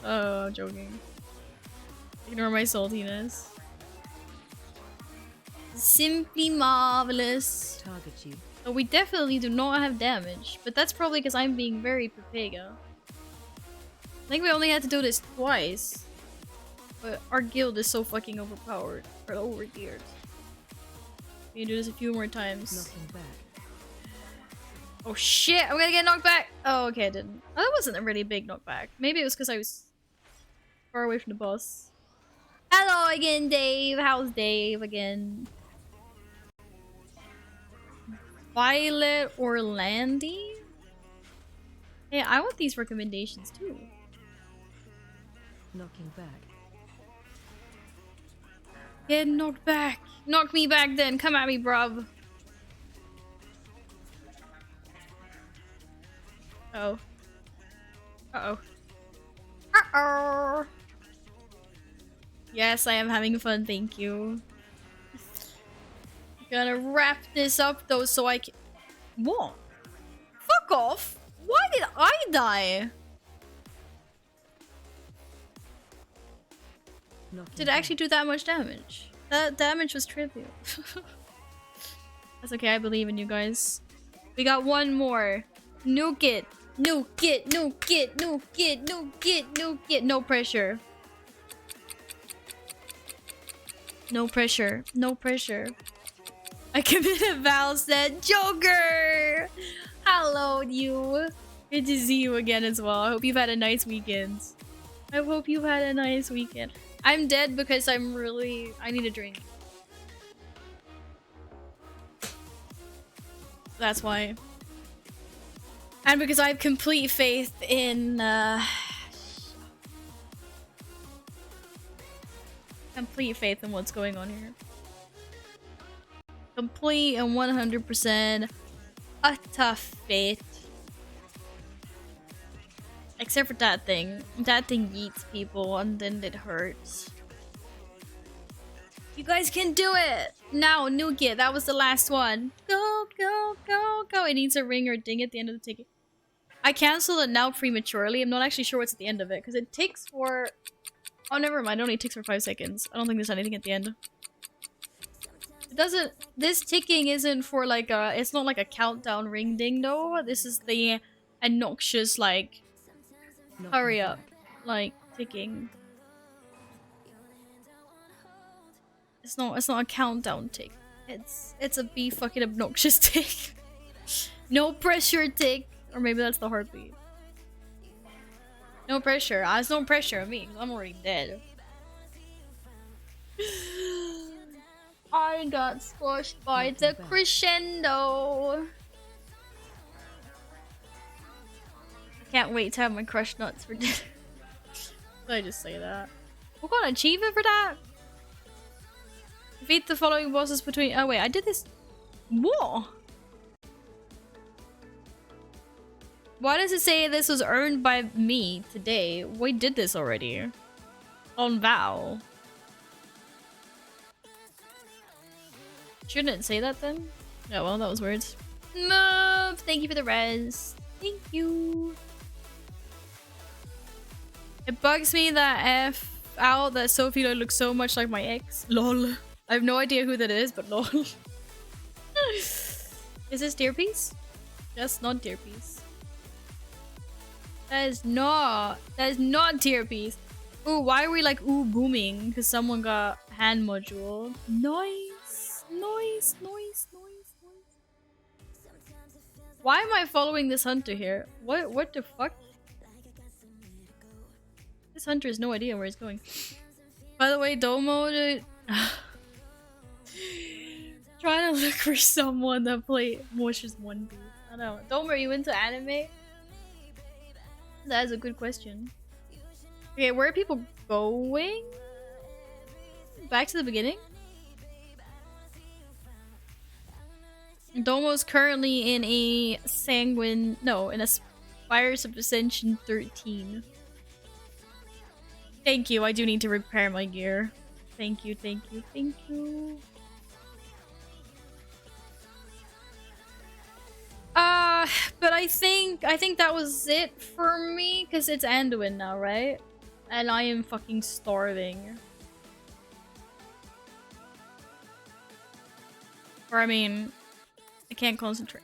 Oh, I'm joking. Ignore my saltiness. Simply marvelous. Target you. So we definitely do not have damage, but that's probably because I'm being very Pepega. I think we only had to do this twice. But our guild is so fucking overpowered. Or overgeared. We can do this a few more times. Knocking back. Oh shit, I'm gonna get knocked back! Oh, okay, I didn't. Oh, that wasn't a really big knockback. Maybe it was because I was far away from the boss. Hello again, Dave. How's Dave again? Violet Orlandi? Hey, I want these recommendations too. Knocking back. Get knocked back. Knock me back then. Come at me, bruv. Uh-oh. Uh-oh. Uh-oh. Yes, I am having fun, thank you. Gonna wrap this up though so I can— What? Fuck off! Why did I die? Did it actually do that much damage? That damage was trivial. That's okay, I believe in you guys. We got one more. Nuke it. Nuke it, nuke it, nuke it, nuke it, nuke it. No pressure. No pressure. No pressure. I committed Val said, Joker! Hello, you. Good to see you again as well. I hope you've had a nice weekend. I hope you've had a nice weekend. I'm dead because I need a drink. That's why. And because I have complete faith in complete faith in what's going on here. Complete and 100% utter faith. Except for that thing. That thing yeets people and then it hurts. You guys can do it! Now, nuke it. That was the last one. Go, go, go, go. It needs a ring or ding at the end of the ticket. I canceled it now prematurely. I'm not actually sure what's at the end of it because it takes for— Oh, never mind. It only takes for 5 seconds. I don't think there's anything at the end. It doesn't— This ticking isn't for like a— It's not like a countdown ring ding though. This is the obnoxious like— Hurry up. Like, ticking. It's not a countdown tick. It's a be fucking obnoxious tick. No pressure tick. Or maybe that's the heartbeat. No pressure. There's no pressure on me. I'm already dead. I got squashed by the crescendo. I can't wait to have my crushed nuts for dinner. Did I just say that? We're gonna achieve it for that? Defeat the following bosses between— Oh wait, I did this— What? Why does it say this was earned by me today? We did this already. On Val. Shouldn't it say that then? Yeah, well, that was weird. No, thank you for the res. Thank you. It bugs me that out that Sophie looks so much like my ex. Lol. I have no idea who that is, but lol. Is this Deer Piece? That's not Deer Piece. That is not Deer Piece. Ooh, why are we like ooh booming? Because someone got hand module. Nice. Nice, nice, nice, nice. Why am I following this hunter here? What the fuck? This hunter has no idea where he's going. By the way, Domo trying to look for someone that play Mosh's One Piece. I don't know. Domo, are you into anime? That is a good question. Okay, where are people going? Back to the beginning? Domo's currently in a in a Spires of Ascension 13. Thank you, I do need to repair my gear. Thank you, thank you, thank you. But I think that was it for me, because it's Anduin now, right? And I am fucking starving. Or I mean, I can't concentrate.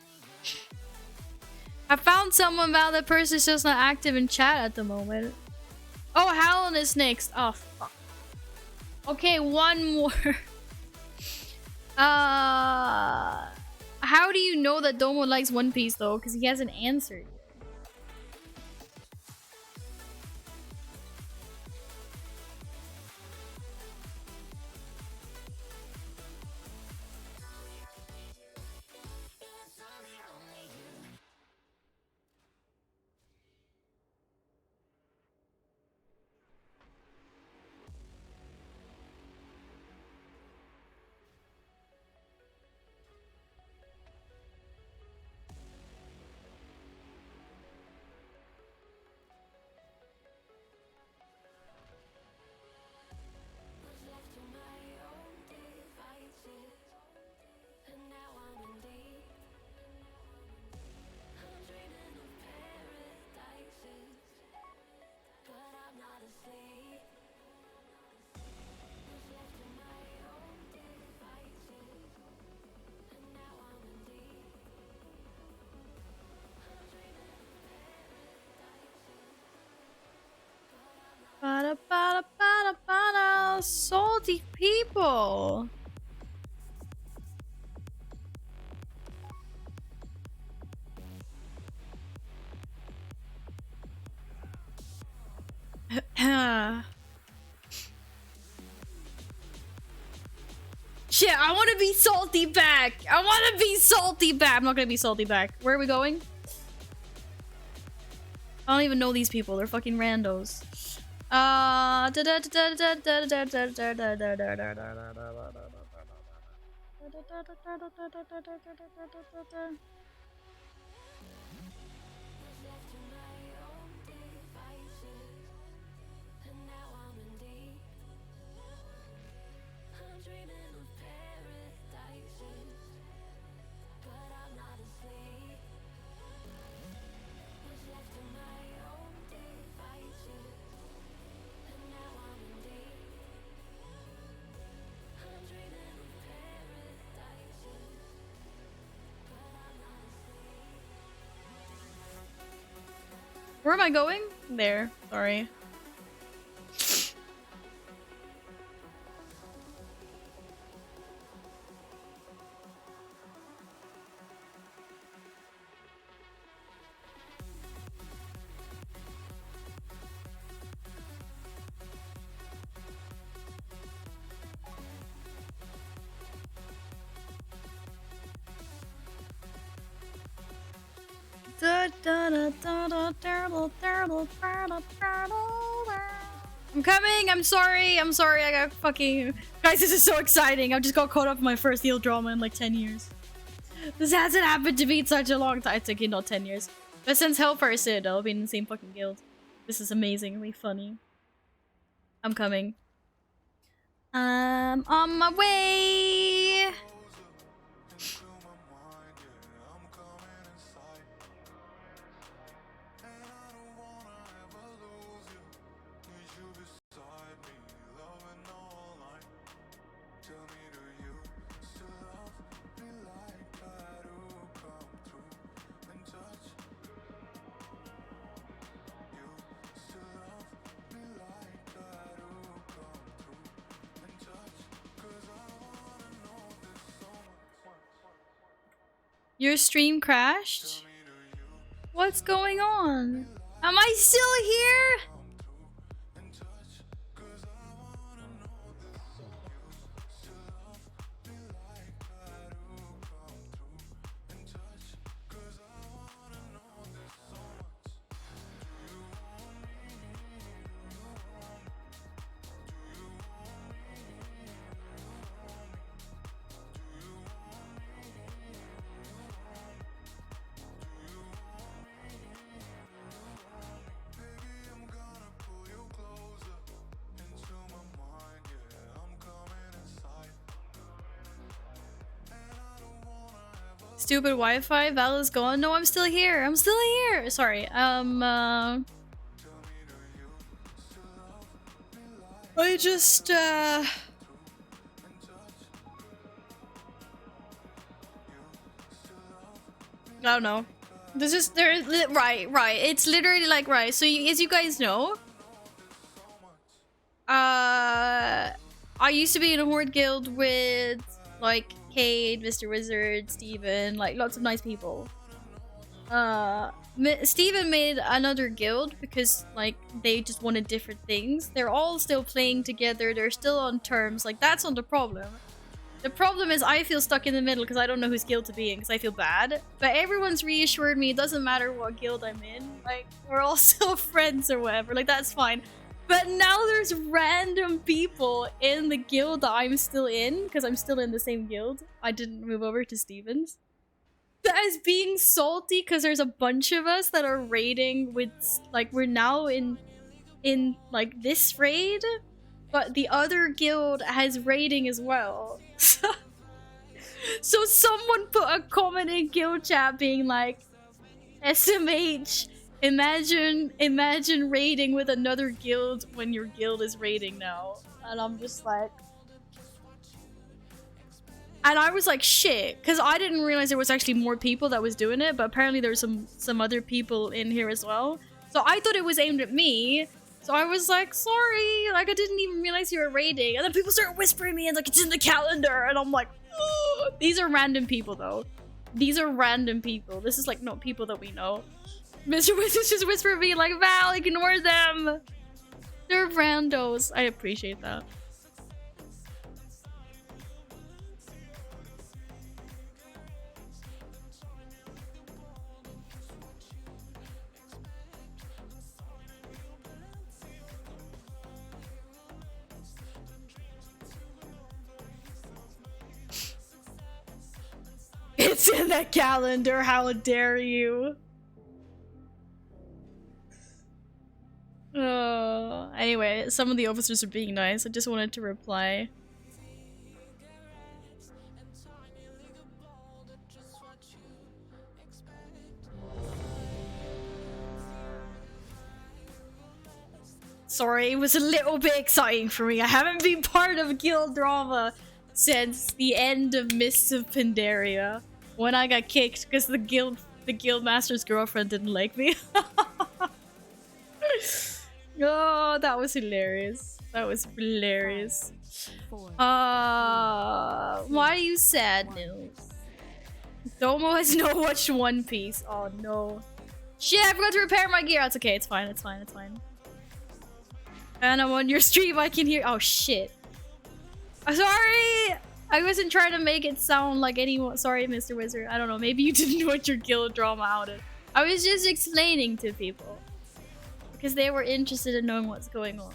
I found someone, but that person's just not active in chat at the moment. Oh, Howlin is next. Oh, fuck. Okay, one more. How do you know that Domo likes One Piece, though? Because he hasn't answered. Salty people. Shit, I want to be salty back. I want to be salty back. I'm not gonna be salty back. Where are we going? I don't even know these people. They're fucking randos. Where am I going? There. Sorry. I'm coming. I'm sorry. I'm sorry. I got fucking... Guys, this is so exciting. I just got caught up in my first heal drama in like 10 years. This hasn't happened to me in such a long time. It's okay, not 10 years. But since Hellfire Citadel, I've been in the same fucking guild. This is amazingly funny. I'm coming. I'm on my way. Your stream crashed? What's going on? Am I still here? Stupid Wi-Fi. Val is gone. No, I'm still here. I'm still here. Sorry. I just I don't know. This is right. It's literally like right. So as you guys know, I used to be in a horde guild with like Cade, Mr. Wizard, Steven, like lots of nice people. Steven made another guild because like they just wanted different things. They're all still playing together. They're still on terms. Like that's not the problem. The problem is I feel stuck in the middle because I don't know whose guild to be in because I feel bad. But everyone's reassured me it doesn't matter what guild I'm in. Like we're all still friends or whatever. Like that's fine. But now there's random people in the guild that I'm still in, because I'm still in the same guild. I didn't move over to Steven's. That is being salty because there's a bunch of us that are raiding with, like, we're now in like this raid, but the other guild has raiding as well. So someone put a comment in guild chat being like, SMH. Imagine raiding with another guild when your guild is raiding now. And I'm just like... And I was like, shit. Because I didn't realize there was actually more people that was doing it. But apparently there's some other people in here as well. So I thought it was aimed at me. So I was like, sorry. Like, I didn't even realize you were raiding. And then people started whispering me and like, it's in the calendar. And I'm like, oh. These are random people though. These are random people. This is like not people that we know. Mr. Wizard just whispered me like, Val, ignore them. They're randos. I appreciate that. It's in the calendar. How dare you? Anyway, some of the officers are being nice. I just wanted to reply. Sorry, it was a little bit exciting for me. I haven't been part of guild drama since the end of Mists of Pandaria, when I got kicked because the guild master's girlfriend didn't like me. Oh, that was hilarious. That was hilarious. Why are you sad, Nils? Domo has no watched One Piece. Oh no. Shit, I forgot to repair my gear. It's okay, it's fine, it's fine, it's fine. And I'm on your stream, I can hear- oh shit. I'm sorry! I wasn't trying to make it sound like anyone- sorry, Mr. Wizard. I don't know, maybe you didn't want your guild drama outed. I was just explaining to people. Because they were interested in knowing what's going on.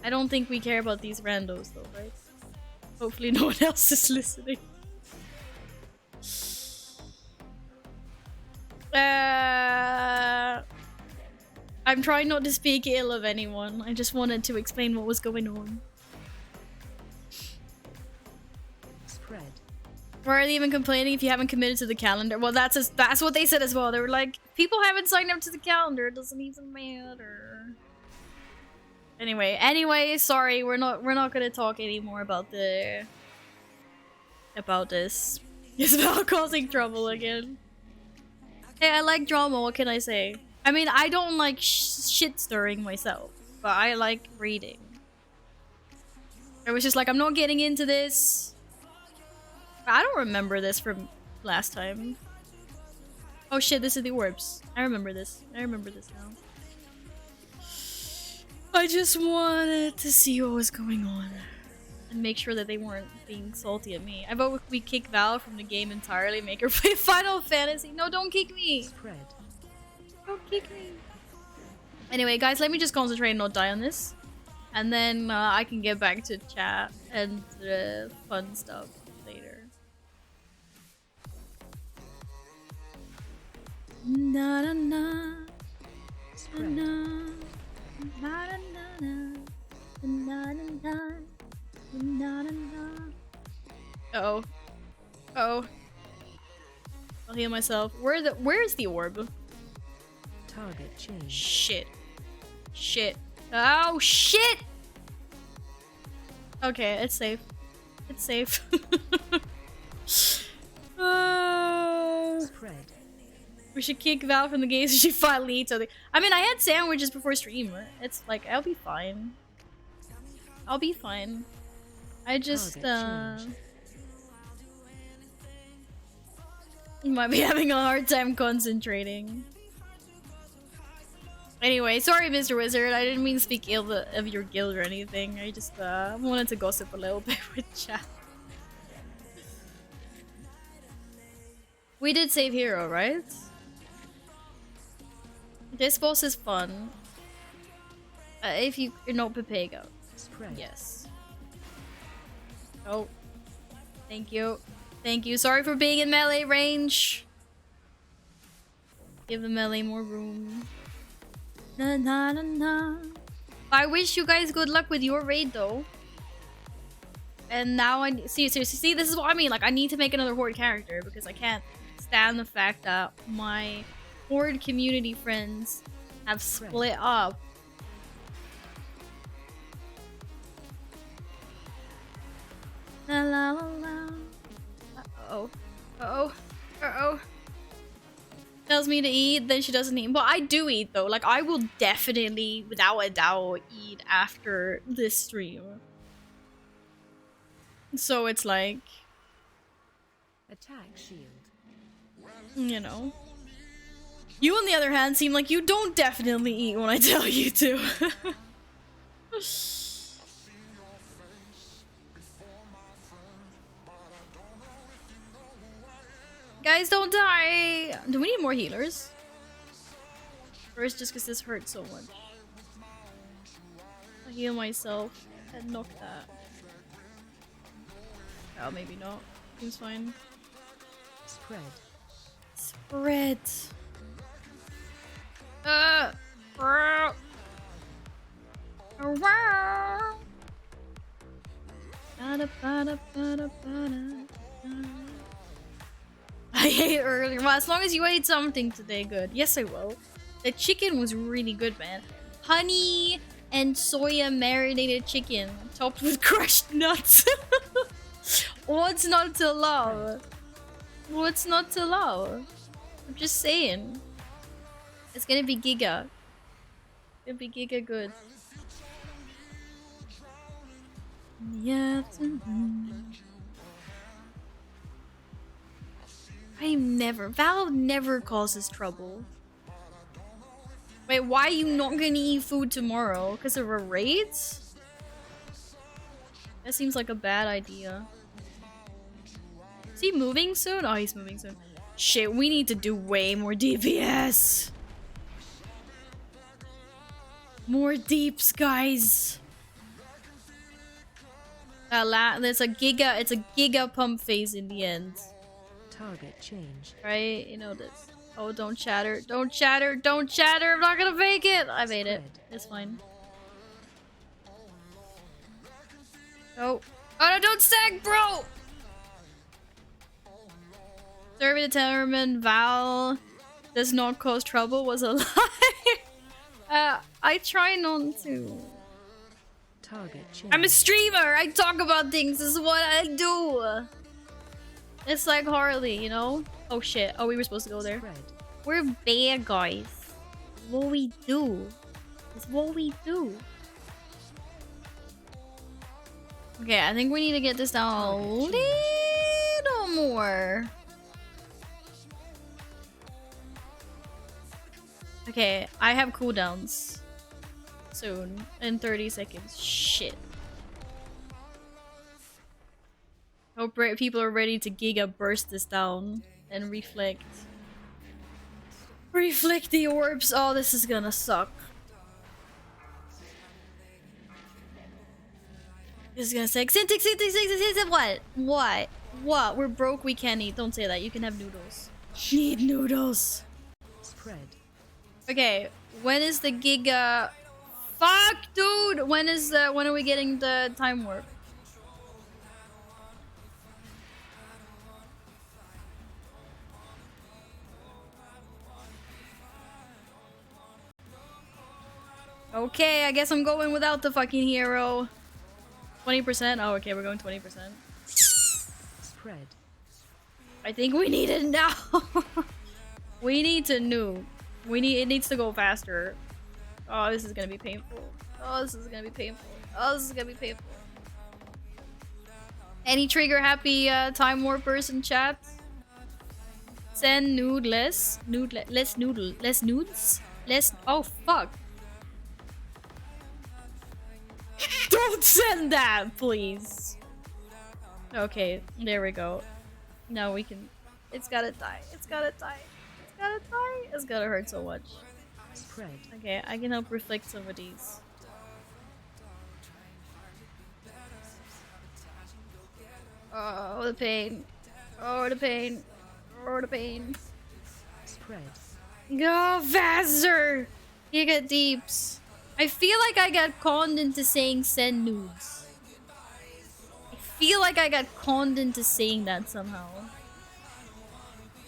I don't think we care about these randos though, right? Hopefully no one else is listening. I'm trying not to speak ill of anyone. I just wanted to explain what was going on. Spread. Why are they even complaining if you haven't committed to the calendar? Well, that's what they said as well. They were like, people haven't signed up to the calendar. It doesn't even matter. Anyway, sorry. We're not gonna talk anymore about this. It's not causing trouble again. Hey, I like drama. What can I say? I mean, I don't like shit stirring myself, but I like reading. I was just like, I'm not getting into this. I don't remember this from last time. Oh shit, this is the orbs. I remember this. I remember this now. I just wanted to see what was going on. And make sure that they weren't being salty at me. I vote we kick Val from the game entirely, make her play Final Fantasy. No, don't kick me! Spread. Don't kick me. Anyway, guys, let me just concentrate and not die on this. And then I can get back to chat and the fun stuff later. Na na na. Spread. Na na na na na na na. Uh-oh. Uh-oh. I'll heal myself. Where's the orb? Target change. Shit. Shit. Oh, shit! Okay, it's safe. It's safe. Spread. We should kick Val from the game so she finally eats something. I mean, I had sandwiches before stream. It's like, I'll be fine. I'll be fine. I just, might be having a hard time concentrating. Anyway, sorry, Mr. Wizard. I didn't mean to speak ill of your guild or anything. I just, wanted to gossip a little bit with chat. We did save hero, right? This boss is fun. If you're not Pepego. Spread. Yes. Oh. Thank you. Thank you. Sorry for being in melee range. Give the melee more room. Na na na na. I wish you guys good luck with your raid though. And now I seriously see, this is what I mean. Like, I need to make another Horde character because I can't stand the fact that my Horde community friends have split up. La la la la. Uh-oh. Uh-oh. Uh-oh. Tells me to eat, then she doesn't eat. But I do eat though. Like, I will definitely, without a doubt, eat after this stream. So it's like, Attack shield. you know. You, on the other hand, seem like you don't definitely eat when I tell you to. Guys, don't die! Do we need more healers? Or is it just because this hurts so much? I'll heal myself and knock that. Oh, maybe not. Seems fine. Spread. Spread. I ate earlier. Well, as long as you ate something today, good. Yes, I will. The chicken was really good, man. Honey and soya marinated chicken topped with crushed nuts. What's not to love? What's not to love? I'm just saying. It's gonna be giga. It's gonna be giga good. Yeah. Val never causes trouble. Wait, why are you not gonna eat food tomorrow? Because of a raid? That seems like a bad idea. Is he moving soon? Oh, he's moving soon. Shit, we need to do way more DPS. More deeps, guys. It's a giga pump phase in the end. Target change. Right? You know this. Oh, don't chatter. Don't chatter. Don't chatter. I'm not gonna fake it. I made it. It's fine. Oh. Oh no, don't sag, bro! Survey determined Val does not cause trouble was a lie. I try not to. Target change. I'm a streamer. I talk about things. This is what I do. It's like Harley, you know? Oh shit. Oh, we were supposed to go there. Spread. We're bad guys. It's what we do. It's what we do. Okay, I think we need to get this down a little more. Okay, I have cooldowns soon in 30 seconds. Shit. Hope people are ready to giga burst this down and reflect. Reflect the orbs. Oh, this is gonna suck. This is gonna suck. Syntax, what? What? What? We're broke, we can't eat. Don't say that. You can have noodles. Need noodles. Spread. Okay, when is the giga... Fuck, dude! When are we getting the time warp? Okay, I guess I'm going without the fucking hero. 20%? Oh, okay, we're going 20%. Spread. I think we need it now. We need to nuke. It needs to go faster. Oh, this is gonna be painful. Oh, this is gonna be painful. Oh, this is gonna be painful. Any trigger happy time warpers in chat? Send nude less. Less noodle. Less nudes? Less. Oh, fuck. Don't send that, please. Okay, there we go. Now we can. It's gotta die. It's gotta die. It's gotta die. It's gotta hurt so much. Spread. Okay, I can help reflect some of these. Oh, the pain. Oh, the pain. Oh, the pain. Spread. Go faster! You get deeps. I feel like I got conned into saying send nudes. I feel like I got conned into saying that somehow.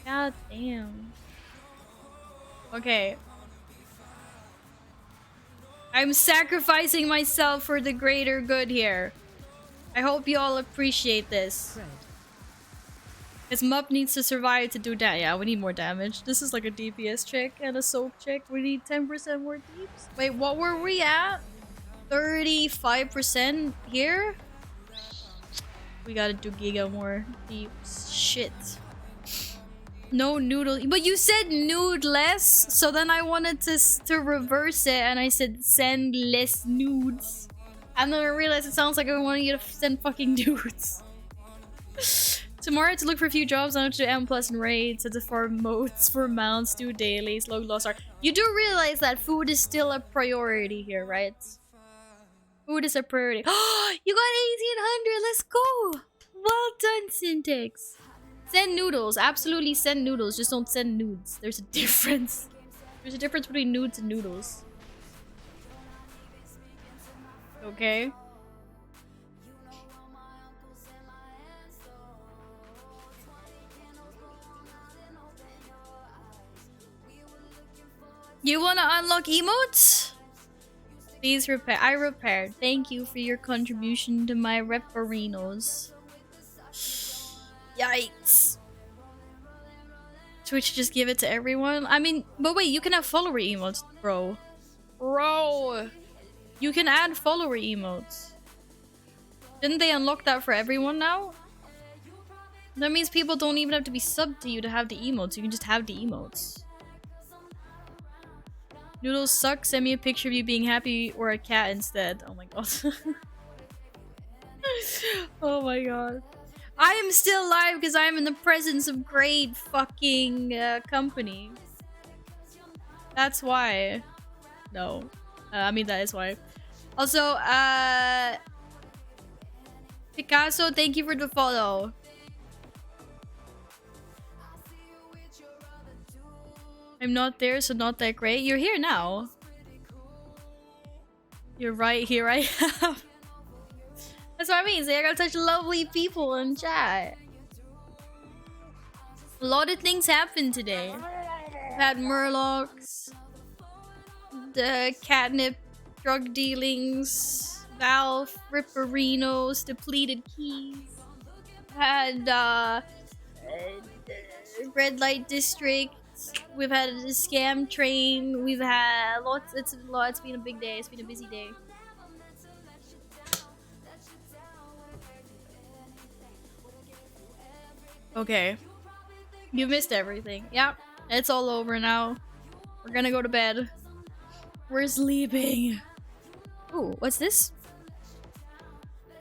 God damn. Okay. I'm sacrificing myself for the greater good here. I hope you all appreciate this. Spread. Because Mup needs to survive to do that. Yeah, we need more damage. This is like a DPS check and a soak check. We need 10% more deeps. Wait, what were we at? 35% here? We gotta do giga more deeps. Shit. No noodle. But you said nude less, so then I wanted to reverse it and I said send less nudes. And then I realized it sounds like I wanted you to send fucking nudes. Tomorrow to look for a few jobs, I to do M plus and raids, to farm modes for mounts, do dailies, log lost art. You do realize that food is still a priority here, right? Food is a priority. Oh, you got 1800, let's go! Well done, Syntax. Send noodles, absolutely send noodles, just don't send nudes. There's a difference. There's a difference between nudes and noodles. Okay. You wanna unlock emotes? Please repair. I repaired. Thank you for your contribution to my reparinos. Yikes. Twitch just give it to everyone? I mean, but wait, you can have follower emotes, bro. Bro! You can add follower emotes. Didn't they unlock that for everyone now? That means people don't even have to be subbed to you to have the emotes. You can just have the emotes. Noodles suck. Send me a picture of you being happy or a cat instead. Oh my god. Oh my god. I am still alive because I am in the presence of great fucking company. That's why. No. I mean, that is why. Also, Picasso, thank you for the follow. I'm not there, so not that great. You're here now. You're right, here I am. That's what I mean. See, I got such lovely people in chat. A lot of things happened today. We've had Murlocs, the catnip drug dealings, Valve, Ripperinos, depleted keys. We've had Red Light District. We've had a scam train. We've had lots. It's a lot. It's been a big day. It's been a busy day. Okay. You missed everything. Yep. It's all over now. We're gonna go to bed. We're sleeping. Ooh, what's this?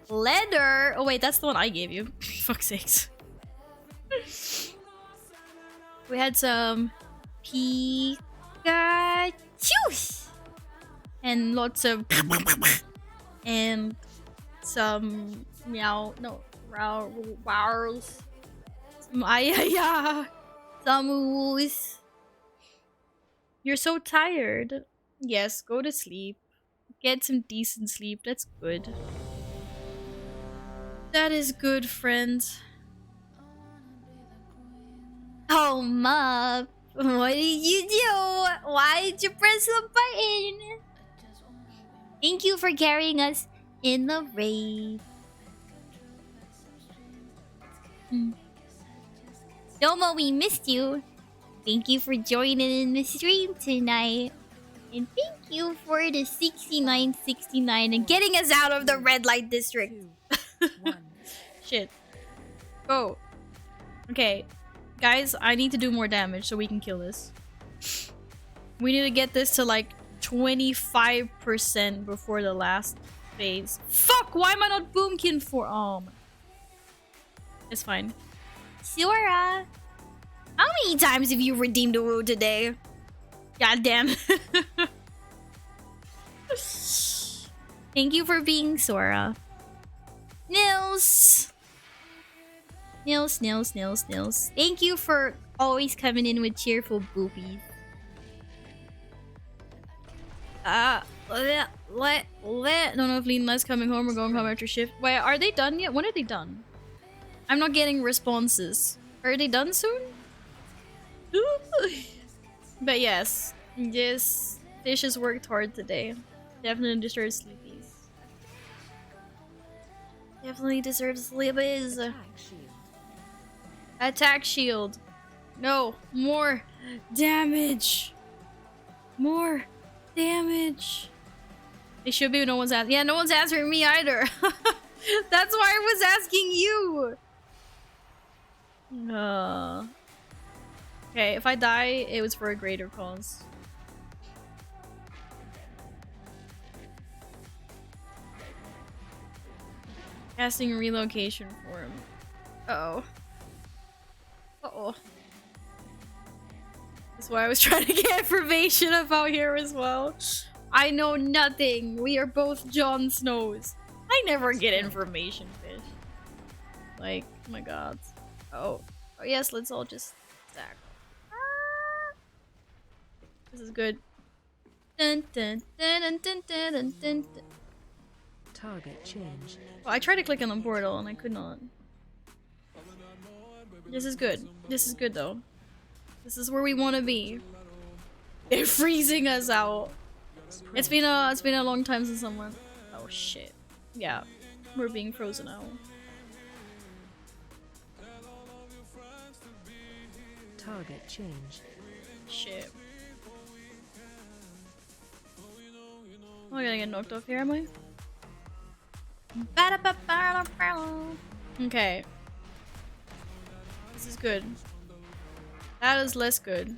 Leather. Oh wait, that's the one I gave you. Fuck's sakes. We had some Pikachu and lots of and some meow wows. Some ayaya. Some woos. You're so tired. Yes, go to sleep. Get some decent sleep. That's good. That is good, friends. Oh, Mup. What did you do? Why did you press the button? Thank you for carrying us in the raid. Domo, we missed you. Thank you for joining in the stream tonight. And thank you for the 6969 and getting us out of the red light district. Shit. Go. Okay. Guys, I need to do more damage so we can kill this. We need to get this to like 25% before the last phase. Fuck! Why am I not boomkin for It's fine. Sora! How many times have you redeemed a woo today? God damn. Thank you for being Sora. Nils! Nils. Thank you for always coming in with cheerful boobies. Don't know if Lena's coming home or going home after shift. Wait, are they done yet? When are they done? I'm not getting responses. Are they done soon? But yes, Fish has worked hard today. Definitely deserves sleepies. Definitely deserves sleepies. Attack shield. No, more damage. More damage. It should be no one's asking. Yeah, no one's answering me either. That's why I was asking you. Okay, if I die, it was for a greater cause. Casting relocation for him. Uh-oh. Uh-oh. That's why I was trying to get information about here as well. I know nothing. We are both Jon Snows. I never get information, Fish. Like, oh my god. Oh yes, let's all just stack. This is good. Dun, dun, dun, dun, dun, dun, dun, dun. Target change. Well, I tried to click on the portal and I could not. This is good. This is good though. This is where we want to be. They're freezing us out. It's been a long time since someone. Oh shit. Yeah, we're being frozen out. Target change. Shit. Oh, I gotta get knocked off here, am I? Okay. This is good. That is less good.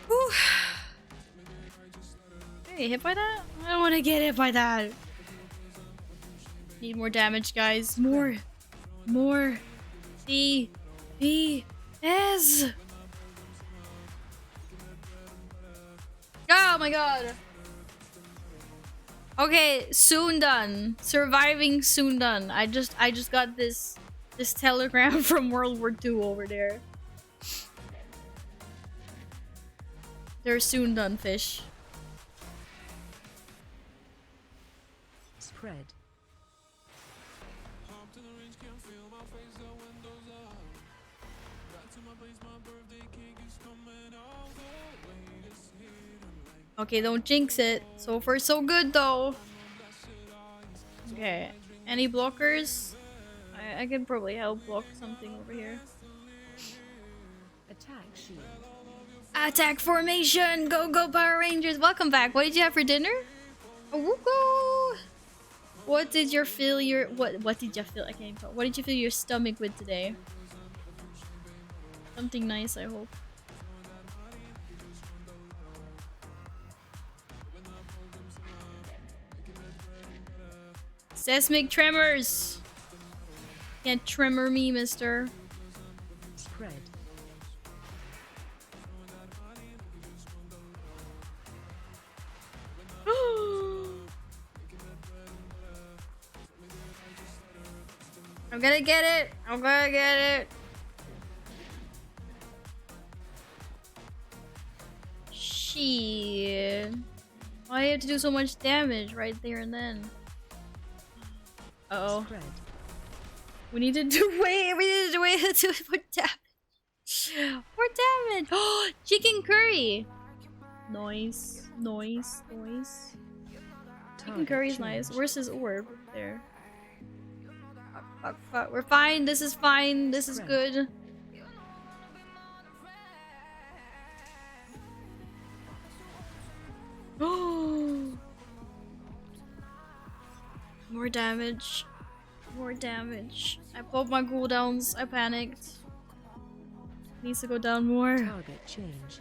Whew. Hey, hit by that? I don't want to get hit by that. Need more damage, guys. More. D.P.S. Oh my god. Okay, soon done. Surviving soon done. I just got this telegram from World War II over there. They're soon done, Fish. Spread. Okay, don't jinx it. So far, so good though. Okay, any blockers? I can probably help block something over here. Attack shield. Attack formation! Go Power Rangers! Welcome back. What did you have for dinner? Oh, what did you fill your what did you fill? I can't even talk. What did you fill your stomach with today? Something nice, I hope. Seismic tremors. Can't tremor me, mister. Spread. I'm gonna get it. I'm gonna get it. Shit. Why do you have to do so much damage right there and then? Uh oh. Spread. We need to do wait. We need to do wait to more damage. More damage. Oh, chicken curry. Nice, nice, nice. Chicken Target curry's change. nice. Where's his orb? There. Fuck, fuck, fuck. We're fine. This is fine. This is Right. good. Oh. More damage. More damage. I popped my cooldowns. I panicked. Needs to go down more. Target change.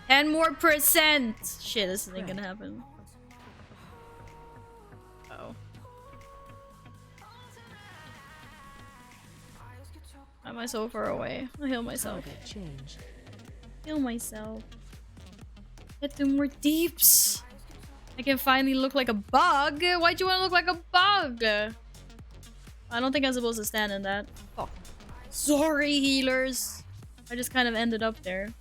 10 more percent. Shit, this isn't Right. gonna happen. Oh. Why am I so far away? I'll heal myself. Target change. Heal myself. Get to more deeps. I can finally look like a bug. Why'd you want to look like a bug? I don't think I'm supposed to stand in that. Fuck. Sorry, healers. I just kind of ended up there.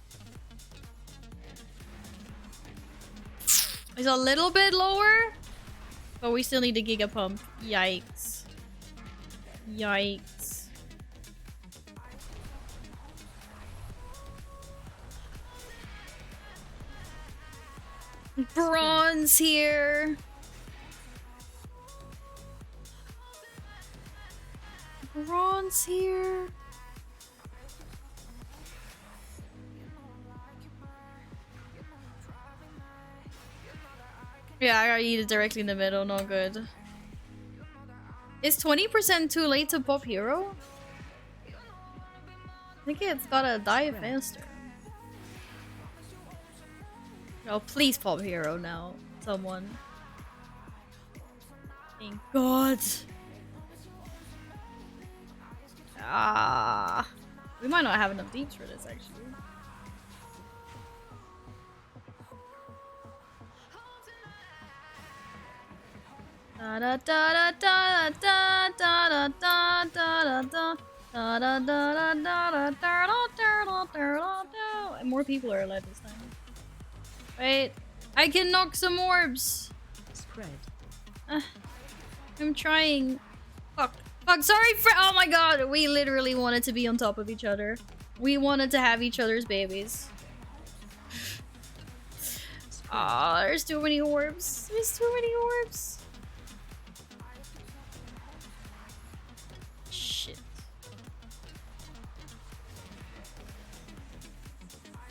It's a little bit lower, but we still need the Giga Pump. Yikes. Yikes. Bronze here. Bronze here. Yeah, I gotta eat it directly in the middle. No good. Is 20% too late to pop hero? I think it's gotta die faster. Oh, please pop hero now. Someone. Thank God. Ah. We might not have enough deeps for this, actually. Da da da da da da da da da da da. Da da da da da da da da da. And more people are alive this time. Wait, I can knock some orbs. Spread. I'm trying. Fuck. Fuck, sorry for- oh my god, we literally wanted to be on top of each other. We wanted to have each other's babies. Ah, there's too many orbs. There's too many orbs. Shit.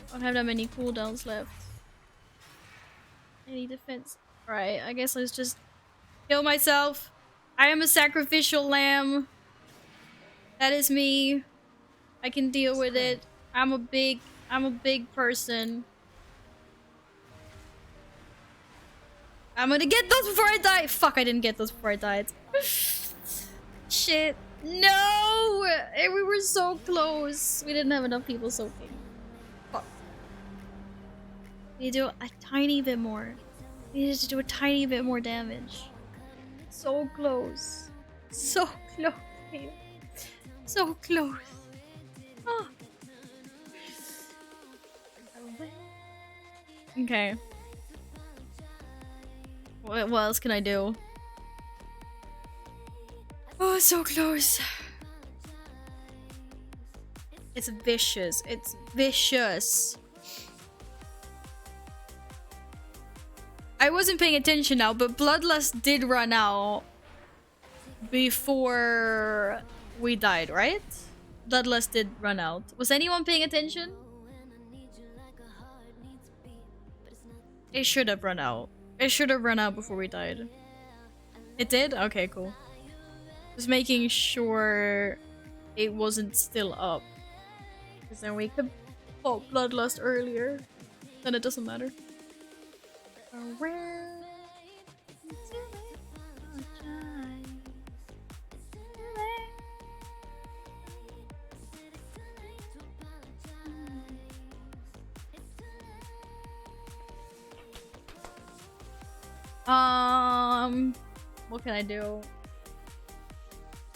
I don't have that many cooldowns left. Any defense? Right, I guess let's just kill myself. I am a sacrificial lamb. That is me. I can deal with it. I'm a big person. I'm gonna get those before I die. Fuck, I didn't get those before I died. Shit. No! We were so close. We didn't have enough people soaking. Fuck. We need to do a tiny bit more. We needed to do a tiny bit more damage. So close. So close. So close. Oh. Okay. What else can I do? Oh, so close. It's vicious. It's vicious. I wasn't paying attention now, but Bloodlust did run out before we died, right? Bloodlust did run out. Was anyone paying attention? It should have run out. It should have run out before we died. It did? Okay, cool. Just making sure it wasn't still up. Because then we could pop Bloodlust earlier. Then it doesn't matter. Around. What can I do?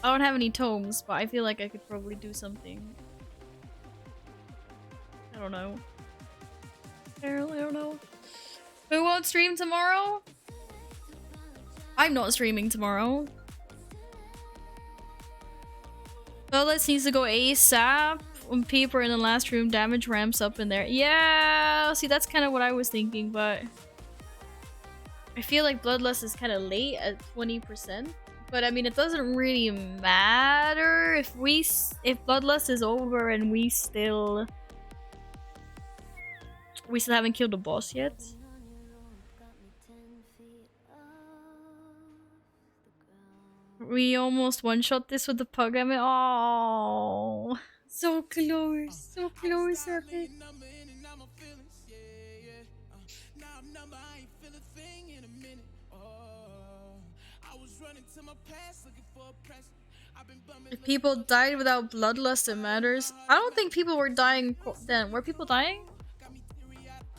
I don't have any tomes, but I feel like I could probably do something. I don't know. I don't know. Who won't stream tomorrow? I'm not streaming tomorrow. Bloodlust needs to go ASAP. When people are in the last room, damage ramps up in there. Yeah, see, that's kind of what I was thinking, but I feel like Bloodlust is kind of late at 20%. But I mean, it doesn't really matter if Bloodlust is over and we still haven't killed the boss yet. We almost one-shot this with the pug. I mean, oh, so close, Epic. If people died without bloodlust, it matters. I don't think people were dying then. Were people dying?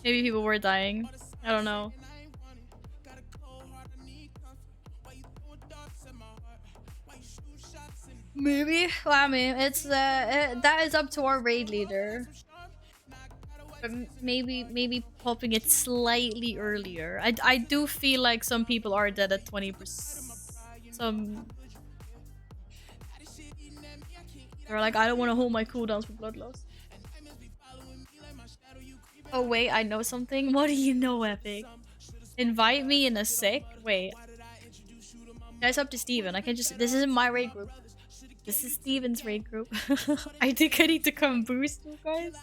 Maybe people were dying. I don't know. Maybe. Well, I mean, it's that is up to our raid leader. But maybe popping it slightly earlier. I do feel like some people are dead at 20%. They're like, I don't want to hold my cooldowns for bloodlust. Oh wait, I know something. What do you know, Epic? Invite me in a sec. Wait. That's up to Steven. I can just. This isn't my raid group. This is Steven's raid group. I think I need to come boost you guys.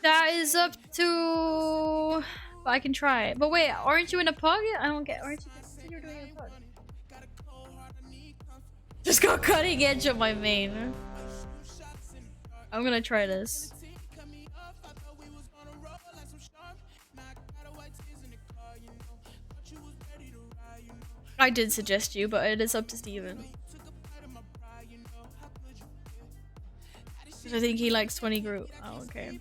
That is up to. But I can try it. But wait, aren't you in a pug? I don't get. Aren't you? You're doing a pug. Just go cutting edge of my main. I'm gonna try this. I did suggest you, but it is up to Steven. I think he likes 20 group. Oh, okay.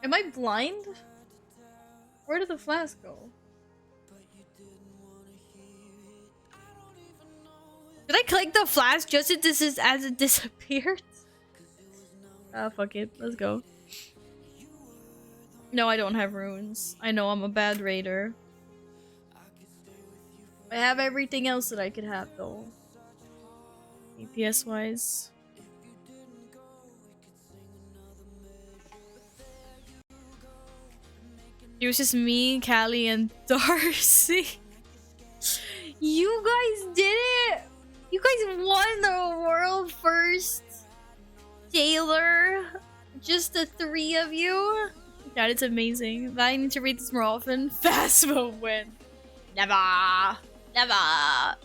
Am I blind? Where did the flask go? Did I click the flask just as it disappeared? Ah, fuck it. Let's go. No, I don't have runes. I know I'm a bad raider. I have everything else that I could have, though. DPS wise. It was just me, Callie, and Darcy. You guys did it! You guys won the world first. Taylor. Just the three of you. God, it's amazing. I need to read this more often. Fast will win. Never. Never.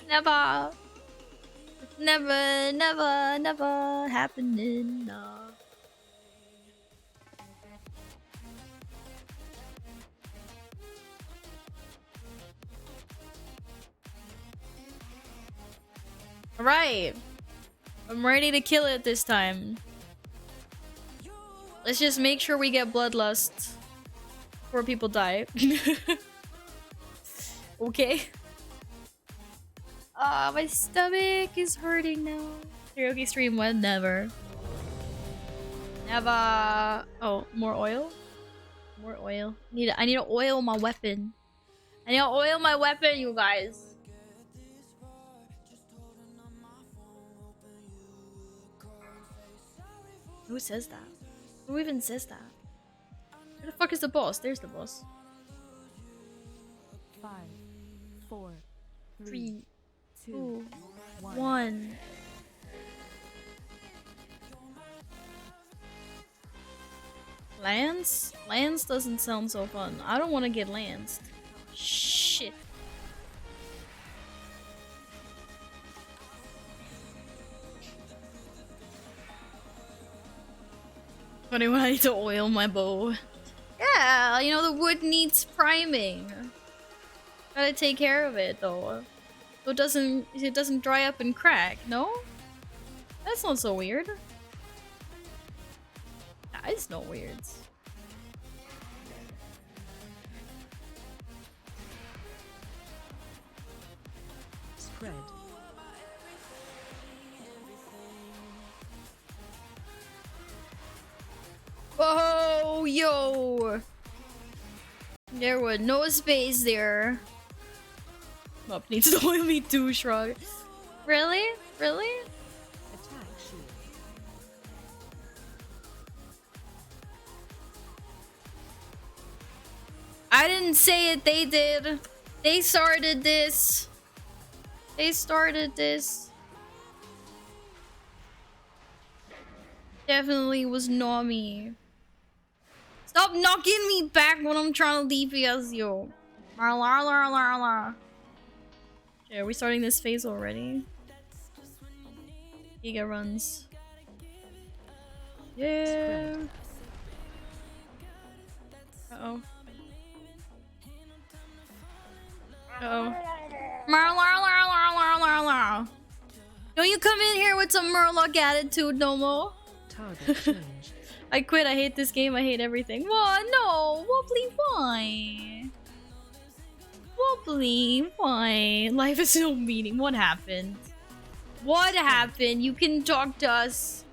Never. Never, never, never happening. No. Alright. I'm ready to kill it this time. Let's just make sure we get bloodlust before people die. Okay. Ah, my stomach is hurting now. Karaoke stream when? Never. Never. Oh, more oil? More oil. I need to oil my weapon. I need to oil my weapon, you guys. Who says that? Who even says that? Where the fuck is the boss? There's the boss. 5, 4, 3, 2, 2, 1. Lance? Lance doesn't sound so fun. I don't want to get lanced. Shit. Funny when I need to oil my bow. Yeah, you know, the wood needs priming. Gotta take care of it though. So it doesn't dry up and crack, no? That's not so weird. That is not weird. Spread. Whoa, yo! There was no space there. Up needs to oil me too, Shrug. Really? Really? Attack shield. I didn't say it, they did. They started this. They started this. Definitely was not me. Stop knocking me back when I'm trying to DPS you. Okay, are we starting this phase already? Giga runs. Yeah. Uh-oh. Uh-oh. Don't you come in here with some Murloc attitude no more. Target change. I quit. I hate this game. I hate everything. What? No. Wobbly, why? Wobbly, why? Life has no meaning. What happened? What happened? You can talk to us.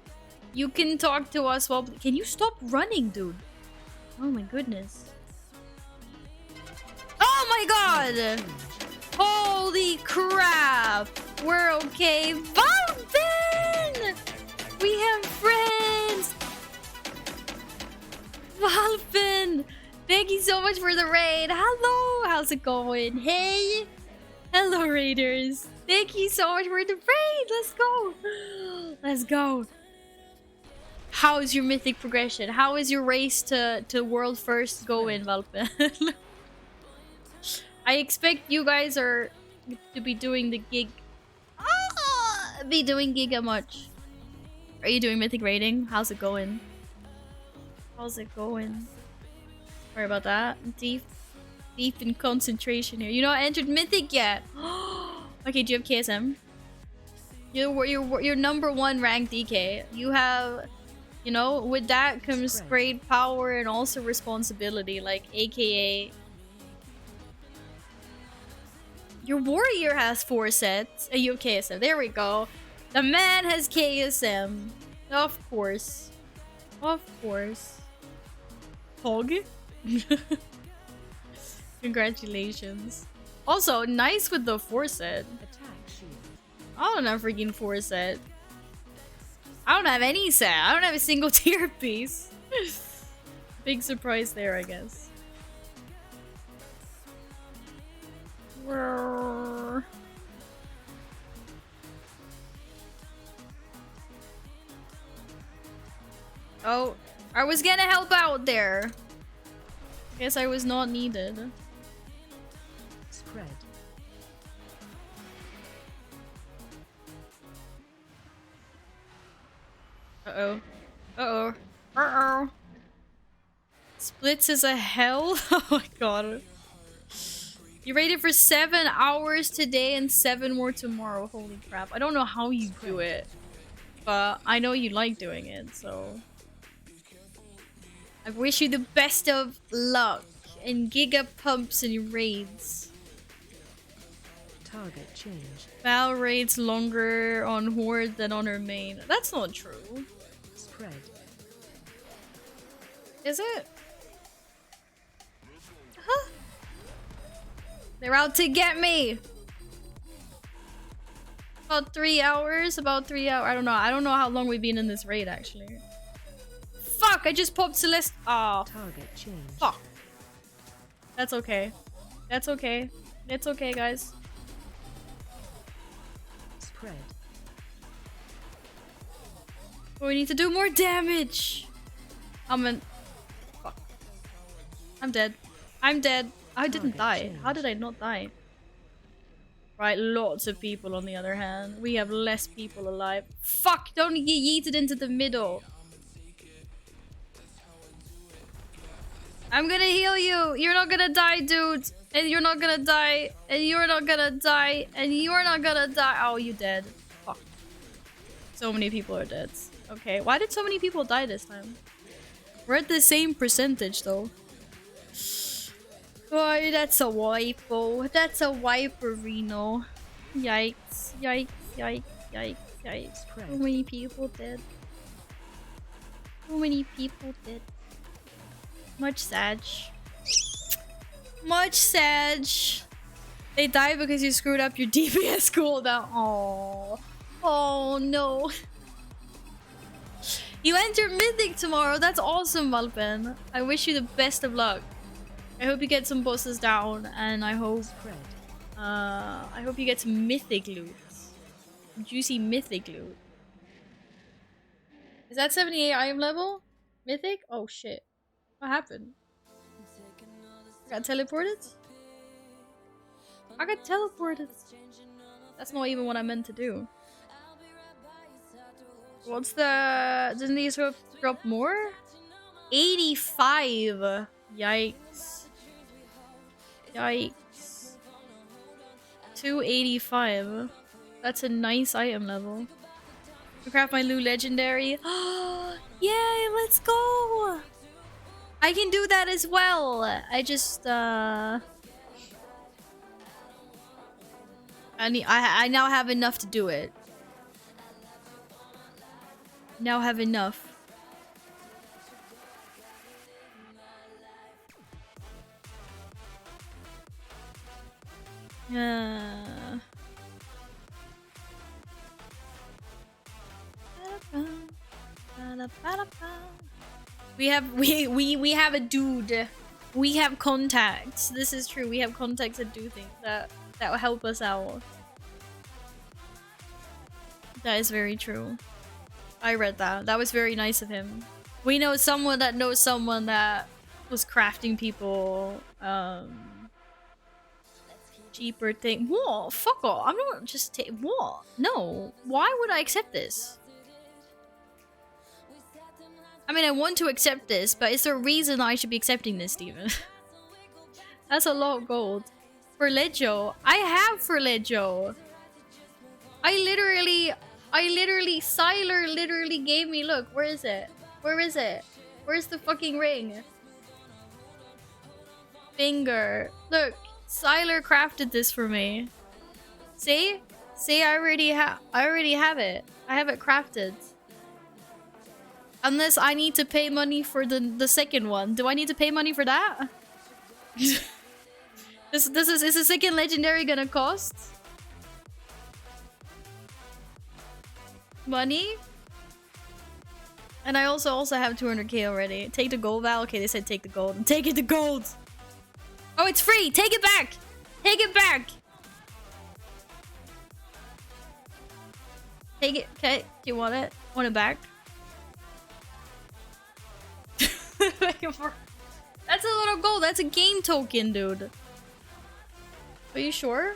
You can talk to us, Wobbly. Can you stop running, dude? Oh my goodness. Oh my god! Holy crap! We're okay. Valvin! We have friends! Valvin! Thank you so much for the raid. Hello! How's it going? Hey! Hello, raiders. Thank you so much for the raid. Let's go. Let's go. How is your mythic progression? How is your race to world first going, Valpen? I expect you guys are to be doing the gig. Be doing giga much. Are you doing mythic raiding? How's it going? How's it going? Sorry about that. Deep in concentration here. You not entered mythic yet. Okay, do you have KSM? You're number 1 ranked DK. You have, you know, with that comes great power and also responsibility, like AKA. Your warrior has 4 sets. You have KSM. There we go. The man has KSM. Of course. Of course. Hog? Congratulations. Also, nice with the 4 set. Attack shield. I don't have freaking 4 set. I don't have any set. I don't have a single tier piece. Big surprise there, I guess. Oh, I was gonna help out there. Guess I was not needed. Spread. Uh-oh. Uh-oh. Uh-oh. Splits is a hell? Oh my god. You rated for 7 hours today and 7 more tomorrow. Holy crap. I don't know how you do it. But I know you like doing it, so... I wish you the best of luck and giga pumps and raids. Target change. Val raids longer on Horde than on her main. That's not true. Spread. Is it? Huh? They're out to get me! About 3 hours? About 3 hours. I don't know. I don't know how long we've been in this raid, actually. Fuck! I just popped Celeste. Oh. Target change. Fuck. That's okay. That's okay. It's okay, guys. Spread. Oh, we need to do more damage. Fuck. I'm dead. I'm dead. I didn't die. How did I not die? Right, lots of people on the other hand. We have less people alive. Fuck! Don't get yeeted into the middle. I'm gonna heal you. You're not gonna die, dude. And you're not gonna die. And you're not gonna die. And you're not gonna die. Oh, you dead. Fuck. So many people are dead. Okay, why did so many people die this time? We're at the same percentage though. Oh, that's a wipe, oh. That's a wipe, Reno. Yikes. Yikes, yikes, yikes, yikes. So many people dead. So many people dead. Much sad. Much sad. They died because you screwed up your DPS cooldown. Oh. Oh no. You enter Mythic tomorrow. That's awesome, Valpen. I wish you the best of luck. I hope you get some bosses down, and I hope you get some Mythic loot. Juicy Mythic loot. Is that 78 item level? Mythic? Oh shit. What happened? I got teleported? I got teleported. That's not even what I meant to do. What's the... Doesn't these drop more? 85! Yikes. Yikes. 285. That's a nice item level. To craft my Lou legendary. Yay, let's go! I can do that as well. I just I now have enough to do it. Now have enough. We have a dude. We have contacts. This is true. We have contacts that do things that will help us out. That is very true. I read that. That was very nice of him. We know someone that knows someone that was crafting people cheaper thing. What? Fuck off. I'm not just what? No. Why would I accept this? I mean, I want to accept this, but is there a reason I should be accepting this, Steven? That's a lot of gold. For Legio. I have for Legio. I literally, Sylar literally gave me, look, where is it? Where is it? Where's the fucking ring? Finger. Look, Sylar crafted this for me. See? See, I already have it. I have it crafted. Unless I need to pay money for the second one. Do I need to pay money for that? Is the second legendary gonna cost money? And I also have 200k already. Take the gold, Val. Okay, they said take the gold. Take it, the gold. Oh, it's free. Take it back. Take it back. Take it. Okay, do you want it? Want it back? That's a lot of gold. That's a game token, dude. Are you sure?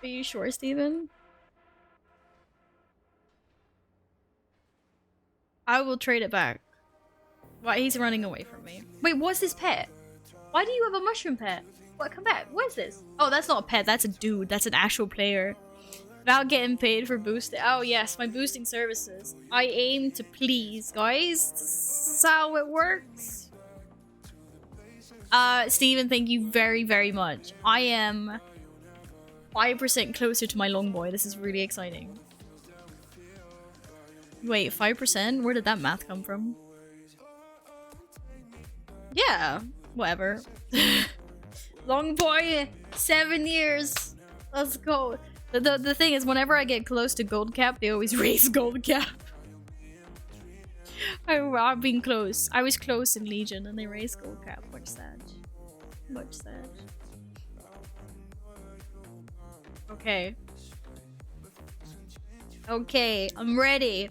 Are you sure, Steven? I will trade it back. Why, he's running away from me. Wait, what's his pet? Why do you have a mushroom pet? What? Come back. What is this? Oh, that's not a pet. That's a dude. That's an actual player. Without getting paid for boosting. Oh, yes. My boosting services. I aim to please, guys. This is how it works. Steven, thank you very, very much. I am 5% closer to my long boy. This is really exciting. Wait, 5%? Where did that math come from? Yeah, whatever. Long boy, 7 years. Let's go. The thing is, whenever I get close to gold cap, they always raise gold cap. I've been close. I was close in Legion and they raised gold cap. Much sad. Much sad. Okay. Okay, I'm ready.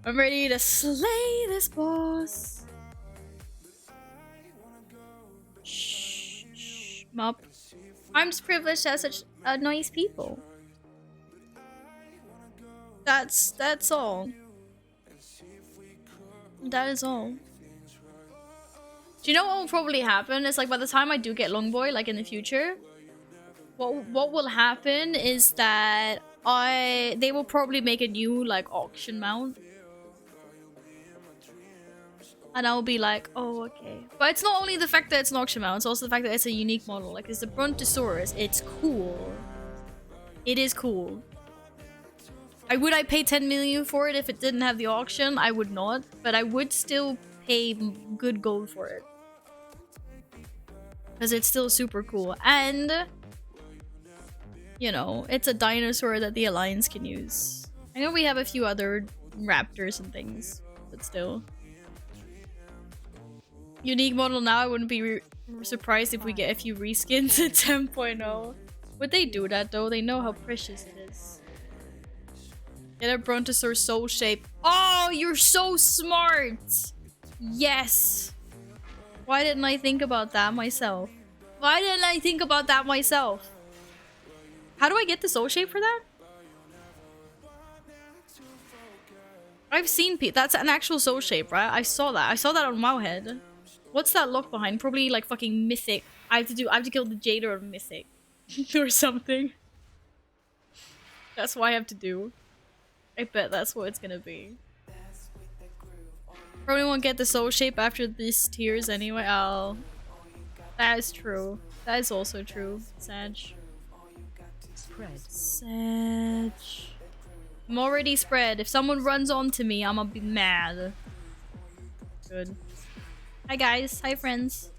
I'm ready to slay this boss. Shh, shh, mop. I'm just privileged to have such nice people. That's all. That is all. Do you know what will probably happen? It's like by the time I do get Longboy, like in the future, what will happen is that they will probably make a new like auction mount. And I'll be like, oh, okay. But it's not only the fact that it's an auction mount, it's also the fact that it's a unique model. Like, it's the Brontosaurus. It's cool. It is cool. Would I pay 10 million for it if it didn't have the auction? I would not. But I would still pay good gold for it. Because it's still super cool. And, you know, it's a dinosaur that the Alliance can use. I know we have a few other raptors and things. But still. Unique model now, I wouldn't be surprised if we get a few reskins at 10.0. Would they do that though? They know how precious it is. Get a Brontosaur soul shape. Oh, you're so smart! Yes! Why didn't I think about that myself? Why didn't I think about that myself? How do I get the soul shape for that? I've seen that's an actual soul shape, right? I saw that. I saw that on Wowhead. What's that look behind? Probably like fucking Mythic. I have to kill the Jader of Mythic. Or something. That's what I have to do. I bet that's what it's gonna be. Probably won't get the soul shape after these tiers anyway. Oh. That is true. That is also true. Sag. Spread. Sag. I'm already spread. If someone runs onto me, I'm gonna be mad. Good. Hi guys, hi friends.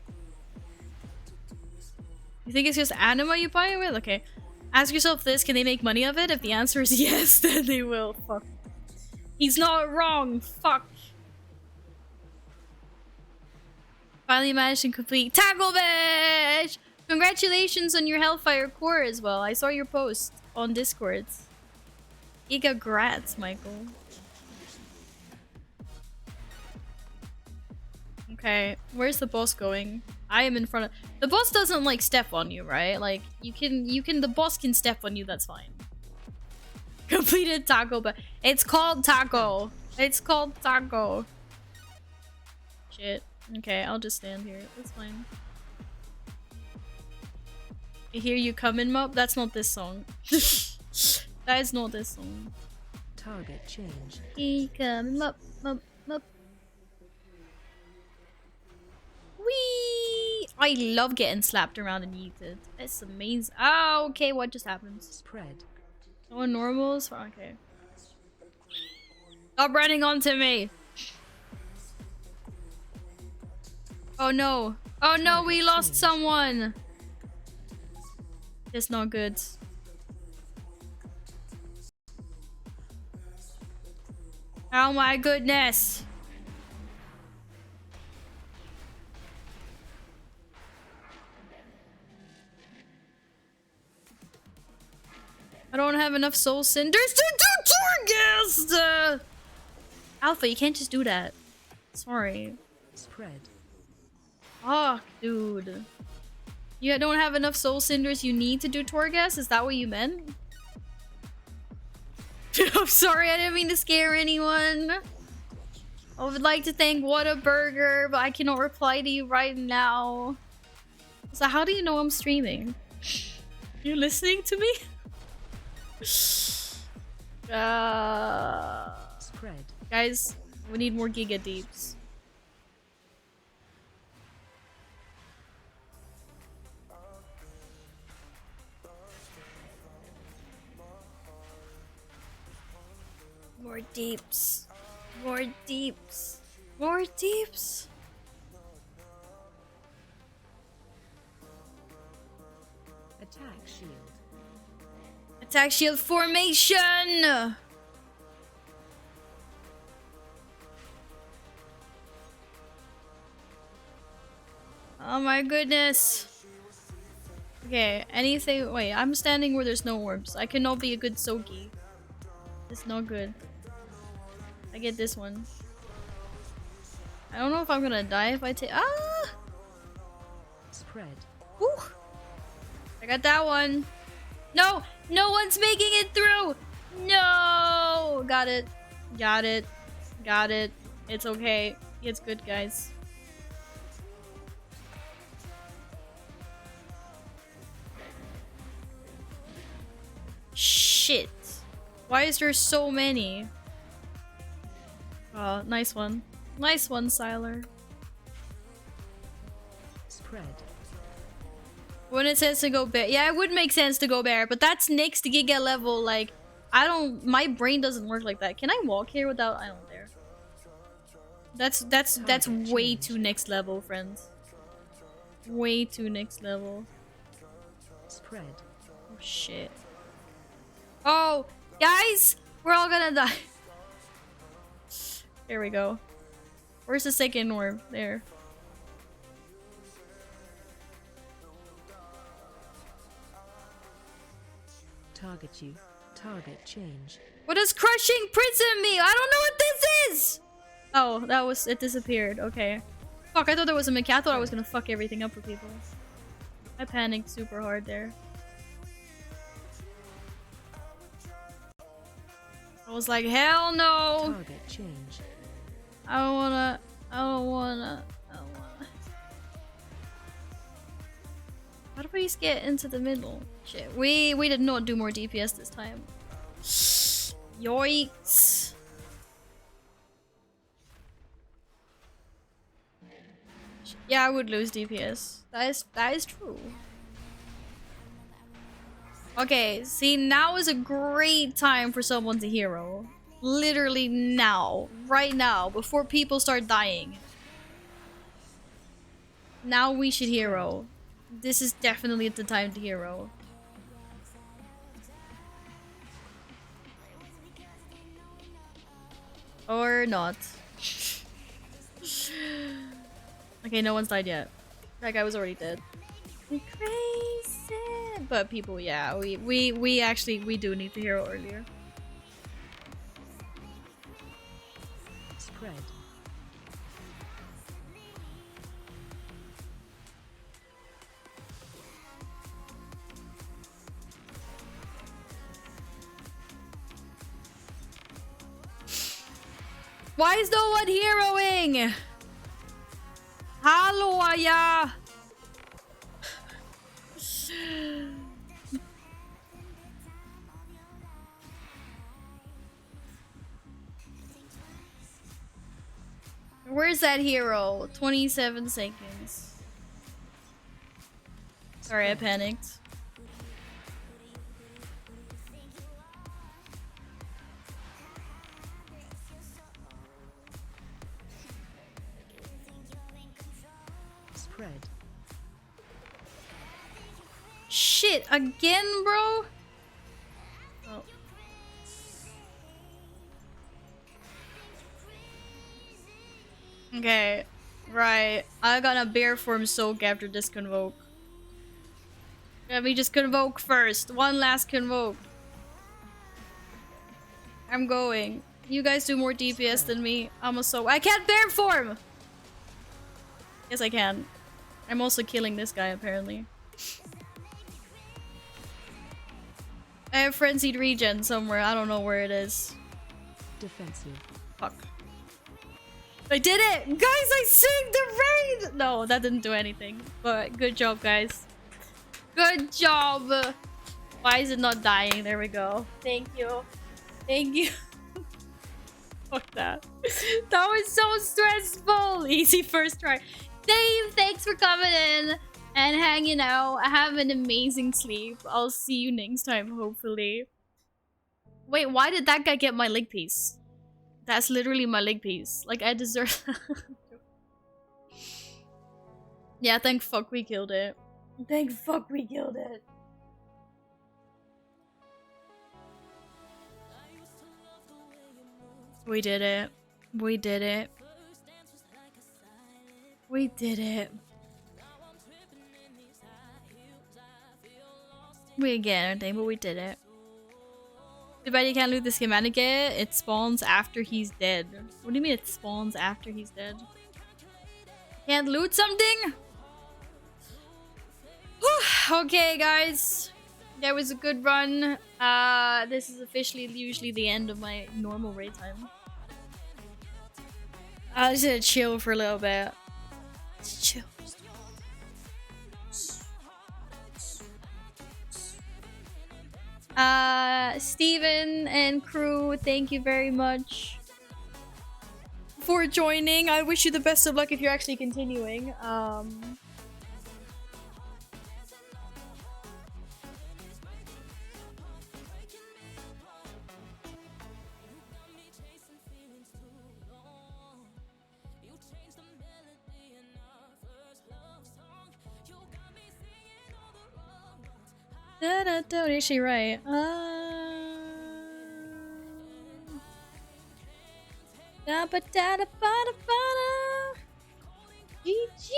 You think it's just anima you buy it with? Okay. Ask yourself this, can they make money of it? If the answer is yes, then they will. Fuck. He's not wrong. Fuck. Finally managed to complete Tackle Bash! Congratulations on your Hellfire core as well. I saw your post on Discord. Giga grats, Michael. Okay, where's the boss going? I am in front of— the boss doesn't like step on you, right? Like you can the boss can step on you, that's fine. Completed taco, but it's called taco. It's called taco. Shit. Okay, I'll just stand here. That's fine. I hear you coming, Mop. That's not this song. That is not this song. Target changed. He coming, Mop, Mop, Mop. Whee! I love getting slapped around and yeeted. It's amazing. Oh, okay. What just happened? Spread. Oh, normals? Okay. Stop running onto me! Oh no. Oh no, we lost someone! It's not good. Oh my goodness! I don't have enough soul cinders to do Torghast! Alpha, you can't just do that. Sorry. Spread. Fuck, dude. You don't have enough soul cinders you need to do Torghast? Is that what you meant? I'm sorry, I didn't mean to scare anyone. I would like to thank Whataburger, but I cannot reply to you right now. So how do you know I'm streaming? You're listening to me? Spread. Guys, we need more Giga Deeps. More deeps. More deeps. More deeps. Attack shield. Attack shield formation! Oh my goodness. Okay, anything— wait, I'm standing where there's no orbs. I cannot be a good Sogi. It's not good. I get this one. I don't know if I'm gonna die if I take. Ah! Spread. Woo! I got that one. No! No one's making it through! No! Got it. Got it. Got it. It's okay. It's good, guys. Shit. Why is there so many? Oh, nice one. Nice one, Siler. Spread. When it says to go bear, yeah, it would make sense to go bear, but that's next to Giga level. Like, I don't. My brain doesn't work like that. Can I walk here without? I don't dare. That's way too next level, friends. Way too next level. Spread. Oh shit. Oh, guys, we're all gonna die. There we go. Where's the second orb? There. Target you. Target change. What does crushing prison mean? I don't know what this is! Oh, that was- it disappeared. Okay. Fuck, I thought there was a mechanic. I thought I was gonna fuck everything up for people. I panicked super hard there. I was like, hell no! Target change. I don't wanna. I don't wanna. How do we get into the middle? Shit, we did not do more DPS this time. Yikes. Yeah, I would lose DPS. That is true. Okay, see, now is a great time for someone to hero. Literally now. Right now. Before people start dying. Now we should hero. This is definitely the time to hero. Or not. Okay, no one's died yet. That guy was already dead. Crazy. But people, yeah, we actually do need to hero earlier. Spread. Why is no one heroing? Hello, Aya. Where's that hero? 27 seconds. Sorry, I panicked. Spread. Shit, again, bro? Oh. Okay, right. I got a bear form soak after this convoke. Let me just convoke first. One last convoke. I'm going. You guys do more DPS than me. I'm a soak. I can't bear form! Yes, I can. I'm also killing this guy, apparently. I have frenzied regen somewhere. I don't know where it is. Defensive. Fuck. I did it! Guys, I saved the raid! No, that didn't do anything. But good job, guys. Good job! Why is it not dying? There we go. Thank you. Thank you. Fuck that. That was so stressful! Easy first try. Dave, thanks for coming in and hanging out. Have an amazing sleep. I'll see you next time, hopefully. Wait, why did that guy get my leg piece? That's literally my leg piece. Like, I deserve that. Yeah, thank fuck we killed it. Thank fuck we killed it. We did it. We did it. We did it. We didn't get anything, but we did it. Too bad you can't loot the schematic yet. It spawns after he's dead. What do you mean it spawns after he's dead? Can't loot something? Okay, guys. That was a good run. This is officially usually the end of my normal raid time. I was gonna chill for a little bit. Just chill. Steven and crew, thank you very much for joining. I wish you the best of luck if you're actually continuing. Is she right? GG.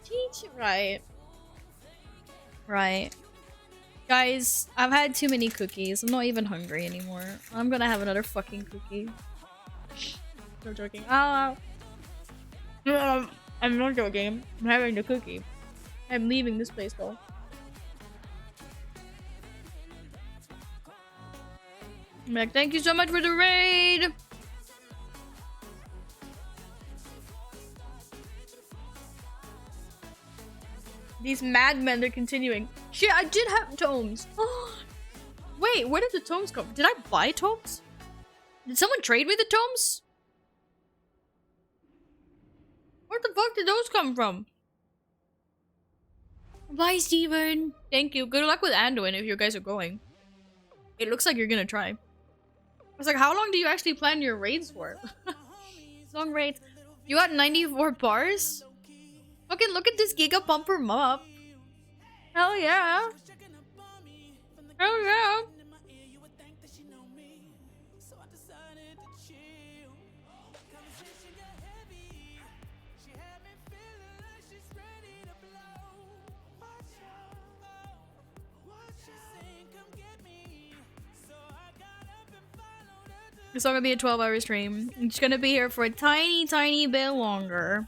GG. Right. Guys, I've had too many cookies. I'm not even hungry anymore. I'm gonna have another fucking cookie. No joking. I'm not joking. I'm having the cookie. I'm leaving this place though. Meg, thank you so much for the raid! These madmen, they're continuing. Shit, I did have tomes. Wait, where did the tomes come from? Did I buy tomes? Did someone trade me the tomes? Where the fuck did those come from? Bye, Steven. Thank you. Good luck with Anduin if you guys are going. It looks like you're gonna try. I was like, how long do you actually plan your raids for? Long raids. You got 94 bars? Fucking look at this Giga Pumper Mop. Hell yeah. Hell yeah. It's not gonna be a 12-hour stream. I'm just gonna be here for a tiny, tiny bit longer.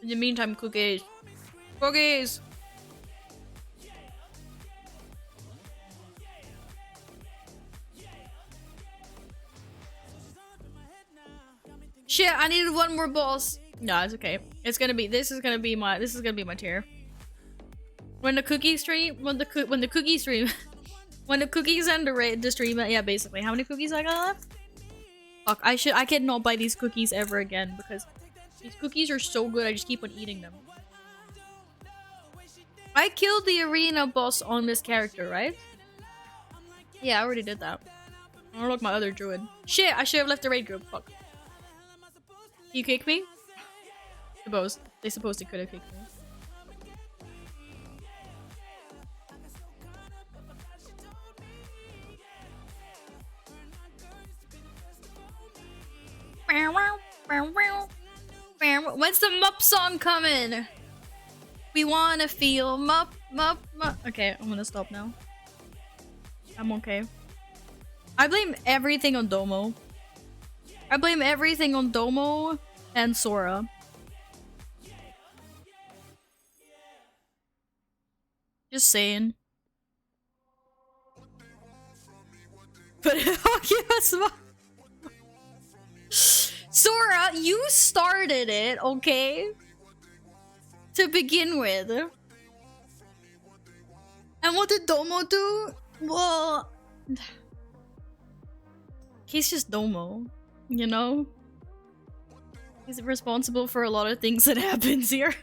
In the meantime, cookies. Cookies! Shit, I needed one more boss. No, it's okay. It's gonna be. This is gonna be my tier. When the cookie stream, when the cookies end the stream. Yeah, basically. How many cookies I got left? Fuck, I cannot buy these cookies ever again because these cookies are so good. I just keep on eating them. I killed the arena boss on this character, right? Yeah, I already did that. I don't look my other druid. Shit, I should have left the raid group. Fuck. You kick me? Suppose. They supposedly could have kicked me. When's the Mup song coming? We wanna feel Mup, Mup, Mup. Okay, I'm gonna stop now. I'm okay. I blame everything on Domo. I blame everything on Domo and Sora. Just saying. But Sora, you started it, okay? To begin with. And what did Domo do? Well, he's just Domo, you know? He's responsible for a lot of things that happens here.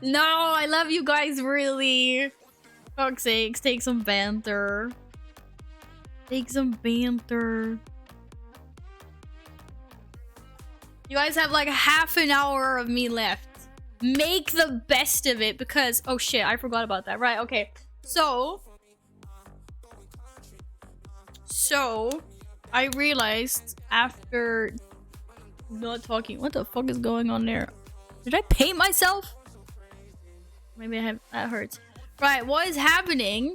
No, I love you guys, really. Fuck's sakes, take some banter. Take some banter. You guys have like half an hour of me left. Make the best of it because... Oh shit, I forgot about that. Right, okay. So... So, I realized after not talking, what the fuck is going on there? Did I paint myself? Maybe I have, that hurts. Right, what is happening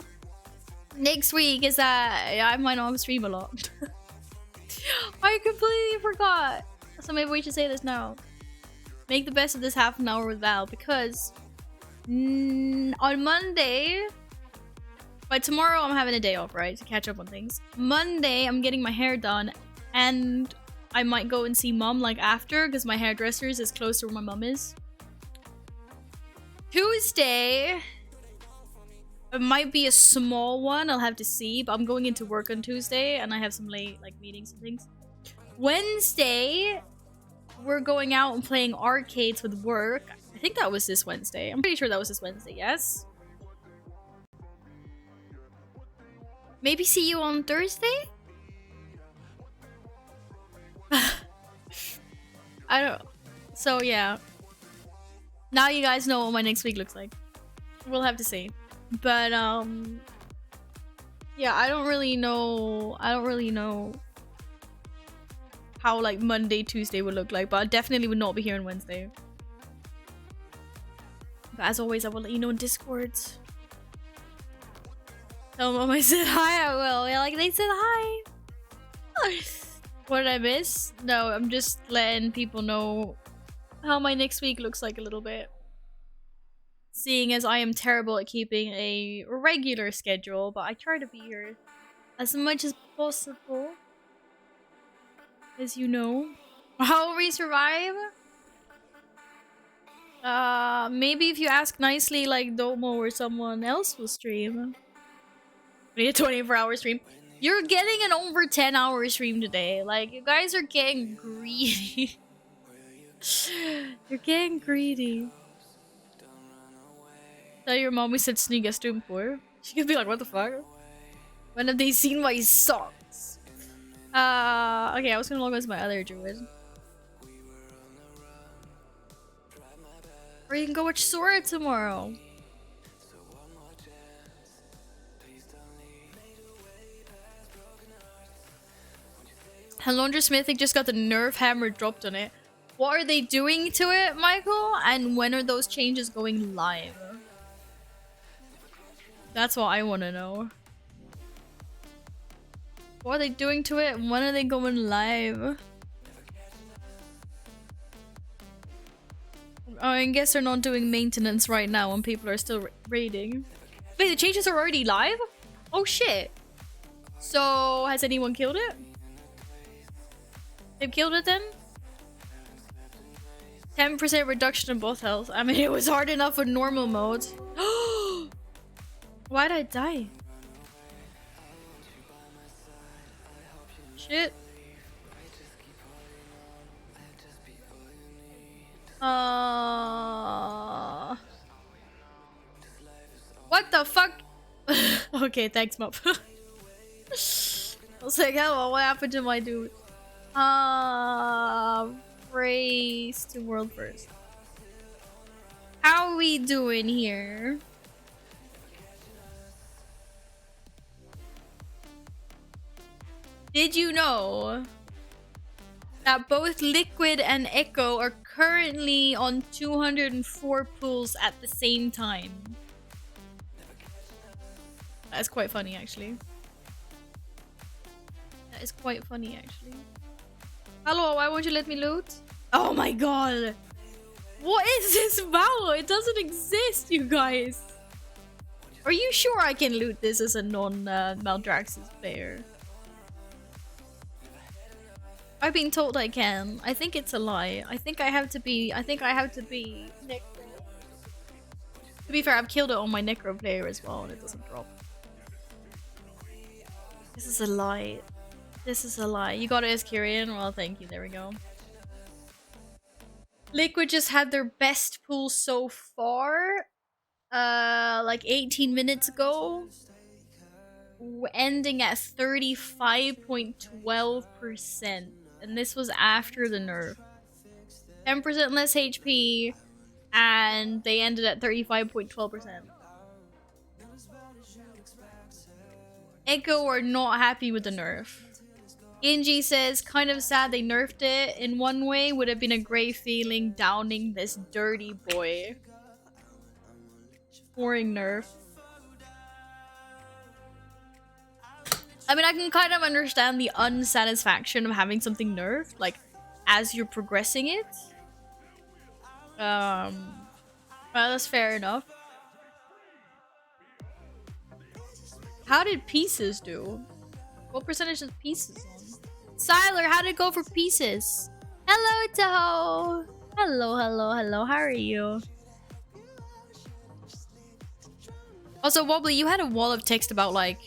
next week is that I might not stream a lot. I completely forgot. So maybe we should say this now. Make the best of this half an hour with Val, because on Monday, by tomorrow I'm having a day off, right, to catch up on things. Monday I'm getting my hair done, and I might go and see mom like after, because my hairdresser's is close to where my mom is. Tuesday, it might be a small one, I'll have to see, but I'm going into work on Tuesday and I have some late like meetings and things. Wednesday, we're going out and playing arcades with work. I think that was this Wednesday. I'm pretty sure that was this Wednesday, yes? Maybe see you on Thursday? I don't know. So yeah. Now you guys know what my next week looks like. We'll have to see. But yeah, I don't really know how like Monday, Tuesday would look like, but I definitely would not be here on Wednesday. But as always, I will let you know in Discord. Tell mom I said hi, I will. Yeah, like they said hi. What did I miss? No, I'm just letting people know how my next week looks like a little bit. Seeing as I am terrible at keeping a regular schedule, but I try to be here as much as possible. As you know. How will we survive? Maybe if you ask nicely, like Domo or someone else will stream. We need a 24-hour stream. You're getting an over 10-hour stream today. Like, you guys are getting greedy. You're getting greedy. Tell your mom we said sneak a stream for. She could be like, what the fuck? When have they seen my socks? Okay, I was gonna log on to my other druid. Or you can go watch Sora tomorrow. Helondra Mythic just got the nerf hammer dropped on it. What are they doing to it, Michael? And when are those changes going live? That's what I want to know. What are they doing to it? And when are they going live? I guess they're not doing maintenance right now when people are still raiding. Wait, the changes are already live? Oh shit. So, has anyone killed it? They've killed it then? 10% reduction in both health. I mean, it was hard enough with normal mode. Why'd I die? Shit. What the fuck? Okay, thanks, Mop. I was like, hello, what happened to my dude? Race to world first. How we doing here? Did you know that both Liquid and Echo are currently on 204 pools at the same time? That's quite funny, actually. That is quite funny, actually. Hello, why won't you let me loot? Oh my god! What is this vow? It doesn't exist, you guys! Are you sure I can loot this as a non-Maldraxxus player? I've been told I can. I think it's a lie. I think I have to be Necro. To be fair, I've killed it on my Necro player as well and it doesn't drop. This is a lie. This is a lie. You got it as Kyrian? Well, thank you. There we go. Liquid just had their best pool so far. Like 18 minutes ago. Ending at 35.12%. And this was after the nerf. 10% less HP. And they ended at 35.12%. Echo are not happy with the nerf. Genji says, kind of sad they nerfed it. In one way, would have been a great feeling downing this dirty boy. Boring nerf. I mean, I can kind of understand the unsatisfaction of having something nerfed, like, as you're progressing it. Well, that's fair enough. How did Pieces do? What percentage is Pieces on? Siler, how did it go for Pieces? Hello, Taho! Hello, hello, hello, how are you? Also, Wobbly, you had a wall of text about, like,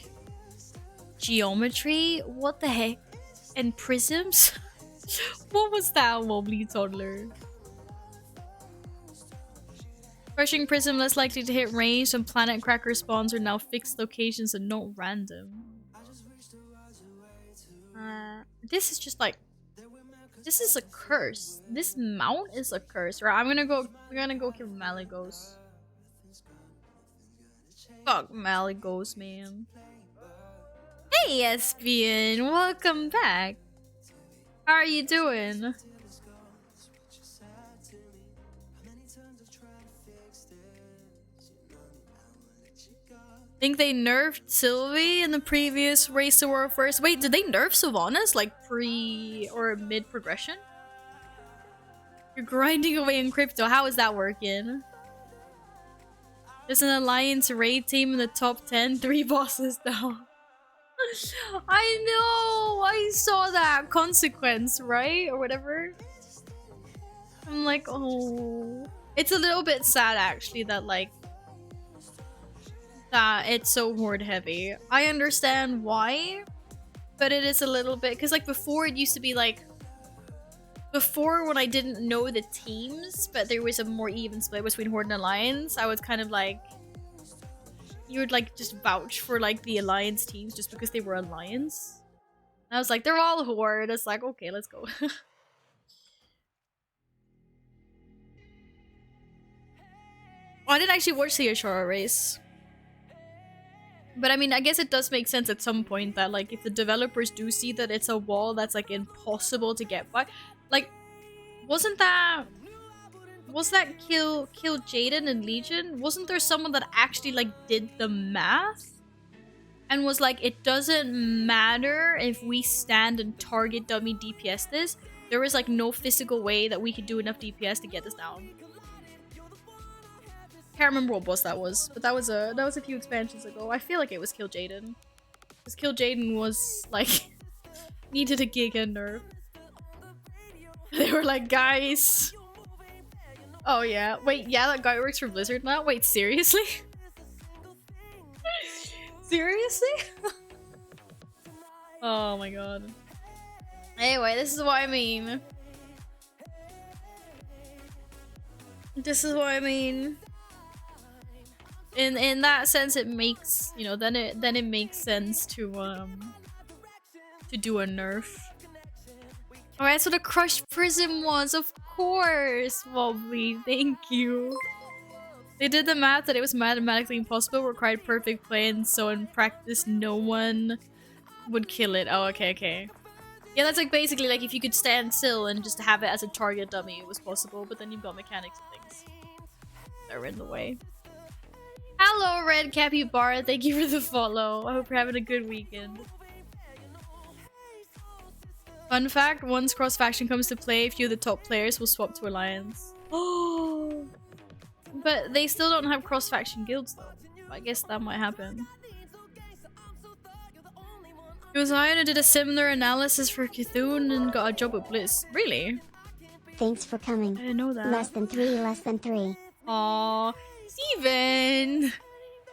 geometry? What the heck? And prisms? What was that, Wobbly Toddler? Crushing prism less likely to hit range, and planet cracker spawns are now fixed locations and not random. This is just like, this is a curse. This mount is a curse. Right, we're gonna go kill Malygos. Fuck Malygos, man. Hey, Espion, welcome back. How are you doing? Think they nerfed Sylvie in the previous Race to War first. Wait, did they nerf Sylvanas like pre or mid progression? You're grinding away in crypto. How is that working? There's an alliance raid team in the top 10, 3 bosses down. I know! I saw that consequence, right? Or whatever. I'm like, oh. It's a little bit sad actually that like that it's so horde heavy. I understand why, but it is a little bit because like before it used to be like before when I didn't know the teams, but there was a more even split between horde and alliance. I was kind of like you would like just vouch for like the alliance teams just because they were alliance. And I was like, they're all horde. It's like, okay, let's go. I didn't actually watch the Ashara race. But I mean, I guess it does make sense at some point that like if the developers do see that it's a wall that's like impossible to get by, like was that kill Jaden and Legion? Wasn't there someone that actually like did the math and was like, it doesn't matter if we stand and target dummy DPS this, there is like no physical way that we could do enough DPS to get this down. Can't remember what boss that was, but that was a few expansions ago. I feel like it was Kill Jaden. Because Kill Jaden was like needed a giga nerf. They were like, guys. Oh yeah. Wait, yeah, that guy works for Blizzard now? Wait, seriously? Seriously? Oh my god. Anyway, this is what I mean. This is what I mean. In that sense, it makes, you know, then it makes sense to do a nerf. Alright, so the crushed prism was, of course, Wobbly, thank you. They did the math that it was mathematically impossible, required perfect play, and so in practice no one would kill it. Oh, okay. Yeah, that's like basically like if you could stand still and just have it as a target dummy, it was possible, but then you've got mechanics and things that are in the way. Hello, Red Capybara. Thank you for the follow. I hope you're having a good weekend. Fun fact, once cross-faction comes to play, a few of the top players will swap to Alliance. Oh, but they still don't have cross-faction guilds though. I guess that might happen. It was Iron who did a similar analysis for Cthulhu and got a job at Bliss. Really? Thanks for coming. I didn't know that. Less than 3, less than 3. Aww. Steven!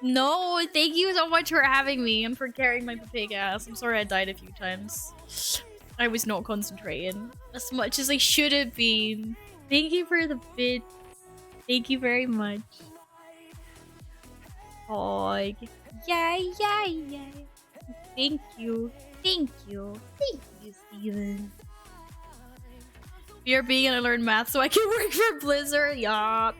No, thank you so much for having me and for carrying my pig ass. I'm sorry I died a few times. I was not concentrating as much as I should have been. Thank you for the bits. Thank you very much. Oh, yay. Thank you, Steven. You're being gonna learn math so I can work for Blizzard. Yup.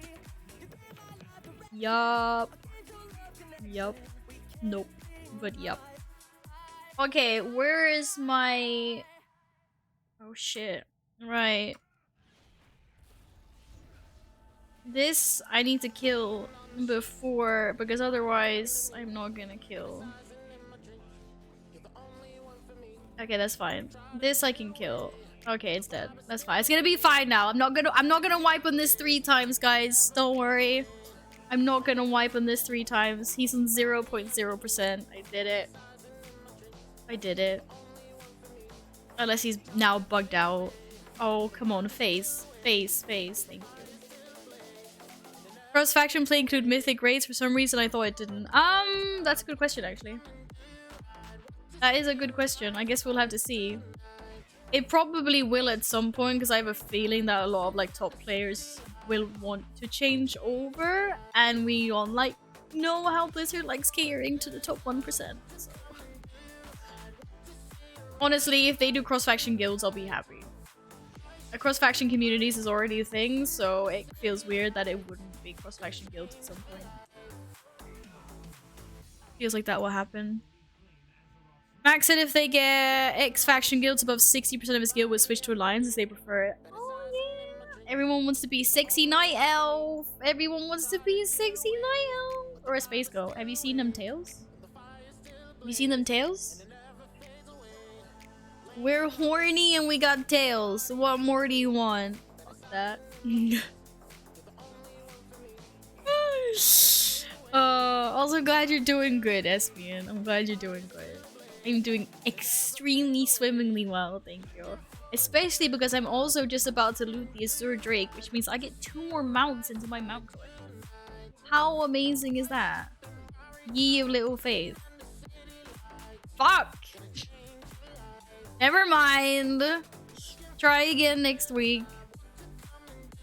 Nope. But yup. Okay, where is my... Oh shit. Right. This I need to kill before, because otherwise I'm not gonna kill. Okay, that's fine. This I can kill. Okay, it's dead. That's fine. It's gonna be fine now. I'm not gonna wipe on this 3 times, guys. Don't worry. I'm not gonna wipe on this 3 times. He's on 0.0%. I did it. I did it. Unless he's now bugged out. Oh, come on. Face. Face. Face. Thank you. Cross-faction play include mythic raids? For some reason, I thought it didn't. That's a good question, actually. That is a good question. I guess we'll have to see. It probably will at some point, because I have a feeling that a lot of like top players will want to change over, and we all like know how Blizzard likes catering to the top 1%. So. Honestly, if they do cross-faction guilds, I'll be happy. Cross-faction communities is already a thing, so it feels weird that it wouldn't be cross-faction guilds at some point. Feels like that will happen. Max said if they get X-faction guilds above 60% of his guild would switch to alliance as they prefer it. Oh yeah! Everyone wants to be sexy night elf! Everyone wants to be a sexy night elf! Or a space goat. Have you seen them tails? Have you seen them tails? We're horny and we got tails. What more do you want? Fuck that. Also glad you're doing good, Espion. I'm glad you're doing good. I'm doing extremely swimmingly well, thank you. Especially because I'm also just about to loot the Azure Drake, which means I get 2 more mounts into my mount collection. How amazing is that? Ye of little faith. Fuck! Never mind. Try again next week.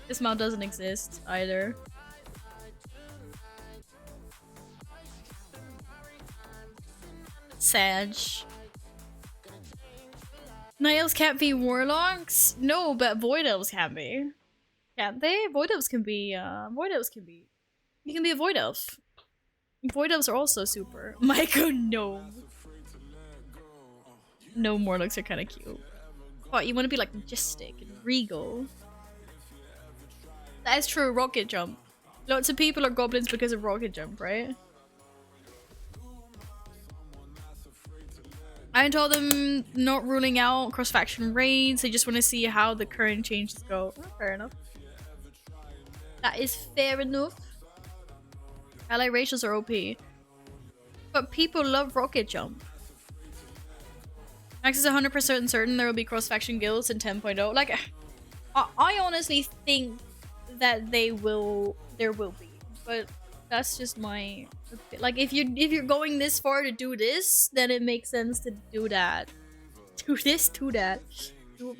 This mount doesn't exist either. Sag. Night elves can't be warlocks? No, but void elves can be. Can't they? Void elves can be, You can be a void elf. Void elves are also super. Myco gnome. No, warlocks are kind of cute. But you want to be like majestic and regal. That is true, rocket jump. Lots of people are goblins because of rocket jump, right? I told them not ruling out cross-faction raids. They just want to see how the current changes go. Oh, fair enough. That is fair enough. Ally ratios are OP. But people love rocket jump. Max is 100% certain there will be cross-faction guilds in 10.0. Like, I honestly think that there will be. But that's just my... Like, if you're going this far to do this, then it makes sense to do that. Do this, do that. Do.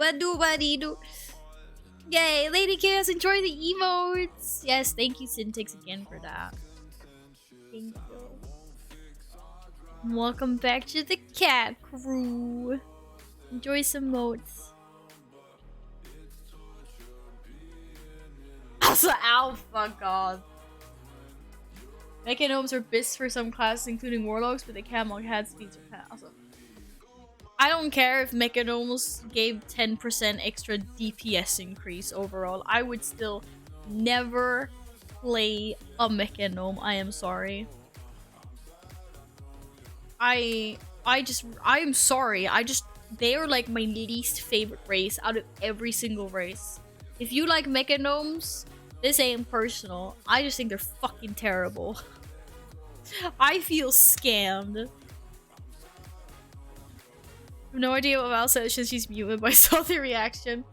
Yay, Lady Chaos, enjoy the emotes! Yes, thank you, Syntix, again for that. Thank you. Welcome back to the cat crew. Enjoy some motes. Also, ow, fuck off. Mechanomes are bis for some classes, including warlocks, but they can't mock head speeds or awesome. I don't care if Mechanomes gave 10% extra DPS increase overall. I would still never play a Mechanome. I am sorry. I'm sorry. They are like my least favorite race out of every single race. If you like Mechanomes, this ain't personal. I just think they're fucking terrible. I feel scammed. I have no idea what Val said since she's muted, but I saw the reaction.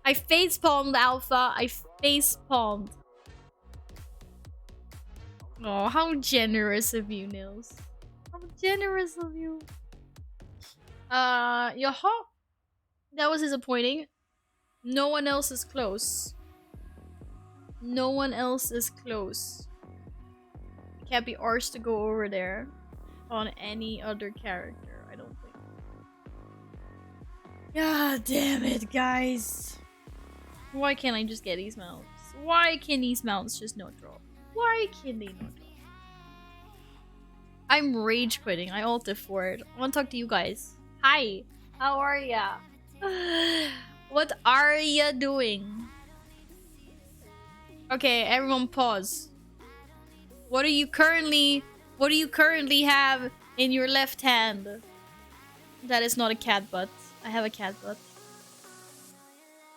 I facepalmed, Alpha. I facepalmed. Oh, how generous of you, Nils. How generous of you. Yaha. That was disappointing. No one else is close. No one else is close. It can't be ours to go over there on any other character, I don't think. God damn it, guys. Why can't I just get these mounts? Why can these mounts just not drop? Why can they not drop? I'm rage quitting. I alt F4. I want to talk to you guys. Hi. How are ya? What are ya doing? Okay, everyone pause. What do you currently have in your left hand? That is not a cat butt. I have a cat butt.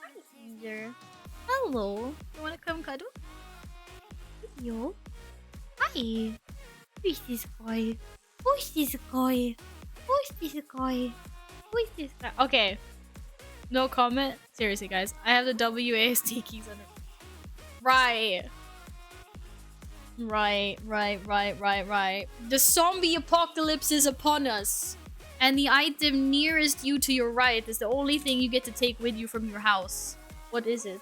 Hi, Caesar. Hello. You wanna come cuddle? Yo. Hi. Who's this guy? Who's this guy? Who's this guy? Who's this guy? Okay. No comment. Seriously, guys. I have the WASD keys under. Right. Right. The zombie apocalypse is upon us. And the item nearest you to your right is the only thing you get to take with you from your house. What is it?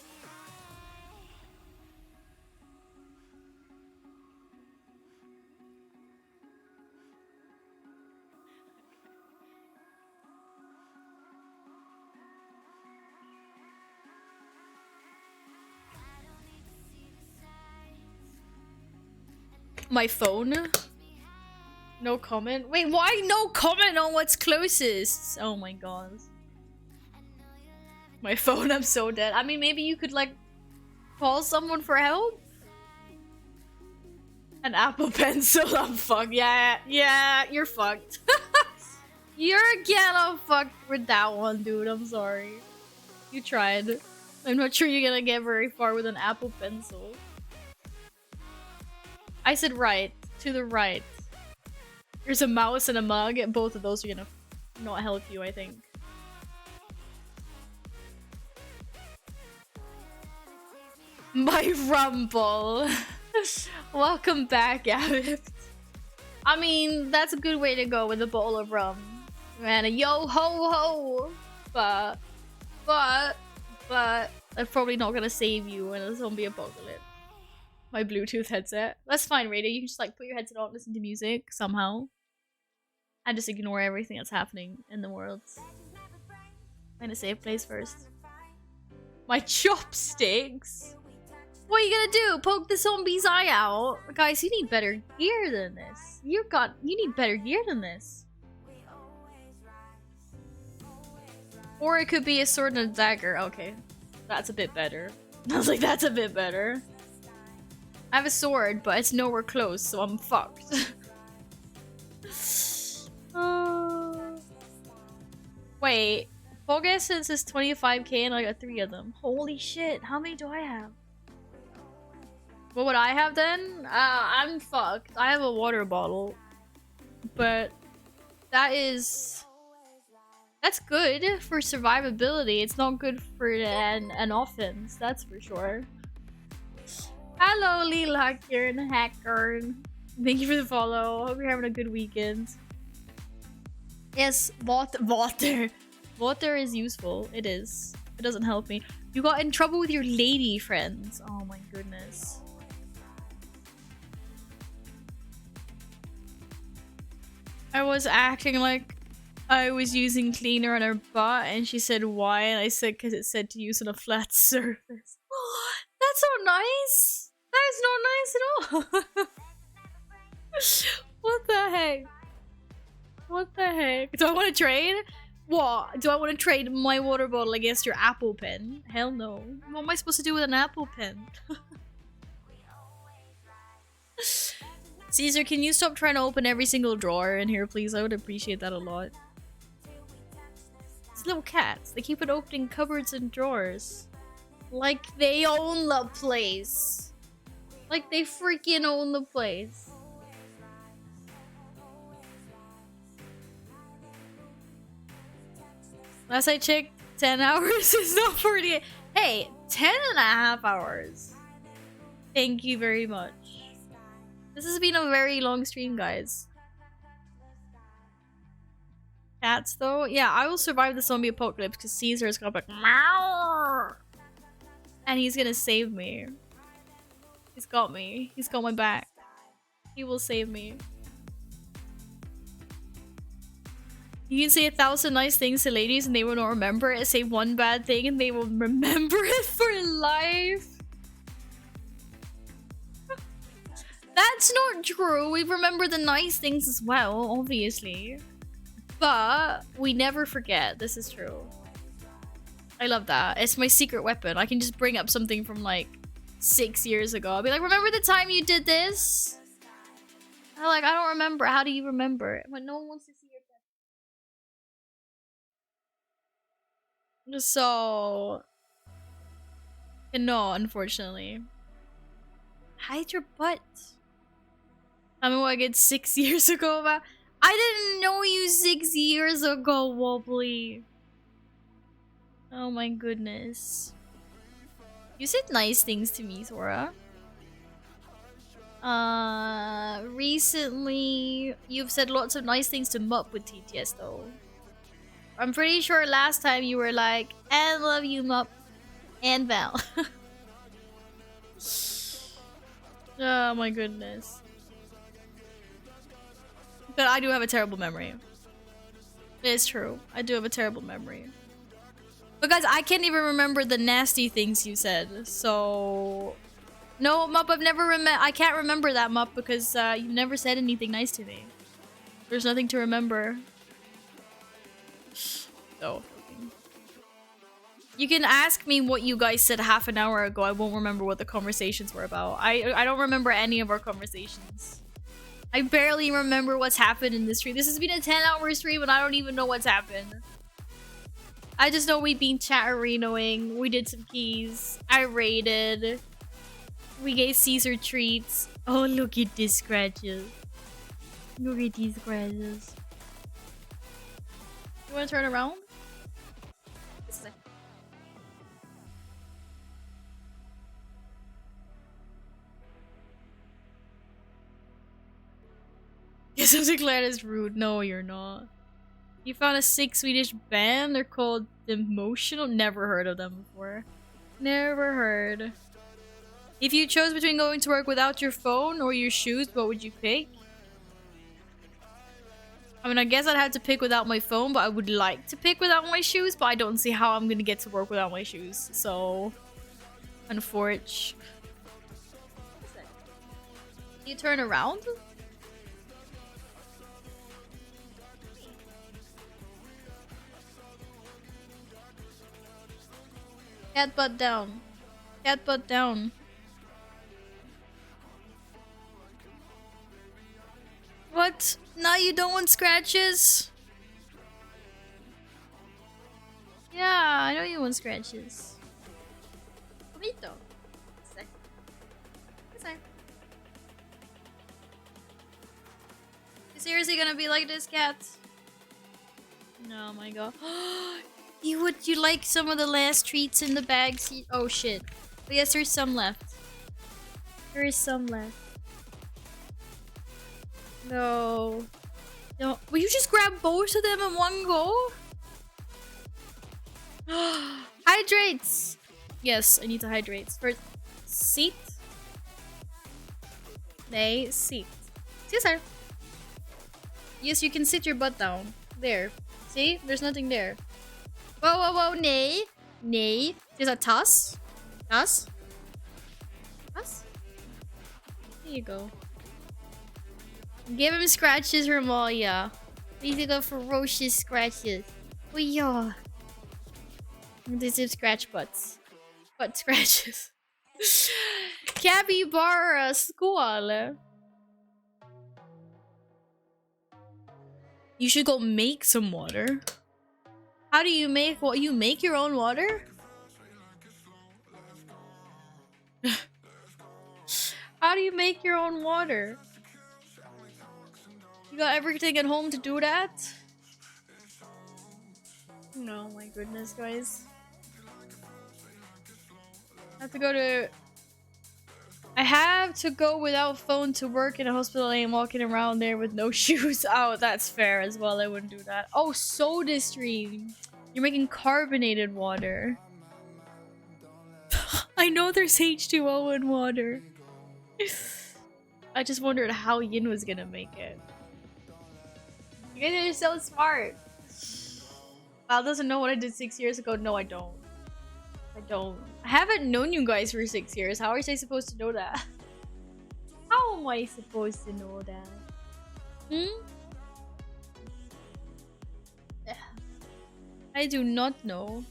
My phone? No comment? Wait, why no comment on what's closest? Oh my god. My phone, I'm so dead. I mean, maybe you could like call someone for help? An Apple Pencil, I'm fucked. Yeah, you're fucked. You're ghetto fucked with that one, dude. I'm sorry. You tried. I'm not sure you're gonna get very far with an Apple Pencil. I said right. To the right. There's a mouse and a mug, and both of those are gonna not help you, I think. My rumble. Welcome back, Abbott. I mean, that's a good way to go with a bowl of rum. And a yo ho ho. But that's probably not gonna save you in a zombie apocalypse. My Bluetooth headset. That's fine, Radio. You can just like put your headset on, listen to music somehow. And just ignore everything that's happening in the world. Find a safe place first. My chopsticks? What are you gonna do? Poke the zombie's eye out? Guys, you need better gear than this. You need better gear than this. Or it could be a sword and a dagger. Okay. That's a bit better. I was like, that's a bit better. I have a sword, but it's nowhere close, so I'm fucked. Wait, Fog Essence is 25k and I got 3 of them. Holy shit, how many do I have? What would I have then? I'm fucked. I have a water bottle. But that's good for survivability. It's not good for an offense, that's for sure. Hello, Lil Hacker and Hacker. Thank you for the follow. Hope you're having a good weekend. Yes, water. Water is useful. It is. It doesn't help me. You got in trouble with your lady friends. Oh my goodness. I was acting like I was using cleaner on her butt and she said why and I said because it said to use on a flat surface. Oh, that's so nice. That is not nice at all. What the heck? What the heck? Do I want to trade? What? Do I want to trade my water bottle against your Apple Pen? Hell no. What am I supposed to do with an Apple Pen? Caesar, can you stop trying to open every single drawer in here, please? I would appreciate that a lot. These little cats, they keep on opening cupboards and drawers. Like they own the place. Like they freaking own the place. Last I checked, 10 hours is not 48. Hey, 10.5 hours. Thank you very much. This has been a very long stream, guys. Cats, though? Yeah, I will survive the zombie apocalypse because Caesar is gonna be like, meow! And he's gonna save me. He's got me. He's got my back. He will save me. You can say 1,000 nice things to ladies and they will not remember it. Say one bad thing and they will remember it for life. That's not true. We remember the nice things as well, obviously. But we never forget. This is true. I love that. It's my secret weapon. I can just bring up something from like 6 years ago. I'll be like, remember the time you did this? I'm like, I don't remember. How do you remember? When no one wants to see your pet. So... no, unfortunately. Hide your butt. Tell me what I did 6 years ago about. I didn't know you 6 years ago, Wobbly. Oh my goodness. You said nice things to me, Sora. Recently, you've said lots of nice things to Mup with TTS though. I'm pretty sure last time you were like, I love you, Mup. And Val. Oh my goodness. But I do have a terrible memory. It is true. I do have a terrible memory. But guys, I can't even remember the nasty things you said. So... no, Mup, I can't remember that, Mup, because you never said anything nice to me. There's nothing to remember. So... you can ask me what you guys said half an hour ago. I won't remember what the conversations were about. I don't remember any of our conversations. I barely remember what's happened in this stream. This has been a 10-hour stream and I don't even know what's happened. I just know we've been chat-arenoing. We did some keys. I raided. We gave Caesar treats. Oh, look at these scratches. Look at these scratches. You want to turn around? Yes, I'm glad it's rude. No, you're not. You found a sick Swedish band. They're called Emotional. Never heard of them before. Never heard. If you chose between going to work without your phone or your shoes, what would you pick? I mean, I guess I'd have to pick without my phone, but I would like to pick without my shoes, but I don't see how I'm gonna get to work without my shoes. So, unfortunate. You turn around? Cat butt down. Cat butt down. What? Now you don't want scratches? Yeah, I know you want scratches. Bonito. You seriously gonna be like this, cat? No, my god. You like some of the last treats in the bags? Oh shit. But yes, there's some left. There is some left. No. No. Will you just grab both of them in one go? Hydrates! Yes, I need to hydrate. First, seat. Nay, seat. Caesar. Yes, you can sit your butt down. There. See? There's nothing there. Whoa, whoa, whoa, nay. Nay. There's a toss. Toss. Toss. There you go. Give him scratches, Ramalia. These are the ferocious scratches. Oh, yeah. These are scratch butts. Butt scratches. Capybara squall. You should go make some water. How do you make what? You make your own water? How do you make your own water? You got everything at home to do that? No, my goodness, guys. I have to go without phone to work in a hospital. I ain't walking around there with no shoes. Oh, that's fair as well. I wouldn't do that. Oh, soda stream. You're making carbonated water. I know there's H2O in water. I just wondered how Yin was gonna make it. You guys are so smart. Val doesn't know what I did 6 years ago. No, I don't. I haven't known you guys for 6 years. How are they supposed to know that? How am I supposed to know that? Hmm? I do not know.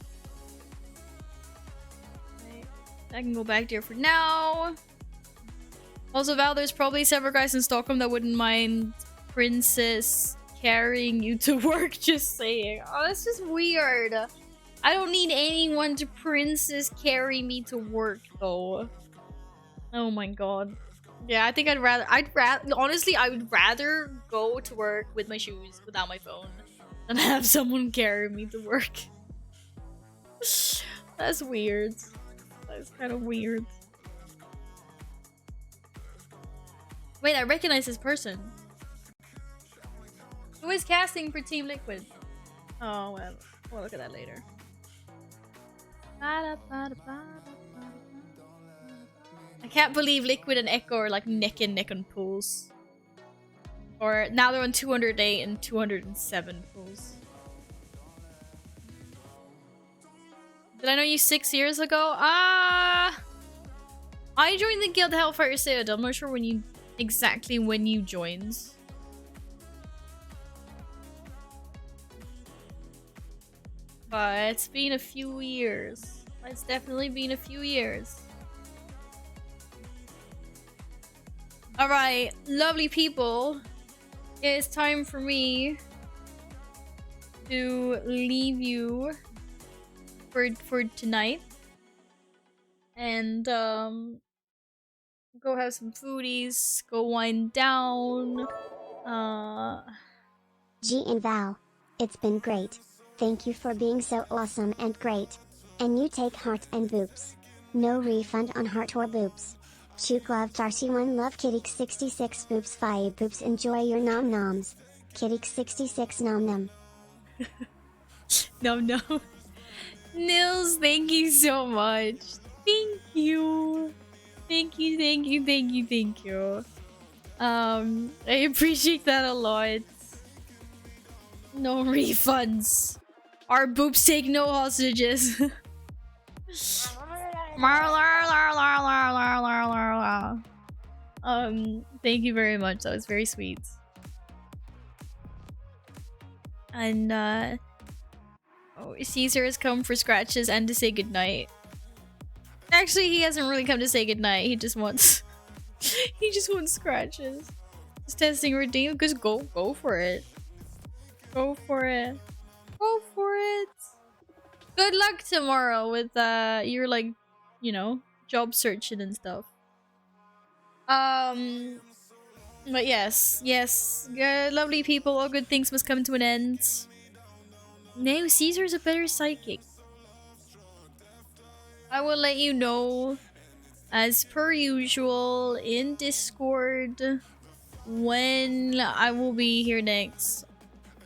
Right. I can go back there for now. Also, Val, there's probably several guys in Stockholm that wouldn't mind Princess carrying you to work, just saying. Oh, that's just weird. I don't need anyone to Princess carry me to work, though. Oh my god. Yeah, I think honestly, I would rather go to work with my shoes without my phone than have someone carry me to work. That's weird. That's kind of weird. Wait, I recognize this person. Who is casting for Team Liquid? Oh, well, we'll look at that later. I can't believe Liquid and Echo are like neck and neck on pools. Or now they're on 208 and 207 pools. Did I know you 6 years ago? I joined the Guild Hellfire Citadel. I'm not sure exactly when you joined. But it's been a few years. It's definitely been a few years. Alright, lovely people. It's time for me to leave you for tonight. And go have some foodies, go wind down. G and Val, it's been great. Thank you for being so awesome and great. And you take heart and boops. No refund on heart or boops. Chook love Tarsi1 love Kitty 66 boops 5 boops enjoy your nom noms. Kitty 66 nom nom. No. Nils, thank you so much. Thank you. Thank you. I appreciate that a lot. No refunds. Our boobs take no hostages. Thank you very much. That was very sweet. And Caesar has come for scratches and to say goodnight. Actually, he hasn't really come to say goodnight. He just wants scratches. Just testing redeem. Because go for it. Go for it. Go for it. Good luck tomorrow with your like, you know, job searching and stuff. But yes, lovely people, all good things must come to an end. No, Caesar's a better psychic. I will let you know, as per usual, in Discord when I will be here next.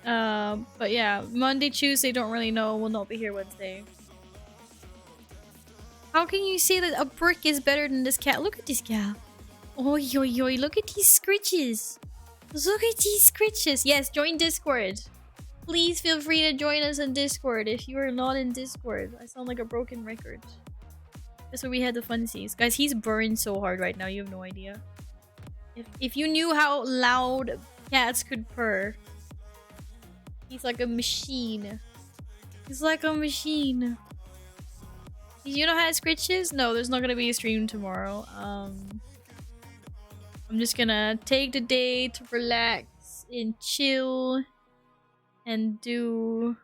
But yeah, Monday, Tuesday, don't really know. We'll not be here Wednesday. How can you say that a brick is better than this cat? Look at this cat. Oi, look at these scritches. Look at these scritches. Yes, join Discord. Please feel free to join us in Discord if you are not in Discord. I sound like a broken record. That's where we had the funsies. Guys, he's burned so hard right now, you have no idea. If you knew how loud cats could purr. He's like a machine. He's like a machine. You know how to scritches? No, there's not gonna be a stream tomorrow. I'm just gonna take the day to relax and chill and do,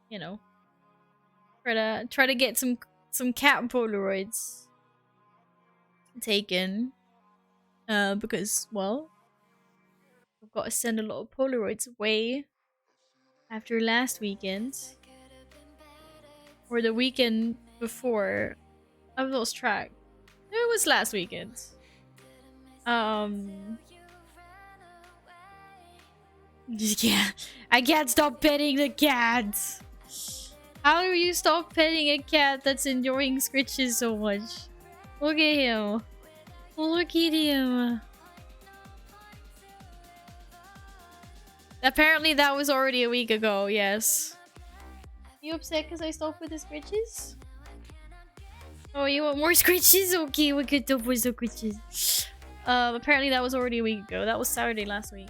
you know, try to get some cat Polaroids taken. Because, well, I've got to send a lot of Polaroids away after last weekend. Or the weekend before. I've lost track. It was last weekend. Yeah, I can't stop petting the cat. How do you stop petting a cat that's enjoying scritches so much? Look at him. Look at him. Apparently that was already a week ago, yes. You upset because I stopped with the scritches? Oh, you want more scritches? Okay, we could do for the scritches. Apparently that was already a week ago. That was Saturday last week.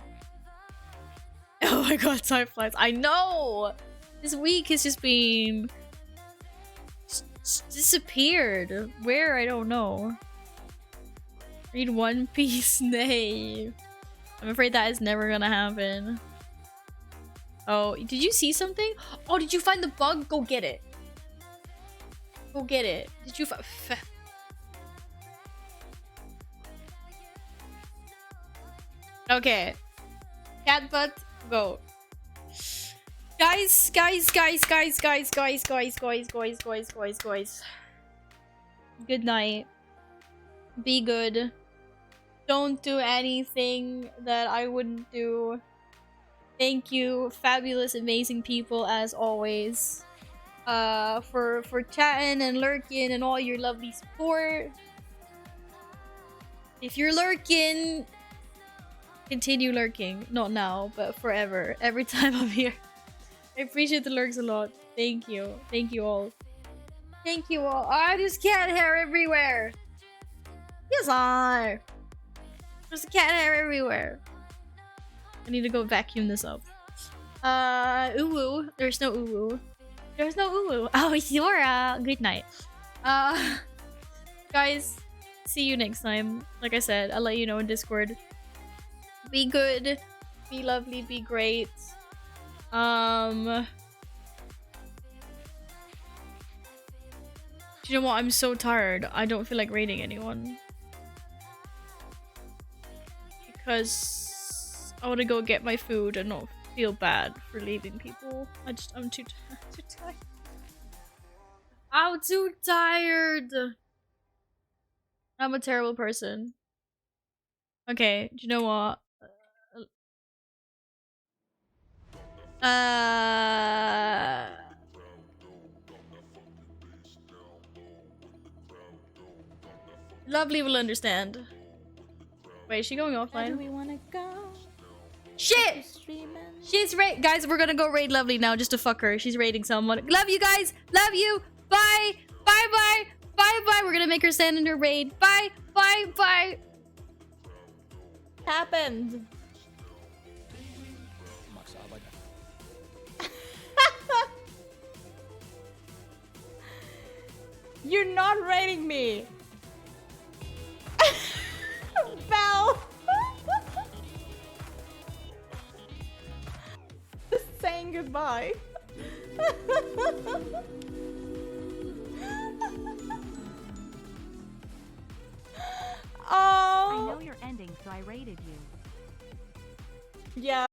Oh my god, time flies. I know! This week has just been... disappeared. Where? I don't know. Read One Piece? Nay. I'm afraid that is never gonna happen. Oh, did you see something? Oh, did you find the bug? Go get it. Go get it. Did you find... Okay. Cat butt, go. Guys. Good night. Be good. Don't do anything that I wouldn't do. Thank you, fabulous, amazing people as always. For chatting and lurking and all your lovely support. If you're lurking, continue lurking. Not now, but forever. Every time I'm here. I appreciate the lurks a lot. Thank you. Thank you all. Thank you all. Oh, there's cat hair everywhere. Yes, I. There's cat hair everywhere. I need to go vacuum this up. Uwu. There's no uwu. There's no uwu. Oh, Yora. Good night. Guys, see you next time. Like I said, I'll let you know in Discord. Be good. Be lovely. Be great. Do you know what? I'm so tired. I don't feel like raiding anyone. Because I want to go get my food and not feel bad for leaving people. I'm too tired. I'm too tired. I'm a terrible person. Okay, do you know what? Lovely will understand. Wait, is she going offline? Where do we wanna go? Shit! She's guys, we're gonna go raid Lovely now just to fuck her. She's raiding someone. Love you guys! Love you! Bye! Bye bye! Bye bye! We're gonna make her stand in her raid. Bye! Bye bye! Happened. You're not raiding me. Belle. Just saying goodbye. Oh. I know you're ending, so I raided you. Yeah.